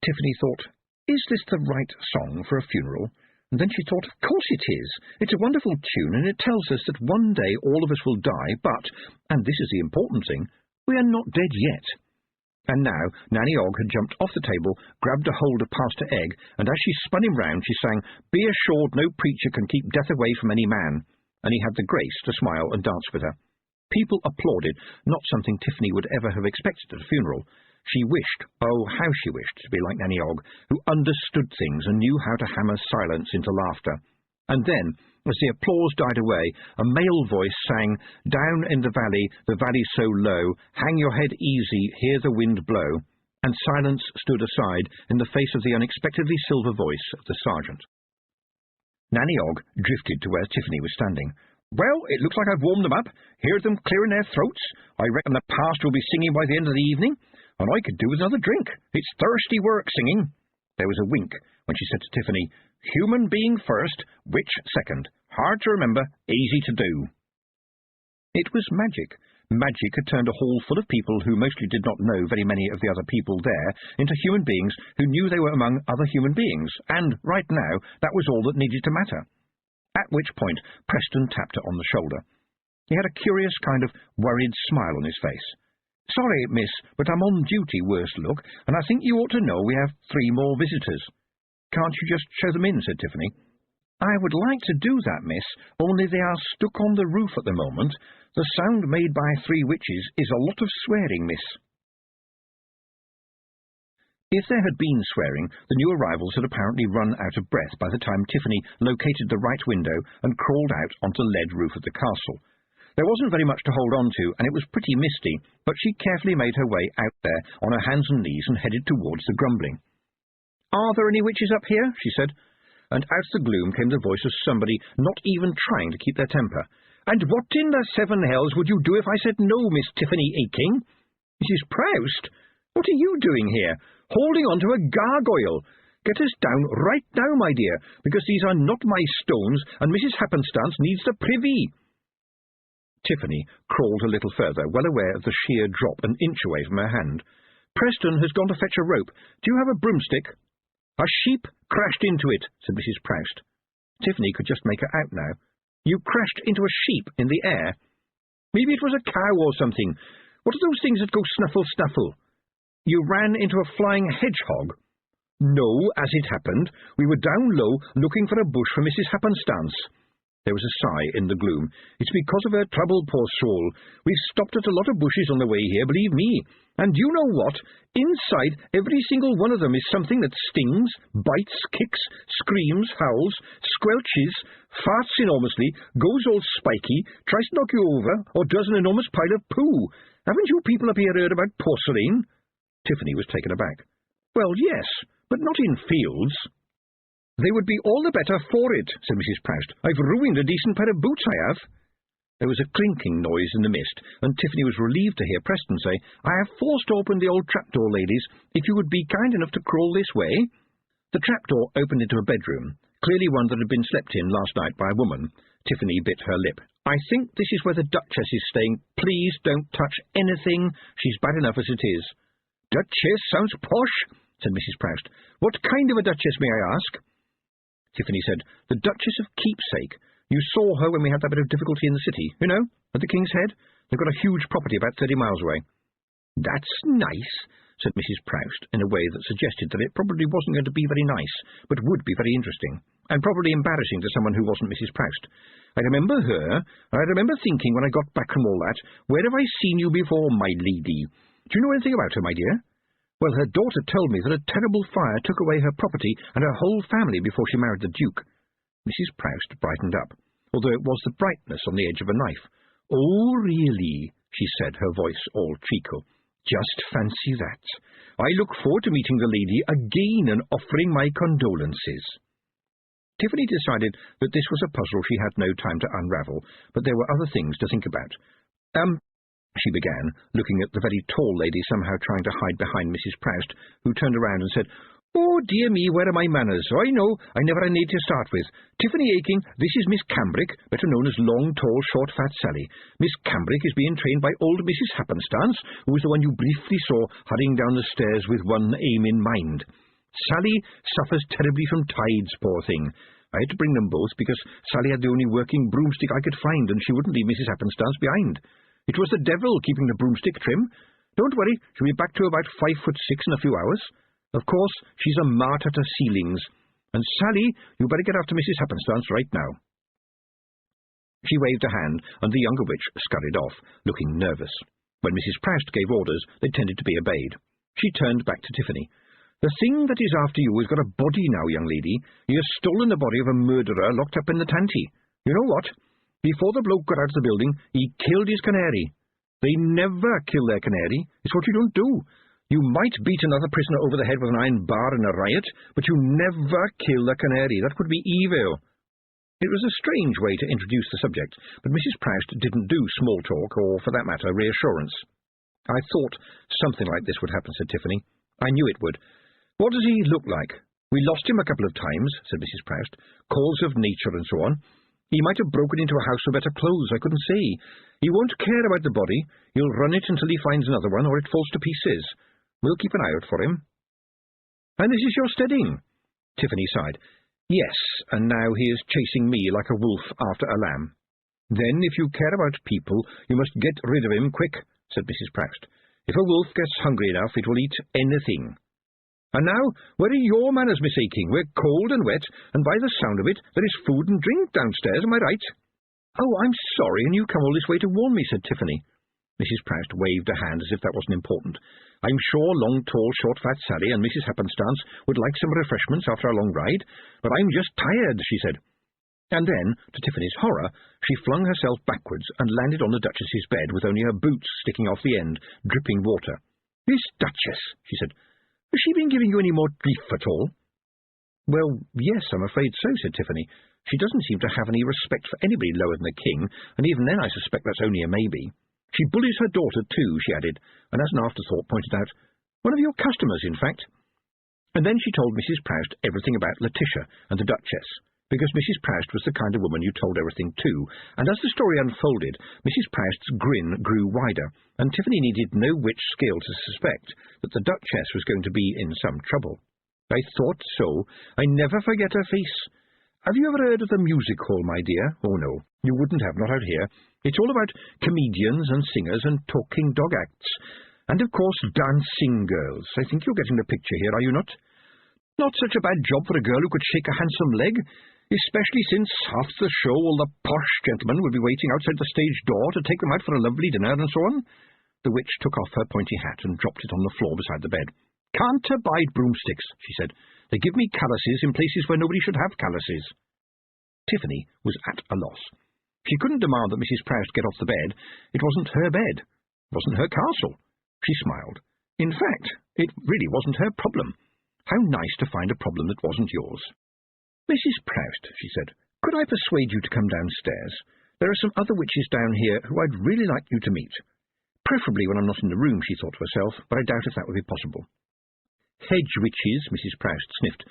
Tiffany thought, is this the right song for a funeral? And then she thought, of course it is. It's a wonderful tune, and it tells us that one day all of us will die, but, and this is the important thing, we are not dead yet. And now Nanny Ogg had jumped off the table, grabbed a hold of Pastor Egg, and as she spun him round, she sang, Be assured no preacher can keep death away from any man. And he had the grace to smile and dance with her. People applauded, not something Tiffany would ever have expected at a funeral. She wished, oh, how she wished, to be like Nanny Ogg, who understood things and knew how to hammer silence into laughter. And then, as the applause died away, a male voice sang, Down in the valley so low, hang your head easy, hear the wind blow. And silence stood aside in the face of the unexpectedly silver voice of the sergeant. Nanny Ogg drifted to where Tiffany was standing. Well, it looks like I've warmed them up. Hear them clearing their throats. I reckon the pastor will be singing by the end of the evening. And I could do with another drink. It's thirsty work singing. There was a wink when she said to Tiffany, Human being first, witch second. Hard to remember, easy to do. It was magic. Magic had turned a hall full of people who mostly did not know very many of the other people there into human beings who knew they were among other human beings, and right now that was all that needed to matter. At which point Preston tapped her on the shoulder. He had a curious kind of worried smile on his face. Sorry, miss, but I'm on duty, worse luck, and I think you ought to know we have 3 more visitors. Can't you just show them in, said Tiffany. I would like to do that, miss, only they are stuck on the roof at the moment. The sound made by 3 witches is a lot of swearing, miss. If there had been swearing, the new arrivals had apparently run out of breath by the time Tiffany located the right window and crawled out onto the lead roof of the castle. There wasn't very much to hold on to, and it was pretty misty, but she carefully made her way out there on her hands and knees and headed towards the grumbling. Are there any witches up here? She said, and out of the gloom came the voice of somebody not even trying to keep their temper. And what in the 7 hells would you do if I said no, Miss Tiffany Aking? Mrs. Proust, what are you doing here? Holding on to a gargoyle. Get us down right now, my dear, because these are not my stones, and Mrs. Happenstance needs the privy. Tiffany crawled a little further, well aware of the sheer drop an inch away from her hand. Preston has gone to fetch a rope. Do you have a broomstick? A sheep crashed into it, said Mrs. Proust. Tiffany could just make her out now. You crashed into a sheep in the air. Maybe it was a cow or something. What are those things that go snuffle, snuffle? You ran into a flying hedgehog. No, as it happened, we were down low looking for a bush for Mrs. Happenstance. There was a sigh in the gloom. It's because of her trouble, poor soul. We've stopped at a lot of bushes on the way here, believe me. And you know what? Inside, every single one of them is something that stings, bites, kicks, screams, howls, squelches, farts enormously, goes all spiky, tries to knock you over, or does an enormous pile of poo. Haven't you people up here heard about porcelain? Tiffany was taken aback. Well, yes, but not in fields. They would be all the better for it, said Mrs. Proust. I've ruined a decent pair of boots, I have. There was a clinking noise in the mist, and Tiffany was relieved to hear Preston say, I have forced open the old trapdoor, ladies, if you would be kind enough to crawl this way. The trapdoor opened into a bedroom, clearly one that had been slept in last night by a woman. Tiffany bit her lip. I think this is where the Duchess is staying. Please don't touch anything. She's bad enough as it is. Duchess sounds posh, said Mrs. Proust. What kind of a duchess, may I ask? Tiffany said, The Duchess of Keepsake. You saw her when we had that bit of difficulty in the city, you know, at the King's Head. They've got a huge property about 30 miles away. That's nice, said Mrs. Proust, in a way that suggested that it probably wasn't going to be very nice, but would be very interesting, and probably embarrassing to someone who wasn't Mrs. Proust. I remember her, and I remember thinking when I got back from all that, where have I seen you before, my lady? Do you know anything about her, my dear? Well, her daughter told me that a terrible fire took away her property and her whole family before she married the Duke. Mrs. Proust brightened up, although it was the brightness on the edge of a knife. Oh, really, she said, her voice all treacle. Just fancy that. I look forward to meeting the lady again and offering my condolences. Tiffany decided that this was a puzzle she had no time to unravel, but there were other things to think about. She began, looking at the very tall lady somehow trying to hide behind Mrs. Proust, who turned around and said, "Oh, dear me, where are my manners? I know, I never had a need to start with. Tiffany Aking, this is Miss Cambric, better known as Long, Tall, Short, Fat Sally. Miss Cambric is being trained by old Mrs. Happenstance, who was the one you briefly saw hurrying down the stairs with one aim in mind. Sally suffers terribly from tides, poor thing. I had to bring them both because Sally had the only working broomstick I could find, and she wouldn't leave Mrs. Happenstance behind. It was the devil keeping the broomstick trim. Don't worry, she'll be back to about 5'6" in a few hours. Of course, she's a martyr to ceilings. And Sally, you better get after Mrs. Happenstance right now." She waved a hand, and the younger witch scurried off, looking nervous. When Mrs. Proust gave orders, they tended to be obeyed. She turned back to Tiffany. "The thing that is after you has got a body now, young lady. He has stolen the body of a murderer locked up in the tanty. You know what? Before the bloke got out of the building, he killed his canary. They never kill their canary. It's what you don't do. You might beat another prisoner over the head with an iron bar in a riot, but you never kill a canary. That would be evil." It was a strange way to introduce the subject, but Mrs. Proust didn't do small talk, or, for that matter, reassurance. "I thought something like this would happen," said Tiffany. "I knew it would. What does he look like?" "We lost him a couple of times," said Mrs. Proust. "Calls of nature and so on. He might have broken into a house for better clothes, I couldn't say. He won't care about the body. He'll run it until he finds another one, or it falls to pieces. We'll keep an eye out for him." "And this is your steading?" Tiffany sighed. "Yes, and now he is chasing me like a wolf after a lamb." "Then, if you care about people, you must get rid of him quick," said Mrs. Proust. "If a wolf gets hungry enough, it will eat anything. And now, where are your manners, Miss Aking? We're cold and wet, and by the sound of it, there is food and drink downstairs, am I right?" "Oh, I'm sorry, and you come all this way to warn me," said Tiffany. Mrs. Proust waved a hand as if that wasn't important. "I'm sure Long, Tall, Short, Fat Sally and Mrs. Happenstance would like some refreshments after a long ride, but I'm just tired," she said. And then, to Tiffany's horror, she flung herself backwards and landed on the Duchess's bed with only her boots sticking off the end, dripping water. "Miss Duchess," she said, "has she been giving you any more grief at all?" "Well, yes, I'm afraid so," said Tiffany. "She doesn't seem to have any respect for anybody lower than the king, and even then I suspect that's only a maybe. She bullies her daughter, too," she added, and as an afterthought pointed out, "one of your customers, in fact." And then she told Mrs. Proust everything about Letitia and the Duchess, because Mrs. Proust was the kind of woman you told everything to, and as the story unfolded, Mrs. Proust's grin grew wider, and Tiffany needed no witch skill to suspect that the Duchess was going to be in some trouble. "I thought so. I never forget her face. Have you ever heard of the music hall, my dear? Oh, no, you wouldn't have, not out here. It's all about comedians and singers and talking dog acts. And, of course, dancing girls. I think you're getting the picture here, are you not? Not such a bad job for a girl who could shake a handsome leg, especially since after the show all the posh gentlemen would be waiting outside the stage door to take them out for a lovely dinner and so on." The witch took off her pointy hat and dropped it on the floor beside the bed. "Can't abide broomsticks," she said. "They give me calluses in places where nobody should have calluses." Tiffany was at a loss. She couldn't demand that Mrs. Proust get off the bed. It wasn't her bed. It wasn't her castle. She smiled. In fact, it really wasn't her problem. How nice to find a problem that wasn't yours. "Mrs. Proust," she said, "could I persuade you to come downstairs? There are some other witches down here who I'd really like you to meet. Preferably when I'm not in the room," she thought to herself, but I doubt if that would be possible. "Hedge witches," Mrs. Proust sniffed.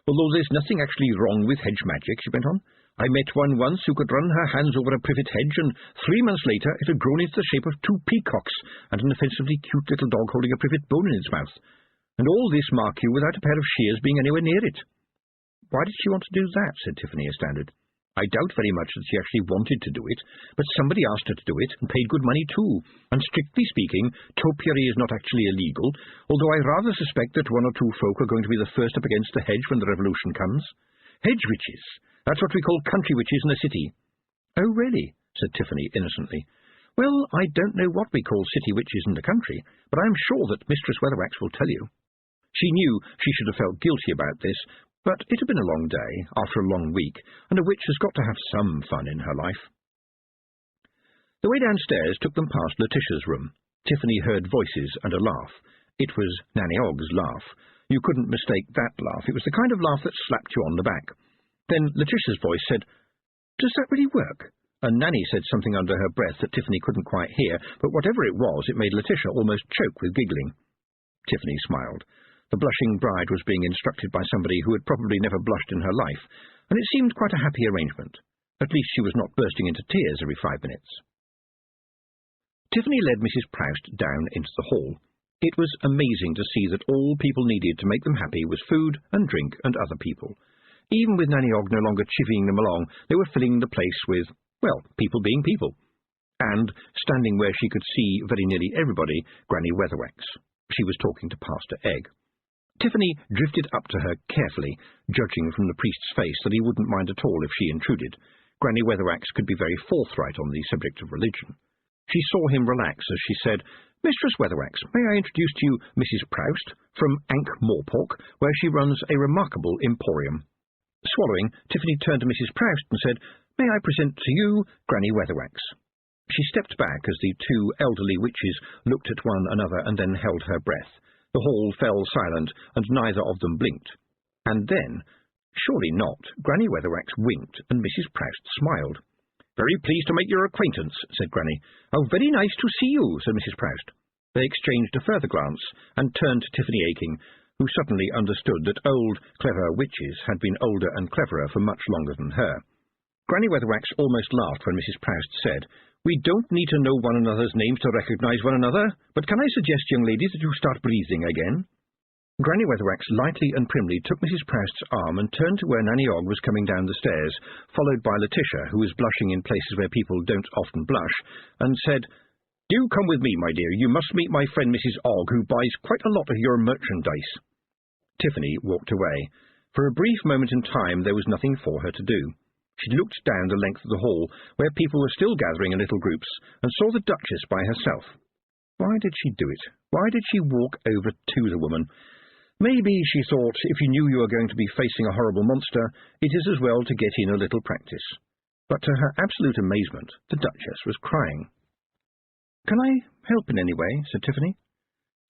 "Although there's nothing actually wrong with hedge magic," she went on. "I met one once who could run her hands over a privet hedge, and 3 months later it had grown into the shape of 2 peacocks and an offensively cute little dog holding a privet bone in its mouth. And all this, mark you, without a pair of shears being anywhere near it." "Why did she want to do that?" said Tiffany, astounded. "I doubt very much that she actually wanted to do it, but somebody asked her to do it, and paid good money too, and strictly speaking, topiary is not actually illegal, although I rather suspect that 1 or 2 folk are going to be the first up against the hedge when the revolution comes. Hedge witches. That's what we call country witches in the city." "Oh, really?" said Tiffany innocently. "Well, I don't know what we call city witches in the country, but I'm sure that Mistress Weatherwax will tell you." She knew she should have felt guilty about this, but it had been a long day, after a long week, and a witch has got to have some fun in her life. The way downstairs took them past Letitia's room. Tiffany heard voices and a laugh. It was Nanny Ogg's laugh. You couldn't mistake that laugh. It was the kind of laugh that slapped you on the back. Then Letitia's voice said, "Does that really work?" And Nanny said something under her breath that Tiffany couldn't quite hear, but whatever it was, it made Letitia almost choke with giggling. Tiffany smiled. The blushing bride was being instructed by somebody who had probably never blushed in her life, and it seemed quite a happy arrangement. At least she was not bursting into tears every 5 minutes. Tiffany led Mrs. Proust down into the hall. It was amazing to see that all people needed to make them happy was food and drink and other people. Even with Nanny Og no longer chivying them along, they were filling the place with, well, people being people. And, standing where she could see very nearly everybody, Granny Weatherwax. She was talking to Pastor Egg. Tiffany drifted up to her carefully, judging from the priest's face that he wouldn't mind at all if she intruded. Granny Weatherwax could be very forthright on the subject of religion. She saw him relax as she said, "Mistress Weatherwax, may I introduce to you Mrs. Proust, from Ankh-Morpork, where she runs a remarkable emporium." Swallowing, Tiffany turned to Mrs. Proust and said, "May I present to you Granny Weatherwax?" She stepped back as the two elderly witches looked at one another and then held her breath. The hall fell silent, and neither of them blinked. And then, surely not, Granny Weatherwax winked, and Mrs. Proust smiled. "Very pleased to make your acquaintance," said Granny. "Oh, very nice to see you," said Mrs. Proust. They exchanged a further glance, and turned to Tiffany Aking, who suddenly understood that old, clever witches had been older and cleverer for much longer than her. Granny Weatherwax almost laughed when Mrs. Proust said, "We don't need to know one another's names to recognise one another, but can I suggest, young ladies, that you start breathing again?" Granny Weatherwax lightly and primly took Mrs. Proust's arm and turned to where Nanny Og was coming down the stairs, followed by Letitia, who was blushing in places where people don't often blush, and said, "Do come with me, my dear. You must meet my friend Mrs. Og, who buys quite a lot of your merchandise." Tiffany walked away. For a brief moment in time there was nothing for her to do. She looked down the length of the hall, where people were still gathering in little groups, and saw the Duchess by herself. Why did she do it? Why did she walk over to the woman? Maybe, she thought, if you knew you were going to be facing a horrible monster, it is as well to get in a little practice. But to her absolute amazement, the Duchess was crying. "Can I help in any way?" said Tiffany.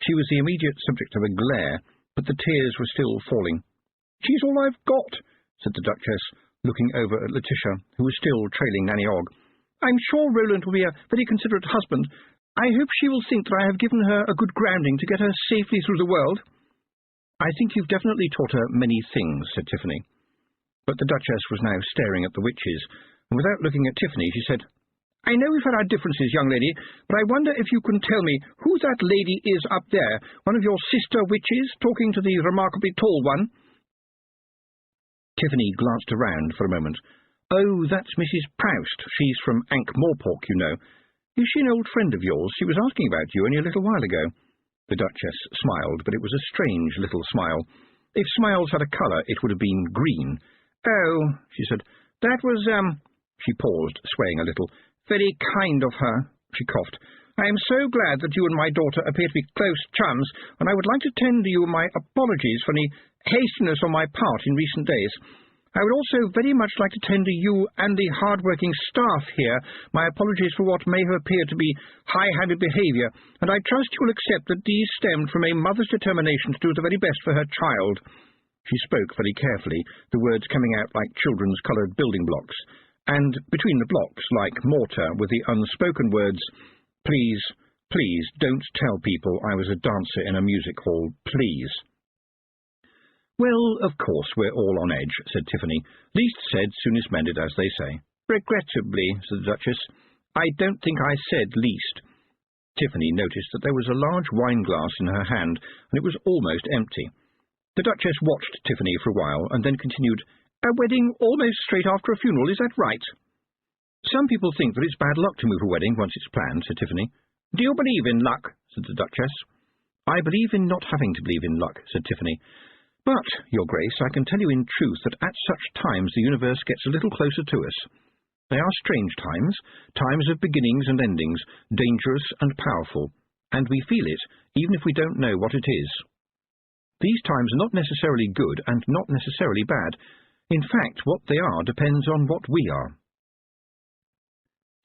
She was the immediate subject of a glare, but the tears were still falling. "She's all I've got," said the Duchess, looking over at Letitia, who was still trailing Nanny Og. "I'm sure Roland will be a very considerate husband. I hope she will think that I have given her a good grounding to get her safely through the world." "I think you've definitely taught her many things," said Tiffany. But the Duchess was now staring at the witches, and without looking at Tiffany, she said, "I know we've had our differences, young lady, but I wonder if you can tell me who that lady is up there, one of your sister witches, talking to the remarkably tall one?" Tiffany glanced around for a moment. "Oh, that's Mrs. Proust. She's from Ankh-Morpork, you know. Is she an old friend of yours? She was asking about you only a little while ago." The Duchess smiled, but it was a strange little smile. If smiles had a colour, it would have been green. "Oh," she said, "that was, She paused, swaying a little. "Very kind of her," she coughed. "I am so glad that you and my daughter appear to be close chums, and I would like to tender you my apologies for any hastiness on my part in recent days. I would also very much like to tender you and the hard-working staff here my apologies for what may have appeared to be high-handed behaviour, and I trust you will accept that these stemmed from a mother's determination to do the very best for her child." She spoke very carefully, the words coming out like children's coloured building blocks, and between the blocks, like mortar, were the unspoken words, "Please, please, don't tell people I was a dancer in a music hall, please." "Well, of course, we're all on edge," said Tiffany. "Least said, soonest mended, as they say." "Regrettably," said the Duchess, "I don't think I said least." Tiffany noticed that there was a large wine-glass in her hand, and it was almost empty. The Duchess watched Tiffany for a while, and then continued, "A wedding almost straight after a funeral, is that right?" "Some people think that it's bad luck to move a wedding once it's planned," said Tiffany. "Do you believe in luck?" said the Duchess. "I believe in not having to believe in luck," said Tiffany. "But, Your Grace, I can tell you in truth that at such times the universe gets a little closer to us. They are strange times, times of beginnings and endings, dangerous and powerful, and we feel it, even if we don't know what it is. These times are not necessarily good and not necessarily bad. In fact, what they are depends on what we are."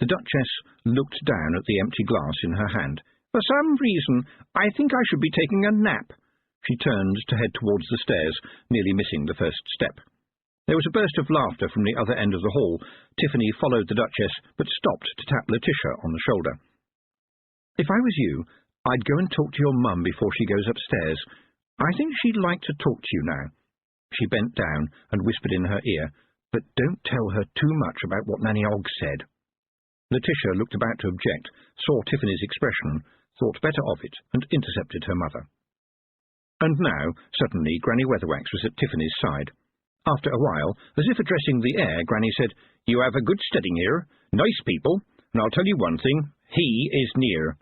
The Duchess looked down at the empty glass in her hand. "For some reason, I think I should be taking a nap." She turned to head towards the stairs, nearly missing the first step. There was a burst of laughter from the other end of the hall. Tiffany followed the Duchess, but stopped to tap Letitia on the shoulder. "If I was you, I'd go and talk to your mum before she goes upstairs. I think she'd like to talk to you now." She bent down and whispered in her ear, "But don't tell her too much about what Nanny Ogg said." Letitia looked about to object, saw Tiffany's expression, thought better of it, and intercepted her mother. And now, suddenly, Granny Weatherwax was at Tiffany's side. After a while, as if addressing the air, Granny said, "You have a good steading here, nice people, and I'll tell you one thing, he is near."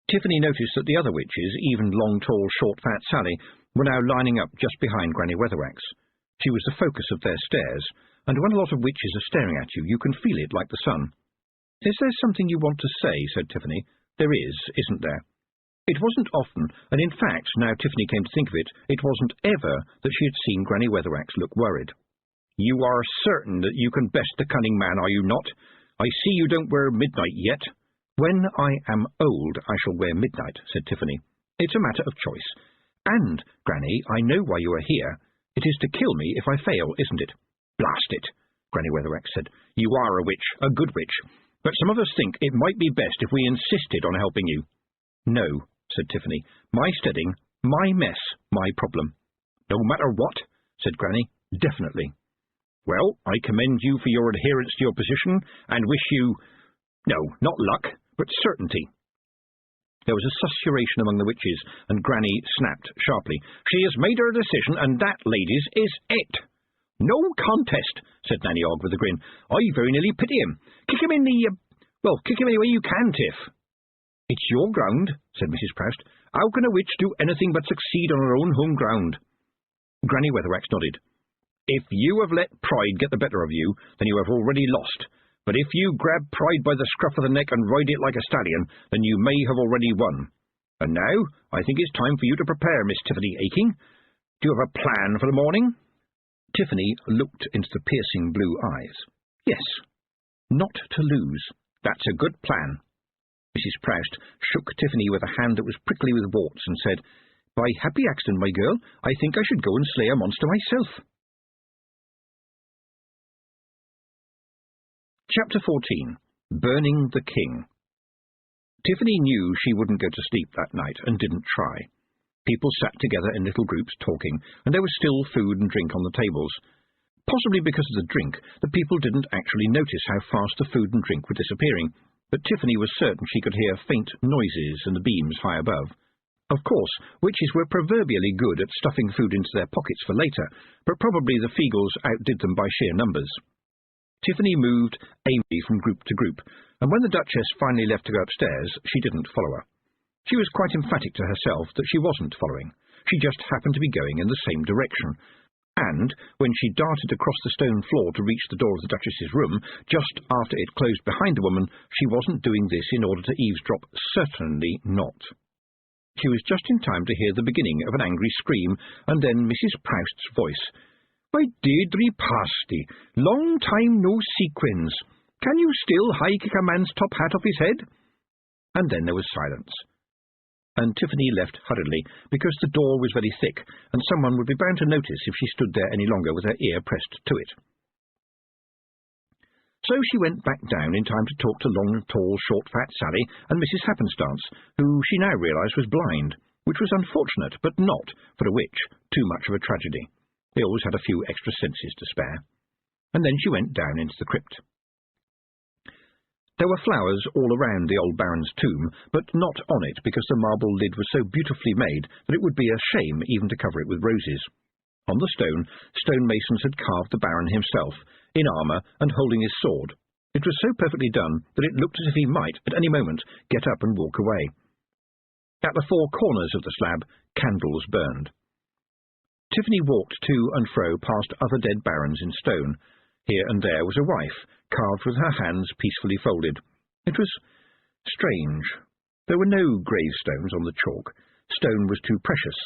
Tiffany noticed that the other witches, even long, tall, short, fat Sally, were now lining up just behind Granny Weatherwax. She was the focus of their stares, and when a lot of witches are staring at you, you can feel it like the sun. "Is there something you want to say?" said Tiffany. "There is, isn't there?" It wasn't often, and in fact, now Tiffany came to think of it, it wasn't ever that she had seen Granny Weatherwax look worried. "You are certain that you can best the cunning man, are you not? I see you don't wear midnight yet." "When I am old, I shall wear midnight," said Tiffany. "It's a matter of choice. And, Granny, I know why you are here. It is to kill me if I fail, isn't it?" "Blast it," Granny Weatherwax said. "You are a witch, a good witch, but some of us think it might be best if we insisted on helping you." "No," said Tiffany. "My steading, my mess, my problem." "No matter what," said Granny. "Definitely." "Well, I commend you for your adherence to your position, and wish you, no, not luck, but certainty." There was a susurration among the witches, and Granny snapped sharply. "She has made her decision, and that, ladies, is it." "No contest," said Nanny Ogg with a grin. "I very nearly pity him. Kick him in the, kick him any way you can, Tiff." "It's your ground," said Mrs. Proust. "How can a witch do anything but succeed on her own home ground?" Granny Weatherwax nodded. "If you have let pride get the better of you, then you have already lost. But if you grab pride by the scruff of the neck and ride it like a stallion, then you may have already won. And now, I think it's time for you to prepare, Miss Tiffany Aking. Do you have a plan for the morning?" Tiffany looked into the piercing blue eyes. "Yes. Not to lose. That's a good plan." Mrs. Proust shook Tiffany with a hand that was prickly with warts and said, "By happy accident, my girl, I think I should go and slay a monster myself." Chapter 14. Burning the King. Tiffany knew she wouldn't go to sleep that night, and didn't try. People sat together in little groups talking, and there was still food and drink on the tables. Possibly because of the drink, the people didn't actually notice how fast the food and drink were disappearing, but Tiffany was certain she could hear faint noises in the beams high above. Of course, witches were proverbially good at stuffing food into their pockets for later, but probably the Feagles outdid them by sheer numbers. Tiffany moved aimlessly from group to group, and when the Duchess finally left to go upstairs, she didn't follow her. She was quite emphatic to herself that she wasn't following. She just happened to be going in the same direction. And, when she darted across the stone floor to reach the door of the Duchess's room, just after it closed behind the woman, she wasn't doing this in order to eavesdrop. Certainly not. She was just in time to hear the beginning of an angry scream, and then Mrs. Proust's voice. "My Deirdre Pasty, long time no sequins. Can you still high-kick a man's top hat off his head?" And then there was silence. And Tiffany left hurriedly, because the door was very thick, and someone would be bound to notice if she stood there any longer with her ear pressed to it. So she went back down in time to talk to long, tall, short, fat Sally and Mrs. Happenstance, who she now realised was blind, which was unfortunate, but not, for a witch, too much of a tragedy. They always had a few extra senses to spare. And then she went down into the crypt. There were flowers all around the old Baron's tomb, but not on it because the marble lid was so beautifully made that it would be a shame even to cover it with roses. On the stonemasons had carved the Baron himself, in armour and holding his sword. It was so perfectly done that it looked as if he might, at any moment, get up and walk away. At the four corners of the slab, candles burned. Tiffany walked to and fro past other dead barons in stone. Here and there was a wife, carved with her hands peacefully folded. It was strange. There were no gravestones on the chalk. Stone was too precious.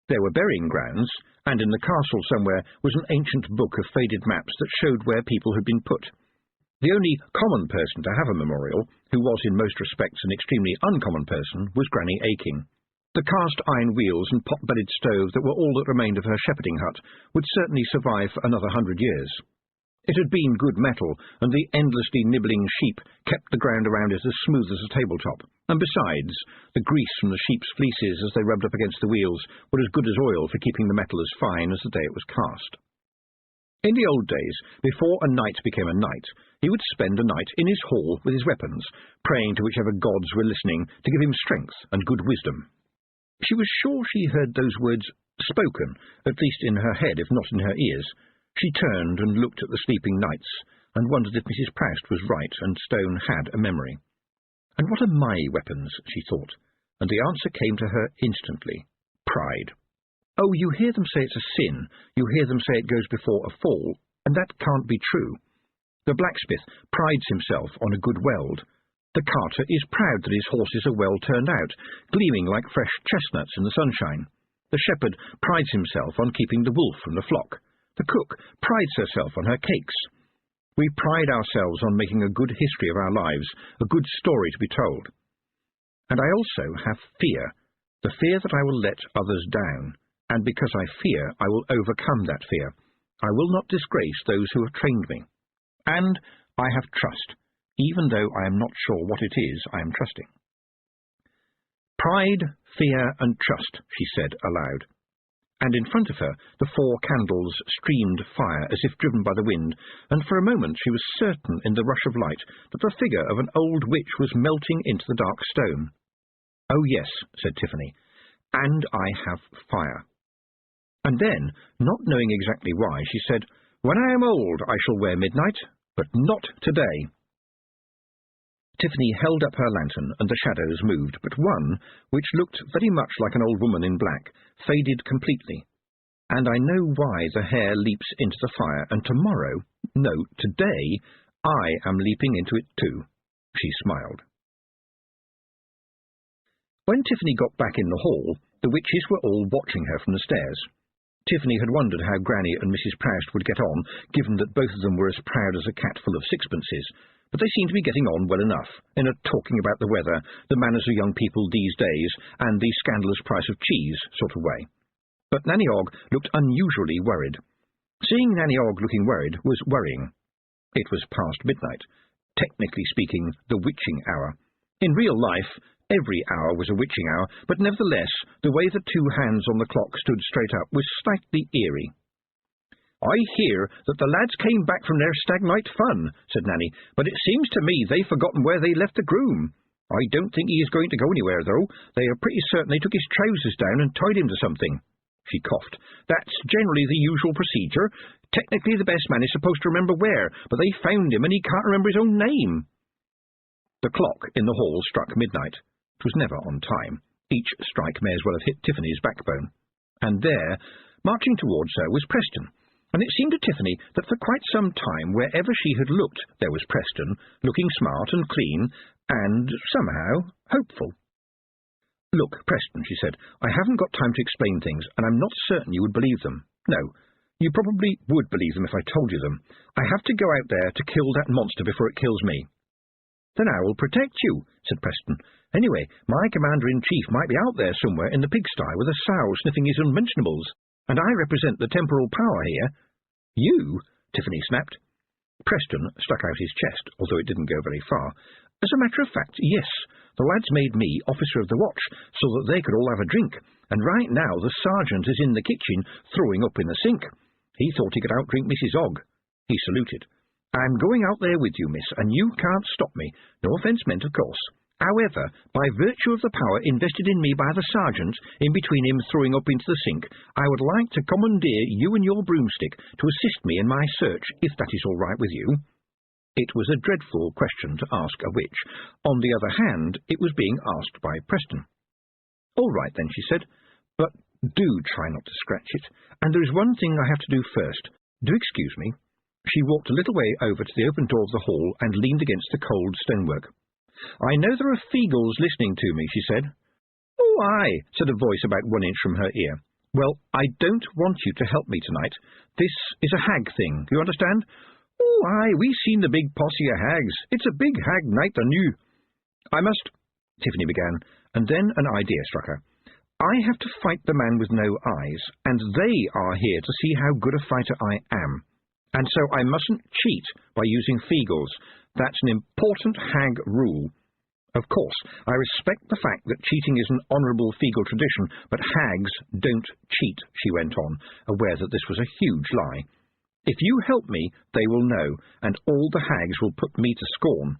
There were burying grounds, and in the castle somewhere was an ancient book of faded maps that showed where people had been put. The only common person to have a memorial, who was in most respects an extremely uncommon person, was Granny Aking. The cast-iron wheels and pot-bellied stove that were all that remained of her shepherding hut would certainly survive for another 100 years. It had been good metal, and the endlessly nibbling sheep kept the ground around it as smooth as a tabletop, and besides, the grease from the sheep's fleeces as they rubbed up against the wheels were as good as oil for keeping the metal as fine as the day it was cast. In the old days, before a knight became a knight, he would spend a night in his hall with his weapons, praying to whichever gods were listening to give him strength and good wisdom. She was sure she heard those words spoken, at least in her head, if not in her ears. She turned and looked at the sleeping knights, and wondered if Mrs. Proust was right and Stone had a memory. And what are my weapons, she thought, and the answer came to her instantly. Pride. Oh, you hear them say it's a sin, you hear them say it goes before a fall, and that can't be true. The blacksmith prides himself on a good weld. The carter is proud that his horses are well turned out, gleaming like fresh chestnuts in the sunshine. The shepherd prides himself on keeping the wolf from the flock. The cook prides herself on her cakes. We pride ourselves on making a good history of our lives, a good story to be told. And I also have fear, the fear that I will let others down, and because I fear, I will overcome that fear. I will not disgrace those who have trained me. And I have trust, even though I am not sure what it is I am trusting. Pride, fear, and trust, she said aloud. And in front of her the 4 candles streamed fire as if driven by the wind, and for a moment she was certain in the rush of light that the figure of an old witch was melting into the dark stone. Oh yes, said Tiffany, and I have fire. And then, not knowing exactly why, she said, When I am old I shall wear midnight, but not today. Tiffany held up her lantern, and the shadows moved, but one, which looked very much like an old woman in black, faded completely. And I know why the hare leaps into the fire, and tomorrow, no, today, I am leaping into it too. She smiled. When Tiffany got back in the hall, the witches were all watching her from the stairs. Tiffany had wondered how Granny and Mrs. Proust would get on, given that both of them were as proud as a cat full of sixpences, but they seemed to be getting on well enough, in a talking about the weather, the manners of young people these days, and the scandalous price of cheese sort of way. But Nanny Og looked unusually worried. Seeing Nanny Og looking worried was worrying. It was past midnight, technically speaking, the witching hour. In real life, every hour was a witching hour, but nevertheless, the way the 2 hands on the clock stood straight up was slightly eerie. I hear that the lads came back from their stag night fun, said Nanny, but it seems to me they've forgotten where they left the groom. I don't think he is going to go anywhere, though. They are pretty certain they took his trousers down and tied him to something. She coughed. That's generally the usual procedure. Technically the best man is supposed to remember where, but they found him and he can't remember his own name. The clock in the hall struck midnight. It was never on time. Each strike may as well have hit Tiffany's backbone. And there, marching towards her, was Preston. And it seemed to Tiffany that for quite some time, wherever she had looked, there was Preston, looking smart and clean, and, somehow, hopeful. Look, Preston, she said, I haven't got time to explain things, and I'm not certain you would believe them. No, you probably would believe them if I told you them. I have to go out there to kill that monster before it kills me. Then I will protect you, said Preston. Anyway, my commander-in-chief might be out there somewhere in the pigsty with a sow sniffing his unmentionables. And I represent the temporal power here. You? Tiffany snapped. Preston stuck out his chest, although it didn't go very far. As a matter of fact, yes. The lads made me officer of the watch, so that they could all have a drink, and right now the sergeant is in the kitchen, throwing up in the sink. He thought he could outdrink Mrs. Og. He saluted. I'm going out there with you, miss, and you can't stop me. No offence meant, of course. However, by virtue of the power invested in me by the sergeant, in between him throwing up into the sink, I would like to commandeer you and your broomstick to assist me in my search, if that is all right with you. It was a dreadful question to ask a witch. On the other hand, it was being asked by Preston. All right, then, she said, but do try not to scratch it. And there is one thing I have to do first. Do excuse me. She walked a little way over to the open door of the hall and leaned against the cold stonework. I know there are Feagles listening to me, she said. Oh, aye, said a voice about 1 inch from her ear. Well, I don't want you to help me tonight. This is a hag thing, you understand? Oh, aye, we've seen the big posse of hags. It's a big hag night, the new. I must, Tiffany began, and then an idea struck her. I have to fight the man with no eyes, and they are here to see how good a fighter I am. And so I mustn't cheat by using Feagles. That's an important hag rule. Of course, I respect the fact that cheating is an honourable Feagle tradition, but hags don't cheat, she went on, aware that this was a huge lie. If you help me, they will know, and all the hags will put me to scorn.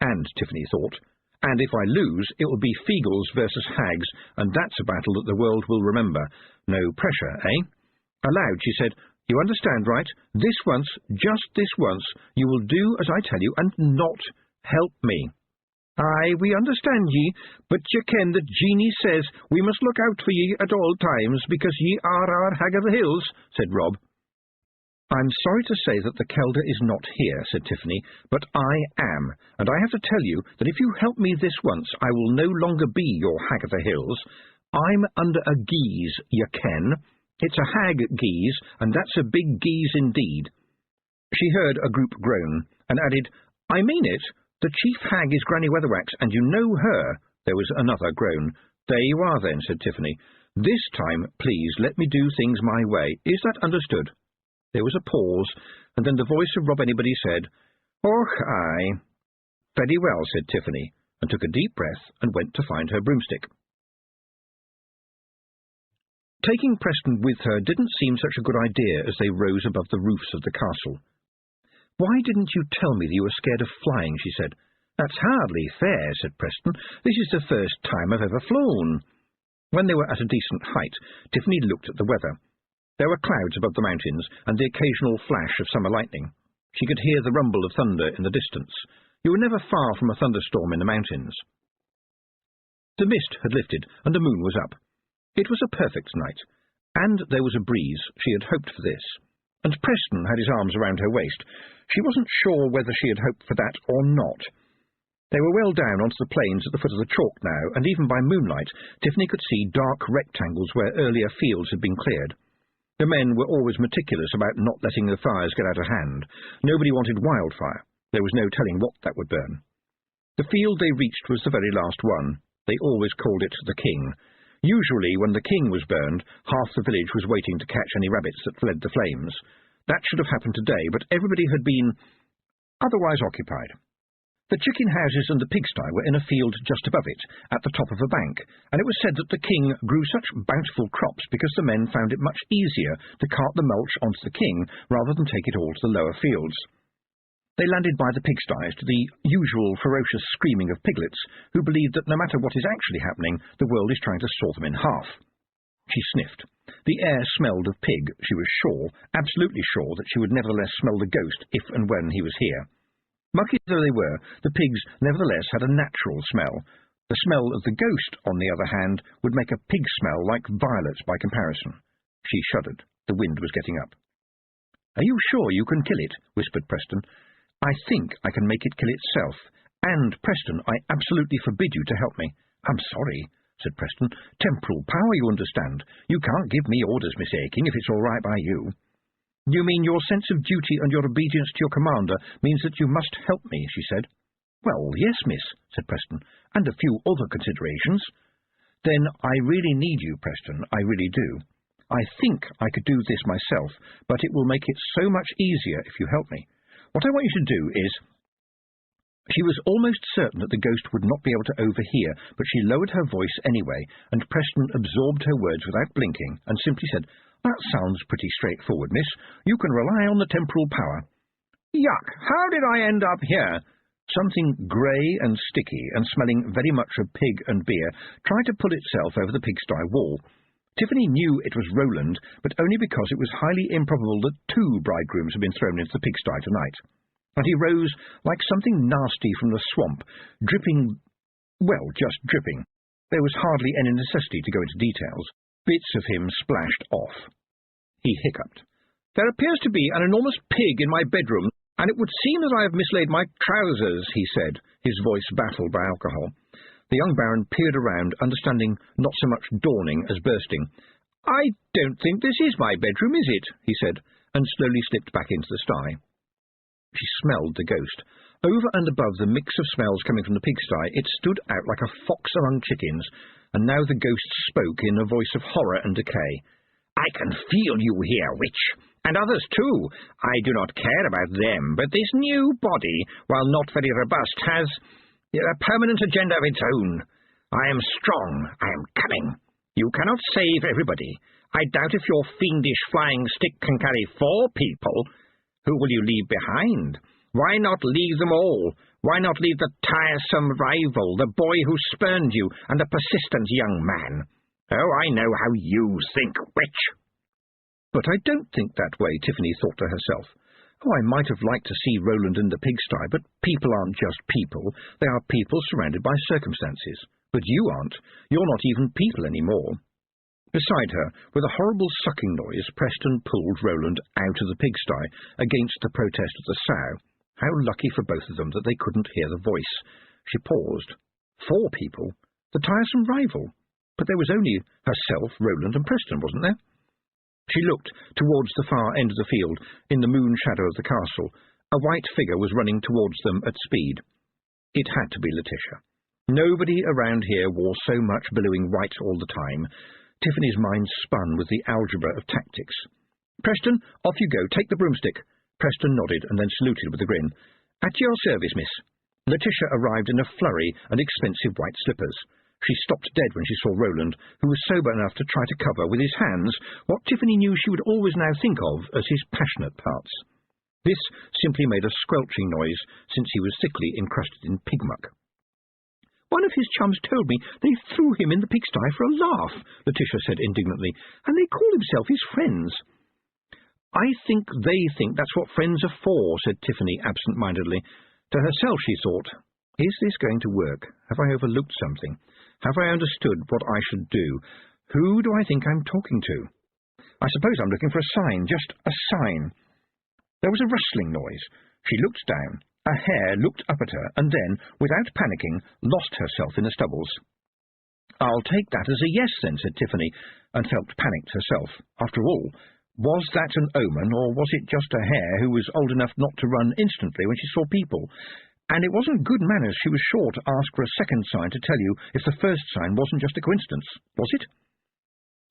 And, Tiffany thought, and if I lose, it will be Feagles versus hags, and that's a battle that the world will remember. No pressure, eh? Aloud, she said, you understand, right? This once, just this once, you will do as I tell you, and not help me. Aye, we understand ye, but ye ken that Jeanie says we must look out for ye at all times, because ye are our Hag of the Hills, said Rob. I'm sorry to say that the Kelder is not here, said Tiffany, but I am, and I have to tell you that if you help me this once, I will no longer be your Hag of the Hills. I'm under a geese, ye ken. It's a hag geese, and that's a big geese indeed. She heard a group groan, and added, I mean it. The chief hag is Granny Weatherwax, and you know her. There was another groan. There you are, then, said Tiffany. This time, please, let me do things my way. Is that understood? There was a pause, and then the voice of Rob Anybody said, Oh, aye. Very well, said Tiffany, and took a deep breath and went to find her broomstick. Taking Preston with her didn't seem such a good idea as they rose above the roofs of the castle. Why didn't you tell me that you were scared of flying, she said. That's hardly fair, said Preston. This is the first time I've ever flown. When they were at a decent height, Tiffany looked at the weather. There were clouds above the mountains, and the occasional flash of summer lightning. She could hear the rumble of thunder in the distance. You were never far from a thunderstorm in the mountains. The mist had lifted, and the moon was up. It was a perfect night, and there was a breeze. She had hoped for this. And Preston had his arms around her waist. She wasn't sure whether she had hoped for that or not. They were well down onto the plains at the foot of the chalk now, and even by moonlight, Tiffany could see dark rectangles where earlier fields had been cleared. The men were always meticulous about not letting the fires get out of hand. Nobody wanted wildfire. There was no telling what that would burn. The field they reached was the very last one. They always called it the King. Usually, when the king was burned, half the village was waiting to catch any rabbits that fled the flames. That should have happened today, but everybody had been otherwise occupied. The chicken houses and the pigsty were in a field just above it, at the top of a bank, and it was said that the king grew such bountiful crops because the men found it much easier to cart the mulch onto the king rather than take it all to the lower fields. They landed by the pigsties to the usual ferocious screaming of piglets, who believed that no matter what is actually happening, the world is trying to saw them in half. She sniffed. The air smelled of pig, she was sure, absolutely sure that she would nevertheless smell the ghost if and when he was here. Mucky though they were, the pigs nevertheless had a natural smell. The smell of the ghost, on the other hand, would make a pig smell like violets by comparison. She shuddered. The wind was getting up. Are you sure you can kill it? Whispered Preston. I think I can make it kill itself. And, Preston, I absolutely forbid you to help me. I'm sorry, said Preston. Temporal power, you understand. You can't give me orders, Miss Aking, if it's all right by you. You mean your sense of duty and your obedience to your commander means that you must help me, she said. Well, yes, miss, said Preston, and a few other considerations. Then I really need you, Preston, I really do. I think I could do this myself, but it will make it so much easier if you help me. What I want you to do is... She was almost certain that the ghost would not be able to overhear, but she lowered her voice anyway, and Preston absorbed her words without blinking, and simply said, That sounds pretty straightforward, miss. You can rely on the temporal power. Yuck! How did I end up here? Something grey and sticky, and smelling very much of pig and beer, tried to pull itself over the pigsty wall. Tiffany knew it was Roland, but only because it was highly improbable that 2 bridegrooms had been thrown into the pigsty tonight. And he rose like something nasty from the swamp, dripping, well, just dripping. There was hardly any necessity to go into details. Bits of him splashed off. He hiccuped. There appears to be an enormous pig in my bedroom, and it would seem that I have mislaid my trousers, he said, his voice baffled by alcohol. The young baron peered around, understanding not so much dawning as bursting. I don't think this is my bedroom, is it? He said, and slowly slipped back into the sty. She smelled the ghost. Over and above the mix of smells coming from the pigsty, it stood out like a fox among chickens. and now the ghost spoke in a voice of horror and decay. "I can feel you here, witch, and others too. I do not care about them, but this new body, while not very robust, has a permanent agenda of its own. I am strong. I am cunning. You cannot save everybody. I doubt if your fiendish flying stick can carry 4 people. Who will you leave behind? Why not leave them all? Why not leave the tiresome rival, the boy who spurned you, and the persistent young man? Oh, I know how you think, witch." But I don't think that way, Tiffany thought to herself. Oh, I might have liked to see Roland in the pigsty, but people aren't just people. They are people surrounded by circumstances. But you aren't. You're not even people anymore. Beside her, with a horrible sucking noise, Preston pulled Roland out of the pigsty against the protest of the sow. How lucky for both of them that they couldn't hear the voice. She paused. 4 people? The tiresome rival? But there was only herself, Roland, and Preston, wasn't there? She looked towards the far end of the field, in the moon shadow of the castle. A white figure was running towards them at speed. It had to be Letitia. Nobody around here wore so much billowing white all the time. Tiffany's mind spun with the algebra of tactics. "Preston, off you go. Take the broomstick." Preston nodded and then saluted with a grin. "At your service, miss." Letitia arrived in a flurry and expensive white slippers. She stopped dead when she saw Roland, who was sober enough to try to cover with his hands what Tiffany knew she would always now think of as his passionate parts. This simply made a squelching noise, since he was thickly encrusted in pig muck. "One of his chums told me they threw him in the pigsty for a laugh," Letitia said indignantly, "and they call himself his friends." "I think they think that's what friends are for," said Tiffany absent-mindedly. To herself she thought, "Is this going to work? Have I overlooked something? Have I understood what I should do? Who do I think I'm talking to? I suppose I'm looking for a sign, just a sign." There was a rustling noise. She looked down. A hare looked up at her, and then, without panicking, lost herself in the stubbles. "I'll take that as a yes, then," said Tiffany, and felt panicked herself. After all, was that an omen, or was it just a hare who was old enough not to run instantly when she saw people? And it wasn't good manners, she was sure, to ask for a second sign to tell you if the first sign wasn't just a coincidence, was it?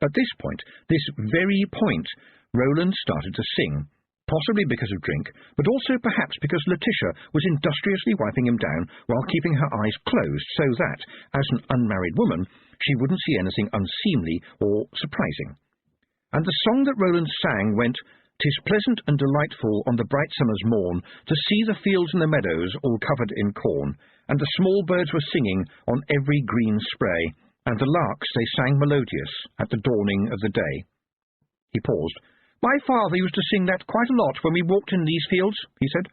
At this point, this very point, Roland started to sing, possibly because of drink, but also perhaps because Letitia was industriously wiping him down while keeping her eyes closed so that, as an unmarried woman, she wouldn't see anything unseemly or surprising. And the song that Roland sang went, "'Tis pleasant and delightful on the bright summer's morn to see the fields and the meadows all covered in corn, and the small birds were singing on every green spray, and the larks they sang melodious at the dawning of the day." He paused. "My father used to sing that quite a lot when we walked in these fields," he said.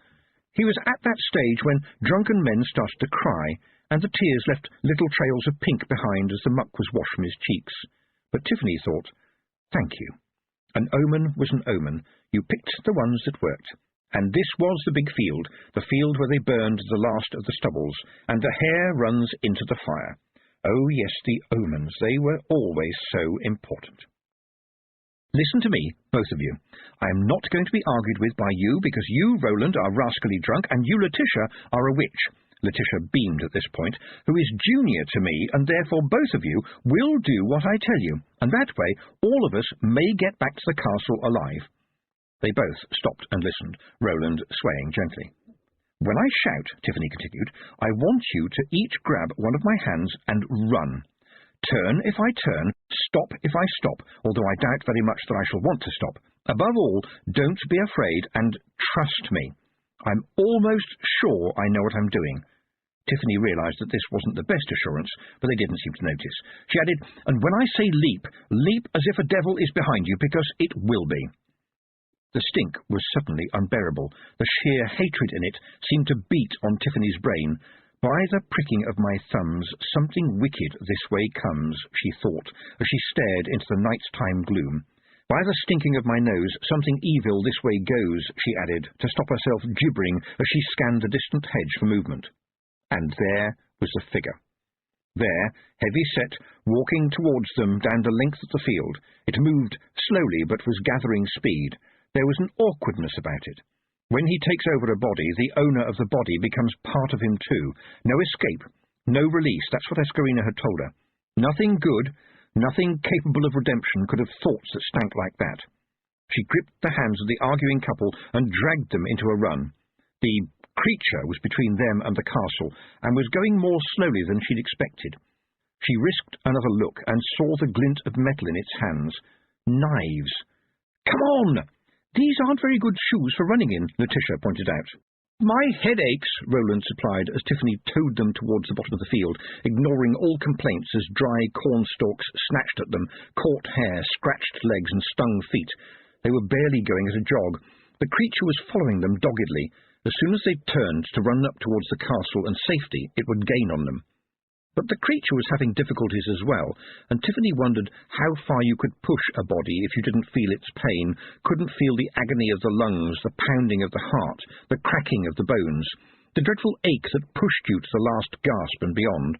He was at that stage when drunken men started to cry, and the tears left little trails of pink behind as the muck was washed from his cheeks. But Tiffany thought, "Thank you. An omen was an omen. You picked the ones that worked. And this was the big field, the field where they burned the last of the stubbles, and the hare runs into the fire. Oh, yes, the omens, they were always so important." Listen to me, both of you. I am not going to be argued with by you, because you, Roland, are rascally drunk, and you, Letitia, are a witch. Letitia beamed at this point, who is junior to me, and therefore both of you will do what I tell you, and that way all of us may get back to the castle alive. They both stopped and listened, Roland swaying gently. "When I shout," Tiffany continued, "I want you to each grab one of my hands and run. Turn if I turn, stop if I stop, although I doubt very much that I shall want to stop. Above all, don't be afraid, and trust me. I'm almost sure I know what I'm doing." Tiffany realized that this wasn't the best assurance, but they didn't seem to notice. She added, "And when I say leap, leap as if a devil is behind you, because it will be." The stink was suddenly unbearable. The sheer hatred in it seemed to beat on Tiffany's brain. "By the pricking of my thumbs, something wicked this way comes," she thought, as she stared into the night-time gloom. "By the stinking of my nose, something evil this way goes," she added, to stop herself gibbering as she scanned the distant hedge for movement. And there was the figure. There, heavy-set, walking towards them down the length of the field. It moved slowly, but was gathering speed. There was an awkwardness about it. When he takes over a body, the owner of the body becomes part of him too. No escape, no release, that's what Escarina had told her. Nothing good, nothing capable of redemption could have thoughts that stank like that. She gripped the hands of the arguing couple and dragged them into a run. The creature was between them and the castle, and was going more slowly than she'd expected. She risked another look and saw the glint of metal in its hands. Knives. "Come on! These aren't very good shoes for running in," Letitia pointed out. "My head aches," Roland supplied as Tiffany towed them towards the bottom of the field, ignoring all complaints as dry corn stalks snatched at them, caught hair, scratched legs and stung feet. They were barely going at a jog. The creature was following them doggedly. As soon as they turned to run up towards the castle and safety, it would gain on them. But the creature was having difficulties as well, and Tiffany wondered how far you could push a body if you didn't feel its pain, couldn't feel the agony of the lungs, the pounding of the heart, the cracking of the bones, the dreadful ache that pushed you to the last gasp and beyond.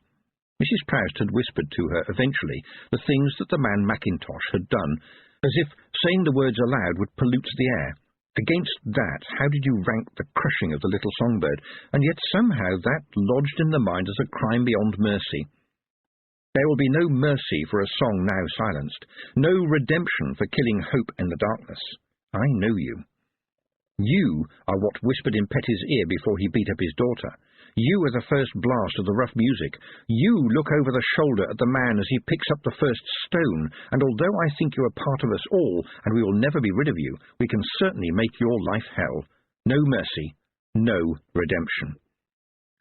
Mrs. Proust had whispered to her, eventually, the things that the man Mackintosh had done, as if saying the words aloud would pollute the air. Against that, how did you rank the crushing of the little songbird? And yet somehow that lodged in the mind as a crime beyond mercy. There will be no mercy for a song now silenced, no redemption for killing hope in the darkness. I know you. You are what whispered in Petty's ear before he beat up his daughter. You are the first blast of the rough music. You look over the shoulder at the man as he picks up the first stone, and although I think you are part of us all, and we will never be rid of you, we can certainly make your life hell. No mercy, no redemption.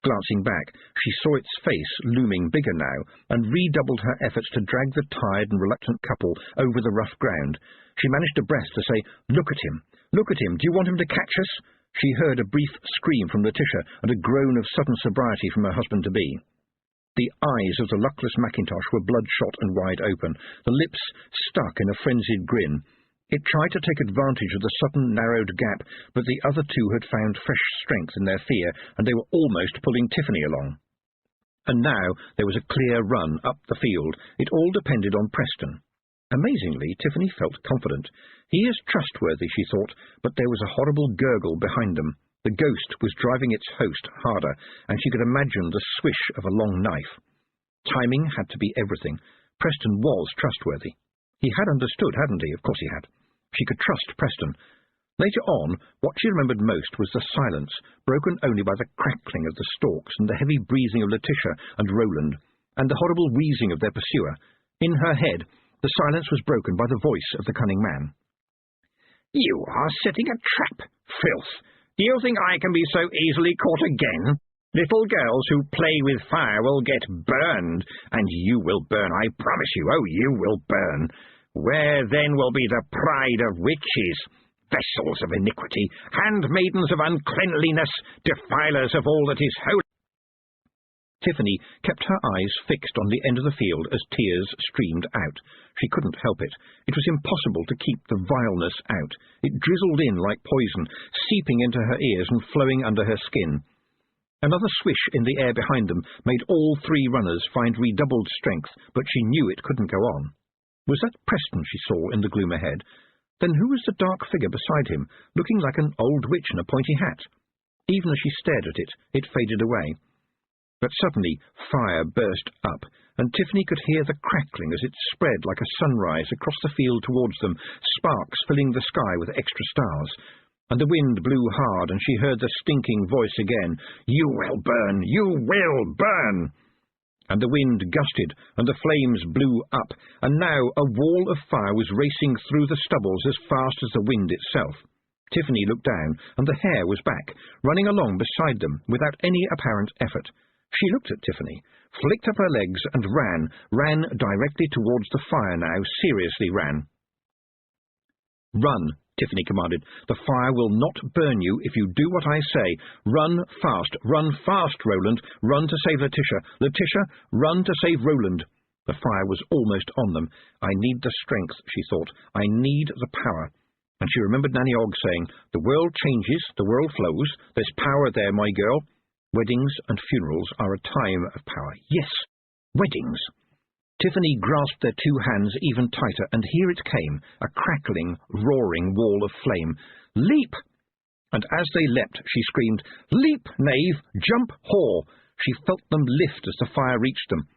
Glancing back, she saw its face looming bigger now, and redoubled her efforts to drag the tired and reluctant couple over the rough ground. She managed a breath to say, "Look at him! Look at him! Do you want him to catch us?" She heard a brief scream from Letitia and a groan of sudden sobriety from her husband-to-be. The eyes of the luckless Mackintosh were bloodshot and wide open, the lips stuck in a frenzied grin. It tried to take advantage of the sudden narrowed gap, but the other two had found fresh strength in their fear, and they were almost pulling Tiffany along. And now there was a clear run up the field. It all depended on Preston. Amazingly, Tiffany felt confident. He is trustworthy, she thought, but there was a horrible gurgle behind them. The ghost was driving its host harder, and she could imagine the swish of a long knife. Timing had to be everything. Preston was trustworthy. He had understood, hadn't he? Of course he had. She could trust Preston. Later on, what she remembered most was the silence, broken only by the crackling of the stalks and the heavy breathing of Letitia and Roland, and the horrible wheezing of their pursuer. In her head, the silence was broken by the voice of the cunning man. "You are setting a trap, filth! Do you think I can be so easily caught again? Little girls who play with fire will get burned, and you will burn, I promise you. Oh, you will burn. Where then will be the pride of witches, vessels of iniquity, handmaidens of uncleanliness, defilers of all that is holy?" Tiffany kept her eyes fixed on the end of the field as tears streamed out. She couldn't help it. It was impossible to keep the vileness out. It drizzled in like poison, seeping into her ears and flowing under her skin. Another swish in the air behind them made all three runners find redoubled strength, but she knew it couldn't go on. Was that Preston she saw in the gloom ahead? Then who was the dark figure beside him, looking like an old witch in a pointy hat? Even as she stared at it, it faded away. But suddenly fire burst up, and Tiffany could hear the crackling as it spread like a sunrise across the field towards them, sparks filling the sky with extra stars. And the wind blew hard, and she heard the stinking voice again, "You will burn! You will burn!" And the wind gusted, and the flames blew up, and now a wall of fire was racing through the stubbles as fast as the wind itself. Tiffany looked down, and the hare was back, running along beside them without any apparent effort. She looked at Tiffany, flicked up her legs, and ran directly towards the fire now, seriously ran. "Run," Tiffany commanded. "The fire will not burn you if you do what I say. Run fast, Roland. Run to save Letitia. Letitia, run to save Roland." The fire was almost on them. "I need the strength," she thought. "I need the power." And she remembered Nanny Ogg saying, "The world changes, the world flows. There's power there, my girl." Weddings and funerals are a time of power. Yes, weddings. Tiffany grasped their two hands even tighter, and here it came, a crackling, roaring wall of flame. "Leap!" And as they leapt, she screamed, "Leap, knave! Jump, whore!" She felt them lift as the fire reached them.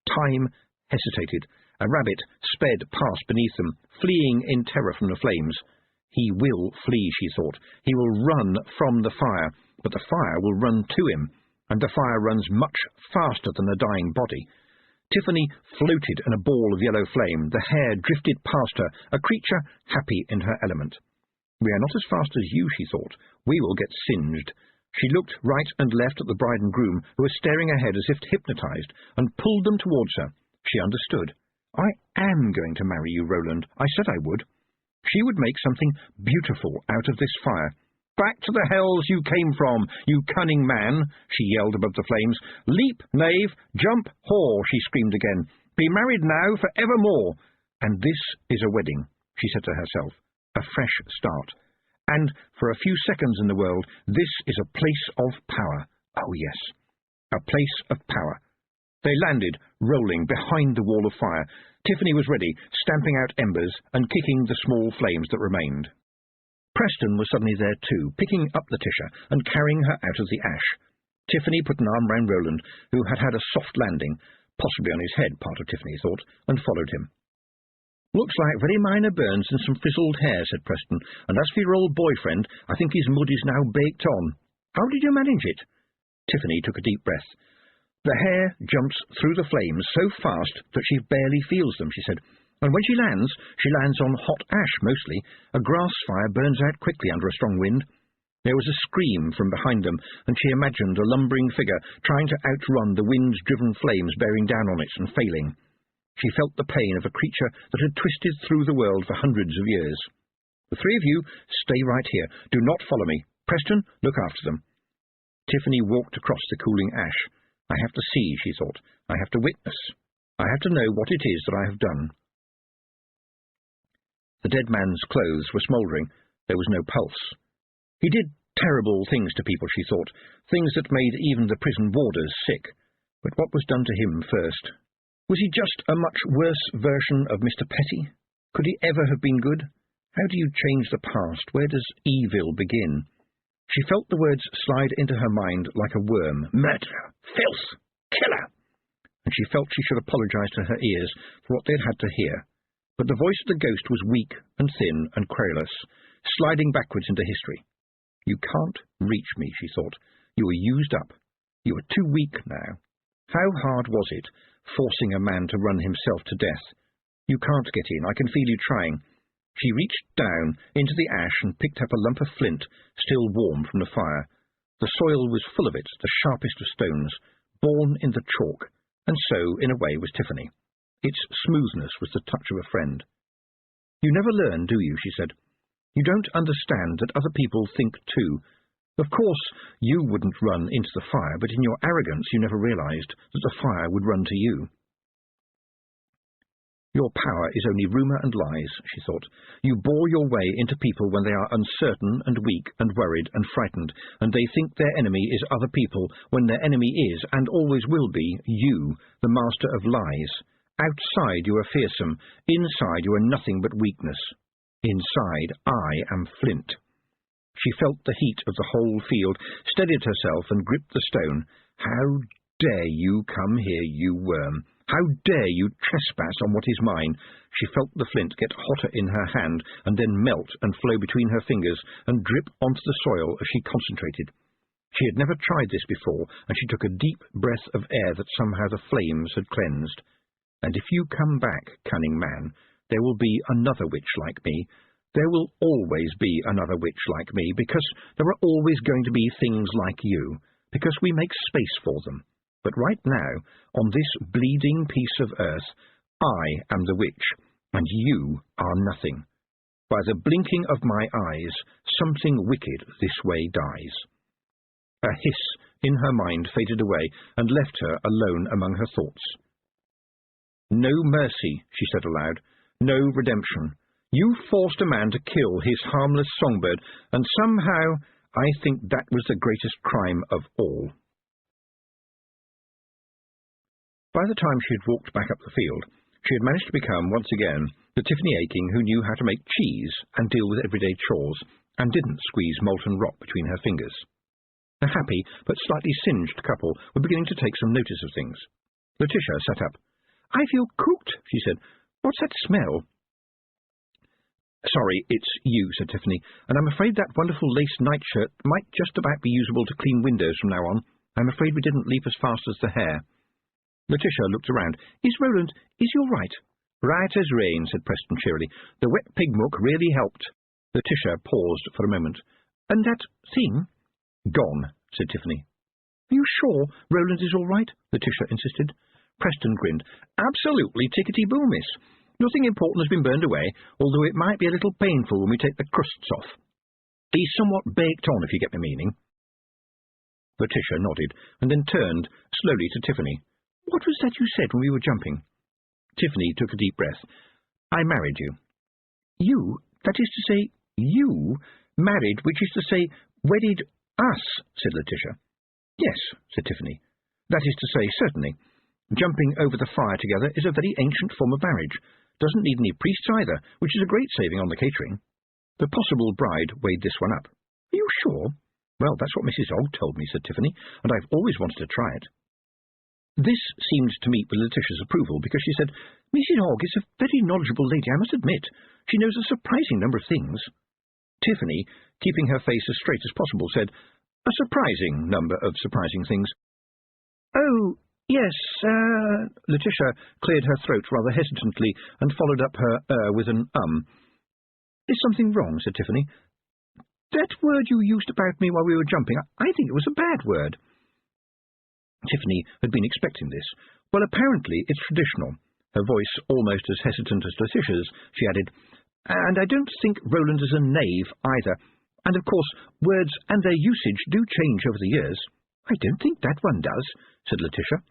Time hesitated. A rabbit sped past beneath them, fleeing in terror from the flames. He will flee, she thought. He will run from the fire, but the fire will run to him, and the fire runs much faster than a dying body. Tiffany floated in a ball of yellow flame. The hair drifted past her, a creature happy in her element. We are not as fast as you, she thought. We will get singed. She looked right and left at the bride and groom, who were staring ahead as if hypnotized, and pulled them towards her. She understood. I am going to marry you, Roland. I said I would. She would make something beautiful out of this fire. Back to the hells you came from, you cunning man, she yelled above the flames. Leap, knave, jump, whore, she screamed again. Be married now for evermore. And this is a wedding, she said to herself. A fresh start. And for a few seconds in the world, this is a place of power. Oh, yes, a place of power. They landed, rolling behind the wall of fire. Tiffany was ready, stamping out embers and kicking the small flames that remained. Preston was suddenly there too, picking up Letitia and carrying her out of the ash. Tiffany put an arm round Roland, who had had a soft landing, possibly on his head, part of Tiffany thought, and followed him. Looks like very minor burns and some frizzled hair, said Preston, and as for your old boyfriend, I think his mud is now baked on. How did you manage it? Tiffany took a deep breath. The hair jumps through the flames so fast that she barely feels them, she said, and when she lands on hot ash mostly. A grass fire burns out quickly under a strong wind. There was a scream from behind them, and she imagined a lumbering figure trying to outrun the wind-driven flames bearing down on it and failing. She felt the pain of a creature that had twisted through the world for hundreds of years. The three of you, stay right here. Do not follow me. Preston, look after them. Tiffany walked across the cooling ash. I have to see, she thought. I have to witness. I have to know what it is that I have done. The dead man's clothes were smouldering. There was no pulse. He did terrible things to people, she thought, things that made even the prison warders sick. But what was done to him first? Was he just a much worse version of Mr. Petty? Could he ever have been good? How do you change the past? Where does evil begin? She felt the words slide into her mind like a worm. Murderer! Filth! Killer! And she felt she should apologize to her ears for what they had had to hear. But the voice of the ghost was weak and thin and querulous, sliding backwards into history. You can't reach me, she thought. You were used up. You are too weak now. How hard was it, forcing a man to run himself to death? You can't get in. I can feel you trying. She reached down into the ash and picked up a lump of flint, still warm from the fire. The soil was full of it, the sharpest of stones, born in the chalk, and so, in a way, was Tiffany. Its smoothness was the touch of a friend. You never learn, do you, she said. You don't understand that other people think too. Of course, you wouldn't run into the fire, but in your arrogance you never realized that the fire would run to you. Your power is only rumour and lies, she thought. You bore your way into people when they are uncertain and weak and worried and frightened, and they think their enemy is other people when their enemy is, and always will be, you, the master of lies. Outside you are fearsome, inside you are nothing but weakness. Inside I am flint. She felt the heat of the whole field, steadied herself and gripped the stone. How dare you come here, you worm? How dare you trespass on what is mine? She felt the flint get hotter in her hand, and then melt and flow between her fingers, and drip onto the soil as she concentrated. She had never tried this before, and she took a deep breath of air that somehow the flames had cleansed. And if you come back, cunning man, there will be another witch like me. There will always be another witch like me, because there are always going to be things like you, because we make space for them. But right now, on this bleeding piece of earth, I am the witch, and you are nothing. By the blinking of my eyes, something wicked this way dies. A hiss in her mind faded away and left her alone among her thoughts. No mercy, she said aloud, no redemption. You forced a man to kill his harmless songbird, and somehow I think that was the greatest crime of all. By the time she had walked back up the field, she had managed to become, once again, the Tiffany Aching who knew how to make cheese and deal with everyday chores, and didn't squeeze molten rock between her fingers. A happy but slightly singed couple were beginning to take some notice of things. Letitia sat up. "I feel cooked," she said. "What's that smell?" "Sorry, it's you," said Tiffany, "and I'm afraid that wonderful lace nightshirt might just about be usable to clean windows from now on. I'm afraid we didn't leap as fast as the hare." Letitia looked around. "Is he all right?" "Right as rain," said Preston cheerily. "The wet pig muck really helped." Letitia paused for a moment. "And that thing?" "Gone," said Tiffany. "Are you sure Roland is all right?" Letitia insisted. Preston grinned. "Absolutely tickety-boo, miss. Nothing important has been burned away, although it might be a little painful when we take the crusts off. He's somewhat baked on, if you get my meaning." Letitia nodded, and then turned slowly to Tiffany. "What was that you said when we were jumping?" Tiffany took a deep breath. "I married you." "You? That is to say, you? Married, which is to say, wedded us," said Letitia. "Yes," said Tiffany. "That is to say, certainly. Jumping over the fire together is a very ancient form of marriage. Doesn't need any priests either, which is a great saving on the catering." The possible bride weighed this one up. "Are you sure?" "Well, that's what Mrs. Ogg told me," said Tiffany, "and I've always wanted to try it." This seemed to meet with Letitia's approval, because she said, "Mrs. Ogg is a very knowledgeable lady, I must admit. She knows a surprising number of things." Tiffany, keeping her face as straight as possible, said, "A surprising number of surprising things." "Oh, yes, Letitia cleared her throat rather hesitantly and followed up her with an Is something wrong?" said Tiffany. "That word you used about me while we were jumping, I think it was a bad word." Tiffany had been expecting this. "Well, apparently it's traditional." Her voice almost as hesitant as Letitia's, she added, "And I don't think Roland is a knave either. And, of course, words and their usage do change over the years." "I don't think that one does," said Letitia.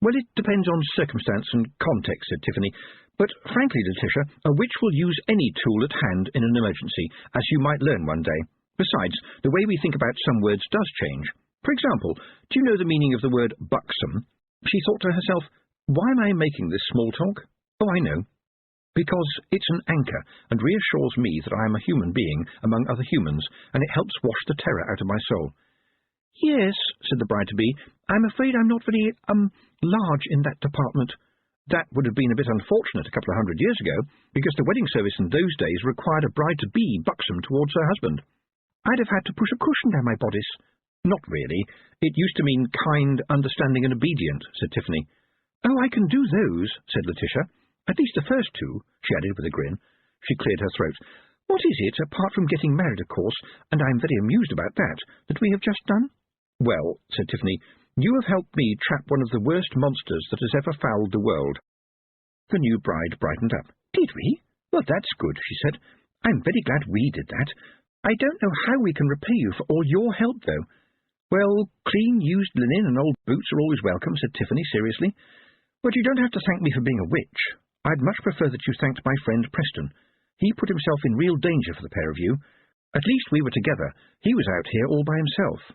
"Well, it depends on circumstance and context," said Tiffany. "But, frankly, Letitia, a witch will use any tool at hand in an emergency, as you might learn one day. Besides, the way we think about some words does change. For example, do you know the meaning of the word buxom?" She thought to herself, "Why am I making this small talk? Oh, I know. Because it's an anchor, and reassures me that I am a human being among other humans, and it helps wash the terror out of my soul." "Yes," said the bride-to-be, "I'm afraid I'm not very, large in that department." That would have been a bit unfortunate a couple of 100 years ago, because the wedding service in those days required a bride-to-be buxom towards her husband. "I'd have had to push a cushion down my bodice." "Not really. It used to mean kind, understanding, and obedient," said Tiffany. "Oh, I can do those," said Letitia. "At least the first two," she added with a grin. She cleared her throat. "What is it, apart from getting married, of course, and I'm very amused about that we have just done?" "Well," said Tiffany, "you have helped me trap one of the worst monsters that has ever fouled the world." The new bride brightened up. "Did we? Well, that's good," she said. "I'm very glad we did that. I don't know how we can repay you for all your help, though." "Well, clean, used linen and old boots are always welcome," said Tiffany seriously. "But you don't have to thank me for being a witch. I'd much prefer that you thanked my friend Preston. He put himself in real danger for the pair of you. At least we were together. He was out here all by himself."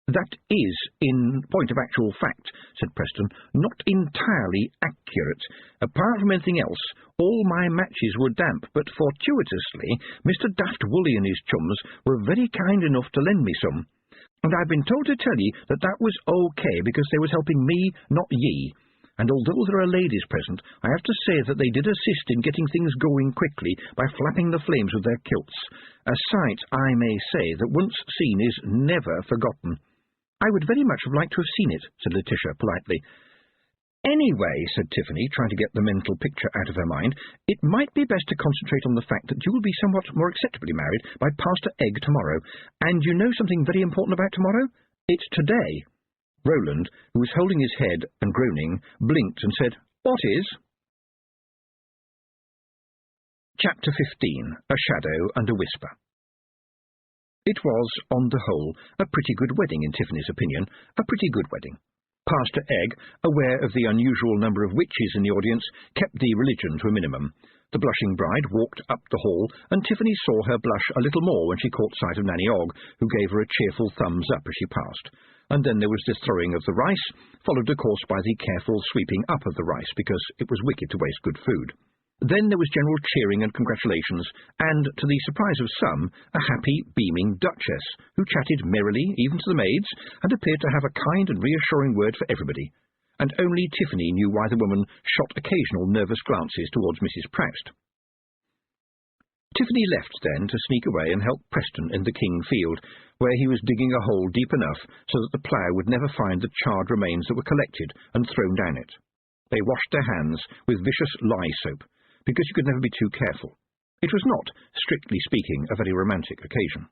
"That is, in point of actual fact," said Preston, "not entirely accurate. Apart from anything else, all my matches were damp, but fortuitously Mr. Daft Woolly and his chums were very kind enough to lend me some. And I've been told to tell ye that that was okay, because they was helping me, not ye. And although there are ladies present, I have to say that they did assist in getting things going quickly by flapping the flames with their kilts. A sight, I may say, that once seen is never forgotten." "I would very much have liked to have seen it," said Letitia politely. "Anyway," said Tiffany, trying to get the mental picture out of her mind, "it might be best to concentrate on the fact that you will be somewhat more acceptably married by Pastor Egg tomorrow. And you know something very important about tomorrow? It's today." Roland, who was holding his head and groaning, blinked and said, "What is?" Chapter 15. A Shadow and a Whisper. It was, on the whole, a pretty good wedding in Tiffany's opinion, a pretty good wedding. Pastor Egg, aware of the unusual number of witches in the audience, kept the religion to a minimum. The blushing bride walked up the hall, and Tiffany saw her blush a little more when she caught sight of Nanny Ogg, who gave her a cheerful thumbs up as she passed. And then there was the throwing of the rice, followed of course by the careful sweeping up of the rice, because it was wicked to waste good food. Then there was general cheering and congratulations, and, to the surprise of some, a happy, beaming duchess, who chatted merrily, even to the maids, and appeared to have a kind and reassuring word for everybody. and only Tiffany knew why the woman shot occasional nervous glances towards Mrs. Proust. Tiffany left then to sneak away and help Preston in the King Field, where he was digging a hole deep enough so that the plough would never find the charred remains that were collected and thrown down it. They washed their hands with vicious lye soap, because you could never be too careful. It was not, strictly speaking, a very romantic occasion.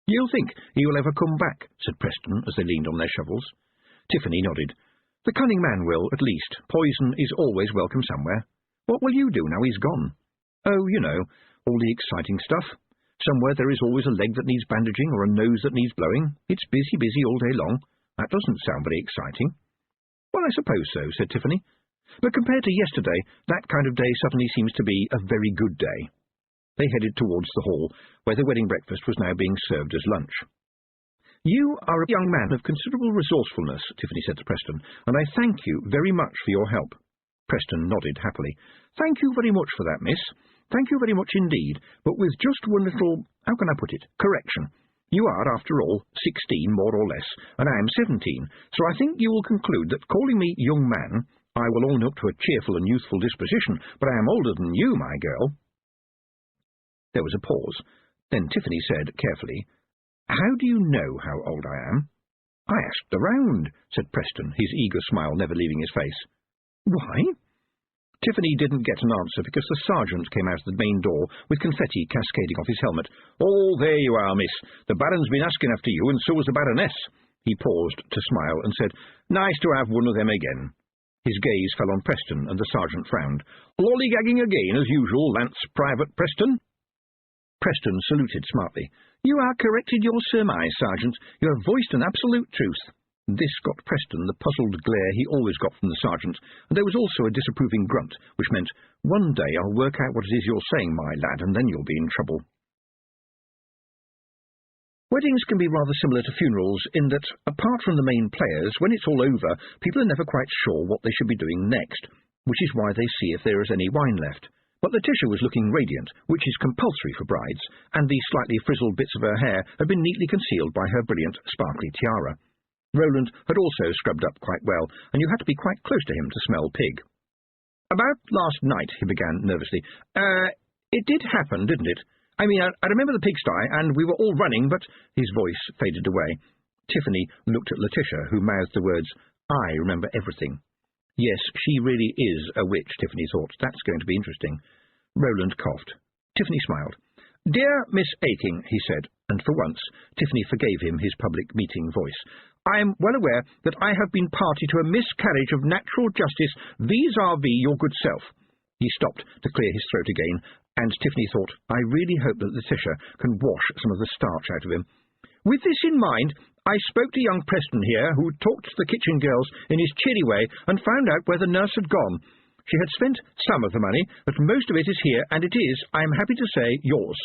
"You'll think he will ever come back," said Preston as they leaned on their shovels. Tiffany nodded. "The cunning man will, at least. Poison is always welcome somewhere. What will you do now he's gone?" "Oh, you know, all the exciting stuff. Somewhere there is always a leg that needs bandaging or a nose that needs blowing. It's busy, busy all day long. That doesn't sound very exciting." "Well, I suppose so," said Tiffany. "But compared to yesterday, that kind of day suddenly seems to be a very good day." They headed towards the hall, where the wedding breakfast was now being served as lunch. "You are a young man of considerable resourcefulness," Tiffany said to Preston, "and I thank you very much for your help." Preston nodded happily. "Thank you very much for that, miss. Thank you very much indeed, but with just one little, how can I put it, correction. You are, after all, 16, more or less, and I am 17, so I think you will conclude that calling me young man, I will own up to a cheerful and youthful disposition, but I am older than you, my girl." There was a pause. Then Tiffany said, carefully, "How do you know how old I am?" "I asked around," said Preston, his eager smile never leaving his face. "Why?" Tiffany didn't get an answer because the sergeant came out of the main door with confetti cascading off his helmet. "Oh, there you are, miss. The Baron's been asking after you, and so was the Baroness." He paused to smile and said, "Nice to have one of them again." His gaze fell on Preston, and the sergeant frowned. "Lollygagging again, as usual, Lance Private Preston." Preston saluted smartly. "You are correct in your surmise, Sergeant. You have voiced an absolute truth." This got Preston the puzzled glare he always got from the sergeant, and there was also a disapproving grunt, which meant, "One day I'll work out what it is you're saying, my lad, and then you'll be in trouble." Weddings can be rather similar to funerals in that, apart from the main players, when it's all over, people are never quite sure what they should be doing next, which is why they see if there is any wine left. But Letitia was looking radiant, which is compulsory for brides, and the slightly frizzled bits of her hair had been neatly concealed by her brilliant, sparkly tiara. Roland had also scrubbed up quite well, and you had to be quite close to him to smell pig. "About last night," he began nervously. It did happen, didn't it? I mean, I remember the pigsty, and we were all running, but—" His voice faded away. Tiffany looked at Letitia, who mouthed the words, "I remember everything." Yes, she really is a witch, Tiffany thought. That's going to be interesting. Roland coughed. Tiffany smiled. "Dear Miss Aking," he said, and for once Tiffany forgave him his public meeting voice, "I am well aware that I have been party to a miscarriage of natural justice vis-à-vis your good self." He stopped to clear his throat again, and Tiffany thought, "I really hope that Letitia can wash some of the starch out of him. With this in mind, I spoke to young Preston here, who talked to the kitchen girls in his cheery way, and found out where the nurse had gone. She had spent some of the money, but most of it is here, and it is, I am happy to say, yours."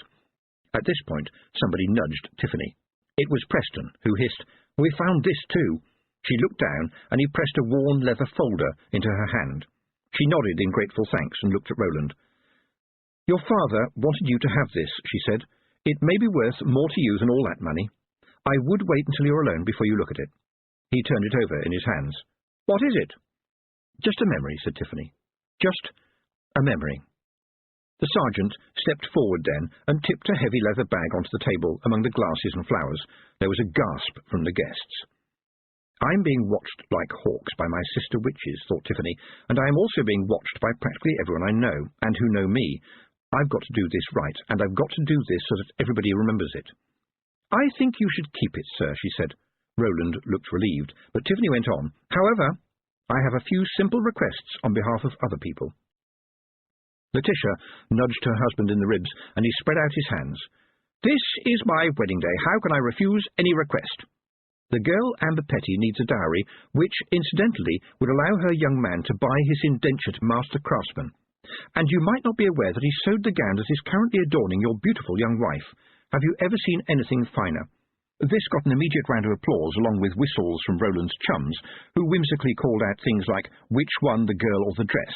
At this point, somebody nudged Tiffany. It was Preston, who hissed, "We found this too." She looked down, and he pressed a worn leather folder into her hand. She nodded in grateful thanks and looked at Roland. "Your father wanted you to have this," she said. "It may be worth more to you than all that money. I would wait until you're alone before you look at it." He turned it over in his hands. "What is it?" "Just a memory," said Tiffany. "Just a memory." The sergeant stepped forward then and tipped a heavy leather bag onto the table among the glasses and flowers. There was a gasp from the guests. "I'm being watched like hawks by my sister witches," thought Tiffany, "and I am also being watched by practically everyone I know, and who know me. I've got to do this right, and I've got to do this so that everybody remembers it." "I think you should keep it, sir," she said. Roland looked relieved, but Tiffany went on. "However, I have a few simple requests on behalf of other people." Letitia nudged her husband in the ribs, and he spread out his hands. "This is my wedding day. How can I refuse any request?" The girl Amber Petty needs a dowry, which, incidentally, would allow her young man to buy his indentured master craftsman. And you might not be aware that he sewed the gown that is currently adorning your beautiful young wife. Have you ever seen anything finer? This got an immediate round of applause, along with whistles from Roland's chums, who whimsically called out things like, "Which one, the girl or the dress?"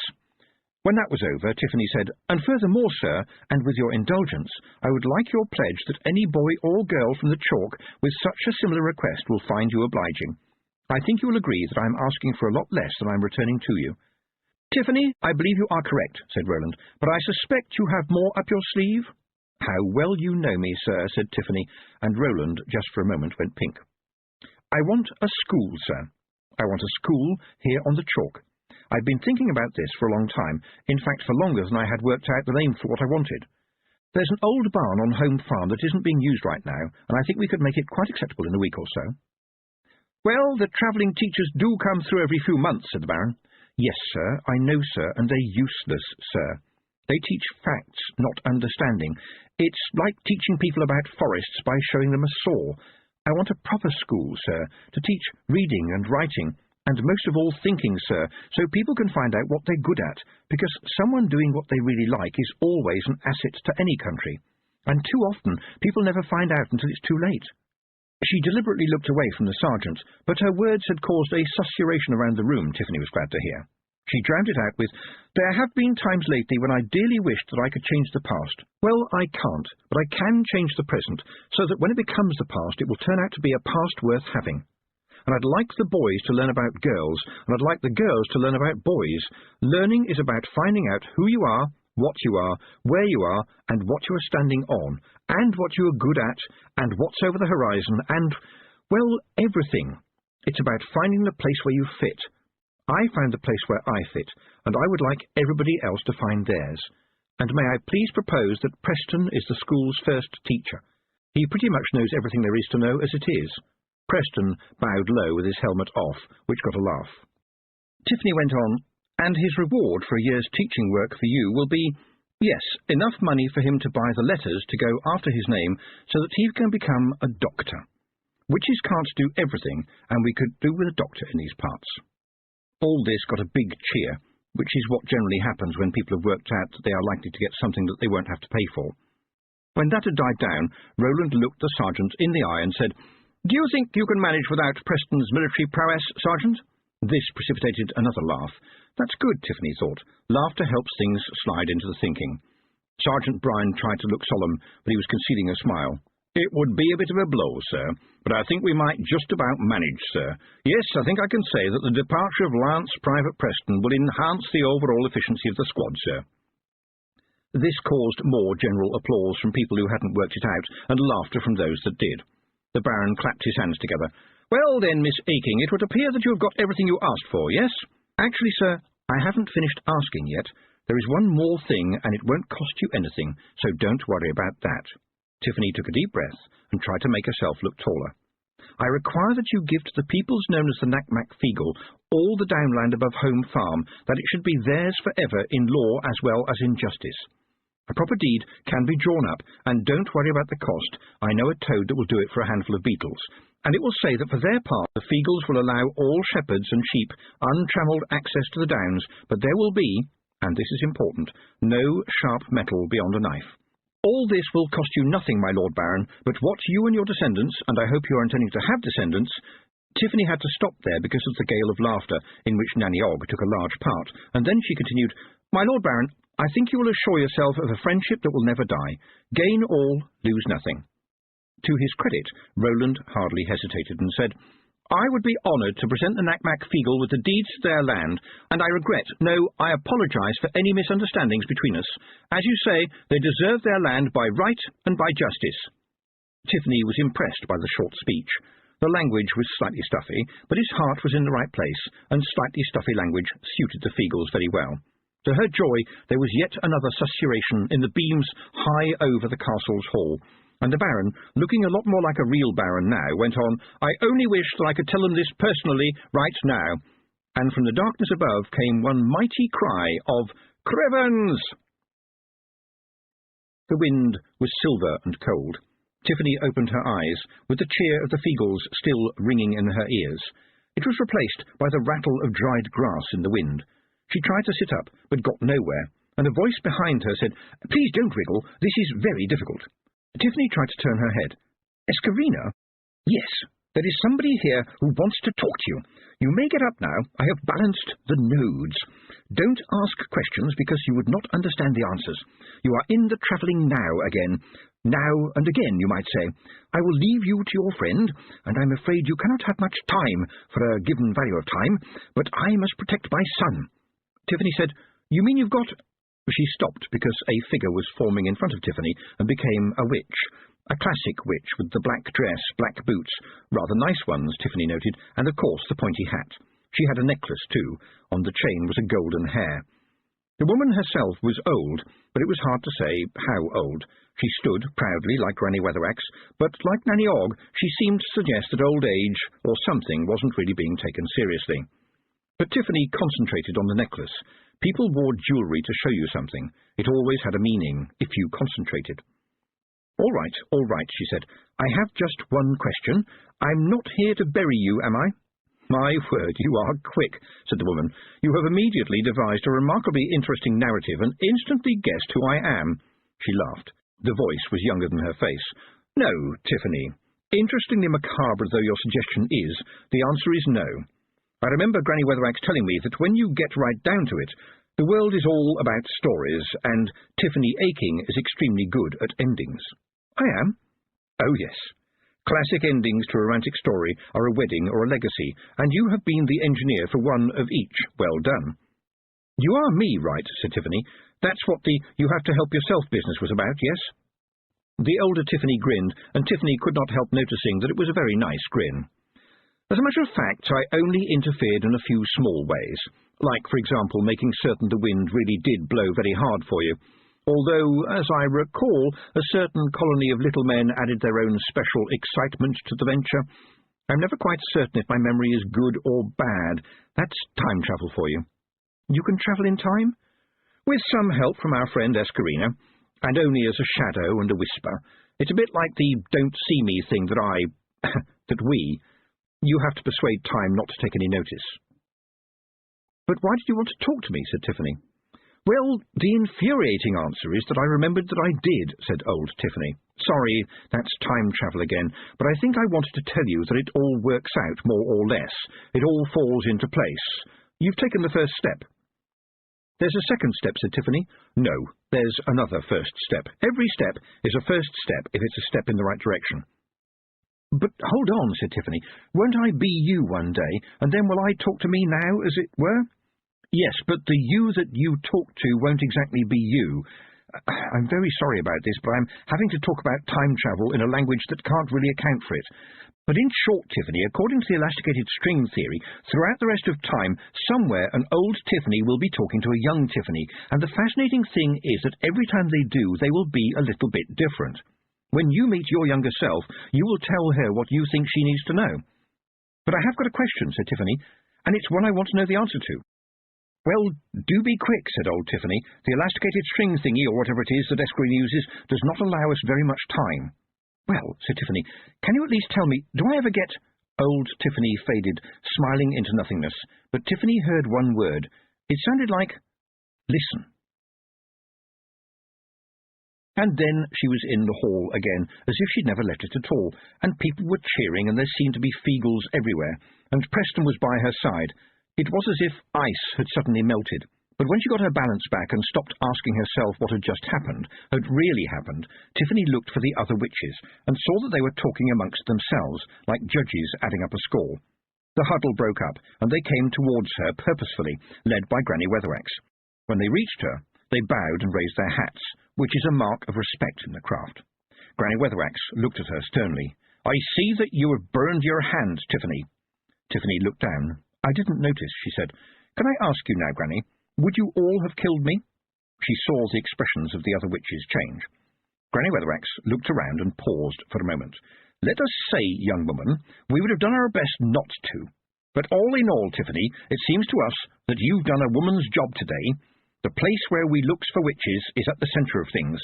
When that was over, Tiffany said, "And furthermore, sir, and with your indulgence, I would like your pledge that any boy or girl from the chalk with such a similar request will find you obliging. I think you will agree that I am asking for a lot less than I am returning to you." "Tiffany, I believe you are correct," said Roland, "but I suspect you have more up your sleeve." "How well you know me, sir," said Tiffany, and Roland, just for a moment, went pink. "I want a school, sir. I want a school here on the chalk. I've been thinking about this for a long time, in fact for longer than I had worked out the name for what I wanted. There's an old barn on Home Farm that isn't being used right now, and I think we could make it quite acceptable in a week or so." "Well, the travelling teachers do come through every few months," said the Baron. "Yes, sir, I know, sir, and they're useless, sir. They teach facts, not understanding. It's like teaching people about forests by showing them a saw. I want a proper school, sir, to teach reading and writing, and most of all thinking, sir, so people can find out what they're good at, because someone doing what they really like is always an asset to any country, and too often people never find out until it's too late." She deliberately looked away from the sergeant, but her words had caused a susurration around the room, Tiffany was glad to hear. She drowned it out with, "There have been times lately when I dearly wished that I could change the past. Well, I can't, but I can change the present, so that when it becomes the past, it will turn out to be a past worth having. And I'd like the boys to learn about girls, and I'd like the girls to learn about boys. Learning is about finding out who you are, what you are, where you are, and what you are standing on, and what you are good at, and what's over the horizon, and, well, everything. It's about finding the place where you fit. I found the place where I fit, and I would like everybody else to find theirs. And may I please propose that Preston is the school's first teacher. He pretty much knows everything there is to know as it is." Preston bowed low with his helmet off, which got a laugh. Tiffany went on, "And his reward for a year's teaching work for you will be, yes, enough money for him to buy the letters to go after his name so that he can become a doctor. Witches can't do everything, and we could do with a doctor in these parts." All this got a big cheer, which is what generally happens when people have worked out that they are likely to get something that they won't have to pay for. When that had died down, Roland looked the sergeant in the eye and said, "Do you think you can manage without Preston's military prowess, Sergeant?" This precipitated another laugh. That's good, Tiffany thought. Laughter helps things slide into the thinking. Sergeant Bryan tried to look solemn, but he was concealing a smile. "It would be a bit of a blow, sir, but I think we might just about manage, sir. Yes, I think I can say that the departure of Lance Private Preston will enhance the overall efficiency of the squad, sir." This caused more general applause from people who hadn't worked it out, and laughter from those that did. The Baron clapped his hands together. "Well then, Miss Aking, it would appear that you have got everything you asked for, yes?" "Actually, sir, I haven't finished asking yet. There is one more thing, and it won't cost you anything, so don't worry about that." Tiffany took a deep breath and tried to make herself look taller. "I require that you give to the peoples known as the Ankh-Morpork all the downland above Home Farm, that it should be theirs forever in law as well as in justice. A proper deed can be drawn up, and don't worry about the cost. I know a toad that will do it for a handful of beetles, and it will say that for their part the Feagles will allow all shepherds and sheep untrammelled access to the downs, but there will be, and this is important, no sharp metal beyond a knife. All this will cost you nothing, my Lord Baron, but what you and your descendants, and I hope you are intending to have descendants—" Tiffany had to stop there because of the gale of laughter, in which Nanny Og took a large part, and then she continued, "My Lord Baron, I think you will assure yourself of a friendship that will never die. Gain all, lose nothing." To his credit, Roland hardly hesitated and said, "I would be honoured to present the Ankh-Morpork with the deeds to their land, and I regret, no, I apologise for any misunderstandings between us. As you say, they deserve their land by right and by justice." Tiffany was impressed by the short speech. The language was slightly stuffy, but his heart was in the right place, and slightly stuffy language suited the Feagles very well. To her joy, there was yet another susurration in the beams high over the castle's hall, and the Baron, looking a lot more like a real Baron now, went on, "I only wish that I could tell them this personally right now." And from the darkness above came one mighty cry of, "Crevens!" The wind was silver and cold. Tiffany opened her eyes, with the cheer of the Feagles still ringing in her ears. It was replaced by the rattle of dried grass in the wind. She tried to sit up, but got nowhere, and a voice behind her said, "Please don't wriggle, this is very difficult." Tiffany tried to turn her head. "Escarina?" "Yes, there is somebody here who wants to talk to you. You may get up now. I have balanced the nodes. Don't ask questions because you would not understand the answers. You are in the travelling now again. Now and again, you might say, I will leave you to your friend, and I'm afraid you cannot have much time for a given value of time, but I must protect my son. Tiffany said, You mean you've got... She stopped because a figure was forming in front of Tiffany and became a witch. A classic witch with the black dress, black boots, rather nice ones, Tiffany noted, and of course the pointy hat. She had a necklace too. On the chain was a golden hair. The woman herself was old, but it was hard to say how old. She stood proudly like Granny Weatheraxe, but like Nanny Og, she seemed to suggest that old age or something wasn't really being taken seriously. But Tiffany concentrated on the necklace. People wore jewellery to show you something. It always had a meaning, if you concentrated. All right, she said. I have just one question. I'm not here to bury you, am I? My word, you are quick, said the woman. You have immediately devised a remarkably interesting narrative and instantly guessed who I am. She laughed. The voice was younger than her face. No, Tiffany. Interestingly macabre though your suggestion is, the answer is no. I remember Granny Weatheraxe telling me that when you get right down to it, the world is all about stories, and Tiffany Aking is extremely good at endings. I am. Oh, yes. Classic endings to a romantic story are a wedding or a legacy, and you have been the engineer for one of each. Well done. You are me, right, said Tiffany. That's what the you-have-to-help-yourself business was about, yes? The older Tiffany grinned, and Tiffany could not help noticing that it was a very nice grin. As a matter of fact, I only interfered in a few small ways, like, for example, making certain the wind really did blow very hard for you. Although, as I recall, a certain colony of little men added their own special excitement to the venture. I'm never quite certain if my memory is good or bad. That's time travel for you. You can travel in time? With some help from our friend Escarina, and only as a shadow and a whisper. It's a bit like the don't see me thing You have to persuade time not to take any notice. But why did you want to talk to me? Said Tiffany. Well, the infuriating answer is that I remembered that I did, said old Tiffany. Sorry, that's time travel again, but I think I wanted to tell you that it all works out more or less. It all falls into place. You've taken the first step. There's a second step, said Tiffany. No, there's another first step. Every step is a first step if it's a step in the right direction. But hold on, said Tiffany. Won't I be you one day, and then will I talk to me now, as it were? Yes, but the you that you talk to won't exactly be you. I'm very sorry about this, but I'm having to talk about time travel in a language that can't really account for it. But in short, Tiffany, according to the elasticated string theory, throughout the rest of time, somewhere an old Tiffany will be talking to a young Tiffany, and the fascinating thing is that every time they do, they will be a little bit different. When you meet your younger self, you will tell her what you think she needs to know. But I have got a question, said Tiffany, and it's one I want to know the answer to. Well, do be quick, said old Tiffany. The elasticated string thingy, or whatever it is that Esquire uses, does not allow us very much time. Well, said Tiffany, can you at least tell me, do I ever get... Old Tiffany faded, smiling into nothingness, but Tiffany heard one word. It sounded like, listen. And then she was in the hall again, as if she'd never left it at all, and people were cheering, and there seemed to be Feagles everywhere, and Preston was by her side. It was as if ice had suddenly melted, but when she got her balance back and stopped asking herself what had just happened, had really happened, Tiffany looked for the other witches, and saw that they were talking amongst themselves, like judges adding up a score. The huddle broke up, and they came towards her purposefully, led by Granny Weatheraxe. When they reached her, they bowed and raised their hats, which is a mark of respect in the craft. Granny Weatheraxe looked at her sternly. I see that you have burned your hands, Tiffany. Tiffany looked down. I didn't notice, she said. Can I ask you now, Granny, would you all have killed me? She saw the expressions of the other witches change. Granny Weatheraxe looked around and paused for a moment. Let us say, young woman, we would have done our best not to. But all in all, Tiffany, it seems to us that you've done a woman's job today. The place where we looks for witches is at the centre of things.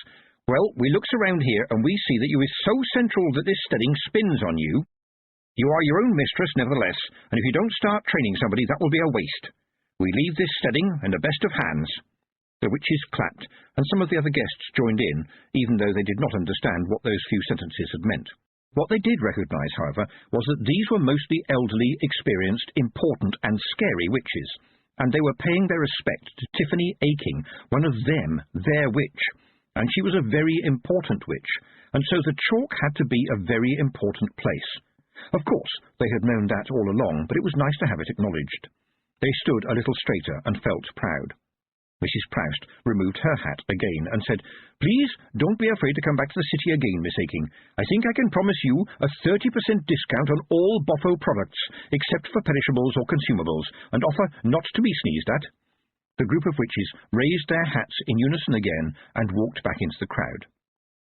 Well, we looks around here, and we see that you is so central that this steading spins on you. You are your own mistress, nevertheless, and if you don't start training somebody, that will be a waste. We leave this steading in the best of hands. The witches clapped, and some of the other guests joined in, even though they did not understand what those few sentences had meant. What they did recognise, however, was that these were mostly elderly, experienced, important, and scary witches, and they were paying their respect to Tiffany Aking, one of them, their witch. and she was a very important witch, and so the chalk had to be a very important place. Of course, they had known that all along, but it was nice to have it acknowledged. They stood a little straighter and felt proud. Mrs. Proust removed her hat again and said, "Please don't be afraid to come back to the city again, Miss Aking. I think I can promise you a 30% discount on all Boffo products, except for perishables or consumables, and offer not to be sneezed at." The group of witches raised their hats in unison again and walked back into the crowd.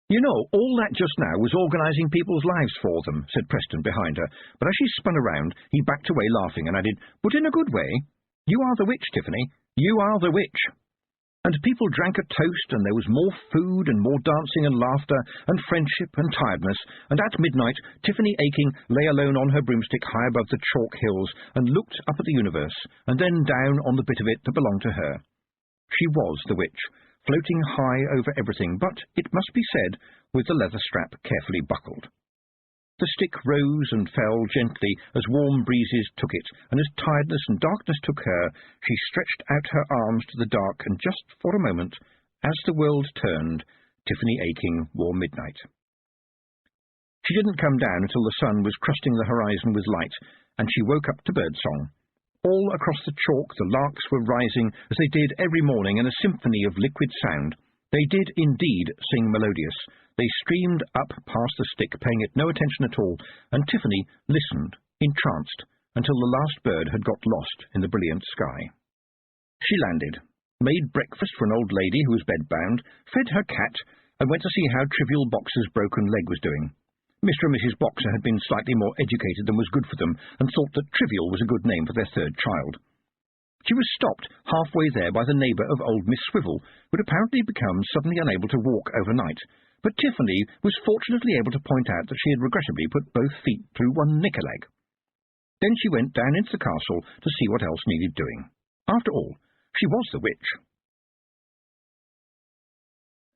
"You know, all that just now was organising people's lives for them," said Preston behind her, but as she spun around, he backed away laughing and added, "But in a good way. You are the witch, Tiffany. You are the witch." And people drank a toast, and there was more food and more dancing and laughter and friendship and tiredness, and at midnight Tiffany Aking lay alone on her broomstick high above the chalk hills and looked up at the universe, and then down on the bit of it that belonged to her. She was the witch, floating high over everything, but, it must be said, with the leather strap carefully buckled. The stick rose and fell gently as warm breezes took it, and as tiredness and darkness took her, she stretched out her arms to the dark, and just for a moment, as the world turned, Tiffany Aking wore midnight. She didn't come down until the sun was crusting the horizon with light, and she woke up to birdsong. All across the chalk the larks were rising, as they did every morning, in a symphony of liquid sound. They did indeed sing melodious. They streamed up past the stick, paying it no attention at all, and Tiffany listened, entranced, until the last bird had got lost in the brilliant sky. She landed, made breakfast for an old lady who was bedbound, fed her cat, and went to see how Trivial Boxer's broken leg was doing. Mr. and Mrs. Boxer had been slightly more educated than was good for them, and thought that Trivial was a good name for their third child. She was stopped halfway there by the neighbour of old Miss Swivel, who had apparently become suddenly unable to walk overnight, but Tiffany was fortunately able to point out that she had regrettably put both feet through one knicker-leg. Then she went down into the castle to see what else needed doing. After all, she was the witch.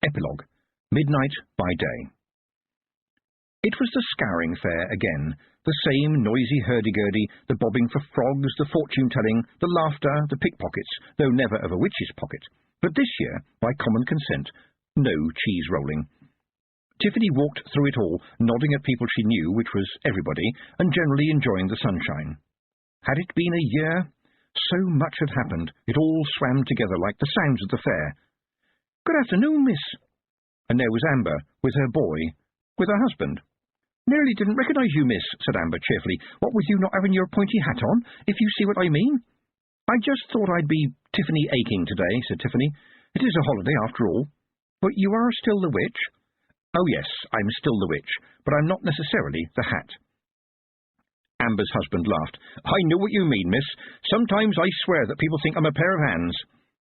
Epilogue. Midnight by Day. It was the scouring fair again, the same noisy hurdy-gurdy, the bobbing for frogs, the fortune-telling, the laughter, the pickpockets, though never of a witch's pocket. But this year, by common consent, no cheese-rolling. Tiffany walked through it all, nodding at people she knew, which was everybody, and generally enjoying the sunshine. Had it been a year? So much had happened. It all swam together like the sounds of the fair. "Good afternoon, miss." And there was Amber, with her boy, with her husband. "Nearly didn't recognise you, miss," said Amber cheerfully, "what with you not having your pointy hat on, if you see what I mean." "I just thought I'd be Tiffany Aking today," said Tiffany. "It is a holiday, after all." "But you are still the witch?" "Oh, yes, I'm still the witch, but I'm not necessarily the hat." Amber's husband laughed. "I know what you mean, miss. Sometimes I swear that people think I'm a pair of hands."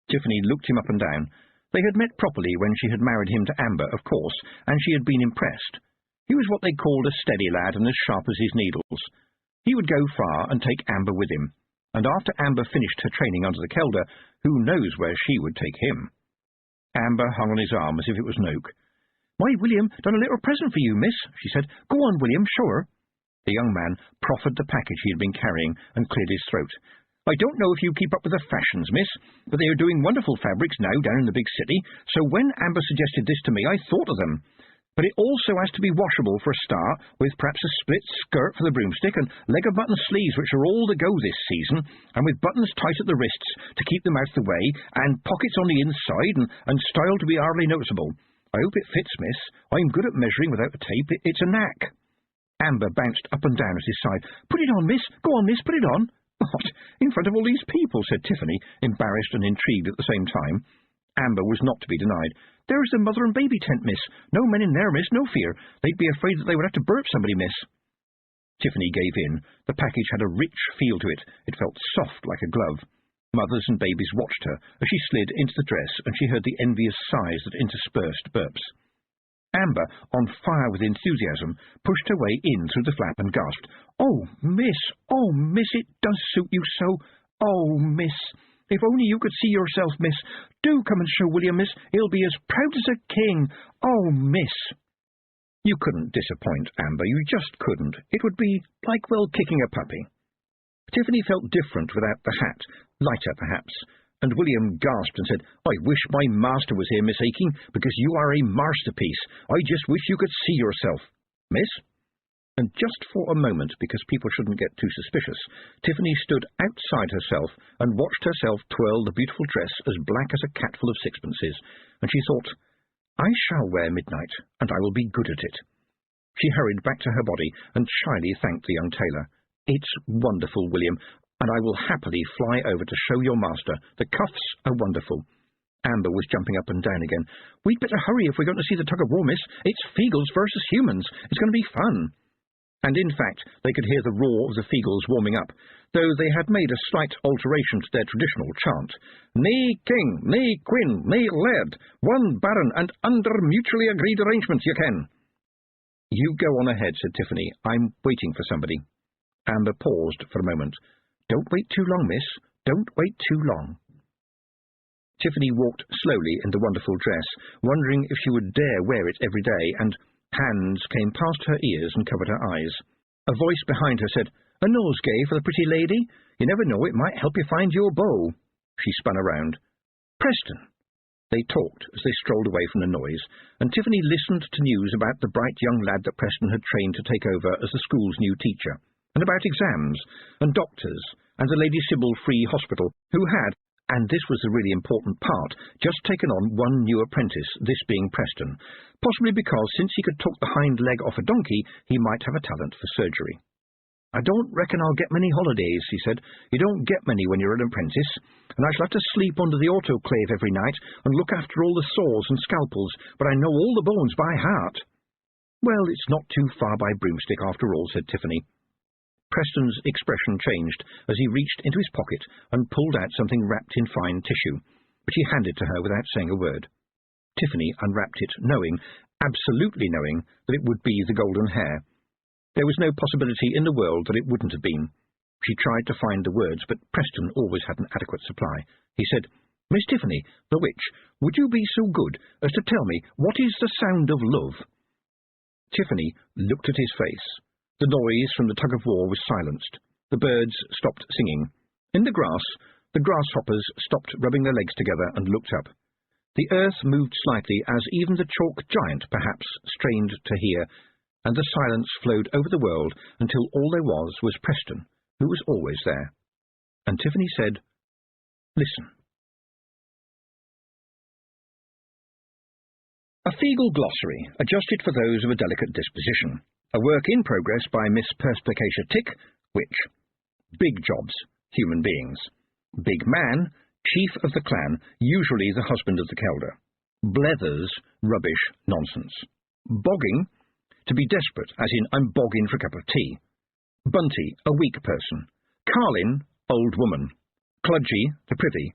Tiffany looked him up and down. They had met properly when she had married him to Amber, of course, and she had been impressed. He was what they called a steady lad and as sharp as his needles. He would go far and take Amber with him, and after Amber finished her training under the kelder, who knows where she would take him? Amber hung on his arm as if it was an oak. "My William done a little present for you, miss," she said. "Go on, William, show her." The young man proffered the package he had been carrying and cleared his throat. "I don't know if you keep up with the fashions, miss, but they are doing wonderful fabrics now down in the big city, so when Amber suggested this to me, I thought of them. But it also has to be washable for a start, with perhaps a split skirt for the broomstick, and leg-of-button sleeves, which are all the go this season, and with buttons tight at the wrists to keep them out of the way, and pockets on the inside, and style to be hardly noticeable. I hope it fits, miss. I'm good at measuring without a tape. It's a knack." Amber bounced up and down at his side. "Put it on, miss. Go on, miss, put it on." "What, in front of all these people?" said Tiffany, embarrassed and intrigued at the same time. Amber was not to be denied. "There's the mother and baby tent, miss. No men in there, miss, no fear. They'd be afraid that they would have to burp somebody, miss." Tiffany gave in. The package had a rich feel to it. It felt soft like a glove. Mothers and babies watched her as she slid into the dress, and she heard the envious sighs that interspersed burps. Amber, on fire with enthusiasm, pushed her way in through the flap and gasped, oh, miss, it does suit you so. Oh, miss, if only you could see yourself, miss. Do come and show William, miss. He'll be as proud as a king. Oh, miss." You couldn't disappoint Amber, you just couldn't. It would be like, well, kicking a puppy. Tiffany felt different without the hat, lighter perhaps, and William gasped and said, "I wish my master was here, Miss Aking, because you are a masterpiece. I just wish you could see yourself." "Miss?" And just for a moment, because people shouldn't get too suspicious, Tiffany stood outside herself and watched herself twirl the beautiful dress as black as a cat full of sixpences, and she thought, "I shall wear midnight, and I will be good at it." She hurried back to her body and shyly thanked the young tailor. "It's wonderful, William, and I will happily fly over to show your master. The cuffs are wonderful." Amber was jumping up and down again. "We'd better hurry if we're going to see the tug-of-war, miss. It's Feagles versus humans. It's going to be fun." And in fact, they could hear the roar of the Feagles warming up, though they had made a slight alteration to their traditional chant. "Me king, me queen, me laird, one baron, and under mutually agreed arrangements, you ken." "You go on ahead," said Tiffany. "I'm waiting for somebody." Amber paused for a moment. "Don't wait too long, miss. Don't wait too long." Tiffany walked slowly in the wonderful dress, wondering if she would dare wear it every day, and hands came past her ears and covered her eyes. A voice behind her said, "A nosegay for the pretty lady? You never know, it might help you find your beau." She spun around. "Preston." They talked as they strolled away from the noise, and Tiffany listened to news about the bright young lad that Preston had trained to take over as the school's new teacher, and about exams, and doctors, and the Lady Sybil Free Hospital, who had, and this was the really important part, just taken on one new apprentice, this being Preston, possibly because, since he could talk the hind leg off a donkey, he might have a talent for surgery. "I don't reckon I'll get many holidays," he said. "You don't get many when you're an apprentice, and I shall have to sleep under the autoclave every night and look after all the saws and scalpels, but I know all the bones by heart." "Well, it's not too far by Broomstick after all," said Tiffany. Preston's expression changed as he reached into his pocket and pulled out something wrapped in fine tissue, which he handed to her without saying a word. Tiffany unwrapped it, knowing, absolutely knowing, that it would be the golden hair. There was no possibility in the world that it wouldn't have been. She tried to find the words, but Preston always had an adequate supply. He said, "Miss Tiffany, the witch, would you be so good as to tell me what is the sound of love?" Tiffany looked at his face. The noise from the tug-of-war was silenced. The birds stopped singing. In the grass, the grasshoppers stopped rubbing their legs together and looked up. The earth moved slightly as even the chalk giant, perhaps, strained to hear, and the silence flowed over the world until all there was Preston, who was always there. And Tiffany said, "Listen." A Feagle Glossary, adjusted for those of a delicate disposition. A work in progress by Miss Perspicacia Tick, witch. Big jobs, human beings. Big man, chief of the clan, usually the husband of the kelder. Blethers, rubbish, nonsense. Bogging, to be desperate, as in I'm bogging for a cup of tea. Bunty, a weak person. Carlin, old woman. Cludgy, the privy.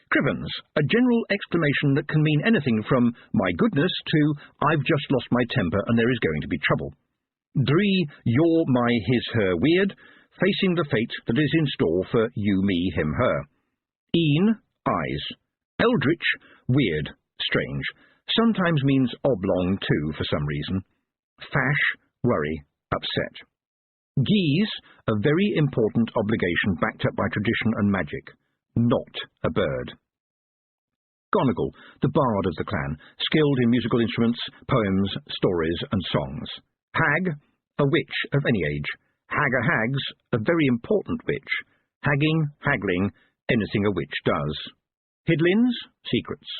Crivens, a general exclamation that can mean anything from my goodness to I've just lost my temper and there is going to be trouble. Dree, you're my his her weird, facing the fate that is in store for you, me, him, her. Een, eyes. Eldritch, weird, strange. Sometimes means oblong too for some reason. Fash, worry, upset. Geese, a very important obligation backed up by tradition and magic. Not a bird. Gonagle, the bard of the clan, skilled in musical instruments, poems, stories, and songs. Hag, a witch of any age. Hag-a-hags, a very important witch. Hagging, haggling, anything a witch does. Hidlins, secrets.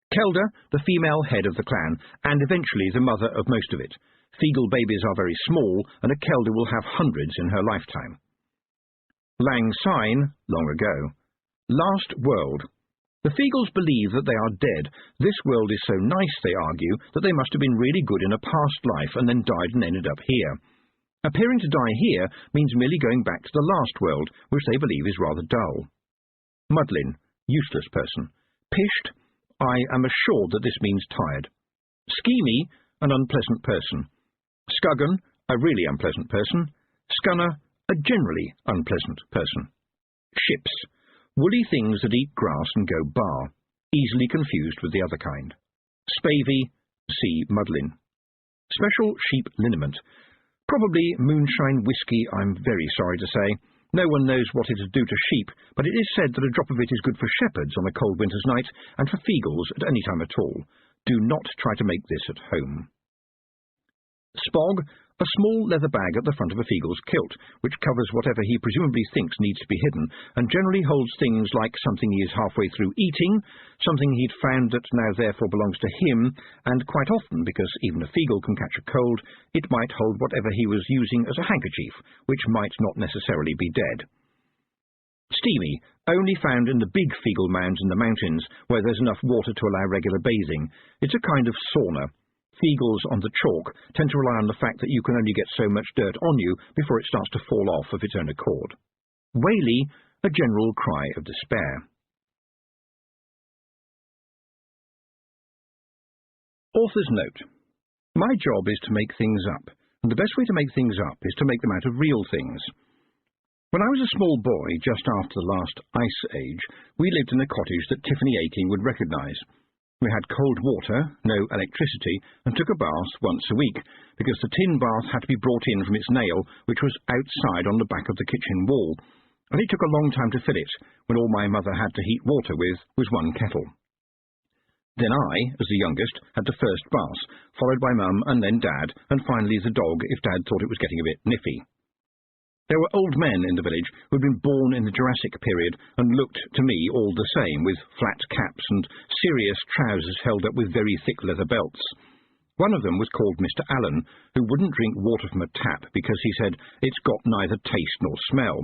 Kelder, the female head of the clan, and eventually the mother of most of it. Feagle babies are very small, and a kelder will have hundreds in her lifetime. Lang Syne, long ago. Last world. The Feagles believe that they are dead. This world is so nice, they argue, that they must have been really good in a past life and then died and ended up here. Appearing to die here means merely going back to the last world, which they believe is rather dull. Muddlin, useless person. Pished, I am assured that this means tired. Schemy, an unpleasant person. Scuggan, a really unpleasant person. Scunner, a generally unpleasant person. Ships, woolly things that eat grass and go bar, easily confused with the other kind. Spavey, see Muddlin. Special sheep liniment. Probably moonshine whiskey, I'm very sorry to say. No one knows what it would do to sheep, but it is said that a drop of it is good for shepherds on a cold winter's night, and for Feagles at any time at all. Do not try to make this at home. Spog, a small leather bag at the front of a Feagle's kilt, which covers whatever he presumably thinks needs to be hidden, and generally holds things like something he is halfway through eating, something he'd found that now therefore belongs to him, and quite often, because even a Feagle can catch a cold, it might hold whatever he was using as a handkerchief, which might not necessarily be dead. Steamy, only found in the big Feagle mounds in the mountains, where there's enough water to allow regular bathing. It's a kind of sauna. Feagles on the chalk tend to rely on the fact that you can only get so much dirt on you before it starts to fall off of its own accord. Whaley, a general cry of despair. Author's note. My job is to make things up, and the best way to make things up is to make them out of real things. When I was a small boy, just after the last ice age, we lived in a cottage that Tiffany Aking would recognise. We had cold water, no electricity, and took a bath once a week, because the tin bath had to be brought in from its nail, which was outside on the back of the kitchen wall, and it took a long time to fill it, when all my mother had to heat water with was one kettle. Then I, as the youngest, had the first bath, followed by Mum and then Dad, and finally the dog if Dad thought it was getting a bit niffy. There were old men in the village who had been born in the Jurassic period and looked to me all the same, with flat caps and serious trousers held up with very thick leather belts. One of them was called Mr. Allen, who wouldn't drink water from a tap because he said it's got neither taste nor smell.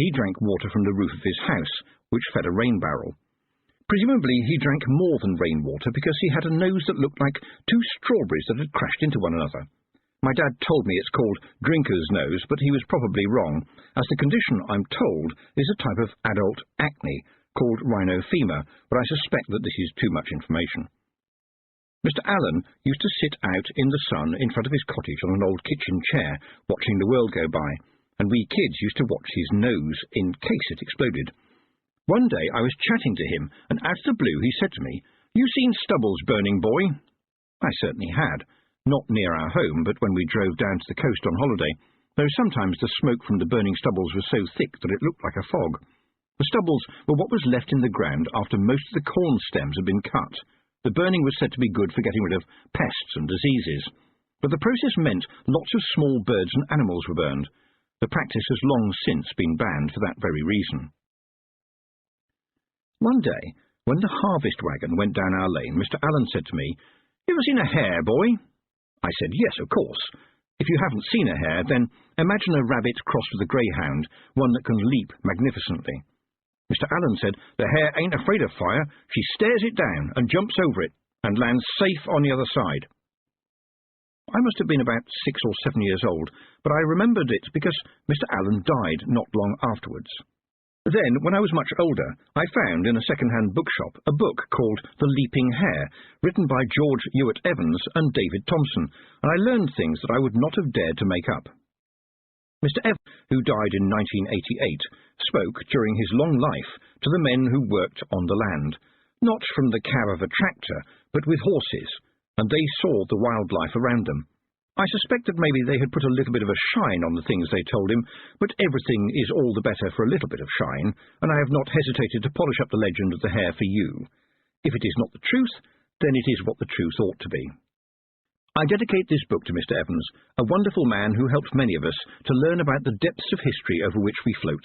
He drank water from the roof of his house, which fed a rain barrel. Presumably he drank more than rainwater because he had a nose that looked like two strawberries that had crashed into one another. My dad told me it's called drinker's nose, but he was probably wrong, as the condition, I'm told, is a type of adult acne called rhinophema, but I suspect that this is too much information. Mr. Allen used to sit out in the sun in front of his cottage on an old kitchen chair, watching the world go by, and we kids used to watch his nose in case it exploded. One day I was chatting to him, and out of the blue he said to me, "You seen stubbles burning, boy?" I certainly had. Not near our home, but when we drove down to the coast on holiday, though sometimes the smoke from the burning stubbles was so thick that it looked like a fog. The stubbles were what was left in the ground after most of the corn stems had been cut. The burning was said to be good for getting rid of pests and diseases, but the process meant lots of small birds and animals were burned. The practice has long since been banned for that very reason. One day, when the harvest wagon went down our lane, Mr. Allen said to me, "You ever seen a hare, boy?" I said, "Yes, of course. If you haven't seen a hare, then imagine a rabbit crossed with a greyhound, one that can leap magnificently." Mr. Allen said, "The hare ain't afraid of fire. She stares it down and jumps over it and lands safe on the other side." I must have been about 6 or 7 years old, but I remembered it because Mr. Allen died not long afterwards. Then, when I was much older, I found in a second-hand bookshop a book called The Leaping Hare, written by George Ewart Evans and David Thompson, and I learned things that I would not have dared to make up. Mr. Evans, who died in 1988, spoke during his long life to the men who worked on the land, not from the cab of a tractor, but with horses, and they saw the wildlife around them. I suspect that maybe they had put a little bit of a shine on the things they told him, but everything is all the better for a little bit of shine, and I have not hesitated to polish up the legend of the hare for you. If it is not the truth, then it is what the truth ought to be. I dedicate this book to Mr. Evans, a wonderful man who helped many of us to learn about the depths of history over which we float.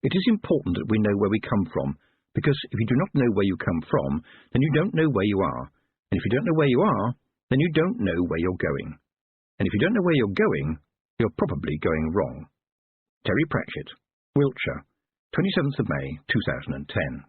It is important that we know where we come from, because if you do not know where you come from, then you don't know where you are, and if you don't know where you are, then you don't know where you're going. And if you don't know where you're going, you're probably going wrong. Terry Pratchett, Wiltshire, 27th of May, 2010.